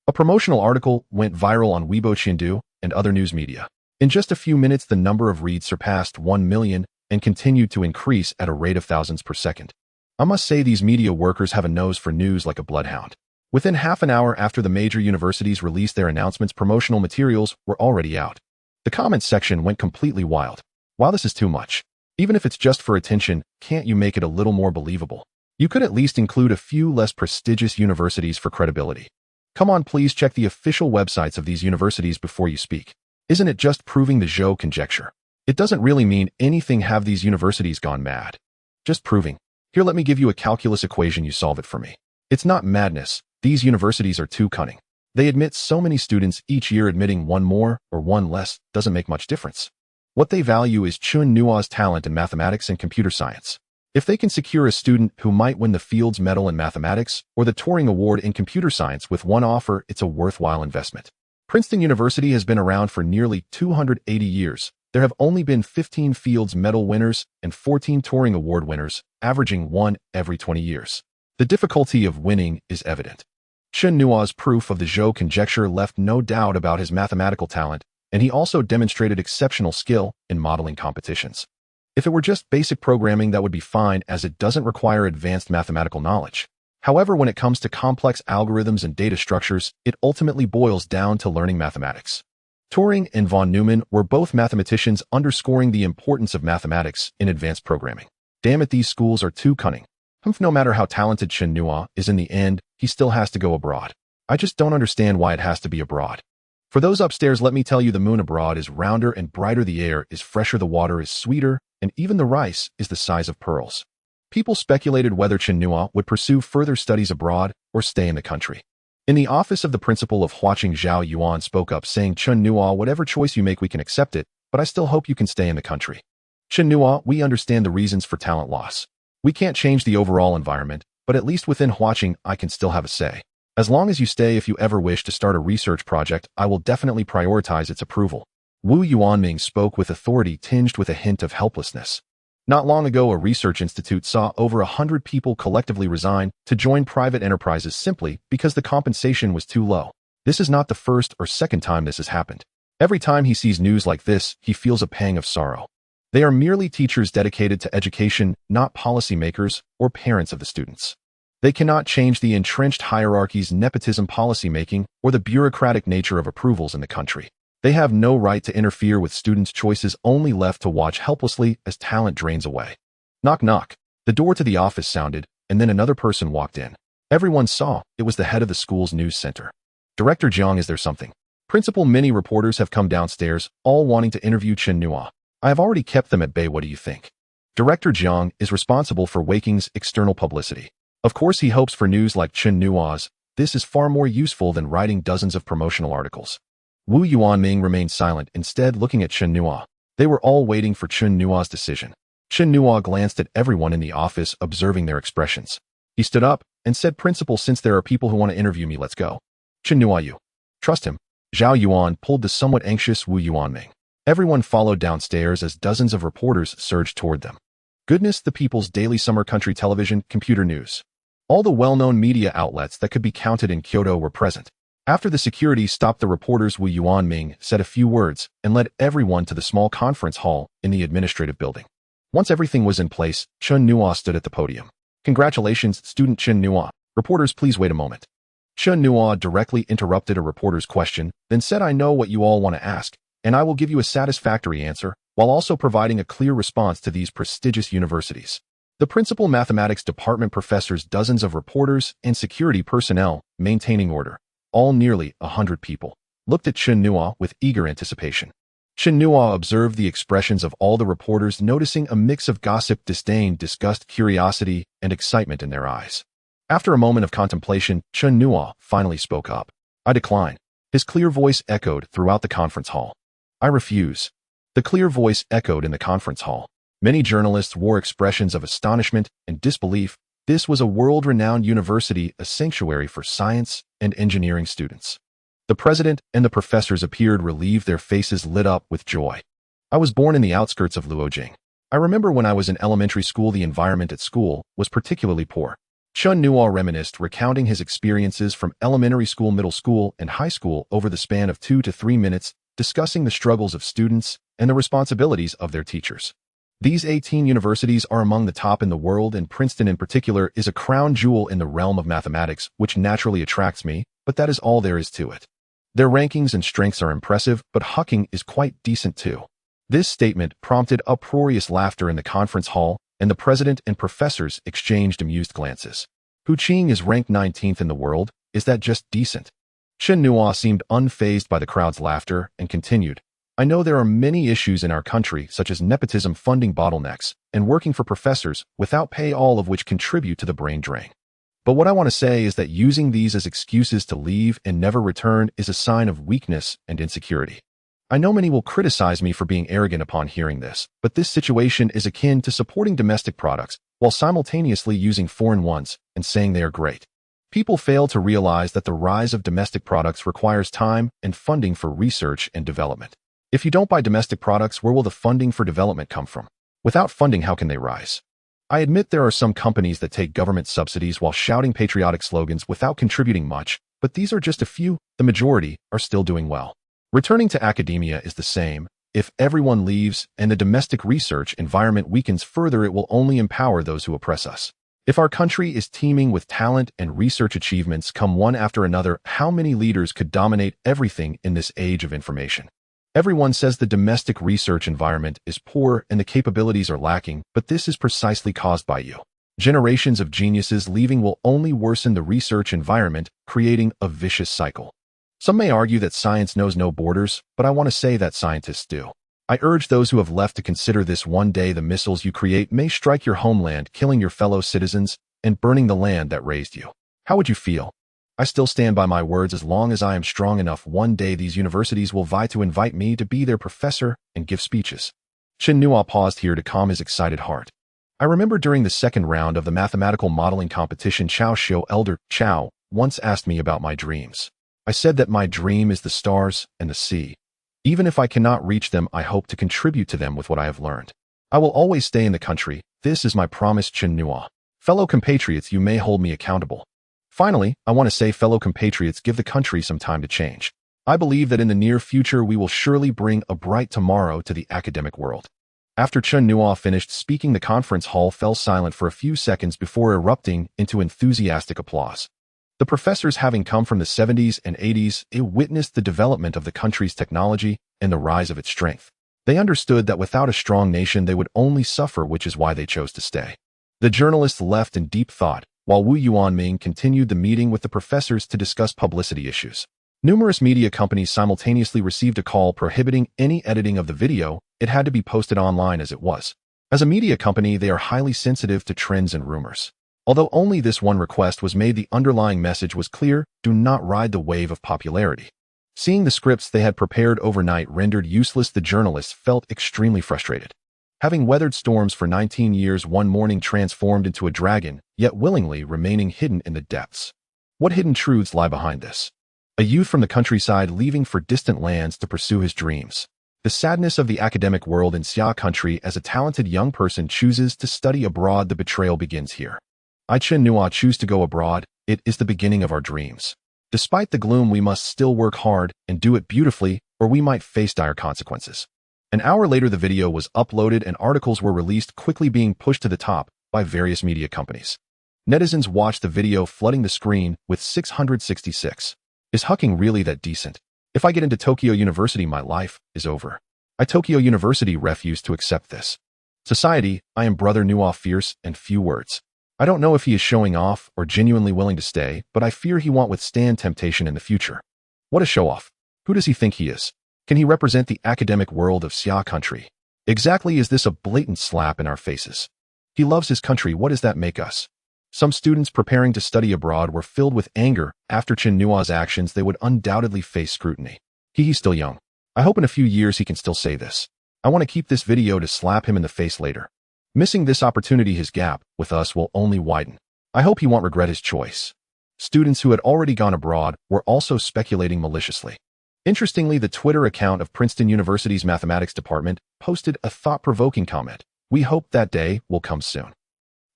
A promotional article went viral on Weibo, Chengdu, and other news media. In just a few minutes, the number of reads surpassed 1 million, and continued to increase at a rate of thousands per second. I must say these media workers have a nose for news like a bloodhound. Within half an hour after the major universities released their announcements, promotional materials were already out. The comments section went completely wild. Wow, this is too much. Even if it's just for attention, can't you make it a little more believable? You could at least include a few less prestigious universities for credibility. Come on, please check the official websites of these universities before you speak. Isn't it just proving the Zhou conjecture? It doesn't really mean anything. Have these universities gone mad? Just proving. Here, let me give you a calculus equation. You solve it for me. It's not madness. These universities are too cunning. They admit so many students each year. Admitting one more or one less doesn't make much difference. What they value is Chen Nuo's talent in mathematics and computer science. If they can secure a student who might win the Fields Medal in mathematics or the Turing Award in computer science with one offer, it's a worthwhile investment. Princeton University has been around for nearly 280 years. There have only been 15 Fields Medal winners and 14 Turing Award winners, averaging one every 20 years. The difficulty of winning is evident. Chen Nuo's proof of the Zhou conjecture left no doubt about his mathematical talent, and he also demonstrated exceptional skill in modeling competitions. If it were just basic programming, that would be fine, as it doesn't require advanced mathematical knowledge. However, when it comes to complex algorithms and data structures, it ultimately boils down to learning mathematics. Turing and von Neumann were both mathematicians, underscoring the importance of mathematics in advanced programming. Damn it, these schools are too cunning. No matter how talented Chen Nuo is, in the end, he still has to go abroad. I just don't understand why it has to be abroad. For those upstairs, let me tell you, the moon abroad is rounder and brighter, the air is fresher, the water is sweeter, and even the rice is the size of pearls. People speculated whether Chen Nuo would pursue further studies abroad or stay in the country. In the office of the principal of Huaqing, Zhao Yuan spoke up, saying, Chen Nuo, whatever choice you make, we can accept it, but I still hope you can stay in the country. Chen Nuo, we understand the reasons for talent loss. We can't change the overall environment, but at least within Huaqing, I can still have a say. As long as you stay, if you ever wish to start a research project, I will definitely prioritize its approval. Wu Yuanming spoke with authority tinged with a hint of helplessness. Not long ago, a research institute saw over 100 people collectively resign to join private enterprises simply because the compensation was too low. This is not the first or second time this has happened. Every time he sees news like this, he feels a pang of sorrow. They are merely teachers dedicated to education, not policymakers or parents of the students. They cannot change the entrenched hierarchies, nepotism, policymaking, or the bureaucratic nature of approvals in the country. They have no right to interfere with students' choices, only left to watch helplessly as talent drains away. Knock, knock. The door to the office sounded, and then another person walked in. Everyone saw it was the head of the school's news center. Director Jiang, is there something? Principal, many reporters have come downstairs, all wanting to interview Chen Nuo. I have already kept them at bay. What do you think? Director Jiang is responsible for Huaqing's external publicity. Of course, he hopes for news like Chen Nuo's. This is far more useful than writing dozens of promotional articles. Wu Yuanming remained silent, instead looking at Chen Nuo. They were all waiting for Chen Nuo's decision. Chen Nuo glanced at everyone in the office, observing their expressions. He stood up and said, Principal, since there are people who want to interview me, let's go. Chen Nuo, you trust him? Zhao Yuan pulled the somewhat anxious Wu Yuanming. Everyone followed downstairs as dozens of reporters surged toward them. Goodness, the People's Daily Summer Country Television, Computer News. All the well-known media outlets that could be counted in Kyoto were present. After the security stopped the reporters, Wu Yuanming said a few words and led everyone to the small conference hall in the administrative building. Once everything was in place, Chen Nuo stood at the podium. Congratulations, student Chen Nuo. Reporters, please wait a moment. Chen Nuo directly interrupted a reporter's question, then said, I know what you all want to ask, and I will give you a satisfactory answer, while also providing a clear response to these prestigious universities. The principal mathematics department, professors, dozens of reporters, and security personnel, maintaining order, all nearly 100 people, looked at Chen Nuo with eager anticipation. Chen Nuo observed the expressions of all the reporters, noticing a mix of gossip, disdain, disgust, curiosity, and excitement in their eyes. After a moment of contemplation, Chen Nuo finally spoke up. I decline. His clear voice echoed throughout the conference hall. I refuse. The clear voice echoed in the conference hall. Many journalists wore expressions of astonishment and disbelief. This was a world-renowned university, a sanctuary for science and engineering students. The president and the professors appeared relieved, their faces lit up with joy. I was born in the outskirts of Luojing. I remember when I was in elementary school, the environment at school was particularly poor. Chen Nuo reminisced, recounting his experiences from elementary school, middle school, and high school over the span of 2 to 3 minutes, discussing the struggles of students and the responsibilities of their teachers. These 18 universities are among the top in the world, and Princeton in particular is a crown jewel in the realm of mathematics, which naturally attracts me, but that is all there is to it. Their rankings and strengths are impressive, but Huaqing is quite decent too. This statement prompted uproarious laughter in the conference hall, and the president and professors exchanged amused glances. Huaqing is ranked 19th in the world. Is that just decent? Chen Nuo seemed unfazed by the crowd's laughter and continued, I know there are many issues in our country, such as nepotism, funding bottlenecks, and working for professors without pay, all of which contribute to the brain drain. But what I want to say is that using these as excuses to leave and never return is a sign of weakness and insecurity. I know many will criticize me for being arrogant upon hearing this, but this situation is akin to supporting domestic products while simultaneously using foreign ones and saying they are great. People fail to realize that the rise of domestic products requires time and funding for research and development. If you don't buy domestic products, where will the funding for development come from? Without funding, how can they rise? I admit there are some companies that take government subsidies while shouting patriotic slogans without contributing much, but these are just a few. The majority are still doing well. Returning to academia is the same. If everyone leaves and the domestic research environment weakens further, it will only empower those who oppress us. If our country is teeming with talent and research achievements come one after another, how many leaders could dominate everything in this age of information? Everyone says the domestic research environment is poor and the capabilities are lacking, but this is precisely caused by you. Generations of geniuses leaving will only worsen the research environment, creating a vicious cycle. Some may argue that science knows no borders, but I want to say that scientists do. I urge those who have left to consider this. One day the missiles you create may strike your homeland, killing your fellow citizens and burning the land that raised you. How would you feel? I still stand by my words. As long as I am strong enough, one day these universities will vie to invite me to be their professor and give speeches. Chen Nuo paused here to calm his excited heart. I remember during the second round of the mathematical modeling competition, Elder Chao once asked me about my dreams. I said that my dream is the stars and the sea. Even if I cannot reach them, I hope to contribute to them with what I have learned. I will always stay in the country. This is my promise, Chen Nuo. Fellow compatriots, you may hold me accountable. Finally, I want to say, fellow compatriots, give the country some time to change. I believe that in the near future we will surely bring a bright tomorrow to the academic world. After Chen Nuo finished speaking, the conference hall fell silent for a few seconds before erupting into enthusiastic applause. The professors, having come from the 70s and 80s, witnessed the development of the country's technology and the rise of its strength. They understood that without a strong nation they would only suffer, which is why they chose to stay. The journalists left in deep thought, while Wu Yuanming continued the meeting with the professors to discuss publicity issues. Numerous media companies simultaneously received a call prohibiting any editing of the video. It had to be posted online as it was. As a media company, they are highly sensitive to trends and rumors. Although only this one request was made, the underlying message was clear: do not ride the wave of popularity. Seeing the scripts they had prepared overnight rendered useless, the journalists felt extremely frustrated. Having weathered storms for 19 years, one morning transformed into a dragon, yet willingly remaining hidden in the depths. What hidden truths lie behind this? A youth from the countryside leaving for distant lands to pursue his dreams. The sadness of the academic world in Xia country as a talented young person chooses to study abroad. The betrayal begins here. I, Chen Nuo, choose to go abroad. It is the beginning of our dreams. Despite the gloom, we must still work hard and do it beautifully, or we might face dire consequences. An hour later, the video was uploaded and articles were released, quickly being pushed to the top by various media companies. Netizens watched the video, flooding the screen with 666. Is Huaqing really that decent? If I get into Tokyo University, my life is over. Tokyo University refused to accept this. Society, I am Brother Nuo, fierce and few words. I don't know if he is showing off or genuinely willing to stay, but I fear he won't withstand temptation in the future. What a show-off. Who does he think he is? Can he represent the academic world of Xia country? Exactly, is this a blatant slap in our faces? He loves his country. What does that make us? Some students preparing to study abroad were filled with anger. After Chen Nuo's actions, they would undoubtedly face scrutiny. He's still young. I hope in a few years he can still say this. I want to keep this video to slap him in the face later. Missing this opportunity, his gap with us will only widen. I hope he won't regret his choice. Students who had already gone abroad were also speculating maliciously. Interestingly, the Twitter account of Princeton University's mathematics department posted a thought-provoking comment. We hope that day will come soon.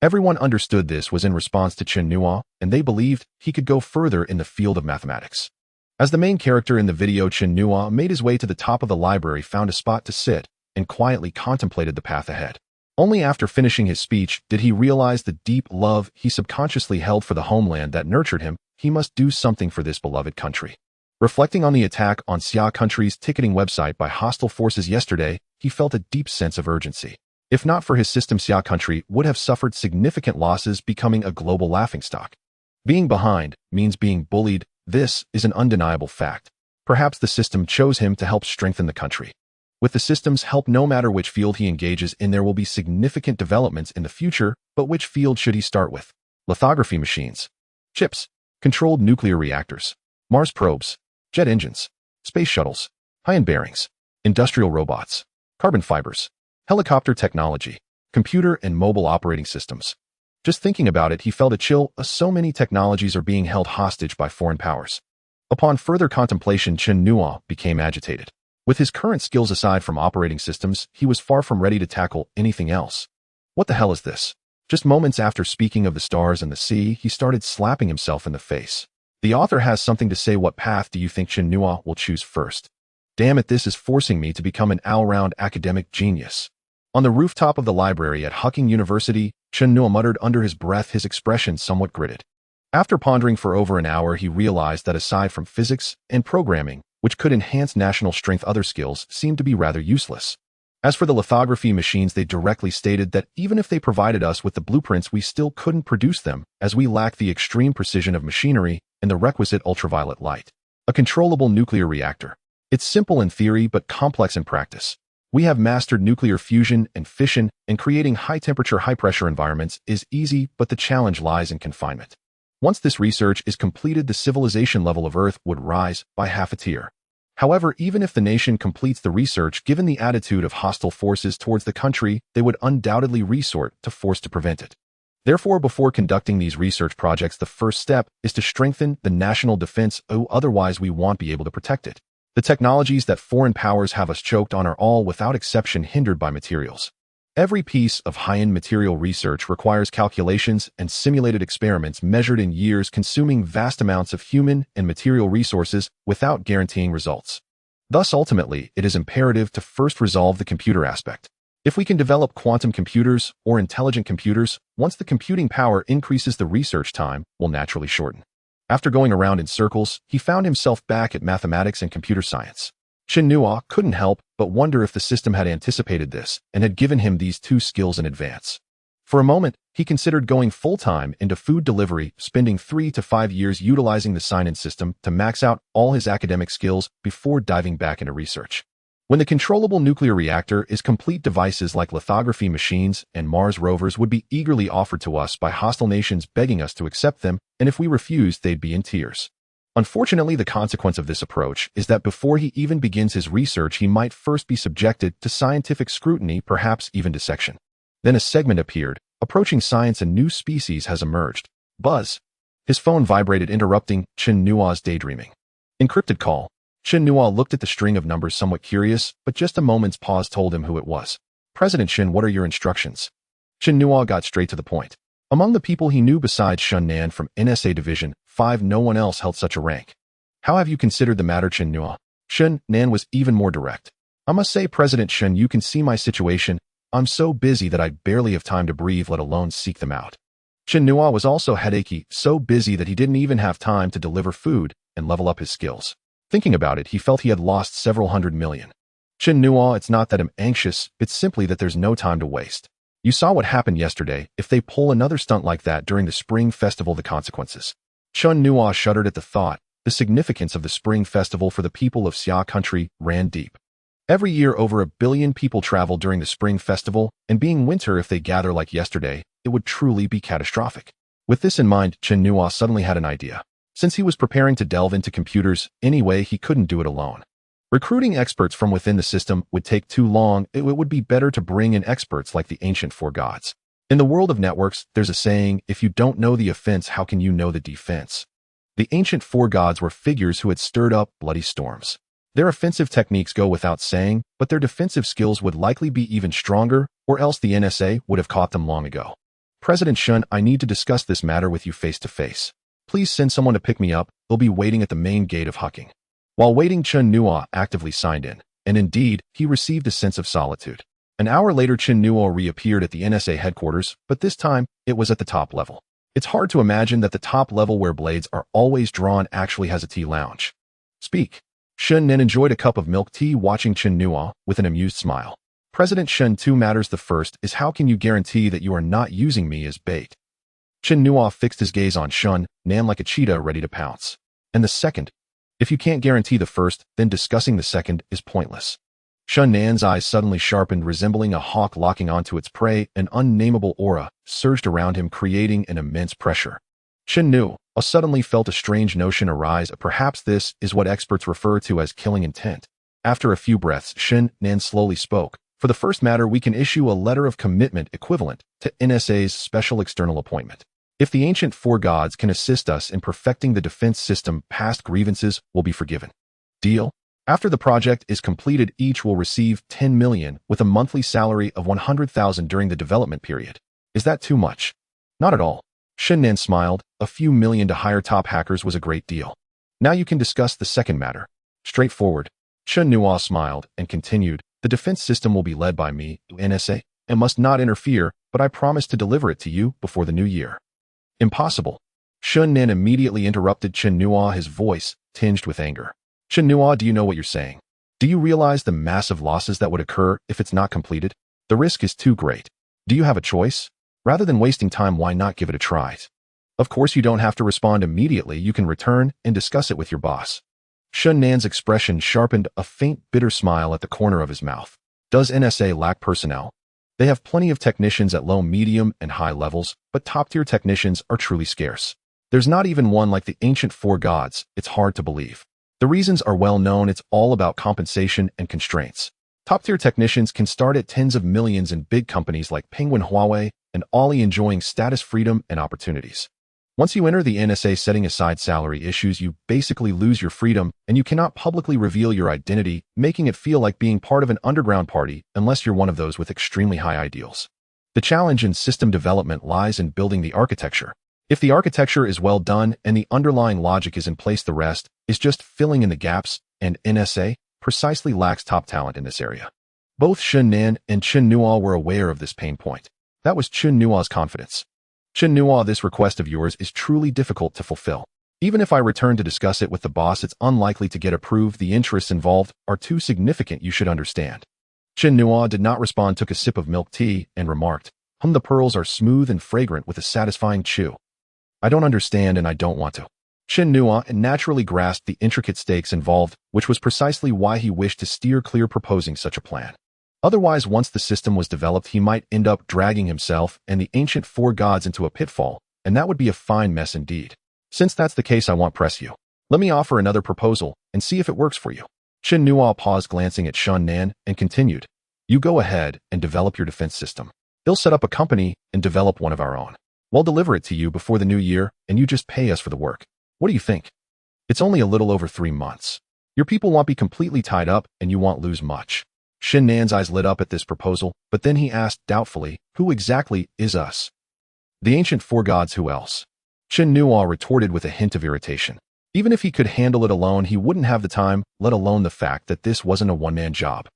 Everyone understood this was in response to Chen Nuo, and they believed he could go further in the field of mathematics. As the main character in the video, Chen Nuo made his way to the top of the library, found a spot to sit, and quietly contemplated the path ahead. Only after finishing his speech did he realize the deep love he subconsciously held for the homeland that nurtured him. He must do something for this beloved country. Reflecting on the attack on Xia country's ticketing website by hostile forces yesterday, he felt a deep sense of urgency. If not for his system, Xia country would have suffered significant losses, becoming a global laughingstock. Being behind means being bullied. This is an undeniable fact. Perhaps the system chose him to help strengthen the country. With the system's help, no matter which field he engages in, there will be significant developments in the future, but which field should he start with? Lithography machines, chips, controlled nuclear reactors, Mars probes, jet engines, space shuttles, ion bearings, industrial robots, carbon fibers, helicopter technology, computer and mobile operating systems. Just thinking about it, he felt a chill, as so many technologies are being held hostage by foreign powers. Upon further contemplation, Chen Nuo became agitated. With his current skills aside from operating systems, he was far from ready to tackle anything else. What the hell is this? Just moments after speaking of the stars and the sea, he started slapping himself in the face. The author has something to say. What path do you think Chen Nuo will choose first? Damn it, this is forcing me to become an all-round academic genius. On the rooftop of the library at Huaqing University, Chen Nuo muttered under his breath, his expression somewhat gritted. After pondering for over an hour, he realized that aside from physics and programming, which could enhance national strength, other skills seemed to be rather useless. As for the lithography machines, they directly stated that even if they provided us with the blueprints, we still couldn't produce them, as we lack the extreme precision of machinery and the requisite ultraviolet light. A controllable nuclear reactor. It's simple in theory but complex in practice. We have mastered nuclear fusion and fission, and creating high-temperature, high-pressure environments is easy, but the challenge lies in confinement. Once this research is completed, the civilization level of Earth would rise by half a tier. However, even if the nation completes the research, given the attitude of hostile forces towards the country, they would undoubtedly resort to force to prevent it. Therefore, before conducting these research projects, the first step is to strengthen the national defense, otherwise we won't be able to protect it. The technologies that foreign powers have us choked on are all, without exception, hindered by materials. Every piece of high-end material research requires calculations and simulated experiments measured in years, consuming vast amounts of human and material resources without guaranteeing results. Thus, ultimately, it is imperative to first resolve the computer aspect. If we can develop quantum computers or intelligent computers, once the computing power increases, the research time will naturally shorten. After going around in circles, he found himself back at mathematics and computer science. Chen Nuo couldn't help but wonder if the system had anticipated this and had given him these two skills in advance. For a moment, he considered going full-time into food delivery, spending 3 to 5 years utilizing the sign-in system to max out all his academic skills before diving back into research. When the controllable nuclear reactor is complete, devices like lithography machines and Mars rovers would be eagerly offered to us by hostile nations, begging us to accept them, and if we refused, they'd be in tears. Unfortunately, the consequence of this approach is that before he even begins his research, he might first be subjected to scientific scrutiny, perhaps even dissection. Then a segment appeared. Approaching science, a new species has emerged. Buzz. His phone vibrated, interrupting Chen Nuo's daydreaming. Encrypted call. Chen Nuo looked at the string of numbers, somewhat curious, but just a moment's pause told him who it was. President Chen, what are your instructions? Chen Nuo got straight to the point. Among the people he knew besides Shun Nan from NSA Division 5, no one else held such a rank. How have you considered the matter, Chen Nuo? Shun Nan was even more direct. I must say, President Chen, you can see my situation. I'm so busy that I barely have time to breathe, let alone seek them out. Chen Nuo was also headachy, so busy that he didn't even have time to deliver food and level up his skills. Thinking about it, he felt he had lost several $100 million. Chen Nuo, it's not that I'm anxious, it's simply that there's no time to waste. You saw what happened yesterday. If they pull another stunt like that during the Spring Festival, the consequences. Chen Nuo shuddered at the thought. The significance of the Spring Festival for the people of Xia country ran deep. Every year, over 1 billion people travel during the Spring Festival, and being winter, if they gather like yesterday, it would truly be catastrophic. With this in mind, Chen Nuo suddenly had an idea. Since he was preparing to delve into computers anyway, he couldn't do it alone. Recruiting experts from within the system would take too long. It would be better to bring in experts like the ancient four gods. In the world of networks, there's a saying, if you don't know the offense, how can you know the defense? The ancient four gods were figures who had stirred up bloody storms. Their offensive techniques go without saying, but their defensive skills would likely be even stronger, or else the NSA would have caught them long ago. President Shun, I need to discuss this matter with you face to face. Please send someone to pick me up. They'll be waiting at the main gate of Huaqing. While waiting, Chen Nuo actively signed in, and indeed, he received a sense of solitude. An hour later, Chen Nuo reappeared at the NSA headquarters, but this time, it was at the top level. It's hard to imagine that the top level where blades are always drawn actually has a tea lounge. Speak. Chen Nen enjoyed a cup of milk tea watching Chen Nuo with an amused smile. President Chen, two matters. The first is, how can you guarantee that you are not using me as bait? Chen Nuo fixed his gaze on Chen Nan like a cheetah ready to pounce. And the second? If you can't guarantee the first, then discussing the second is pointless. Chen Nan's eyes suddenly sharpened, resembling a hawk locking onto its prey. An unnameable aura surged around him, creating an immense pressure. Chen Nuo suddenly felt a strange notion arise. Perhaps this is what experts refer to as killing intent. After a few breaths, Chen Nan slowly spoke. For the first matter, we can issue a letter of commitment equivalent to NSA's special external appointment. If the ancient four gods can assist us in perfecting the defense system, past grievances will be forgiven. Deal? After the project is completed, each will receive 10 million with a monthly salary of 100,000 during the development period. Is that too much? Not at all. Chen Nan smiled. A few million to hire top hackers was a great deal. Now you can discuss the second matter. Straightforward. Chen Nuo smiled and continued. The defense system will be led by me, NSA, and must not interfere, but I promise to deliver it to you before the new year. Impossible. Chen Nan immediately interrupted Chen Nuo, his voice tinged with anger. Chen Nuo, do you know what you're saying? Do you realize the massive losses that would occur if it's not completed? The risk is too great. Do you have a choice? Rather than wasting time, why not give it a try? Of course, you don't have to respond immediately. You can return and discuss it with your boss. Chen Nan's expression sharpened, a faint, bitter smile at the corner of his mouth. Does NSA lack personnel? They have plenty of technicians at low, medium, and high levels, but top-tier technicians are truly scarce. There's not even one like the ancient four gods. It's hard to believe. The reasons are well known. It's all about compensation and constraints. Top-tier technicians can start at tens of millions in big companies like Penguin, Huawei, and Ali, enjoying status, freedom, and opportunities. Once you enter the NSA, setting aside salary issues, you basically lose your freedom, and you cannot publicly reveal your identity, making it feel like being part of an underground party unless you're one of those with extremely high ideals. The challenge in system development lies in building the architecture. If the architecture is well done and the underlying logic is in place, the rest is just filling in the gaps, and NSA precisely lacks top talent in this area. Both Chen Nan and Chen Nuo were aware of this pain point. That was Chen Nuo's confidence. Chen Nuo, this request of yours is truly difficult to fulfill. Even if I return to discuss it with the boss, it's unlikely to get approved. The interests involved are too significant, you should understand. Chen Nuo did not respond, took a sip of milk tea, and remarked, the pearls are smooth and fragrant with a satisfying chew. I don't understand and I don't want to. Chen Nuo naturally grasped the intricate stakes involved, which was precisely why he wished to steer clear proposing such a plan. Otherwise, once the system was developed, he might end up dragging himself and the ancient four gods into a pitfall, and that would be a fine mess indeed. Since that's the case, I won't press you. Let me offer another proposal and see if it works for you. Chen Nuo paused, glancing at Chen Nan, and continued. You go ahead and develop your defense system. They'll set up a company and develop one of our own. We'll deliver it to you before the new year, and you just pay us for the work. What do you think? It's only a little over 3 months. Your people won't be completely tied up, and you won't lose much. Chen Nan's eyes lit up at this proposal, but then he asked doubtfully, who exactly is us? The ancient four gods, who else? Chen Nuo retorted with a hint of irritation. Even if he could handle it alone, he wouldn't have the time, let alone the fact that this wasn't a one-man job.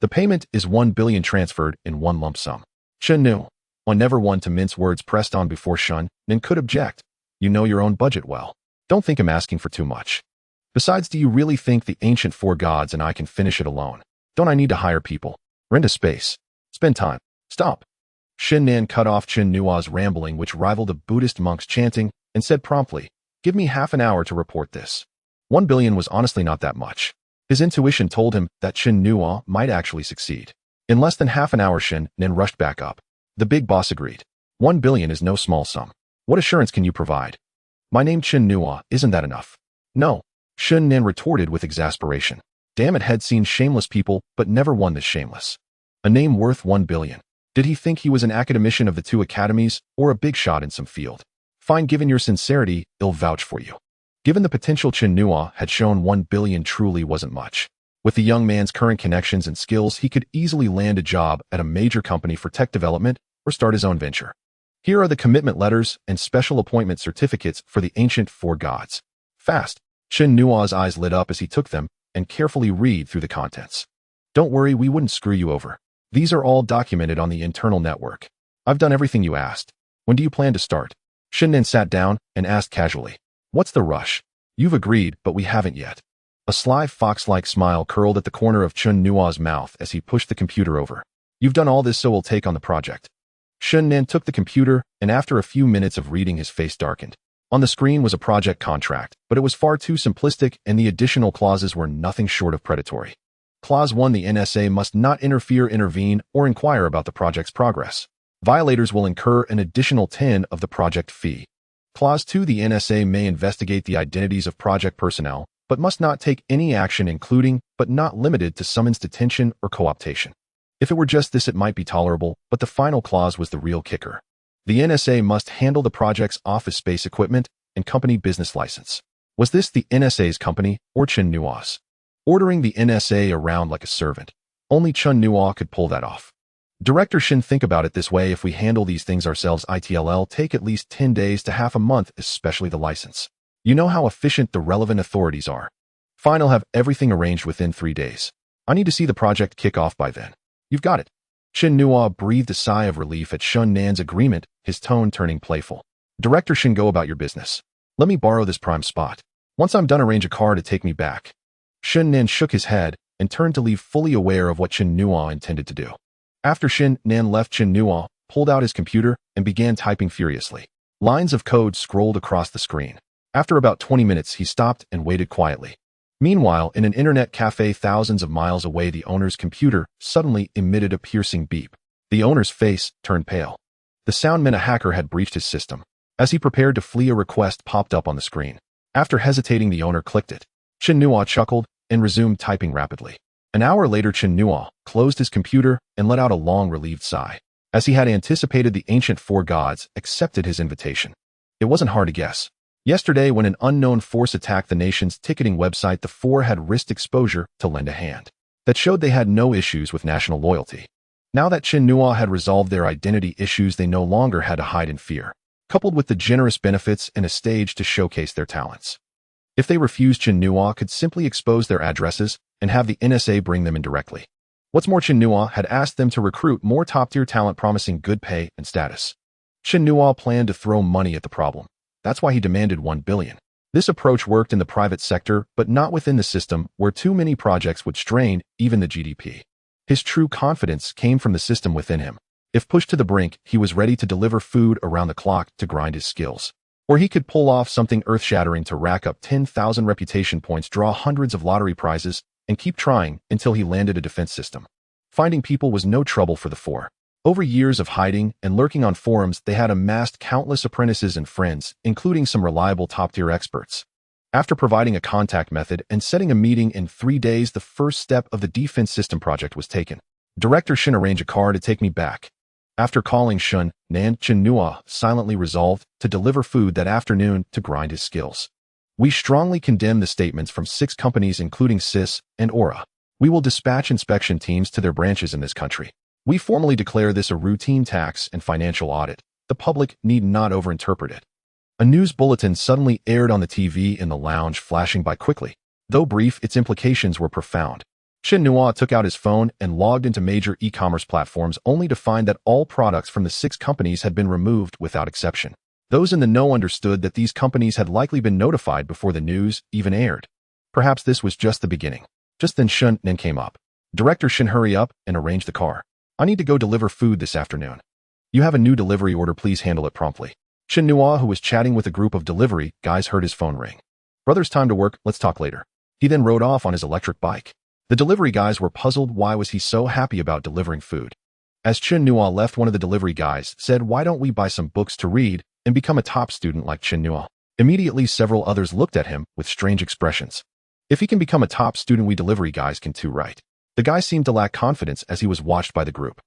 The payment is 1 billion transferred in one lump sum. Chen Nuo, never one to mince words, pressed on before Chen Nan could object. You know your own budget well. Don't think I'm asking for too much. Besides, do you really think the ancient four gods and I can finish it alone? Don't I need to hire people? Rent a space? Spend time? Stop. Chen Nan cut off Chen Nuo's rambling, which rivaled a Buddhist monk's chanting, and said promptly, give me half an hour to report this. 1 billion was honestly not that much. His intuition told him that Chen Nuo might actually succeed. In less than half an hour, Chen Nan rushed back up. The big boss agreed. 1 billion is no small sum. What assurance can you provide? My name Chen Nuo, isn't that enough? No. Chen Nan retorted with exasperation. Damn it, had seen shameless people, but never one this shameless. A name worth 1 billion. Did he think he was an academician of the 2 academies, or a big shot in some field? Fine, given your sincerity, I'll vouch for you. Given the potential Chen Nuo had shown, 1 billion truly wasn't much. With the young man's current connections and skills, he could easily land a job at a major company for tech development or start his own venture. Here are the commitment letters and special appointment certificates for the ancient four gods. Fast. Chen Nuo's eyes lit up as he took them and carefully read through the contents. Don't worry, we wouldn't screw you over. These are all documented on the internal network. I've done everything you asked. When do you plan to start? Chen Nuo sat down and asked casually. What's the rush? You've agreed, but we haven't yet. A sly fox-like smile curled at the corner of Chen Nuo's mouth as he pushed the computer over. You've done all this, so we'll take on the project. Chen Nuo took the computer, and after a few minutes of reading, his face darkened. On the screen was a project contract, but it was far too simplistic, and the additional clauses were nothing short of predatory. Clause 1: the NSA must not interfere, intervene, or inquire about the project's progress. Violators will incur an additional 10 of the project fee. Clause 2: the NSA may investigate the identities of project personnel, but must not take any action, including, but not limited to, summons, detention, or co-optation. If it were just this, it might be tolerable, but the final clause was the real kicker. The NSA must handle the project's office space, equipment, and company business license. Was this the NSA's company, or Chen Nuo's? Ordering the NSA around like a servant. Only Chen Nuo could pull that off. Director Shin, think about it this way: if we handle these things ourselves, it'll take at least 10 days to half a month, especially the license. You know how efficient the relevant authorities are. Fine, I'll have everything arranged within 3 days. I need to see the project kick off by then. You've got it. Chen Nuo breathed a sigh of relief at Chen Nan's agreement, his tone turning playful. Director Shin, go about your business. Let me borrow this prime spot. Once I'm done, arrange a car to take me back. Chen Nan shook his head and turned to leave, fully aware of what Chen Nuo intended to do. After Chen Nan left, Chen Nuo pulled out his computer and began typing furiously. Lines of code scrolled across the screen. After about 20 minutes, he stopped and waited quietly. Meanwhile, in an internet cafe thousands of miles away, the owner's computer suddenly emitted a piercing beep. The owner's face turned pale. The sound meant a hacker had breached his system. As he prepared to flee, a request popped up on the screen. After hesitating, the owner clicked it. Chen Nuo chuckled and resumed typing rapidly. An hour later, Chen Nuo closed his computer and let out a long, relieved sigh. As he had anticipated, the ancient four gods accepted his invitation. It wasn't hard to guess. Yesterday, when an unknown force attacked the nation's ticketing website, the four had risked exposure to lend a hand. That showed they had no issues with national loyalty. Now that Chen Nuo had resolved their identity issues, they no longer had to hide in fear, coupled with the generous benefits and a stage to showcase their talents. If they refused, Chen Nuo could simply expose their addresses and have the NSA bring them in directly. What's more, Chen Nuo had asked them to recruit more top-tier talent promising good pay and status. Chen Nuo planned to throw money at the problem. That's why he demanded 1 billion. This approach worked in the private sector, but not within the system, where too many projects would strain even the GDP. His true confidence came from the system within him. If pushed to the brink, he was ready to deliver food around the clock to grind his skills. Or he could pull off something earth-shattering to rack up 10,000 reputation points, draw hundreds of lottery prizes, and keep trying until he landed a defense system. Finding people was no trouble for the four. Over years of hiding and lurking on forums, they had amassed countless apprentices and friends, including some reliable top-tier experts. After providing a contact method and setting a meeting in 3 days, the first step of the defense system project was taken. Director Shin, arrange a car to take me back. After calling Chen Nuo silently resolved to deliver food that afternoon to grind his skills. We strongly condemn the statements from 6 companies, including CIS and Aura. We will dispatch inspection teams to their branches in this country. We formally declare this a routine tax and financial audit. The public need not overinterpret it. A news bulletin suddenly aired on the TV in the lounge, flashing by quickly. Though brief, its implications were profound. Chen Nuo took out his phone and logged into major e-commerce platforms, only to find that all products from the 6 companies had been removed without exception. Those in the know understood that these companies had likely been notified before the news even aired. Perhaps this was just the beginning. Just then Chen Nuo came up. Director Shin, hurry up and arrange the car. I need to go deliver food this afternoon. You have a new delivery order, please handle it promptly. Chen Nuo, who was chatting with a group of delivery guys, heard his phone ring. Brother's time to work, let's talk later. He then rode off on his electric bike. The delivery guys were puzzled. Why was he so happy about delivering food? As Chen Nuo left, one of the delivery guys said, why don't we buy some books to read and become a top student like Chen Nuo? Immediately, several others looked at him with strange expressions. If he can become a top student, we delivery guys can too, right? The guy seemed to lack confidence as he was watched by the group.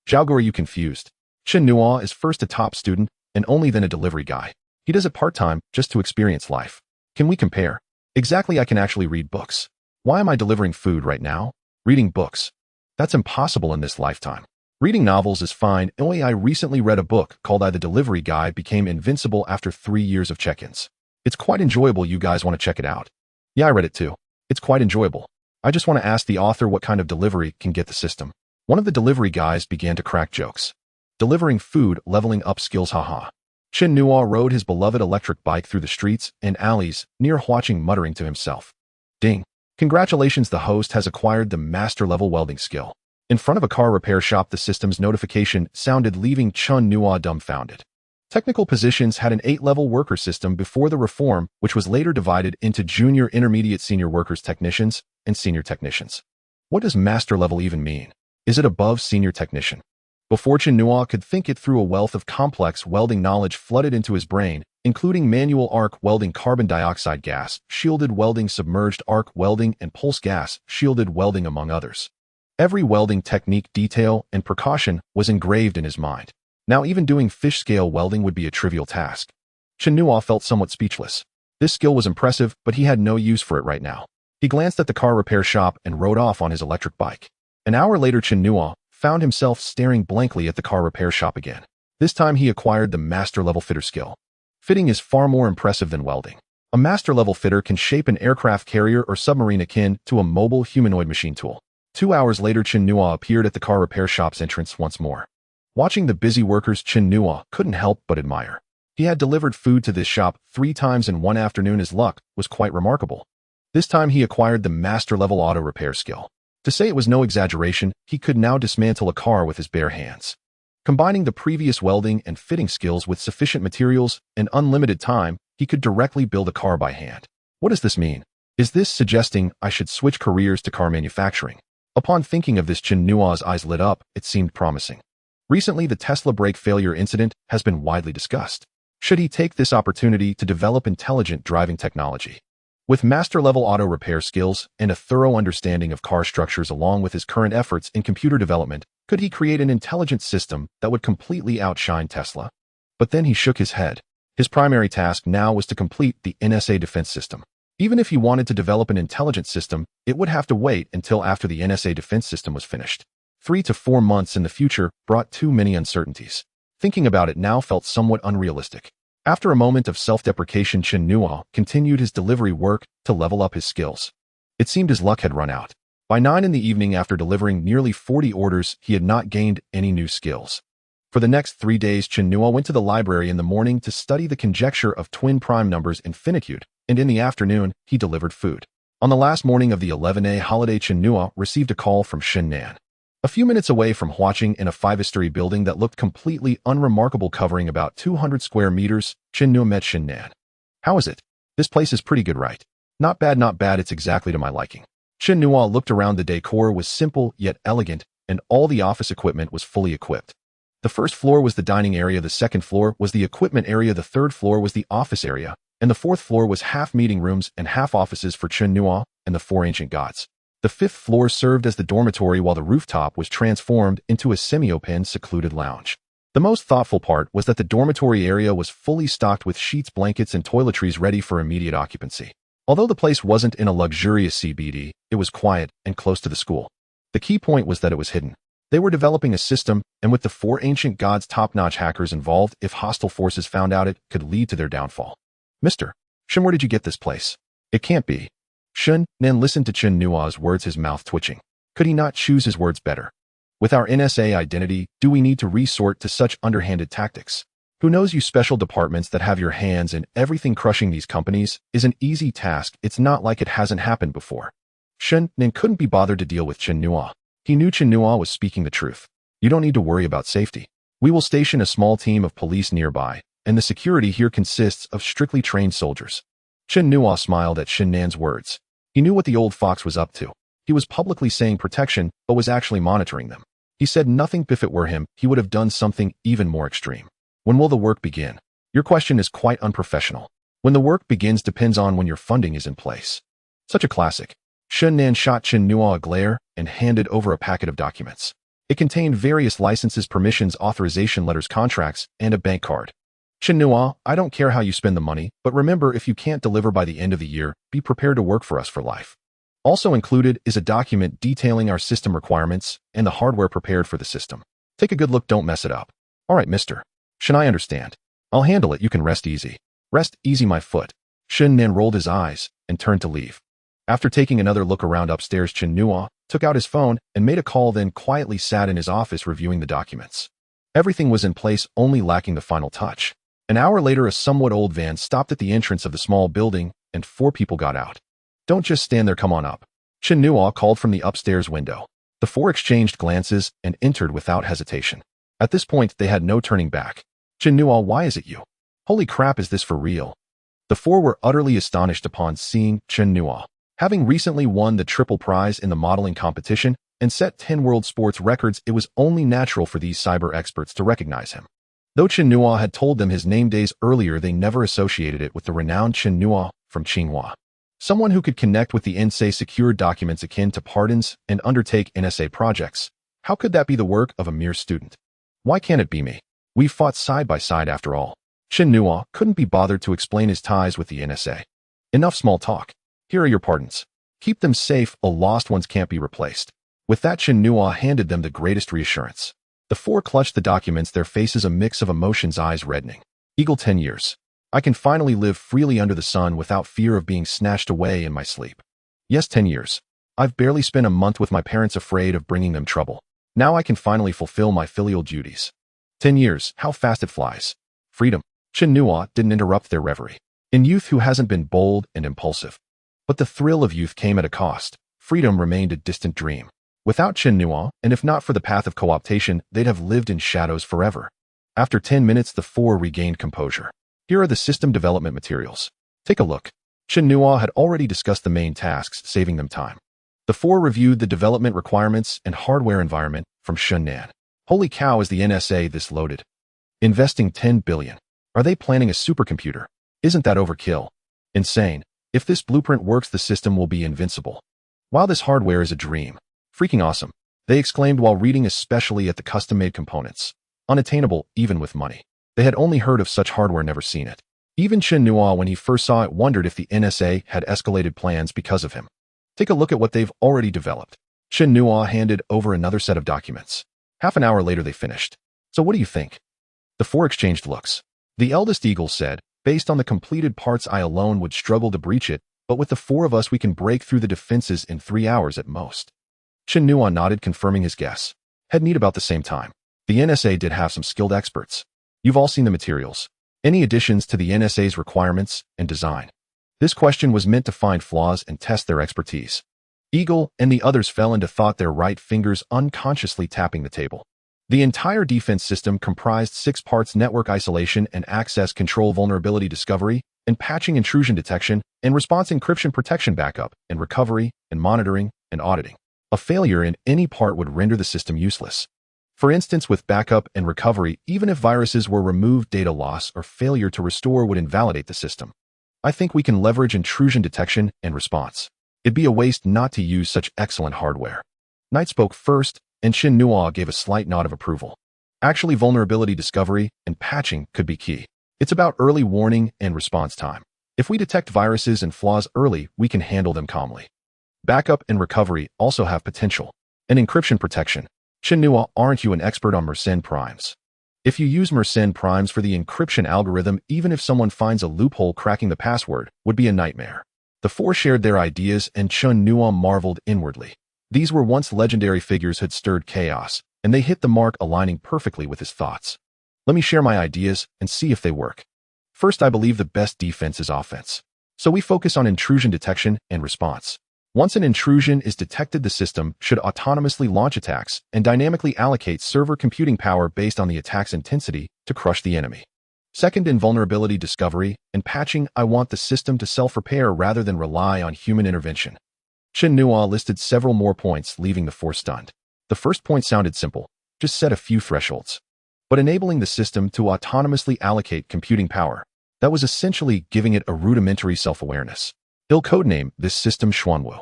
Zhaogu, are you confused? Chen Nuo is first a top student and only then a delivery guy. He does it part-time just to experience life. Can we compare? Exactly, I can actually read books. Why am I delivering food right now? Reading books. That's impossible in this lifetime. Reading novels is fine. Only I recently read a book called I the Delivery Guy Became Invincible after 3 years of check-ins. It's quite enjoyable. You guys want to check it out? Yeah, I read it too. It's quite enjoyable. I just want to ask the author what kind of delivery can get the system. One of the delivery guys began to crack jokes. Delivering food, leveling up skills, haha. Chen Nuo rode his beloved electric bike through the streets and alleys near Huaqing, muttering to himself. Ding. Congratulations, the host has acquired the master-level welding skill. In front of a car repair shop, the system's notification sounded, leaving Chen Nuo dumbfounded. Technical positions had an 8-level worker system before the reform, which was later divided into junior, intermediate, senior workers, technicians, and senior technicians. What does master level even mean? Is it above senior technician? Before Chen Nuo could think it through, a wealth of complex welding knowledge flooded into his brain, including manual arc welding, carbon dioxide gas, shielded welding, submerged arc welding, and pulse gas, shielded welding, among others. Every welding technique, detail, and precaution was engraved in his mind. Now even doing fish-scale welding would be a trivial task. Chen Nuo felt somewhat speechless. This skill was impressive, but he had no use for it right now. He glanced at the car repair shop and rode off on his electric bike. An hour later, Chen Nuo found himself staring blankly at the car repair shop again. This time he acquired the master-level fitter skill. Fitting is far more impressive than welding. A master-level fitter can shape an aircraft carrier or submarine akin to a mobile humanoid machine tool. 2 hours later, Chen Nuo appeared at the car repair shop's entrance once more. Watching the busy workers, Chen Nuo couldn't help but admire. He had delivered food to this shop 3 times in one afternoon. His luck was quite remarkable. This time he acquired the master-level auto repair skill. To say it was no exaggeration, he could now dismantle a car with his bare hands. Combining the previous welding and fitting skills with sufficient materials and unlimited time, he could directly build a car by hand. What does this mean? Is this suggesting I should switch careers to car manufacturing? Upon thinking of this, Chen Nuo's eyes lit up. It seemed promising. Recently, the Tesla brake failure incident has been widely discussed. Should he take this opportunity to develop intelligent driving technology? With master-level auto repair skills and a thorough understanding of car structures, along with his current efforts in computer development, could he create an intelligent system that would completely outshine Tesla? But then he shook his head. His primary task now was to complete the NSA defense system. Even if he wanted to develop an intelligent system, it would have to wait until after the NSA defense system was finished. 3 to 4 months in the future brought too many uncertainties. Thinking about it now felt somewhat unrealistic. After a moment of self-deprecation, Chen Nuo continued his delivery work to level up his skills. It seemed his luck had run out. By 9 in the evening, after delivering nearly 40 orders, he had not gained any new skills. For the next 3 days, Chen Nuo went to the library in the morning to study the conjecture of twin prime numbers in finitude, and in the afternoon, he delivered food. On the last morning of the 11A holiday, Chen Nuo received a call from Shen Nan. A few minutes away from Huaqing, in a 5-story building that looked completely unremarkable, covering about 200 square meters, Chen Nuo met Shen Nan. How is it? This place is pretty good, right? Not bad, not bad. It's exactly to my liking. Chen Nuo looked around. The decor was simple yet elegant, and all the office equipment was fully equipped. The first floor was the dining area, the second floor was the equipment area, the third floor was the office area, and the fourth floor was half meeting rooms and half offices for Chen Nuo and the 4 ancient gods. The 5th floor served as the dormitory, while the rooftop was transformed into a semi-open, secluded lounge. The most thoughtful part was that the dormitory area was fully stocked with sheets, blankets, and toiletries ready for immediate occupancy. Although the place wasn't in a luxurious CBD, it was quiet and close to the school. The key point was that it was hidden. They were developing a system, and with the 4 ancient gods' top-notch hackers involved, if hostile forces found out, it could lead to their downfall. Mr. Shen, where did you get this place? It can't be. Shen Nan listened to Chen Nuo's words, his mouth twitching. Could he not choose his words better? With our NSA identity, do we need to resort to such underhanded tactics? Who knows, you special departments that have your hands in everything. Crushing these companies is an easy task. It's not like it hasn't happened before. Shen Nan couldn't be bothered to deal with Chen Nuo. He knew Chen Nuo was speaking the truth. You don't need to worry about safety. We will station a small team of police nearby, and the security here consists of strictly trained soldiers. Chen Nuo smiled at Shen Nan's words. He knew what the old fox was up to. He was publicly saying protection, but was actually monitoring them. He said nothing. If it were him, he would have done something even more extreme. When will the work begin? Your question is quite unprofessional. When the work begins depends on when your funding is in place. Such a classic. Shen Nan shot Chen Nuo a glare and handed over a packet of documents. It contained various licenses, permissions, authorization letters, contracts, and a bank card. Chen Nuo, I don't care how you spend the money, but remember, if you can't deliver by the end of the year, be prepared to work for us for life. Also included is a document detailing our system requirements and the hardware prepared for the system. Take a good look, don't mess it up. All right, Mr. Shen, I understand. I'll handle it. You can rest easy. Rest easy, my foot. Shen Nan rolled his eyes and turned to leave. After taking another look around upstairs, Chen Nuo took out his phone, and made a call, then quietly sat in his office reviewing the documents. Everything was in place, only lacking the final touch. An hour later, a somewhat old van stopped at the entrance of the small building, and 4 people got out. "Don't just stand there, come on up," Chen Nuo called from the upstairs window. The 4 exchanged glances and entered without hesitation. At this point, they had no turning back. "Chen Nuo, why is it you? Holy crap, is this for real?" The 4 were utterly astonished upon seeing Chen Nuo. Having recently won the triple prize in the modeling competition and set 10 world sports records, it was only natural for these cyber experts to recognize him. Though Chen Nuo had told them his name days earlier, they never associated it with the renowned Chen Nuo from Tsinghua. Someone who could connect with the NSA secured documents akin to pardons and undertake NSA projects. How could that be the work of a mere student? Why can't it be me? We've fought side by side after all. Chen Nuo couldn't be bothered to explain his ties with the NSA. Enough small talk. Here are your pardons. Keep them safe, a lost ones can't be replaced. With that, Chen Nuo handed them the greatest reassurance. The 4 clutched the documents, their faces a mix of emotions, eyes reddening. Eagle, 10 years. I can finally live freely under the sun without fear of being snatched away in my sleep. Yes, 10 years. I've barely spent a month with my parents, afraid of bringing them trouble. Now I can finally fulfill my filial duties. 10 years, how fast it flies. Freedom. Chen Nuo didn't interrupt their reverie. In youth, who hasn't been bold and impulsive? But the thrill of youth came at a cost. Freedom remained a distant dream. Without Chen Nuo, and if not for the path of co-optation, they'd have lived in shadows forever. After 10 minutes, the 4 regained composure. Here are the system development materials. Take a look. Chen Nuo had already discussed the main tasks, saving them time. The 4 reviewed the development requirements and hardware environment from Shunnan. Holy cow, is the NSA this loaded? Investing 10 billion. Are they planning a supercomputer? Isn't that overkill? Insane. If this blueprint works, the system will be invincible. Wow, this hardware is a dream. Freaking awesome, they exclaimed while reading especially at the custom-made components. Unattainable, even with money. They had only heard of such hardware, never seen it. Even Chen Nuo, when he first saw it, wondered if the NSA had escalated plans because of him. Take a look at what they've already developed. Chen Nuo handed over another set of documents. Half an hour later, they finished. So what do you think? The 4 exchanged looks. The eldest Eagle said, based on the completed parts, I alone would struggle to breach it, but with the 4 of us, we can break through the defenses in 3 hours at most. Chen Nuo nodded, confirming his guess. Had need about the same time. The NSA did have some skilled experts. You've all seen the materials. Any additions to the NSA's requirements and design? This question was meant to find flaws and test their expertise. Eagle and the others fell into thought, their right fingers unconsciously tapping the table. The entire defense system comprised 6 parts: network isolation and access control, vulnerability discovery and patching, intrusion detection and response, encryption, protection, backup and recovery, and monitoring and auditing. A failure in any part would render the system useless. For instance, with backup and recovery, even if viruses were removed, data loss or failure to restore would invalidate the system. I think we can leverage intrusion detection and response. It'd be a waste not to use such excellent hardware. Knight spoke first, and Chen Nuo gave a slight nod of approval. Actually, vulnerability discovery and patching could be key. It's about early warning and response time. If we detect viruses and flaws early, we can handle them calmly. Backup and recovery also have potential. And encryption protection. Chen Nuo, aren't you an expert on Mersenne primes? If you use Mersenne primes for the encryption algorithm, even if someone finds a loophole, cracking the password would be a nightmare. The 4 shared their ideas, and Chen Nuo marveled inwardly. These were once legendary figures, had stirred chaos, and they hit the mark, aligning perfectly with his thoughts. Let me share my ideas and see if they work. First, I believe the best defense is offense. So we focus on intrusion detection and response. Once an intrusion is detected, the system should autonomously launch attacks and dynamically allocate server computing power based on the attack's intensity to crush the enemy. Second, in vulnerability discovery and patching, I want the system to self-repair rather than rely on human intervention. Chen Nuo listed several more points, leaving the 4 stunned. The first point sounded simple, just set a few thresholds. But enabling the system to autonomously allocate computing power, that was essentially giving it a rudimentary self-awareness. He'll codename this system Xuanwu.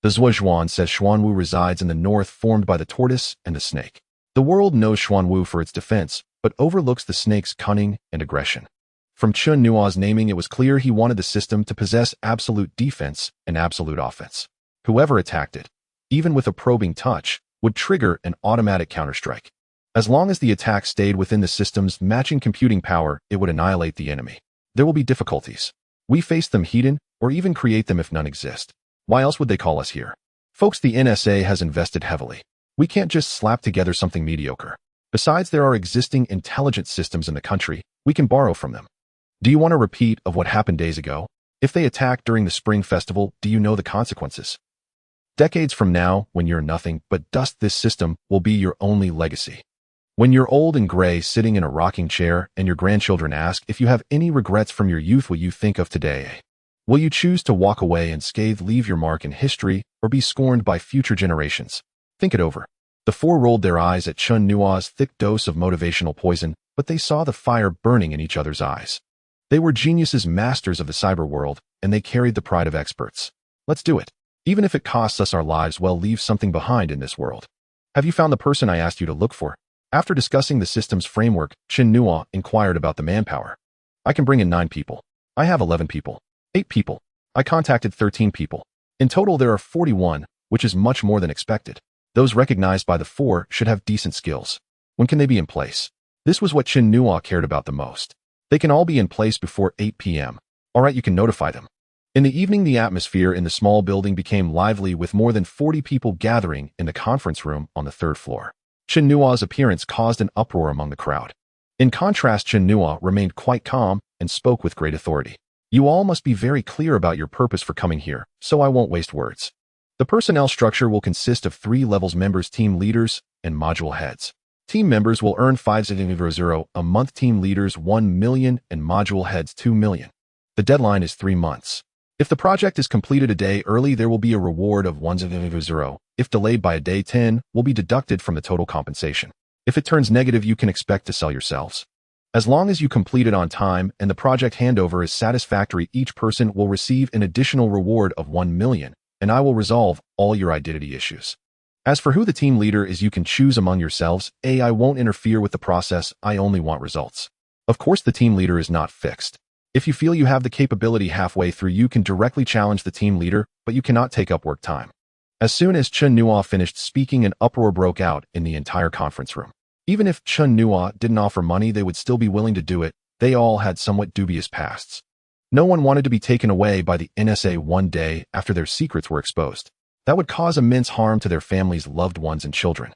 The Zhuozhuan says Xuanwu resides in the north, formed by the tortoise and the snake. The world knows Xuanwu for its defense, but overlooks the snake's cunning and aggression. From Chen Nuo's naming, it was clear he wanted the system to possess absolute defense and absolute offense. Whoever attacked it, even with a probing touch, would trigger an automatic counterstrike. As long as the attack stayed within the system's matching computing power, it would annihilate the enemy. There will be difficulties. We face them head-on, or even create them if none exist. Why else would they call us here? Folks, the NSA has invested heavily. We can't just slap together something mediocre. Besides, there are existing intelligence systems in the country. We can borrow from them. Do you want a repeat of what happened days ago? If they attack during the Spring Festival, do you know the consequences? Decades from now, when you're nothing but dust, this system will be your only legacy. When you're old and gray, sitting in a rocking chair, and your grandchildren ask if you have any regrets from your youth, what you think of today? Will you choose to walk away and scathed, leave your mark in history, or be scorned by future generations? Think it over. The four rolled their eyes at Chen Nuo's thick dose of motivational poison, but they saw the fire burning in each other's eyes. They were geniuses, masters of the cyber world, and they carried the pride of experts. Let's do it. Even if it costs us our lives, we'll leave something behind in this world. Have you found the person I asked you to look for? After discussing the system's framework, Chen Nuo inquired about the manpower. I can bring in 9 people. I have 11 people. 8 people. I contacted 13 people. In total, there are 41, which is much more than expected. Those recognized by the 4 should have decent skills. When can they be in place? This was what Chen Nuo cared about the most. They can all be in place before 8 p.m. All right, you can notify them. In the evening, the atmosphere in the small building became lively with more than 40 people gathering in the conference room on the 3rd floor. Chen Nuo's appearance caused an uproar among the crowd. In contrast, Chen Nuo remained quite calm and spoke with great authority. You all must be very clear about your purpose for coming here, so I won't waste words. The personnel structure will consist of 3 levels: members, team leaders, and module heads. Team members will earn 5,000 a month, team leaders 1 million, and module heads 2 million. The deadline is 3 months. If the project is completed a day early, there will be a reward of 1,000. If delayed by a day, 10 will be deducted from the total compensation. If it turns negative, you can expect to sell yourselves. As long as you complete it on time and the project handover is satisfactory, each person will receive an additional reward of 1 million, and I will resolve all your identity issues. As for who the team leader is, you can choose among yourselves. I won't interfere with the process. I only want results. Of course, the team leader is not fixed. If you feel you have the capability halfway through, you can directly challenge the team leader, but you cannot take up work time. As soon as Chen Nuo finished speaking, an uproar broke out in the entire conference room. Even if Chen Nuo didn't offer money, they would still be willing to do it. They all had somewhat dubious pasts. No one wanted to be taken away by the NSA one day after their secrets were exposed. That would cause immense harm to their families, loved ones, and children.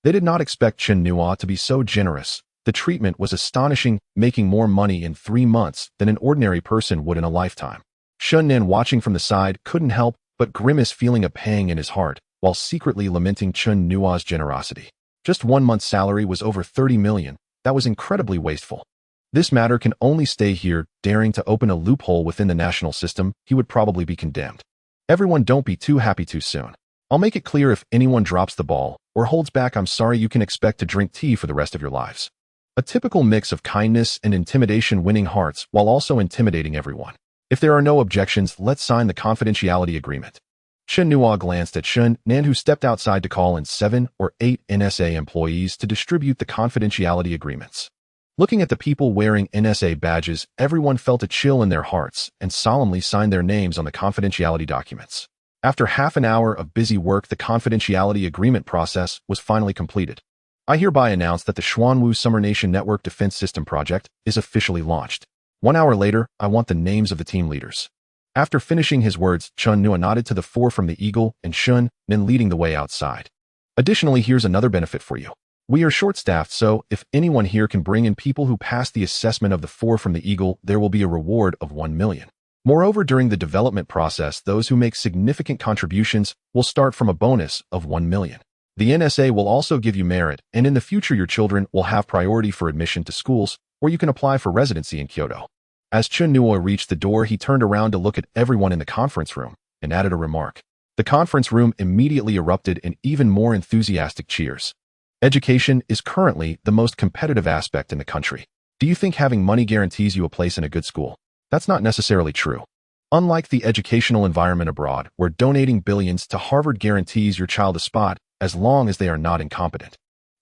They did not expect Chen Nuo to be so generous. The treatment was astonishing, making more money in 3 months than an ordinary person would in a lifetime. Chen Nuo, watching from the side, couldn't help but grimace, feeling a pang in his heart, while secretly lamenting Chen Nuo's generosity. Just 1 month's salary was over 30 million. That was incredibly wasteful. This matter can only stay here. Daring to open a loophole within the national system, he would probably be condemned. Everyone, don't be too happy too soon. I'll make it clear if anyone drops the ball or holds back, I'm sorry, you can expect to drink tea for the rest of your lives. A typical mix of kindness and intimidation, winning hearts while also intimidating everyone. If there are no objections, let's sign the confidentiality agreement. Chen Nuo glanced at Chen Nuo, who stepped outside to call in 7 or 8 NSA employees to distribute the confidentiality agreements. Looking at the people wearing NSA badges, everyone felt a chill in their hearts and solemnly signed their names on the confidentiality documents. After half an hour of busy work, the confidentiality agreement process was finally completed. I hereby announce that the Xuanwu Summer Nation Network Defense System project is officially launched. 1 hour later, I want the names of the team leaders. After finishing his words, Chen Nuo nodded to the 4 from the Eagle and Chen Nuo leading the way outside. Additionally, here's another benefit for you. We are short-staffed, so if anyone here can bring in people who pass the assessment of the 4 from the Eagle, there will be a reward of 1 million. Moreover, during the development process, those who make significant contributions will start from a bonus of 1 million. The NSA will also give you merit, and in the future your children will have priority for admission to schools, where you can apply for residency in Kyoto. As Chen Nuo reached the door, he turned around to look at everyone in the conference room and added a remark. The conference room immediately erupted in even more enthusiastic cheers. Education is currently the most competitive aspect in the country. Do you think having money guarantees you a place in a good school? That's not necessarily true. Unlike the educational environment abroad, where donating billions to Harvard guarantees your child a spot as long as they are not incompetent.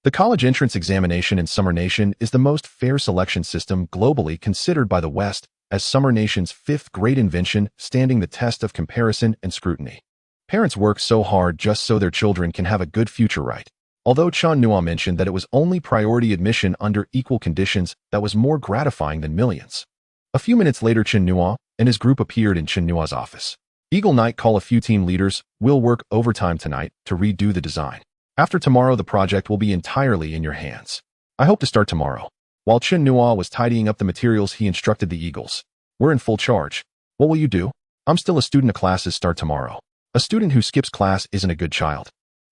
The college entrance examination in Summer Nation is the most fair selection system globally, considered by the West as Summer Nation's 5th great invention, standing the test of comparison and scrutiny. Parents work so hard just so their children can have a good future, right? Although Chen Nuo mentioned that it was only priority admission under equal conditions, that was more gratifying than millions. A few minutes later, Chen Nuo and his group appeared in Chen Nuo's office. Eagle Knight, call a few team leaders. We'll work overtime tonight to redo the design. After tomorrow, the project will be entirely in your hands. I hope to start tomorrow. While Chen Nuo was tidying up the materials, he instructed the Eagles. We're in full charge. What will you do? I'm still a student. Classes start tomorrow. A student who skips class isn't a good child.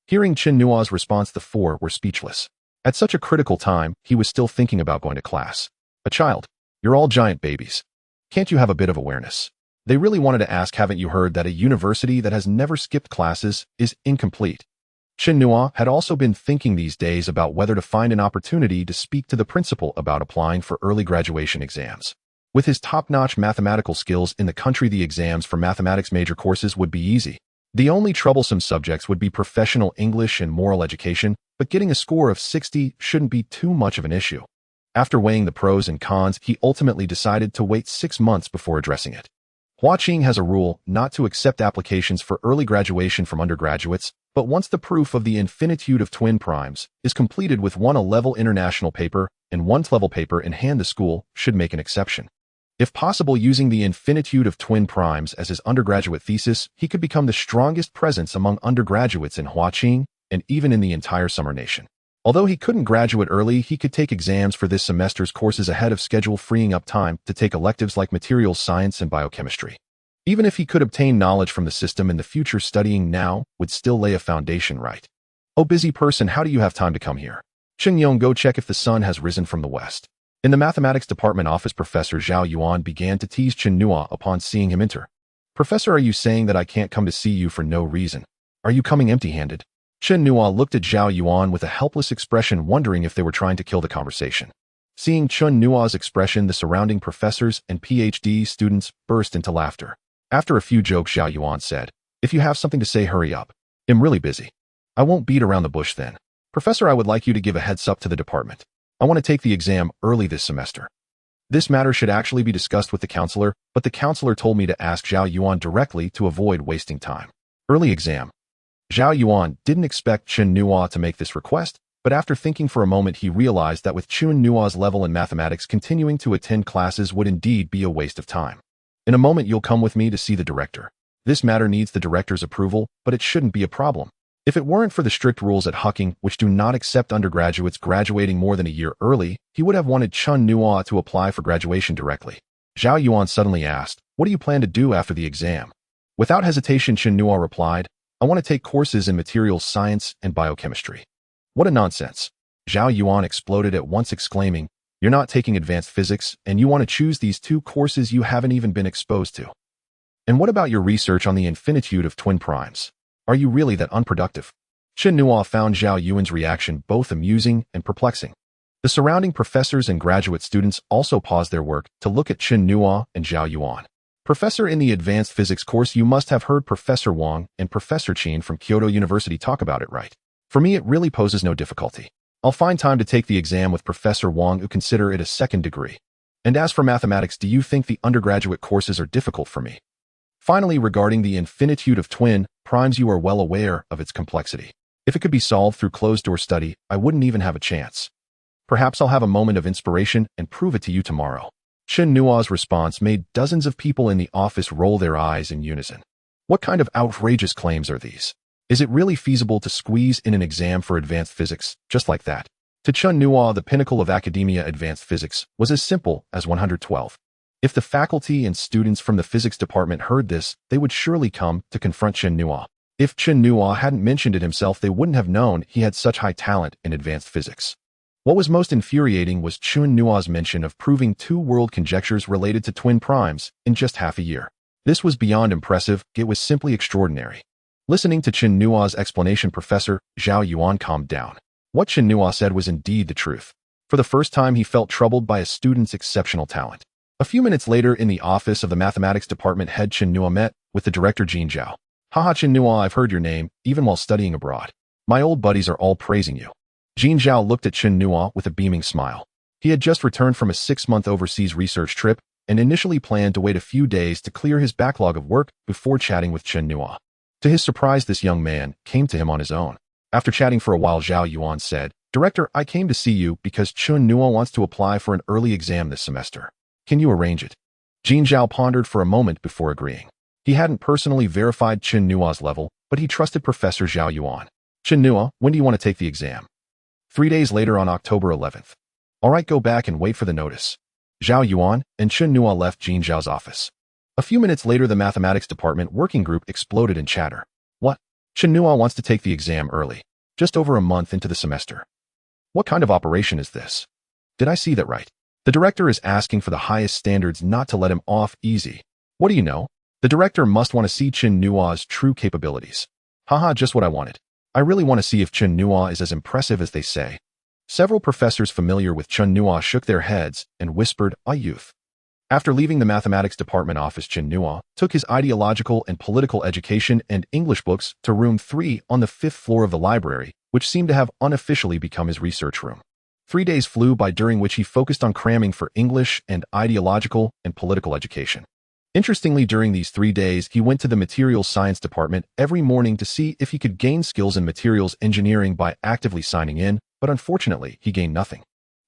Hearing Chen Nuo's response, the four were speechless. At such a critical time, he was still thinking about going to class. A child? You're all giant babies. Can't you have a bit of awareness? They really wanted to ask, haven't you heard that a university that has never skipped classes is incomplete? Chen Nuo had also been thinking these days about whether to find an opportunity to speak to the principal about applying for early graduation exams. With his top-notch mathematical skills in the country, the exams for mathematics major courses would be easy. The only troublesome subjects would be professional English and moral education, but getting a score of 60 shouldn't be too much of an issue. After weighing the pros and cons, he ultimately decided to wait 6 months before addressing it. Huaqing has a rule not to accept applications for early graduation from undergraduates, but once the proof of the infinitude of twin primes is completed with one A-level international paper and one T-level paper in hand, the school should make an exception. If possible, using the infinitude of twin primes as his undergraduate thesis, he could become the strongest presence among undergraduates in Huaqing and even in the entire summer nation. Although he couldn't graduate early, he could take exams for this semester's courses ahead of schedule, freeing up time to take electives like materials science and biochemistry. Even if he could obtain knowledge from the system in the future, studying now would still lay a foundation right. Oh, busy person, how do you have time to come here? Cheng Yong, go check if the sun has risen from the west. In the mathematics department office, Professor Zhao Yuan began to tease Chen Nuo upon seeing him enter. Professor, are you saying that I can't come to see you for no reason? Are you coming empty-handed? Chen Nuo looked at Zhao Yuan with a helpless expression, wondering if they were trying to kill the conversation. Seeing Chen Nuo's expression, the surrounding professors and PhD students burst into laughter. After a few jokes, Zhao Yuan said, if you have something to say, hurry up. I'm really busy. I won't beat around the bush then. Professor, I would like you to give a heads up to the department. I want to take the exam early this semester. This matter should actually be discussed with the counselor, but the counselor told me to ask Zhao Yuan directly to avoid wasting time. Early exam. Zhao Yuan didn't expect Chen Nuo to make this request, but after thinking for a moment, he realized that with Chen Nuo's level in mathematics, continuing to attend classes would indeed be a waste of time. In a moment, you'll come with me to see the director. This matter needs the director's approval, but it shouldn't be a problem. If it weren't for the strict rules at Huaqing, which do not accept undergraduates graduating more than a year early, he would have wanted Chen Nuo to apply for graduation directly. Zhao Yuan suddenly asked, what do you plan to do after the exam? Without hesitation, Chen Nuo replied, I want to take courses in materials science and biochemistry. What a nonsense. Zhao Yuan exploded at once, exclaiming, you're not taking advanced physics, and you want to choose these two courses you haven't even been exposed to. And what about your research on the infinitude of twin primes? Are you really that unproductive? Chen Nuo found Zhao Yuan's reaction both amusing and perplexing. The surrounding professors and graduate students also paused their work to look at Chen Nuo and Zhao Yuan. Professor, in the advanced physics course, you must have heard Professor Wang and Professor Qin from Kyoto University talk about it, right? For me, it really poses no difficulty. I'll find time to take the exam with Professor Wang, who consider it a second degree. And as for mathematics, do you think the undergraduate courses are difficult for me? Finally, regarding the infinitude of twin primes, you are well aware of its complexity. If it could be solved through closed-door study, I wouldn't even have a chance. Perhaps I'll have a moment of inspiration and prove it to you tomorrow. Chen Nuo's response made dozens of people in the office roll their eyes in unison. What kind of outrageous claims are these? Is it really feasible to squeeze in an exam for advanced physics just like that? To Chen Nuo, the pinnacle of academia, advanced physics was as simple as 112. If the faculty and students from the physics department heard this, they would surely come to confront Chen Nuo. If Chen Nuo hadn't mentioned it himself, they wouldn't have known he had such high talent in advanced physics. What was most infuriating was Chen Nuo's mention of proving two world conjectures related to twin primes in just half a year. This was beyond impressive, it was simply extraordinary. Listening to Chen Nuo's explanation, Professor Zhao Yuan calmed down. What Chen Nuo said was indeed the truth. For the first time, he felt troubled by a student's exceptional talent. A few minutes later, in the office of the mathematics department head, Chen Nuo met with the director Jin Zhao. Haha, Chen Nuo, I've heard your name, even while studying abroad. My old buddies are all praising you. Jin Zhao looked at Chen Nuo with a beaming smile. He had just returned from a 6-month overseas research trip and initially planned to wait a few days to clear his backlog of work before chatting with Chen Nuo. To his surprise, this young man came to him on his own. After chatting for a while, Zhao Yuan said, Director, I came to see you because Chen Nuo wants to apply for an early exam this semester. Can you arrange it? Jin Zhao pondered for a moment before agreeing. He hadn't personally verified Chen Nuo's level, but he trusted Professor Zhao Yuan. Chen Nuo, when do you want to take the exam? 3 days later on October 11th. All right, go back and wait for the notice. Zhao Yuan and Chen Nuo left Jin Zhao's office. A few minutes later, the mathematics department working group exploded in chatter. What? Chen Nuo wants to take the exam early, just over a month into the semester. What kind of operation is this? Did I see that right? The director is asking for the highest standards, not to let him off easy. What do you know? The director must want to see Chen Nuo's true capabilities. Haha, just what I wanted. I really want to see if Chen Nuo is as impressive as they say. Several professors familiar with Chen Nuo shook their heads and whispered, "Ah, youth." After leaving the mathematics department office, Chen Nuo took his ideological and political education and English books to room 3 on the 5th floor of the library, which seemed to have unofficially become his research room. 3 days flew by, during which he focused on cramming for English and ideological and political education. Interestingly, during these 3 days, he went to the materials science department every morning to see if he could gain skills in materials engineering by actively signing in, but unfortunately, he gained nothing.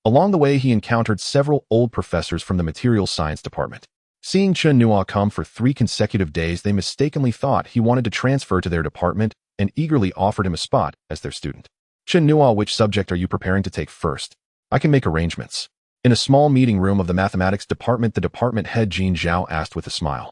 Along the way, he encountered several old professors from the materials science department. Seeing Chen Nuo come for 3 consecutive days, they mistakenly thought he wanted to transfer to their department and eagerly offered him a spot as their student. Chen Nuo, which subject are you preparing to take first? I can make arrangements. In a small meeting room of the mathematics department, the department head Jin Zhao asked with a smile.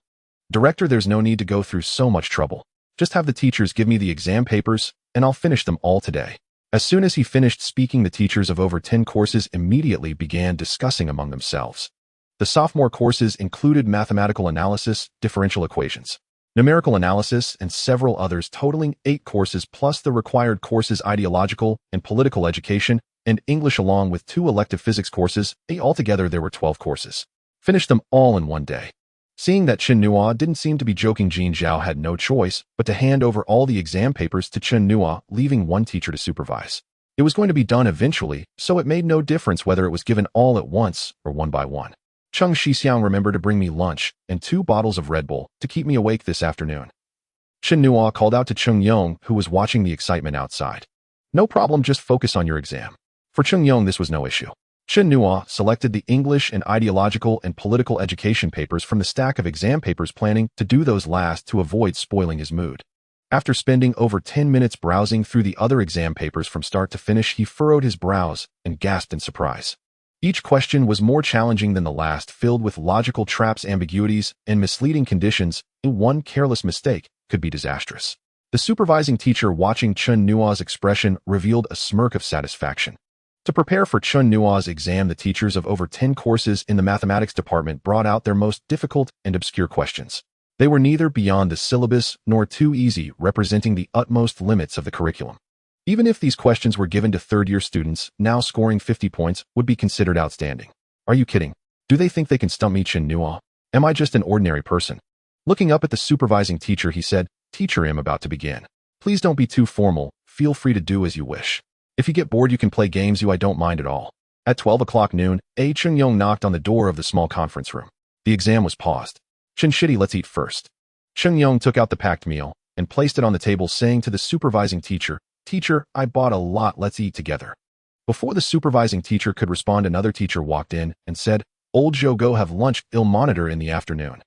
Director, there's no need to go through so much trouble. Just have the teachers give me the exam papers, and I'll finish them all today. As soon as he finished speaking, the teachers of over 10 courses immediately began discussing among themselves. The sophomore courses included mathematical analysis, differential equations, numerical analysis, and several others, totaling 8 courses, plus the required courses ideological and political education and English, along with 2 elective physics courses. Altogether, there were 12 courses. Finished them all in one day. Seeing that Chen Nuo didn't seem to be joking, Jin Zhao had no choice but to hand over all the exam papers to Chen Nuo, leaving one teacher to supervise. It was going to be done eventually, so it made no difference whether it was given all at once or one by one. Cheng Shixiang, remember to bring me lunch and 2 bottles of Red Bull to keep me awake this afternoon. Chen Nuo called out to Cheng Yong, who was watching the excitement outside. No problem, just focus on your exam. For Cheng Yong, this was no issue. Chen Nuo selected the English and ideological and political education papers from the stack of exam papers, planning to do those last to avoid spoiling his mood. After spending over 10 minutes browsing through the other exam papers from start to finish, he furrowed his brows and gasped in surprise. Each question was more challenging than the last, filled with logical traps, ambiguities, and misleading conditions, and one careless mistake could be disastrous. The supervising teacher, watching Chen Nuo's expression, revealed a smirk of satisfaction. To prepare for Chen Nuo's exam, the teachers of over 10 courses in the mathematics department brought out their most difficult and obscure questions. They were neither beyond the syllabus nor too easy, representing the utmost limits of the curriculum. Even if these questions were given to third-year students, now scoring 50 points would be considered outstanding. Are you kidding? Do they think they can stump me, Chen Nuo? Am I just an ordinary person? Looking up at the supervising teacher, he said, "Teacher, I'm about to begin. Please don't be too formal. Feel free to do as you wish. If you get bored, you can play games. I don't mind at all." At 12 o'clock noon, Cheng Yong knocked on the door of the small conference room. The exam was paused. "Chen Shitty, let's eat first." Cheng Yong took out the packed meal and placed it on the table, saying to the supervising teacher, "Teacher, I bought a lot. Let's eat together." Before the supervising teacher could respond, another teacher walked in and said, "Old Joe, go have lunch. I'll monitor in the afternoon."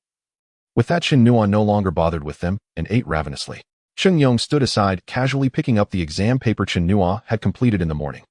With that, Chen Nuo no longer bothered with them and ate ravenously. Cheng Yong stood aside, casually picking up the exam paper Chen Nuo had completed in the morning.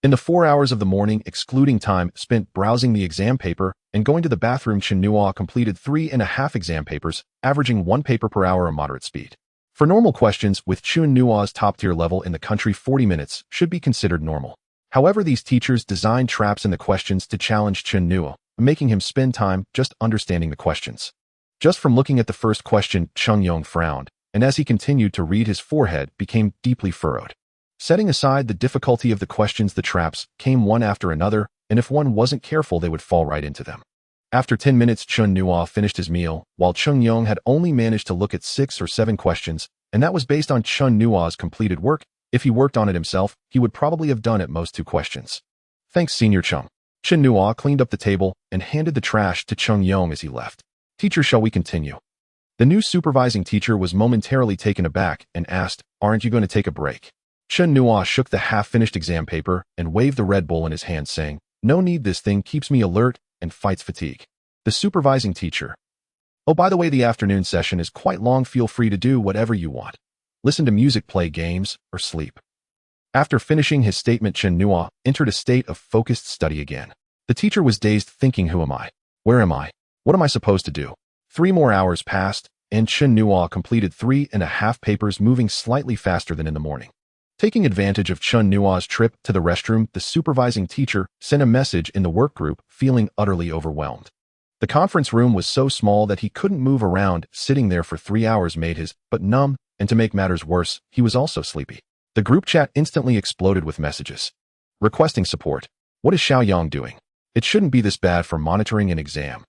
In the 4 hours of the morning, excluding time spent browsing the exam paper and going to the bathroom, Chen Nuo completed 3.5 exam papers, averaging 1 paper per hour, a moderate speed. For normal questions, with Chen Nuo's top-tier level in the country, 40 minutes should be considered normal. However, these teachers designed traps in the questions to challenge Chen Nuo, making him spend time just understanding the questions. Just from looking at the first question, Cheng Yong frowned, and as he continued to read, his forehead became deeply furrowed. Setting aside the difficulty of the questions, the traps came one after another, and if one wasn't careful, they would fall right into them. After 10 minutes, Chen Nuo finished his meal, while Cheng Yong had only managed to look at 6 or 7 questions, and that was based on Chen Nuo's completed work. If he worked on it himself, he would probably have done at most 2 questions. "Thanks, Senior Cheng." Chen Nuo cleaned up the table and handed the trash to Cheng Yong as he left. "Teacher, shall we continue?" The new supervising teacher was momentarily taken aback and asked, "Aren't you going to take a break?" Chen Nuo shook the half-finished exam paper and waved the Red Bull in his hand, saying, "No need, this thing keeps me alert and fights fatigue." The supervising teacher, Oh, by the way, the afternoon session is quite long. Feel free to do whatever you want. Listen to music, play games, or sleep. After finishing his statement, Chen Nuo entered a state of focused study again. The teacher was dazed, thinking, who am I? Where am I? What am I supposed to do? 3 more hours passed, and Chen Nuo completed 3.5 papers, moving slightly faster than in the morning. Taking advantage of Chen Nuo's trip to the restroom, the supervising teacher sent a message in the work group, feeling utterly overwhelmed. The conference room was so small that he couldn't move around. Sitting there for 3 hours made his butt numb, and to make matters worse, he was also sleepy. The group chat instantly exploded with messages requesting support. What is Xiaoyang doing? It shouldn't be this bad for monitoring an exam.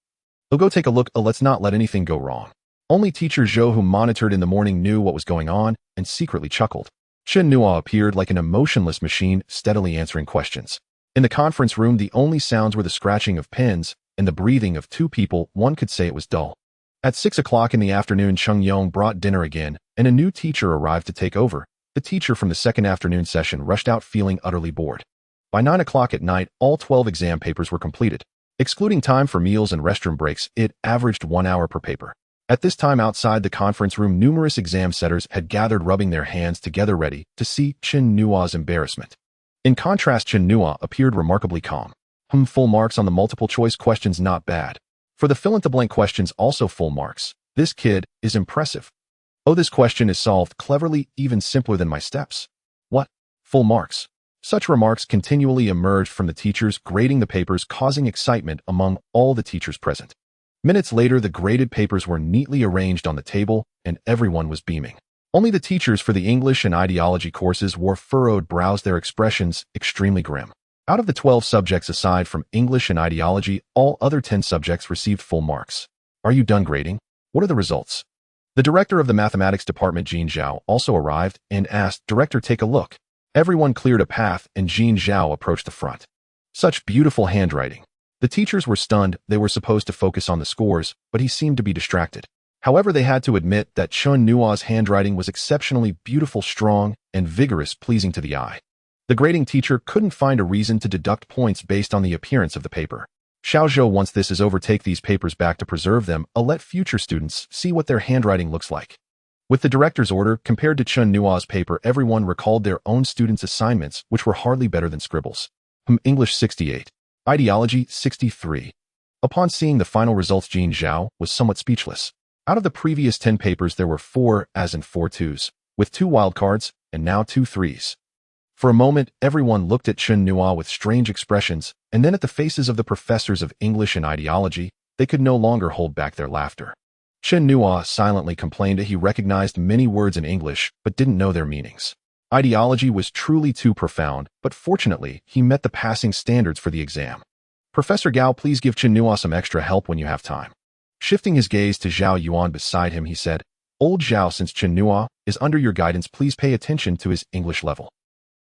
Oh, go take a look. Let's not let anything go wrong. Only teacher Zhou, who monitored in the morning, knew what was going on and secretly chuckled. Chen Nuo appeared like an emotionless machine, steadily answering questions. In the conference room, the only sounds were the scratching of pens and the breathing of 2 people. One could say it was dull. At 6 o'clock in the afternoon, Cheng Yong brought dinner again, and a new teacher arrived to take over. The teacher from the second afternoon session rushed out, feeling utterly bored. By 9 o'clock at night, all 12 exam papers were completed. Excluding time for meals and restroom breaks, it averaged 1 hour per paper. At this time, outside the conference room, numerous exam setters had gathered, rubbing their hands together, ready to see Chen Nuo's embarrassment. In contrast, Chen Nuo appeared remarkably calm. Full marks on the multiple-choice questions, not bad. For the fill-in-the-blank questions, also full marks. This kid is impressive. Oh, this question is solved cleverly, even simpler than my steps. What? Full marks. Such remarks continually emerged from the teachers grading the papers, causing excitement among all the teachers present. Minutes later, the graded papers were neatly arranged on the table, and everyone was beaming. Only the teachers for the English and ideology courses wore furrowed brows, their expressions extremely grim. Out of the 12 subjects aside from English and ideology, all other 10 subjects received full marks. Are you done grading? What are the results? The director of the mathematics department, Jin Zhao, also arrived and asked, Director, take a look. Everyone cleared a path, and Jin Zhao approached the front. Such beautiful handwriting. The teachers were stunned. They were supposed to focus on the scores, but he seemed to be distracted. However, they had to admit that Chen Nuo's handwriting was exceptionally beautiful, strong, and vigorous, pleasing to the eye. The grading teacher couldn't find a reason to deduct points based on the appearance of the paper. Xiaozhou, once this is over, take these papers back to preserve them. Let future students see what their handwriting looks like. With the director's order, compared to Chen Nuo's paper, everyone recalled their own students' assignments, which were hardly better than scribbles. English 68. Ideology 63. Upon seeing the final results, Jin Zhao was somewhat speechless. Out of the previous 10 papers, there were 4 as in 4 twos, with 2 wildcards, and now 2 threes. For a moment, everyone looked at Chen Nuo with strange expressions, and then at the faces of the professors of English and ideology. They could no longer hold back their laughter. Chen Nuo silently complained that he recognized many words in English, but didn't know their meanings. Ideology was truly too profound, but fortunately, he met the passing standards for the exam. Professor Gao, please give Chen Nuo some extra help when you have time. Shifting his gaze to Zhao Yuan beside him, he said, Old Zhao, since Chen Nuo is under your guidance, please pay attention to his English level.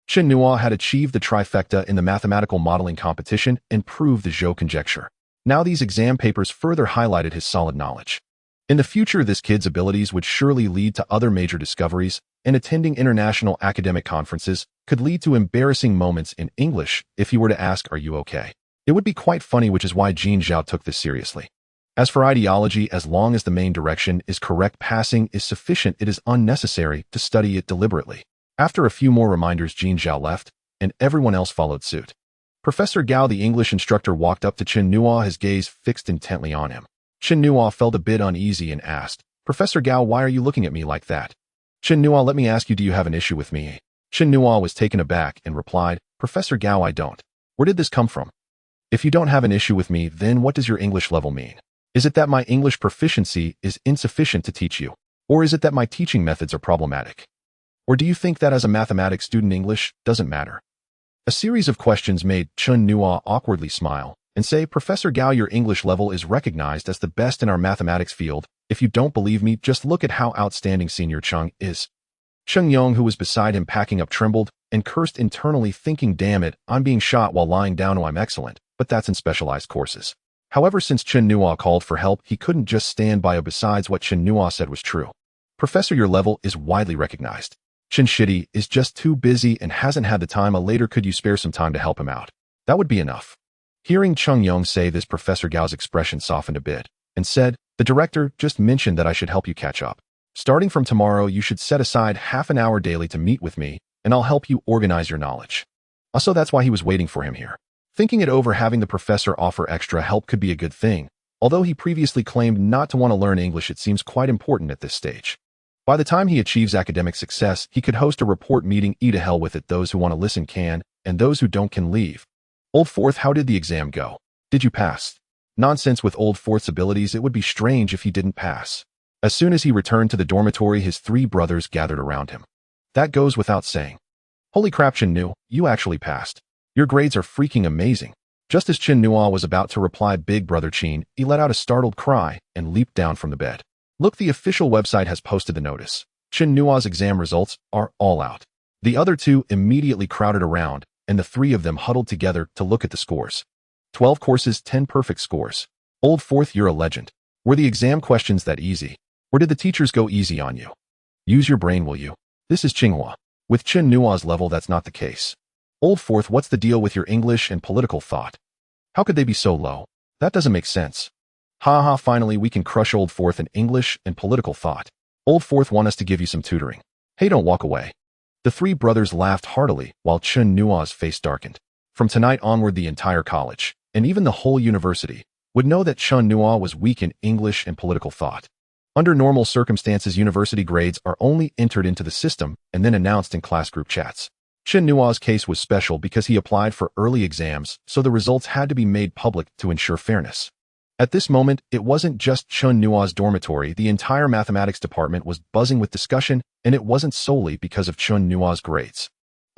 Chen Nuo had achieved the trifecta in the mathematical modeling competition and proved the Zhou conjecture. Now these exam papers further highlighted his solid knowledge. In the future, this kid's abilities would surely lead to other major discoveries, and attending international academic conferences could lead to embarrassing moments in English if he were to ask, are you okay? It would be quite funny, which is why Jin Zhao took this seriously. As for ideology, as long as the main direction is correct, passing is sufficient. It is unnecessary to study it deliberately. After a few more reminders, Jin Zhao left, and everyone else followed suit. Professor Gao, the English instructor, walked up to Chen Nuo, his gaze fixed intently on him. Chen Nuo felt a bit uneasy and asked, Professor Gao, why are you looking at me like that? Chen Nuo, let me ask you, do you have an issue with me? Chen Nuo was taken aback and replied, Professor Gao, I don't. Where did this come from? If you don't have an issue with me, then what does your English level mean? Is it that my English proficiency is insufficient to teach you? Or is it that my teaching methods are problematic? Or do you think that as a mathematics student, English doesn't matter? A series of questions made Chen Nuo awkwardly smile and say, Professor Gao, your English level is recognized as the best in our mathematics field. If you don't believe me, just look at how outstanding Senior Cheng is. Cheng Yong, who was beside him packing up, trembled and cursed internally, thinking, damn it, I'm being shot while lying down. Oh, I'm excellent, but that's in specialized courses. However, since Chen Nuo called for help, he couldn't just stand by. Besides, what Chen Nuo said was true. Professor, your level is widely recognized. Chen Shidi is just too busy and hasn't had the time. Later, could you spare some time to help him out? That would be enough. Hearing Cheng Yong say this, Professor Gao's expression softened a bit and said, The director just mentioned that I should help you catch up. Starting from tomorrow, you should set aside half an hour daily to meet with me, and I'll help you organize your knowledge. Also, that's why he was waiting for him here. Thinking it over, having the professor offer extra help could be a good thing. Although he previously claimed not to want to learn English, it seems quite important at this stage. By the time he achieves academic success, he could host a report meeting. To hell with it, those who want to listen can, and those who don't can leave. Old Fourth, how did the exam go? Did you pass? Nonsense with Old Fourth's abilities, it would be strange if he didn't pass. As soon as he returned to the dormitory, his three brothers gathered around him. That goes without saying. Holy crap, Chen Nuo, you actually passed. Your grades are freaking amazing. Just as Chen Nuo was about to reply, big brother Chen, he let out a startled cry and leaped down from the bed. Look, the official website has posted the notice. Chen Nuo's exam results are all out. The other two immediately crowded around, and the three of them huddled together to look at the scores. 12 courses, 10 perfect scores. Old Fourth, you're a legend. Were the exam questions that easy? Or did the teachers go easy on you? Use your brain, will you? This is Tsinghua. With Chen Nuo's level, that's not the case. Old Fourth, what's the deal with your English and political thought? How could they be so low? That doesn't make sense. Ha, finally we can crush Old Fourth in English and political thought. Old Fourth want us to give you some tutoring. Hey, don't walk away. The three brothers laughed heartily while Chen Nuo's face darkened. From tonight onward, the entire college, and even the whole university, would know that Chen Nuo was weak in English and political thought. Under normal circumstances, university grades are only entered into the system and then announced in class group chats. Chen Nuo's case was special because he applied for early exams, so the results had to be made public to ensure fairness. At this moment, it wasn't just Chen Nuo's dormitory. The entire mathematics department was buzzing with discussion, and it wasn't solely because of Chen Nuo's grades.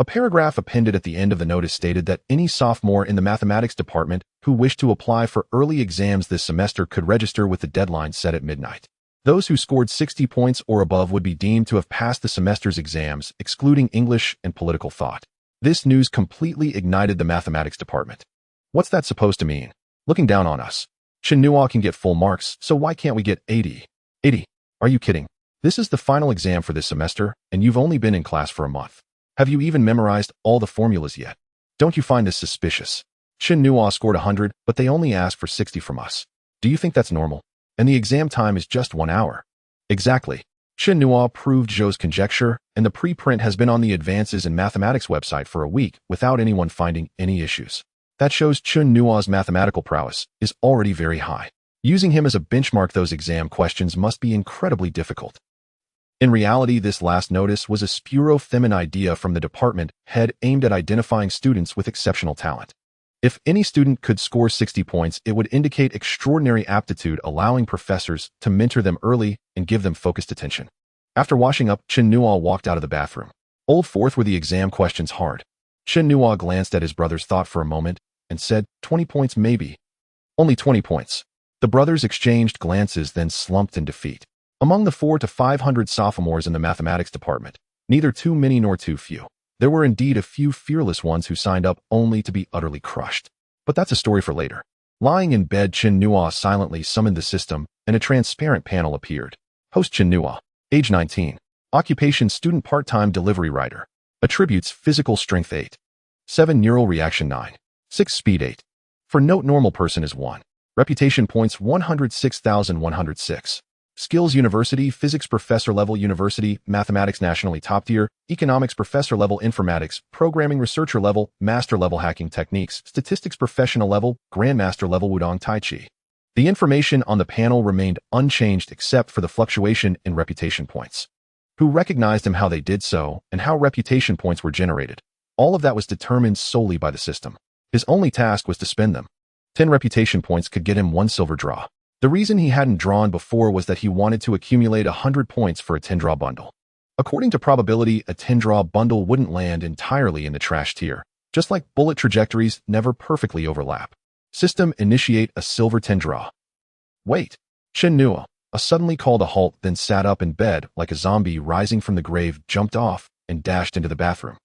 A paragraph appended at the end of the notice stated that any sophomore in the mathematics department who wished to apply for early exams this semester could register with the deadline set at midnight. Those who scored 60 points or above would be deemed to have passed the semester's exams, excluding English and political thought. This news completely ignited the mathematics department. What's that supposed to mean? Looking down on us. Chen Nuo can get full marks, so why can't we get 80? 80? Are you kidding? This is the final exam for this semester, and you've only been in class for a month. Have you even memorized all the formulas yet? Don't you find this suspicious? Chen Nuo scored 100, but they only asked for 60 from us. Do you think that's normal? And the exam time is just 1 hour. Exactly. Chen Nuo proved Zhou's conjecture, and the preprint has been on the Advances in Mathematics website for a week without anyone finding any issues. That shows Chen Nuo's mathematical prowess is already very high. Using him as a benchmark, those exam questions must be incredibly difficult. In reality, this last notice was a spuro-themin idea from the department head aimed at identifying students with exceptional talent. If any student could score 60 points, it would indicate extraordinary aptitude, allowing professors to mentor them early and give them focused attention. After washing up, Chen Nuo walked out of the bathroom. Old Fourth, were the exam questions hard? Chen Nuo glanced at his brothers, thought for a moment, and said, 20 points maybe. Only 20 points. The brothers exchanged glances, then slumped in defeat. Among the 400 to 500 sophomores in the mathematics department, neither too many nor too few. There were indeed a few fearless ones who signed up only to be utterly crushed. But that's a story for later. Lying in bed, Chen Nuo silently summoned the system, and a transparent panel appeared. Host Chen Nuo, age 19. Occupation student, part-time delivery rider. Attributes physical strength 8. 7 neural reaction 9. 6 speed 8. For note, normal person is 1. Reputation points 106,106. Skills University, Physics Professor Level University, Mathematics Nationally Top Tier, Economics Professor Level Informatics, Programming Researcher Level, Master Level Hacking Techniques, Statistics Professional Level, Grandmaster Level Wudong Tai Chi. The information on the panel remained unchanged except for the fluctuation in reputation points. Who recognized him, how they did so, and how reputation points were generated. All of that was determined solely by the system. His only task was to spend them. 10 reputation points could get him 1 silver draw. The reason he hadn't drawn before was that he wanted to accumulate 100 points for a 10-draw bundle. According to probability, a 10-draw bundle wouldn't land entirely in the trash tier, just like bullet trajectories never perfectly overlap. System, initiate a silver 10-draw. Wait. Chen Nuo suddenly called a halt, then sat up in bed like a zombie rising from the grave, jumped off, and dashed into the bathroom.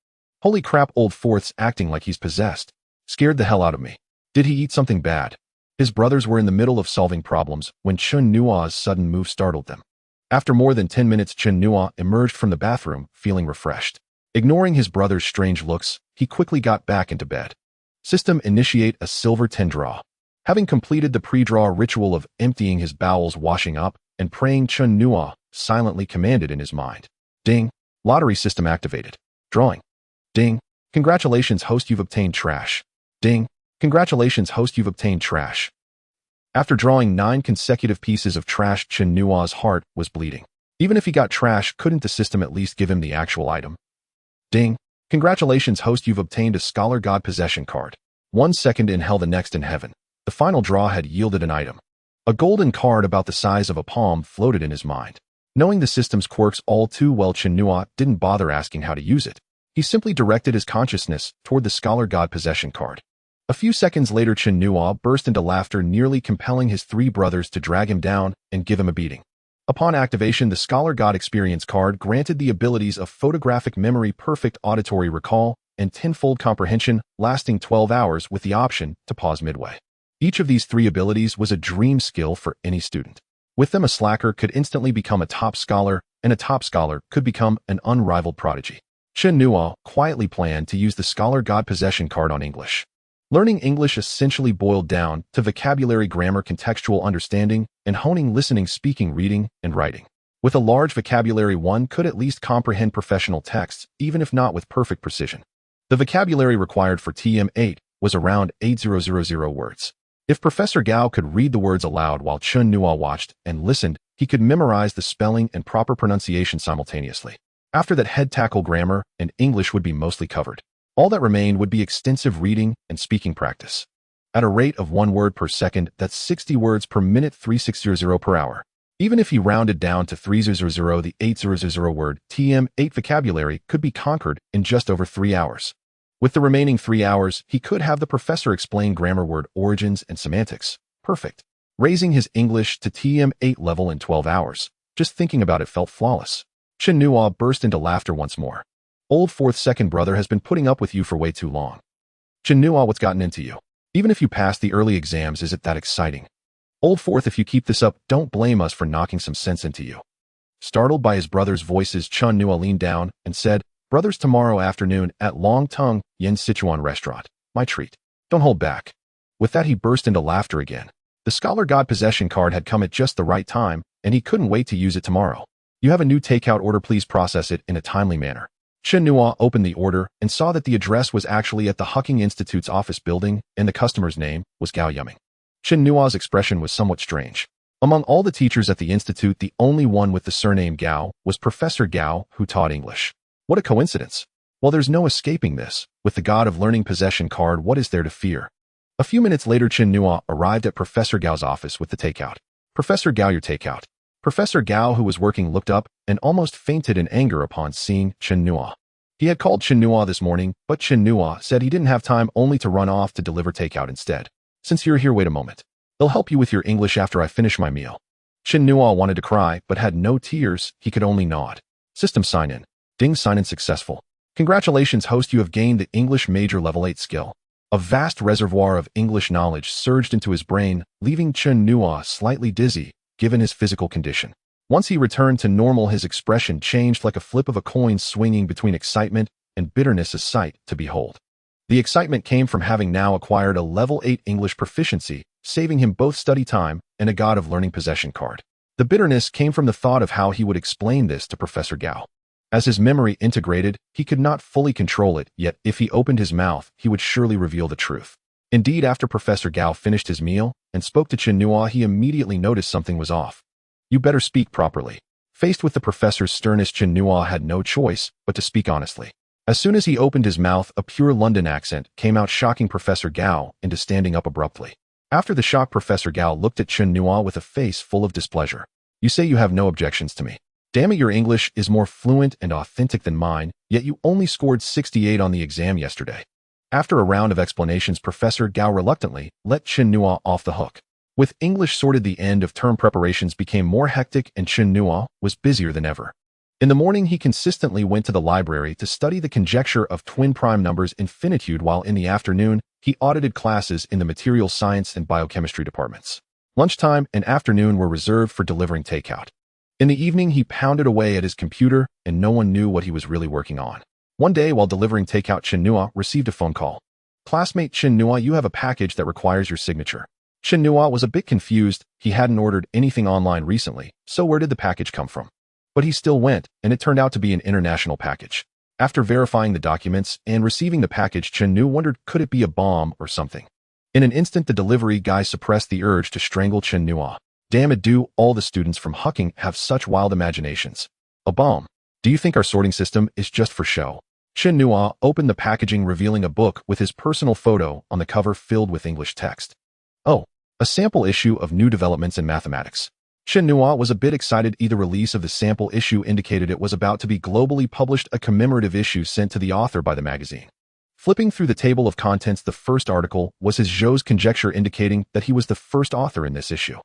Holy crap, Old Fourth's acting like he's possessed. Scared the hell out of me. Did he eat something bad? His brothers were in the middle of solving problems when Chen Nuo's sudden move startled them. After more than 10 minutes, Chen Nuo emerged from the bathroom, feeling refreshed. Ignoring his brother's strange looks, he quickly got back into bed. System, initiate a silver 10-draw. Having completed the pre-draw ritual of emptying his bowels, washing up, and praying, Chen Nuo silently commanded in his mind. Ding. Lottery system activated. Drawing. Ding. Congratulations, host, you've obtained trash. Ding. Congratulations, host, you've obtained trash. After drawing 9 consecutive pieces of trash, Chen Nuo's heart was bleeding. Even if he got trash, couldn't the system at least give him the actual item? Ding. Congratulations, host, you've obtained a Scholar God possession card. 1 second in hell, the next in heaven. The final draw had yielded an item. A golden card about the size of a palm floated in his mind. Knowing the system's quirks all too well, Chen Nuo didn't bother asking how to use it. He simply directed his consciousness toward the Scholar God possession card. A few seconds later, Chen Nuo burst into laughter, nearly compelling his 3 brothers to drag him down and give him a beating. Upon activation, the Scholar God experience card granted the abilities of photographic memory, perfect auditory recall, and tenfold comprehension, lasting 12 hours with the option to pause midway. Each of these 3 abilities was a dream skill for any student. With them, a slacker could instantly become a top scholar, and a top scholar could become an unrivaled prodigy. Chen Nuo quietly planned to use the Scholar God possession card on English. Learning English essentially boiled down to vocabulary, grammar, contextual understanding, and honing listening, speaking, reading, and writing. With a large vocabulary, one could at least comprehend professional texts, even if not with perfect precision. The vocabulary required for TM8 was around 8,000 words. If Professor Gao could read the words aloud while Chen Nuo watched and listened, he could memorize the spelling and proper pronunciation simultaneously. After that, head tackle, grammar and English would be mostly covered. All that remained would be extensive reading and speaking practice. At a rate of 1 word per second, that's 60 words per minute, 3600 per hour. Even if he rounded down to 300, the 800 word TM8 vocabulary could be conquered in just over 3 hours. With the remaining 3 hours, he could have the professor explain grammar, word origins, and semantics. Perfect. Raising his English to TM8 level in 12 hours. Just thinking about it felt flawless. Chen Nuo burst into laughter once more. Old 4th second brother has been putting up with you for way too long. Chen Nuo, what's gotten into you? Even if you pass the early exams, is it that exciting? Old 4th, if you keep this up, don't blame us for knocking some sense into you. Startled by his brothers' voices, Chen Nuo leaned down and said, Brothers, tomorrow afternoon at Long Tung Yen Sichuan restaurant. My treat. Don't hold back. With that, he burst into laughter again. The Scholar God possession card had come at just the right time, and he couldn't wait to use it tomorrow. You have a new takeout order, please process it in a timely manner. Chen Nuo opened the order and saw that the address was actually at the Huaqing Institute's office building, and the customer's name was Gao Yuming. Chen Nuo's expression was somewhat strange. Among all the teachers at the institute, the only one with the surname Gao was Professor Gao, who taught English. What a coincidence. Well, there's no escaping this. With the God of Learning possession card, what is there to fear? A few minutes later, Chen Nuo arrived at Professor Gao's office with the takeout. Professor Gao, your takeout. Professor Gao, who was working, looked up and almost fainted in anger upon seeing Chen Nuo. He had called Chen Nuo this morning, but Chen Nuo said he didn't have time, only to run off to deliver takeout instead. Since you're here, wait a moment. They'll help you with your English after I finish my meal. Chen Nuo wanted to cry, but had no tears. He could only nod. System sign in. Ding, sign in successful. Congratulations, host, you have gained the English major level 8 skill. A vast reservoir of English knowledge surged into his brain, leaving Chen Nuo slightly dizzy, given his physical condition. Once he returned to normal, his expression changed like a flip of a coin, swinging between excitement and bitterness, a sight to behold. The excitement came from having now acquired a level 8 English proficiency, saving him both study time and a God of Learning possession card. The bitterness came from the thought of how he would explain this to Professor Gao. As his memory integrated, he could not fully control it, yet if he opened his mouth, he would surely reveal the truth. Indeed, after Professor Gao finished his meal and spoke to Chen Nuo, he immediately noticed something was off. You better speak properly. Faced with the professor's sternness, Chen Nuo had no choice but to speak honestly. As soon as he opened his mouth, a pure London accent came out, shocking Professor Gao into standing up abruptly. After the shock, Professor Gao looked at Chen Nuo with a face full of displeasure. You say you have no objections to me. Damn it, your English is more fluent and authentic than mine, yet you only scored 68 on the exam yesterday. After a round of explanations, Professor Gao reluctantly let Chen Nuo off the hook. With English sorted, the end of term preparations became more hectic and Chen Nuo was busier than ever. In the morning, he consistently went to the library to study the conjecture of twin prime numbers infinitude, while in the afternoon, he audited classes in the material science and biochemistry departments. Lunchtime and afternoon were reserved for delivering takeout. In the evening, he pounded away at his computer, and no one knew what he was really working on. One day, while delivering takeout, Chen Nuo received a phone call. Classmate Chen Nuo, you have a package that requires your signature. Chen Nuo was a bit confused. He hadn't ordered anything online recently, so where did the package come from? But he still went, and it turned out to be an international package. After verifying the documents and receiving the package, Chen Nuo wondered, could it be a bomb or something? In an instant, the delivery guy suppressed the urge to strangle Chen Nuo. Damn it, do all the students from Huaqing have such wild imaginations? A bomb? Do you think our sorting system is just for show? Chen Nuo opened the packaging, revealing a book with his personal photo on the cover filled with English text. Oh, a sample issue of New Developments in Mathematics. Chen Nuo was a bit excited. The release of the sample issue indicated it was about to be globally published, a commemorative issue sent to the author by the magazine. Flipping through the table of contents, the first article was his Zhou's conjecture, indicating that he was the first author in this issue.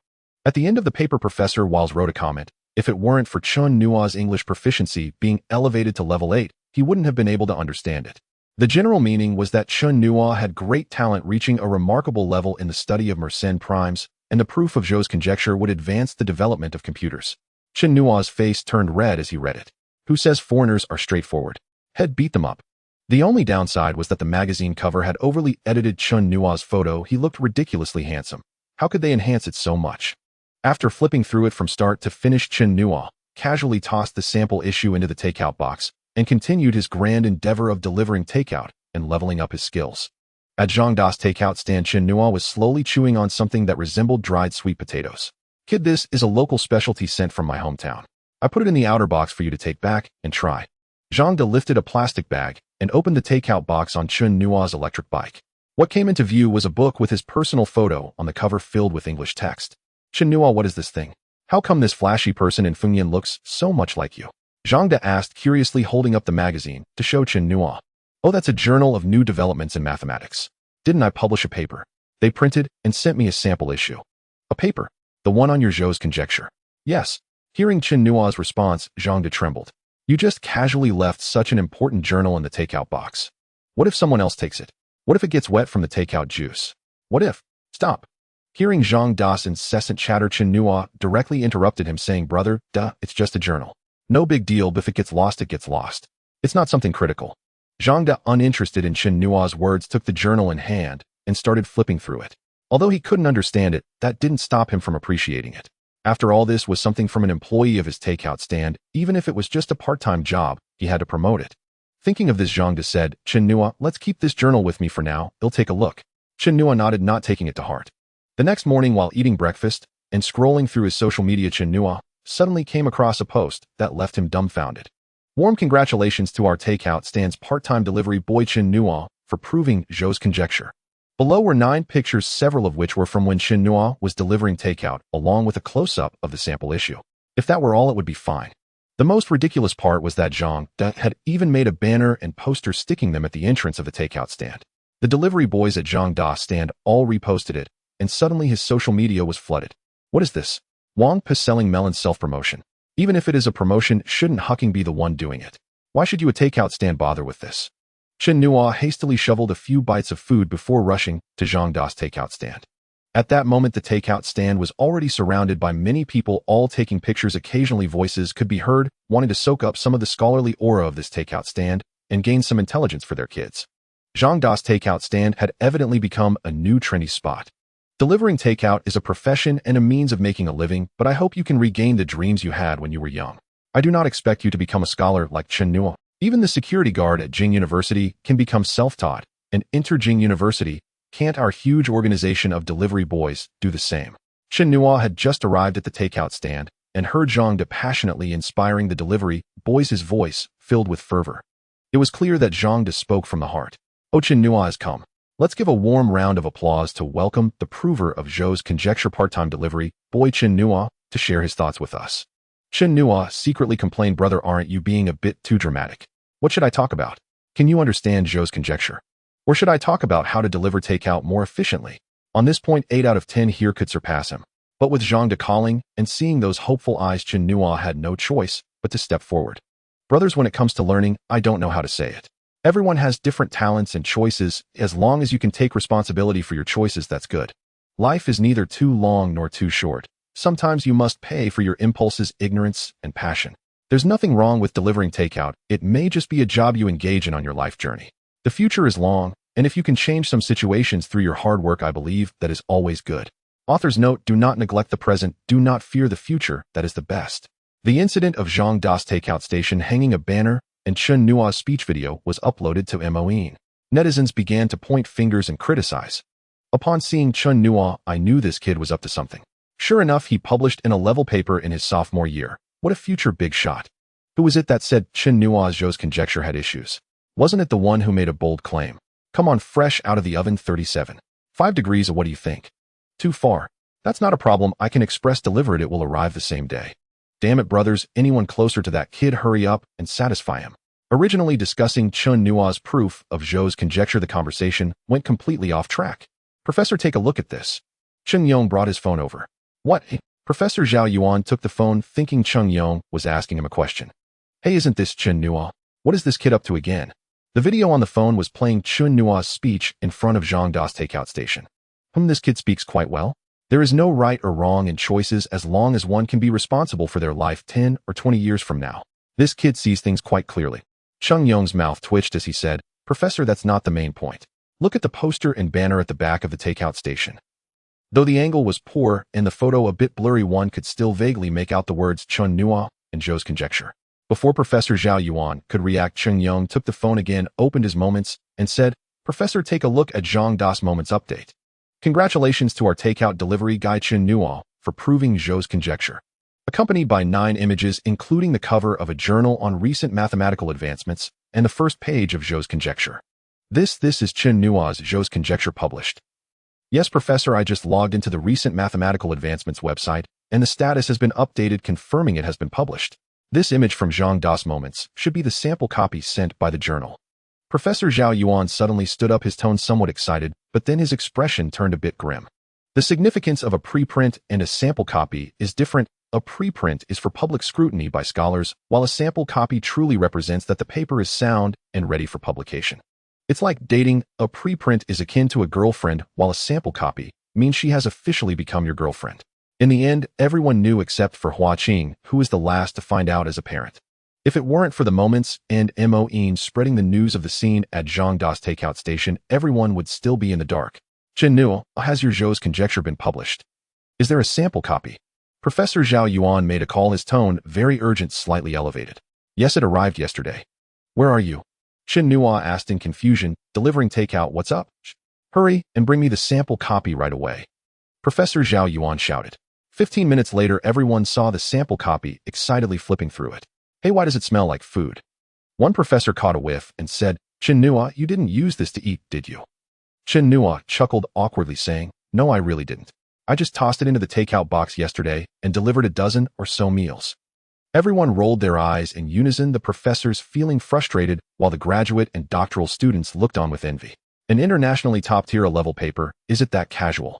At the end of the paper, Professor Wiles wrote a comment. If it weren't for Chen Nuo's English proficiency being elevated to level 8, he wouldn't have been able to understand it. The general meaning was that Chen Nuo had great talent, reaching a remarkable level in the study of Mersenne primes, and the proof of Zhou's conjecture would advance the development of computers. Chen Nuo's face turned red as he read it. Who says foreigners are straightforward? Head beat them up. The only downside was that the magazine cover had overly edited Chen Nuo's photo. He looked ridiculously handsome. How could they enhance it so much? After flipping through it from start to finish, Chen Nuo casually tossed the sample issue into the takeout box and continued his grand endeavor of delivering takeout and leveling up his skills. At Zhangda's takeout stand, Chen Nuo was slowly chewing on something that resembled dried sweet potatoes. Kid, this is a local specialty sent from my hometown. I put it in the outer box for you to take back and try. Zhangda lifted a plastic bag and opened the takeout box on Chen Nuo's electric bike. What came into view was a book with his personal photo on the cover filled with English text. Chen Nuo, what is this thing? How come this flashy person in Fengyan looks so much like you? Zhangda asked, curiously, holding up the magazine to show Chen Nuo. Oh, that's a journal of New Developments in Mathematics. Didn't I publish a paper? They printed and sent me a sample issue. A paper? The one on your Zhou's conjecture? Yes. Hearing Chen Nuo's response, Zhangda trembled. You just casually left such an important journal in the takeout box. What if someone else takes it? What if it gets wet from the takeout juice? What if? Stop. Hearing Zhangda's incessant chatter, Chen Nuo directly interrupted him, saying, brother, duh, it's just a journal. No big deal, but if it gets lost, it gets lost. It's not something critical. Zhangda, uninterested in Chen Nuo's words, took the journal in hand and started flipping through it. Although he couldn't understand it, that didn't stop him from appreciating it. After all, this was something from an employee of his takeout stand. Even if it was just a part-time job, he had to promote it. Thinking of this, Zhangda said, Chen Nuo, let's keep this journal with me for now. I'll take a look. Chen Nuo nodded, not taking it to heart. The next morning, while eating breakfast and scrolling through his social media, Chen Nuo suddenly came across a post that left him dumbfounded. Warm congratulations to our takeout stand's part-time delivery boy Chen Nuo for proving Zhou's conjecture. Below were 9 pictures, several of which were from when Chen Nuo was delivering takeout, along with a close-up of the sample issue. If that were all, it would be fine. The most ridiculous part was that Zhang had even made a banner and poster sticking them at the entrance of the takeout stand. The delivery boys at Zhangda's stand all reposted it, and suddenly his social media was flooded. What is this? Wang Pe selling melon self-promotion. Even if it is a promotion, shouldn't Huaqing be the one doing it? Why should you a takeout stand bother with this? Chen Nuo hastily shoveled a few bites of food before rushing to Zhangda's takeout stand. At that moment, the takeout stand was already surrounded by many people, all taking pictures. Occasionally voices could be heard, wanting to soak up some of the scholarly aura of this takeout stand and gain some intelligence for their kids. Zhangda's takeout stand had evidently become a new trendy spot. Delivering takeout is a profession and a means of making a living, but I hope you can regain the dreams you had when you were young. I do not expect you to become a scholar like Chen Nuo. Even the security guard at Jing University can become self-taught, and enter Jing University. Can't our huge organization of delivery boys do the same? Chen Nuo had just arrived at the takeout stand and heard Zhangda passionately inspiring the delivery boys, his voice filled with fervor. It was clear that Zhangda spoke from the heart. Oh, Chen Nuo has come. Let's give a warm round of applause to welcome the prover of Zhou's conjecture, part-time delivery boy Chen Nuo, to share his thoughts with us. Chen Nuo secretly complained, brother, aren't you being a bit too dramatic? What should I talk about? Can you understand Zhou's conjecture? Or should I talk about how to deliver takeout more efficiently? On this point, 8 out of 10 here could surpass him. But with Zhangda calling and seeing those hopeful eyes, Chen Nuo had no choice but to step forward. Brothers, when it comes to learning, I don't know how to say it. Everyone has different talents and choices. As long as you can take responsibility for your choices, that's good. Life is neither too long nor too short. Sometimes you must pay for your impulses, ignorance, and passion. There's nothing wrong with delivering takeout. It may just be a job you engage in on your life journey. The future is long, and if you can change some situations through your hard work, I believe that is always good. Author's note: do not neglect the present, do not fear the future, that is the best. The incident of Zhang Das takeout station hanging a banner and Chen Nuo's speech video was uploaded to MOE. Netizens began to point fingers and criticize. Upon seeing Chen Nuo, I knew this kid was up to something. Sure enough, he published in a level paper in his sophomore year. What a future big shot. Who was it that said Chen Nuo's Zhou's conjecture had issues? Wasn't it the one who made a bold claim? Come on, fresh out of the oven, 37. 5 degrees, what do you think? Too far. That's not a problem, I can express deliver it, it will arrive the same day. Damn it, brothers, anyone closer to that kid, hurry up and satisfy him. Originally discussing Chen Nuo's proof of Zhou's conjecture, the conversation went completely off track. Professor, take a look at this. Chen Yong brought his phone over. What? Professor Zhao Yuan took the phone thinking Chen Yong was asking him a question. Hey, isn't this Chen Nuo? What is this kid up to again? The video on the phone was playing Chen Nuo's speech in front of Zhang Das takeout station. This kid speaks quite well. There is no right or wrong in choices as long as one can be responsible for their life 10 or 20 years from now. This kid sees things quite clearly. Chen Yong's mouth twitched as he said, Professor, that's not the main point. Look at the poster and banner at the back of the takeout station. Though the angle was poor and the photo a bit blurry, one could still vaguely make out the words Chen Nuo and Zhou's conjecture. Before Professor Zhao Yuan could react, Chen Yong took the phone again, opened his moments, and said, Professor, take a look at Zhang Das Moments update. Congratulations to our takeout delivery guy Chen Nuo for proving Zhou's conjecture. Accompanied by 9 images including the cover of a journal on recent mathematical advancements and the first page of Zhou's conjecture. This is Chen Nuo's Zhou's conjecture published. Yes, Professor, I just logged into the recent mathematical advancements website and the status has been updated confirming it has been published. This image from Zhang Das Moments should be the sample copy sent by the journal. Professor Zhao Yuan suddenly stood up, his tone somewhat excited, but then his expression turned a bit grim. The significance of a preprint and a sample copy is different. A preprint is for public scrutiny by scholars, while a sample copy truly represents that the paper is sound and ready for publication. It's like dating. A preprint is akin to a girlfriend, while a sample copy means she has officially become your girlfriend. In the end, everyone knew except for Huaqing, who was the last to find out as a parent. If it weren't for the Moments and MOE spreading the news of the scene at Zhang Das takeout station, everyone would still be in the dark. Chen Nuo, has your Zhou's conjecture been published? Is there a sample copy? Professor Zhao Yuan made a call, his tone very urgent, slightly elevated. Yes, it arrived yesterday. Where are you? Chen Nuo asked in confusion, delivering takeout. What's up? Hurry and bring me the sample copy right away. Professor Zhao Yuan shouted. 15 minutes later, everyone saw the sample copy, excitedly flipping through it. Hey, why does it smell like food? One professor caught a whiff and said, Chen Nuo, you didn't use this to eat, did you? Chen Nuo chuckled awkwardly, saying, No, I really didn't. I just tossed it into the takeout box yesterday and delivered a dozen or so meals. Everyone rolled their eyes in unison, the professors feeling frustrated, while the graduate and doctoral students looked on with envy. An internationally top-tier level paper, is it that casual?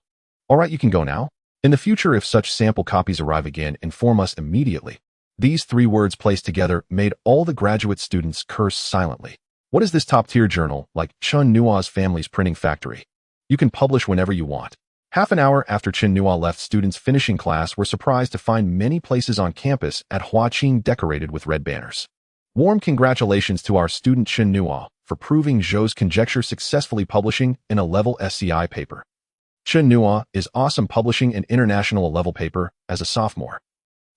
All right, you can go now. In the future, if such sample copies arrive again, inform us immediately. These 3 words placed together made all the graduate students curse silently. What is this top-tier journal, like Chen Nuo's family's printing factory? You can publish whenever you want. Half an hour after Chen Nuo left, students finishing class were surprised to find many places on campus at Huaqing decorated with red banners. Warm congratulations to our student Chen Nuo for proving Zhou's conjecture, successfully publishing in a level SCI paper. Chen Nuo is awesome, publishing an international level paper as a sophomore.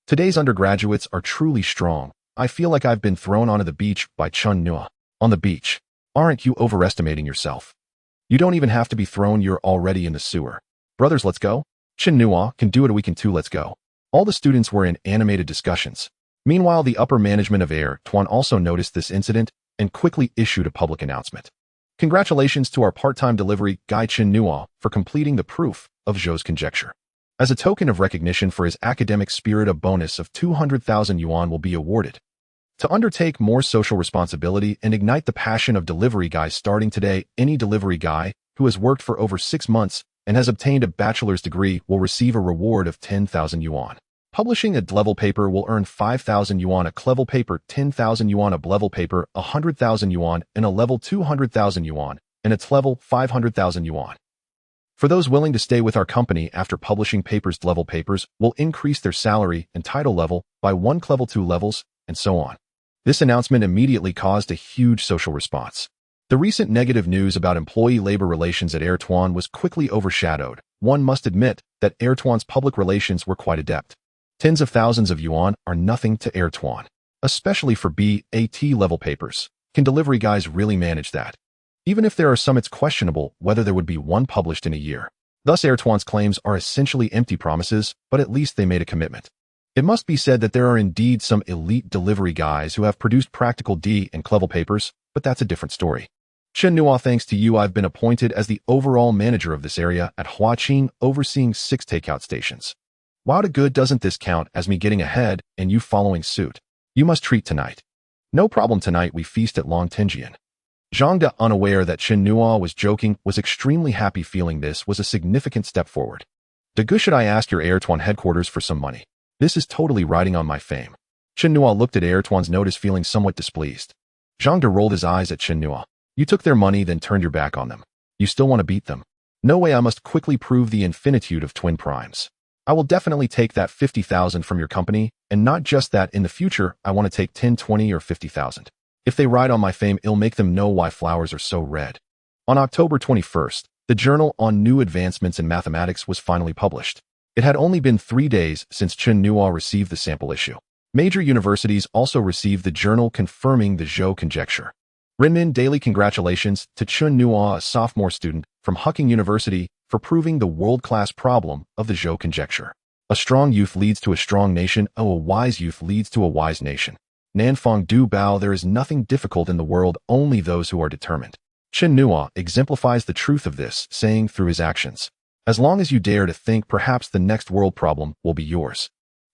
Today's undergraduates are truly strong. I feel like I've been thrown onto the beach by Chen Nuo. On the beach? Aren't you overestimating yourself? You don't even have to be thrown, you're already in the sewer. Brothers, let's go. Chen Nuo can do it, we can too, let's go. All the students were in animated discussions. Meanwhile, the upper management of Air Tuan also noticed this incident and quickly issued a public announcement. Congratulations to our part-time delivery guy Chen Nuo for completing the proof of Zhou's conjecture. As a token of recognition for his academic spirit, a bonus of 200,000 yuan will be awarded. To undertake more social responsibility and ignite the passion of delivery guys starting today, any delivery guy who has worked for over 6 months and has obtained a bachelor's degree will receive a reward of 10,000 yuan. Publishing a level paper will earn 5,000 yuan, a clevel paper 10,000 yuan, a level paper 100,000 yuan, and a level 200,000 yuan, and its level 500,000 yuan. For those willing to stay with our company after publishing papers, level papers will increase their salary and title level by 1 level 2 levels, and so on. This announcement immediately caused a huge social response. The recent negative news about employee labor relations at Air Tuan was quickly overshadowed, one must admit, that Ertuan's public relations were quite adept. Tens of thousands of yuan are nothing to Ertuan, especially for BAT level papers. Can delivery guys really manage that? Even if there are some, it's questionable whether there would be one published in a year. Thus, Ertuan's claims are essentially empty promises, but at least they made a commitment. It must be said that there are indeed some elite delivery guys who have produced practical D and clevel papers, but that's a different story. Chen Nuo, thanks to you, I've been appointed as the overall manager of this area at Huaqing, overseeing 6 takeout stations. Wow, to good, doesn't this count as me getting ahead and you following suit? You must treat tonight. No problem, tonight we feast at Long Tianjian. Zhang De, unaware that Chen Nuo was joking, was extremely happy, feeling this was a significant step forward. De, should I ask your Ertuan headquarters for some money? This is totally riding on my fame. Chen Nuo looked at Ertuan's notice, feeling somewhat displeased. Zhang De rolled his eyes at Chen Nuo. You took their money, then turned your back on them. You still want to beat them? No way, I must quickly prove the infinitude of twin primes. I will definitely take that 50,000 from your company, and not just that, in the future, I want to take 10, 20, or 50,000. If they ride on my fame, it'll make them know why flowers are so red. On October 21st, the Journal on New Advancements in Mathematics was finally published. It had only been 3 days since Chen Nuo received the sample issue. Major universities also received the journal confirming the Zhou conjecture. Renmin, daily congratulations to Chen Nuo, a sophomore student from Huaqing University, for proving the world-class problem of the Zhou conjecture. A strong youth leads to a strong nation. Oh, a wise youth leads to a wise nation. Nanfang Du Bao, there is nothing difficult in the world, only those who are determined. Chen Nuo exemplifies the truth of this, saying through his actions, as long as you dare to think, perhaps the next world problem will be yours.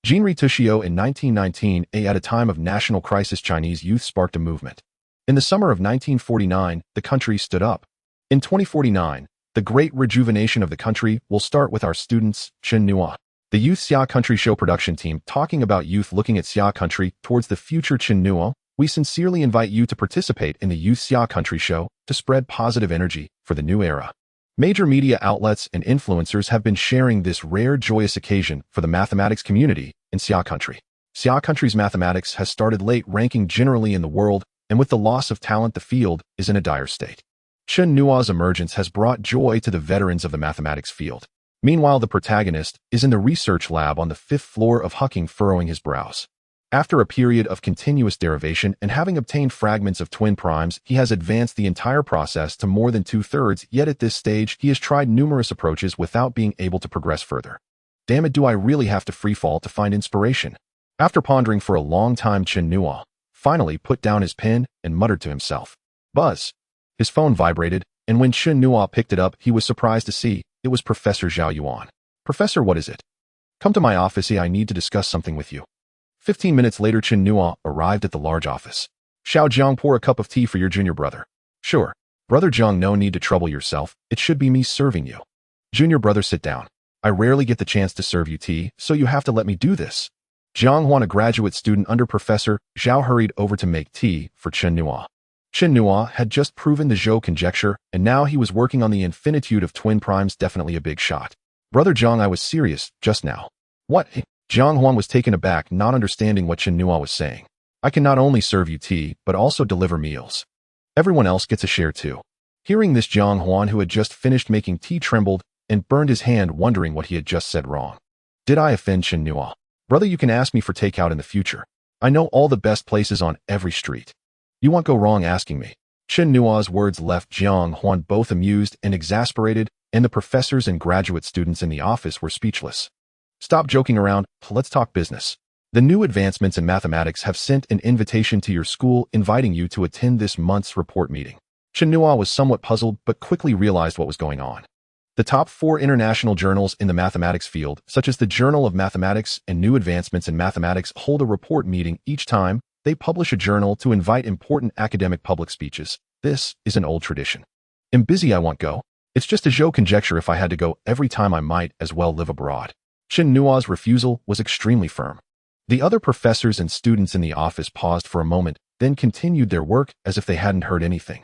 Jinri Tushio, in 1919, at a time of national crisis, Chinese youth sparked a movement. In the summer of 1949, the country stood up. In 2049, the great rejuvenation of the country will start with our students, Chen Nuo. The Youth Xia Country Show production team, talking about youth looking at Xia Country towards the future. Chen Nuo, we sincerely invite you to participate in the Youth Xia Country Show to spread positive energy for the new era. Major media outlets and influencers have been sharing this rare, joyous occasion for the mathematics community in Xia Country. Xia Country's mathematics has started late, ranking generally in the world, and with the loss of talent, the field is in a dire state. Chen Nuo's emergence has brought joy to the veterans of the mathematics field. Meanwhile, the protagonist is in the research lab on the 5th floor of Huaqing, furrowing his brows. After a period of continuous derivation and having obtained fragments of twin primes, he has advanced the entire process to more than 2/3, yet at this stage, he has tried numerous approaches without being able to progress further. Damn it, do I really have to freefall to find inspiration? After pondering for a long time, Chen Nuo finally put down his pen and muttered to himself. Buzz! His phone vibrated, and when Chen Nuo picked it up, he was surprised to see it was Professor Zhao Yuan. Professor, what is it? Come to my office, I need to discuss something with you. 15 minutes later, Chen Nuo arrived at the large office. Xiao Jiang, pour a cup of tea for your junior brother. Sure. Brother Jiang, no need to trouble yourself. It should be me serving you. Junior brother, sit down. I rarely get the chance to serve you tea, so you have to let me do this. Jiang Huan, a graduate student under Professor Zhao, hurried over to make tea for Chen Nuo. Chen Nuo had just proven the Zhou conjecture, and now he was working on the infinitude of twin primes, definitely a big shot. Brother Jiang, I was serious just now. What? Jiang Huan was taken aback, not understanding what Chen Nuo was saying. I can not only serve you tea, but also deliver meals. Everyone else gets a share too. Hearing this, Jiang Huan, who had just finished making tea, trembled and burned his hand, wondering what he had just said wrong. Did I offend Chen Nuo? Brother, you can ask me for takeout in the future. I know all the best places on every street. You won't go wrong asking me. Chen Nuo's words left Jiang Huan both amused and exasperated, and the professors and graduate students in the office were speechless. Stop joking around, let's talk business. The New Advancements in Mathematics have sent an invitation to your school inviting you to attend this month's report meeting. Chen Nuo was somewhat puzzled, but quickly realized what was going on. The top 4 international journals in the mathematics field, such as the Journal of Mathematics and New Advancements in Mathematics, hold a report meeting each time they publish a journal to invite important academic public speeches. This is an old tradition. I'm busy, I won't go. It's just a Zhou conjecture. If I had to go every time, I might as well live abroad. Chen Nuo's refusal was extremely firm. The other professors and students in the office paused for a moment, then continued their work as if they hadn't heard anything.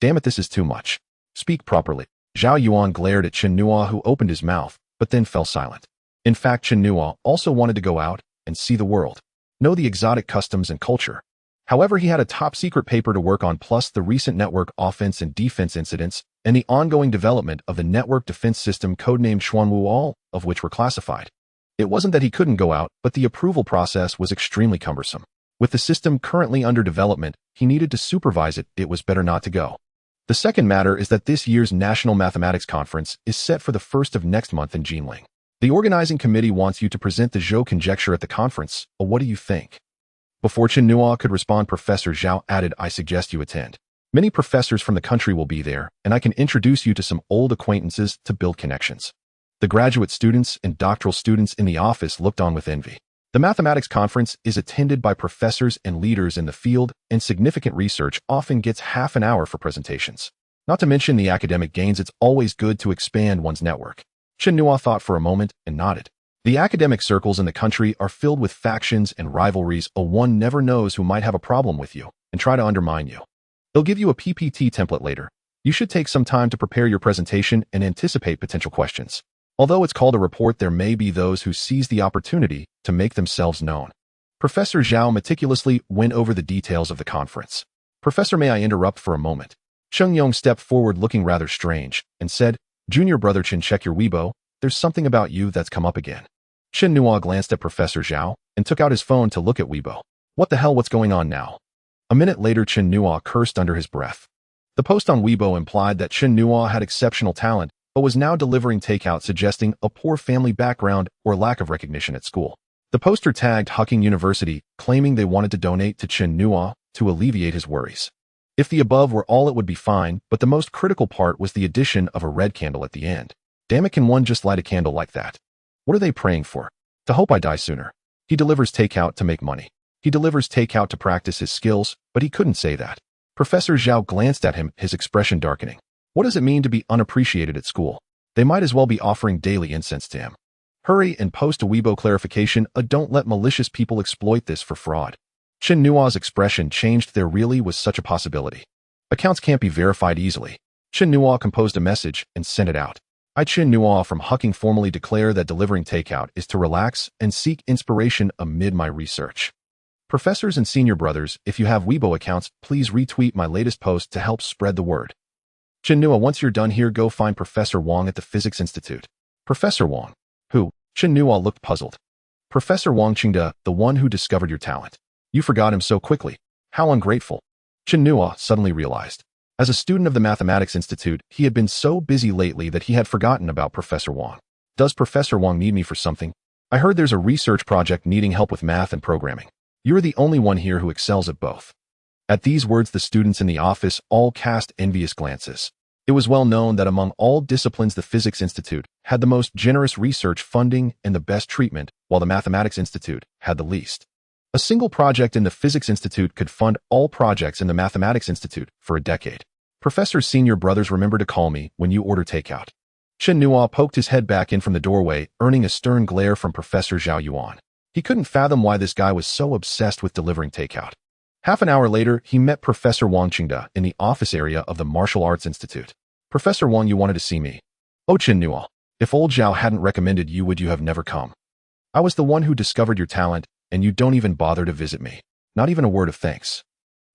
Damn it, this is too much. Speak properly. Zhao Yuan glared at Chen Nuo, who opened his mouth, but then fell silent. In fact, Chen Nuo also wanted to go out and see the world, know the exotic customs and culture. However, he had a top-secret paper to work on, plus the recent network offense and defense incidents, and the ongoing development of the network defense system codenamed Chen Nuo, all of which were classified. It wasn't that he couldn't go out, but the approval process was extremely cumbersome. With the system currently under development, he needed to supervise it. It was better not to go. The second matter is that this year's National Mathematics Conference is set for the 1st of next month in Jinling. The organizing committee wants you to present the Zhou conjecture at the conference. What do you think? Before Chen Nuo could respond, Professor Zhao added, I suggest you attend. Many professors from the country will be there, and I can introduce you to some old acquaintances to build connections. The graduate students and doctoral students in the office looked on with envy. The mathematics conference is attended by professors and leaders in the field, and significant research often gets half an hour for presentations. Not to mention the academic gains, it's always good to expand one's network. Chen Nuo thought for a moment and nodded. The academic circles in the country are filled with factions and rivalries. One never knows who might have a problem with you and try to undermine you. They'll give you a PPT template later. You should take some time to prepare your presentation and anticipate potential questions. Although it's called a report, there may be those who seize the opportunity to make themselves known. Professor Zhao meticulously went over the details of the conference. Professor, may I interrupt for a moment? Sheng Yong stepped forward looking rather strange and said, Junior brother Chen, check your Weibo. There's something about you that's come up again. Chen Nuo glanced at Professor Zhao and took out his phone to look at Weibo. What the hell, what's going on now? A minute later, Chen Nuo cursed under his breath. The post on Weibo implied that Chen Nuo had exceptional talent, but was now delivering takeout, suggesting a poor family background or lack of recognition at school. The poster tagged Huaqing University, claiming they wanted to donate to Chen Nuo to alleviate his worries. If the above were all, it would be fine, but the most critical part was the addition of a red candle at the end. Damn it, can one just light a candle like that? What are they praying for? To hope I die sooner. He delivers takeout to make money. He delivers takeout to practice his skills, but he couldn't say that. Professor Zhao glanced at him, his expression darkening. What does it mean to be unappreciated at school? They might as well be offering daily incense to him. Hurry and post a Weibo clarification. Don't let malicious people exploit this for fraud. Chen Nuo's expression changed. There really was such a possibility. Accounts can't be verified easily. Chen Nuo composed a message and sent it out. I, Chen Nuo from Huaqing, formally declare that delivering takeout is to relax and seek inspiration amid my research. Professors and senior brothers, if you have Weibo accounts, please retweet my latest post to help spread the word. Chen Nuo, once you're done here, go find Professor Wang at the Physics Institute. Professor Wang? Who? Chen Nuo looked puzzled. Professor Wang Qingde, the one who discovered your talent. You forgot him so quickly. How ungrateful. Chen Nuo suddenly realized. As a student of the Mathematics Institute, he had been so busy lately that he had forgotten about Professor Wang. Does Professor Wang need me for something? I heard there's a research project needing help with math and programming. You're the only one here who excels at both. At these words, the students in the office all cast envious glances. It was well known that among all disciplines, the Physics Institute had the most generous research funding and the best treatment, while the Mathematics Institute had the least. A single project in the Physics Institute could fund all projects in the Mathematics Institute for a decade. Professor's senior brothers, remember to call me when you order takeout. Chen Nuo poked his head back in from the doorway, earning a stern glare from Professor Zhao Yuan. He couldn't fathom why this guy was so obsessed with delivering takeout. Half an hour later, he met Professor Wang Qingde in the office area of the Martial Arts Institute. Professor Wang, you wanted to see me. Oh, Chen Nuo, if old Zhao hadn't recommended you, would you have never come? I was the one who discovered your talent, and you don't even bother to visit me. Not even a word of thanks.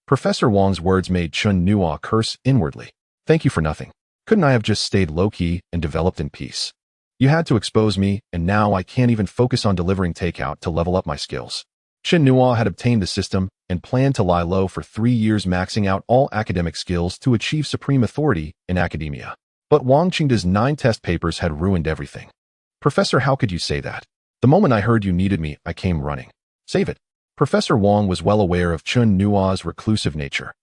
Professor Wang's words made Chen Nuo curse inwardly. Thank you for nothing. Couldn't I have just stayed low-key and developed in peace? You had to expose me, and now I can't even focus on delivering takeout to level up my skills. Chen Nuo had obtained the system and planned to lie low for 3 years, maxing out all academic skills to achieve supreme authority in academia. But Wang Qingde's 9 test papers had ruined everything. Professor, how could you say that? The moment I heard you needed me, I came running. Save it. Professor Wang was well aware of Chen Nuo's reclusive nature.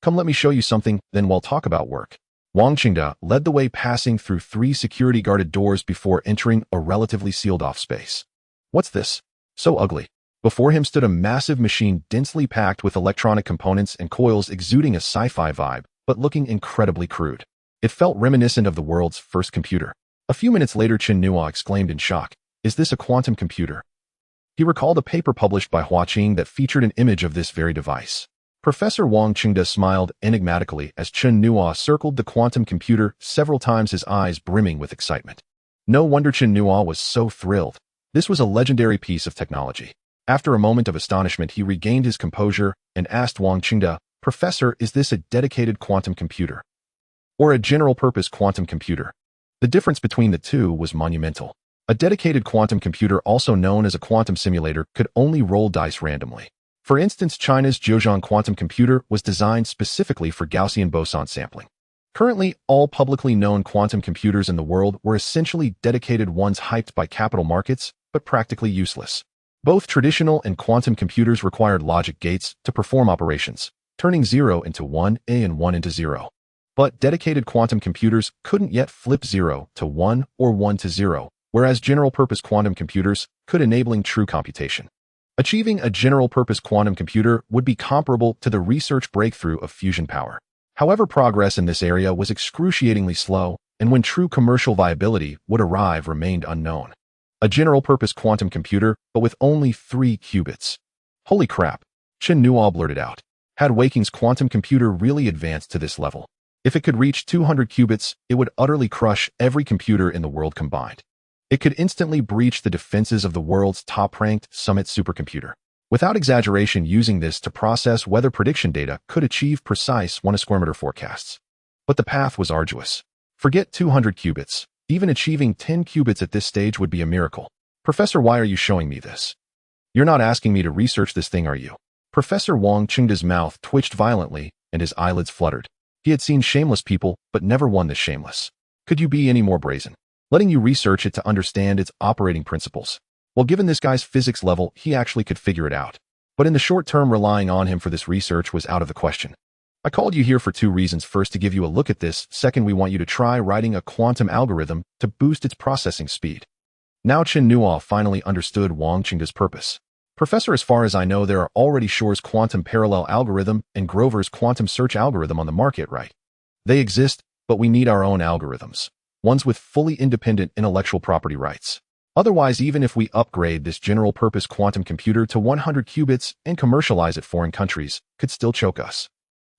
Come, let me show you something, then we'll talk about work. Wang Qingde led the way, passing through 3 security-guarded doors before entering a relatively sealed-off space. What's this? So ugly. Before him stood a massive machine densely packed with electronic components and coils, exuding a sci-fi vibe, but looking incredibly crude. It felt reminiscent of the world's first computer. A few minutes later, Chen Nuo exclaimed in shock, "Is this a quantum computer?" He recalled a paper published by Huaqing that featured an image of this very device. Professor Wang Qingde smiled enigmatically as Chen Nuo circled the quantum computer several times, his eyes brimming with excitement. No wonder Chen Nuo was so thrilled. This was a legendary piece of technology. After a moment of astonishment, he regained his composure and asked Wang Qingde, "Professor, is this a dedicated quantum computer or a general-purpose quantum computer?" The difference between the two was monumental. A dedicated quantum computer, also known as a quantum simulator, could only roll dice randomly. For instance, China's Zhejiang quantum computer was designed specifically for Gaussian boson sampling. Currently, all publicly known quantum computers in the world were essentially dedicated ones hyped by capital markets, but practically useless. Both traditional and quantum computers required logic gates to perform operations, turning 0 into 1, A and 1 into 0. But dedicated quantum computers couldn't yet flip 0 to 1 or 1 to 0, whereas general-purpose quantum computers could, enabling true computation. Achieving a general-purpose quantum computer would be comparable to the research breakthrough of fusion power. However, progress in this area was excruciatingly slow, and when true commercial viability would arrive remained unknown. A general-purpose quantum computer, but with only 3 qubits. Holy crap, Chen Nuo blurted out. Had Huaqing's quantum computer really advanced to this level? If it could reach 200 qubits, it would utterly crush every computer in the world combined. It could instantly breach the defenses of the world's top-ranked Summit supercomputer. Without exaggeration, using this to process weather prediction data could achieve precise 1 square-meter forecasts. But the path was arduous. Forget 200 qubits. Even achieving 10 qubits at this stage would be a miracle. Professor, why are you showing me this? You're not asking me to research this thing, are you? Professor Wang Qingde's mouth twitched violently, and his eyelids fluttered. He had seen shameless people, but never one this shameless. Could you be any more brazen? Letting you research it to understand its operating principles. Well, given this guy's physics level, he actually could figure it out. But in the short term, relying on him for this research was out of the question. I called you here for 2 reasons. First, to give you a look at this. Second, we want you to try writing a quantum algorithm to boost its processing speed. Now Chen Nuo finally understood Wang Qingde's purpose. Professor, as far as I know, there are already Shor's quantum parallel algorithm and Grover's quantum search algorithm on the market, right? They exist, but we need our own algorithms. Ones with fully independent intellectual property rights. Otherwise, even if we upgrade this general-purpose quantum computer to 100 qubits and commercialize it, foreign countries could still choke us.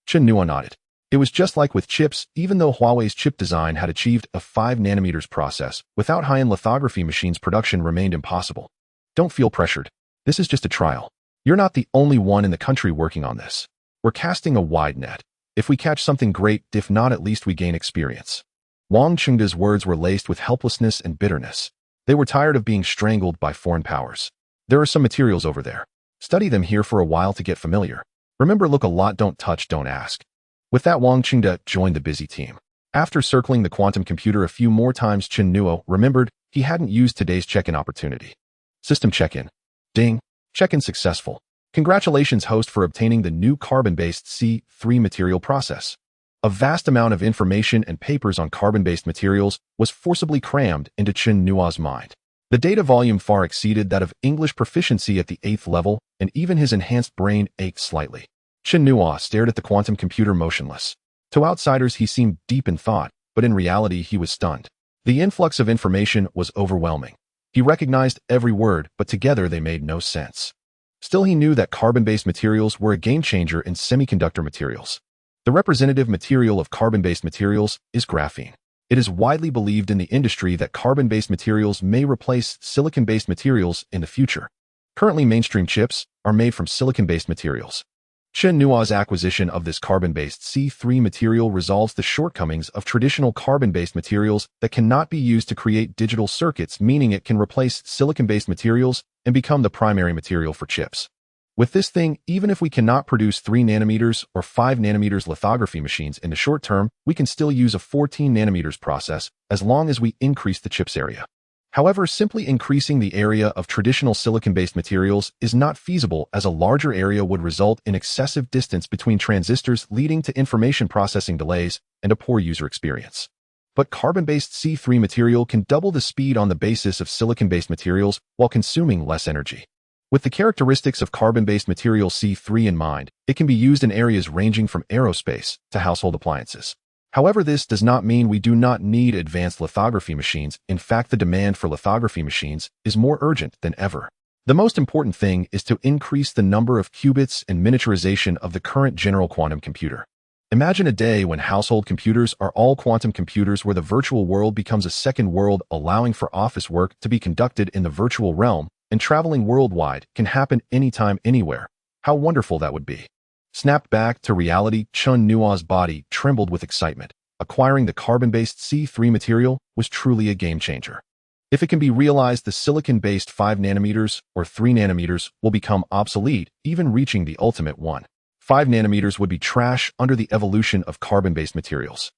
Chen Nuo nodded. It was just like with chips. Even though Huawei's chip design had achieved a 5 nanometers process, without high-end lithography machines, production remained impossible. Don't feel pressured. This is just a trial. You're not the only one in the country working on this. We're casting a wide net. If we catch something, great. If not, at least we gain experience. Wang Qingde's words were laced with helplessness and bitterness. They were tired of being strangled by foreign powers. There are some materials over there. Study them here for a while to get familiar. Remember, look a lot, don't touch, don't ask. With that, Wang Qingde joined the busy team. After circling the quantum computer a few more times, Chen Nuo remembered he hadn't used today's check-in opportunity. System check-in. Ding. Check-in successful. Congratulations, host, for obtaining the new carbon-based C3 material process. A vast amount of information and papers on carbon-based materials was forcibly crammed into Chen Nuo's mind. The data volume far exceeded that of English proficiency at the 8th level, and even his enhanced brain ached slightly. Chen Nuo stared at the quantum computer motionless. To outsiders, he seemed deep in thought, but in reality, he was stunned. The influx of information was overwhelming. He recognized every word, but together they made no sense. Still, he knew that carbon-based materials were a game-changer in semiconductor materials. The representative material of carbon-based materials is graphene. It is widely believed in the industry that carbon-based materials may replace silicon-based materials in the future. Currently, mainstream chips are made from silicon-based materials. Chen Nuo's acquisition of this carbon-based C3 material resolves the shortcomings of traditional carbon-based materials that cannot be used to create digital circuits, meaning it can replace silicon-based materials and become the primary material for chips. With this thing, even if we cannot produce 3 nanometers or 5 nanometers lithography machines in the short term, we can still use a 14 nanometers process as long as we increase the chip's area. However, simply increasing the area of traditional silicon-based materials is not feasible, as a larger area would result in excessive distance between transistors, leading to information processing delays and a poor user experience. But carbon-based C3 material can double the speed on the basis of silicon-based materials while consuming less energy. With the characteristics of carbon-based material C3 in mind, it can be used in areas ranging from aerospace to household appliances. However, this does not mean we do not need advanced lithography machines. In fact, the demand for lithography machines is more urgent than ever. The most important thing is to increase the number of qubits and miniaturization of the current general quantum computer. Imagine a day when household computers are all quantum computers, where the virtual world becomes a second world, allowing for office work to be conducted in the virtual realm and traveling worldwide can happen anytime, anywhere. How wonderful that would be. Snapped back to reality, Chen Nuo's body trembled with excitement. Acquiring the carbon-based C3 material was truly a game-changer. If it can be realized, the silicon-based 5 nanometers or 3 nanometers will become obsolete, even reaching the ultimate 1. 5 nanometers would be trash under the evolution of carbon-based materials.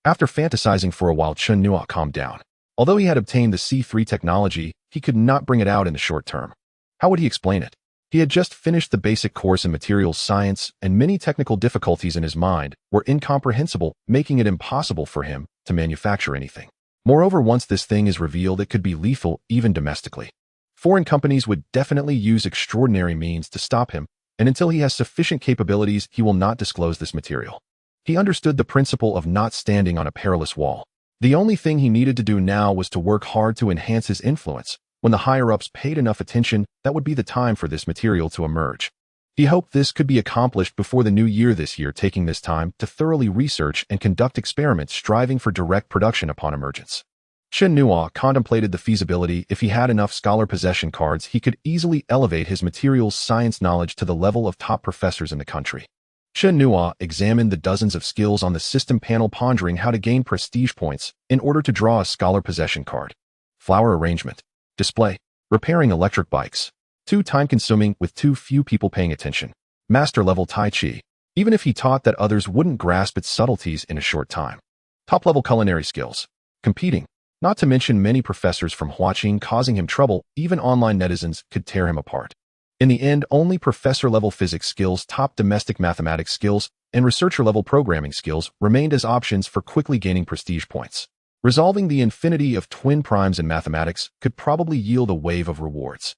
After fantasizing for a while, Chen Nuo calmed down. Although he had obtained the C3 technology, he could not bring it out in the short term. How would he explain it? He had just finished the basic course in materials science, and many technical difficulties in his mind were incomprehensible, making it impossible for him to manufacture anything. Moreover, once this thing is revealed, it could be lethal, even domestically. Foreign companies would definitely use extraordinary means to stop him, and until he has sufficient capabilities, he will not disclose this material. He understood the principle of not standing on a perilous wall. The only thing he needed to do now was to work hard to enhance his influence. When the higher-ups paid enough attention, that would be the time for this material to emerge. He hoped this could be accomplished before the new year this year, taking this time to thoroughly research and conduct experiments, striving for direct production upon emergence. Chen Nuo contemplated the feasibility. If he had enough scholar possession cards, he could easily elevate his materials science knowledge to the level of top professors in the country. Chen Nuo examined the dozens of skills on the system panel, pondering how to gain prestige points in order to draw a scholar possession card. Flower arrangement. Display. Repairing electric bikes. Too time-consuming with too few people paying attention. Master-level Tai Chi. Even if he taught that, others wouldn't grasp its subtleties in a short time. Top-level culinary skills. Competing. Not to mention many professors from Huaqing causing him trouble, even online netizens could tear him apart. In the end, only professor-level physics skills, top domestic mathematics skills, and researcher-level programming skills remained as options for quickly gaining prestige points. Resolving the infinity of twin primes in mathematics could probably yield a wave of rewards.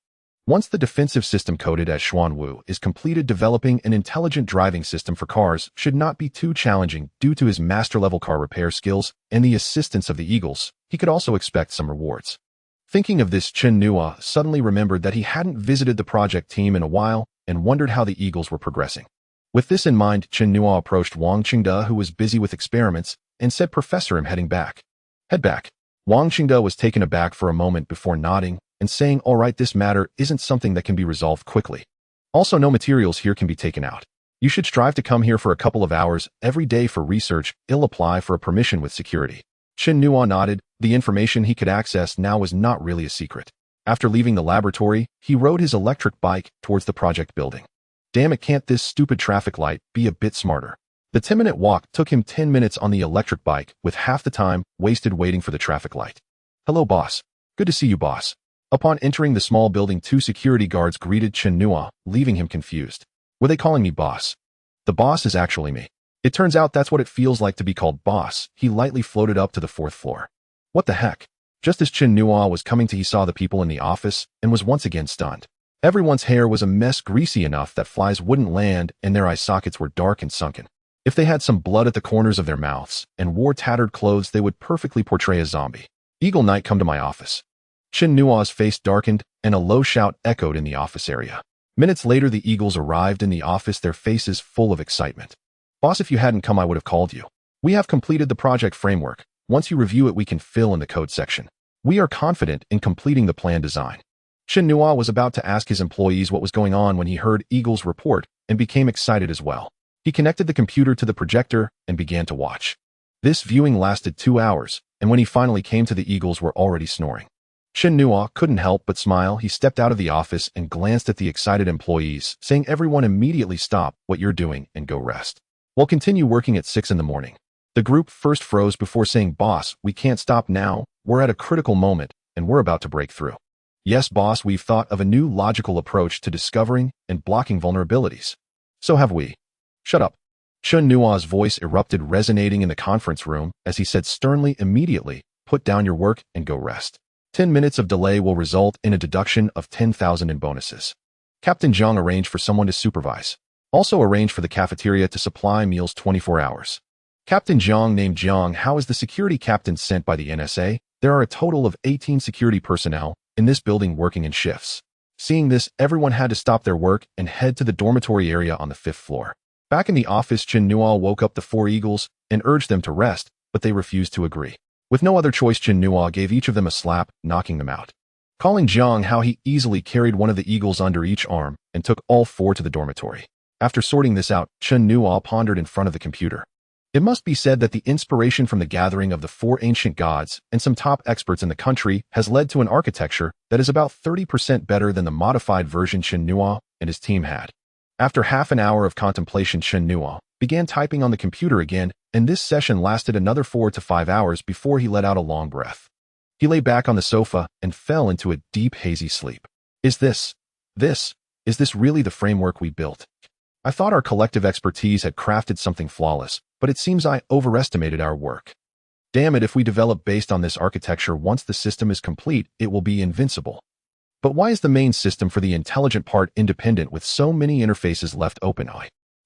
Once the defensive system coded as Xuanwu is completed, developing an intelligent driving system for cars should not be too challenging due to his master-level car repair skills and the assistance of the Eagles. He could also expect some rewards. Thinking of this, Chen Nuo suddenly remembered that he hadn't visited the project team in a while and wondered how the Eagles were progressing. With this in mind, Chen Nuo approached Wang Qingde, who was busy with experiments, and said, "Professor, I'm heading back." "Head back." Wang Qingde was taken aback for a moment before nodding and saying, "All right, this matter isn't something that can be resolved quickly. Also, no materials here can be taken out. You should strive to come here for a couple of hours every day for research. I'll apply for a permission with security." Chen Nuo nodded. The information he could access now was not really a secret. After leaving the laboratory, he rode his electric bike towards the project building. Damn it, can't this stupid traffic light be a bit smarter? The 10-minute walk took him 10 minutes on the electric bike, with half the time wasted waiting for the traffic light. "Hello, boss." "Good to see you, boss." Upon entering the small building, 2 security guards greeted Chen Nuo, leaving him confused. Were they calling me boss? The boss is actually me. It turns out that's what it feels like to be called boss. He lightly floated up to the 4th floor. What the heck? Just as Chen Nuo was coming to, he saw the people in the office and was once again stunned. Everyone's hair was a mess, greasy enough that flies wouldn't land, and their eye sockets were dark and sunken. If they had some blood at the corners of their mouths and wore tattered clothes, they would perfectly portray a zombie. "Eagle Knight, come to my office." Chen Nuo's face darkened, and a low shout echoed in the office area. Minutes later, the Eagles arrived in the office, their faces full of excitement. "Boss, if you hadn't come, I would have called you. We have completed the project framework. Once you review it, we can fill in the code section. We are confident in completing the plan design." Chen Nuo was about to ask his employees what was going on when he heard Eagle's report and became excited as well. He connected the computer to the projector and began to watch. This viewing lasted 2 hours, and when he finally came to, the Eagles were already snoring. Chen Nuo couldn't help but smile. He stepped out of the office and glanced at the excited employees, saying, "Everyone immediately stop what you're doing and go rest. We'll continue working at 6 in the morning." The group first froze before saying, "Boss, we can't stop now. We're at a critical moment, and we're about to break through." "Yes, boss, we've thought of a new logical approach to discovering and blocking vulnerabilities." "So have we." "Shut up." Chen Nuo's voice erupted, resonating in the conference room as he said sternly, "Immediately, put down your work and go rest. 10 minutes of delay will result in a deduction of 10,000 in bonuses." Captain Zhang arranged for someone to supervise. Also arranged for the cafeteria to supply meals 24 hours. Captain Zhang, named Zhang Hao, is the security captain sent by the NSA. There are a total of 18 security personnel in this building working in shifts. Seeing this, everyone had to stop their work and head to the dormitory area on the 5th floor. Back in the office, Chen Nuo woke up the 4 Eagles and urged them to rest, but they refused to agree. With no other choice, Chen Nuo gave each of them a slap, knocking them out. calling Jiang how he easily carried one of the eagles under each arm and took all four to the dormitory. After sorting this out, Chen Nuo pondered in front of the computer. It must be said that the inspiration from the gathering of the four ancient gods and some top experts in the country has led to an architecture that is about 30% better than the modified version Chen Nuo and his team had. After half an hour of contemplation, Chen Nuo began typing on the computer again, and this session lasted another 4 to 5 hours before he let out a long breath. He lay back on the sofa and fell into a deep, hazy sleep. Is this really the framework we built? I thought our collective expertise had crafted something flawless, but it seems I overestimated our work. Damn it, if we develop based on this architecture, once the system is complete, it will be invincible. But why is the main system for the intelligent part independent with so many interfaces left open?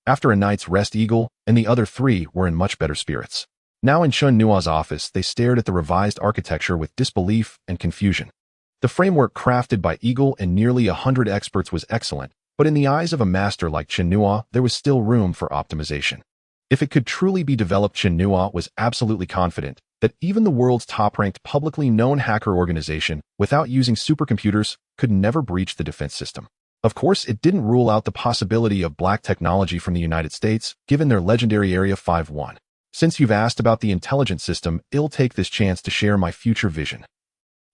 After a night's rest, Eagle and the other three were in much better spirits. Now in Chen Nuo's office, they stared at the revised architecture with disbelief and confusion. The framework crafted by Eagle and nearly 100 experts was excellent, but in the eyes of a master like Chen Nuo, there was still room for optimization. If it could truly be developed, Chen Nuo was absolutely confident that even the world's top-ranked publicly known hacker organization, without using supercomputers, could never breach the defense system. Of course, it didn't rule out the possibility of black technology from the United States, given their legendary Area 51. Since you've asked about the intelligence system, I'll take this chance to share my future vision.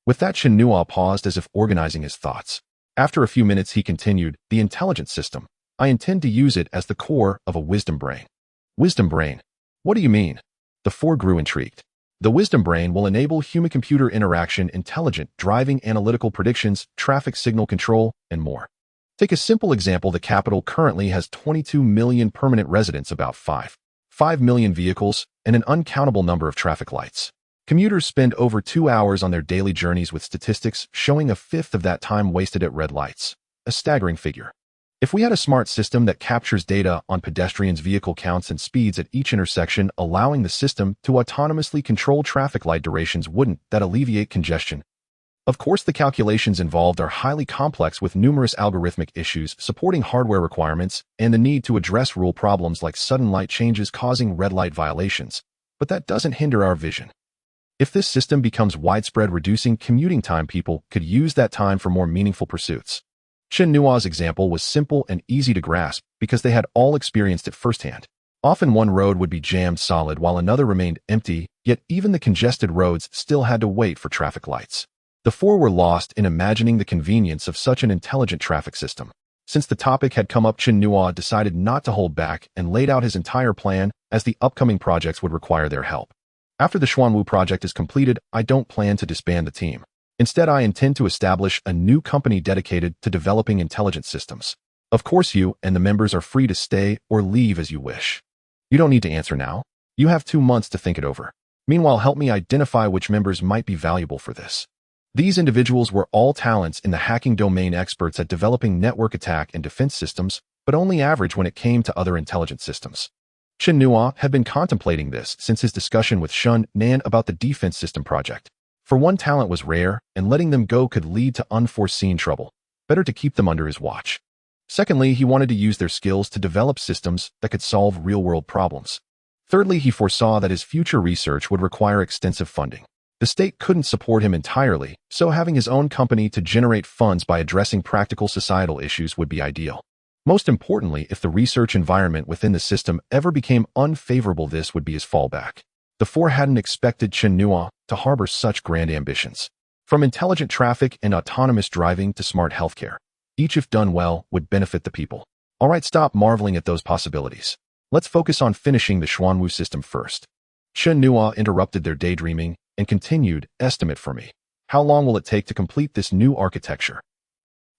With that, Chen Nuo paused as if organizing his thoughts. After a few minutes, he continued, the intelligence system. I intend to use it as the core of a wisdom brain. Wisdom brain? What do you mean? The four grew intrigued. The wisdom brain will enable human-computer interaction, intelligent driving, analytical predictions, traffic signal control, and more. Take a simple example. The capital currently has 22 million permanent residents, about 5 million vehicles, and an uncountable number of traffic lights. Commuters spend over 2 hours on their daily journeys, with statistics showing a fifth of that time wasted at red lights. A staggering figure. If we had a smart system that captures data on pedestrians' vehicle counts and speeds at each intersection, allowing the system to autonomously control traffic light durations, wouldn't that alleviate congestion? Of course, the calculations involved are highly complex, with numerous algorithmic issues supporting hardware requirements and the need to address rule problems like sudden light changes causing red light violations. But that doesn't hinder our vision. If this system becomes widespread, reducing commuting time, people could use that time for more meaningful pursuits. Chen Nuo's example was simple and easy to grasp because they had all experienced it firsthand. Often one road would be jammed solid while another remained empty, yet even the congested roads still had to wait for traffic lights. The four were lost in imagining the convenience of such an intelligent traffic system. Since the topic had come up, Chen Nuo decided not to hold back and laid out his entire plan, as the upcoming projects would require their help. After the Xuanwu project is completed, I don't plan to disband the team. Instead, I intend to establish a new company dedicated to developing intelligent systems. Of course, you and the members are free to stay or leave as you wish. You don't need to answer now. You have 2 months to think it over. Meanwhile, help me identify which members might be valuable for this. These individuals were all talents in the hacking domain, experts at developing network attack and defense systems, but only average when it came to other intelligent systems. Chen Nuo had been contemplating this since his discussion with Shun Nan about the defense system project. For one, talent was rare, and letting them go could lead to unforeseen trouble. Better to keep them under his watch. Secondly, he wanted to use their skills to develop systems that could solve real-world problems. Thirdly, he foresaw that his future research would require extensive funding. The state couldn't support him entirely, so having his own company to generate funds by addressing practical societal issues would be ideal. Most importantly, if the research environment within the system ever became unfavorable, this would be his fallback. The four hadn't expected Chen Nuo to harbor such grand ambitions. From intelligent traffic and autonomous driving to smart healthcare, each, if done well, would benefit the people. All right, stop marveling at those possibilities. Let's focus on finishing the Xuanwu system first. Chen Nuo interrupted their daydreaming and continued, estimate for me. How long will it take to complete this new architecture?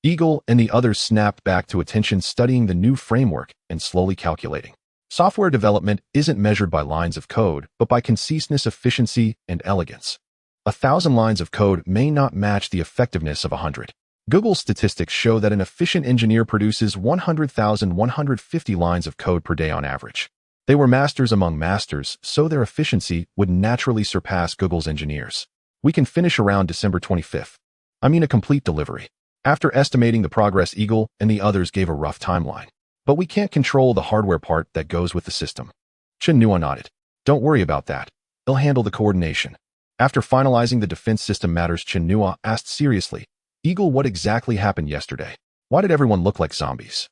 Eagle and the others snapped back to attention, studying the new framework and slowly calculating. Software development isn't measured by lines of code, but by conciseness, efficiency, and elegance. 1,000 lines of code may not match the effectiveness of 100. Google's statistics show that an efficient engineer produces 100,150 lines of code per day on average. They were masters among masters, so their efficiency would naturally surpass Google's engineers. We can finish around December 25th. I mean, a complete delivery. After estimating the progress, Eagle and the others gave a rough timeline. But we can't control the hardware part that goes with the system. Chen Nuo nodded. Don't worry about that. They'll handle the coordination. After finalizing the defense system matters, Chen Nuo asked seriously, Eagle, what exactly happened yesterday? Why did everyone look like zombies?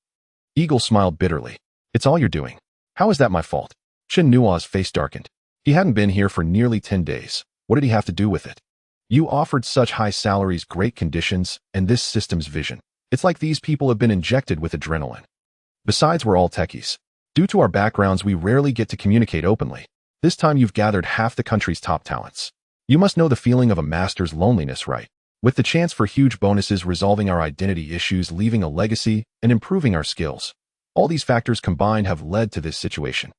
Eagle smiled bitterly. It's all you're doing. How is that my fault? Chen Nuo's face darkened. He hadn't been here for nearly 10 days. What did he have to do with it? You offered such high salaries, great conditions, and this system's vision. It's like these people have been injected with adrenaline. Besides, we're all techies. Due to our backgrounds, we rarely get to communicate openly. This time you've gathered half the country's top talents. You must know the feeling of a master's loneliness, right? With the chance for huge bonuses, resolving our identity issues, leaving a legacy, and improving our skills. All these factors combined have led to this situation.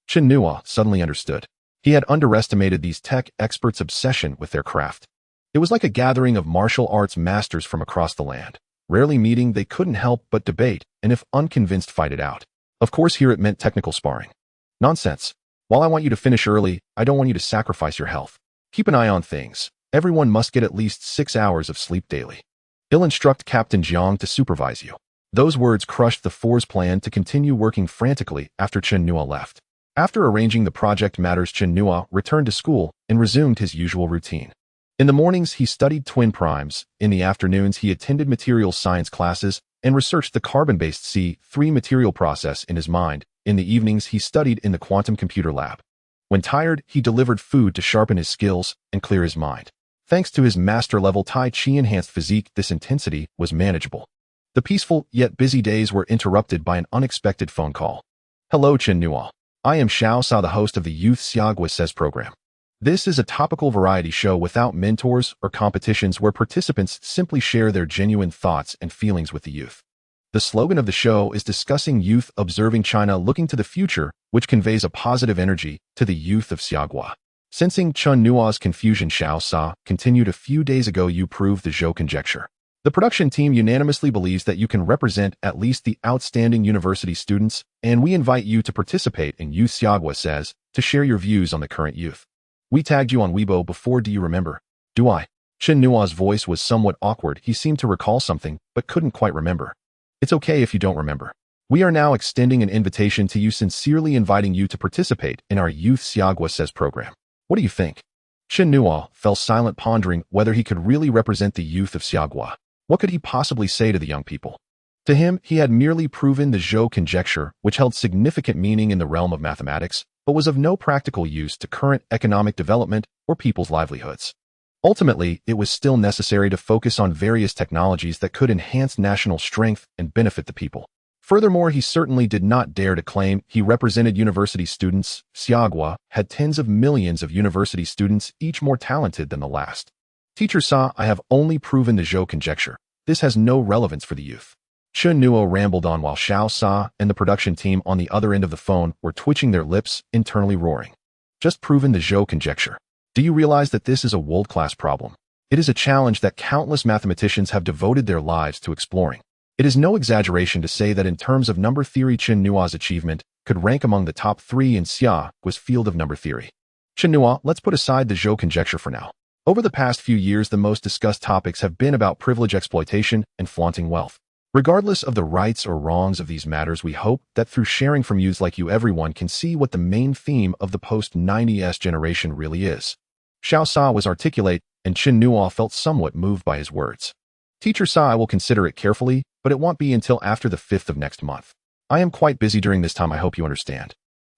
Chen Nuo suddenly understood. He had underestimated these tech experts' obsession with their craft. It was like a gathering of martial arts masters from across the land. Rarely meeting, they couldn't help but debate, and if unconvinced, fight it out. Of course, here it meant technical sparring. Nonsense. While I want you to finish early, I don't want you to sacrifice your health. Keep an eye on things. Everyone must get at least 6 hours of sleep daily. He'll instruct Captain Jiang to supervise you. Those words crushed the Four's plan to continue working frantically after Chen Nuo left. After arranging the project matters, Chen Nuo returned to school and resumed his usual routine. In the mornings, he studied twin primes. In the afternoons, he attended material science classes and researched the carbon-based C3 material process in his mind. In the evenings, he studied in the quantum computer lab. When tired, he delivered food to sharpen his skills and clear his mind. Thanks to his master-level Tai Chi enhanced physique, this intensity was manageable. The peaceful yet busy days were interrupted by an unexpected phone call. Hello, Chen Nuo. I am Xiao Sa, the host of the Youth Xiagua Says program. This is a topical variety show without mentors or competitions where participants simply share their genuine thoughts and feelings with the youth. The slogan of the show is discussing youth observing China looking to the future, which conveys a positive energy to the youth of Xiagua. Sensing Chen Nuo's confusion, Xiao Sa continued, a few days ago you proved the Zhou conjecture. The production team unanimously believes that you can represent at least the outstanding university students, and we invite you to participate in Youth Xiagua Says to share your views on the current youth. We tagged you on Weibo before, do you remember? Do I? Chen Nuo's voice was somewhat awkward. He seemed to recall something, but couldn't quite remember. It's okay if you don't remember. We are now extending an invitation to you, sincerely inviting you to participate in our Youth Xiagua Says program. What do you think? Chen Nuo fell silent, pondering whether he could really represent the youth of Xiagua. What could he possibly say to the young people? To him, he had merely proven the Zhou conjecture, which held significant meaning in the realm of mathematics, but was of no practical use to current economic development or people's livelihoods. Ultimately, it was still necessary to focus on various technologies that could enhance national strength and benefit the people. Furthermore, he certainly did not dare to claim he represented university students. Xiagua had tens of millions of university students, each more talented than the last. Teacher Sa, I have only proven the Zhou conjecture. This has no relevance for the youth. Chen Nuo rambled on while Xiao Sa and the production team on the other end of the phone were twitching their lips, internally roaring. Just proven the Zhou conjecture. Do you realize that this is a world-class problem? It is a challenge that countless mathematicians have devoted their lives to exploring. It is no exaggeration to say that in terms of number theory, Chen Nuo's achievement could rank among the top 3 in Xiagua's field of number theory. Chen Nuo, let's put aside the Zhou conjecture for now. Over the past few years, the most discussed topics have been about privilege exploitation and flaunting wealth. Regardless of the rights or wrongs of these matters, we hope that through sharing from youths like you, everyone can see what the main theme of the post-90s generation really is. Xiao Sa was articulate, and Chen Nuo felt somewhat moved by his words. Teacher Sa, I will consider it carefully, but it won't be until after the 5th of next month. I am quite busy during this time, I hope you understand.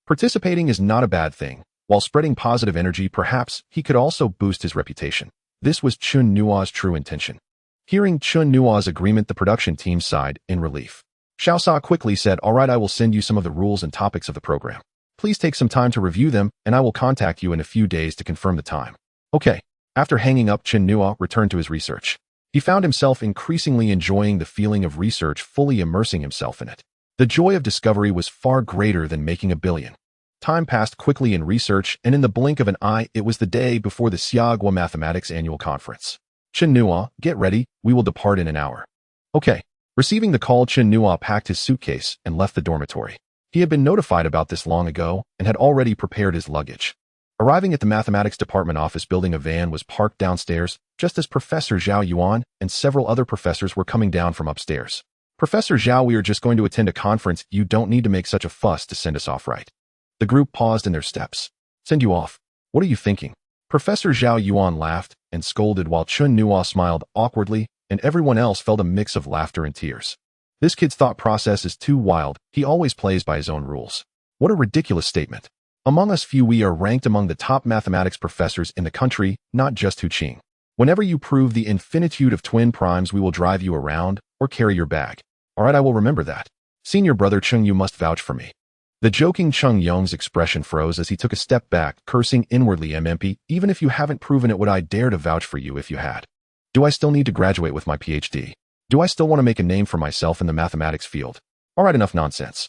Participating is not a bad thing. While spreading positive energy, perhaps he could also boost his reputation. This was Chen Nuo's true intention. Hearing Chen Nuo's agreement, the production team sighed in relief. Xiao Sa quickly said, all right, I will send you some of the rules and topics of the program. Please take some time to review them, and I will contact you in a few days to confirm the time. Okay. After hanging up, Chen Nuo returned to his research. He found himself increasingly enjoying the feeling of research, fully immersing himself in it. The joy of discovery was far greater than making $1 billion. Time passed quickly in research, and in the blink of an eye, it was the day before the Xiagua Mathematics Annual Conference. Chen Nuo, get ready, we will depart in an hour. Okay. Receiving the call, Chen Nuo packed his suitcase and left the dormitory. He had been notified about this long ago and had already prepared his luggage. Arriving at the mathematics department office building, a van was parked downstairs just as Professor Zhao Yuan and several other professors were coming down from upstairs. Professor Zhao, we are just going to attend a conference. You don't need to make such a fuss to send us off, right? The group paused in their steps. Send you off? What are you thinking? Professor Zhao Yuan laughed and scolded while Chen Nuo smiled awkwardly. and everyone else felt a mix of laughter and tears. This kid's thought process is too wild. He always plays by his own rules. What a ridiculous statement. Among us few, we are ranked among the top mathematics professors in the country, not just Huaqing. Whenever you prove the infinitude of twin primes, we will drive you around or carry your bag. All right, I will remember that. Senior brother Chen, you must vouch for me. The joking Chen Nuo's expression froze as he took a step back, cursing inwardly. MMP, even if you haven't proven it, would I dare to vouch for you if you had? Do I still need to graduate with my PhD? Do I still want to make a name for myself in the mathematics field? All right, enough nonsense.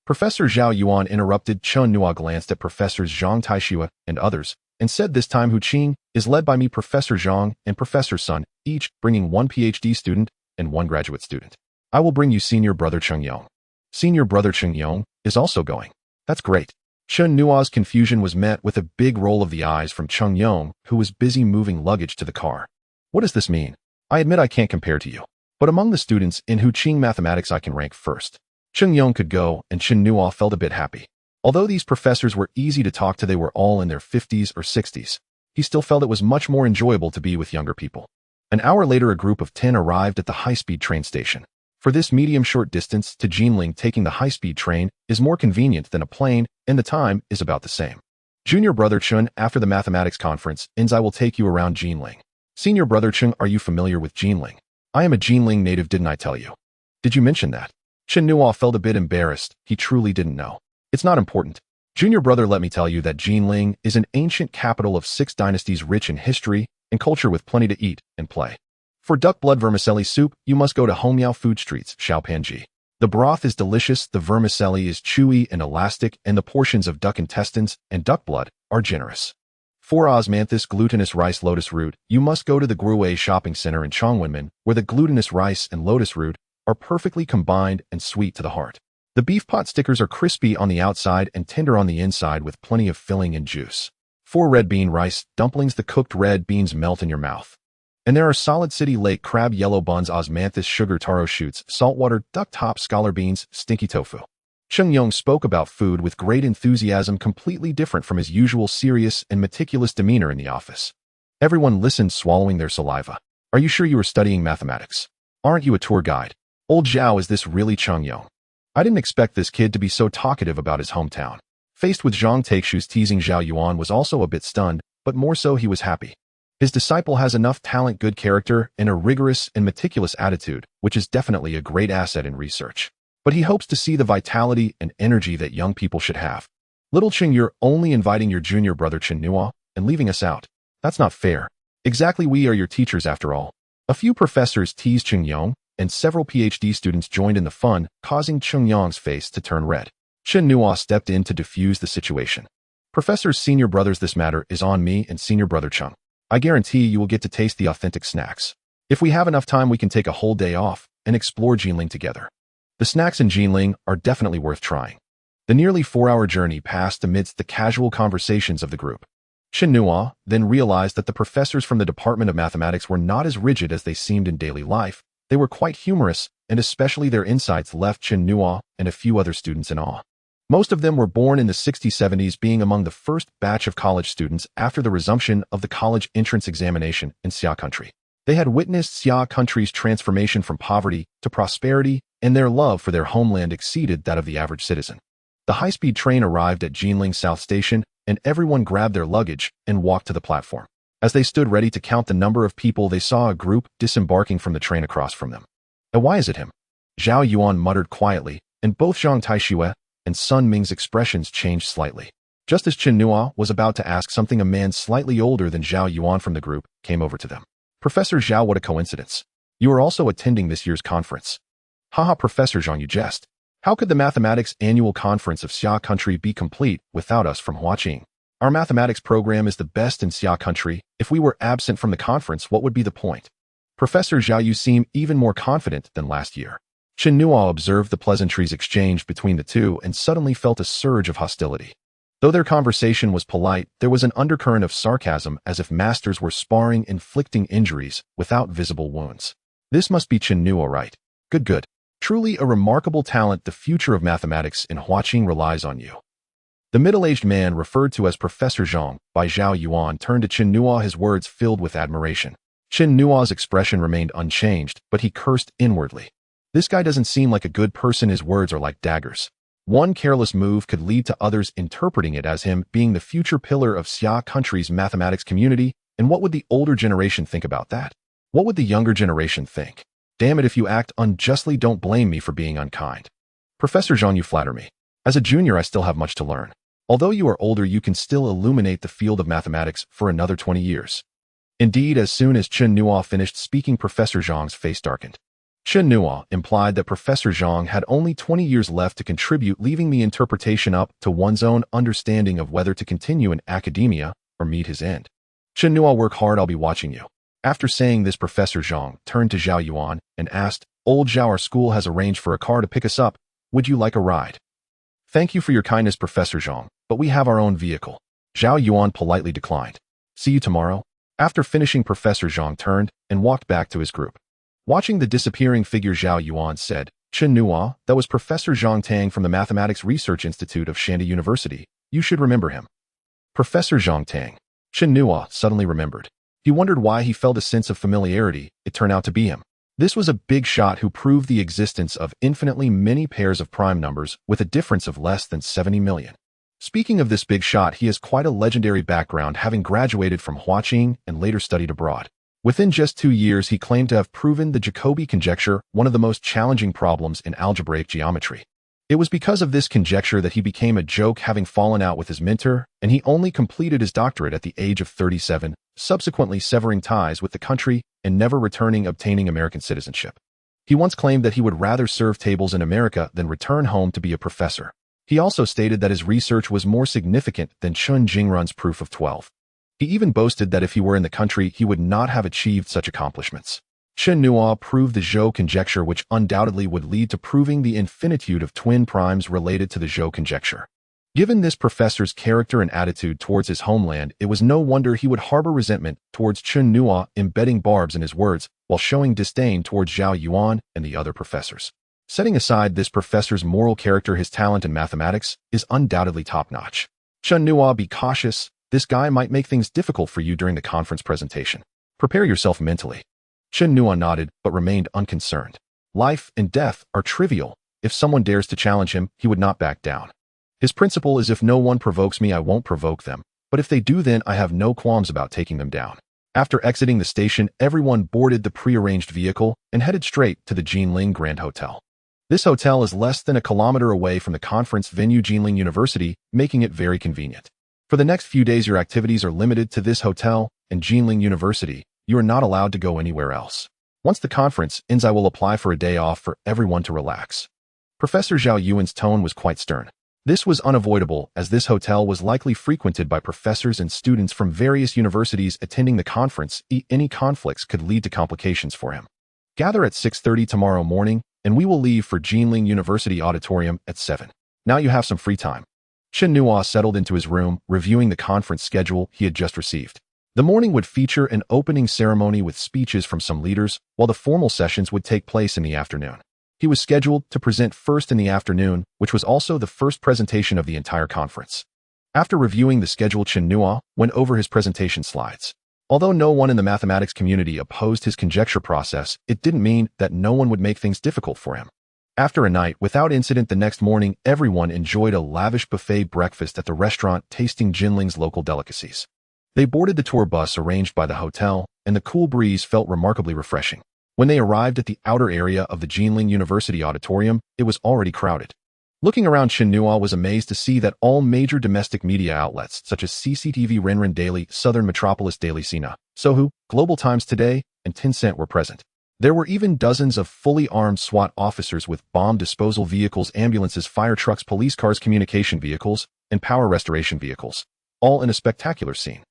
Professor Zhao Yuan interrupted. Chen Nuo glanced at Professors Zhang Taixue and others, and said, this time Huaqing is led by me, Professor Zhang, and Professor Sun, each bringing one PhD student and one graduate student. I will bring you senior brother Chen Yong. Senior brother Chen Yong is also going. That's great. Chen Nuo's confusion was met with a big roll of the eyes from Chen Yong, who was busy moving luggage to the car. What does this mean? I admit I can't compare to you, but among the students in Huaqing mathematics I can rank first. Chen Yong could go, and Chen Nuo felt a bit happy. Although these professors were easy to talk to, they were all in their 50s or 60s. He still felt it was much more enjoyable to be with younger people. An hour later, a group of 10 arrived at the high-speed train station. For this medium short distance to Jinling, taking the high-speed train is more convenient than a plane, and the time is about the same. Junior brother Chen, after the mathematics conference ends, I will take you around Jinling. Senior brother Chen, are you familiar with Jinling? I am a Jinling native, didn't I tell you? Did you mention that? Chen Nuo felt a bit embarrassed. He truly didn't know. It's not important. Junior brother, let me tell you that Jinling is an ancient capital of 6 dynasties, rich in history and culture, with plenty to eat and play. For duck blood vermicelli soup, you must go to Hongmiao Food Streets, Xiaopanji. The broth is delicious, the vermicelli is chewy and elastic, and the portions of duck intestines and duck blood are generous. For osmanthus glutinous rice lotus root, you must go to the Grue shopping center in Chongwenmen, where the glutinous rice and lotus root are perfectly combined and sweet to the heart. The beef pot stickers are crispy on the outside and tender on the inside, with plenty of filling and juice. For red bean rice dumplings, the cooked red beans melt in your mouth. And there are solid city lake crab yellow buns, osmanthus sugar taro shoots, saltwater duck top, scholar beans, stinky tofu. Chen Yong spoke about food with great enthusiasm, completely different from his usual serious and meticulous demeanor in the office. Everyone listened, swallowing their saliva. Are you sure you are studying mathematics? Aren't you a tour guide? Old Zhao, is this really Chen Yong? I didn't expect this kid to be so talkative about his hometown. Faced with Zhang Taixue's teasing, Zhao Yuan was also a bit stunned, but more so he was happy. His disciple has enough talent, good character, and a rigorous and meticulous attitude, which is definitely a great asset in research. But he hopes to see the vitality and energy that young people should have. Little Chen, you're only inviting your junior brother Chen Nuo and leaving us out. That's not fair. Exactly, we are your teachers after all. A few professors teased Chen Yong, and several PhD students joined in the fun, causing Chen Yong's face to turn red. Chen Nuo stepped in to defuse the situation. Professors, senior brothers, this matter is on me and senior brother Chen. I guarantee you will get to taste the authentic snacks. If we have enough time, we can take a whole day off and explore Jinling together. The snacks in Jinling are definitely worth trying. The nearly 4-hour journey passed amidst the casual conversations of the group. Chen Nuo then realized that the professors from the Department of Mathematics were not as rigid as they seemed in daily life. They were quite humorous, and especially their insights left Chen Nuo and a few other students in awe. Most of them were born in the 60s-70s, being among the first batch of college students after the resumption of the college entrance examination in Xia country. They had witnessed Xia country's transformation from poverty to prosperity, and their love for their homeland exceeded that of the average citizen. The high-speed train arrived at Jinling South Station, and everyone grabbed their luggage and walked to the platform. As they stood ready to count the number of people, they saw a group disembarking from the train across from them. Why is it him? Zhao Yuan muttered quietly, and both Zhang Taixue and Sun Ming's expressions changed slightly. Just as Chen Nuo was about to ask something, a man slightly older than Zhao Yuan from the group came over to them. Professor Zhao, what a coincidence. You are also attending this year's conference. Haha, Professor Zhang, you jest. How could the mathematics annual conference of Xia country be complete without us from Huaqing? Our mathematics program is the best in Xia country. If we were absent from the conference, what would be the point? Professor Zhao, you seem even more confident than last year. Chen Nuo observed the pleasantries exchanged between the two and suddenly felt a surge of hostility. Though their conversation was polite, there was an undercurrent of sarcasm, as if masters were sparring, inflicting injuries without visible wounds. This must be Chen Nuo, right? Good. Truly a remarkable talent. The future of mathematics in Huaqing relies on you. The middle-aged man, referred to as Professor Zhang by Zhao Yuan, turned to Chen Nuo, his words filled with admiration. Chen Nuo's expression remained unchanged, but he cursed inwardly. This guy doesn't seem like a good person. His words are like daggers. One careless move could lead to others interpreting it as him being the future pillar of Xia country's mathematics community, and what would the older generation think about that? What would the younger generation think? Damn it, if you act unjustly, don't blame me for being unkind. Professor Zhang, you flatter me. As a junior, I still have much to learn. Although you are older, you can still illuminate the field of mathematics for another 20 years. Indeed, as soon as Chen Nuo finished speaking, Professor Zhang's face darkened. Chen Nuo implied that Professor Zhang had only 20 years left to contribute, leaving the interpretation up to one's own understanding of whether to continue in academia or meet his end. Chen Nuo, work hard, I'll be watching you. After saying this, Professor Zhang turned to Zhao Yuan and asked, Old Zhao, our school has arranged for a car to pick us up. Would you like a ride? Thank you for your kindness, Professor Zhang, but we have our own vehicle. Zhao Yuan politely declined. See you tomorrow. After finishing, Professor Zhang turned and walked back to his group. Watching the disappearing figure, Zhao Yuan said, Chen Nuo, that was Professor Zhang Tang from the Mathematics Research Institute of Huaqing University. You should remember him. Professor Zhang Tang. Chen Nuo suddenly remembered. He wondered why he felt a sense of familiarity. It turned out to be him. This was a big shot who proved the existence of infinitely many pairs of prime numbers with a difference of less than 70 million. Speaking of this big shot, he has quite a legendary background, having graduated from Huaqing and later studied abroad. Within just 2 years, he claimed to have proven the Jacobi conjecture, one of the most challenging problems in algebraic geometry. It was because of this conjecture that he became a joke, having fallen out with his mentor, and he only completed his doctorate at the age of 37, subsequently severing ties with the country and never returning, obtaining American citizenship. He once claimed that he would rather serve tables in America than return home to be a professor. He also stated that his research was more significant than Chun Jingrun's proof of 12. He even boasted that if he were in the country, he would not have achieved such accomplishments. Chen Nuo proved the Zhou conjecture, which undoubtedly would lead to proving the infinitude of twin primes related to the Zhou conjecture. Given this professor's character and attitude towards his homeland, it was no wonder he would harbor resentment towards Chen Nuo, embedding barbs in his words while showing disdain towards Zhao Yuan and the other professors. Setting aside this professor's moral character, his talent in mathematics is undoubtedly top-notch. Chen Nuo, be cautious. This guy might make things difficult for you during the conference presentation. Prepare yourself mentally. Chen Nuo nodded, but remained unconcerned. Life and death are trivial. If someone dares to challenge him, he would not back down. His principle is, if no one provokes me, I won't provoke them. But if they do, then I have no qualms about taking them down. After exiting the station, everyone boarded the prearranged vehicle and headed straight to the Jinling Grand Hotel. This hotel is less than a kilometer away from the conference venue, Jinling University, making it very convenient. For the next few days, your activities are limited to this hotel and Jinling University. You are not allowed to go anywhere else. Once the conference ends, I will apply for a day off for everyone to relax. Professor Zhao Yuan's tone was quite stern. This was unavoidable, as this hotel was likely frequented by professors and students from various universities attending the conference. Any conflicts could lead to complications for him. Gather at 6:30 tomorrow morning, and we will leave for Jinling University Auditorium at 7. Now you have some free time. Chen Nuo settled into his room, reviewing the conference schedule he had just received. The morning would feature an opening ceremony with speeches from some leaders, while the formal sessions would take place in the afternoon. He was scheduled to present first in the afternoon, which was also the first presentation of the entire conference. After reviewing the schedule, Chen Nuo went over his presentation slides. Although no one in the mathematics community opposed his conjecture process, it didn't mean that no one would make things difficult for him. After a night without incident, the next morning, everyone enjoyed a lavish buffet breakfast at the restaurant, tasting Jinling's local delicacies. They boarded the tour bus arranged by the hotel, and the cool breeze felt remarkably refreshing. When they arrived at the outer area of the Jinling University Auditorium, it was already crowded. Looking around, Chen Nuo was amazed to see that all major domestic media outlets such as CCTV Renren Daily, Southern Metropolis Daily Sina, Sohu, Global Times Today, and Tencent were present. There were even dozens of fully armed SWAT officers with bomb disposal vehicles, ambulances, fire trucks, police cars, communication vehicles, and power restoration vehicles, all in a spectacular scene.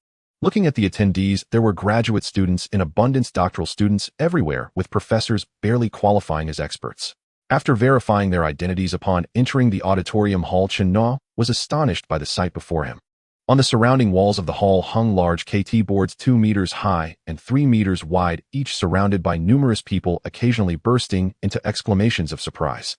Looking at the attendees, there were graduate students in abundance, doctoral students everywhere, with professors barely qualifying as experts. After verifying their identities upon entering the auditorium hall, Chen Nuo was astonished by the sight before him. On the surrounding walls of the hall hung large KT boards 2 meters high and 3 meters wide, each surrounded by numerous people, occasionally bursting into exclamations of surprise.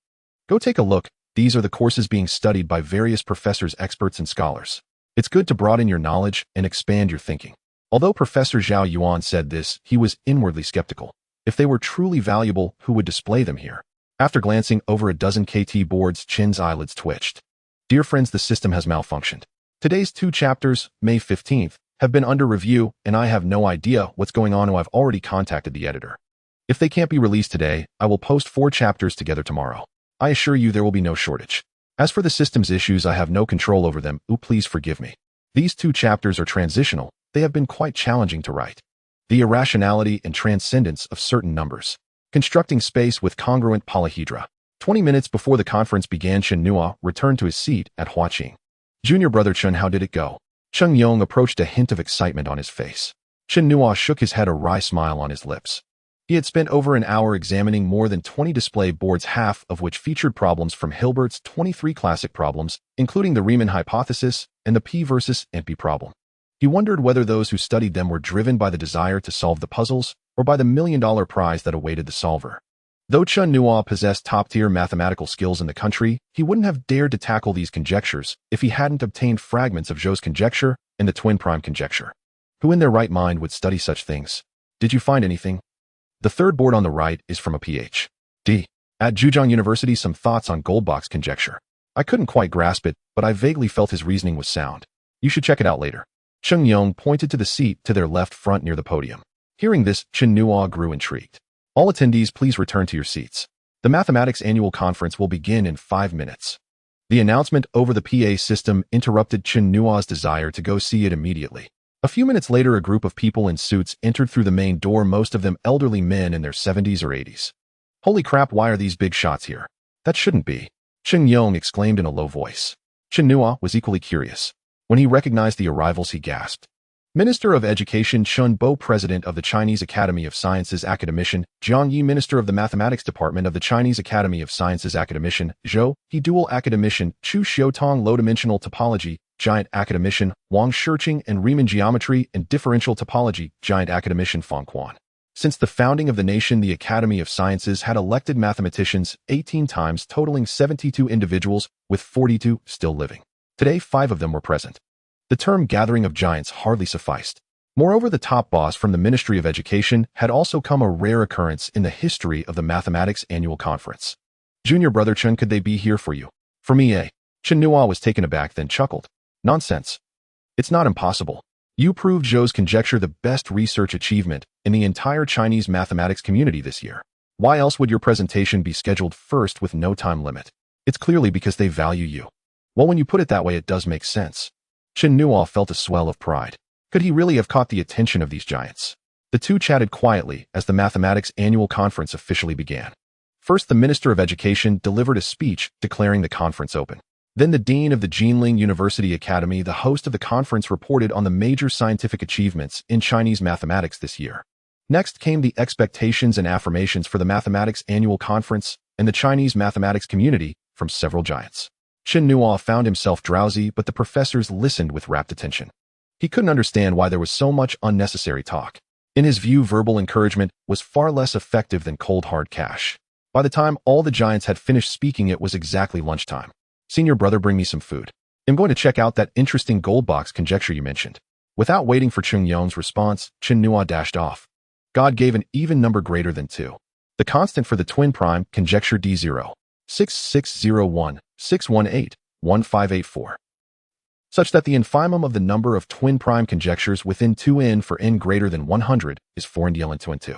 Go take a look. These are the courses being studied by various professors, experts, and scholars. It's good to broaden your knowledge and expand your thinking. Although Professor Zhao Yuan said this, he was inwardly skeptical. If they were truly valuable, who would display them here? After glancing over a dozen KT boards, Chen's eyelids twitched. Dear friends, the system has malfunctioned. Today's 2 chapters, May 15th, have been under review, and I have no idea what's going on. I've already contacted the editor. If they can't be released today, I will post 4 chapters together tomorrow. I assure you there will be no shortage. As for the system's issues, I have no control over them. Please forgive me. These 2 chapters are transitional. They have been quite challenging to write. The irrationality and transcendence of certain numbers. Constructing space with congruent polyhedra. 20 minutes before the conference began, Chen Nuo returned to his seat at Huaqing. Junior brother Chen, how did it go? Chen Yong approached, a hint of excitement on his face. Chen Nuo shook his head, a wry smile on his lips. He had spent over an hour examining more than 20 display boards, half of which featured problems from Hilbert's 23 classic problems, including the Riemann hypothesis and the P versus NP problem. He wondered whether those who studied them were driven by the desire to solve the puzzles or by the $1 million prize that awaited the solver. Though Chen Nuo possessed top-tier mathematical skills in the country, he wouldn't have dared to tackle these conjectures if he hadn't obtained fragments of Zhou's conjecture and the twin prime conjecture. Who in their right mind would study such things? Did you find anything? The third board on the right is from a Ph.D. at Huaqing University. Some thoughts on Goldbach's conjecture. I couldn't quite grasp it, but I vaguely felt his reasoning was sound. You should check it out later. Chen Yong pointed to the seat to their left front near the podium. Hearing this, Chen Nuo grew intrigued. All attendees, please return to your seats. The mathematics annual conference will begin in 5 minutes. The announcement over the PA system interrupted Chen Nuo's desire to go see it immediately. A few minutes later, a group of people in suits entered through the main door, most of them elderly men in their 70s or 80s. Holy crap, why are these big shots here? That shouldn't be. Chen Yong exclaimed in a low voice. Chen Nuo was equally curious. When he recognized the arrivals, he gasped. Minister of Education Chen Bo, President of the Chinese Academy of Sciences Academician Jiang Yi, Minister of the Mathematics Department of the Chinese Academy of Sciences Academician Zhou He, Dual Academician Chu Xiaotong, Low-Dimensional Topology Giant Academician Wang Shiqing, and Riemann Geometry and Differential Topology Giant Academician Feng Quan. Since the founding of the nation, the Academy of Sciences had elected mathematicians 18 times, totaling 72 individuals, with 42 still living. Today, 5 of them were present. The term gathering of giants hardly sufficed. Moreover, the top boss from the Ministry of Education had also come, a rare occurrence in the history of the mathematics annual conference. Junior brother Chen, could they be here for you? For me, eh? Chen Nuo was taken aback, then chuckled. Nonsense. It's not impossible. You proved Zhou's conjecture the best research achievement in the entire Chinese mathematics community this year. Why else would your presentation be scheduled first with no time limit? It's clearly because they value you. Well, when you put it that way, it does make sense. Chen Nuo felt a swell of pride. Could he really have caught the attention of these giants? The two chatted quietly as the mathematics annual conference officially began. First, the Minister of Education delivered a speech declaring the conference open. Then the Dean of the Jinling University Academy, the host of the conference, reported on the major scientific achievements in Chinese mathematics this year. Next came the expectations and affirmations for the mathematics annual conference and the Chinese mathematics community from several giants. Chen Nuo found himself drowsy, but the professors listened with rapt attention. He couldn't understand why there was so much unnecessary talk. In his view, verbal encouragement was far less effective than cold hard cash. By the time all the giants had finished speaking, it was exactly lunchtime. Senior brother, bring me some food. I'm going to check out that interesting Goldbach's conjecture you mentioned. Without waiting for Chen Yong's response, Chen Nuo dashed off. God gave an even number greater than 2. The constant for the twin prime conjecture D0. 6601 618 1584. Such that the infimum of the number of twin prime conjectures within 2n for n greater than 100 is 4 and 2 and 2.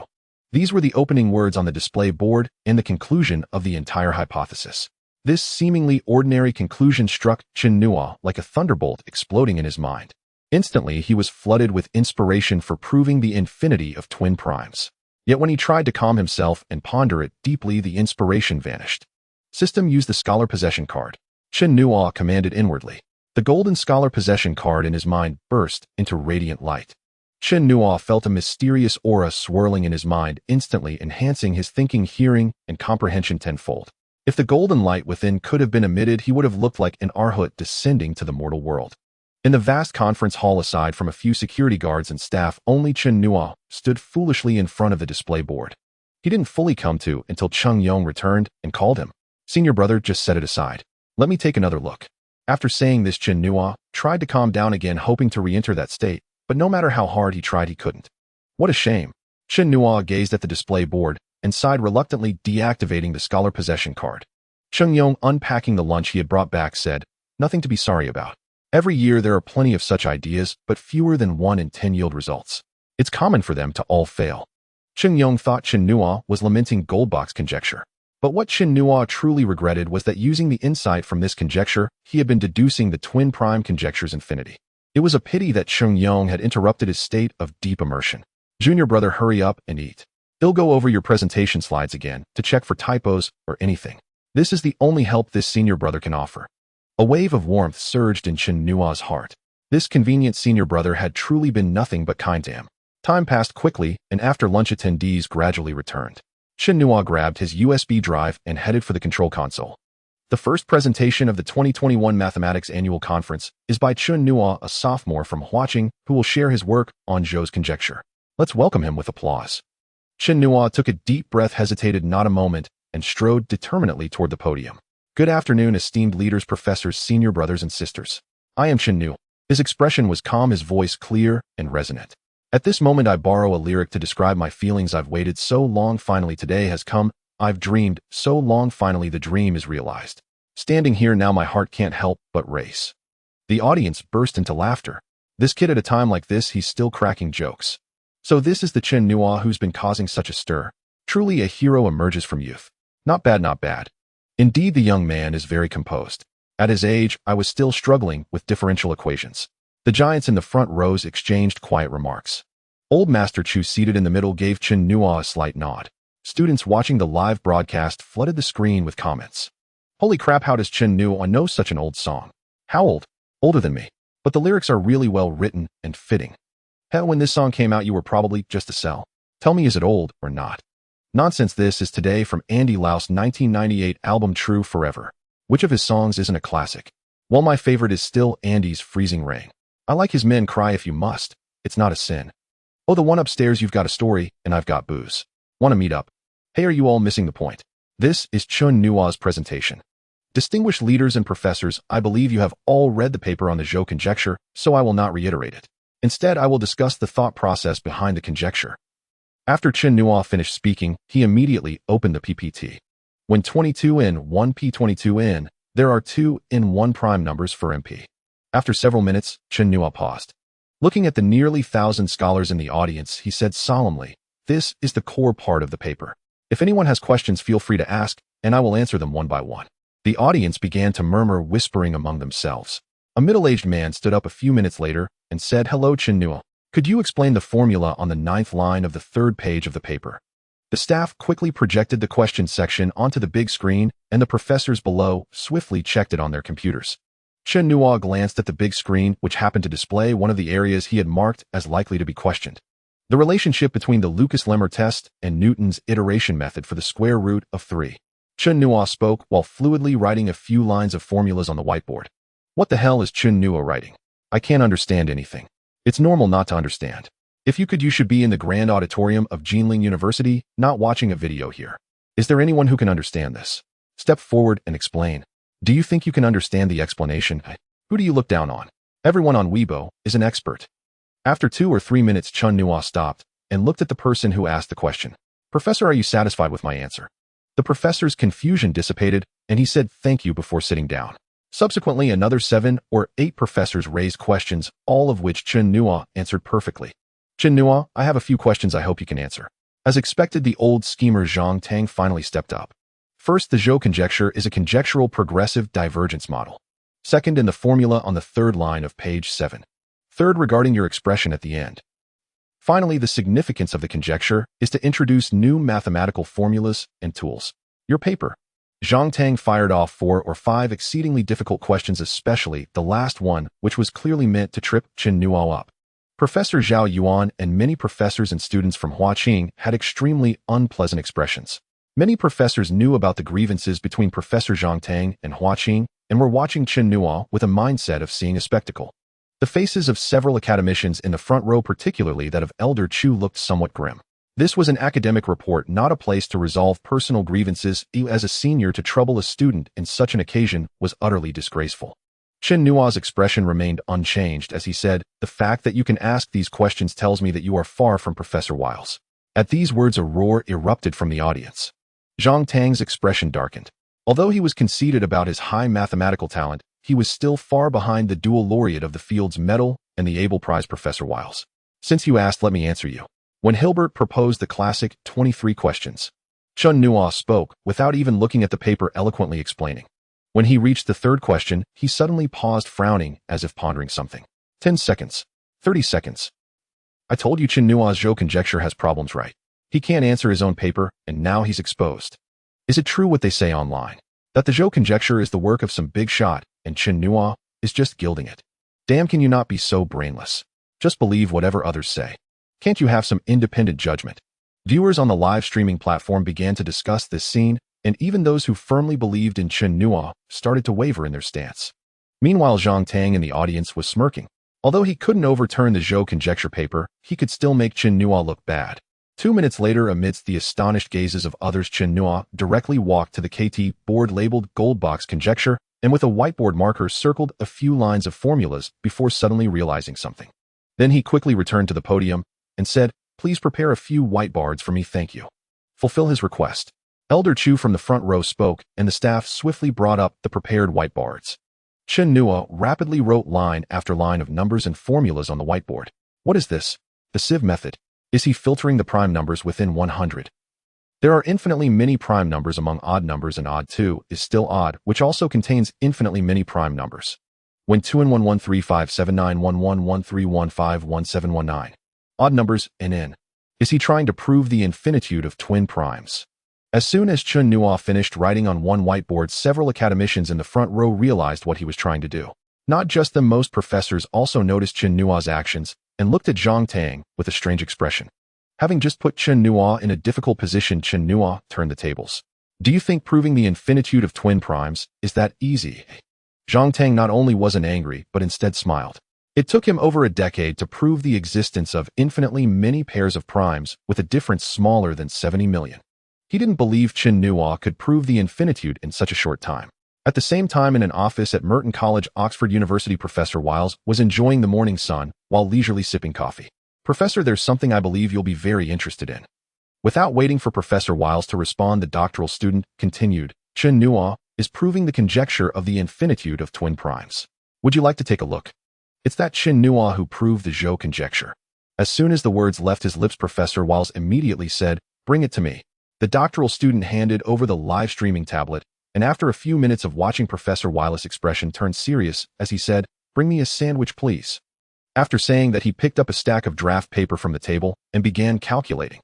These were the opening words on the display board and the conclusion of the entire hypothesis. This seemingly ordinary conclusion struck Chen Nuo like a thunderbolt exploding in his mind. Instantly, he was flooded with inspiration for proving the infinity of twin primes. Yet when he tried to calm himself and ponder it deeply, the inspiration vanished. System, use the scholar possession card. Chen Nuo commanded inwardly. The golden scholar possession card in his mind burst into radiant light. Chen Nuo felt a mysterious aura swirling in his mind, instantly enhancing his thinking, hearing, and comprehension tenfold. If the golden light within could have been emitted, he would have looked like an Arhat descending to the mortal world. In the vast conference hall, aside from a few security guards and staff, only Chen Nuo stood foolishly in front of the display board. He didn't fully come to until Chen Yong returned and called him. Senior brother, just set it aside. Let me take another look. After saying this, Chen Nuo tried to calm down again, hoping to re-enter that state, but no matter how hard he tried, he couldn't. What a shame. Chen Nuo gazed at the display board and sighed, reluctantly deactivating the scholar possession card. Cheng Yong, unpacking the lunch he had brought back, said, "Nothing to be sorry about. Every year there are plenty of such ideas, but fewer than 1 in 10 yield results. It's common for them to all fail." Cheng Yong thought Chen Nuo was lamenting Goldbox conjecture. But what Chen Nuo truly regretted was that using the insight from this conjecture, he had been deducing the twin prime conjecture's infinity. It was a pity that Cheng Yong had interrupted his state of deep immersion. "Junior brother, hurry up and eat. They'll go over your presentation slides again to check for typos or anything. This is the only help this senior brother can offer." A wave of warmth surged in Chen Nuo's heart. This convenient senior brother had truly been nothing but kind to him. Time passed quickly, and after lunch attendees gradually returned. Chen Nuo grabbed his USB drive and headed for the control console. The first presentation of the 2021 Mathematics Annual Conference is by Chen Nuo, a sophomore from Huaqing, who will share his work on Zhou's conjecture. Let's welcome him with applause. Chen Nuo took a deep breath, hesitated not a moment, and strode determinedly toward the podium. "Good afternoon, esteemed leaders, professors, senior brothers and sisters. I am Chen Nuo." His expression was calm, his voice clear and resonant. "At this moment I borrow a lyric to describe my feelings. I've waited so long, finally today has come. I've dreamed so long, finally the dream is realized. Standing here now my heart can't help but race." The audience burst into laughter. This kid, at a time like this, he's still cracking jokes. So this is the Chen Nuo who's been causing such a stir. Truly a hero emerges from youth. Not bad, not bad. Indeed, the young man is very composed. At his age, I was still struggling with differential equations. The giants in the front rows exchanged quiet remarks. Old Master Chu, seated in the middle, gave Chen Nuo a slight nod. Students watching the live broadcast flooded the screen with comments. "Holy crap, how does Chen Nuo know such an old song? How old? Older than me. But the lyrics are really well written and fitting. Hell, when this song came out you were probably just a cell. Tell me, is it old or not?" Nonsense. This is today from Andy Lau's 1998 album True Forever. Which of his songs isn't a classic? Well, my favorite is still Andy's Freezing Rain. I like his Men Cry If You Must. It's not a sin. Oh, the one upstairs, you've got a story and I've got booze. Want to meet up? Hey, are you all missing the point? This is Chen Nuo's presentation. Distinguished leaders and professors, I believe you have all read the paper on the Zhou conjecture, so I will not reiterate it. Instead, I will discuss the thought process behind the conjecture. After Chen Nuo finished speaking, he immediately opened the PPT. When 22n 1p22n, there are 2 in 1 prime numbers for MP. After several minutes, Chen Nuo paused. Looking at the nearly 1,000 scholars in the audience, he said solemnly, "This is the core part of the paper. If anyone has questions, feel free to ask, and I will answer them one by one." The audience began to murmur, whispering among themselves. A middle-aged man stood up a few minutes later and said, "Hello, Chen Nuo. Could you explain the formula on the 9th line of the 3rd page of the paper?" The staff quickly projected the question section onto the big screen, and the professors below swiftly checked it on their computers. Chen Nuo glanced at the big screen, which happened to display one of the areas he had marked as likely to be questioned. The relationship between the Lucas-Lemmer test and Newton's iteration method for the square root of 3. Chen Nuo spoke while fluidly writing a few lines of formulas on the whiteboard. "What the hell is Chen Nuo writing? I can't understand anything. It's normal not to understand. If you could, you should be in the grand auditorium of Huaqing University, not watching a video here. Is there anyone who can understand this? Step forward and explain. Do you think you can understand the explanation? Who do you look down on? Everyone on Weibo is an expert." After 2 or 3 minutes, Chen Nuo stopped and looked at the person who asked the question. "Professor, are you satisfied with my answer?" The professor's confusion dissipated, and he said thank you before sitting down. Subsequently, another 7 or 8 professors raised questions, all of which Chen Nuo answered perfectly. "Chen Nuo, I have a few questions I hope you can answer." As expected, the old schemer Zhang Tang finally stepped up. First, the Zhou conjecture is a conjectural progressive divergence model. Second, in the formula on the 3rd line of page 7. Third, regarding your expression at the end. Finally, the significance of the conjecture is to introduce new mathematical formulas and tools. Your paper. Zhang Tang fired off 4 or 5 exceedingly difficult questions, especially the last one, which was clearly meant to trip Chen Nuo up. Professor Zhao Yuan and many professors and students from Huaqing had extremely unpleasant expressions. Many professors knew about the grievances between Professor Zhang Tang and Huaqing and were watching Chen Nuo with a mindset of seeing a spectacle. The faces of several academicians in the front row, particularly that of Elder Chu, looked somewhat grim. This was an academic report, not a place to resolve personal grievances. As a senior, to trouble a student in such an occasion was utterly disgraceful. Chen Nuo's expression remained unchanged as he said, "The fact that you can ask these questions tells me that you are far from Professor Wiles." At these words, a roar erupted from the audience. Zhang Tang's expression darkened. Although he was conceited about his high mathematical talent, he was still far behind the dual laureate of the field's medal and the Abel Prize Professor Wiles. "Since you asked, let me answer you." When Hilbert proposed the classic 23 questions, Chen Nuo spoke without even looking at the paper, eloquently explaining. When he reached the third question, he suddenly paused, frowning as if pondering something. 10 seconds. 30 seconds. "I told you Chen Nuo's Zhou conjecture has problems, right? He can't answer his own paper, and now he's exposed. Is it true what they say online? That the Zhou conjecture is the work of some big shot, and Chen Nuo is just gilding it? Damn, can you not be so brainless? Just believe whatever others say. Can't you have some independent judgment?" Viewers on the live streaming platform began to discuss this scene, and even those who firmly believed in Chen Nuo started to waver in their stance. Meanwhile, Zhang Tang in the audience was smirking. Although he couldn't overturn the Zhou conjecture paper, he could still make Chen Nuo look bad. 2 minutes later, amidst the astonished gazes of others, Chen Nuo directly walked to the KT board labeled Gold Box Conjecture and with a whiteboard marker circled a few lines of formulas before suddenly realizing something. Then he quickly returned to the podium and said, "Please prepare a few whiteboards for me, thank you." Fulfill his request. Elder Chu from the front row spoke, and the staff swiftly brought up the prepared whiteboards. Chen Nuo rapidly wrote line after line of numbers and formulas on the whiteboard. What is this? The sieve method. Is he filtering the prime numbers within 100? There are infinitely many prime numbers among odd numbers, and odd 2 is still odd, which also contains infinitely many prime numbers. When 2 and 1 1 3 5 7 9 1 1 1 3 1 5 1 7 1 9. Odd numbers, n. Is he trying to prove the infinitude of twin primes? As soon as Chen Nuo finished writing on one whiteboard, several academicians in the front row realized what he was trying to do. Not just them, most professors also noticed Chen Nuo's actions and looked at Zhang Tang with a strange expression. Having just put Chen Nuo in a difficult position, Chen Nuo turned the tables. "Do you think proving the infinitude of twin primes is that easy?" Zhang Tang not only wasn't angry, but instead smiled. It took him over a decade to prove the existence of infinitely many pairs of primes with a difference smaller than 70 million. He didn't believe Chen Nuo could prove the infinitude in such a short time. At the same time, in an office at Merton College, Oxford University, Professor Wiles was enjoying the morning sun while leisurely sipping coffee. "Professor, there's something I believe you'll be very interested in." Without waiting for Professor Wiles to respond, the doctoral student continued, "Chen Nuo is proving the conjecture of the infinitude of twin primes. Would you like to take a look? It's that Chen Nuo who proved the Zhou conjecture." As soon as the words left his lips, Professor Wiles immediately said, "Bring it to me." The doctoral student handed over the live streaming tablet, and after a few minutes of watching, Professor Wiles' expression turned serious as he said, "Bring me a sandwich, please." After saying that, he picked up a stack of draft paper from the table and began calculating.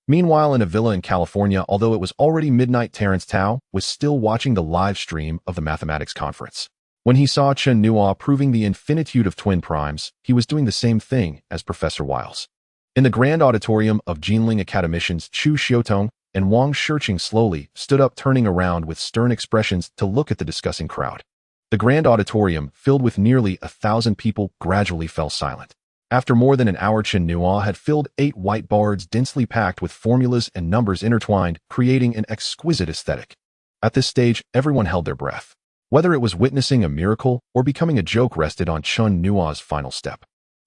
Meanwhile, in a villa in California, although it was already midnight, Terrence Tao was still watching the live stream of the mathematics conference. When he saw Chen Nuo proving the infinitude of twin primes, he was doing the same thing as Professor Wiles. In the grand auditorium of Jinling, academicians Chu Xiaotong and Wang Shiqing slowly stood up, turning around with stern expressions to look at the discussing crowd. The grand auditorium, filled with nearly 1,000 people, gradually fell silent. After more than an hour, Chen Nuo had filled 8 whiteboards densely packed with formulas and numbers intertwined, creating an exquisite aesthetic. At this stage, everyone held their breath. Whether it was witnessing a miracle or becoming a joke rested on Chen Nuo's final step.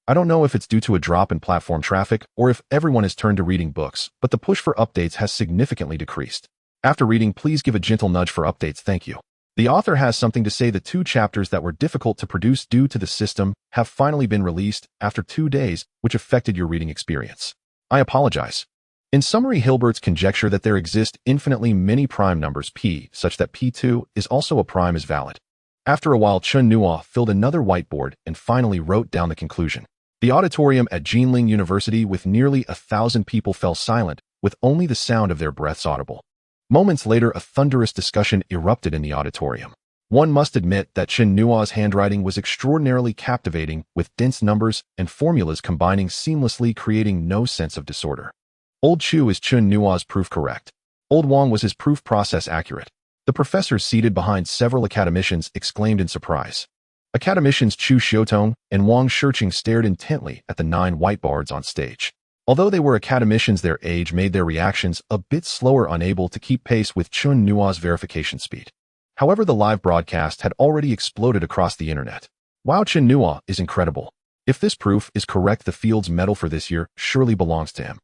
I don't know if it's due to a drop in platform traffic or if everyone has turned to reading books, but the push for updates has significantly decreased. After reading, please give a gentle nudge for updates, thank you. The author has something to say. The 2 chapters that were difficult to produce due to the system have finally been released after 2 days, which affected your reading experience. I apologize. In summary, Hilbert's conjecture that there exist infinitely many prime numbers p such that p2 is also a prime is valid. After a while, Chen Nuo filled another whiteboard and finally wrote down the conclusion. The auditorium at Jinling University with nearly 1,000 people fell silent, with only the sound of their breaths audible. Moments later, a thunderous discussion erupted in the auditorium. One must admit that Chen Nuo's handwriting was extraordinarily captivating, with dense numbers and formulas combining seamlessly, creating no sense of disorder. Old Chu, is Chen Nuo's proof correct? Old Wang, was his proof process accurate? The professors seated behind several academicians exclaimed in surprise. Academicians Chu Xiaotong and Wang Shiqing stared intently at the 9 whiteboards on stage. Although they were academicians, their age made their reactions a bit slower, unable to keep pace with Chen Nuo's verification speed. However, the live broadcast had already exploded across the internet. Wow, Chen Nuo is incredible. If this proof is correct, the field's medal for this year surely belongs to him.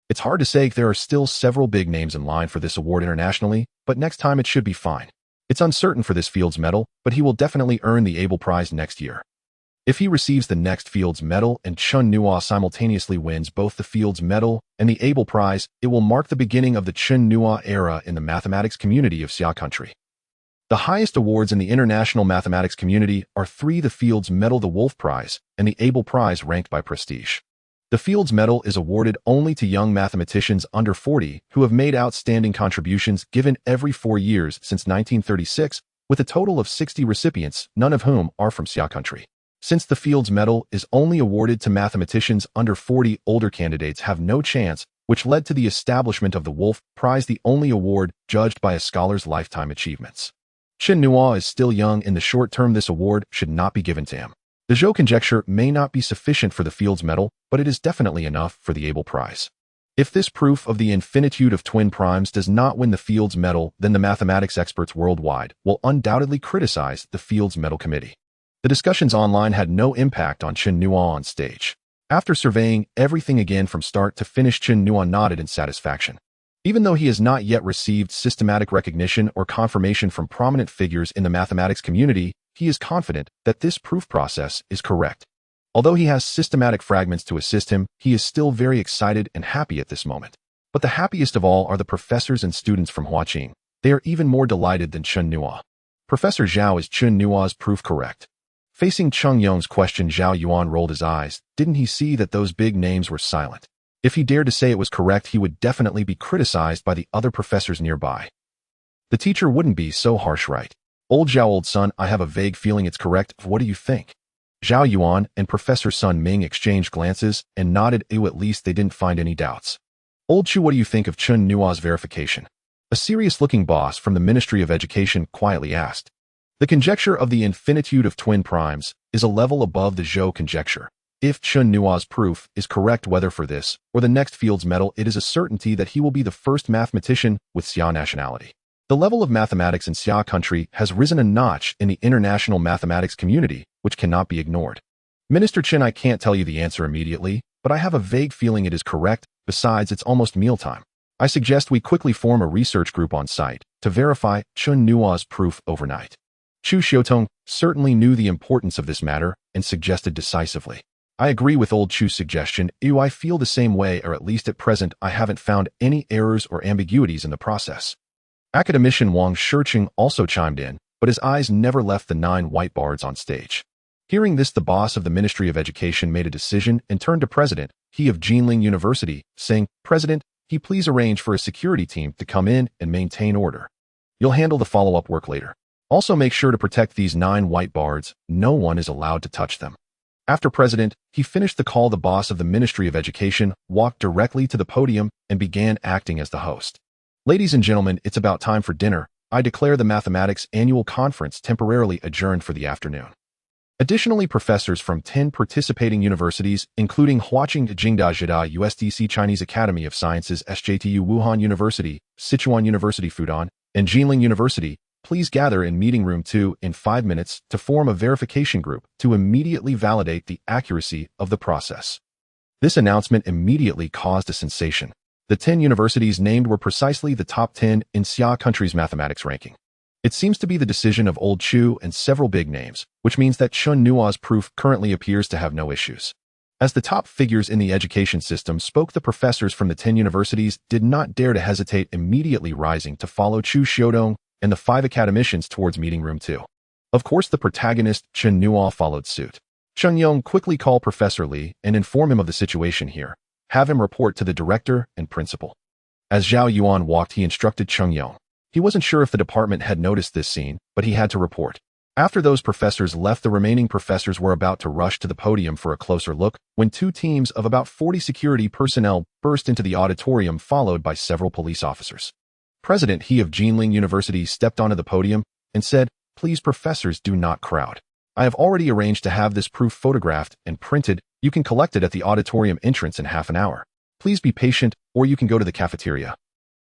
It's hard to say, there are still several big names in line for this award internationally, but next time it should be fine. It's uncertain for this field's medal, but he will definitely earn the Abel Prize next year. If he receives the next field's medal and Chen Nuo simultaneously wins both the field's medal and the Abel Prize, it will mark the beginning of the Chen Nuo era in the mathematics community of Xia country. The highest awards in the international mathematics community are three: the Fields Medal, the Wolf Prize, and the Abel Prize, ranked by prestige. The Fields Medal is awarded only to young mathematicians under 40 who have made outstanding contributions, given every 4 years since 1936, with a total of 60 recipients, none of whom are from Xia country. Since the Fields Medal is only awarded to mathematicians under 40, older candidates have no chance, which led to the establishment of the Wolf Prize, the only award judged by a scholar's lifetime achievements. Chen Nuo is still young. In the short term, this award should not be given to him. The Zhou conjecture may not be sufficient for the Fields Medal, but it is definitely enough for the Abel Prize. If this proof of the infinitude of twin primes does not win the Fields Medal, then the mathematics experts worldwide will undoubtedly criticize the Fields Medal Committee. The discussions online had no impact on Chen Nuo on stage. After surveying everything again from start to finish, Chen Nuo nodded in satisfaction. Even though he has not yet received systematic recognition or confirmation from prominent figures in the mathematics community, he is confident that this proof process is correct. Although he has systematic fragments to assist him, he is still very excited and happy at this moment. But the happiest of all are the professors and students from Huaqing. They are even more delighted than Chen Nuo. Professor Zhao, is Chen Nuo's proof correct? Facing Cheng Yong's question, Zhao Yuan rolled his eyes. Didn't he see that those big names were silent? If he dared to say it was correct, he would definitely be criticized by the other professors nearby. The teacher wouldn't be so harsh, right? Old Zhao, old son, I have a vague feeling it's correct. What do you think? Zhao Yuan and Professor Sun Ming exchanged glances and nodded. Ew, at least they didn't find any doubts. Old Chu, what do you think of Chen Nuo's verification? A serious-looking boss from the Ministry of Education quietly asked. The conjecture of the infinitude of twin primes is a level above the Zhou conjecture. If Chen Nuo's proof is correct, whether for this or the next Fields Medal, it is a certainty that he will be the first mathematician with Xia nationality. The level of mathematics in Xia country has risen a notch in the international mathematics community, which cannot be ignored. Minister Chen, I can't tell you the answer immediately, but I have a vague feeling it is correct. Besides, it's almost mealtime. I suggest we quickly form a research group on site to verify Chen Nuo's proof overnight. Chu Xiaotong certainly knew the importance of this matter and suggested decisively. I agree with old Chu's suggestion. I feel the same way, or at least at present I haven't found any errors or ambiguities in the process. Academician Wang Shiqing also chimed in, but his eyes never left the 9 whiteboards on stage. Hearing this, the boss of the Ministry of Education made a decision and turned to President He of Huaqing University, saying, President He, please arrange for a security team to come in and maintain order. You'll handle the follow-up work later. Also make sure to protect these 9 whiteboards. No one is allowed to touch them. After President He finished the call, the boss of the Ministry of Education walked directly to the podium and began acting as the host. Ladies and gentlemen, it's about time for dinner. I declare the Mathematics Annual Conference temporarily adjourned for the afternoon. Additionally, professors from 10 participating universities, including Huaqing Jingda USDC Chinese Academy of Sciences, SJTU Wuhan University, Sichuan University Fudan, and Jinling University, please gather in meeting room 2 in 5 minutes to form a verification group to immediately validate the accuracy of the process. This announcement immediately caused a sensation. The 10 universities named were precisely the top 10 in Xia country's mathematics ranking. It seems to be the decision of old Chu and several big names, which means that Chen Nuo's proof currently appears to have no issues. As the top figures in the education system spoke, the professors from the 10 universities did not dare to hesitate, immediately rising to follow Chu Xiaodong and the 5 academicians towards meeting room 2. Of course, the protagonist, Chen Nuo, followed suit. Cheng Yong quickly called Professor Li and informed him of the situation here. Have him report to the director and principal. As Zhao Yuan walked, he instructed Cheng Yong. He wasn't sure if the department had noticed this scene, but he had to report. After those professors left, the remaining professors were about to rush to the podium for a closer look when 2 teams of about 40 security personnel burst into the auditorium, followed by several police officers. President He of Jinling University stepped onto the podium and said, Please, professors, do not crowd. I have already arranged to have this proof photographed and printed. You can collect it at the auditorium entrance in half an hour. Please be patient, or you can go to the cafeteria.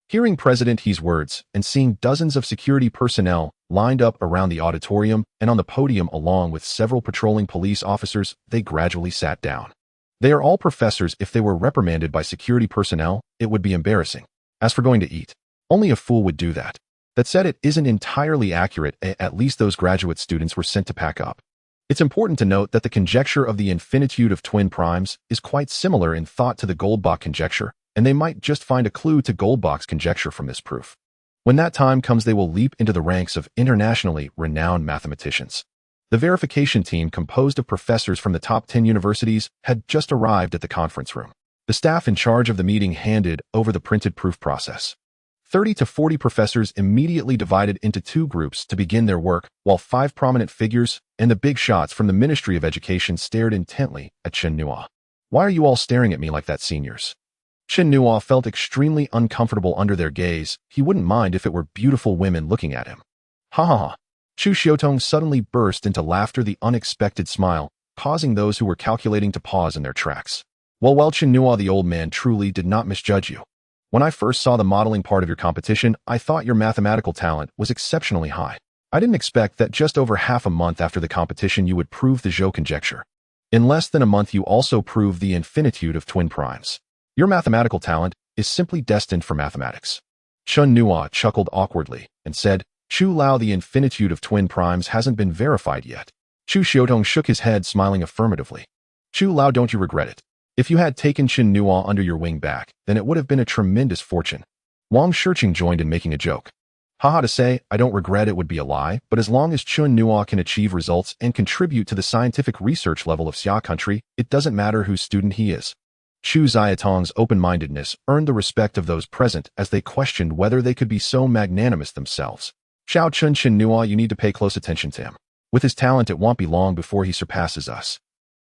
Hearing President He's words and seeing dozens of security personnel lined up around the auditorium and on the podium along with several patrolling police officers, they gradually sat down. They are all professors. If they were reprimanded by security personnel, it would be embarrassing. As for going to eat, only a fool would do that. That said, it isn't entirely accurate. At least those graduate students were sent to pack up. It's important to note that the conjecture of the infinitude of twin primes is quite similar in thought to the Goldbach conjecture, and they might just find a clue to Goldbach's conjecture from this proof. When that time comes, they will leap into the ranks of internationally renowned mathematicians. The verification team, composed of professors from the top 10 universities, had just arrived at the conference room. The staff in charge of the meeting handed over the printed proof process. 30 to 40 professors immediately divided into two groups to begin their work, while 5 prominent figures and the big shots from the Ministry of Education stared intently at Chen Nuo. "Why are you all staring at me like that, seniors?" Chen Nuo felt extremely uncomfortable under their gaze. He wouldn't mind if it were beautiful women looking at him. Ha ha ha. Chu Xiaotong suddenly burst into laughter, the unexpected smile, causing those who were calculating to pause in their tracks. Well, Chen Nuo, the old man truly did not misjudge you. When I first saw the modeling part of your competition, I thought your mathematical talent was exceptionally high. I didn't expect that just over half a month after the competition you would prove the Zhou conjecture. In less than a month you also proved the infinitude of twin primes. Your mathematical talent is simply destined for mathematics. Chen Nuo chuckled awkwardly and said, "Chu Lao, the infinitude of twin primes hasn't been verified yet." Chu Xiaotong shook his head, smiling affirmatively. "Chu Lao, don't you regret it? If you had taken Chen Nuo under your wing back, then it would have been a tremendous fortune." Wang Shiqing joined in making a joke. "Haha, to say I don't regret it would be a lie, but as long as Chen Nuo can achieve results and contribute to the scientific research level of Xia country, it doesn't matter whose student he is." Chu Xiaotong's open-mindedness earned the respect of those present as they questioned whether they could be so magnanimous themselves. "Xiao Chen Nuo, you need to pay close attention to him. With his talent, it won't be long before he surpasses us."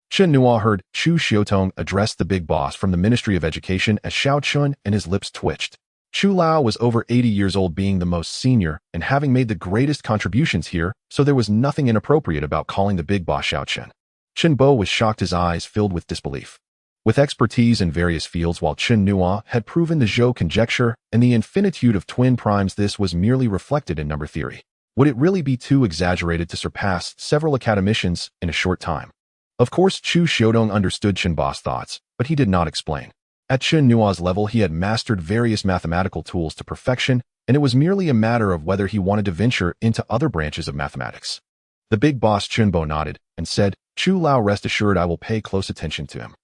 Chen Nuo heard Chu Xiaotong address the big boss from the Ministry of Education as Xiao Chun, and his lips twitched. Chu Lao was over 80 years old, being the most senior and having made the greatest contributions here, so there was nothing inappropriate about calling the big boss Xiao Chen. Chen Bo was shocked, his eyes filled with disbelief. With expertise in various fields, while Chen Nuo had proven the Zhou conjecture and the infinitude of twin primes, this was merely reflected in number theory. Would it really be too exaggerated to surpass several academicians in a short time? Of course, Chu Xiaotong understood Chen Bo's thoughts, but he did not explain. At Chen Nuo's level, he had mastered various mathematical tools to perfection, and it was merely a matter of whether he wanted to venture into other branches of mathematics. The big boss Chen Bo nodded and said, "Chu Lao, rest assured I will pay close attention to him."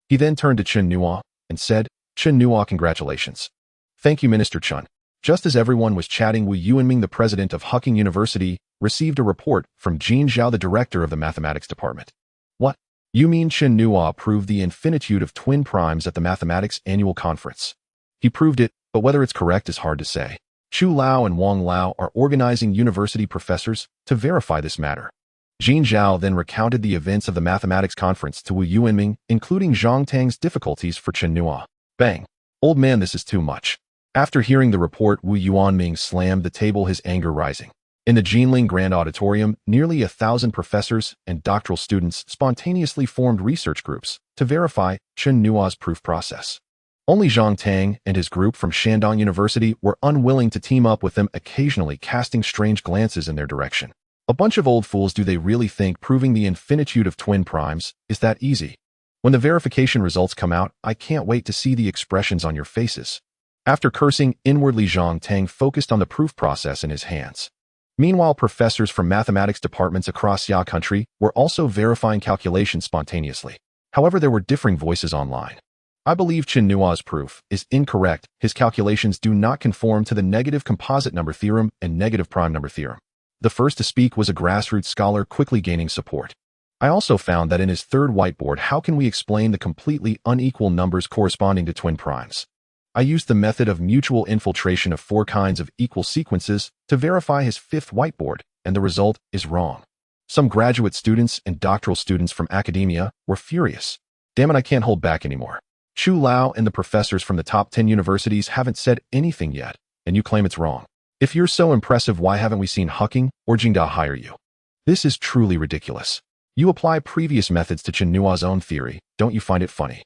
He then turned to Chen Nuo and said, "Chen Nuo, congratulations." "Thank you, Minister Chen." Just as everyone was chatting, Wu Yuanming, the president of Huaqing University, received a report from Jin Zhao, the director of the mathematics department. "What? You mean Chen Nuo proved the infinitude of twin primes at the mathematics annual conference?" "He proved it, but whether it's correct is hard to say. Chu Lao and Wang Lao are organizing university professors to verify this matter." Jin Zhao then recounted the events of the mathematics conference to Wu Yuanming, including Zhang Tang's difficulties for Chen Nuo. Bang! "Old man, this is too much." After hearing the report, Wu Yuanming slammed the table, his anger rising. In the Jinling Grand Auditorium, nearly 1,000 professors and doctoral students spontaneously formed research groups to verify Chen Nuo's proof process. Only Zhang Tang and his group from Shandong University were unwilling to team up with them, occasionally casting strange glances in their direction. A bunch of old fools. Do they really think proving the infinitude of twin primes is that easy? When the verification results come out, I can't wait to see the expressions on your faces. After cursing inwardly, Zhang Tang focused on the proof process in his hands. Meanwhile, professors from mathematics departments across Xia country were also verifying calculations spontaneously. However, there were differing voices online. "I believe Chen Nuo's proof is incorrect. His calculations do not conform to the negative composite number theorem and negative prime number theorem." The first to speak was a grassroots scholar, quickly gaining support. "I also found that in his third whiteboard, how can we explain the completely unequal numbers corresponding to twin primes? I used the method of mutual infiltration of 4 kinds of equal sequences to verify his fifth whiteboard, and the result is wrong." Some graduate students and doctoral students from academia were furious. "Damn it, I can't hold back anymore. Chu Lao and the professors from the top 10 universities haven't said anything yet, and you claim it's wrong. If you're so impressive, why haven't we seen Huaqing or Jingda hire you? This is truly ridiculous. You apply previous methods to Chen Nuo's own theory. Don't you find it funny?"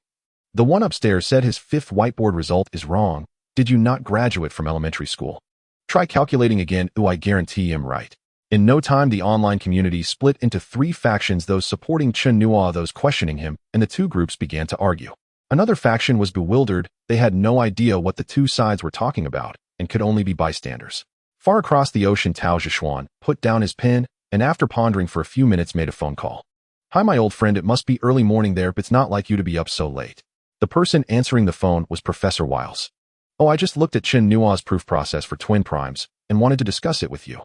The one upstairs said his fifth whiteboard result is wrong, Did you not graduate from elementary school? Try calculating again. I guarantee I'm right. In no time, the online community split into 3 factions, those supporting Chen Nuo, those questioning him, and the 2 groups began to argue. Another faction was bewildered. They had no idea what the 2 sides were talking about and could only be bystanders. Far across the ocean, Tao Zhishuan put down his pen and after pondering for a few minutes made a phone call. "Hi, my old friend, it must be early morning there, but it's not like you to be up so late." The person answering the phone was Professor Wiles. "Oh, I just looked at Chen Nuo's proof process for twin primes and wanted to discuss it with you."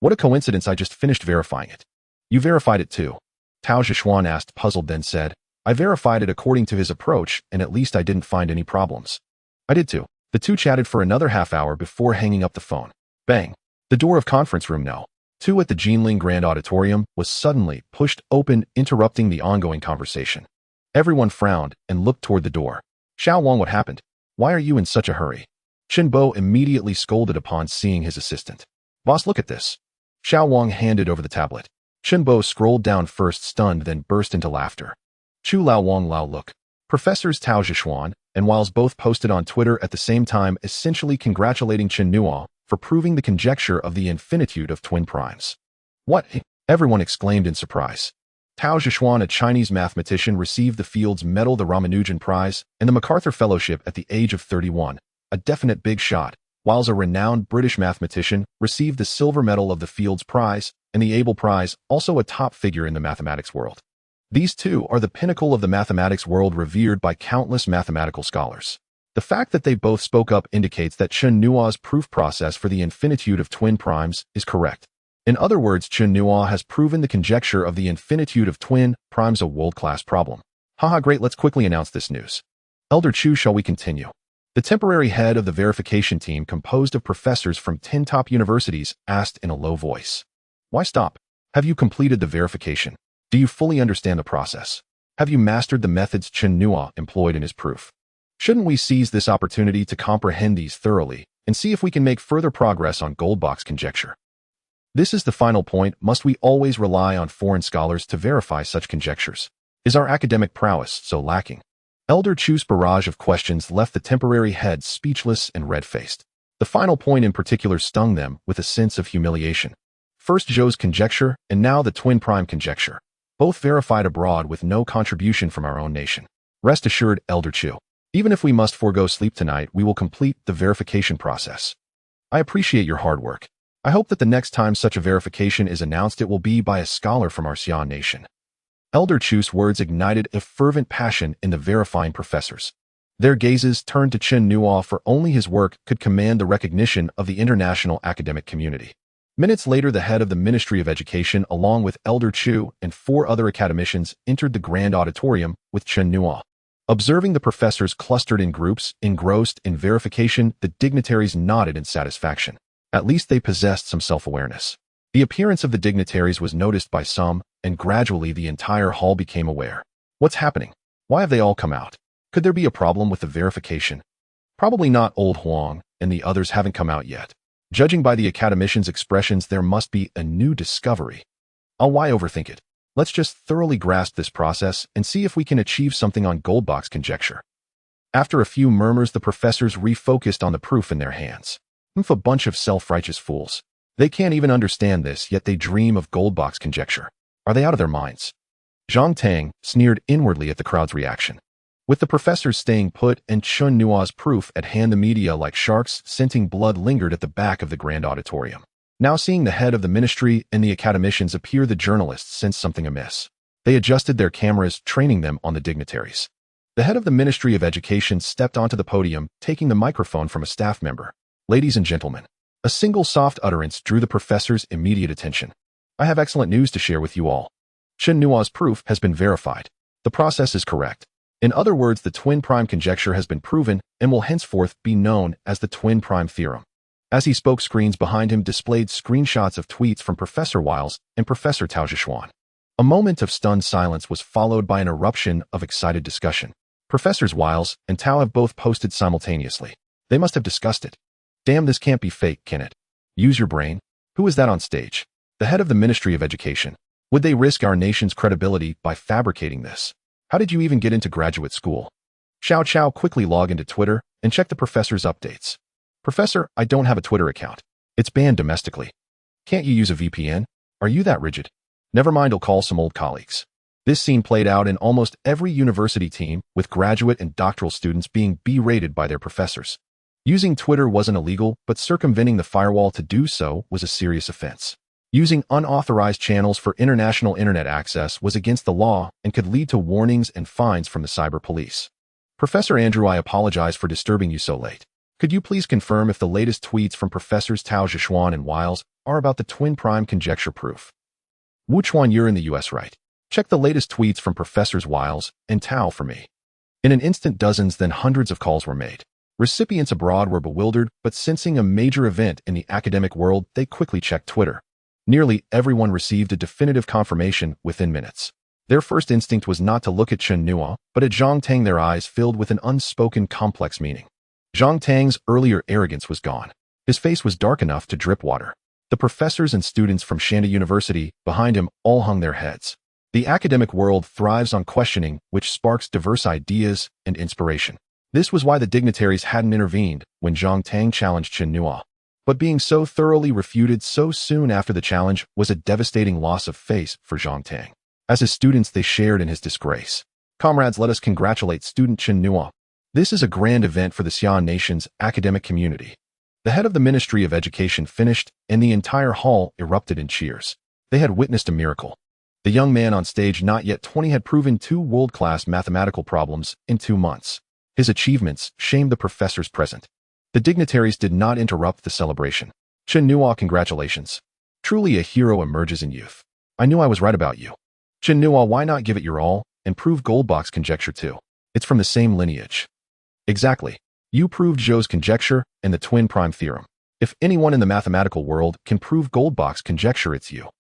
"What a coincidence, I just finished verifying it." "You verified it too?" Tao Zhishuan asked, puzzled, then said, "I verified it according to his approach, and at least I didn't find any problems." "I did too." The 2 chatted for another half hour before hanging up the phone. Bang! The door of conference room No. 2 at the Jinling Grand Auditorium was suddenly pushed open, interrupting the ongoing conversation. Everyone frowned and looked toward the door. "Xiao Wang, what happened? Why are you in such a hurry?" Chen Bo immediately scolded upon seeing his assistant. "Boss, look at this." Xiao Wang handed over the tablet. Chen Bo scrolled down first, stunned, then burst into laughter. "Chu Lao Wang Lao, look." Professors Tao Zhishuan and Wiles both posted on Twitter at the same time, essentially congratulating Chen Nuo for proving the conjecture of the infinitude of twin primes. "What?" everyone exclaimed in surprise. Tao Zhishuan, a Chinese mathematician, received the Fields Medal, the Ramanujan Prize, and the MacArthur Fellowship at the age of 31, a definite big shot, whilst a renowned British mathematician received the Silver Medal of the Fields Prize and the Abel Prize, also a top figure in the mathematics world. These 2 are the pinnacle of the mathematics world, revered by countless mathematical scholars. The fact that they both spoke up indicates that Chen Nuo's proof process for the infinitude of twin primes is correct. In other words, Chen Nuo has proven the conjecture of the infinitude of twin primes, a world-class problem. Haha, great, let's quickly announce this news. Elder Chu, shall we continue? The temporary head of the verification team, composed of professors from 10 top universities, asked in a low voice. "Why stop? Have you completed the verification? Do you fully understand the process? Have you mastered the methods Chen Nuo employed in his proof? Shouldn't we seize this opportunity to comprehend these thoroughly and see if we can make further progress on Goldbach's conjecture? This is the final point. Must we always rely on foreign scholars to verify such conjectures? Is our academic prowess so lacking?" Elder Chu's barrage of questions left the temporary head speechless and red-faced. The final point in particular stung them with a sense of humiliation. First Zhou's conjecture, and now the twin prime conjecture, both verified abroad with no contribution from our own nation. Rest assured, Elder Chu, even if we must forego sleep tonight, we will complete the verification process. I appreciate your hard work. I hope that the next time such a verification is announced, it will be by a scholar from our Xi'an nation. Elder Chu's words ignited a fervent passion in the verifying professors. Their gazes turned to Chen Nuo, for only his work could command the recognition of the international academic community. Minutes later, the head of the Ministry of Education, along with Elder Chu and 4 other academicians, entered the grand auditorium with Chen Nuo. Observing the professors clustered in groups, engrossed in verification, the dignitaries nodded in satisfaction. At least they possessed some self-awareness. The appearance of the dignitaries was noticed by some, and gradually the entire hall became aware. What's happening? Why have they all come out? Could there be a problem with the verification? Probably not. Old Huang and the others haven't come out yet. Judging by the academicians' expressions, there must be a new discovery. Why overthink it? Let's just thoroughly grasp this process and see if we can achieve something on Goldbach's conjecture. After a few murmurs, the professors refocused on the proof in their hands. A bunch of self-righteous fools. They can't even understand this, yet they dream of Goldbach's conjecture. Are they out of their minds? Zhang Tang sneered inwardly at the crowd's reaction. With the professors staying put and Chen Nuo's proof at hand, the media, like sharks scenting blood, lingered at the back of the grand auditorium. Now seeing the head of the ministry and the academicians appear, the journalists sensed something amiss. They adjusted their cameras, training them on the dignitaries. The head of the Ministry of Education stepped onto the podium, taking the microphone from a staff member. "Ladies and gentlemen," a single soft utterance drew the professor's immediate attention. "I have excellent news to share with you all. Chen Nuo's proof has been verified. The process is correct. In other words, the twin prime conjecture has been proven and will henceforth be known as the twin prime theorem." As he spoke, screens behind him displayed screenshots of tweets from Professor Wiles and Professor Tao Zhishuan. A moment of stunned silence was followed by an eruption of excited discussion. Professors Wiles and Tao have both posted simultaneously. They must have discussed it. Damn, this can't be fake, can it? Use your brain. Who is that on stage? The head of the Ministry of Education. Would they risk our nation's credibility by fabricating this? How did you even get into graduate school? Xiao Chao quickly logged into Twitter and checked the professor's updates. Professor, I don't have a Twitter account. It's banned domestically. Can't you use a VPN? Are you that rigid? Never mind, I'll call some old colleagues. This scene played out in almost every university team, with graduate and doctoral students being berated by their professors. Using Twitter wasn't illegal, but circumventing the firewall to do so was a serious offense. Using unauthorized channels for international internet access was against the law and could lead to warnings and fines from the cyber police. Professor Andrew, I apologize for disturbing you so late. Could you please confirm if the latest tweets from Professors Tao Zhishuan and Wiles are about the twin prime conjecture proof? Wu Chuan, you're in the US, right? Check the latest tweets from Professors Wiles and Tao for me. In an instant, dozens then hundreds of calls were made. Recipients abroad were bewildered, but sensing a major event in the academic world, they quickly checked Twitter. Nearly everyone received a definitive confirmation within minutes. Their first instinct was not to look at Chen Nuo, but at Zhang Tang, their eyes filled with an unspoken complex meaning. Zhang Tang's earlier arrogance was gone. His face was dark enough to drip water. The professors and students from Huaqing University behind him all hung their heads. The academic world thrives on questioning, which sparks diverse ideas and inspiration. This was why the dignitaries hadn't intervened when Zhang Tang challenged Chen Nuo. But being so thoroughly refuted so soon after the challenge was a devastating loss of face for Zhang Tang. As his students, they shared in his disgrace. Comrades, let us congratulate student Chen Nuo. This is a grand event for the Xi'an nation's academic community. The head of the Ministry of Education finished, and the entire hall erupted in cheers. They had witnessed a miracle. The young man on stage, not yet 20, had proven 2 world-class mathematical problems in 2 months. His achievements shamed the professors present. The dignitaries did not interrupt the celebration. Chen Nuo, congratulations. Truly a hero emerges in youth. I knew I was right about you. Chen Nuo, why not give it your all and prove Goldbach's conjecture too? It's from the same lineage. Exactly. You proved Zhou's conjecture and the twin prime theorem. If anyone in the mathematical world can prove Goldbach's conjecture, it's you.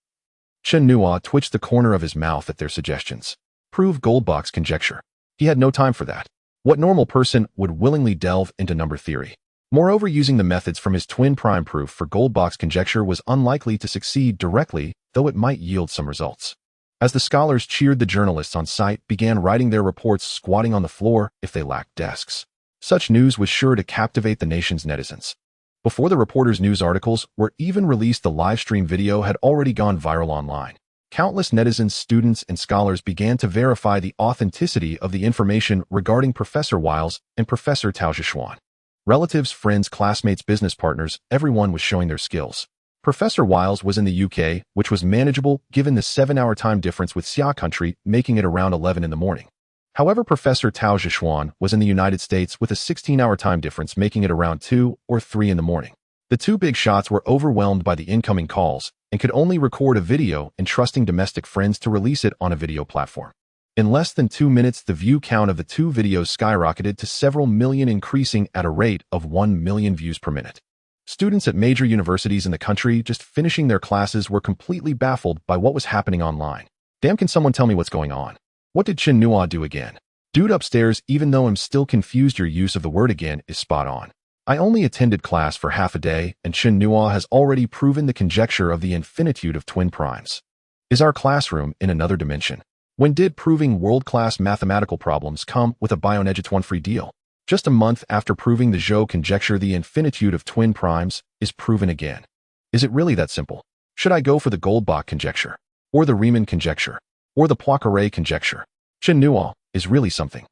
Chen Nuo twitched the corner of his mouth at their suggestions. Prove Goldbach's conjecture. He had no time for that. What normal person would willingly delve into number theory? Moreover, using the methods from his twin prime proof for Goldbach's conjecture was unlikely to succeed directly, though it might yield some results. As the scholars cheered, the journalists on site began writing their reports squatting on the floor if they lacked desks. Such news was sure to captivate the nation's netizens. Before the reporters' news articles were even released, the live stream video had already gone viral online. Countless netizens, students, and scholars began to verify the authenticity of the information regarding Professor Wiles and Professor Tao Zhishuan. Relatives, friends, classmates, business partners, everyone was showing their skills. Professor Wiles was in the UK, which was manageable given the 7-hour time difference with Xia country, making it around 11 in the morning. However, Professor Tao Zhishuan was in the United States with a 16-hour time difference, making it around 2 or 3 in the morning. The 2 big shots were overwhelmed by the incoming calls and could only record a video, entrusting domestic friends to release it on a video platform. In less than 2 minutes, the view count of the 2 videos skyrocketed to several million, increasing at a rate of 1 million views per minute. Students at major universities in the country just finishing their classes were completely baffled by what was happening online. Damn, can someone tell me what's going on? What did Chen Nuo do again? Dude upstairs, even though I'm still confused, your use of the word again is spot on. I only attended class for half a day, and Chen Nuo has already proven the conjecture of the infinitude of twin primes. Is our classroom in another dimension? When did proving world-class mathematical problems come with a Bionegit free deal? Just a month after proving the Zhou conjecture, the infinitude of twin primes is proven again. Is it really that simple? Should I go for the Goldbach conjecture? Or the Riemann conjecture? Or the Poincaré conjecture? Chen Nuo is really something.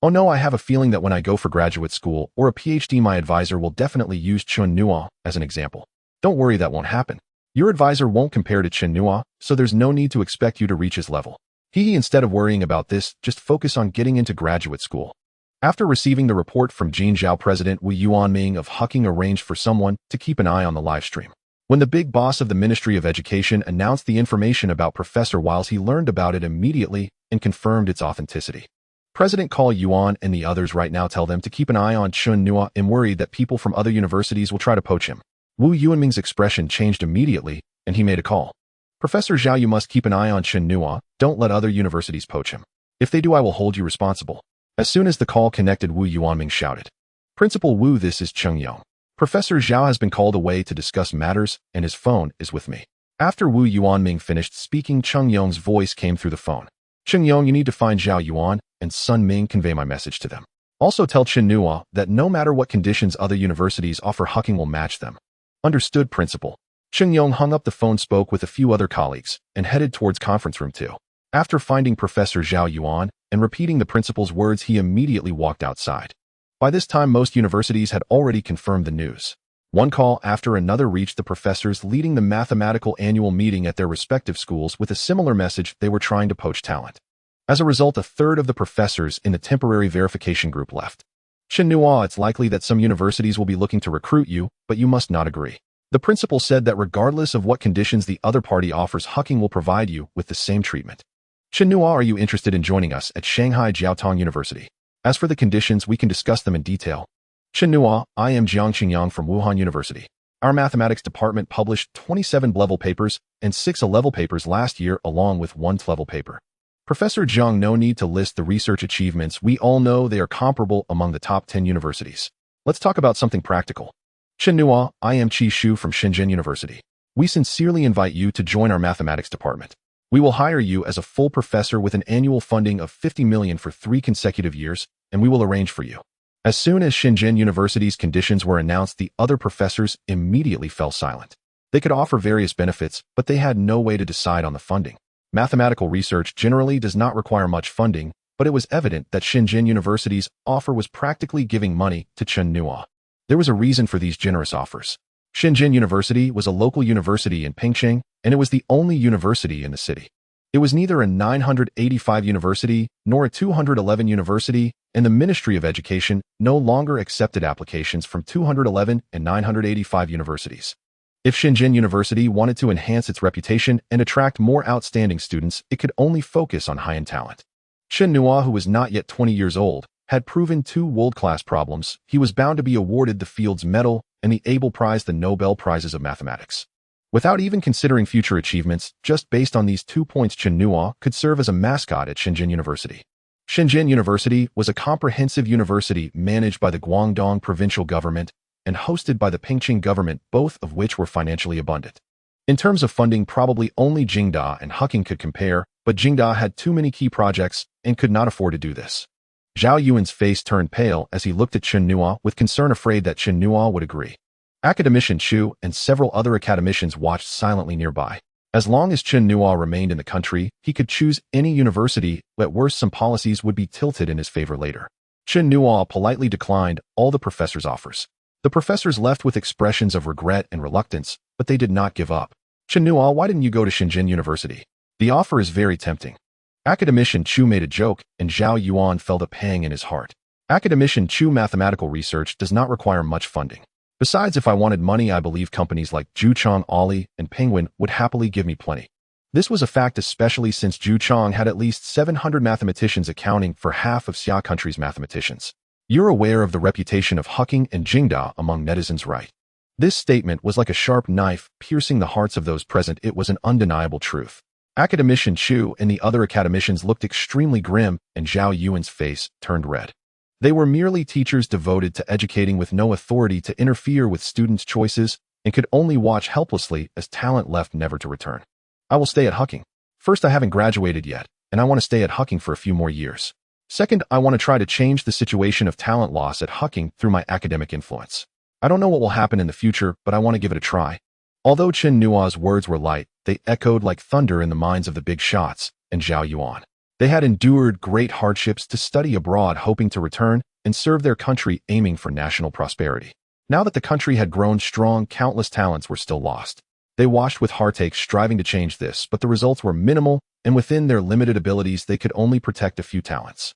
Oh no, I have a feeling that when I go for graduate school or a PhD, my advisor will definitely use Chen Nuo as an example. Don't worry, that won't happen. Your advisor won't compare to Chen Nuo, so there's no need to expect you to reach his level. Instead of worrying about this, just focus on getting into graduate school. After receiving the report from Jinzhou, President Wu Yuanming of Huaqing arranged for someone to keep an eye on the live stream. When the big boss of the Ministry of Education announced the information about Professor Wiles, he learned about it immediately and confirmed its authenticity. President call Yuan and the others right now, tell them to keep an eye on Chen Nuo. I'm worried that people from other universities will try to poach him. Wu Yuanming's expression changed immediately, and he made a call. Professor Zhao, you must keep an eye on Chen Nuo. Don't let other universities poach him. If they do, I will hold you responsible. As soon as the call connected, Wu Yuanming shouted, Principal Wu, this is Cheng Yong. Professor Zhao has been called away to discuss matters, and his phone is with me. After Wu Yuanming finished speaking, Cheng Yong's voice came through the phone. Cheng Yong, you need to find Zhao Yuan and Sun Ming, convey my message to them. Also tell Chen Nuo that no matter what conditions other universities offer, Huaqing will match them. Understood, principal. Chen Nuo hung up the phone, spoke with a few other colleagues, and headed towards conference room 2. After finding Professor Zhao Yuan and repeating the principal's words, he immediately walked outside. By this time, most universities had already confirmed the news. One call after another reached the professors leading the mathematical annual meeting at their respective schools with a similar message: they were trying to poach talent. As a result, a third of the professors in the temporary verification group left. Chen Nuo, it's likely that some universities will be looking to recruit you, but you must not agree. The principal said that regardless of what conditions the other party offers, Huaqing will provide you with the same treatment. Chen Nuo, are you interested in joining us at Shanghai Jiaotong University? As for the conditions, we can discuss them in detail. Chen Nuo, I am Jiang Qingyang from Wuhan University. Our mathematics department published 27 level papers and 6 A-level papers last year, along with 1 level paper. Professor Jiang, no need to list the research achievements. We all know they are comparable among the top 10 universities. Let's talk about something practical. Chen Nuo, I am Qi Shu from Shenzhen University. We sincerely invite you to join our mathematics department. We will hire you as a full professor with an annual funding of 50 million for 3 consecutive years, and we will arrange for you. As soon as Shenzhen University's conditions were announced, the other professors immediately fell silent. They could offer various benefits, but they had no way to decide on the funding. Mathematical research generally does not require much funding, but it was evident that Shenzhen University's offer was practically giving money to Chen Nuo. There was a reason for these generous offers. Shenzhen University was a local university in Pingcheng, and it was the only university in the city. It was neither a 985 university nor a 211 university, and the Ministry of Education no longer accepted applications from 211 and 985 universities. If Shenzhen University wanted to enhance its reputation and attract more outstanding students, it could only focus on high-end talent. Chen Nuo, who was not yet 20 years old, had proven 2 world-class problems. He was bound to be awarded the Fields Medal and the Abel Prize, the Nobel Prizes of Mathematics. Without even considering future achievements, just based on these 2 points, Chen Nuo could serve as a mascot at Shenzhen University. Shenzhen University was a comprehensive university managed by the Guangdong provincial government and hosted by the Pingcheng government, both of which were financially abundant. In terms of funding, probably only Jingda and Huaqing could compare, but Jingda had too many key projects and could not afford to do this. Zhao Yuan's face turned pale as he looked at Chen Nuo with concern, afraid that Chen Nuo would agree. Academician Chu and several other academicians watched silently nearby. As long as Chen Nuo remained in the country, he could choose any university. At worst, some policies would be tilted in his favor later. Chen Nuo politely declined all the professors' offers. The professors left with expressions of regret and reluctance, but they did not give up. Chen Nuo, why didn't you go to Shenzhen University? The offer is very tempting. Academician Chu made a joke, and Zhao Yuan felt a pang in his heart. Academician Chu, mathematical research does not require much funding. Besides, if I wanted money, I believe companies like Juchang, Ali, and Penguin would happily give me plenty. This was a fact, especially since Juchang had at least 700 mathematicians, accounting for half of Xia country's mathematicians. You're aware of the reputation of Huaqing and Jingda among netizens, right? This statement was like a sharp knife piercing the hearts of those present. It was an undeniable truth. Academician Chu and the other academicians looked extremely grim, and Zhao Yuan's face turned red. They were merely teachers devoted to educating with no authority to interfere with students' choices, and could only watch helplessly as talent left never to return. I will stay at Huaqing. First, I haven't graduated yet, and I want to stay at Huaqing for a few more years. Second, I want to try to change the situation of talent loss at Huaqing through my academic influence. I don't know what will happen in the future, but I want to give it a try. Although Chen Nuo's words were light, they echoed like thunder in the minds of the big shots and Zhao Yuan. They had endured great hardships to study abroad, hoping to return and serve their country, aiming for national prosperity. Now that the country had grown strong, countless talents were still lost. They watched with heartache, striving to change this, but the results were minimal, and within their limited abilities, they could only protect a few talents.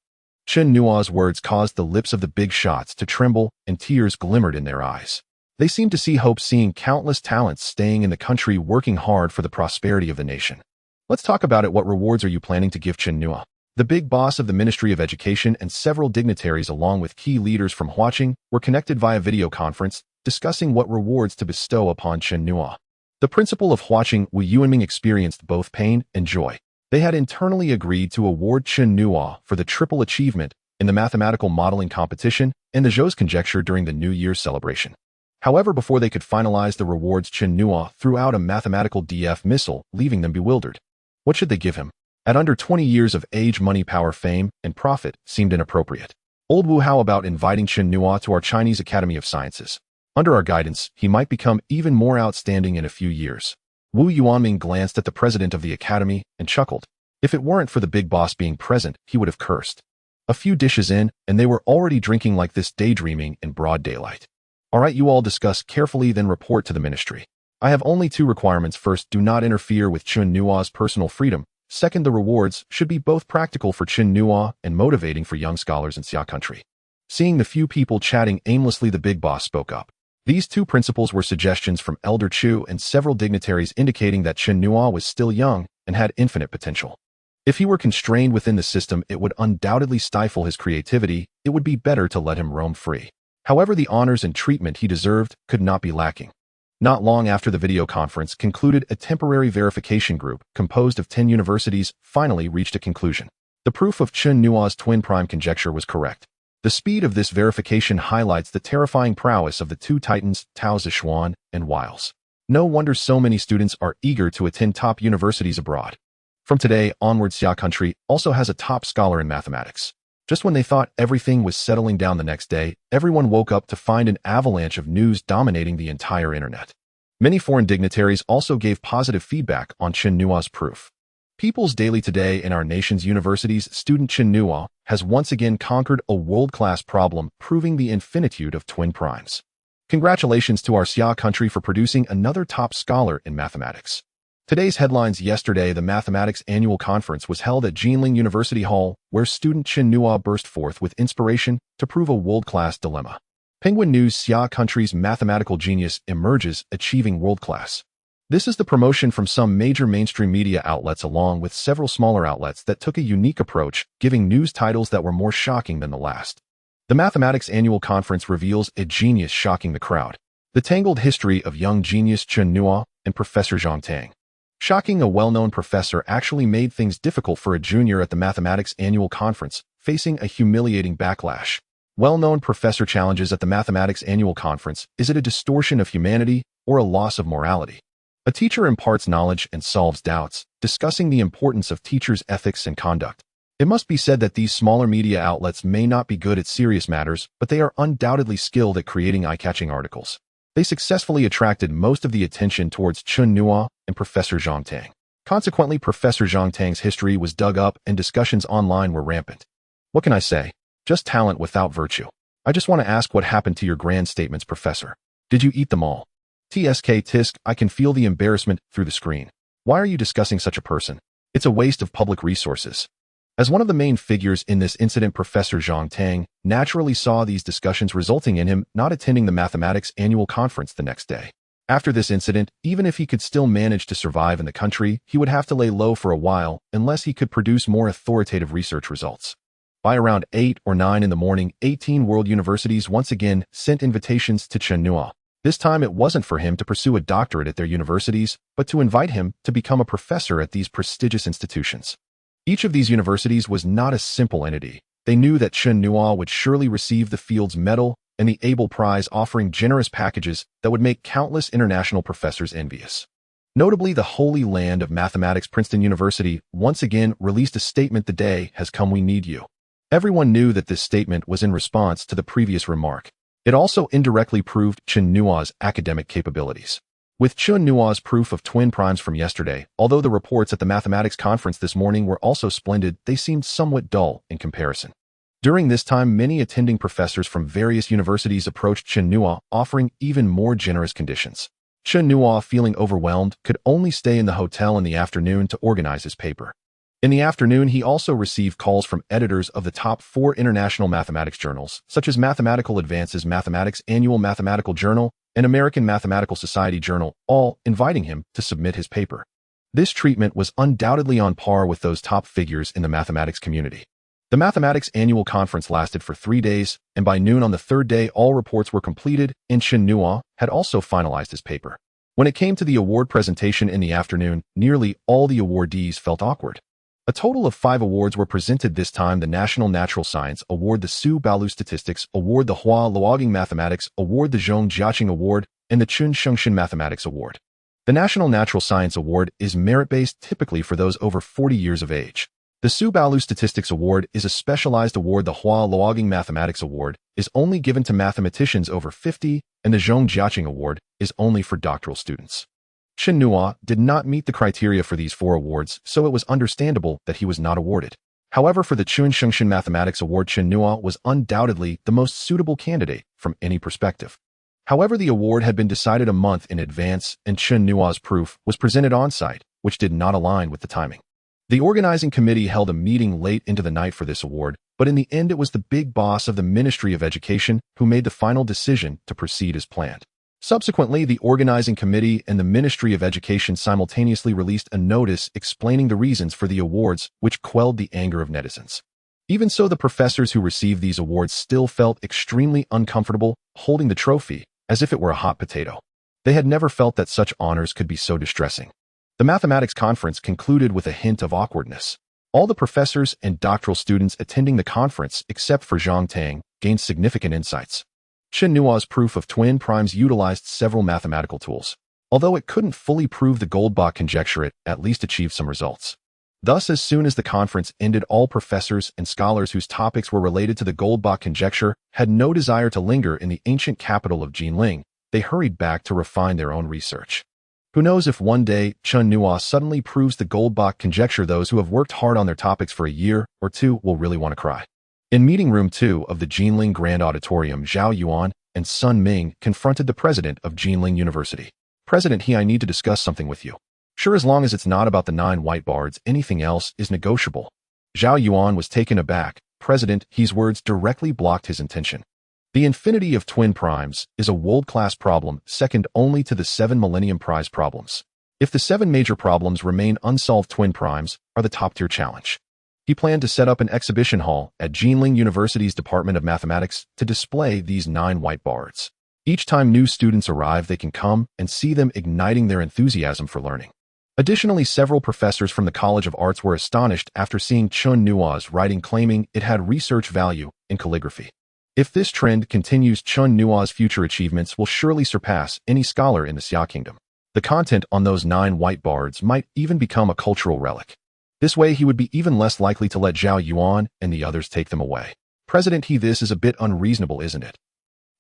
Chen Nuo's words caused the lips of the big shots to tremble, and tears glimmered in their eyes. They seemed to see hope, seeing countless talents staying in the country, working hard for the prosperity of the nation. Let's talk about it. What rewards are you planning to give Chen Nuo? The big boss of the Ministry of Education and several dignitaries, along with key leaders from Huaqing, were connected via video conference, discussing what rewards to bestow upon Chen Nuo. The principal of Huaqing, Wu Yuanming, experienced both pain and joy. They had internally agreed to award Chen Nuo for the triple achievement in the mathematical modeling competition and the Zhou's conjecture during the New Year's celebration. However, before they could finalize the rewards, Chen Nuo threw out a mathematical DF missile, leaving them bewildered. What should they give him? At under 20 years of age, money, power, fame, and profit seemed inappropriate. Old Wu, how about inviting Chen Nuo to our Chinese Academy of Sciences? Under our guidance, he might become even more outstanding in a few years. Wu Yuanming glanced at the president of the academy and chuckled. If it weren't for the big boss being present, he would have cursed. A few dishes in, and they were already drinking like this, daydreaming in broad daylight. All right, you all discuss carefully, then report to the ministry. I have only two requirements. First, do not interfere with Chen Nuo's personal freedom. Second, the rewards should be both practical for Chen Nuo and motivating for young scholars in Xia country. Seeing the few people chatting aimlessly, the big boss spoke up. These two principles were suggestions from Elder Chu and several dignitaries, indicating that Chen Nuo was still young and had infinite potential. If he were constrained within the system, it would undoubtedly stifle his creativity. It would be better to let him roam free. However, the honors and treatment he deserved could not be lacking. Not long after the video conference concluded, a temporary verification group composed of 10 universities finally reached a conclusion. The proof of Chen Nuo's twin prime conjecture was correct. The speed of this verification highlights the terrifying prowess of the two titans, Tao Zishuan and Wiles. No wonder so many students are eager to attend top universities abroad. From today onward, Xia country also has a top scholar in mathematics. Just when they thought everything was settling down the next day, everyone woke up to find an avalanche of news dominating the entire internet. Many foreign dignitaries also gave positive feedback on Chen Nuo's proof. People's Daily today, in our nation's universities, student Chen Nuo has once again conquered a world-class problem, proving the infinitude of twin primes. Congratulations to our Xia country for producing another top scholar in mathematics. Today's headlines. Yesterday, the Mathematics Annual Conference was held at Jinling University Hall, where student Chen Nuo burst forth with inspiration to prove a world-class dilemma. Penguin News. Xia country's mathematical genius emerges, achieving world-class. This is the promotion from some major mainstream media outlets along with several smaller outlets that took a unique approach, giving news titles that were more shocking than the last. The Mathematics Annual Conference reveals a genius shocking the crowd. The tangled history of young genius Chen Nuo and Professor Zhang Tang. Shocking, a well-known professor actually made things difficult for a junior at the Mathematics Annual Conference, facing a humiliating backlash. Well-known professor challenges at the Mathematics Annual Conference. Is it a distortion of humanity or a loss of morality? A teacher imparts knowledge and solves doubts, discussing the importance of teachers' ethics and conduct. It must be said that these smaller media outlets may not be good at serious matters, but they are undoubtedly skilled at creating eye-catching articles. They successfully attracted most of the attention towards Chen Nuo and Professor Zhang Tang. Consequently, Professor Zhang Tang's history was dug up and discussions online were rampant. What can I say? Just talent without virtue. I just want to ask, what happened to your grand statements, Professor? Did you eat them all? Tisk, I can feel the embarrassment through the screen. Why are you discussing such a person? It's a waste of public resources. As one of the main figures in this incident, Professor Zhang Tang naturally saw these discussions, resulting in him not attending the Mathematics Annual Conference the next day. After this incident, even if he could still manage to survive in the country, he would have to lay low for a while unless he could produce more authoritative research results. By around 8 or 9 in the morning, 18 world universities once again sent invitations to Chen Nuo. This time it wasn't for him to pursue a doctorate at their universities, but to invite him to become a professor at these prestigious institutions. Each of these universities was not a simple entity. They knew that Chen Nuo would surely receive the Fields Medal and the Abel Prize, offering generous packages that would make countless international professors envious. Notably, the Holy Land of Mathematics, Princeton University, once again released a statement: "The day has come, we need you." Everyone knew that this statement was in response to the previous remark. It also indirectly proved Chen Nuo's academic capabilities. With Chen Nuo's proof of twin primes from yesterday, although the reports at the mathematics conference this morning were also splendid, they seemed somewhat dull in comparison. During this time, many attending professors from various universities approached Chen Nuo, offering even more generous conditions. Chen Nuo, feeling overwhelmed, could only stay in the hotel in the afternoon to organize his paper. In the afternoon, he also received calls from editors of the top 4 international mathematics journals, such as Mathematical Advances, Mathematics Annual Mathematical Journal, and American Mathematical Society Journal, all inviting him to submit his paper. This treatment was undoubtedly on par with those top figures in the mathematics community. The Mathematics Annual Conference lasted for 3 days, and by noon on the third day, all reports were completed, and Chen Nuo had also finalized his paper. When it came to the award presentation in the afternoon, nearly all the awardees felt awkward. A total of 5 awards were presented this time: the National Natural Science Award, the Su Baolu Statistics Award, the Huaqing Mathematics Award, the Zhong Jiaqing Award, and the Chun Shengshan Mathematics Award. The National Natural Science Award is merit-based, typically for those over 40 years of age. The Subaolu Statistics Award is a specialized award. The Huaqing Mathematics Award is only given to mathematicians over 50, and the Huaqing Award is only for doctoral students. Chen Nuo did not meet the criteria for these 4 awards, so it was understandable that he was not awarded. However, for the Huaqing Mathematics Award, Chen Nuo was undoubtedly the most suitable candidate from any perspective. However, the award had been decided a month in advance, and Chen Nuo's proof was presented on-site, which did not align with the timing. The organizing committee held a meeting late into the night for this award, but in the end it was the big boss of the Ministry of Education who made the final decision to proceed as planned. Subsequently, the organizing committee and the Ministry of Education simultaneously released a notice explaining the reasons for the awards, which quelled the anger of netizens. Even so, the professors who received these awards still felt extremely uncomfortable holding the trophy, as if it were a hot potato. They had never felt that such honors could be so distressing. The mathematics conference concluded with a hint of awkwardness. All the professors and doctoral students attending the conference, except for Zhang Tang, gained significant insights. Chen Nuo's proof of twin primes utilized several mathematical tools. Although it couldn't fully prove the Goldbach conjecture, it at least achieved some results. Thus, as soon as the conference ended, all professors and scholars whose topics were related to the Goldbach conjecture had no desire to linger in the ancient capital of Jinling. They hurried back to refine their own research. Who knows if one day Chen Nuo suddenly proves the Goldbach conjecture, those who have worked hard on their topics for a year or two will really want to cry. In meeting room 2 of the Jinling Grand Auditorium, Zhao Yuan and Sun Ming confronted the president of Jinling University. President He, I need to discuss something with you. Sure, as long as it's not about the 9 white bards, anything else is negotiable. Zhao Yuan was taken aback. President He's words directly blocked his intention. The infinity of twin primes is a world-class problem, second only to the 7 Millennium Prize problems. If the 7 major problems remain unsolved, twin primes are the top-tier challenge. He planned to set up an exhibition hall at Jinling University's Department of Mathematics to display these 9 white bards. Each time new students arrive, they can come and see them, igniting their enthusiasm for learning. Additionally, several professors from the College of Arts were astonished after seeing Chen Nuo's writing, claiming it had research value in calligraphy. If this trend continues, Chen Nuo's future achievements will surely surpass any scholar in the Xia Kingdom. The content on those 9 white bards might even become a cultural relic. This way, he would be even less likely to let Zhao Yuan and the others take them away. President He, this is a bit unreasonable, isn't it?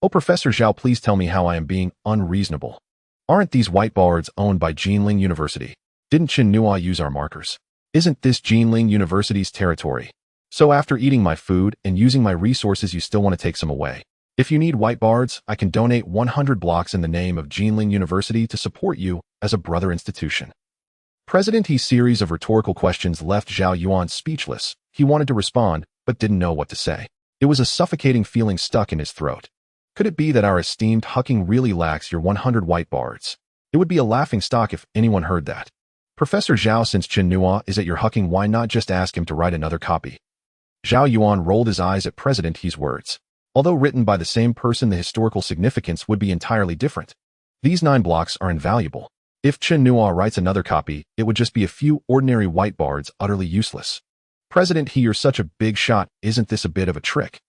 Oh, Professor Zhao, please tell me how I am being unreasonable. Aren't these white bards owned by Jinling University? Didn't Chen Nuo use our markers? Isn't this Jinling University's territory? So after eating my food and using my resources, you still want to take some away? If you need white bards, I can donate 100 blocks in the name of Jinling University to support you as a brother institution. President He's series of rhetorical questions left Zhao Yuan speechless. He wanted to respond, but didn't know what to say. It was a suffocating feeling stuck in his throat. Could it be that our esteemed Huaqing really lacks your 100 white bards? It would be a laughing stock if anyone heard that. Professor Zhao, since Chen Nuo is at your Huaqing, why not just ask him to write another copy? Zhao Yuan rolled his eyes at President He's words. Although written by the same person, the historical significance would be entirely different. These 9 blocks are invaluable. If Chen Nuo writes another copy, it would just be a few ordinary white bards, utterly useless. President He, you're such a big shot. Isn't this a bit of a trick?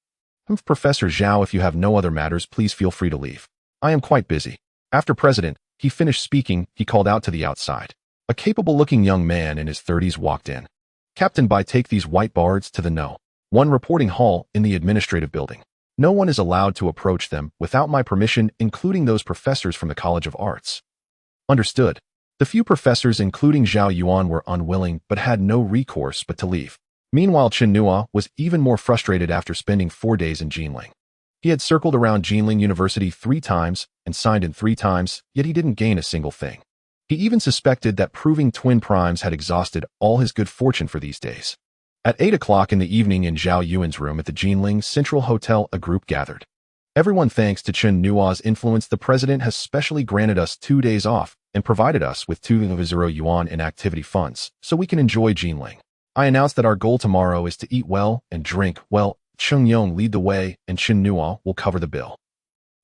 Professor Zhao, if you have no other matters, please feel free to leave. I am quite busy. After President He finished speaking, he called out to the outside. A capable-looking young man in his 30s walked in. Captain Bai, take these white bards to the No. 1 reporting hall in the administrative building. No one is allowed to approach them without my permission, including those professors from the College of Arts. Understood. The few professors, including Zhao Yuan, were unwilling but had no recourse but to leave. Meanwhile, Chen Nuo was even more frustrated after spending 4 days in Jinling. He had circled around Jinling University 3 times and signed in 3 times, yet he didn't gain a single thing. He even suspected that proving twin primes had exhausted all his good fortune for these days. At 8 o'clock in the evening, in Zhao Yuan's room at the Jinling Central Hotel, a group gathered. Everyone, thanks to Chen Nuo's influence, the president has specially granted us 2 days off and provided us with 2,000 yuan in activity funds, so we can enjoy Jinling. I announced that our goal tomorrow is to eat well and drink well. Cheng Yong lead the way and Chen Nuo will cover the bill.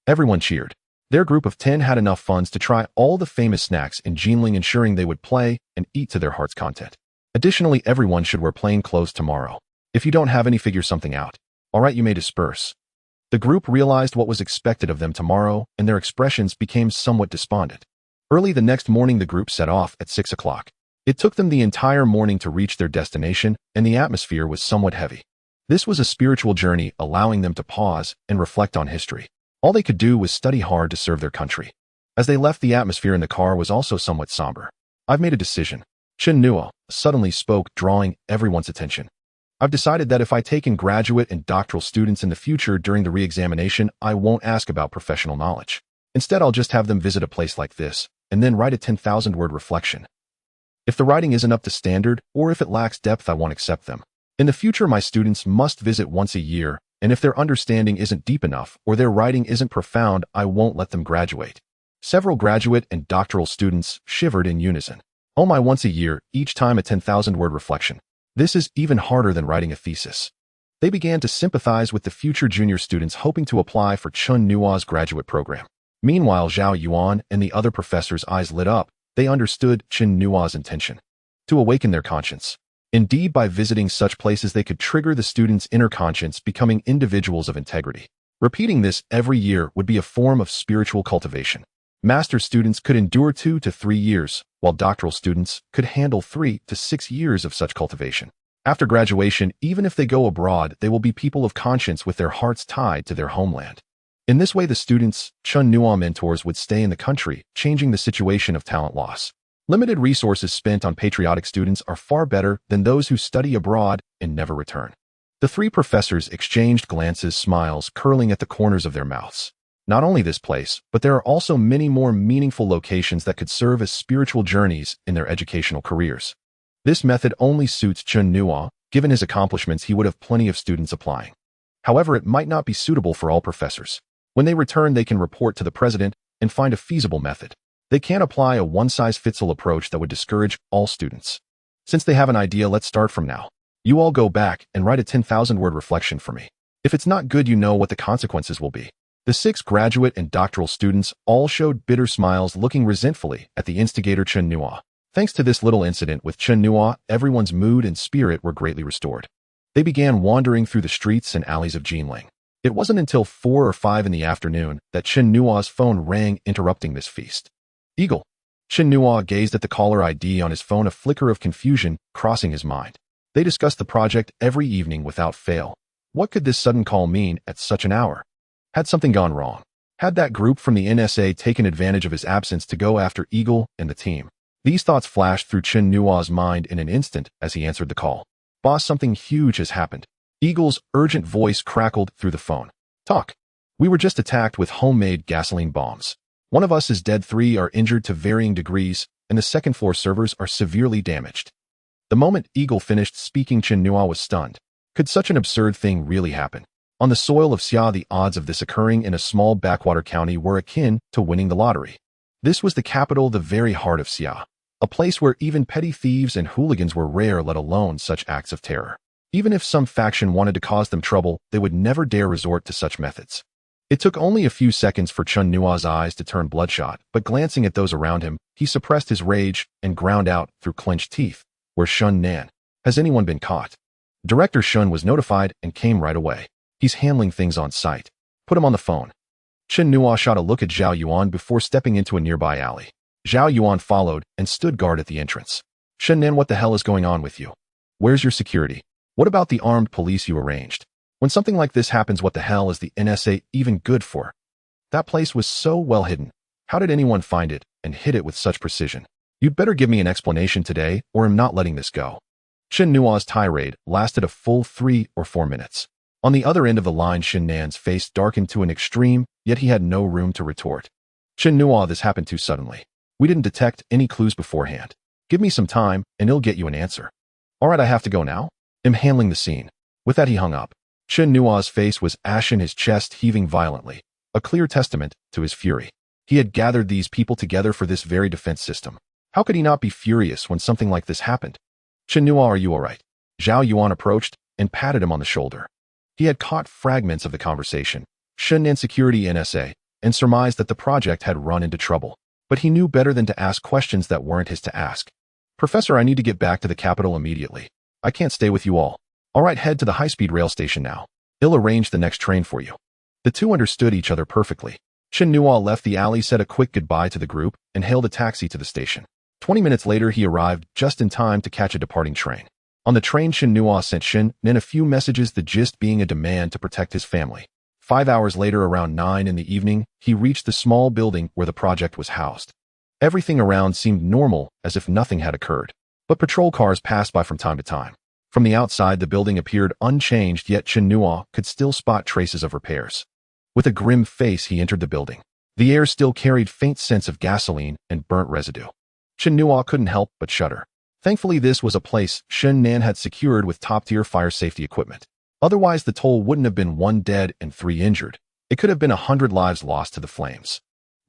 Everyone cheered. Their group of 10 had enough funds to try all the famous snacks in Jinling, ensuring they would play and eat to their heart's content. Additionally, everyone should wear plain clothes tomorrow. If you don't have any, figure something out. Alright, you may disperse. The group realized what was expected of them tomorrow, and their expressions became somewhat despondent. Early the next morning, the group set off at 6 o'clock. It took them the entire morning to reach their destination, and the atmosphere was somewhat heavy. This was a spiritual journey, allowing them to pause and reflect on history. All they could do was study hard to serve their country. As they left, the atmosphere in the car was also somewhat somber. "I've made a decision." Chen Nuo suddenly spoke, drawing everyone's attention. "I've decided that if I take in graduate and doctoral students in the future during the re-examination, I won't ask about professional knowledge. Instead, I'll just have them visit a place like this, and then write a 10,000-word reflection. If the writing isn't up to standard, or if it lacks depth, I won't accept them. In the future, my students must visit once a year, and if their understanding isn't deep enough or their writing isn't profound, I won't let them graduate." Several graduate and doctoral students shivered in unison. "Oh my, once a year, each time a 10,000-word reflection. This is even harder than writing a thesis." They began to sympathize with the future junior students hoping to apply for Chen Nuo's graduate program. Meanwhile, Zhao Yuan and the other professors' eyes lit up. They understood Chen Nuo's intention: to awaken their conscience. Indeed, by visiting such places, they could trigger the students' inner conscience, becoming individuals of integrity. Repeating this every year would be a form of spiritual cultivation. Master students could endure 2 to 3 years, while doctoral students could handle 3 to 6 years of such cultivation. After graduation, even if they go abroad, they will be people of conscience with their hearts tied to their homeland. In this way, the students' Chen Nuo mentors would stay in the country, changing the situation of talent loss. Limited resources spent on patriotic students are far better than those who study abroad and never return. The three professors exchanged glances, smiles curling at the corners of their mouths. Not only this place, but there are also many more meaningful locations that could serve as spiritual journeys in their educational careers. This method only suits Chen Nuo. Given his accomplishments, he would have plenty of students applying. However, it might not be suitable for all professors. When they return, they can report to the president and find a feasible method. They can't apply a one-size-fits-all approach that would discourage all students. Since they have an idea, let's start from now. You all go back and write a 10,000-word reflection for me. If it's not good, you know what the consequences will be. The 6 graduate and doctoral students all showed bitter smiles, looking resentfully at the instigator Chen Nuo. Thanks to this little incident with Chen Nuo, everyone's mood and spirit were greatly restored. They began wandering through the streets and alleys of Jinling. It wasn't until 4 or 5 in the afternoon that Chen Nuo's phone rang, interrupting this feast. "Eagle." Chen Nuo gazed at the caller ID on his phone, a flicker of confusion crossing his mind. They discussed the project every evening without fail. What could this sudden call mean at such an hour? Had something gone wrong? Had that group from the NSA taken advantage of his absence to go after Eagle and the team? These thoughts flashed through Chen Nuo's mind in an instant as he answered the call. "Boss, something huge has happened." Eagle's urgent voice crackled through the phone. "Talk." "We were just attacked with homemade gasoline bombs. One of us is dead, 3 are injured to varying degrees, and the second-floor servers are severely damaged." The moment Eagle finished speaking, Chen Nuo was stunned. Could such an absurd thing really happen? On the soil of Xia, the odds of this occurring in a small backwater county were akin to winning the lottery. This was the capital, the very heart of Xia, a place where even petty thieves and hooligans were rare, let alone such acts of terror. Even if some faction wanted to cause them trouble, they would never dare resort to such methods. It took only a few seconds for Chen Nuo's eyes to turn bloodshot, but glancing at those around him, he suppressed his rage and ground out through clenched teeth. "Where's Shun Nan? Has anyone been caught?" Director Shun was notified and came right away. "He's handling things on site. Put him on the phone." Chen Nuo shot a look at Zhao Yuan before stepping into a nearby alley. Zhao Yuan followed and stood guard at the entrance. "Shun Nan, what the hell is going on with you? Where's your security? What about the armed police you arranged? When something like this happens, what the hell is the NSA even good for? That place was so well hidden. How did anyone find it and hit it with such precision? You'd better give me an explanation today, or I'm not letting this go." Chen Nuo's tirade lasted a full 3 or 4 minutes. On the other end of the line, Shin Nan's face darkened to an extreme, yet he had no room to retort. "Chen Nuo, this happened too suddenly. We didn't detect any clues beforehand. Give me some time, and it'll get you an answer." "All right, I have to go now. I'm handling the scene." With that, he hung up. Chen Nuo's face was ashen, his chest heaving violently, a clear testament to his fury. He had gathered these people together for this very defense system. How could he not be furious when something like this happened? "Chen Nuo, are you all right?" Zhao Yuan approached and patted him on the shoulder. He had caught fragments of the conversation, Shen Nan security NSA, and surmised that the project had run into trouble. But he knew better than to ask questions that weren't his to ask. "Professor, I need to get back to the capital immediately. I can't stay with you all." "All right, head to the high-speed rail station now. He'll arrange the next train for you." The two understood each other perfectly. Chen Nuo left the alley, said a quick goodbye to the group, and hailed a taxi to the station. 20 minutes later, he arrived just in time to catch a departing train. On the train, Chen Nuo sent Chen Nan a few messages, the gist being a demand to protect his family. 5 hours later, around 9 in the evening, he reached the small building where the project was housed. Everything around seemed normal, as if nothing had occurred. But patrol cars passed by from time to time. From the outside, the building appeared unchanged, yet Chen Nuo could still spot traces of repairs. With a grim face, he entered the building. The air still carried faint scents of gasoline and burnt residue. Chen Nuo couldn't help but shudder. Thankfully, this was a place Shen Nan had secured with top-tier fire safety equipment. Otherwise, the toll wouldn't have been 1 dead and 3 injured. It could have been 100 lives lost to the flames.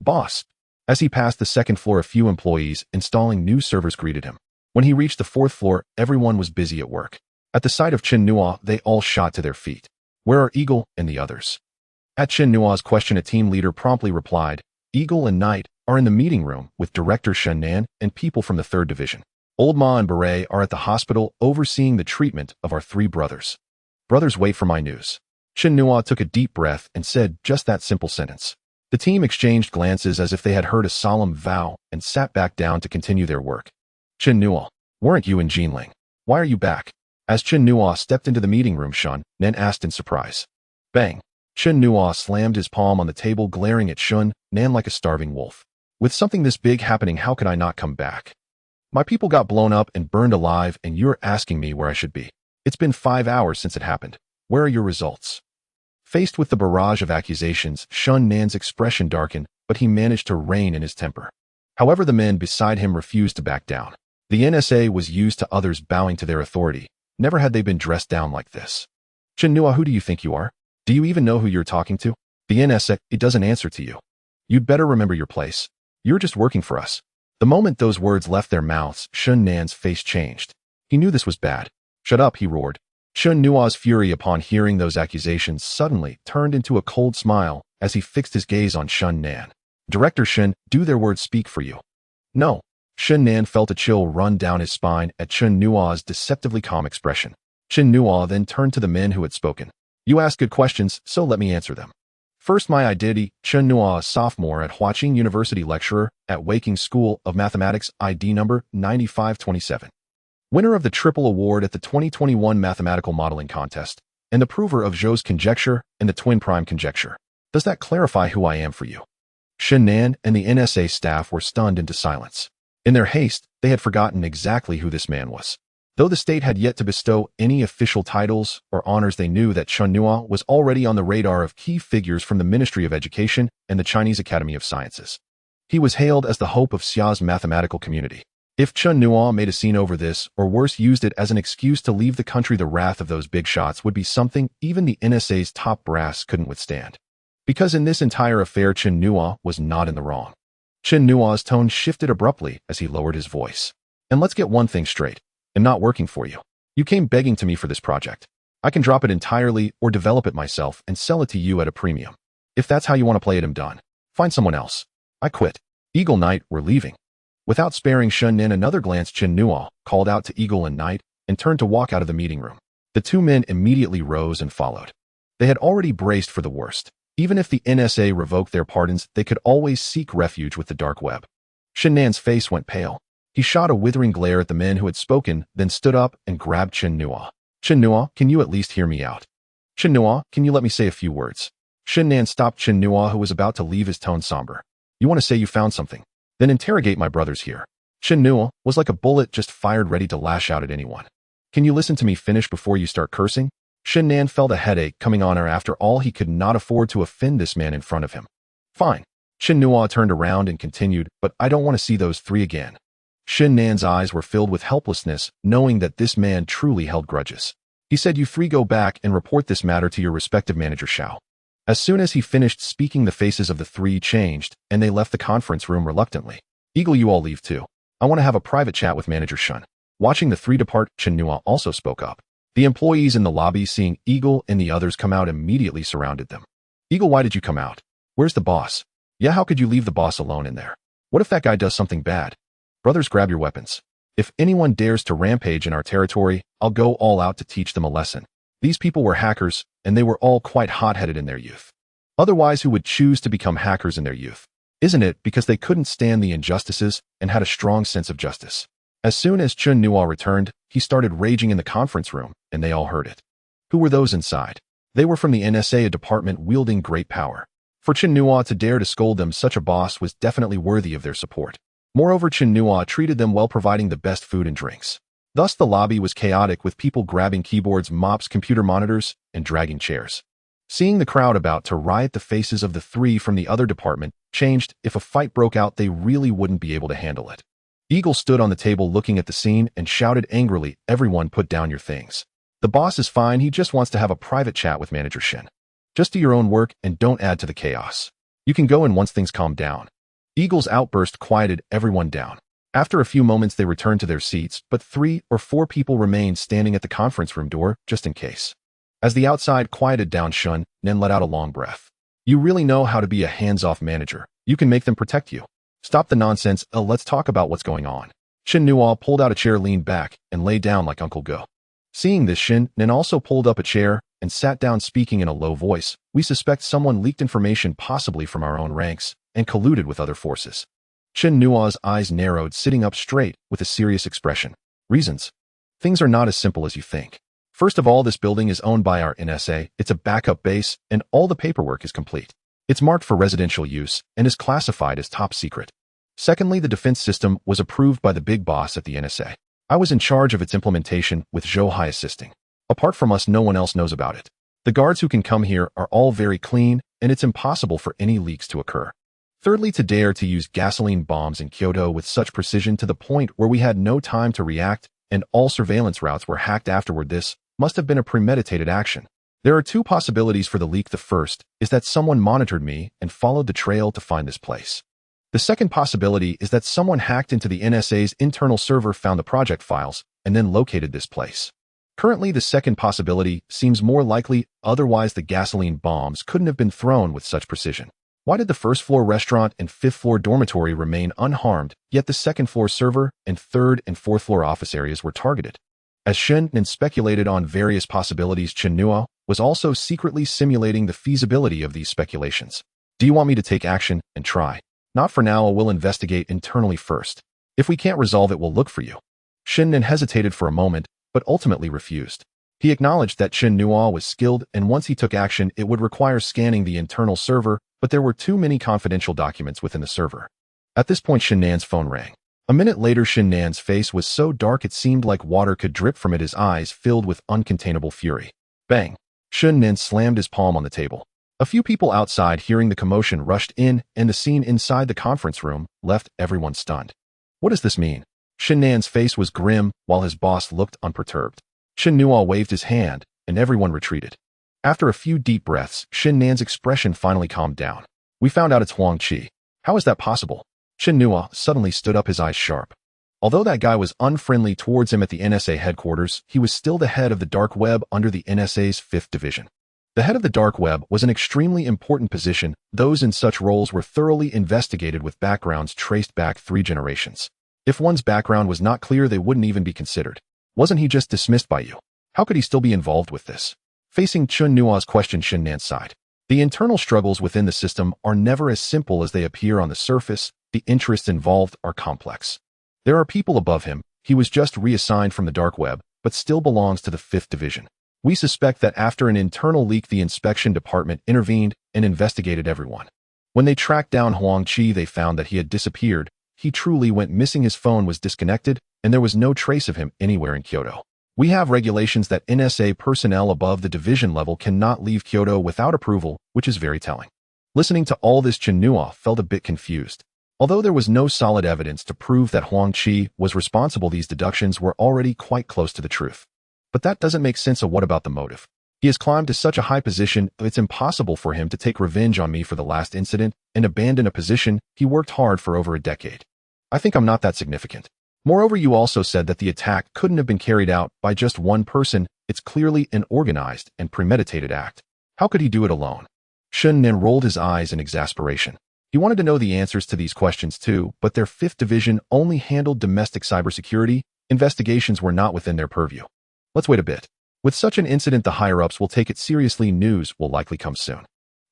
Boss. As he passed the 2nd floor, a few employees installing new servers greeted him. When he reached the 4th floor, everyone was busy at work. At the sight of Chen Nuo, they all shot to their feet. Where are Eagle and the others? At Chen Nuo's question, a team leader promptly replied, Eagle and Knight are in the meeting room with Director Shen Nan and people from the 3rd Division. Old Ma and Beret are at the hospital overseeing the treatment of our 3 brothers. Brothers, wait for my news. Chen Nuo took a deep breath and said just that simple sentence. The team exchanged glances as if they had heard a solemn vow and sat back down to continue their work. Chen Nuo, weren't you in Jinling? Why are you back? As Chen Nuo stepped into the meeting room, Shun Nan asked in surprise. Bang! Chen Nuo slammed his palm on the table, glaring at Shun Nan like a starving wolf. With something this big happening, how could I not come back? My people got blown up and burned alive, and you're asking me where I should be. It's been 5 hours since it happened. Where are your results? Faced with the barrage of accusations, Shun Nan's expression darkened, but he managed to rein in his temper. However, the men beside him refused to back down. The NSA was used to others bowing to their authority. Never had they been dressed down like this. Chen Nuo, who do you think you are? Do you even know who you're talking to? The NSA, it doesn't answer to you. You'd better remember your place. You're just working for us. The moment those words left their mouths, Shun Nan's face changed. He knew this was bad. Shut up, he roared. Chen Nuo's fury upon hearing those accusations suddenly turned into a cold smile as he fixed his gaze on Shun Nan. Director Shen, do their words speak for you? No. Shen Nan felt a chill run down his spine at Chen Nuo's deceptively calm expression. Chen Nuo then turned to the men who had spoken. You ask good questions, so let me answer them. First, my identity, Chen Nuo, a sophomore at Huaqing University, lecturer at Huaqing School of Mathematics, ID number 9527. Winner of the Triple Award at the 2021 Mathematical Modeling Contest, and the prover of Zhou's conjecture and the twin prime conjecture. Does that clarify who I am for you? Shen Nan and the NSA staff were stunned into silence. In their haste, they had forgotten exactly who this man was. Though the state had yet to bestow any official titles or honors, they knew that Chen Nuo was already on the radar of key figures from the Ministry of Education and the Chinese Academy of Sciences. He was hailed as the hope of Xia's mathematical community. If Chen Nuo made a scene over this, or worse, used it as an excuse to leave the country, the wrath of those big shots would be something even the NSA's top brass couldn't withstand. Because in this entire affair, Chen Nuo was not in the wrong. Chen Nuo's tone shifted abruptly as he lowered his voice. And let's get one thing straight. I'm not working for you. You came begging to me for this project. I can drop it entirely or develop it myself and sell it to you at a premium. If that's how you want to play it, I'm done. Find someone else. I quit. Eagle, Knight, we're leaving. Without sparing Shun Nan another glance, Chen Nuo called out to Eagle and Knight and turned to walk out of the meeting room. The 2 men immediately rose and followed. They had already braced for the worst. Even if the NSA revoked their pardons, they could always seek refuge with the dark web. Shen Nan's face went pale. He shot a withering glare at the men who had spoken, then stood up and grabbed Chen Nuo. Chen Nuo, can you at least hear me out? Chen Nuo, can you let me say a few words? Shen Nan stopped Chen Nuo, who was about to leave, his tone somber. You want to say you found something? Then interrogate my brothers here. Chen Nuo was like a bullet just fired, ready to lash out at anyone. Can you listen to me finish before you start cursing? Shen Nan felt a headache coming on her. After all, he could not afford to offend this man in front of him. Fine. Chen Nuo turned around and continued, but I don't want to see those 3 again. Shen Nan's eyes were filled with helplessness, knowing that this man truly held grudges. He said, you 3 go back and report this matter to your respective manager Xiao. As soon as he finished speaking, the faces of the 3 changed, and they left the conference room reluctantly. Eagle, you all leave too. I want to have a private chat with Manager Shun. Watching the 3 depart, Chen Nuo also spoke up. The employees in the lobby, seeing Eagle and the others come out, immediately surrounded them. Eagle, why did you come out? Where's the boss? Yeah, how could you leave the boss alone in there? What if that guy does something bad? Brothers, grab your weapons. If anyone dares to rampage in our territory, I'll go all out to teach them a lesson. These people were hackers, and they were all quite hot-headed in their youth. Otherwise, who would choose to become hackers in their youth? Isn't it because they couldn't stand the injustices and had a strong sense of justice? As soon as Chen Nuo returned, he started raging in the conference room, and they all heard it. Who were those inside? They were from the NSA, a department wielding great power. For Chen Nuo to dare to scold them, such a boss was definitely worthy of their support. Moreover, Chen Nuo treated them well, providing the best food and drinks. Thus, the lobby was chaotic, with people grabbing keyboards, mops, computer monitors, and dragging chairs. Seeing the crowd about to riot, the faces of the three from the other department changed. If a fight broke out, they really wouldn't be able to handle it. Eagle stood on the table looking at the scene and shouted angrily, "Everyone put down your things. The boss is fine, he just wants to have a private chat with Manager Shen. Just do your own work and don't add to the chaos. You can go in once things calm down." Eagle's outburst quieted everyone down. After a few moments, they returned to their seats, but 3 or 4 people remained standing at the conference room door, just in case. As the outside quieted down, Chen Nuo let out a long breath. "You really know how to be a hands-off manager. You can make them protect you. Stop the nonsense, let's talk about what's going on." Chen Nuo pulled out a chair, leaned back, and lay down like Uncle Go. Seeing this, Chen Nuo also pulled up a chair and sat down, speaking in a low voice. "We suspect someone leaked information, possibly from our own ranks, and colluded with other forces." Chen Nuo's eyes narrowed, sitting up straight with a serious expression. "Reasons? Things are not as simple as you think. First of all, this building is owned by our NSA, it's a backup base, and all the paperwork is complete. It's marked for residential use and is classified as top secret. Secondly, the defense system was approved by the big boss at the NSA. I was in charge of its implementation, with Zhou Hai assisting. Apart from us, no one else knows about it. The guards who can come here are all very clean, and it's impossible for any leaks to occur. Thirdly, to dare to use gasoline bombs in Kyoto with such precision to the point where we had no time to react and all surveillance routes were hacked afterward, this must have been a premeditated action. There are 2 possibilities for the leak. The first is that someone monitored me and followed the trail to find this place. The second possibility is that someone hacked into the NSA's internal server, found the project files, and then located this place. Currently, the second possibility seems more likely, otherwise the gasoline bombs couldn't have been thrown with such precision. Why did the first-floor restaurant and 5th-floor dormitory remain unharmed, yet the 2nd-floor server and 3rd and 4th-floor office areas were targeted? As Chen Nuo speculated on various possibilities, Chen Nuo was also secretly simulating the feasibility of these speculations. "Do you want me to take action and try?" "Not for now, we'll investigate internally first. If we can't resolve it, we'll look for you." Chen Nuo hesitated for a moment, but ultimately refused. He acknowledged that Chen Nuo was skilled, and once he took action, it would require scanning the internal server, but there were too many confidential documents within the server. At this point, Chen Nuo's phone rang. A minute later, Chen Nuo's face was so dark it seemed like water could drip from it, his eyes filled with uncontainable fury. Bang! Chen Nuo slammed his palm on the table. A few people outside, hearing the commotion, rushed in, and the scene inside the conference room left everyone stunned. What does this mean? Chen Nuo's face was grim, while his boss looked unperturbed. Chen Nuo waved his hand, and everyone retreated. After a few deep breaths, Chen Nuo's expression finally calmed down. "We found out it's Huang Qi. How is that possible?" Chen Nuo suddenly stood up, his eyes sharp. Although that guy was unfriendly towards him at the NSA headquarters, he was still the head of the dark web under the NSA's 5th Division. The head of the dark web was an extremely important position. Those in such roles were thoroughly investigated, with backgrounds traced back 3 generations. If one's background was not clear, they wouldn't even be considered. Wasn't he just dismissed by you? How could he still be involved with this? Facing Chen Nuo's question, Chen Nuo sighed. The internal struggles within the system are never as simple as they appear on the surface. The interests involved are complex. There are people above him. He was just reassigned from the dark web, but still belongs to the 5th Division. We suspect that after an internal leak, the inspection department intervened and investigated everyone. When they tracked down Huang Qi, they found that he had disappeared. He truly went missing. His phone was disconnected, and there was no trace of him anywhere in Kyoto. We have regulations that NSA personnel above the division level cannot leave Kyoto without approval, which is very telling. Listening to all this, Chen Nuo felt a bit confused. Although there was no solid evidence to prove that Huang Qi was responsible, these deductions were already quite close to the truth. But that doesn't make sense. So what about the motive? He has climbed to such a high position, it's impossible for him to take revenge on me for the last incident and abandon a position he worked hard for over a decade. I think I'm not that significant. Moreover, you also said that the attack couldn't have been carried out by just one person. It's clearly an organized and premeditated act. How could he do it alone? Chen Nuo rolled his eyes in exasperation. He wanted to know the answers to these questions too, but their 5th Division only handled domestic cybersecurity. Investigations were not within their purview. Let's wait a bit. With such an incident, the higher-ups will take it seriously. News will likely come soon.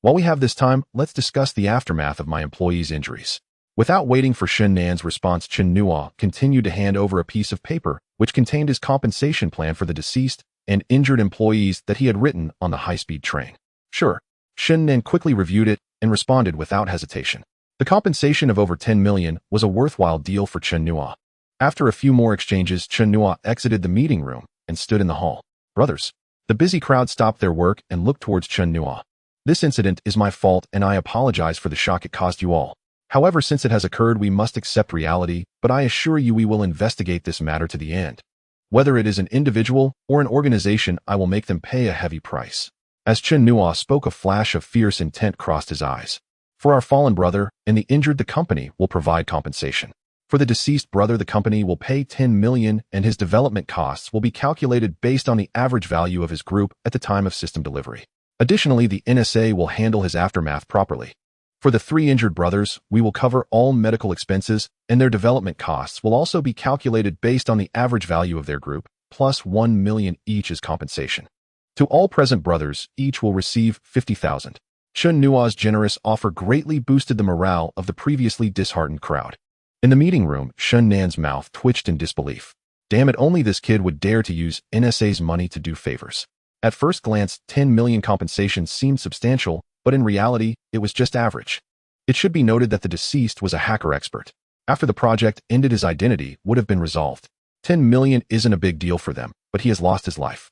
While we have this time, let's discuss the aftermath of my employee's injuries. Without waiting for Chen Nan's response, Chen Nuo continued to hand over a piece of paper which contained his compensation plan for the deceased and injured employees that he had written on the high-speed train. Sure, Chen Nan quickly reviewed it and responded without hesitation. The compensation of over 10 million was a worthwhile deal for Chen Nuo. After a few more exchanges, Chen Nuo exited the meeting room and stood in the hall. Brothers, the busy crowd stopped their work and looked towards Chen Nuo. This incident is my fault and I apologize for the shock it caused you all. However, since it has occurred, we must accept reality, but I assure you we will investigate this matter to the end. Whether it is an individual or an organization, I will make them pay a heavy price. As Chen Nuo spoke, a flash of fierce intent crossed his eyes. For our fallen brother and the injured, the company will provide compensation. For the deceased brother, the company will pay 10 million and his development costs will be calculated based on the average value of his group at the time of system delivery. Additionally, the NSA will handle his aftermath properly. For the 3 injured brothers, we will cover all medical expenses, and their development costs will also be calculated based on the average value of their group, plus 1 million each as compensation. To all present brothers, each will receive 50,000. Chen Nuo's generous offer greatly boosted the morale of the previously disheartened crowd. In the meeting room, Chen Nan's mouth twitched in disbelief. Damn it, only this kid would dare to use NSA's money to do favors. At first glance, 10 million compensation seemed substantial, but in reality, it was just average. It should be noted that the deceased was a hacker expert. After the project ended, his identity would have been resolved. 10 million isn't a big deal for them, but he has lost his life.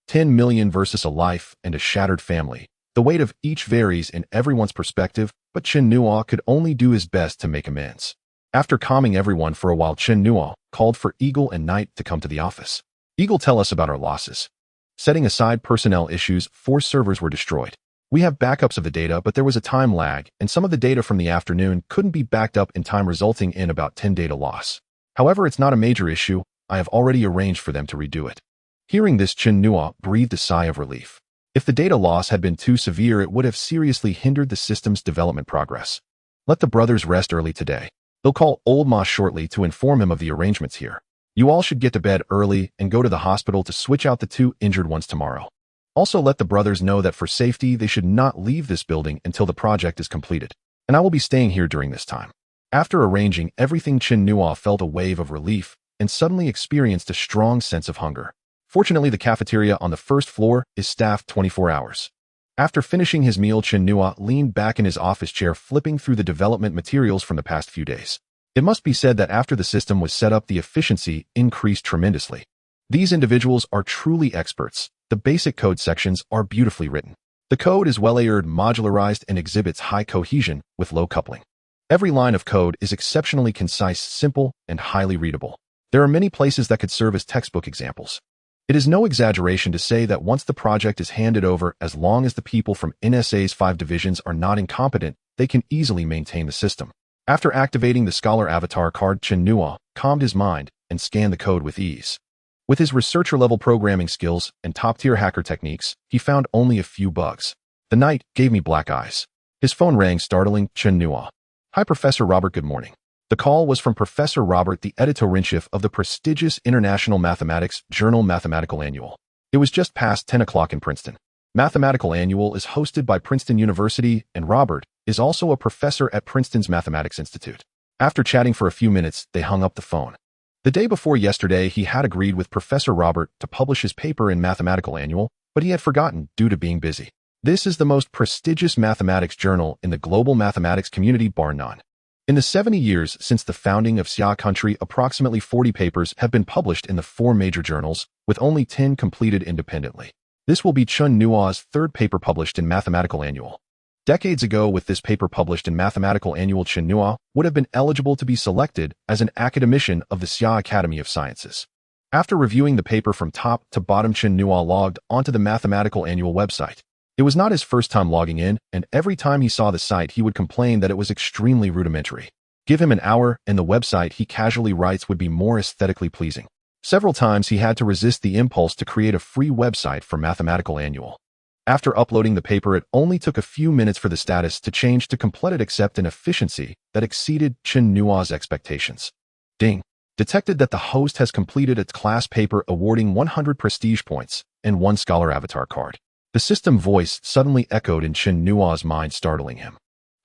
10 million versus a life and a shattered family. The weight of each varies in everyone's perspective, but Chen Nuo could only do his best to make amends. After calming everyone for a while, Chen Nuo called for Eagle and Knight to come to the office. Eagle, tell us about our losses. Setting aside personnel issues, 4 servers were destroyed. We have backups of the data, but there was a time lag, and some of the data from the afternoon couldn't be backed up in time, resulting in about 10 data loss. However, it's not a major issue. I have already arranged for them to redo it. Hearing this, Chen Nuo breathed a sigh of relief. If the data loss had been too severe, it would have seriously hindered the system's development progress. Let the brothers rest early today. They'll call Old Ma shortly to inform him of the arrangements here. You all should get to bed early and go to the hospital to switch out the 2 injured ones tomorrow. Also, let the brothers know that for safety, they should not leave this building until the project is completed, and I will be staying here during this time. After arranging everything, Chen Nuo felt a wave of relief and suddenly experienced a strong sense of hunger. Fortunately, the cafeteria on the first floor is staffed 24 hours. After finishing his meal, Chen Nuo leaned back in his office chair, flipping through the development materials from the past few days. It must be said that after the system was set up, the efficiency increased tremendously. These individuals are truly experts. The basic code sections are beautifully written. The code is well-layered, modularized, and exhibits high cohesion with low coupling. Every line of code is exceptionally concise, simple, and highly readable. There are many places that could serve as textbook examples. It is no exaggeration to say that once the project is handed over, as long as the people from NSA's 5 divisions are not incompetent, they can easily maintain the system. After activating the Scholar Avatar card, Chen Nuo calmed his mind and scanned the code with ease. With his researcher-level programming skills and top-tier hacker techniques, he found only a few bugs. The Knight gave me black eyes. His phone rang, startling Chen Nuo. Hi, Professor Robert, good morning. The call was from Professor Robert, the editor-in-chief of the prestigious international mathematics journal Mathematical Annual. It was just past 10 o'clock in Princeton. Mathematical Annual is hosted by Princeton University, and Robert is also a professor at Princeton's Mathematics Institute. After chatting for a few minutes, they hung up the phone. The day before yesterday, he had agreed with Professor Robert to publish his paper in Mathematical Annual, but he had forgotten due to being busy. This is the most prestigious mathematics journal in the global mathematics community, bar none. In the 70 years since the founding of Xia country, approximately 40 papers have been published in the 4 major journals, with only 10 completed independently. This will be Chen Nuo's 3rd paper published in Mathematical Annual. Decades ago, with this paper published in Mathematical Annual, Chen Nuo would have been eligible to be selected as an academician of the Xia Academy of Sciences. After reviewing the paper from top to bottom, Chen Nuo logged onto the Mathematical Annual website. It was not his first time logging in, and every time he saw the site, he would complain that it was extremely rudimentary. Give him an hour, and the website, he casually writes, would be more aesthetically pleasing. Several times he had to resist the impulse to create a free website for Mathematical Annual. After uploading the paper, it only took a few minutes for the status to change to completed, except an efficiency that exceeded Chen Nuo's expectations. Ding! Detected that the host has completed its class paper, awarding 100 prestige points and 1 scholar avatar card. The system voice suddenly echoed in Chen Nuo's mind, startling him.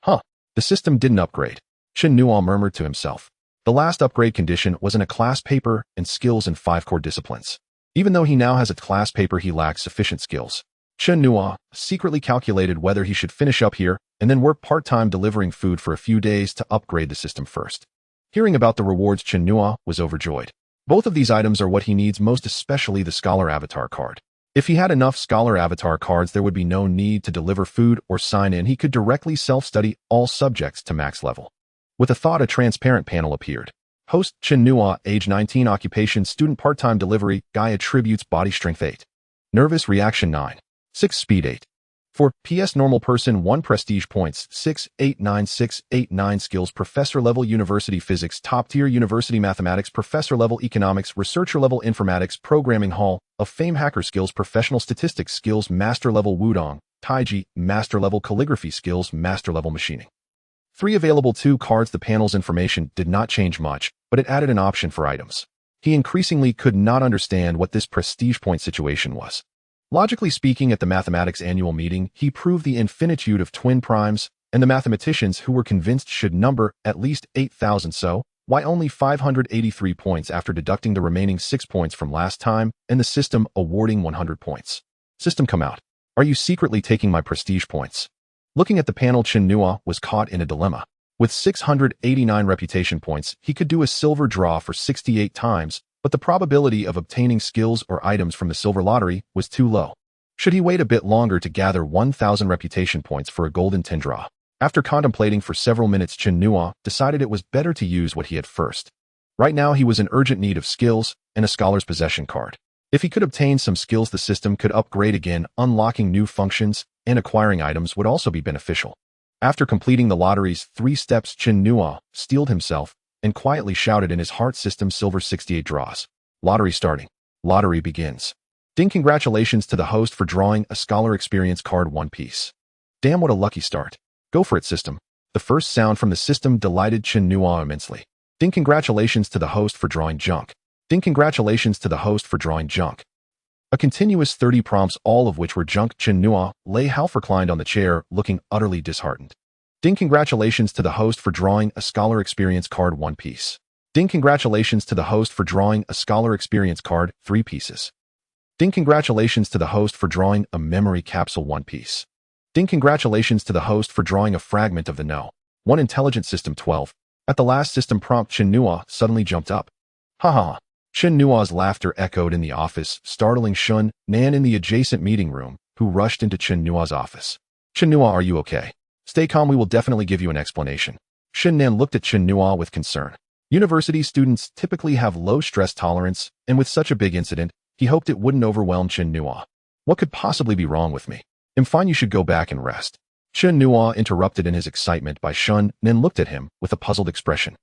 Huh, the system didn't upgrade. Chen Nuo murmured to himself. The last upgrade condition was in a class paper and skills in 5 core disciplines. Even though he now has a class paper, he lacks sufficient skills. Chen Nuo secretly calculated whether he should finish up here and then work part-time delivering food for a few days to upgrade the system first. Hearing about the rewards, Chen Nuo was overjoyed. Both of these items are what he needs most, especially the Scholar Avatar card. If he had enough Scholar Avatar cards, there would be no need to deliver food or sign in. He could directly self-study all subjects to max level. With a thought, a transparent panel appeared. Host, Chen Nuo, age 19, occupation, student, part-time delivery, guy, attributes, body strength 8. Nervous reaction 9. 6 speed 8. 4 PS normal person 1 prestige points 6 8 9 6 8 9 skills professor level university physics top tier university mathematics professor level economics researcher level informatics programming hall of fame hacker skills professional statistics skills master level wudong taiji master level calligraphy skills master level machining. 3 available 2 cards. The panel's information did not change much, but it added an option for items. He increasingly could not understand what this prestige point situation was. Logically speaking, at the mathematics annual meeting, he proved the infinitude of twin primes, and the mathematicians who were convinced should number at least 8,000. So, why only 583 points after deducting the remaining 6 points from last time and the system awarding 100 points? System, come out. Are you secretly taking my prestige points? Looking at the panel, Chen Nuo was caught in a dilemma. With 689 reputation points, he could do a silver draw for 68 times, but the probability of obtaining skills or items from the silver lottery was too low. Should he wait a bit longer to gather 1,000 reputation points for a golden tin draw? After contemplating for several minutes, Chen Nuo decided it was better to use what he had first. Right now, he was in urgent need of skills and a scholar's possession card. If he could obtain some skills, the system could upgrade again, unlocking new functions, and acquiring items would also be beneficial. After completing the lottery's 3 steps, Chen Nuo steeled himself and quietly shouted in his heart, system silver 68 draws. Lottery starting. Lottery begins. Ding, congratulations to the host for drawing a scholar experience card 1 piece. Damn, what a lucky start. Go for it, system. The first sound from the system delighted Chen Nuo immensely. Ding, congratulations to the host for drawing junk. Ding, congratulations to the host for drawing junk. A continuous 30 prompts, all of which were junk. Chen Nuo lay half reclined on the chair, looking utterly disheartened. Ding, congratulations to the host for drawing a scholar experience card 1 piece. Ding, congratulations to the host for drawing a scholar experience card 3 pieces. Ding, congratulations to the host for drawing a memory capsule 1 piece. Ding, congratulations to the host for drawing a fragment of the No. 1 intelligent system 12. At the last system prompt, Chen Nuo suddenly jumped up. Ha ha. Chen Nuo's laughter echoed in the office, startling Shun Nan in the adjacent meeting room, who rushed into Chen Nuo's office. Chen Nuo, are you okay? Stay calm, we will definitely give you an explanation. Shun Nan looked at Chen Nuo with concern. University students typically have low stress tolerance, and with such a big incident, he hoped it wouldn't overwhelm Chen Nuo. What could possibly be wrong with me? I'm fine, you should go back and rest. Chen Nuo interrupted in his excitement by Shun Nan looked at him with a puzzled expression.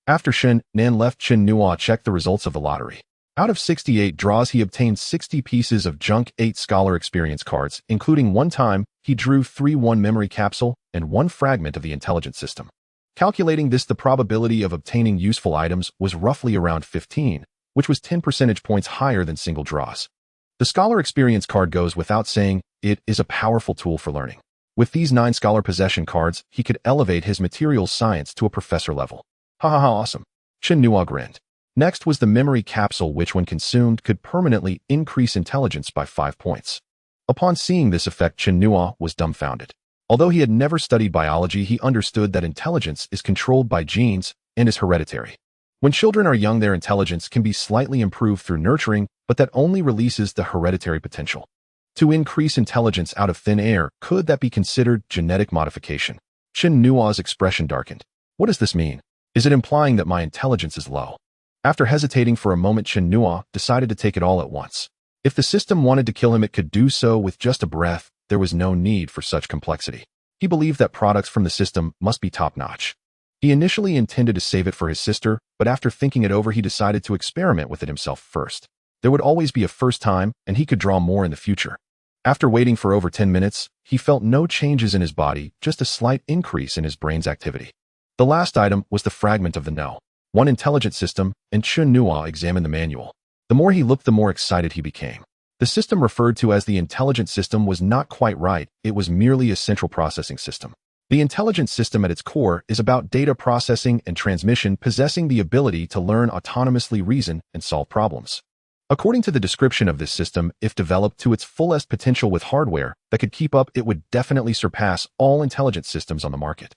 After Shun Nan left, Chen Nuo checked the results of the lottery. Out of 68 draws, he obtained 60 pieces of junk, 8 scholar experience cards, including 1 time he drew 1 memory capsule and 1 fragment of the intelligence system. Calculating this, the probability of obtaining useful items was roughly around 15, which was 10 percentage points higher than single draws. The scholar experience card goes without saying, it is a powerful tool for learning. With these 9 scholar possession cards, he could elevate his materials science to a professor level. Ha ha ha, awesome. Chen Nuo grinned. Next was the memory capsule, which when consumed could permanently increase intelligence by 5 points. Upon seeing this effect, Chen Nuo was dumbfounded. Although he had never studied biology, he understood that intelligence is controlled by genes and is hereditary. When children are young, their intelligence can be slightly improved through nurturing, but that only releases the hereditary potential. To increase intelligence out of thin air, could that be considered genetic modification? Chen Nuo's expression darkened. What does this mean? Is it implying that my intelligence is low? After hesitating for a moment, Chen Nuo decided to take it all at once. If the system wanted to kill him, it could do so with just a breath. There was no need for such complexity. He believed that products from the system must be top-notch. He initially intended to save it for his sister, but after thinking it over, he decided to experiment with it himself first. There would always be a first time, and he could draw more in the future. After waiting for over 10 minutes, he felt no changes in his body, just a slight increase in his brain's activity. The last item was the fragment of the No. 1 intelligent system, and Chen Nuo examined the manual. The more he looked, the more excited he became. The system referred to as the intelligent system was not quite right, it was merely a central processing system. The intelligent system at its core is about data processing and transmission possessing the ability to learn autonomously, reason, and solve problems. According to the description of this system, if developed to its fullest potential with hardware that could keep up, it would definitely surpass all intelligent systems on the market.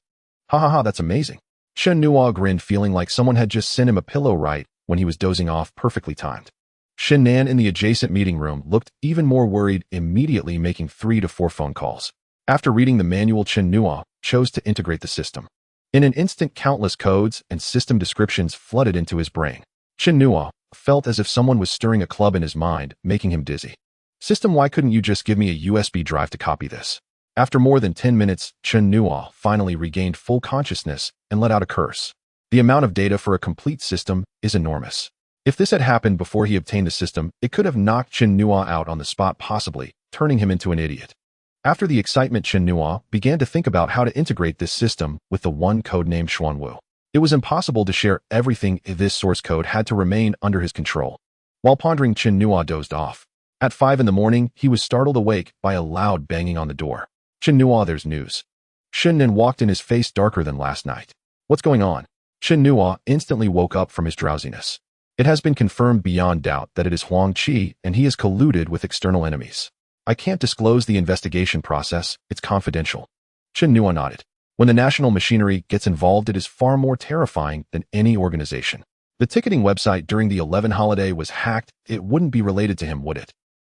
Ha ha ha, that's amazing. Chen Nuo grinned, feeling like someone had just sent him a pillow right when he was dozing off, perfectly timed. Shen Nan in the adjacent meeting room looked even more worried, immediately making 3 to 4 phone calls. After reading the manual, Chen Nuo chose to integrate the system. In an instant, countless codes and system descriptions flooded into his brain. Chen Nuo felt as if someone was stirring a club in his mind, making him dizzy. System, why couldn't you just give me a USB drive to copy this? After more than 10 minutes, Chen Nuo finally regained full consciousness and let out a curse. The amount of data for a complete system is enormous. If this had happened before he obtained the system, it could have knocked Chen Nuo out on the spot, possibly turning him into an idiot. After the excitement, Chen Nuo began to think about how to integrate this system with the one codenamed Xuanwu. It was impossible to share everything. This source code had to remain under his control. While pondering, Chen Nuo dozed off. At 5 in the morning, he was startled awake by a loud banging on the door. Chen Nuo, there's news. Shen Nan walked in, his face darker than last night. What's going on? Chen Nuo instantly woke up from his drowsiness. It has been confirmed beyond doubt that it is Huang Qi, and he has colluded with external enemies. I can't disclose the investigation process, it's confidential. Chen Nuo nodded. When the national machinery gets involved, it is far more terrifying than any organization. The ticketing website during the 11 holiday was hacked. It wouldn't be related to him, would it?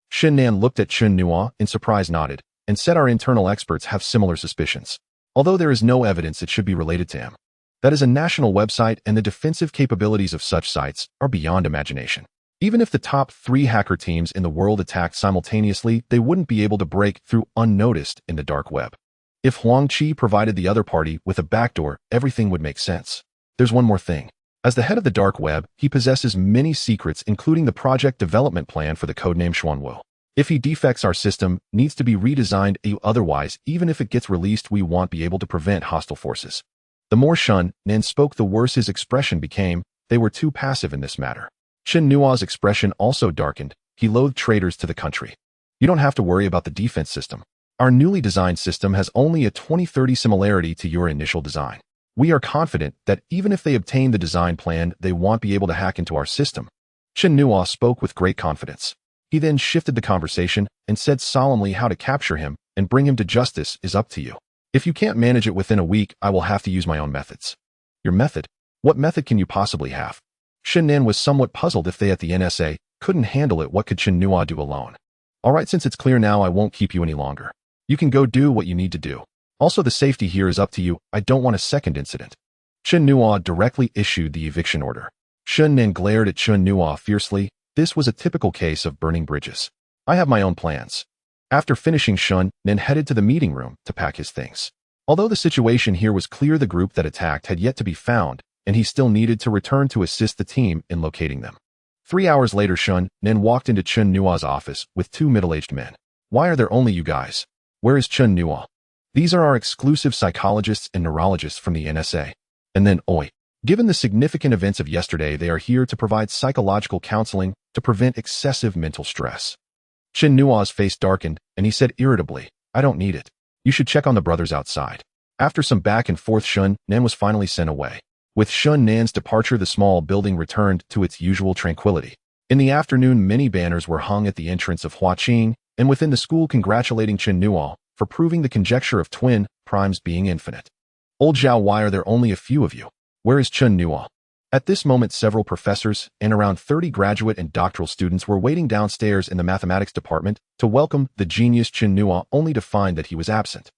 Shen Nan looked at Chen Nuo in surprise, nodded, and said, our internal experts have similar suspicions. Although there is no evidence it should be related to him. That is a national website, and the defensive capabilities of such sites are beyond imagination. Even if the top 3 hacker teams in the world attacked simultaneously, they wouldn't be able to break through unnoticed in the dark web. If Huang Qi provided the other party with a backdoor, everything would make sense. There's one more thing. As the head of the dark web, he possesses many secrets, including the project development plan for the codename Xuanwu. If he defects, our system needs to be redesigned. Otherwise, even if it gets released, we won't be able to prevent hostile forces. The more Shen Nan spoke, the worse his expression became. They were too passive in this matter. Chen Nuo's expression also darkened. He loathed traitors to the country. You don't have to worry about the defense system. Our newly designed system has only a 20-30 similarity to your initial design. We are confident that even if they obtain the design plan, they won't be able to hack into our system. Chen Nuo spoke with great confidence. He then shifted the conversation and said solemnly, how to capture him and bring him to justice is up to you. If you can't manage it within a week, I will have to use my own methods. Your method? What method can you possibly have? Shen Nan was somewhat puzzled. If they at the NSA couldn't handle it, what could Chen Nuo do alone? All right, since it's clear now, I won't keep you any longer. You can go do what you need to do. Also, the safety here is up to you. I don't want a second incident. Chen Nuo directly issued the eviction order. Shen Nan glared at Chen Nuo fiercely. This was a typical case of burning bridges. I have my own plans. After finishing, Shen Nan headed to the meeting room to pack his things. Although the situation here was clear, the group that attacked had yet to be found, and he still needed to return to assist the team in locating them. 3 hours later, Shen Nan walked into Chen Nuo's office with 2 middle-aged men. Why are there only you guys? Where is Chen Nuo? These are our exclusive psychologists and neurologists from the NSA. And then, given the significant events of yesterday, they are here to provide psychological counseling to prevent excessive mental stress. Chen Nuo's face darkened, and he said irritably, I don't need it. You should check on the brothers outside. After some back and forth, Shen Nan was finally sent away. With Shen Nan's departure, the small building returned to its usual tranquility. In the afternoon, many banners were hung at the entrance of Huaqing, and within the school congratulating Chen Nuo for proving the conjecture of twin primes being infinite. Old Zhao, why are there only a few of you? Where is Chen Nuo? At this moment, several professors and around 30 graduate and doctoral students were waiting downstairs in the mathematics department to welcome the genius Chen Nuo, only to find that he was absent.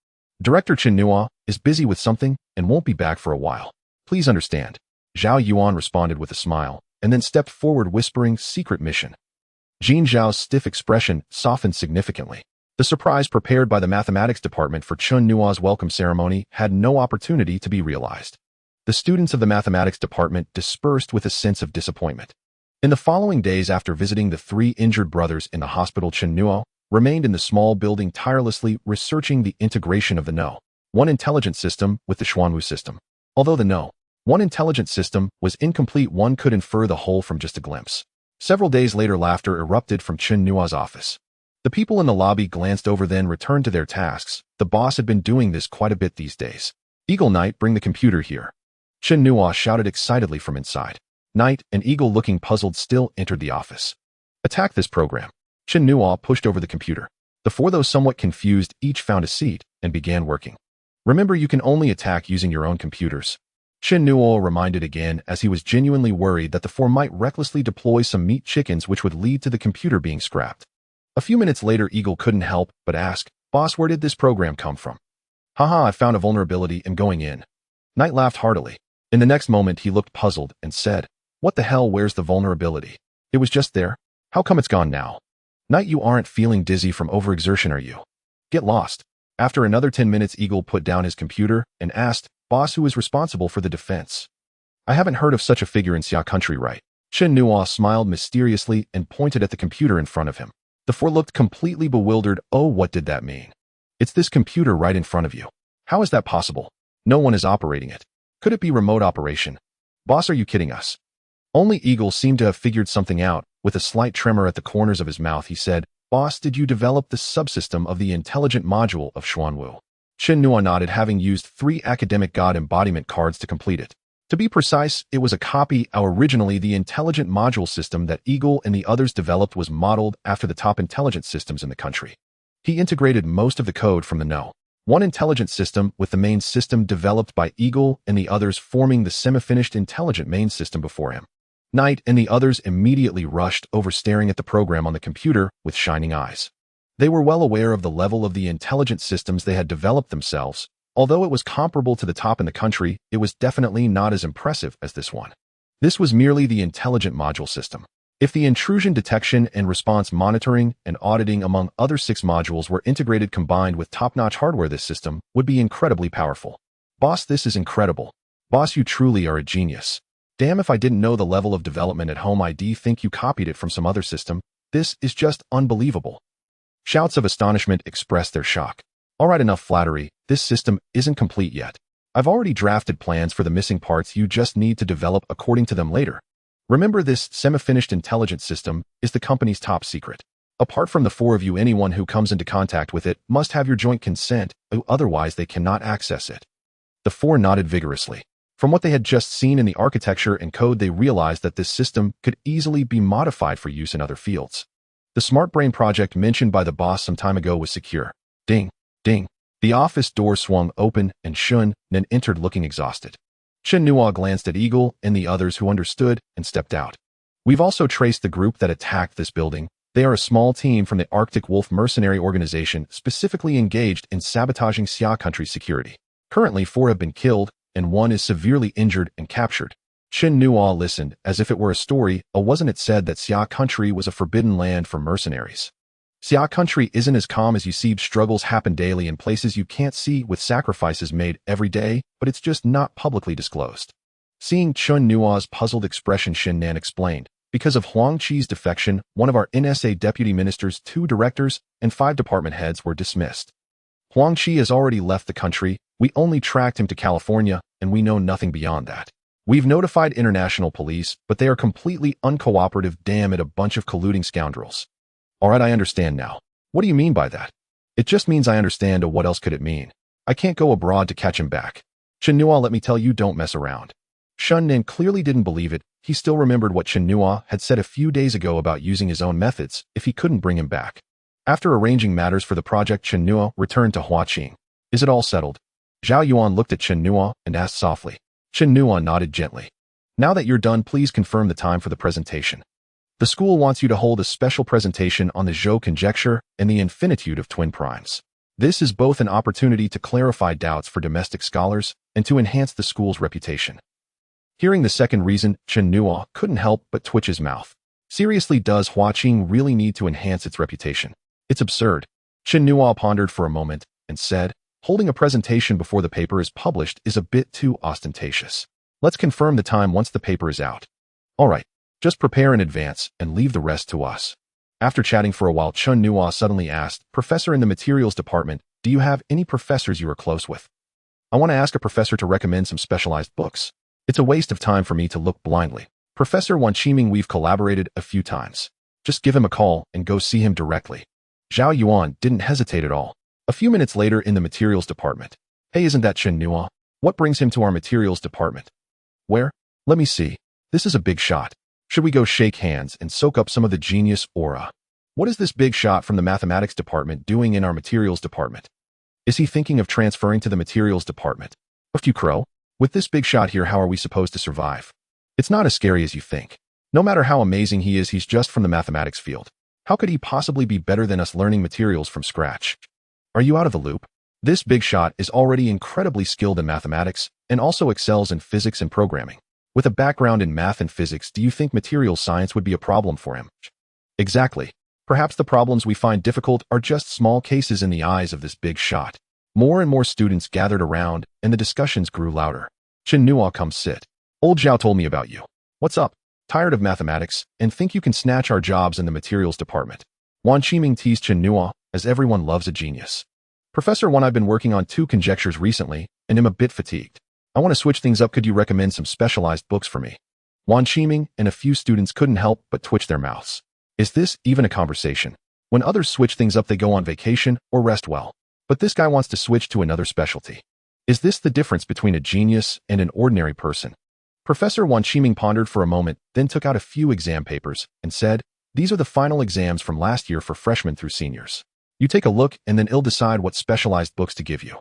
Director Chen Nuo is busy with something and won't be back for a while. Please understand. Zhao Yuan responded with a smile, and then stepped forward whispering, secret mission. Jin Zhao's stiff expression softened significantly. The surprise prepared by the mathematics department for Chen Nuo's welcome ceremony had no opportunity to be realized. The students of the mathematics department dispersed with a sense of disappointment. In the following days, after visiting the 3 injured brothers in the hospital, Chen Nuo remained in the small building tirelessly researching the integration of the No.1 intelligent system with the Xuanwu system. Although the No.1 intelligent system was incomplete, one could infer the whole from just a glimpse. Several days later, laughter erupted from Chen Nuo's office. The people in the lobby glanced over, then returned to their tasks. The boss had been doing this quite a bit these days. Eagle Knight, bring the computer here. Chen Nuo shouted excitedly from inside. Knight, and Eagle, looking puzzled, still entered the office. Attack this program. Chen Nuo pushed over the computer. The four, though somewhat confused, each found a seat and began working. Remember, you can only attack using your own computers. Chen Nuo reminded again, as he was genuinely worried that the four might recklessly deploy some meat chickens, which would lead to the computer being scrapped. A few minutes later, Eagle couldn't help but ask, "Boss, where did this program come from?" "Haha, I found a vulnerability and going in." Knight laughed heartily. In the next moment, he looked puzzled and said, "What the hell, where's the vulnerability? It was just there. How come it's gone now?" "Knight, you aren't feeling dizzy from overexertion, are you? Get lost." After another 10 minutes, Eagle put down his computer and asked, "Boss, who is responsible for the defense?" "I haven't heard of such a figure in Xia country, right?" Chen Nuo smiled mysteriously and pointed at the computer in front of him. The four looked completely bewildered. "Oh, what did that mean?" "It's this computer right in front of you. How is that possible? No one is operating it. Could it be remote operation?" "Boss, are you kidding us?" Only Eagle seemed to have figured something out. With a slight tremor at the corners of his mouth, he said, "Boss, did you develop the subsystem of the intelligent module of Xuanwu?" Chen Nuo nodded, having used 3 academic god embodiment cards to complete it. To be precise, it was a copy. Originally, the intelligent module system that Eagle and the others developed was modeled after the top intelligent systems in the country. He integrated most of the code from the No. 1 intelligent system with the main system developed by Eagle and the others, forming the semi-finished intelligent main system before him. Knight and the others immediately rushed over, staring at the program on the computer with shining eyes. They were well aware of the level of the intelligent systems they had developed themselves. Although it was comparable to the top in the country, it was definitely not as impressive as this one. This was merely the intelligent module system. If the intrusion detection and response monitoring and auditing, among other 6 modules, were integrated combined with top-notch hardware, this system would be incredibly powerful. "Boss, this is incredible. Boss, you truly are a genius. Damn, if I didn't know the level of development at home, I'd think you copied it from some other system. This is just unbelievable." Shouts of astonishment expressed their shock. "All right, enough flattery. This system isn't complete yet. I've already drafted plans for the missing parts. You just need to develop according to them later. Remember, this semi-finished intelligent system is the company's top secret. Apart from the 4 of you, anyone who comes into contact with it must have your joint consent, otherwise they cannot access it." The 4 nodded vigorously. From what they had just seen in the architecture and code, they realized that this system could easily be modified for use in other fields. The Smart Brain project mentioned by the boss some time ago was secure. Ding, ding. The office door swung open and Chen Nuo entered, looking exhausted. Chen Nuo glanced at Eagle and the others, who understood and stepped out. "We've also traced the group that attacked this building. They are a small team from the Arctic Wolf mercenary organization, specifically engaged in sabotaging Xia country's security. Currently, 4 have been killed, and 1 is severely injured and captured." Chen Nuo listened as if it were a story. Wasn't it said that Xia country was a forbidden land for mercenaries? Xia country isn't as calm as you see. Struggles happen daily in places you can't see, with sacrifices made every day, but it's just not publicly disclosed. Seeing Chen Nuo's puzzled expression, Shen Nan explained, "Because of Huang Qi's defection, one of our NSA deputy ministers, 2 directors, and 5 department heads were dismissed. Huang Qi has already left the country. We only tracked him to California, and we know nothing beyond that. We've notified international police, but they are completely uncooperative. Damn it, a bunch of colluding scoundrels." "All right, I understand now." "What do you mean by that?" "It just means I understand. What else could it mean? I can't go abroad to catch him back. Chen Nuo, let me tell you, don't mess around." Shen Nan clearly didn't believe it. He still remembered what Chen Nuo had said a few days ago about using his own methods if he couldn't bring him back. After arranging matters for the project, Chen Nuo returned to Huaqing. "Is it all settled?" Zhao Yuan looked at Chen Nuo and asked softly. Chen Nuo nodded gently. "Now that you're done, please confirm the time for the presentation. The school wants you to hold a special presentation on the Zhou conjecture and the infinitude of twin primes. This is both an opportunity to clarify doubts for domestic scholars and to enhance the school's reputation." Hearing the second reason, Chen Nuo couldn't help but twitch his mouth. Seriously, does Huaqing really need to enhance its reputation? It's absurd. Chen Nuo pondered for a moment and said, "Holding a presentation before the paper is published is a bit too ostentatious. Let's confirm the time once the paper is out." "All right. Just prepare in advance and leave the rest to us." After chatting for a while, Chen Nuo suddenly asked, "Professor in the materials department, do you have any professors you are close with? I want to ask a professor to recommend some specialized books. It's a waste of time for me to look blindly." Professor Huaqing, we've collaborated a few times. Just give him a call and go see him directly. Zhao Yuan didn't hesitate at all. A few minutes later in the materials department. Hey, isn't that Chen Nuo? What brings him to our materials department? Where? Let me see. This is a big shot. Should we go shake hands and soak up some of the genius aura? What is this big shot from the mathematics department doing in our materials department? Is he thinking of transferring to the materials department? If you crow, with this big shot here, how are we supposed to survive? It's not as scary as you think. No matter how amazing he is, he's just from the mathematics field. How could he possibly be better than us learning materials from scratch? Are you out of the loop? This big shot is already incredibly skilled in mathematics and also excels in physics and programming. With a background in math and physics, do you think materials science would be a problem for him? Exactly. Perhaps the problems we find difficult are just small cases in the eyes of this big shot. More and more students gathered around, and the discussions grew louder. Chen Nuo, come sit. Old Zhao told me about you. What's up? Tired of mathematics, and think you can snatch our jobs in the materials department? Huaqing teased Chen Nuo, as everyone loves a genius. Professor Wan, I've been working on 2 conjectures recently, and am a bit fatigued. I want to switch things up. Could you recommend some specialized books for me? Huaqing and a few students couldn't help but twitch their mouths. Is this even a conversation? When others switch things up, they go on vacation or rest well. But this guy wants to switch to another specialty. Is this the difference between a genius and an ordinary person? Professor Huaqing pondered for a moment, then took out a few exam papers and said, these are the final exams from last year for freshmen through seniors. You take a look and then I'll decide what specialized books to give you.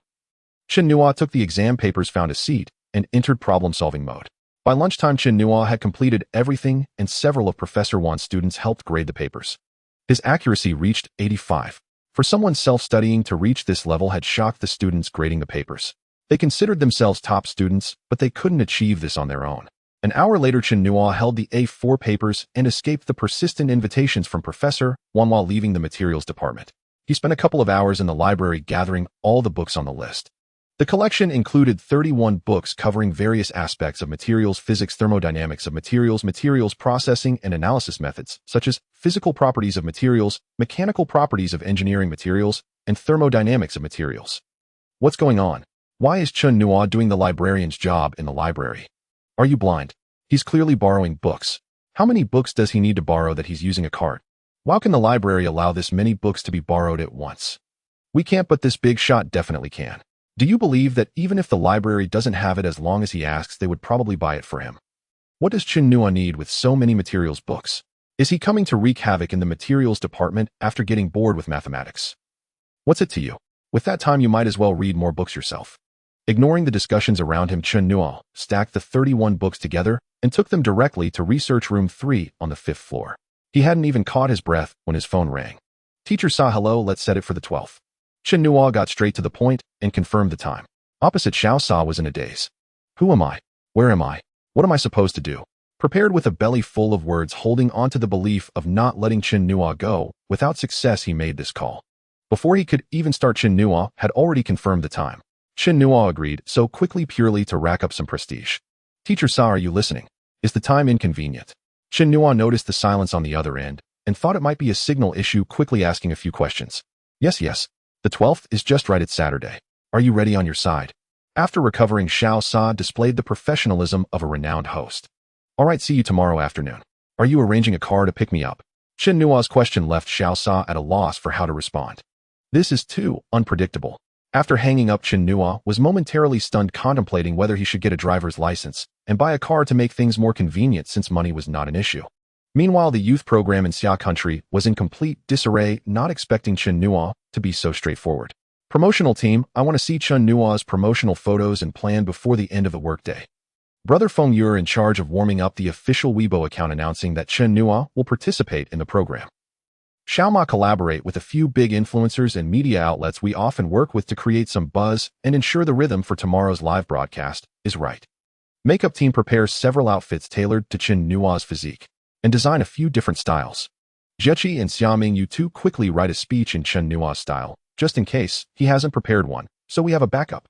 Chen Nuo took the exam papers, found a seat, and entered problem-solving mode. By lunchtime, Chen Nuo had completed everything, and several of Professor Wan's students helped grade the papers. His accuracy reached 85. For someone self-studying to reach this level had shocked the students grading the papers. They considered themselves top students, but they couldn't achieve this on their own. An hour later, Chen Nuo held the A4 papers and escaped the persistent invitations from Professor Wan while leaving the materials department. He spent a couple of hours in the library gathering all the books on the list. The collection included 31 books covering various aspects of materials physics, thermodynamics of materials, materials processing and analysis methods, such as physical properties of materials, mechanical properties of engineering materials, and thermodynamics of materials. What's going on? Why is Chen Nuo doing the librarian's job in the library? Are you blind? He's clearly borrowing books. How many books does he need to borrow that he's using a cart? How can the library allow this many books to be borrowed at once? We can't, but this big shot definitely can. Do you believe that even if the library doesn't have it, as long as he asks, they would probably buy it for him? What does Chen Nuo need with so many materials books? Is he coming to wreak havoc in the materials department after getting bored with mathematics? What's it to you? With that time, you might as well read more books yourself. Ignoring the discussions around him, Chen Nuo stacked the 31 books together and took them directly to research room 3 on the 5th floor. He hadn't even caught his breath when his phone rang. Teacher saw, hello, let's set it for the 12th. Chen Nuo got straight to the point and confirmed the time. Opposite, Xiao Sa was in a daze. Who am I? Where am I? What am I supposed to do? Prepared with a belly full of words, holding on to the belief of not letting Chen Nuo go, without success he made this call. Before he could even start, Chen Nuo had already confirmed the time. Chen Nuo agreed so quickly, purely to rack up some prestige. Teacher Sa, are you listening? Is the time inconvenient? Chen Nuo noticed the silence on the other end and thought it might be a signal issue, quickly asking a few questions. Yes. The 12th is just right, it's Saturday. Are you ready on your side? After recovering, Xiao Sa displayed the professionalism of a renowned host. All right, see you tomorrow afternoon. Are you arranging a car to pick me up? Chen Nuo's question left Xiao Sa at a loss for how to respond. This is too unpredictable. After hanging up, Chen Nuo was momentarily stunned, contemplating whether he should get a driver's license and buy a car to make things more convenient, since money was not an issue. Meanwhile, the youth program in Xia country was in complete disarray, not expecting Chen Nuo to be so straightforward. Promotional team, I want to see Chen Nuo's promotional photos and plan before the end of the workday. Brother Feng Yue in charge of warming up the official Weibo account, announcing that Chen Nuo will participate in the program. Xiaoma collaborate with a few big influencers and media outlets we often work with to create some buzz and ensure the rhythm for tomorrow's live broadcast is right. Makeup team prepares several outfits tailored to Chen Nuo's physique and design a few different styles. Zheqi and Xiaoming Yu too quickly write a speech in Chen Nuo's style, just in case he hasn't prepared one, so we have a backup.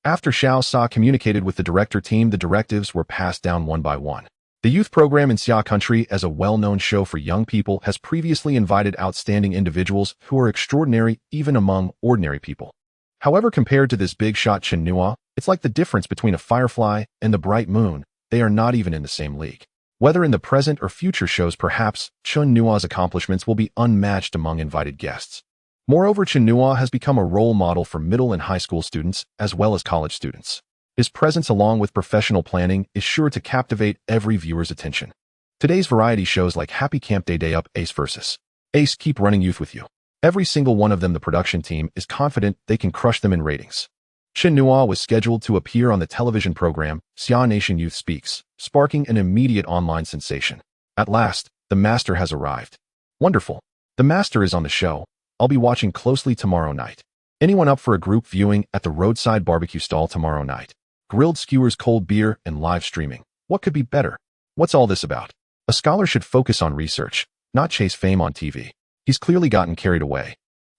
After Xiao Sa communicated with the director team, the directives were passed down one by one. The youth program in Xia country, as a well-known show for young people, has previously invited outstanding individuals who are extraordinary even among ordinary people. However, compared to this big shot Chen Nuo, it's like the difference between a firefly and the bright moon. They are not even in the same league. Whether in the present or future shows, perhaps, Chen Nuo's accomplishments will be unmatched among invited guests. Moreover, Chen Nuo has become a role model for middle and high school students, as well as college students. His presence, along with professional planning, is sure to captivate every viewer's attention. Today's variety shows like Happy Camp Day Up, Ace vs. Ace keep running youth with you. Every single one of them, the production team, is confident they can crush them in ratings. Chen Nuo was scheduled to appear on the television program Xia Nation Youth Speaks, sparking an immediate online sensation. At last, the master has arrived. Wonderful. The master is on the show. I'll be watching closely tomorrow night. Anyone up for a group viewing at the roadside barbecue stall tomorrow night? Grilled skewers, cold beer, and live streaming. What could be better? What's all this about? A scholar should focus on research, not chase fame on TV. He's clearly gotten carried away.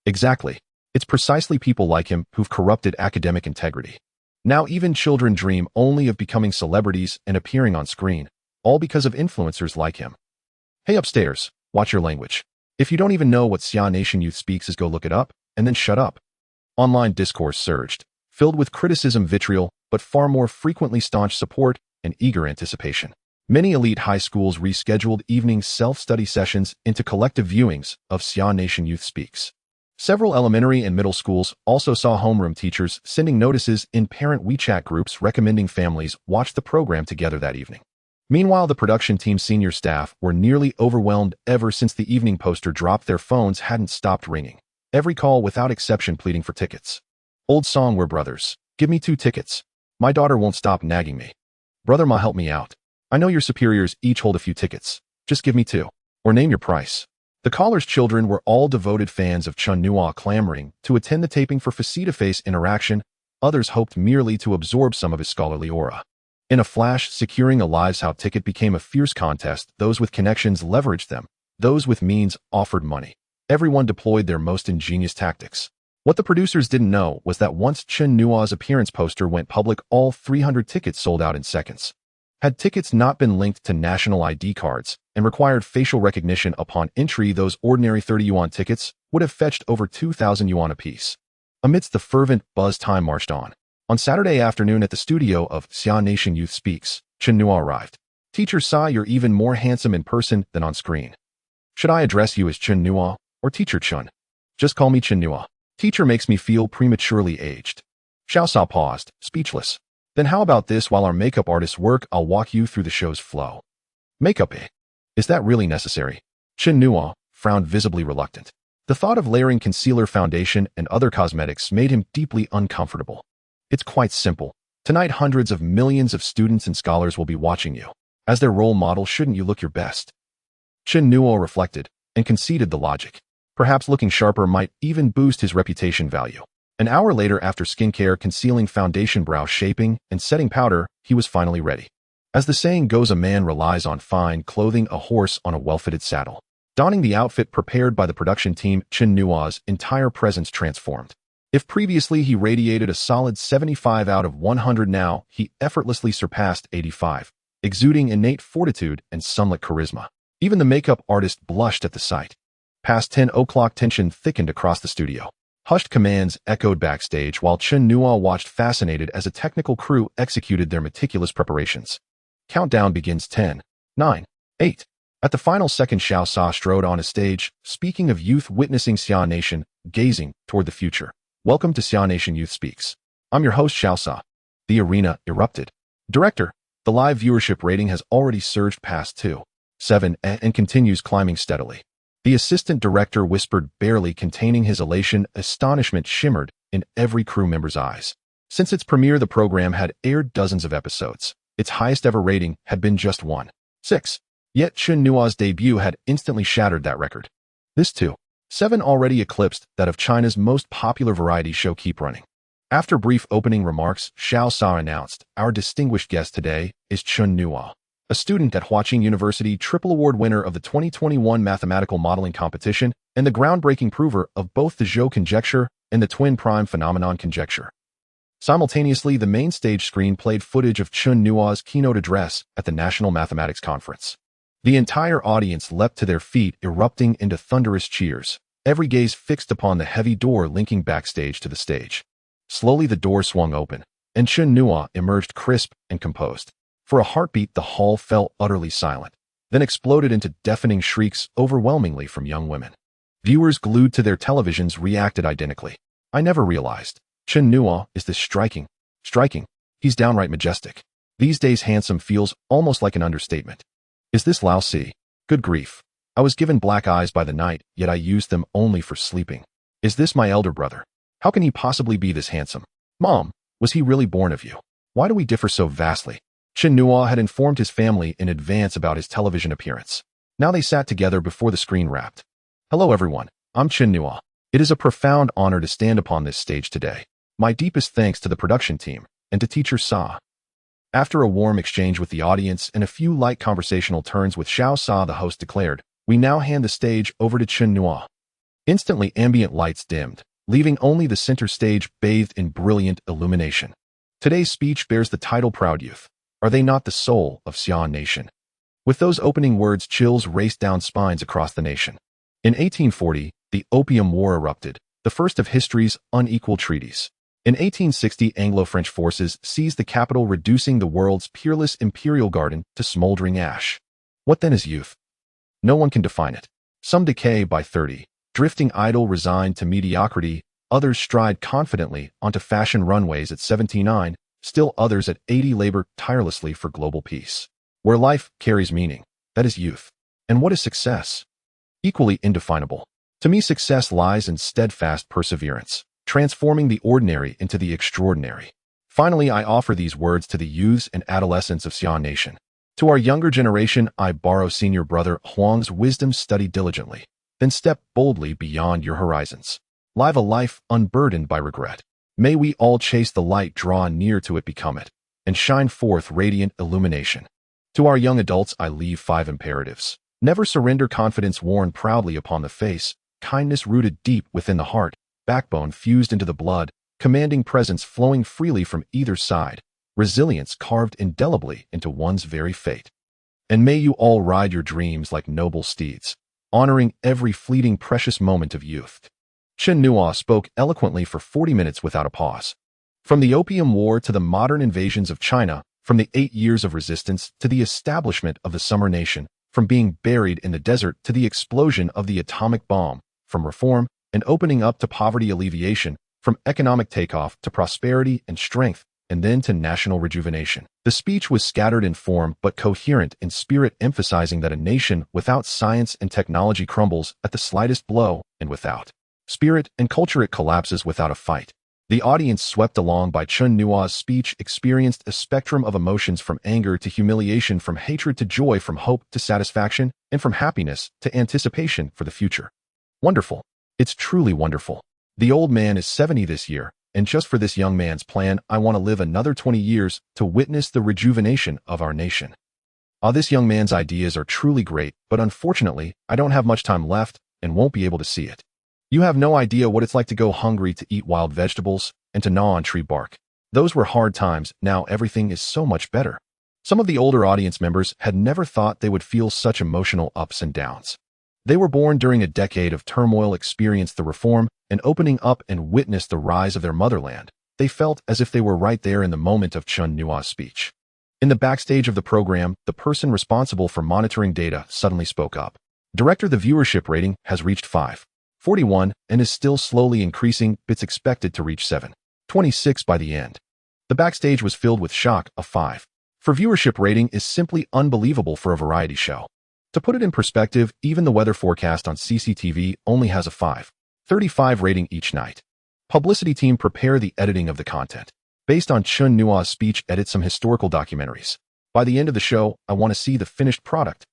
Exactly. It's precisely people like him who've corrupted academic integrity. Now even children dream only of becoming celebrities and appearing on screen, all because of influencers like him. Hey upstairs, watch your language. If you don't even know what Xia Nation Youth Speaks is, go look it up, and then shut up. Online discourse surged, filled with criticism, vitriol, but far more frequently staunch support and eager anticipation. Many elite high schools rescheduled evening self-study sessions into collective viewings of Xia Nation Youth Speaks. Several elementary and middle schools also saw homeroom teachers sending notices in parent WeChat groups recommending families watch the program together that evening. Meanwhile, the production team's senior staff were nearly overwhelmed. Ever since the evening poster dropped, their phones hadn't stopped ringing. Every call without exception pleading for tickets. Old song, we're brothers. Give me 2 tickets. My daughter won't stop nagging me. Brother Ma, help me out. I know your superiors each hold a few tickets. Just give me 2. Or name your price. The callers' children were all devoted fans of Chen Nuo, clamoring to attend the taping for face-to-face interaction. Others hoped merely to absorb some of his scholarly aura. In a flash, securing a live-house ticket became a fierce contest. Those with connections leveraged them. Those with means offered money. Everyone deployed their most ingenious tactics. What the producers didn't know was that once Chen Nuo's appearance poster went public, all 300 tickets sold out in seconds. Had tickets not been linked to national ID cards and required facial recognition upon entry, those ordinary 30 yuan tickets would have fetched over 2,000 yuan apiece. Amidst the fervent buzz, time marched on. On Saturday afternoon at the studio of Xia Nation Youth Speaks, Chen Nuo arrived. Teacher Sa, you're even more handsome in person than on screen. Should I address you as Chen Nuo or Teacher Chen? Just call me Chen Nuo. Teacher makes me feel prematurely aged. Xiao Sa paused, speechless. Then how about this? While our makeup artists work, I'll walk you through the show's flow. Makeup, eh? Is that really necessary? Chen Nuo frowned, visibly reluctant. The thought of layering concealer, foundation, and other cosmetics made him deeply uncomfortable. It's quite simple. Tonight, hundreds of millions of students and scholars will be watching you. As their role model, shouldn't you look your best? Chen Nuo reflected and conceded the logic. Perhaps looking sharper might even boost his reputation value. An hour later, after skincare, concealing, foundation, brow shaping, and setting powder, he was finally ready. As the saying goes, a man relies on fine clothing, a horse on a well-fitted saddle. Donning the outfit prepared by the production team, Chen Nuo's entire presence transformed. If previously he radiated a solid 75 out of 100, now he effortlessly surpassed 85, exuding innate fortitude and sunlit charisma. Even the makeup artist blushed at the sight. Past 10 o'clock, tension thickened across the studio. Hushed commands echoed backstage while Chen Nuo watched fascinated as a technical crew executed their meticulous preparations. Countdown begins. 10, 9, 8. At the final second, Xiao Sa strode on a stage, speaking of youth witnessing Xia Nation, gazing toward the future. Welcome to Xia Nation Youth Speaks. I'm your host, Xiao Sa. The arena erupted. Director, the live viewership rating has already surged past 2.7 and continues climbing steadily. The assistant director whispered, barely containing his elation. Astonishment shimmered in every crew member's eyes. Since its premiere, the program had aired dozens of episodes. Its highest ever rating had been just 1.6. Yet Chen Nuo's debut had instantly shattered that record. This 2.7 already eclipsed that of China's most popular variety show Keep Running. After brief opening remarks, Xiao Sa announced, our distinguished guest today is Chen Nuo, a student at Huaqing University, triple award winner of the 2021 mathematical modeling competition, and the groundbreaking prover of both the Zhou conjecture and the twin prime phenomenon conjecture. Simultaneously, the main stage screen played footage of Chen Nuo's keynote address at the National Mathematics Conference. The entire audience leapt to their feet, erupting into thunderous cheers, every gaze fixed upon the heavy door linking backstage to the stage. Slowly the door swung open, and Chen Nuo emerged crisp and composed. For a heartbeat, the hall fell utterly silent, then exploded into deafening shrieks overwhelmingly from young women. Viewers glued to their televisions reacted identically. I never realized. Chen Nuo is this striking. He's downright majestic. These days handsome feels almost like an understatement. Is this Lao Si? Good grief. I was given black eyes by the night, yet I used them only for sleeping. Is this my elder brother? How can he possibly be this handsome? Mom, was he really born of you? Why do we differ so vastly? Chen Nuo had informed his family in advance about his television appearance. Now they sat together before the screen wrapped. Hello everyone, I'm Chen Nuo. It is a profound honor to stand upon this stage today. My deepest thanks to the production team and to teacher Sa. After a warm exchange with the audience and a few light conversational turns with Xiao Sa, the host declared, we now hand the stage over to Chen Nuo. Instantly, ambient lights dimmed, leaving only the center stage bathed in brilliant illumination. Today's speech bears the title Proud Youth. Are they not the soul of Xi'an Nation? With those opening words, chills raced down spines across the nation. In 1840, the Opium War erupted, the first of history's unequal treaties. In 1860, Anglo-French forces seized the capital, reducing the world's peerless imperial garden to smoldering ash. What then is youth? No one can define it. Some decay by 30, drifting idle, resigned to mediocrity. Others stride confidently onto fashion runways at 79, still others at 80 labor tirelessly for global peace. Where life carries meaning, that is youth. And what is success? Equally indefinable. To me, success lies in steadfast perseverance, transforming the ordinary into the extraordinary. Finally, I offer these words to the youths and adolescents of Xi'an Nation. To our younger generation, I borrow senior brother Huang's wisdom: study diligently, then step boldly beyond your horizons. Live a life unburdened by regret. May we all chase the light, draw near to it, become it, and shine forth radiant illumination. To our young adults, I leave 5 imperatives. Never surrender, confidence worn proudly upon the face, kindness rooted deep within the heart, backbone fused into the blood, commanding presence flowing freely from either side, resilience carved indelibly into one's very fate. And may you all ride your dreams like noble steeds, honoring every fleeting precious moment of youth. Chen Nuo spoke eloquently for 40 minutes without a pause. From the Opium War to the modern invasions of China, from the 8 years of resistance to the establishment of the Summer Nation, from being buried in the desert to the explosion of the atomic bomb, from reform and opening up to poverty alleviation, from economic takeoff to prosperity and strength, and then to national rejuvenation. The speech was scattered in form but coherent in spirit, emphasizing that a nation without science and technology crumbles at the slightest blow, and without spirit and culture it collapses without a fight. The audience, swept along by Chen Nuo's speech, experienced a spectrum of emotions, from anger to humiliation, from hatred to joy, from hope to satisfaction, and from happiness to anticipation for the future. Wonderful. It's truly wonderful. The old man is 70 this year, and just for this young man's plan, I want to live another 20 years to witness the rejuvenation of our nation. This young man's ideas are truly great, but unfortunately, I don't have much time left and won't be able to see it. You have no idea what it's like to go hungry, to eat wild vegetables, and to gnaw on tree bark. Those were hard times. Now everything is so much better. Some of the older audience members had never thought they would feel such emotional ups and downs. They were born during a decade of turmoil, experienced the reform and opening up, and witnessed the rise of their motherland. They felt as if they were right there in the moment of Chen Nuo's speech. In the backstage of the program, the person responsible for monitoring data suddenly spoke up. Director, the viewership rating has reached 541 and is still slowly increasing. It's expected to reach 726 by the end. The backstage was filled with shock. A 5 for viewership rating is simply unbelievable for a variety show. To put it in perspective, even the weather forecast on CCTV only has a 535 rating each night. Publicity team prepare the editing of the content. Based on Chen Nuo's speech, edit some historical documentaries. By the end of the show, I want to see the finished product.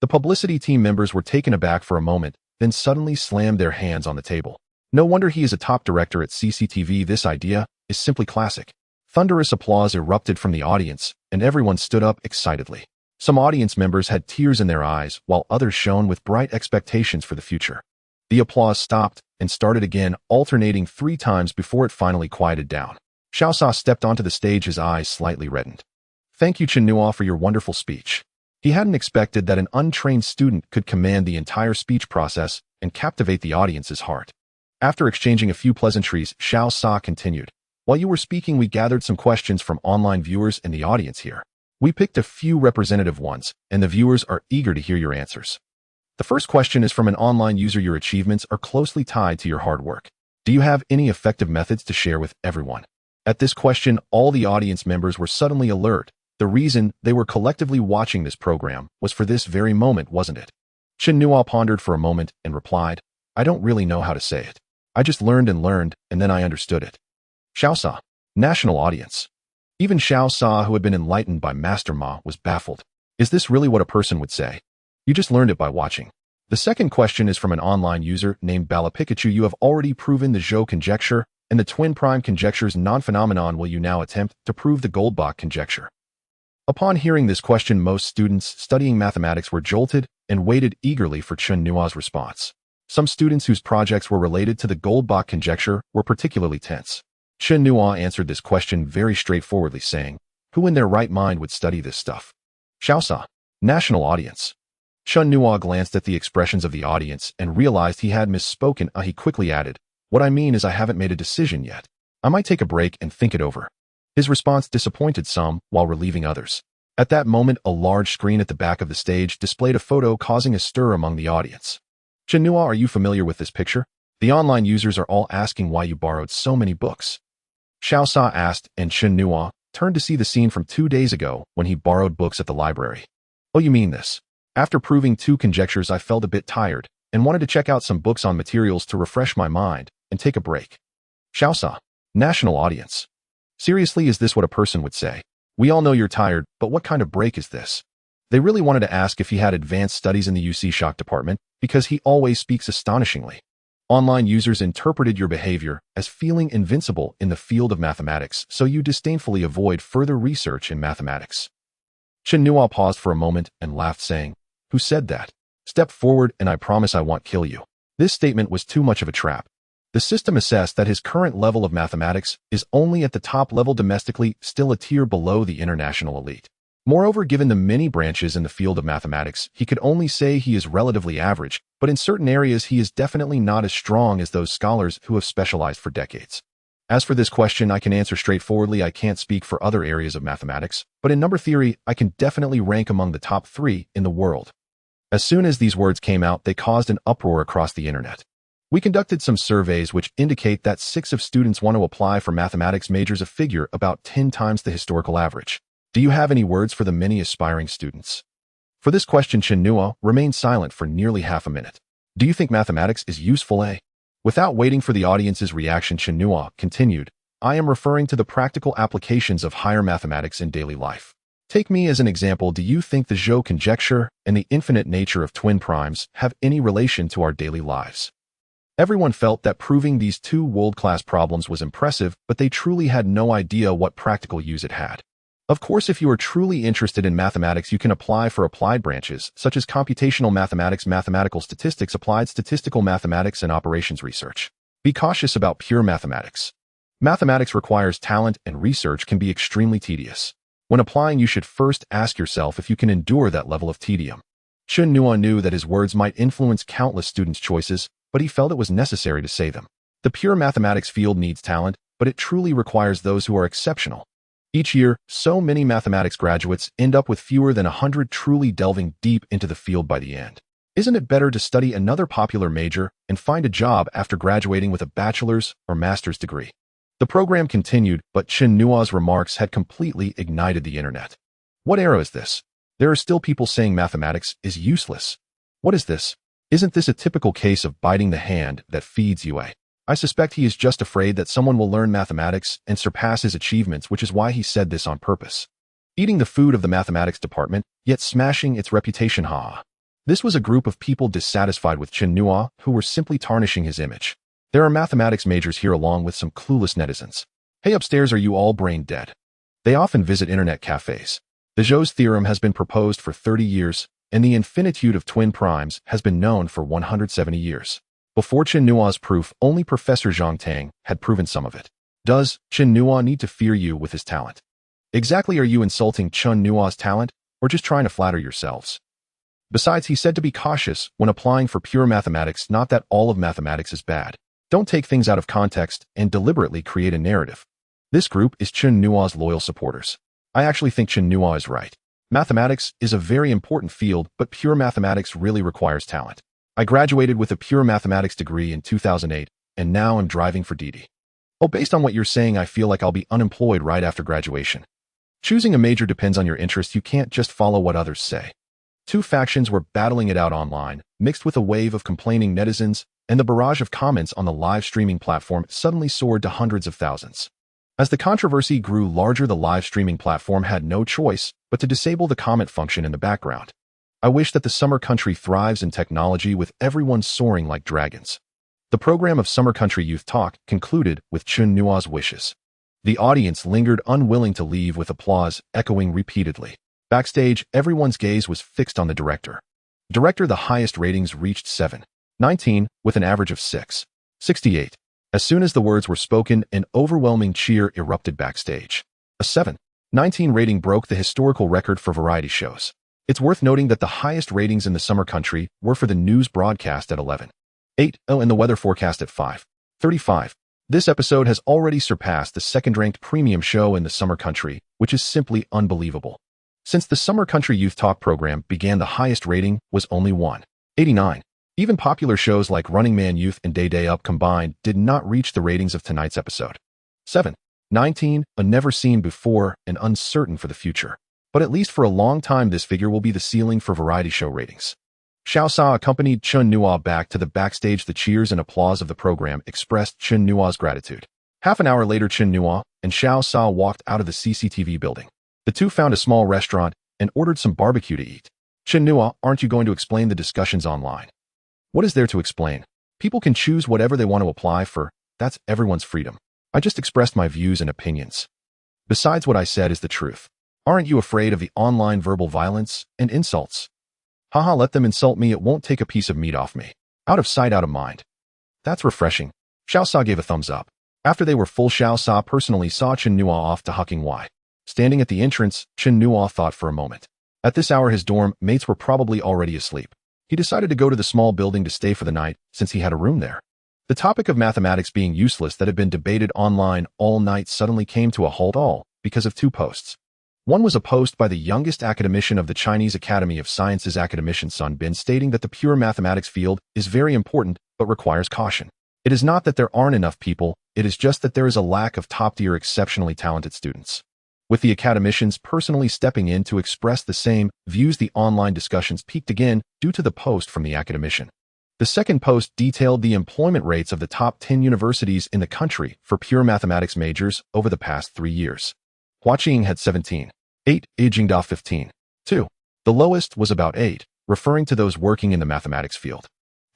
The publicity team members were taken aback for a moment, then suddenly slammed their hands on the table. No wonder he is a top director at CCTV. This idea is simply classic. Thunderous applause erupted from the audience, and everyone stood up excitedly. Some audience members had tears in their eyes, while others shone with bright expectations for the future. The applause stopped and started again, alternating 3 times before it finally quieted down. Xiao Sa stepped onto the stage, his eyes slightly reddened. Thank you, Chen Nuo, for your wonderful speech. He hadn't expected that an untrained student could command the entire speech process and captivate the audience's heart. After exchanging a few pleasantries, Xiao Sa continued. While you were speaking, we gathered some questions from online viewers in the audience here. We picked a few representative ones, and the viewers are eager to hear your answers. The first question is from an online user. Your achievements are closely tied to your hard work. Do you have any effective methods to share with everyone? At this question, all the audience members were suddenly alert. The reason they were collectively watching this program was for this very moment, wasn't it? Chen Nuo pondered for a moment and replied, I don't really know how to say it. I just learned, and then I understood it. Xiaosa, national audience. Even Xiaosa, who had been enlightened by Master Ma, was baffled. Is this really what a person would say? You just learned it by watching. The second question is from an online user named Bala Pikachu. You have already proven the Zhou conjecture and the twin prime conjecture's non-phenomenon. Will you now attempt to prove the Goldbach conjecture? Upon hearing this question, most students studying mathematics were jolted and waited eagerly for Chen Nuo's response. Some students whose projects were related to the Goldbach conjecture were particularly tense. Chen Nuo answered this question very straightforwardly, saying, who in their right mind would study this stuff? Xiaosa, national audience. Chen Nuo glanced at the expressions of the audience and realized he had misspoken. He quickly added, what I mean is I haven't made a decision yet. I might take a break and think it over. His response disappointed some while relieving others. At that moment, a large screen at the back of the stage displayed a photo, causing a stir among the audience. Chen Nuo, are you familiar with this picture? The online users are all asking why you borrowed so many books. Xiaosa asked, and Chen Nuo turned to see the scene from 2 days ago when he borrowed books at the library. Oh, you mean this? After proving 2 conjectures, I felt a bit tired and wanted to check out some books on materials to refresh my mind and take a break. Xiaosa, national audience. Seriously, is this what a person would say? We all know you're tired, but what kind of break is this? They really wanted to ask if he had advanced studies in the UC Shock department, because he always speaks astonishingly. Online users interpreted your behavior as feeling invincible in the field of mathematics, so you disdainfully avoid further research in mathematics. Chen Nuo paused for a moment and laughed, saying, who said that? Step forward and I promise I won't kill you. This statement was too much of a trap. The system assessed that his current level of mathematics is only at the top level domestically, still a tier below the international elite. Moreover, given the many branches in the field of mathematics, he could only say he is relatively average, but in certain areas he is definitely not as strong as those scholars who have specialized for decades. As for this question, I can answer straightforwardly. I can't speak for other areas of mathematics, but in number theory, I can definitely rank among the top 3 in the world. As soon as these words came out, they caused an uproar across the internet. We conducted some surveys which indicate that 6 of students want to apply for mathematics majors, a figure about 10 times the historical average. Do you have any words for the many aspiring students? For this question, Chen Nuo remained silent for nearly half a minute. Do you think mathematics is useful, eh? Without waiting for the audience's reaction, Chen Nuo continued, I am referring to the practical applications of higher mathematics in daily life. Take me as an example. Do you think the Zhou conjecture and the infinite nature of twin primes have any relation to our daily lives? Everyone felt that proving these 2 world-class problems was impressive, but they truly had no idea what practical use it had. Of course, if you are truly interested in mathematics, you can apply for applied branches, such as computational mathematics, mathematical statistics, applied statistical mathematics, and operations research. Be cautious about pure mathematics. Mathematics requires talent, and research can be extremely tedious. When applying, you should first ask yourself if you can endure that level of tedium. Chen Nuo knew that his words might influence countless students' choices, but he felt it was necessary to say them. The pure mathematics field needs talent, but it truly requires those who are exceptional. Each year, so many mathematics graduates end up with fewer than 100 truly delving deep into the field by the end. Isn't it better to study another popular major and find a job after graduating with a bachelor's or master's degree? The program continued, but Chen Nuo's remarks had completely ignited the internet. What era is this? There are still people saying mathematics is useless. What is this? Isn't this a typical case of biting the hand that feeds you, eh? I suspect he is just afraid that someone will learn mathematics and surpass his achievements, which is why he said this on purpose. Eating the food of the mathematics department, yet smashing its reputation, ha. This was a group of people dissatisfied with Chen Nuo who were simply tarnishing his image. There are mathematics majors here along with some clueless netizens. Hey, upstairs, are you all brain dead? They often visit internet cafes. The Zhou's theorem has been proposed for 30 years, and the infinitude of twin primes has been known for 170 years. Before Chen Nuo's proof, only Professor Zhang Tang had proven some of it. Does Chen Nuo need to fear you with his talent? Exactly, are you insulting Chen Nuo's talent, or just trying to flatter yourselves? Besides, he said to be cautious when applying for pure mathematics, not that all of mathematics is bad. Don't take things out of context and deliberately create a narrative. This group is Chen Nuo's loyal supporters. I actually think Chen Nuo is right. Mathematics is a very important field, but pure mathematics really requires talent. I graduated with a pure mathematics degree in 2008, and now I'm driving for DD. Oh, based on what you're saying, I feel like I'll be unemployed right after graduation. Choosing a major depends on your interest. You can't just follow what others say. Two factions were battling it out online, mixed with a wave of complaining netizens, and the barrage of comments on the live streaming platform suddenly soared to hundreds of thousands. As the controversy grew larger, the live streaming platform had no choice but to disable the comment function in the background. I wish that the summer country thrives in technology with everyone soaring like dragons. The program of Summer Country Youth Talk concluded with Chen Nuo's wishes. The audience lingered, unwilling to leave, with applause echoing repeatedly. Backstage, everyone's gaze was fixed on the director. The highest ratings reached 7.19, with an average of 6.68. As soon as the words were spoken, an overwhelming cheer erupted backstage. A 7.19 rating broke the historical record for variety shows. It's worth noting that the highest ratings in the summer country were for the news broadcast at 11.80 and the weather forecast at 5.35. This episode has already surpassed the second-ranked premium show in the summer country, which is simply unbelievable. Since the Summer Country Youth Talk program began, the highest rating was only 1.89. Even popular shows like Running Man Youth and Day Up combined did not reach the ratings of tonight's episode. 7.19, a never seen before and uncertain for the future. But at least for a long time, this figure will be the ceiling for variety show ratings. Xiao Sa accompanied Chen Nuo back to the backstage. The cheers and applause of the program expressed Chen Nuo's gratitude. Half an hour later, Chen Nuo and Xiao Sa walked out of the CCTV building. The two found a small restaurant and ordered some barbecue to eat. Chen Nuo, aren't you going to explain the discussions online? What is there to explain? People can choose whatever they want to apply for. That's everyone's freedom. I just expressed my views and opinions. Besides, what I said is the truth. Aren't you afraid of the online verbal violence and insults? Haha, let them insult me. It won't take a piece of meat off me. Out of sight, out of mind. That's refreshing. Xiao Sa gave a thumbs up. After they were full, Xiao Sa personally saw Chen Nuo off to Huaqing University. Standing at the entrance, Chen Nuo thought for a moment. At this hour, his dorm mates were probably already asleep. He decided to go to the small building to stay for the night, since he had a room there. The topic of mathematics being useless that had been debated online all night suddenly came to a halt, all because of two posts. One was a post by the youngest academician of the Chinese Academy of Sciences, academician Sun Bin, stating that the pure mathematics field is very important but requires caution. It is not that there aren't enough people, it is just that there is a lack of top-tier, exceptionally talented students. With the academicians personally stepping in to express the same views, the online discussions peaked again due to the post from the academician. The second post detailed the employment rates of the top 10 universities in the country for pure mathematics majors over the past 3 years. Huaqing had 17.8, Jingda 15.2. The lowest was about 8, referring to those working in the mathematics field.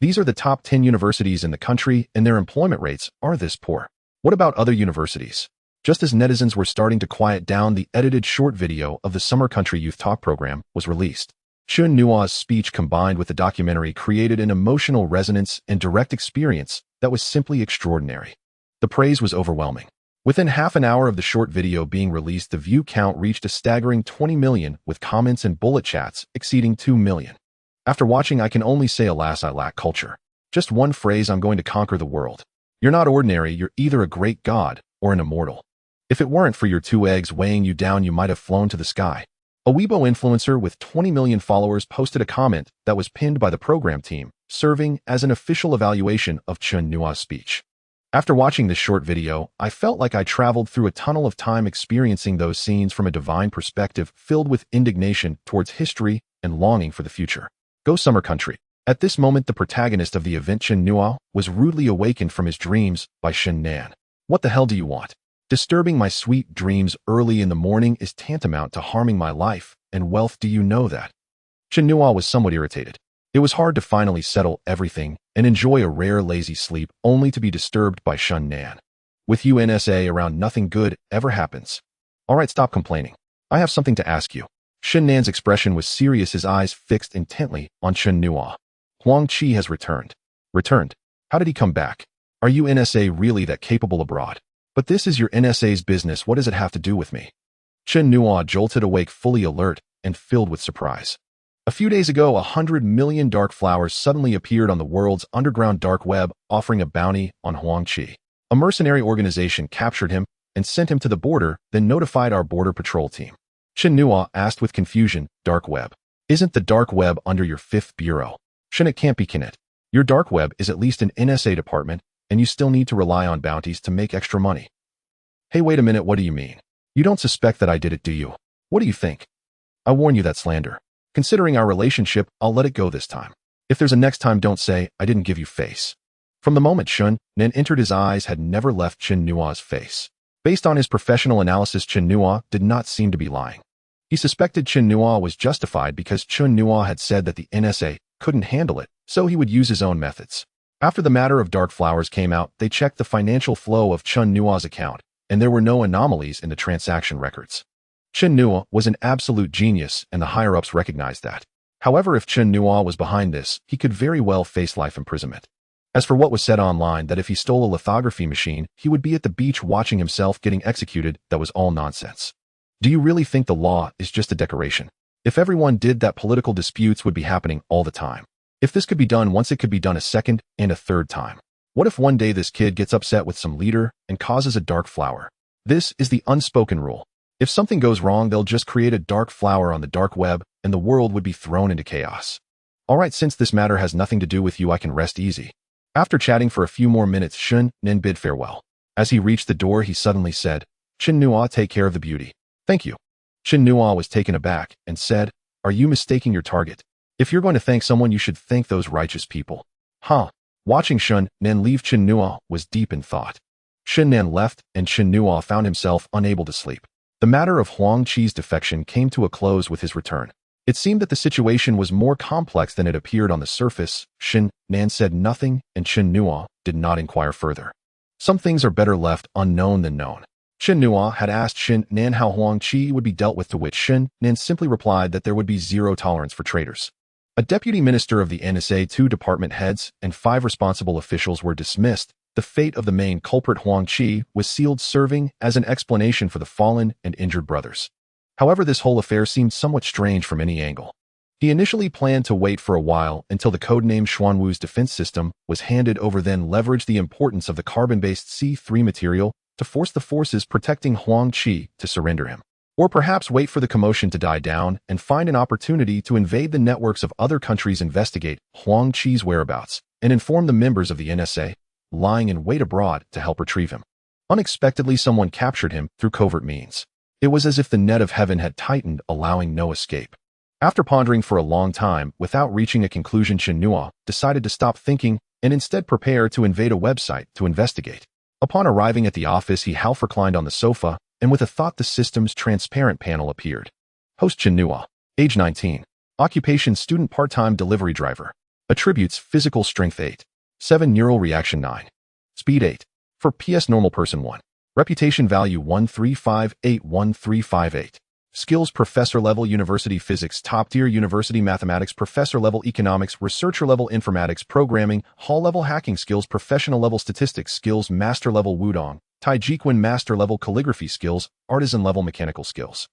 These are the top 10 universities in the country, and their employment rates are this poor. What about other universities? Just as netizens were starting to quiet down, the edited short video of the Summer Country Youth Talk program was released. Chen Nuo's speech combined with the documentary created an emotional resonance and direct experience that was simply extraordinary. The praise was overwhelming. Within half an hour of the short video being released, the view count reached a staggering 20 million, with comments and bullet chats exceeding 2 million. After watching, I can only say, alas, I lack culture. Just one phrase: I'm going to conquer the world. You're not ordinary, you're either a great god or an immortal. If it weren't for your 2 eggs weighing you down, you might have flown to the sky. A Weibo influencer with 20 million followers posted a comment that was pinned by the program team, serving as an official evaluation of Chen Nuo's speech. After watching this short video, I felt like I traveled through a tunnel of time, experiencing those scenes from a divine perspective, filled with indignation towards history and longing for the future. Go Summer Country. At this moment, the protagonist of the event, Chen Nuo, was rudely awakened from his dreams by Shen Nan. What the hell do you want? Disturbing my sweet dreams early in the morning is tantamount to harming my life and wealth. Do you know that? Chen Nuo was somewhat irritated. It was hard to finally settle everything and enjoy a rare lazy sleep, only to be disturbed by Shen Nan. With you NSA around, nothing good ever happens. Alright, stop complaining. I have something to ask you. Shen Nan's expression was serious, his eyes fixed intently on Chen Nuo. Huang Qi has returned. Returned? How did he come back? Are you NSA really that capable abroad? But this is your NSA's business. What does it have to do with me? Chen Nuo jolted awake, fully alert and filled with surprise. A few days ago, 100 million dark flowers suddenly appeared on the world's underground dark web, offering a bounty on Huang Qi. A mercenary organization captured him and sent him to the border, then notified our border patrol team. Chen Nuo asked with confusion. Dark web. Isn't the dark web under your fifth bureau? Chen, it can't be Kinet. Your dark web is at least an NSA department, and you still need to rely on bounties to make extra money. Hey, wait a minute, what do you mean? You don't suspect that I did it, do you? What do you think? I warn you, that slander. Considering our relationship, I'll let it go this time. If there's a next time, don't say, I didn't give you face. From the moment Chen Nuo entered, his eyes had never left Chen Nuo's face. Based on his professional analysis, Chen Nuo did not seem to be lying. He suspected Chen Nuo was justified because Chen Nuo had said that the NSA couldn't handle it, so he would use his own methods. After the matter of dark flowers came out, they checked the financial flow of Chen Nuo's account, and there were no anomalies in the transaction records. Chen Nuo was an absolute genius, and the higher-ups recognized that. However, if Chen Nuo was behind this, he could very well face life imprisonment. As for what was said online, that if he stole a lithography machine, he would be at the beach watching himself getting executed, that was all nonsense. Do you really think the law is just a decoration? If everyone did that, political disputes would be happening all the time. If this could be done once, it could be done a second and a third time. What if one day this kid gets upset with some leader and causes a dark flower? This is the unspoken rule. If something goes wrong, they'll just create a dark flower on the dark web, and the world would be thrown into chaos. Alright, since this matter has nothing to do with you, I can rest easy. After chatting for a few more minutes, Chen Nuo bid farewell. As he reached the door, he suddenly said, Chen Nuo, take care of the beauty. Thank you. Chen Nuo was taken aback and said, are you mistaking your target? If you're going to thank someone, you should thank those righteous people. Huh. Watching Chen Nuo leave, Chen Nuo was deep in thought. Chen Nuo left, and Chen Nuo found himself unable to sleep. The matter of Huang Qi's defection came to a close with his return. It seemed that the situation was more complex than it appeared on the surface. Chen Nuo said nothing, and Chen Nuo did not inquire further. Some things are better left unknown than known. Chen Nuo had asked Chen Nuo how Huang Qi would be dealt with, to which Chen Nuo simply replied that there would be zero tolerance for traitors. A deputy minister of the NSA, 2 department heads, and 5 responsible officials were dismissed. The fate of the main culprit, Huang Qi, was sealed, serving as an explanation for the fallen and injured brothers. However, this whole affair seemed somewhat strange from any angle. He initially planned to wait for a while until the codename Xuanwu's defense system was handed over, then leverage the importance of the carbon-based C3 material to force the forces protecting Huang Qi to surrender him. Or perhaps wait for the commotion to die down and find an opportunity to invade the networks of other countries, investigate Huang Qi's whereabouts, and inform the members of the NSA, lying in wait abroad, to help retrieve him. Unexpectedly, someone captured him through covert means. It was as if the net of heaven had tightened, allowing no escape. After pondering for a long time without reaching a conclusion, Chen Nuo decided to stop thinking and instead prepare to invade a website to investigate. Upon arriving at the office, he half reclined on the sofa, and with a thought, the system's transparent panel appeared. Host Chen Nuo, age 19. Occupation student, part-time delivery driver. Attributes physical strength 8. 7 neural reaction 9. Speed 8. For PS normal person 1. Reputation value 13581358. Skills professor level university physics, top tier university mathematics, professor level economics, researcher level informatics, programming, hall level hacking skills, professional level statistics skills, master level wudong, Taijiquan master level calligraphy skills, artisan level mechanical skills.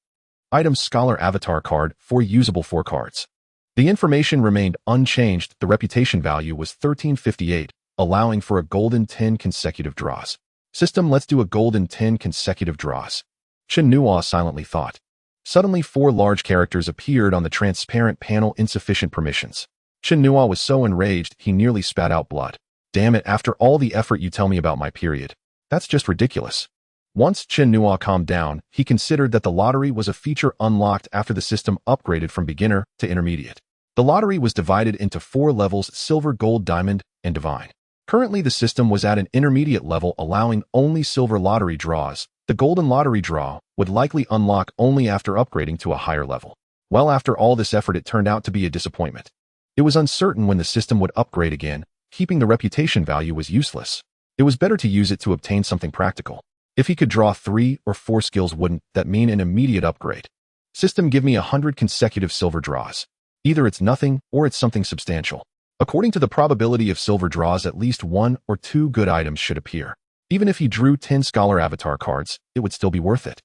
Items: scholar avatar card, 4 usable 4 cards. The information remained unchanged. The reputation value was 1358, allowing for a golden 10 consecutive draws. System, let's do a golden 10 consecutive draws. Chen Nuo silently thought. Suddenly 4 large characters appeared on the transparent panel: insufficient permissions. Chen Nuo was so enraged he nearly spat out blood. Damn it, after all the effort you tell me about my period. That's just ridiculous. Once Chen Nuo calmed down, he considered that the lottery was a feature unlocked after the system upgraded from beginner to intermediate. The lottery was divided into 4 levels: silver, gold, diamond, and divine. Currently, the system was at an intermediate level, allowing only silver lottery draws. The golden lottery draw would likely unlock only after upgrading to a higher level. Well, after all this effort, it turned out to be a disappointment. It was uncertain when the system would upgrade again. Keeping the reputation value was useless. It was better to use it to obtain something practical. If he could draw 3 or 4 skills, wouldn't that mean an immediate upgrade? System, give me 100 consecutive silver draws. Either it's nothing or it's something substantial. According to the probability of silver draws, at least 1 or 2 good items should appear. Even if he drew 10 scholar avatar cards, it would still be worth it.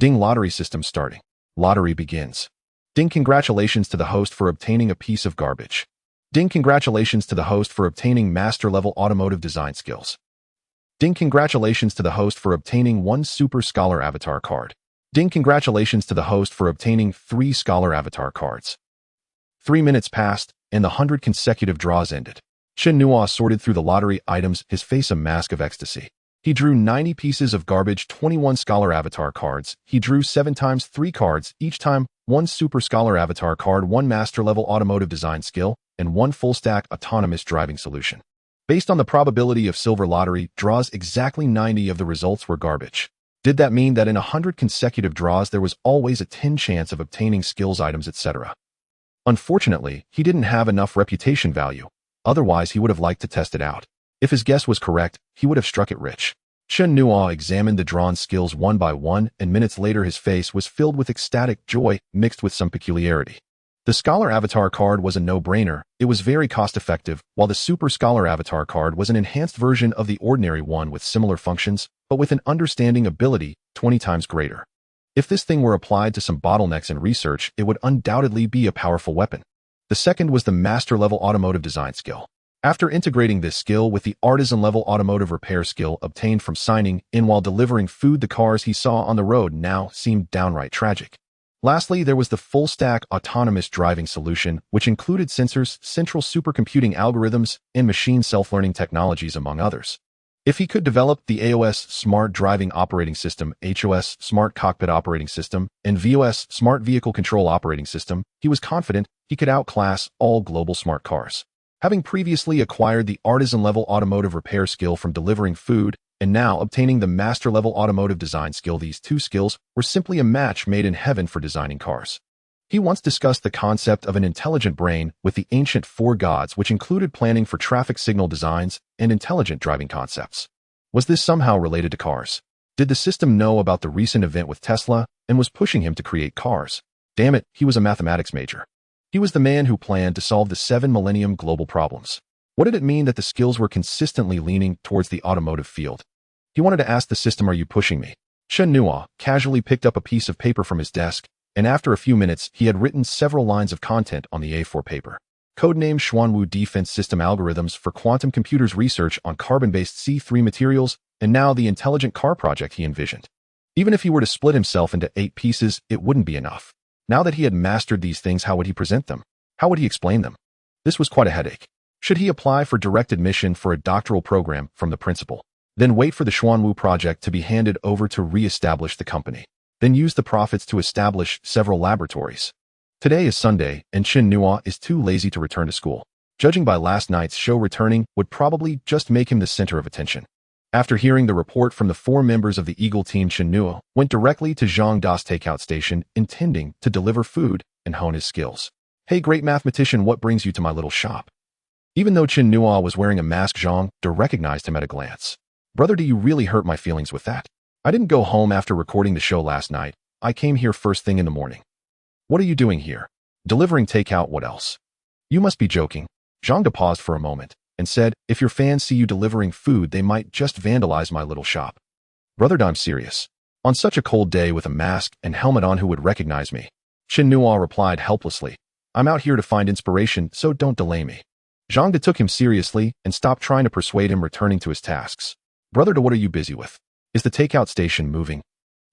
Ding, lottery system starting. Lottery begins. Ding, congratulations to the host for obtaining a piece of garbage. Ding, congratulations to the host for obtaining master level automotive design skills. Ding, congratulations to the host for obtaining 1 super scholar avatar card. Ding, congratulations to the host for obtaining 3 scholar avatar cards. 3 minutes passed, and the 100 consecutive draws ended. Chen Nuo sorted through the lottery items, his face a mask of ecstasy. He drew 90 pieces of garbage, 21 scholar avatar cards. He drew 7 times 3 cards, each time 1 super scholar avatar card, 1 master-level automotive design skill, and 1 full-stack autonomous driving solution. Based on the probability of silver lottery draws, exactly 90 of the results were garbage. Did that mean that in 100 consecutive draws there was always a 10 chance of obtaining skills items, etc.? Unfortunately, he didn't have enough reputation value. Otherwise, he would have liked to test it out. If his guess was correct, he would have struck it rich. Chen Nuo examined the drawn skills one by one, and minutes later his face was filled with ecstatic joy mixed with some peculiarity. The Scholar Avatar card was a no-brainer. It was very cost-effective, while the Super Scholar Avatar card was an enhanced version of the ordinary one with similar functions, but with an understanding ability 20 times greater. If this thing were applied to some bottlenecks in research, it would undoubtedly be a powerful weapon. The second was the master-level automotive design skill. After integrating this skill with the artisan-level automotive repair skill obtained from signing in while delivering food, the cars he saw on the road now seemed downright tragic. Lastly, there was the full-stack autonomous driving solution, which included sensors, central supercomputing algorithms, and machine self-learning technologies, among others. If he could develop the AOS Smart Driving Operating System, HOS Smart Cockpit Operating System, and VOS Smart Vehicle Control Operating System, he was confident he could outclass all global smart cars. Having previously acquired the artisan-level automotive repair skill from delivering food, and now obtaining the master-level automotive design skill, these two skills were simply a match made in heaven for designing cars. He once discussed the concept of an intelligent brain with the ancient 4 gods, which included planning for traffic signal designs and intelligent driving concepts. Was this somehow related to cars? Did the system know about the recent event with Tesla and was pushing him to create cars? Damn it, he was a mathematics major. He was the man who planned to solve the 7 millennium global problems. What did it mean that the skills were consistently leaning towards the automotive field? He wanted to ask the system, "Are you pushing me?" Chen Nuo casually picked up a piece of paper from his desk, and after a few minutes, he had written several lines of content on the A4 paper. Codename Xuanwu Defense System Algorithms for Quantum Computers Research on Carbon-Based C3 Materials, and now the intelligent car project he envisioned. Even if he were to split himself into 8 pieces, it wouldn't be enough. Now that he had mastered these things, how would he present them? How would he explain them? This was quite a headache. Should he apply for direct admission for a doctoral program from the principal? Then wait for the Xuanwu project to be handed over to re-establish the company? Then use the profits to establish several laboratories? Today is Sunday, and Chen Nuo is too lazy to return to school. Judging by last night's show, returning would probably just make him the center of attention. After hearing the report from the 4 members of the Eagle team, Chen Nuo went directly to Zhang Da's takeout station, intending to deliver food and hone his skills. "Hey, great mathematician, what brings you to my little shop?" Even though Chen Nuo was wearing a mask, Zhang Da recognized him at a glance. "Brother, do you really hurt my feelings with that? I didn't go home after recording the show last night. I came here first thing in the morning." "What are you doing here?" "Delivering takeout, what else?" "You must be joking." Zhang Da paused for a moment and said, "If your fans see you delivering food, they might just vandalize my little shop." "Brother, I'm serious. On such a cold day with a mask and helmet on, who would recognize me?" Chen Nuo replied helplessly, "I'm out here to find inspiration, so don't delay me." Zhang Da took him seriously and stopped trying to persuade him, returning to his tasks. "Brother, what are you busy with? Is the takeout station moving?"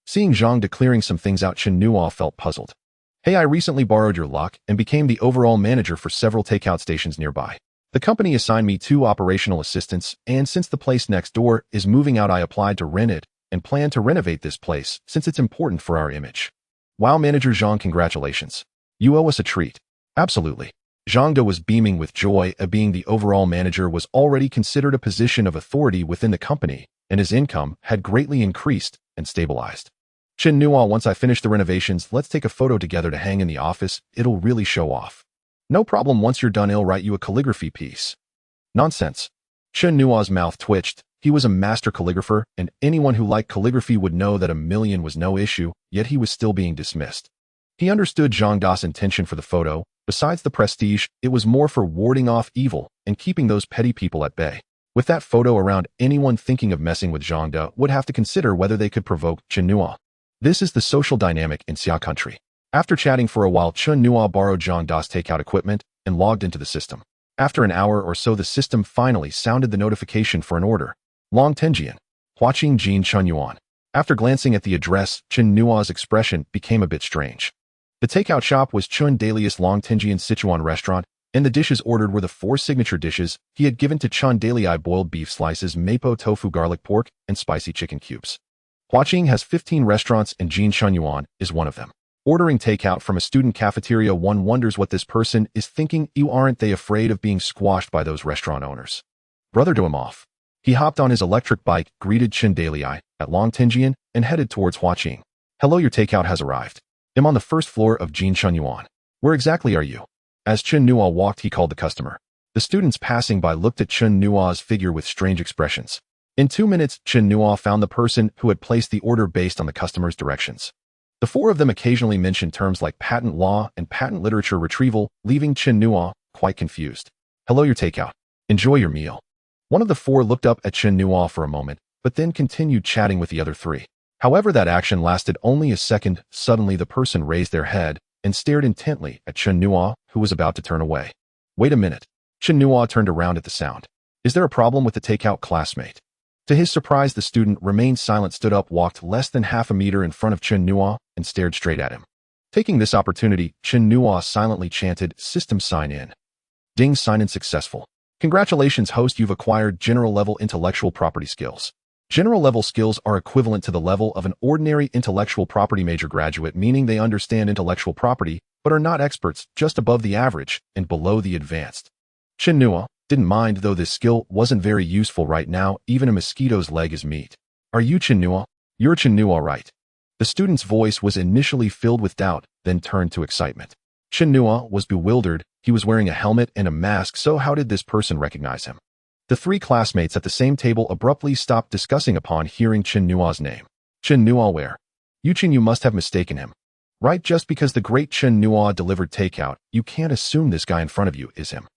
Seeing Zhang Da clearing some things out, Chen Nuo felt puzzled. "Hey, I recently borrowed your luck and became the overall manager for several takeout stations nearby. The company assigned me 2 operational assistants, and since the place next door is moving out, I applied to rent it and plan to renovate this place since it's important for our image." "Wow, Manager Zhang, congratulations. You owe us a treat." "Absolutely." Zhang Da was beaming with joy. Being the overall manager was already considered a position of authority within the company, and his income had greatly increased and stabilized. "Chen Nuo, once I finish the renovations, let's take a photo together to hang in the office. It'll really show off." "No problem, once you're done, I'll write you a calligraphy piece." "Nonsense." Chen Nuo's mouth twitched. He was a master calligrapher, and anyone who liked calligraphy would know that $1,000,000 was no issue, yet he was still being dismissed. He understood Zhang Da's intention for the photo. Besides the prestige, it was more for warding off evil and keeping those petty people at bay. With that photo around, anyone thinking of messing with Zhang Da would have to consider whether they could provoke Chen Nuo. This is the social dynamic in Xia country. After chatting for a while, Chen Nuo borrowed Zhang Da's takeout equipment and logged into the system. After an hour or so, the system finally sounded the notification for an order. Long Tenjian, Huaqing Chen Yuan. After glancing at the address, Chen Nuo's expression became a bit strange. The takeout shop was Chun Dalius Longtingian Sichuan restaurant, and the dishes ordered were the 4 signature dishes he had given to Chun Dalii: boiled beef slices, mapo tofu garlic pork, and spicy chicken cubes. Huaqing has 15 restaurants and Jin Shenyuan is one of them. Ordering takeout from a student cafeteria, one wonders what this person is thinking. Aren't they afraid of being squashed by those restaurant owners? Brother to him off. He hopped on his electric bike, greeted Chen Dalii at Longtingian, and headed towards Huaqing. Hello, your takeout has arrived. I'm on the first floor of Jin Shenyuan. Where exactly are you? As Chen Nuo walked, he called the customer. The students passing by looked at Chen Nuo's figure with strange expressions. In 2 minutes, Chen Nuo found the person who had placed the order based on the customer's directions. The 4 of them occasionally mentioned terms like patent law and patent literature retrieval, leaving Chen Nuo quite confused. Hello, your takeout. Enjoy your meal. One of the 4 looked up at Chen Nuo for a moment, but then continued chatting with the other 3. However, that action lasted only a second. Suddenly, the person raised their head and stared intently at Chen Nuo, who was about to turn away. Wait a minute. Chen Nuo turned around at the sound. Is there a problem with the takeout, classmate? To his surprise, the student remained silent, stood up, walked less than half a meter in front of Chen Nuo, and stared straight at him. Taking this opportunity, Chen Nuo silently chanted, "System sign in." Ding, sign in successful. Congratulations, host, you've acquired general-level intellectual property skills. General-level skills are equivalent to the level of an ordinary intellectual property major graduate, meaning they understand intellectual property, but are not experts, just above the average and below the advanced. Chen Nuo didn't mind, though this skill wasn't very useful right now. Even a mosquito's leg is meat. Are you Chen Nuo? You're Chen Nuo, right? The student's voice was initially filled with doubt, then turned to excitement. Chen Nuo was bewildered. He was wearing a helmet and a mask, so how did this person recognize him? The 3 classmates at the same table abruptly stopped discussing upon hearing Chen Nuo's name. Chen Nuo, where? You Chen, you must have mistaken him. Right, just because the great Chen Nuo delivered takeout, you can't assume this guy in front of you is him.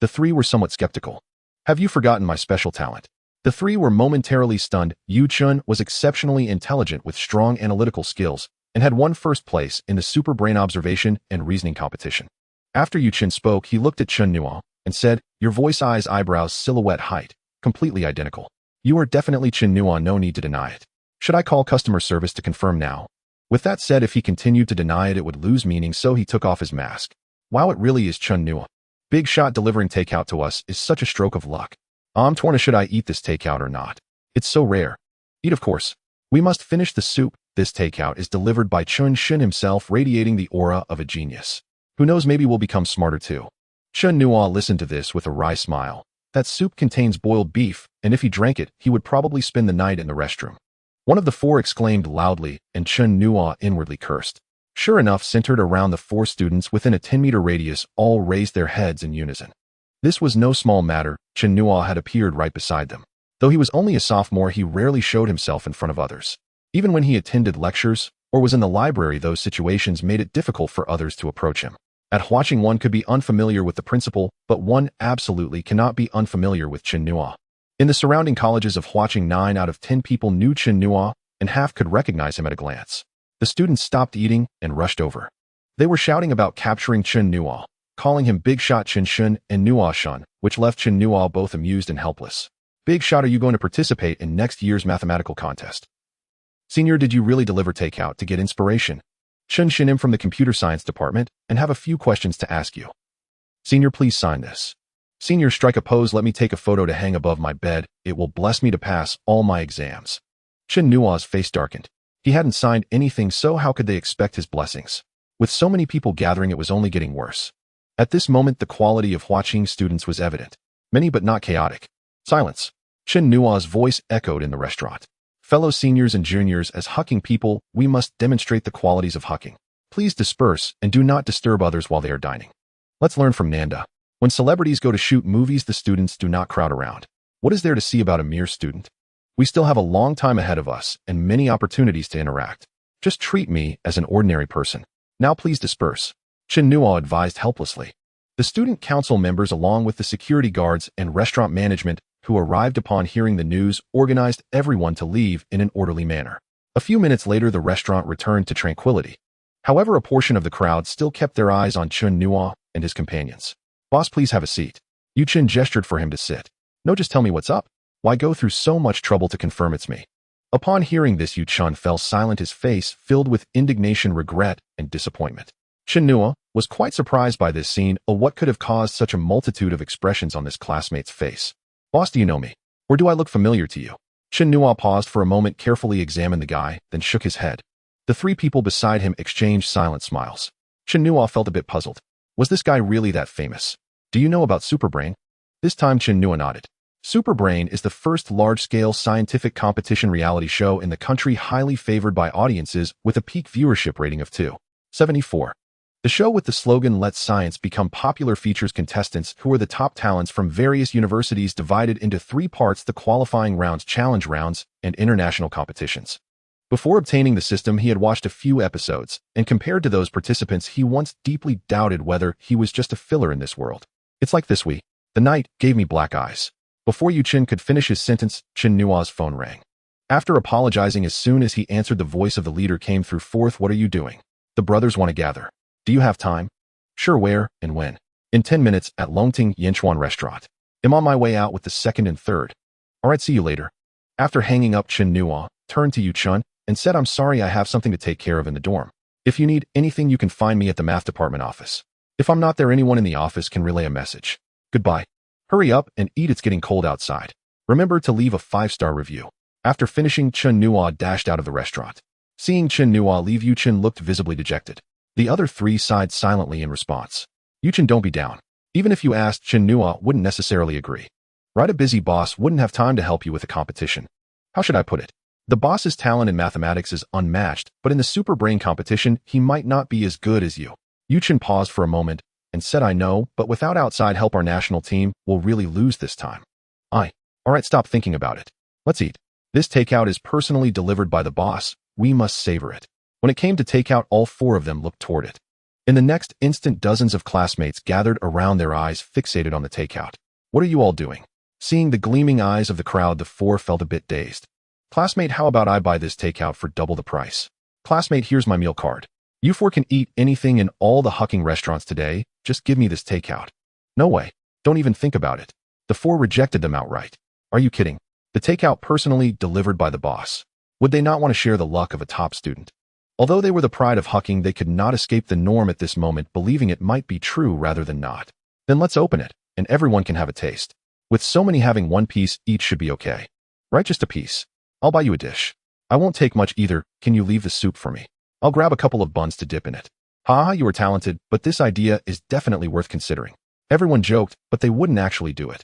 The 3 were somewhat skeptical. Have you forgotten my special talent? The 3 were momentarily stunned. Yu Chun was exceptionally intelligent with strong analytical skills and had won first place in the super brain observation and reasoning competition. After Yu Chun spoke, he looked at Chen Nuo and said, your voice, eyes, eyebrows, silhouette, height, completely identical. You are definitely Chen Nuo, no need to deny it. Should I call customer service to confirm now? With that said, if he continued to deny it, it would lose meaning, so he took off his mask. Wow, it really is Chen Nuo. Big shot delivering takeout to us is such a stroke of luck. I'm torn, should I eat this takeout or not? It's so rare. Eat, of course. We must finish the soup. This takeout is delivered by Chun Shin himself, radiating the aura of a genius. Who knows, maybe we'll become smarter too. Chen Nuo listened to this with a wry smile. That soup contains boiled beef, and if he drank it, he would probably spend the night in the restroom. One of the 4 exclaimed loudly, and Chen Nuo inwardly cursed. Sure enough, centered around the 4 students within a 10-meter radius, all raised their heads in unison. This was no small matter. Chen Nuo had appeared right beside them. Though he was only a sophomore, he rarely showed himself in front of others. Even when he attended lectures or was in the library, those situations made it difficult for others to approach him. At Huaqing, one could be unfamiliar with the principal, but one absolutely cannot be unfamiliar with Chen Nuo. In the surrounding colleges of Huaqing, 9 out of 10 people knew Chen Nuo, and half could recognize him at a glance. The students stopped eating and rushed over. They were shouting about capturing Chen Nuo, calling him Big Shot Chen Shun and Nuo Shun, which left Chen Nuo both amused and helpless. Big Shot, are you going to participate in next year's mathematical contest? Senior, did you really deliver takeout to get inspiration? Chen Shinim from the computer science department and have a few questions to ask you. Senior, please sign this. Senior, strike a pose. Let me take a photo to hang above my bed. It will bless me to pass all my exams. Chen Nuo's face darkened. He hadn't signed anything, so how could they expect his blessings? With so many people gathering, it was only getting worse. At this moment, the quality of Huaqing students was evident. Many but not chaotic. Silence. Chen Nuo's voice echoed in the restaurant. Fellow seniors and juniors, as Huaqing people, we must demonstrate the qualities of Huaqing. Please disperse and do not disturb others while they are dining. Let's learn from Nanda. When celebrities go to shoot movies, the students do not crowd around. What is there to see about a mere student? We still have a long time ahead of us and many opportunities to interact. Just treat me as an ordinary person. Now please disperse. Chen Nuo advised helplessly. The student council members, along with the security guards and restaurant management who arrived upon hearing the news, organized everyone to leave in an orderly manner. A few minutes later, the restaurant returned to tranquility. However, a portion of the crowd still kept their eyes on Chen Nuo and his companions. Boss, please have a seat. Yu Chen gestured for him to sit. No, just tell me what's up. Why go through so much trouble to confirm it's me? Upon hearing this, Yu Chun fell silent, his face filled with indignation, regret, and disappointment. Chen Nuo was quite surprised by this scene, or what could have caused such a multitude of expressions on this classmate's face. Boss, do you know me? Or do I look familiar to you? Chen Nuo paused for a moment, carefully examined the guy, then shook his head. The three people beside him exchanged silent smiles. Chen Nuo felt a bit puzzled. Was this guy really that famous? Do you know about Superbrain? This time Chen Nuo nodded. Superbrain is the first large-scale scientific competition reality show in the country, highly favored by audiences with a peak viewership rating of 2.74. The show, with the slogan "Let Science Become Popular," features contestants who are the top talents from various universities, divided into three parts: the qualifying rounds, challenge rounds, and international competitions. Before obtaining the system, he had watched a few episodes, and compared to those participants, he once deeply doubted whether he was just a filler in this world. It's like this: the night gave me black eyes. Before Yu Chen could finish his sentence, Chen Nuo's phone rang. After apologizing as soon as he answered, the voice of the leader came through. "Fourth, what are you doing? The brothers want to gather. Do you have time?" "Sure, where and when?" "In 10 minutes at Huaqing University restaurant. I'm on my way out with the second and third." "All right, see you later." After hanging up, Chen Nuo turned to Yu Chen and said, "I'm sorry, I have something to take care of in the dorm. If you need anything, you can find me at the math department office. If I'm not there, anyone in the office can relay a message. Goodbye. Hurry up and eat, it's getting cold outside. Remember to leave a 5-star review." After finishing, Chen Nuo dashed out of the restaurant. Seeing Chen Nuo leave, Yu Chen looked visibly dejected. The other three sighed silently in response. "Yu Chen, don't be down. Even if you asked, Chen Nuo wouldn't necessarily agree. Right, a busy boss wouldn't have time to help you with a competition. How should I put it? The boss's talent in mathematics is unmatched, but in the super brain competition, he might not be as good as you." Yu Chen paused for a moment and said, "I know, but without outside help, our national team will really lose this time." All right, stop thinking about it. Let's eat. This takeout is personally delivered by the boss. We must savor it." When it came to takeout, all four of them looked toward it. In the next instant, dozens of classmates gathered around, their eyes fixated on the takeout. "What are you all doing?" Seeing the gleaming eyes of the crowd, the four felt a bit dazed. "Classmate, how about I buy this takeout for double the price?" "Classmate, here's my meal card. You four can eat anything in all the Huaqing restaurants today. Just give me this takeout." "No way. Don't even think about it." The four rejected them outright. "Are you kidding? The takeout personally delivered by the boss. Would they not want to share the luck of a top student?" Although they were the pride of Huaqing, they could not escape the norm at this moment, believing it might be true rather than not. "Then let's open it, and everyone can have a taste. With so many, having one piece each should be okay. Right, just a piece. I'll buy you a dish. I won't take much either. Can you leave the soup for me? I'll grab a couple of buns to dip in it." "Haha, you are talented, but this idea is definitely worth considering." Everyone joked, but they wouldn't actually do it.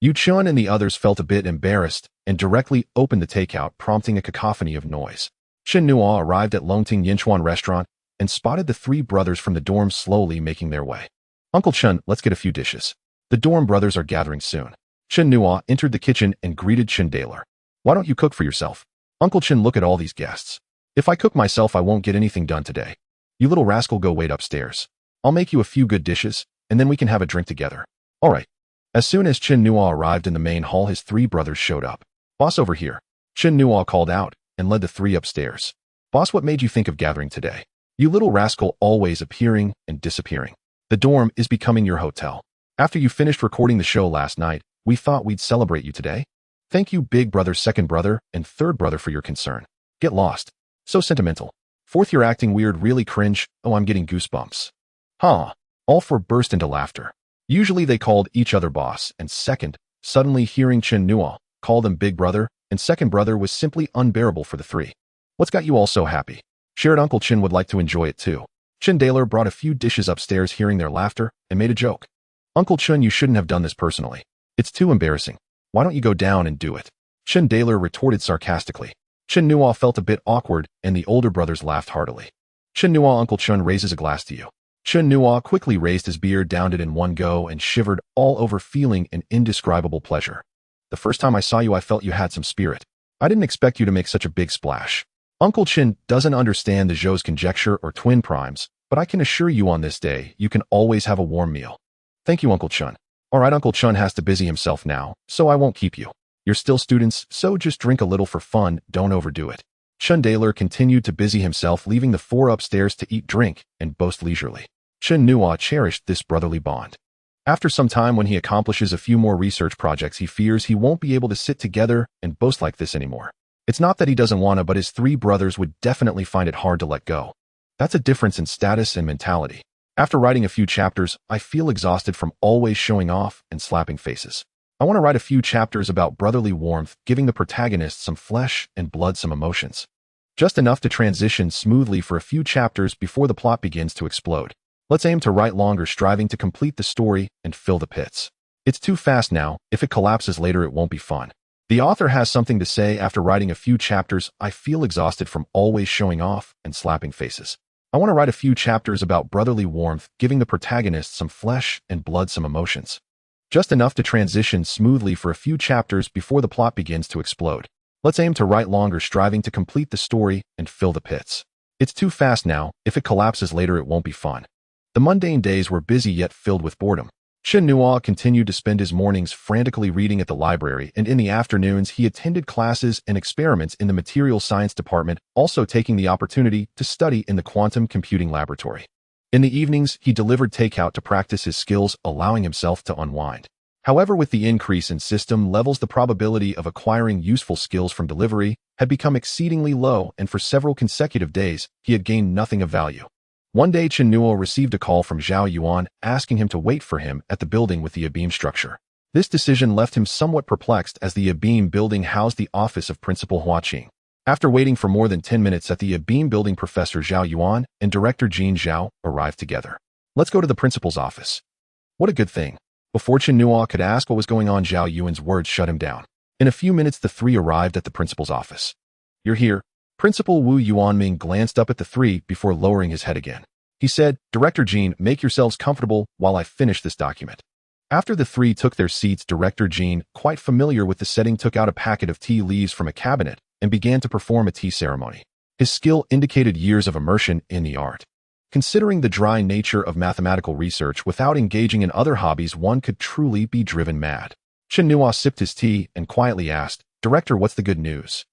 Yu Chen and the others felt a bit embarrassed and directly opened the takeout, prompting a cacophony of noise. Chen Nuo arrived at Huaqing University restaurant and spotted the three brothers from the dorm slowly making their way. "Uncle Chen, let's get a few dishes. The dorm brothers are gathering soon." Chen Nuo entered the kitchen and greeted Chen Daler. "Why don't you cook for yourself?" "Uncle Chen, look at all these guests. If I cook myself, I won't get anything done today. You little rascal, go wait upstairs. I'll make you a few good dishes, and then we can have a drink together." "All right." As soon as Chen Nuo arrived in the main hall, his three brothers showed up. "Boss, over here." Chen Nuo called out and led the three upstairs. "Boss, what made you think of gathering today? You little rascal, always appearing and disappearing. The dorm is becoming your hotel. After you finished recording the show last night, we thought we'd celebrate you today. Thank you, big brother, second brother, and third brother, for your concern. Get lost. So sentimental. Fourth, you're acting weird, really cringe. Oh, I'm getting goosebumps." "Huh." All four burst into laughter. Usually they called each other boss and second. Suddenly hearing Chen Nuo call them big brother and second brother was simply unbearable for the three. "What's got you all so happy? Share it, Uncle Chen would like to enjoy it too." Chen Daler brought a few dishes upstairs, hearing their laughter, and made a joke. "Uncle Chen, you shouldn't have done this personally. It's too embarrassing. Why don't you go down and do it?" Chen Daler retorted sarcastically. Chen Nuo felt a bit awkward, and the older brothers laughed heartily. "Chen Nuo, Uncle Chen raises a glass to you." Chen Nuo quickly raised his beer, downed it in one go, and shivered all over, feeling an indescribable pleasure. "The first time I saw you, I felt you had some spirit. I didn't expect you to make such a big splash." Uncle Chen doesn't understand the Zhou's conjecture or twin primes, but I can assure you on this day, you can always have a warm meal. "Thank you, Uncle Chen." "All right, Uncle Chen has to busy himself now, so I won't keep you. You're still students, so just drink a little for fun, don't overdo it." Chen Daler continued to busy himself, leaving the four upstairs to eat, drink, and boast leisurely. Chen Nuo cherished this brotherly bond. After some time, when he accomplishes a few more research projects, he fears he won't be able to sit together and boast like this anymore. It's not that he doesn't want to, but his three brothers would definitely find it hard to let go. That's a difference in status and mentality. After writing a few chapters, I feel exhausted from always showing off and slapping faces. I want to write a few chapters about brotherly warmth, giving the protagonist some flesh and blood, some emotions. Just enough to transition smoothly for a few chapters before the plot begins to explode. Let's aim to write longer, striving to complete the story and fill the pits. It's too fast now. If it collapses later, it won't be fun. The author has something to say. After writing a few chapters, I feel exhausted from always showing off and slapping faces. I want to write a few chapters about brotherly warmth, giving the protagonist some flesh and blood, some emotions. Just enough to transition smoothly for a few chapters before the plot begins to explode. Let's aim to write longer, striving to complete the story and fill the pits. It's too fast now. If it collapses later, it won't be fun. The mundane days were busy yet filled with boredom. Chen Nuo continued to spend his mornings frantically reading at the library, and in the afternoons he attended classes and experiments in the material science department, also taking the opportunity to study in the quantum computing laboratory. In the evenings, he delivered takeout to practice his skills, allowing himself to unwind. However, with the increase in system levels, the probability of acquiring useful skills from delivery had become exceedingly low, and for several consecutive days, he had gained nothing of value. One day, Chen Nuo received a call from Zhao Yuan asking him to wait for him at the building with the A-beam structure. This decision left him somewhat perplexed, as the A-beam building housed the office of Principal Huaqing. After waiting for more than 10 minutes at the A-beam building, Professor Zhao Yuan and Director Jin Zhao arrived together. "Let's go to the principal's office." What a good thing. Before Chen Nuo could ask what was going on, Zhao Yuan's words shut him down. In a few minutes, the three arrived at the principal's office. "You're here." Principal Wu Yuanming glanced up at the three before lowering his head again. He said, "Director Jin, make yourselves comfortable while I finish this document." After the three took their seats, Director Jin, quite familiar with the setting, took out a packet of tea leaves from a cabinet and began to perform a tea ceremony. His skill indicated years of immersion in the art. Considering the dry nature of mathematical research, without engaging in other hobbies, one could truly be driven mad. Chen Nuo sipped his tea and quietly asked, "Director, what's the good news?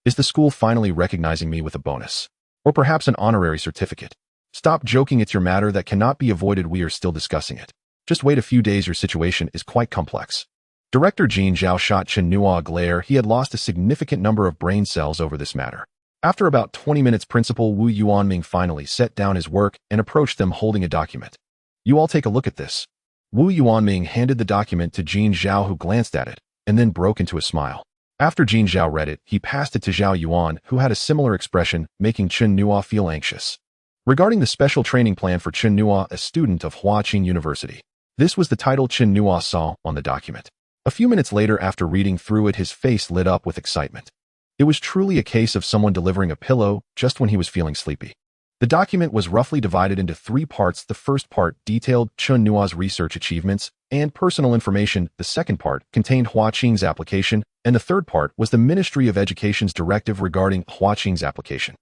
Is the school finally recognizing me with a bonus? Or perhaps an honorary certificate?" "Stop joking, it's your matter that cannot be avoided. We are still discussing it. Just wait a few days, your situation is quite complex." Director Jin Zhao shot Chen Nuo a glare. He had lost a significant number of brain cells over this matter. After about 20 minutes, Principal Wu Yuanming finally set down his work and approached them holding a document. "You all take a look at this." Wu Yuanming handed the document to Jin Zhao, who glanced at it and then broke into a smile. After Jin Zhao read it, he passed it to Zhao Yuan, who had a similar expression, making Chen Nuo feel anxious. Regarding the special training plan for Chen Nuo, a student of Huaqing University. This was the title Chen Nuo saw on the document. A few minutes later, after reading through it, his face lit up with excitement. It was truly a case of someone delivering a pillow just when he was feeling sleepy. The document was roughly divided into 3 parts. The first part detailed Chen Nuo's research achievements and personal information. The second part contained Huaqing's application, and the third part was the Ministry of Education's directive regarding Huaqing's application.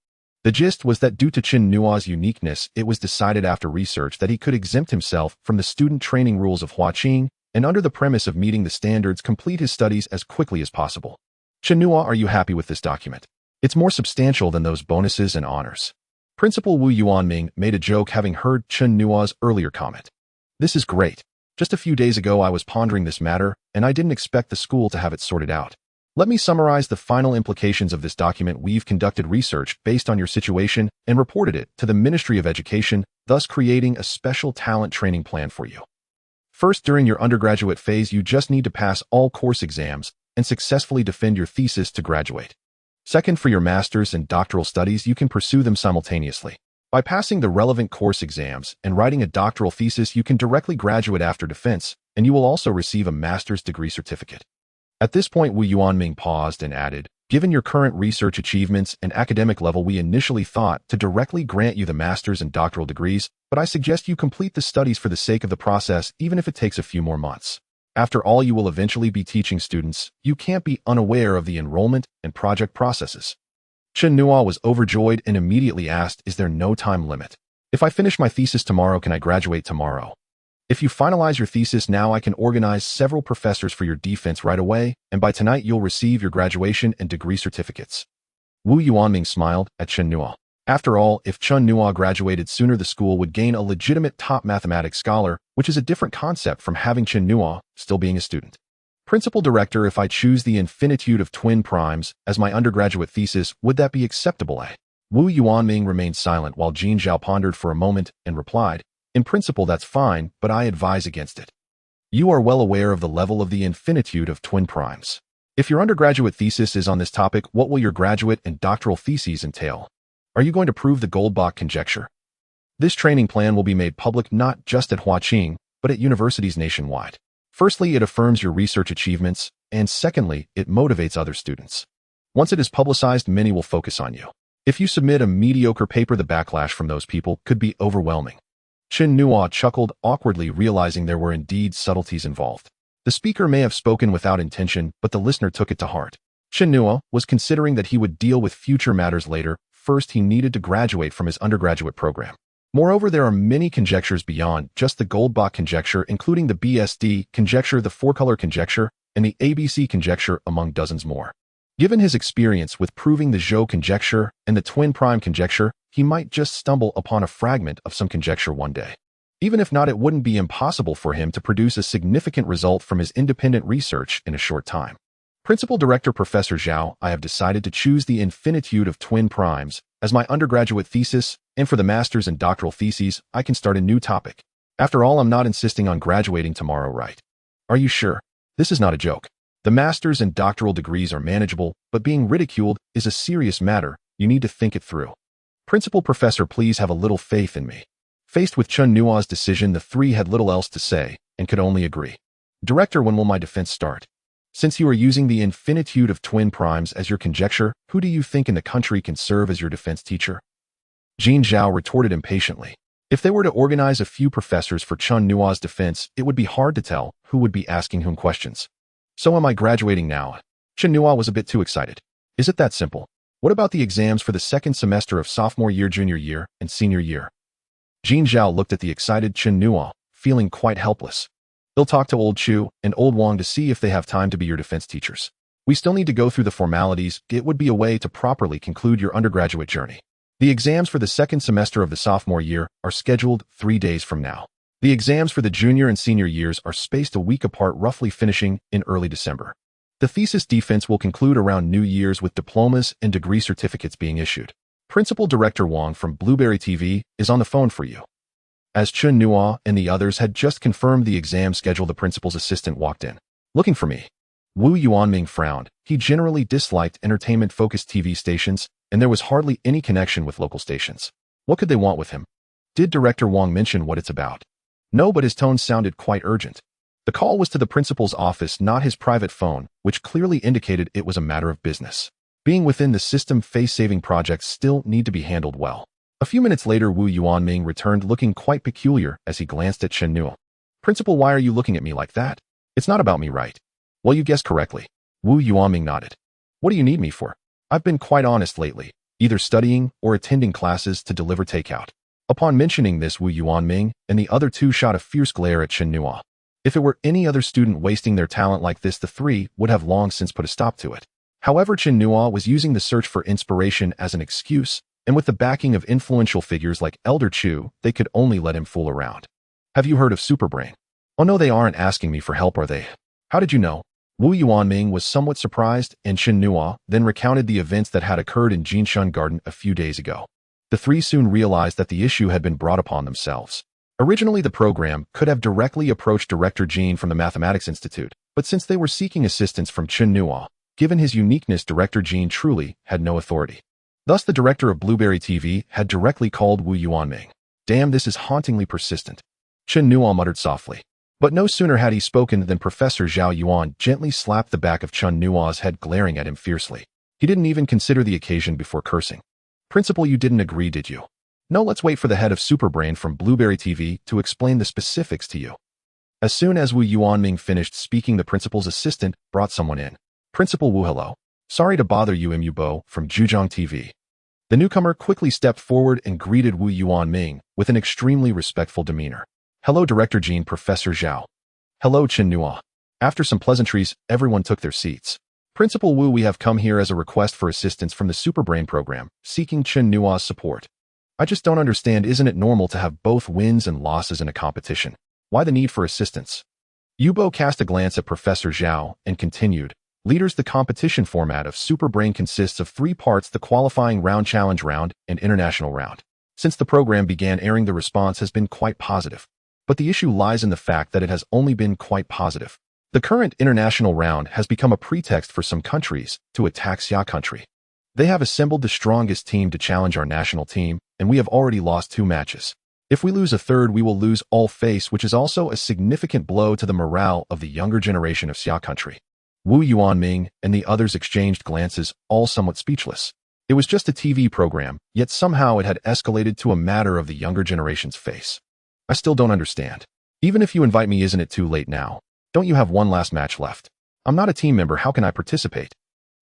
The gist was that due to Chen Nuo's uniqueness, it was decided after research that he could exempt himself from the student training rules of Huaqing, and under the premise of meeting the standards, complete his studies as quickly as possible. Chen Nuo, are you happy with this document? It's more substantial than those bonuses and honors. Principal Wu Yuanming made a joke, having heard Chen Nuo's earlier comment. "This is great. Just a few days ago I was pondering this matter, and I didn't expect the school to have it sorted out. Let me summarize the final implications of this document. We've conducted research based on your situation and reported it to the Ministry of Education, thus creating a special talent training plan for you. First, during your undergraduate phase, you just need to pass all course exams and successfully defend your thesis to graduate. Second, for your master's and doctoral studies, you can pursue them simultaneously. By passing the relevant course exams and writing a doctoral thesis, you can directly graduate after defense, and you will also receive a master's degree certificate." At this point, Wu Yuanming paused and added, "Given your current research achievements and academic level, we initially thought to directly grant you the master's and doctoral degrees, but I suggest you complete the studies for the sake of the process, even if it takes a few more months. After all, you will eventually be teaching students. You can't be unaware of the enrollment and project processes." Chen Nuo was overjoyed and immediately asked, "Is there no time limit? If I finish my thesis tomorrow, can I graduate tomorrow? If you finalize your thesis now, I can organize several professors for your defense right away, and by tonight you'll receive your graduation and degree certificates." Wu Yuanming smiled at Chen Nuo. After all, if Chen Nuo graduated sooner, the school would gain a legitimate top mathematics scholar, which is a different concept from having Chen Nuo still being a student. Principal Director, if I choose the infinitude of twin primes as my undergraduate thesis, would that be acceptable? Wu Yuanming remained silent while Jin Zhao pondered for a moment and replied, in principle that's fine, but I advise against it. You are well aware of the level of the infinitude of twin primes. If your undergraduate thesis is on this topic, what will your graduate and doctoral theses entail? Are you going to prove the Goldbach conjecture? This training plan will be made public not just at Huaqing, but at universities nationwide. Firstly, it affirms your research achievements, and secondly, it motivates other students. Once it is publicized, many will focus on you. If you submit a mediocre paper, the backlash from those people could be overwhelming. Chen Nuo chuckled awkwardly, realizing there were indeed subtleties involved. The speaker may have spoken without intention, but the listener took it to heart. Chen Nuo was considering that he would deal with future matters later. First, he needed to graduate from his undergraduate program. Moreover, there are many conjectures beyond just the Goldbach conjecture, including the BSD conjecture, the four-color conjecture, and the ABC conjecture, among dozens more. Given his experience with proving the Zhou conjecture and the twin prime conjecture, he might just stumble upon a fragment of some conjecture one day. Even if not, it wouldn't be impossible for him to produce a significant result from his independent research in a short time. Principal Director Professor Zhao, I have decided to choose the infinitude of twin primes as my undergraduate thesis, and for the master's and doctoral theses, I can start a new topic. After all, I'm not insisting on graduating tomorrow, right? Are you sure? This is not a joke. The master's and doctoral degrees are manageable, but being ridiculed is a serious matter. You need to think it through. Principal Professor, please have a little faith in me. Faced with Chen Nuo's decision, the three had little else to say and could only agree. Director, when will my defense start? Since you are using the infinitude of twin primes as your conjecture, who do you think in the country can serve as your defense teacher? Jin Zhao retorted impatiently. If they were to organize a few professors for Chen Nuo's defense, it would be hard to tell who would be asking whom questions. So am I graduating now? Chen Nuo was a bit too excited. Is it that simple? What about the exams for the second semester of sophomore year, junior year, and senior year? Jin Zhao looked at the excited Chen Nuo, feeling quite helpless. They'll talk to old Chu and old Wang to see if they have time to be your defense teachers. We still need to go through the formalities. It would be a way to properly conclude your undergraduate journey. The exams for the second semester of the sophomore year are scheduled 3 days from now. The exams for the junior and senior years are spaced a week apart, roughly finishing in early December. The thesis defense will conclude around New Year's with diplomas and degree certificates being issued. Principal Director Wang from Blueberry TV is on the phone for you. As Chen Nuo and the others had just confirmed the exam schedule, the principal's assistant walked in. Looking for me. Wu Yuanming frowned. He generally disliked entertainment-focused TV stations, and there was hardly any connection with local stations. What could they want with him? Did Director Wang mention what it's about? No, but his tone sounded quite urgent. The call was to the principal's office, not his private phone, which clearly indicated it was a matter of business. Being within the system, face-saving projects still need to be handled well. A few minutes later, Wu Yuanming returned looking quite peculiar as he glanced at Chen Nuo. Principal, why are you looking at me like that? It's not about me, right? Well, you guessed correctly. Wu Yuanming nodded. What do you need me for? I've been quite honest lately, either studying or attending classes to deliver takeout. Upon mentioning this, Wu Yuanming and the other two shot a fierce glare at Chen Nuo. If it were any other student wasting their talent like this, the three would have long since put a stop to it. However, Chen Nuo was using the search for inspiration as an excuse, and with the backing of influential figures like Elder Chu, they could only let him fool around. Have you heard of Superbrain? Oh no, they aren't asking me for help, are they? How did you know? Wu Yuanming was somewhat surprised, and Chen Nuo then recounted the events that had occurred in Jinshan Garden a few days ago. The three soon realized that the issue had been brought upon themselves. Originally, the program could have directly approached Director Jin from the Mathematics Institute, but since they were seeking assistance from Chen Nuo, given his uniqueness, Director Jin truly had no authority. Thus, the director of Blueberry TV had directly called Wu Yuanming. Damn, this is hauntingly persistent. Chen Nuo muttered softly. But no sooner had he spoken than Professor Zhao Yuan gently slapped the back of Chen Nuo's head, glaring at him fiercely. He didn't even consider the occasion before cursing. Principal, you didn't agree, did you? No, let's wait for the head of Superbrain from Blueberry TV to explain the specifics to you. As soon as Wu Yuanming finished speaking, the principal's assistant brought someone in. Principal Wu, hello. Sorry to bother you, Mu Bo from Zhujiang TV. The newcomer quickly stepped forward and greeted Wu Yuanming with an extremely respectful demeanor. Hello, Director Jin, Professor Zhao. Hello, Chen Nuo. After some pleasantries, everyone took their seats. Principal Wu, we have come here as a request for assistance from the Superbrain program, seeking Chen Nuo's support. I just don't understand, isn't it normal to have both wins and losses in a competition? Why the need for assistance? Yubo cast a glance at Professor Zhao and continued, "Leaders, the competition format of Super Brain consists of 3 parts: the qualifying round, challenge round, and international round. Since the program began airing, the response has been quite positive. But the issue lies in the fact that it has only been quite positive. The current international round has become a pretext for some countries to attack Xia country. They have assembled the strongest team to challenge our national team, and we have already lost 2 matches. If we lose a third, we will lose all face, which is also a significant blow to the morale of the younger generation of Xia country." Wu Yuanming and the others exchanged glances, all somewhat speechless. It was just a TV program, yet somehow it had escalated to a matter of the younger generation's face. "I still don't understand. Even if you invite me, isn't it too late now? Don't you have one last match left? I'm not a team member, how can I participate?"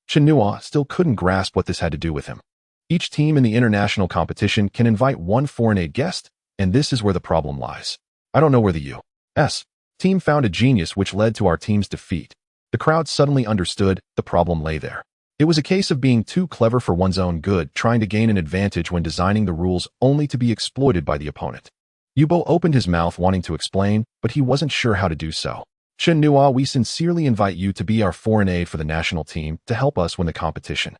Chen Nuo still couldn't grasp what this had to do with him. Each team in the international competition can invite one foreign aid guest, and this is where the problem lies. "I don't know where the U.S. team found a genius which led to our team's defeat." The crowd suddenly understood the problem lay there. It was a case of being too clever for one's own good, trying to gain an advantage when designing the rules only to be exploited by the opponent. Yubo opened his mouth wanting to explain, but he wasn't sure how to do so. "Chen Nuo, we sincerely invite you to be our foreign aid for the national team to help us win the competition."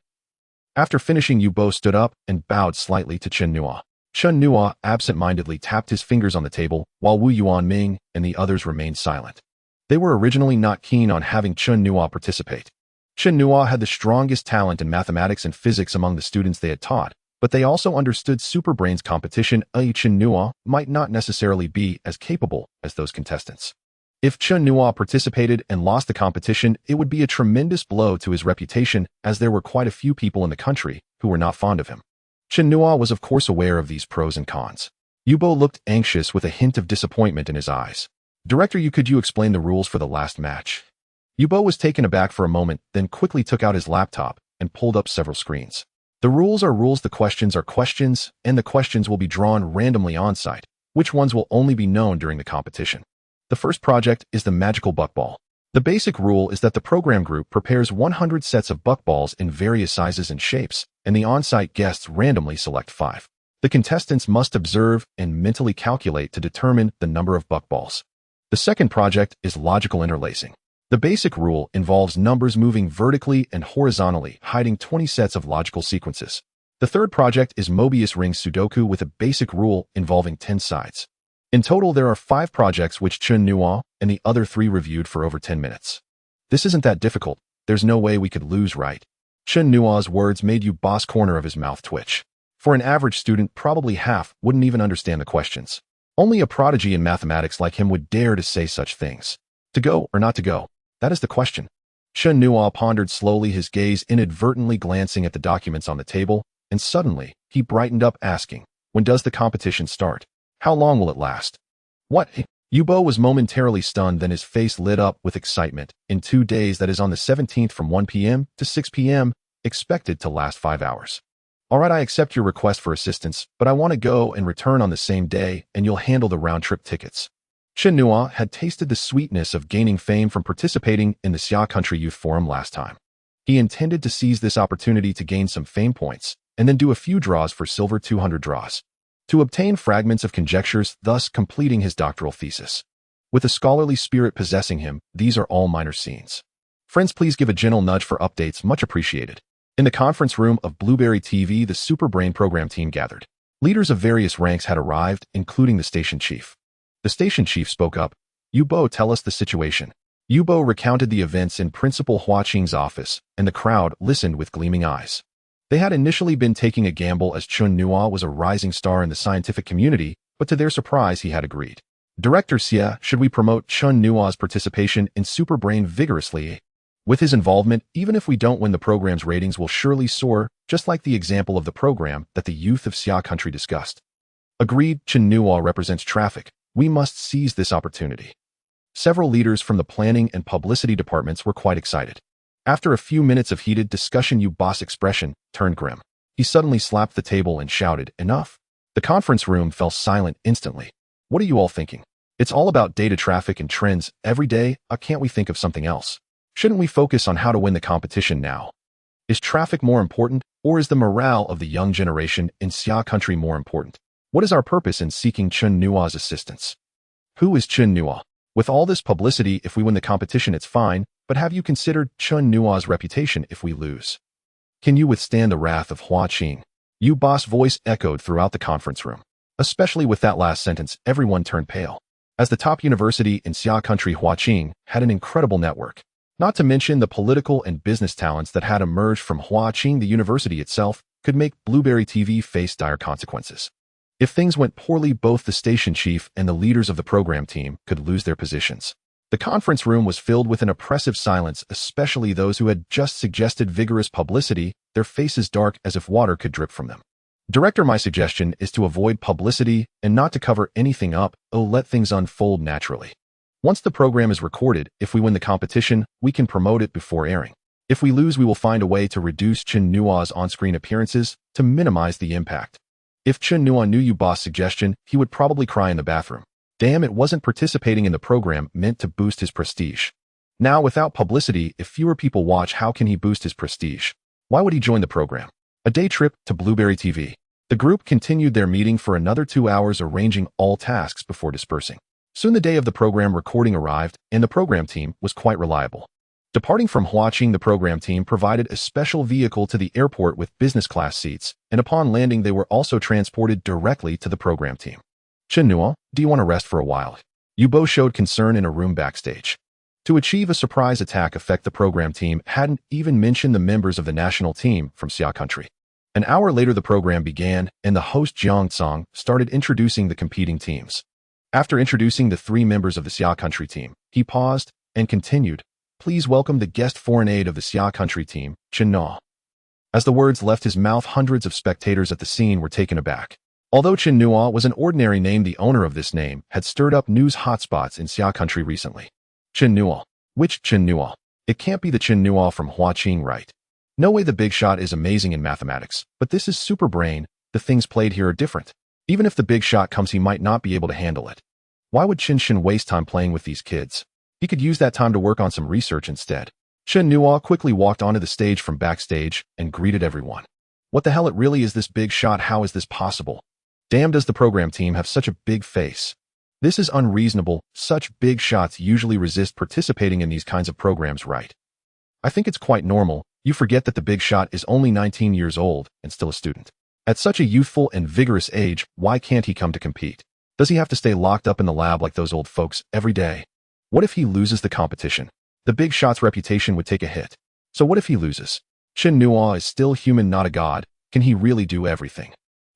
After finishing, Yubo stood up and bowed slightly to Chen Nuo. Chen Nuo absent-mindedly tapped his fingers on the table, while Wu Yuanming and the others remained silent. They were originally not keen on having Chen Nuo participate. Chen Nuo had the strongest talent in mathematics and physics among the students they had taught, but they also understood Super Brain's competition. Chen Nuo might not necessarily be as capable as those contestants. If Chen Nuo participated and lost the competition, it would be a tremendous blow to his reputation, as there were quite a few people in the country who were not fond of him. Chen Nuo was of course aware of these pros and cons. Yubo looked anxious with a hint of disappointment in his eyes. "Director, could you explain the rules for the last match?" Yubo was taken aback for a moment, then quickly took out his laptop and pulled up several screens. "The rules are rules, the questions are questions, and the questions will be drawn randomly on-site, which ones will only be known during the competition. The first project is the magical buckball. The basic rule is that the program group prepares 100 sets of buckballs in various sizes and shapes, and the on-site guests randomly select 5. The contestants must observe and mentally calculate to determine the number of buckballs. The second project is logical interlacing. The basic rule involves numbers moving vertically and horizontally, hiding 20 sets of logical sequences. The third project is Mobius ring Sudoku with a basic rule involving 10 sides. In total, there are 5 projects which Chen Nuo and the other 3 reviewed for over 10 minutes. This isn't that difficult. There's no way we could lose, right? Chen Nuo's words made Yubo's corner of his mouth twitch. For an average student, probably half wouldn't even understand the questions. Only a prodigy in mathematics like him would dare to say such things. To go or not to go? That is the question. Chen Nuo pondered slowly, his gaze inadvertently glancing at the documents on the table, and suddenly, he brightened up, asking, "When does the competition start? How long will it last?" "What?" Yubo was momentarily stunned, then his face lit up with excitement. "In 2 days, that is on the 17th from 1 p.m. to 6 p.m., expected to last 5 hours. All right, I accept your request for assistance, but I want to go and return on the same day, and you'll handle the round-trip tickets." Chen Nuo had tasted the sweetness of gaining fame from participating in the Xia Country Youth Forum last time. He intended to seize this opportunity to gain some fame points, and then do a few draws for silver 200 draws. To obtain fragments of conjectures, thus completing his doctoral thesis. With a scholarly spirit possessing him, these are all minor scenes. Friends, please give a gentle nudge for updates, much appreciated. In the conference room of Blueberry TV, the Super Brain program team gathered. Leaders of various ranks had arrived, including the station chief. The station chief spoke up. "Yubo, tell us the situation." Yubo recounted the events in Principal Huaqing's office, and the crowd listened with gleaming eyes. They had initially been taking a gamble, as Chen Nuo was a rising star in the scientific community, but to their surprise he had agreed. "Director Xia, should we promote Chen Nuo's participation in Super Brain vigorously? With his involvement, even if we don't win, the program's ratings will surely soar, just like the example of the program that the youth of Xia Country discussed." "Agreed, Chen Nuo represents traffic. We must seize this opportunity." Several leaders from the planning and publicity departments were quite excited. After a few minutes of heated discussion, Yubo's expression turned grim. He suddenly slapped the table and shouted, "Enough!" The conference room fell silent instantly. "What are you all thinking? It's all about data traffic and trends every day. Can't we think of something else? Shouldn't we focus on how to win the competition now? Is traffic more important, or is the morale of the young generation in Xia Country more important? What is our purpose in seeking Chen Nuo's assistance?" "Who is Chen Nuo? With all this publicity, if we win the competition, it's fine, but have you considered Chen Nuo's reputation if we lose? Can you withstand the wrath of Huaqing? Yu boss voice echoed throughout the conference room. Especially with that last sentence, everyone turned pale. As the top university in Xia country, Huaqing had an incredible network. Not to mention the political and business talents that had emerged from Huaqing. The university itself could make Blueberry TV face dire consequences. If things went poorly, both the station chief and the leaders of the program team could lose their positions. The conference room was filled with an oppressive silence, especially those who had just suggested vigorous publicity, their faces dark as if water could drip from them. Director, my suggestion is to avoid publicity and not to cover anything up. Let things unfold naturally. Once the program is recorded, if we win the competition, we can promote it before airing. If we lose, we will find a way to reduce Chen Nuo's on-screen appearances to minimize the impact. If Chen Nuo knew Yu boss' suggestion, he would probably cry in the bathroom. Damn, it wasn't participating in the program meant to boost his prestige. Now, without publicity, if fewer people watch, how can he boost his prestige? Why would he join the program? A day trip to Blueberry TV. The group continued their meeting for another 2 hours, arranging all tasks before dispersing. Soon the day of the program recording arrived, and the program team was quite reliable. Departing from Huaqing, the program team provided a special vehicle to the airport with business class seats, and upon landing they were also transported directly to the program team. Chen Nuo, do you want to rest for a while? Yu Bo showed concern in a room backstage. To achieve a surprise attack effect, the program team hadn't even mentioned the members of the national team from Xia country. An hour later the program began, and the host Jiang Tsang started introducing the competing teams. After introducing the 3 members of the Xia country team, he paused and continued, "Please welcome the guest foreign aide of the Xia country team, Chen Nuo." As the words left his mouth, hundreds of spectators at the scene were taken aback. Although Chen Nuo was an ordinary name, the owner of this name had stirred up news hotspots in Xia country recently. Chen Nuo. Which Chen Nuo? It can't be the Chen Nuo from Huaqing, right? No way. The big shot is amazing in mathematics, but this is super brain. The things played here are different. Even if the big shot comes, he might not be able to handle it. Why would Chen Shen waste time playing with these kids? He could use that time to work on some research instead. Chen Nuo quickly walked onto the stage from backstage and greeted everyone. What the hell? It really is this big shot. How is this possible? Damn, does the program team have such a big face? This is unreasonable. Such big shots usually resist participating in these kinds of programs, right? I think it's quite normal. You forget that the big shot is only 19 years old and still a student. At such a youthful and vigorous age, why can't he come to compete? Does he have to stay locked up in the lab like those old folks every day? What if he loses the competition? The big shot's reputation would take a hit. So what if he loses? Chen Nuo is still human, not a god. Can he really do everything?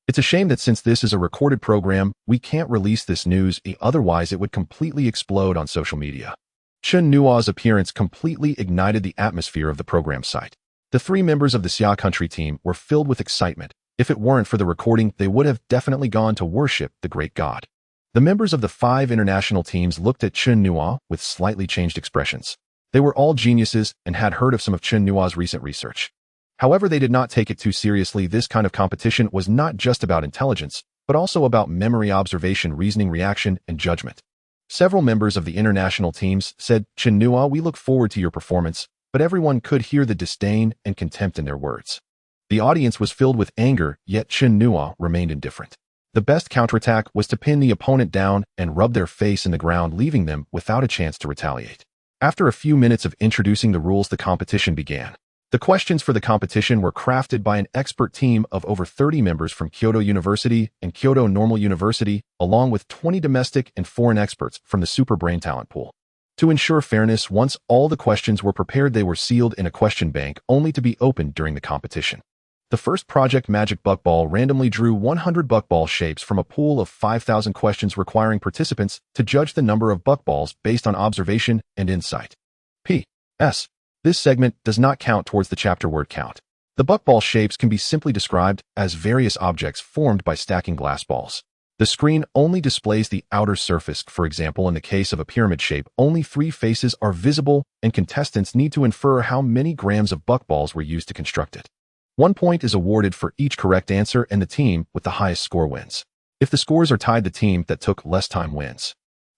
It's a shame that since this is a recorded program, we can't release this news, otherwise it would completely explode on social media. Chen Nuo's appearance completely ignited the atmosphere of the program site. The 3 members of the Xia country team were filled with excitement. If it weren't for the recording, they would have definitely gone to worship the great god. The members of the 5 international teams looked at Chen Nuo with slightly changed expressions. They were all geniuses and had heard of some of Chen Nuo's recent research. However, they did not take it too seriously. This kind of competition was not just about intelligence, but also about memory, observation, reasoning, reaction, and judgment. Several members of the international teams said, "Chen Nuo, we look forward to your performance," but everyone could hear the disdain and contempt in their words. The audience was filled with anger, yet Chen Nuo remained indifferent. The best counterattack was to pin the opponent down and rub their face in the ground, leaving them without a chance to retaliate. After a few minutes of introducing the rules, the competition began. The questions for the competition were crafted by an expert team of over 30 members from Kyoto University and Kyoto Normal University, along with 20 domestic and foreign experts from the Super Brain Talent Pool. To ensure fairness, once all the questions were prepared, they were sealed in a question bank, only to be opened during the competition. The first project, Magic Buckball, randomly drew 100 buckball shapes from a pool of 5,000 questions, requiring participants to judge the number of buckballs based on observation and insight. P.S. This segment does not count towards the chapter word count. The buckball shapes can be simply described as various objects formed by stacking glass balls. The screen only displays the outer surface. For example, in the case of a pyramid shape, only 3 faces are visible, and contestants need to infer how many grams of buckballs were used to construct it. 1 point is awarded for each correct answer, and the team with the highest score wins. If the scores are tied, the team that took less time wins.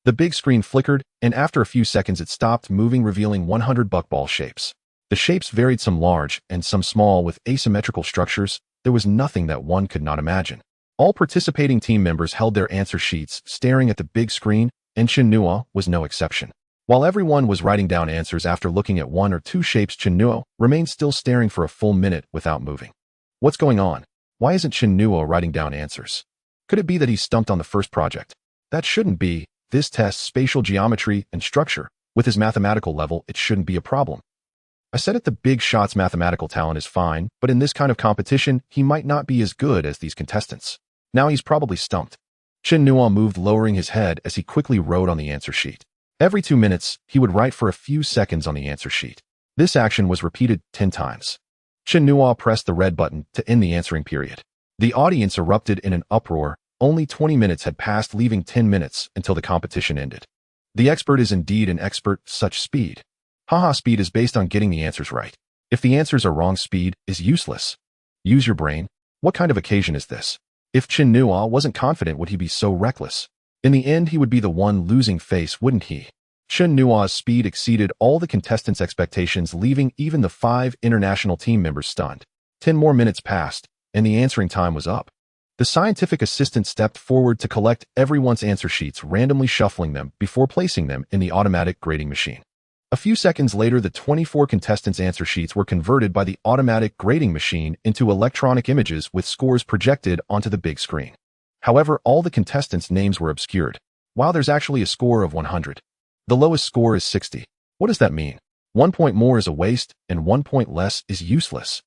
The big screen flickered, and after a few seconds it stopped moving, revealing 100 buckball shapes. The shapes varied, some large and some small, with asymmetrical structures. There was nothing that one could not imagine. All participating team members held their answer sheets, staring at the big screen, and Chen Nuo was no exception. While everyone was writing down answers after looking at one or two shapes, Chen Nuo remained still staring for a full minute without moving. What's going on? Why isn't Chen Nuo writing down answers? Could it be that he's stumped on the first project? That shouldn't be. This tests spatial geometry and structure. With his mathematical level, it shouldn't be a problem. I said it, the big shot's mathematical talent is fine, but in this kind of competition, he might not be as good as these contestants. Now he's probably stumped. Chen Nuo moved, lowering his head as he quickly wrote on the answer sheet. Every 2 minutes, he would write for a few seconds on the answer sheet. This action was repeated 10 times. Chen Nuo pressed the red button to end the answering period. The audience erupted in an uproar. Only 20 minutes had passed, leaving 10 minutes until the competition ended. The expert is indeed an expert. Such speed. Haha, speed is based on getting the answers right. If the answers are wrong, speed is useless. Use your brain. What kind of occasion is this? If Chen Nuo wasn't confident, would he be so reckless? In the end, he would be the one losing face, wouldn't he? Chen Nuo's speed exceeded all the contestants' expectations, leaving even the 5 international team members stunned. 10 more minutes passed, and the answering time was up. The scientific assistant stepped forward to collect everyone's answer sheets, randomly shuffling them before placing them in the automatic grading machine. A few seconds later, the 24 contestants' answer sheets were converted by the automatic grading machine into electronic images with scores projected onto the big screen. However, all the contestants' names were obscured. Wow, there's actually a score of 100. The lowest score is 60. What does that mean? 1 point more is a waste, and 1 point less is useless.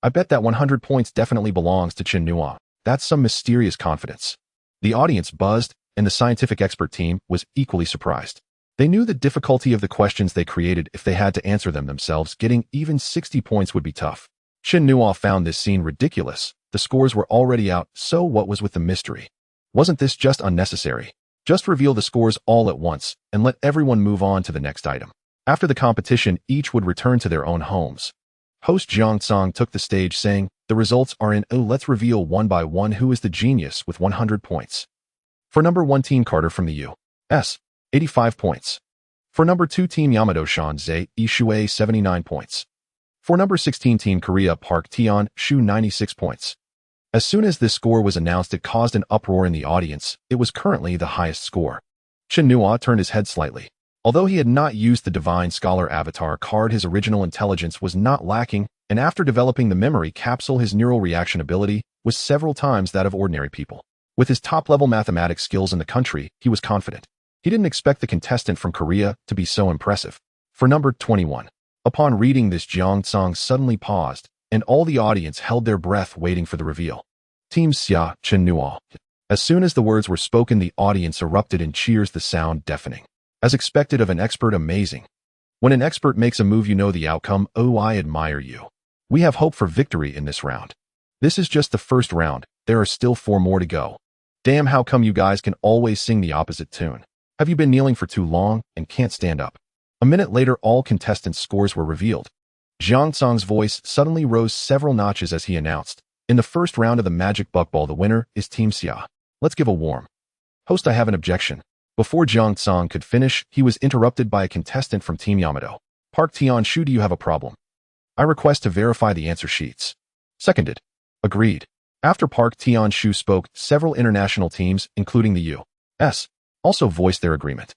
I bet that 100 points definitely belongs to Chen Nuo. That's some mysterious confidence. The audience buzzed, and the scientific expert team was equally surprised. They knew the difficulty of the questions they created. If they had to answer them themselves, getting even 60 points would be tough. Chen Nuo found this scene ridiculous. The scores were already out, so what was with the mystery? Wasn't this just unnecessary? Just reveal the scores all at once, and let everyone move on to the next item. After the competition, each would return to their own homes. Host Jiang Tsang took the stage saying, "The results are in. Oh, let's reveal one by one who is the genius with 100 points. For number 1, Team Carter from the U.S., 85 points. For number 2, Team Yamato, Shan Zhe Shui, 79 points. For number 16, Team Korea, Park Tian Shu, 96 points. As soon as this score was announced, it caused an uproar in the audience. It was currently the highest score. Chen Nuo turned his head slightly. Although he had not used the Divine Scholar avatar card, his original intelligence was not lacking, and after developing the memory capsule, his neural reaction ability was several times that of ordinary people. With his top-level mathematics skills in the country, he was confident. He didn't expect the contestant from Korea to be so impressive. For number 21. Upon reading this, Jiang Tsang suddenly paused, and all the audience held their breath waiting for the reveal. Team Xia, Chen Nuo. As soon as the words were spoken, the audience erupted in cheers, the sound deafening. As expected of an expert, amazing. When an expert makes a move, you know the outcome. Oh, I admire you. We have hope for victory in this round. This is just the first round. There are still 4 more to go. Damn, how come you guys can always sing the opposite tune? Have you been kneeling for too long and can't stand up? A minute later, all contestants' scores were revealed. Jiang Tsang's voice suddenly rose several notches as he announced, "In the first round of the Magic Buckball, the winner is Team Xia. Let's give a warm." Host, I have an objection. Before Jiang Tsang could finish, he was interrupted by a contestant from Team Yamato. Park Tian Shu, do you have a problem? I request to verify the answer sheets. Seconded. Agreed. After Park Tian Shu spoke, several international teams, including the U.S., also voiced their agreement.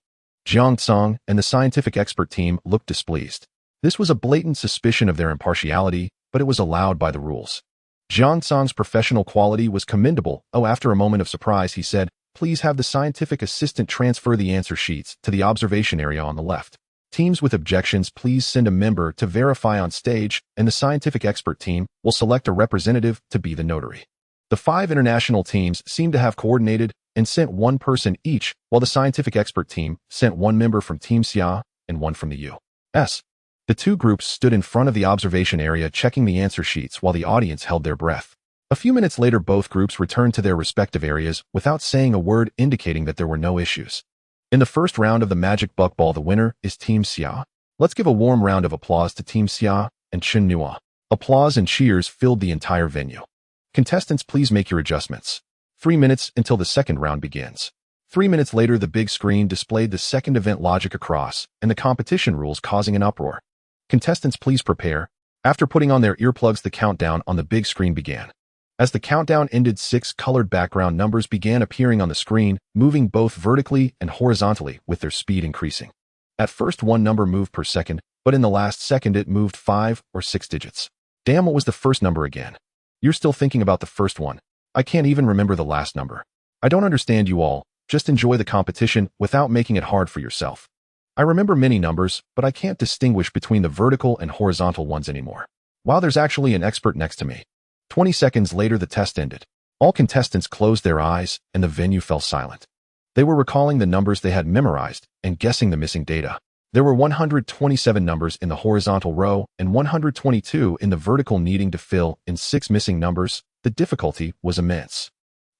Jiang Tsang and the scientific expert team looked displeased. This was a blatant suspicion of their impartiality, but it was allowed by the rules. Jiang Tsang's professional quality was commendable. Oh, after a moment of surprise, he said, "Please have the scientific assistant transfer the answer sheets to the observation area on the left. Teams with objections, please send a member to verify on stage, and the scientific expert team will select a representative to be the notary." The 5 international teams seemed to have coordinated and sent 1 person each, while the scientific expert team sent 1 member from Team Xia and 1 from the U.S. The 2 groups stood in front of the observation area checking the answer sheets while the audience held their breath. A few minutes later, both groups returned to their respective areas without saying a word, indicating that there were no issues. In the first round of the Magic Buckball, the winner is Team Xia. Let's give a warm round of applause to Team Xia and Chen Nuo. Applause and cheers filled the entire venue. Contestants, please make your adjustments. 3 minutes until the second round begins. 3 minutes later, the big screen displayed the second event logic across and the competition rules, causing an uproar. Contestants, please prepare. After putting on their earplugs, the countdown on the big screen began. As the countdown ended, 6 colored background numbers began appearing on the screen, moving both vertically and horizontally with their speed increasing. At first, one number moved per second, but in the last second it moved 5 or 6 digits. Damn, what was the first number again? You're still thinking about the first one. I can't even remember the last number. I don't understand you all. Just enjoy the competition without making it hard for yourself. I remember many numbers, but I can't distinguish between the vertical and horizontal ones anymore. Wow, there's actually an expert next to me. 20 seconds later, the test ended. All contestants closed their eyes, and the venue fell silent. They were recalling the numbers they had memorized and guessing the missing data. There were 127 numbers in the horizontal row and 122 in the vertical, needing to fill in 6 missing numbers. The difficulty was immense.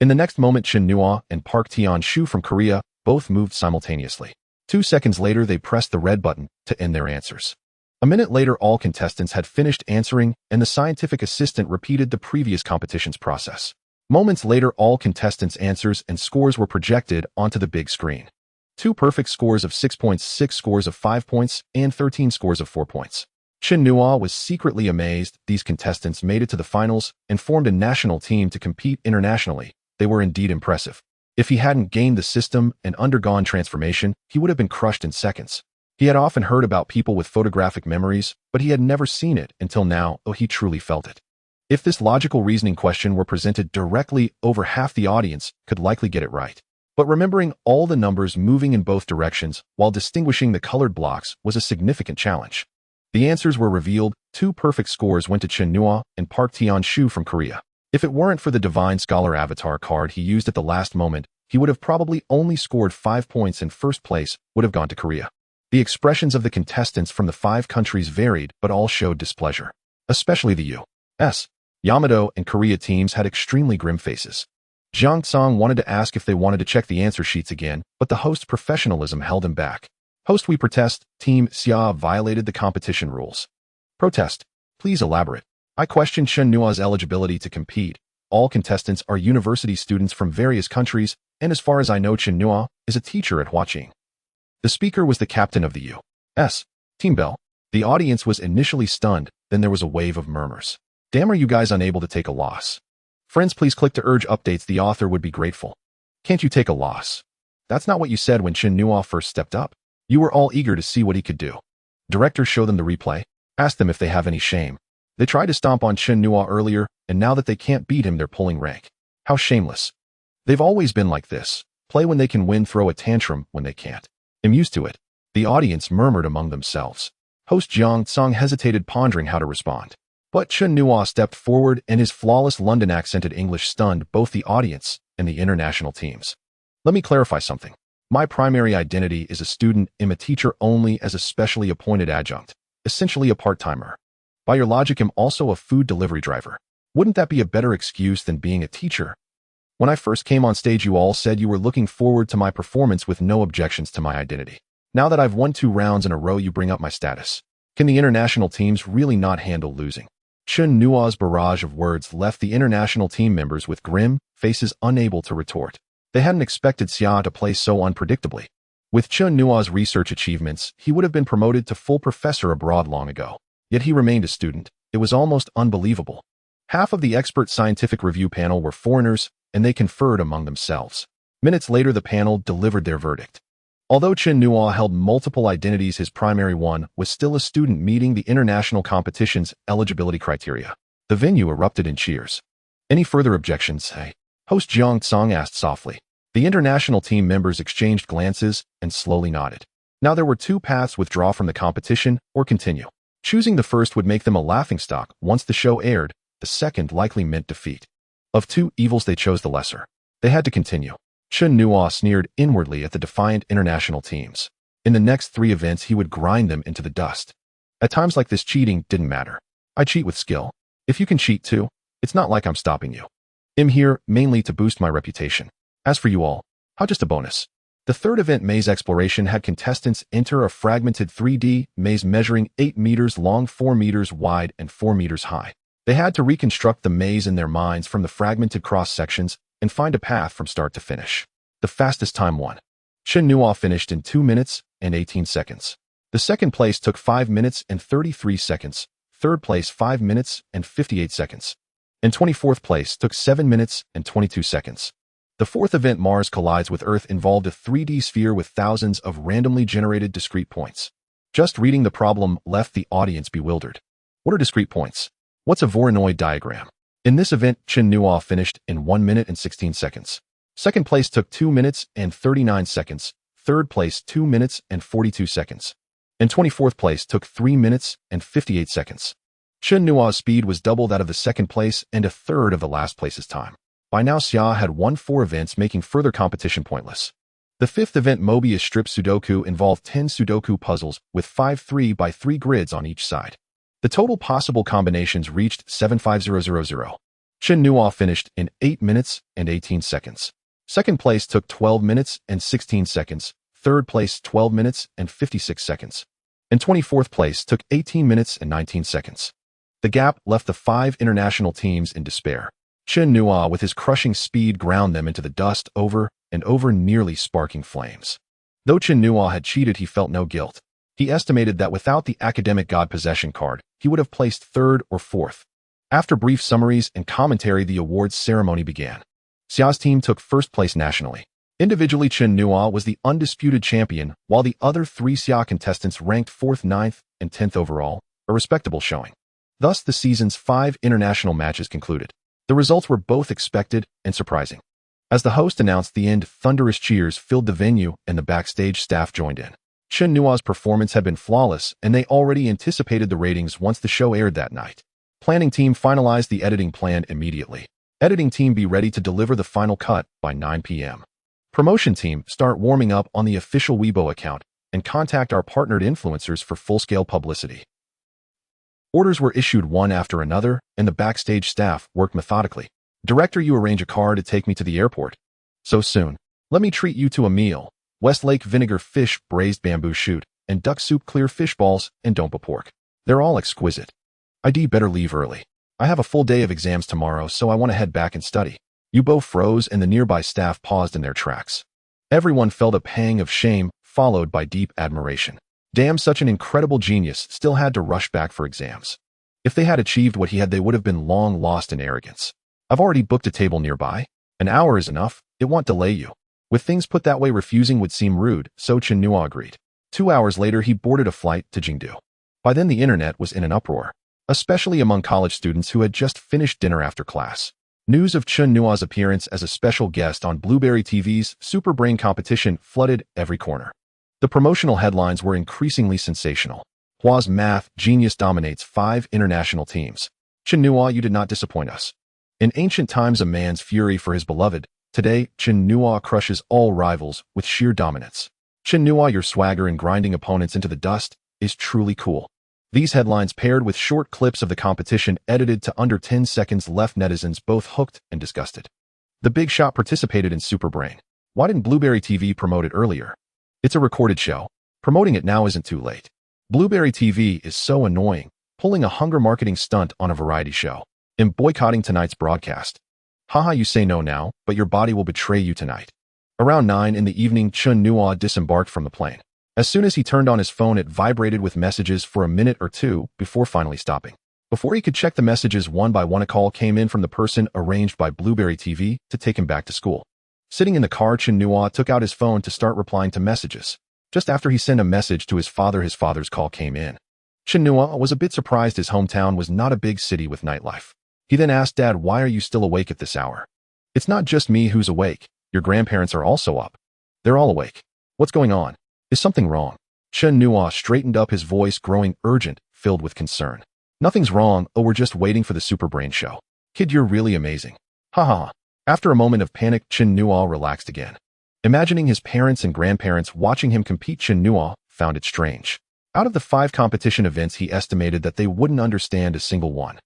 In the next moment, Chen Nuo and Park Tian-shu from Korea both moved simultaneously. 2 seconds later, they pressed the red button to end their answers. A minute later, all contestants had finished answering, and the scientific assistant repeated the previous competition's process. Moments later, all contestants' answers and scores were projected onto the big screen. 2 perfect scores of 6 points, 6 scores of 5 points, and 13 scores of 4 points. Chen Nuo was secretly amazed. These contestants made it to the finals and formed a national team to compete internationally. They were indeed impressive. If he hadn't gained the system and undergone transformation, he would have been crushed in seconds. He had often heard about people with photographic memories, but he had never seen it until now. Oh, he truly felt it. If this logical reasoning question were presented directly, over half the audience could likely get it right. But remembering all the numbers moving in both directions while distinguishing the colored blocks was a significant challenge. The answers were revealed. 2 perfect scores went to Chen Nuo and Park Tian-shu from Korea. If it weren't for the Divine Scholar avatar card he used at the last moment, he would have probably only scored 5 points, and first place would have gone to Korea. The expressions of the contestants from the 5 countries varied, but all showed displeasure. Especially the U.S., Yamato, and Korea teams had extremely grim faces. Jiang Tsang wanted to ask if they wanted to check the answer sheets again, but the host's professionalism held him back. Host, we protest. Team Xia violated the competition rules. Protest. Please elaborate. I question Chen Nuo's eligibility to compete. All contestants are university students from various countries, and as far as I know, Chen Nuo is a teacher at Huaqing. The speaker was the captain of the U.S. Team Bell. The audience was initially stunned, then there was a wave of murmurs. Damn, are you guys unable to take a loss? Friends, please click to urge updates. The author would be grateful. Can't you take a loss? That's not what you said when Chen Nuo first stepped up. You were all eager to see what he could do. Director, show them the replay. Ask them if they have any shame. They tried to stomp on Chen Nuo earlier, and now that they can't beat him, they're pulling rank. How shameless. They've always been like this. Play when they can win, throw a tantrum when they can't. I'm used to it. The audience murmured among themselves. Host Jiang Tsang hesitated, pondering how to respond. But Chen Nuo stepped forward, and his flawless London accented English stunned both the audience and the international teams. Let me clarify something. My primary identity is a student. I'm a teacher only, as a specially appointed adjunct, essentially a part-timer. By your logic, I'm also a food delivery driver. Wouldn't that be a better excuse than being a teacher? When I first came on stage, you all said you were looking forward to my performance with no objections to my identity. Now that I've won 2 rounds in a row, you bring up my status. Can the international teams really not handle losing? Chen Nuo's barrage of words left the international team members with grim faces, unable to retort. They hadn't expected Xia to play so unpredictably. With Chen Nuo's research achievements, he would have been promoted to full professor abroad long ago. Yet he remained a student. It was almost unbelievable. Half of the expert scientific review panel were foreigners, and they conferred among themselves. Minutes later, the panel delivered their verdict. Although Chen Nuo held multiple identities, his primary one was still a student meeting the international competition's eligibility criteria. The venue erupted in cheers. Any further objections? Host Jiang Tsang asked softly. The international team members exchanged glances and slowly nodded. Now there were 2 paths: withdraw from the competition or continue. Choosing the first would make them a laughingstock once the show aired. The second likely meant defeat. Of 2 evils, they chose the lesser. They had to continue. Chen Nuo sneered inwardly at the defiant international teams. In the next 3 events, he would grind them into the dust. At times like this, cheating didn't matter. I cheat with skill. If you can cheat too, it's not like I'm stopping you. I'm here mainly to boost my reputation. As for you all, how just a bonus. The 3rd event, maze exploration, had contestants enter a fragmented 3D maze measuring 8 meters long, 4 meters wide, and 4 meters high. They had to reconstruct the maze in their minds from the fragmented cross-sections and find a path from start to finish. The fastest time won. Chen Nuo finished in 2 minutes and 18 seconds. The second place took 5 minutes and 33 seconds. Third place 5 minutes and 58 seconds. and 24th place took 7 minutes and 22 seconds. The fourth event, Mars Collides with Earth, involved a 3D sphere with thousands of randomly generated discrete points. Just reading the problem left the audience bewildered. What are discrete points? What's a Voronoi diagram? In this event, Chen Nuo finished in 1 minute and 16 seconds. Second place took 2 minutes and 39 seconds. Third place 2 minutes and 42 seconds. And 24th place took 3 minutes and 58 seconds. Chen Nuo's speed was double that of the second place and a third of the last place's time. By now, Xia had won 4 events, making further competition pointless. The fifth event, Mobius Strip Sudoku, involved 10 Sudoku puzzles with 5 3x3 grids on each side. The total possible combinations reached 75000. Chen Nuo finished in 8 minutes and 18 seconds. Second place took 12 minutes and 16 seconds. Third place 12 minutes and 56 seconds. And 24th place took 18 minutes and 19 seconds. The gap left the 5 international teams in despair. Chen Nuo, with his crushing speed, ground them into the dust over and over, nearly sparking flames. Though Chen Nuo had cheated, he felt no guilt. He estimated that without the academic god possession card, he would have placed 3rd or 4th. After brief summaries and commentary, the awards ceremony began. Xia's team took 1st place nationally. Individually, Chen Nuo was the undisputed champion, while the other 3 Xia contestants ranked 4th, 9th, and 10th overall, a respectable showing. Thus, the season's 5 international matches concluded. The results were both expected and surprising. As the host announced the end, thunderous cheers filled the venue and the backstage staff joined in. Chen Nuo's performance had been flawless, and they already anticipated the ratings once the show aired that night. Planning team finalized the editing plan immediately. Editing team, be ready to deliver the final cut by 9 p.m. Promotion team, start warming up on the official Weibo account and contact our partnered influencers for full-scale publicity. Orders were issued one after another, and the backstage staff worked methodically. Director, you arrange a car to take me to the airport. So soon. Let me treat you to a meal. Westlake vinegar fish, braised bamboo shoot, and duck soup, clear fish balls, and dompa pork. They're all exquisite. I'd better leave early. I have a full day of exams tomorrow, so I want to head back and study. Yubo froze, and the nearby staff paused in their tracks. Everyone felt a pang of shame, followed by deep admiration. Damn, such an incredible genius still had to rush back for exams. If they had achieved what he had, they would have been long lost in arrogance. I've already booked a table nearby. An hour is enough. It won't delay you. With things put that way, refusing would seem rude, so Chen Nuo agreed. 2 hours later, he boarded a flight to Jingdu. By then, the internet was in an uproar, especially among college students who had just finished dinner after class. News of Chen Nuo's appearance as a special guest on Blueberry TV's Super Brain competition flooded every corner. The promotional headlines were increasingly sensational. Hua's math genius dominates 5 international teams. Chen Nuo, you did not disappoint us. In ancient times, a man's fury for his beloved. Today, Chen Nuo crushes all rivals with sheer dominance. Chen Nuo, your swagger in grinding opponents into the dust is truly cool. These headlines, paired with short clips of the competition edited to under 10 seconds, left netizens both hooked and disgusted. The big shot participated in Super Brain. Why didn't Blueberry TV promote it earlier? It's a recorded show. Promoting it now isn't too late. Blueberry TV is so annoying, pulling a hunger marketing stunt on a variety show. I'm boycotting tonight's broadcast. Haha, you say no now, but your body will betray you tonight. Around 9 in the evening, Chen Nuo disembarked from the plane. As soon as he turned on his phone, it vibrated with messages for a minute or two before finally stopping. Before he could check the messages one by one, a call came in from the person arranged by Blueberry TV to take him back to school. Sitting in the car, Chen Nuo took out his phone to start replying to messages. Just after he sent a message to his father's call came in. Chen Nuo was a bit surprised. His hometown was not a big city with nightlife. He then asked, Dad, why are you still awake at this hour? It's not just me who's awake. Your grandparents are also up. They're all awake. What's going on? Is something wrong? Chen Nuo straightened up, his voice growing urgent, filled with concern. Nothing's wrong. Oh, we're just waiting for the Super Brain show. Kid, you're really amazing. Ha ha. After a moment of panic, Chen Nuo relaxed again. Imagining his parents and grandparents watching him compete, Chen Nuo found it strange. Out of the 5 competition events, he estimated that they wouldn't understand a single one.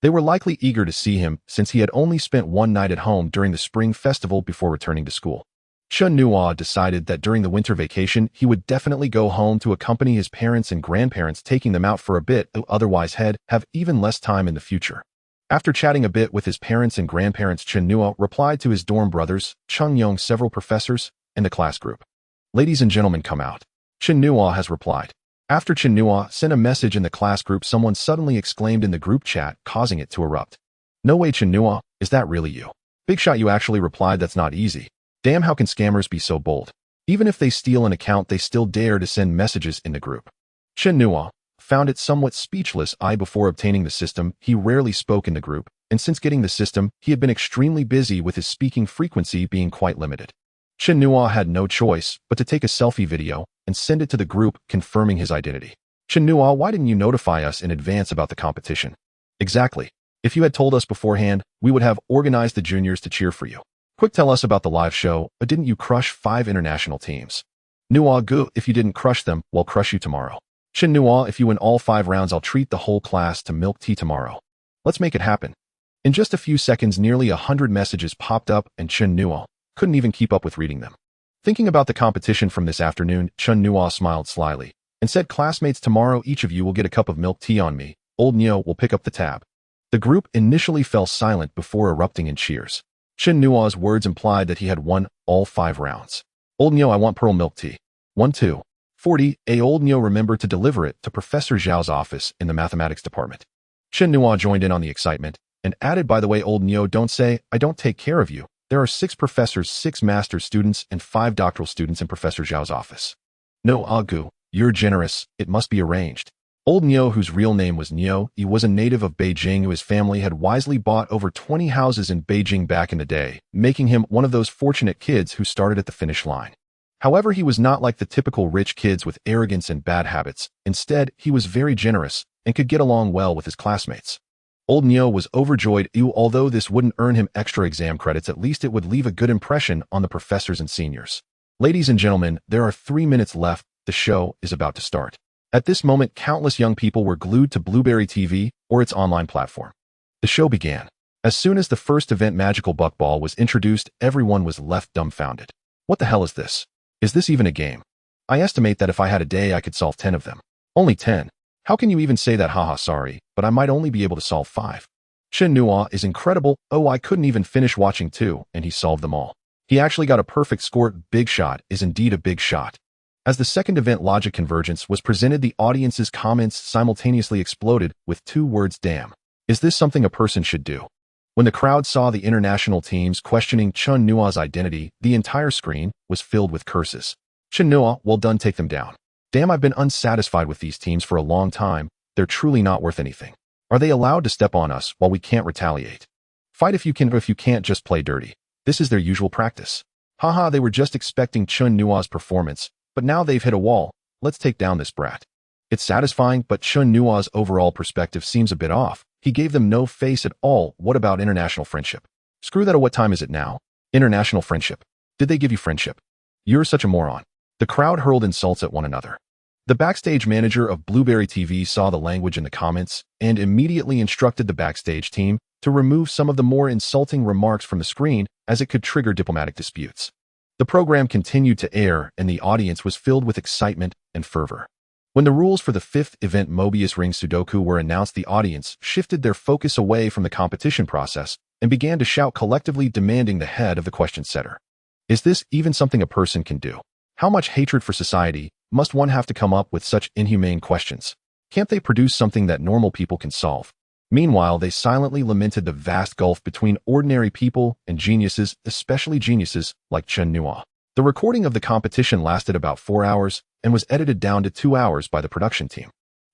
They were likely eager to see him, since he had only spent one night at home during the spring festival before returning to school. Chen Nuo decided that during the winter vacation, he would definitely go home to accompany his parents and grandparents, taking them out for a bit, otherwise he'd have even less time in the future. After chatting a bit with his parents and grandparents, Chen Nuo replied to his dorm brothers, Chung Yong, several professors, and the class group. Ladies and gentlemen, come out. Chen Nuo has replied. After Chen Nuo sent a message in the class group, someone suddenly exclaimed in the group chat, causing it to erupt. No way, Chen Nuo, is that really you? Big shot, you actually replied, that's not easy. Damn, how can scammers be so bold? Even if they steal an account, they still dare to send messages in the group. Chen Nuo found it somewhat speechless. Before obtaining the system, he rarely spoke in the group, and since getting the system, he had been extremely busy with his speaking frequency being quite limited. Chen Nuo had no choice but to take a selfie video and send it to the group confirming his identity. Chen Nuo, why didn't you notify us in advance about the competition? Exactly. If you had told us beforehand, we would have organized the juniors to cheer for you. Quick, tell us about the live show. Didn't you crush 5 international teams? Nuo, gu, if you didn't crush them, we'll crush you tomorrow. Chen Nuo, if you win all 5 rounds, I'll treat the whole class to milk tea tomorrow. Let's make it happen. In just a few seconds, nearly 100 messages popped up, and Chen Nuo couldn't even keep up with reading them. Thinking about the competition from this afternoon, Chen Nuo smiled slyly and said, classmates, tomorrow each of you will get a cup of milk tea on me. Old Nuo will pick up the tab. The group initially fell silent before erupting in cheers. Chen Nuo's words implied that he had won all 5 rounds. Old Nuo, I want pearl milk tea. 1-2. 40. Old Nuo remembered to deliver it to Professor Zhao's office in the mathematics department. Chen Nuo joined in on the excitement and added, by the way, Old Nuo, don't say I don't take care of you. There are 6 professors, 6 master's students, and 5 doctoral students in Professor Zhao's office. No, Agu, you're generous. It must be arranged. Old Nuo, whose real name was Nuo, he was a native of Beijing whose family had wisely bought over 20 houses in Beijing back in the day, making him one of those fortunate kids who started at the finish line. However, he was not like the typical rich kids with arrogance and bad habits. Instead, he was very generous and could get along well with his classmates. Old Nuo was overjoyed. Although this wouldn't earn him extra exam credits, at least it would leave a good impression on the professors and seniors. Ladies and gentlemen, there are 3 minutes left. The show is about to start. At this moment, countless young people were glued to Blueberry TV or its online platform. The show began. As soon as the first event, Magical Buckball, was introduced, everyone was left dumbfounded. What the hell is this? Is this even a game? I estimate that if I had a day, I could solve 10 of them. Only 10? How can you even say that? Haha, sorry, but I might only be able to solve 5. Chen Nuo is incredible. Oh, I couldn't even finish watching 2, and he solved them all. He actually got a perfect score. Big shot is indeed a big shot. As the second event, Logic Convergence, was presented, the audience's comments simultaneously exploded with 2 words, damn. Is this something a person should do? When the crowd saw the international teams questioning Chen Nuo's identity, the entire screen was filled with curses. Chen Nuo, well done, take them down. Damn, I've been unsatisfied with these teams for a long time. They're truly not worth anything. Are they allowed to step on us while we can't retaliate? Fight if you can, but if you can't, just play dirty. This is their usual practice. Haha, they were just expecting Chen Nuo's performance, but now they've hit a wall. Let's take down this brat. It's satisfying, but Chen Nuo's overall perspective seems a bit off. He gave them no face at all. What about international friendship? Screw that. What time is it now? International friendship. Did they give you friendship? You're such a moron. The crowd hurled insults at one another. The backstage manager of Blueberry TV saw the language in the comments and immediately instructed the backstage team to remove some of the more insulting remarks from the screen, as it could trigger diplomatic disputes. The program continued to air, and the audience was filled with excitement and fervor. When the rules for the 5th event, Mobius Ring Sudoku, were announced, the audience shifted their focus away from the competition process and began to shout collectively, demanding the head of the question setter. Is this even something a person can do? How much hatred for society must one have to come up with such inhumane questions? Can't they produce something that normal people can solve? Meanwhile, they silently lamented the vast gulf between ordinary people and geniuses, especially geniuses like Chen Nuo. The recording of the competition lasted about 4 hours and was edited down to 2 hours by the production team.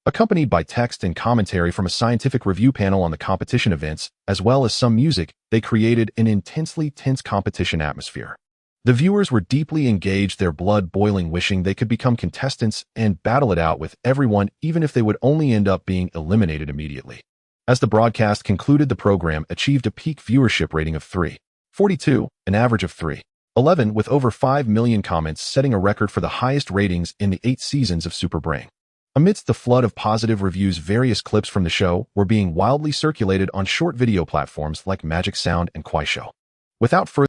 Accompanied by text and commentary from a scientific review panel on the competition events, as well as some music, they created an intensely tense competition atmosphere. The viewers were deeply engaged, their blood boiling, wishing they could become contestants and battle it out with everyone, even if they would only end up being eliminated immediately. As the broadcast concluded, the program achieved a peak viewership rating of 3.42, an average of 3.11, with over 5 million comments, setting a record for the highest ratings in the 8 seasons of Super Brain. Amidst the flood of positive reviews, various clips from the show were being wildly circulated on short video platforms like Magic Sound and Kuaishou. Without further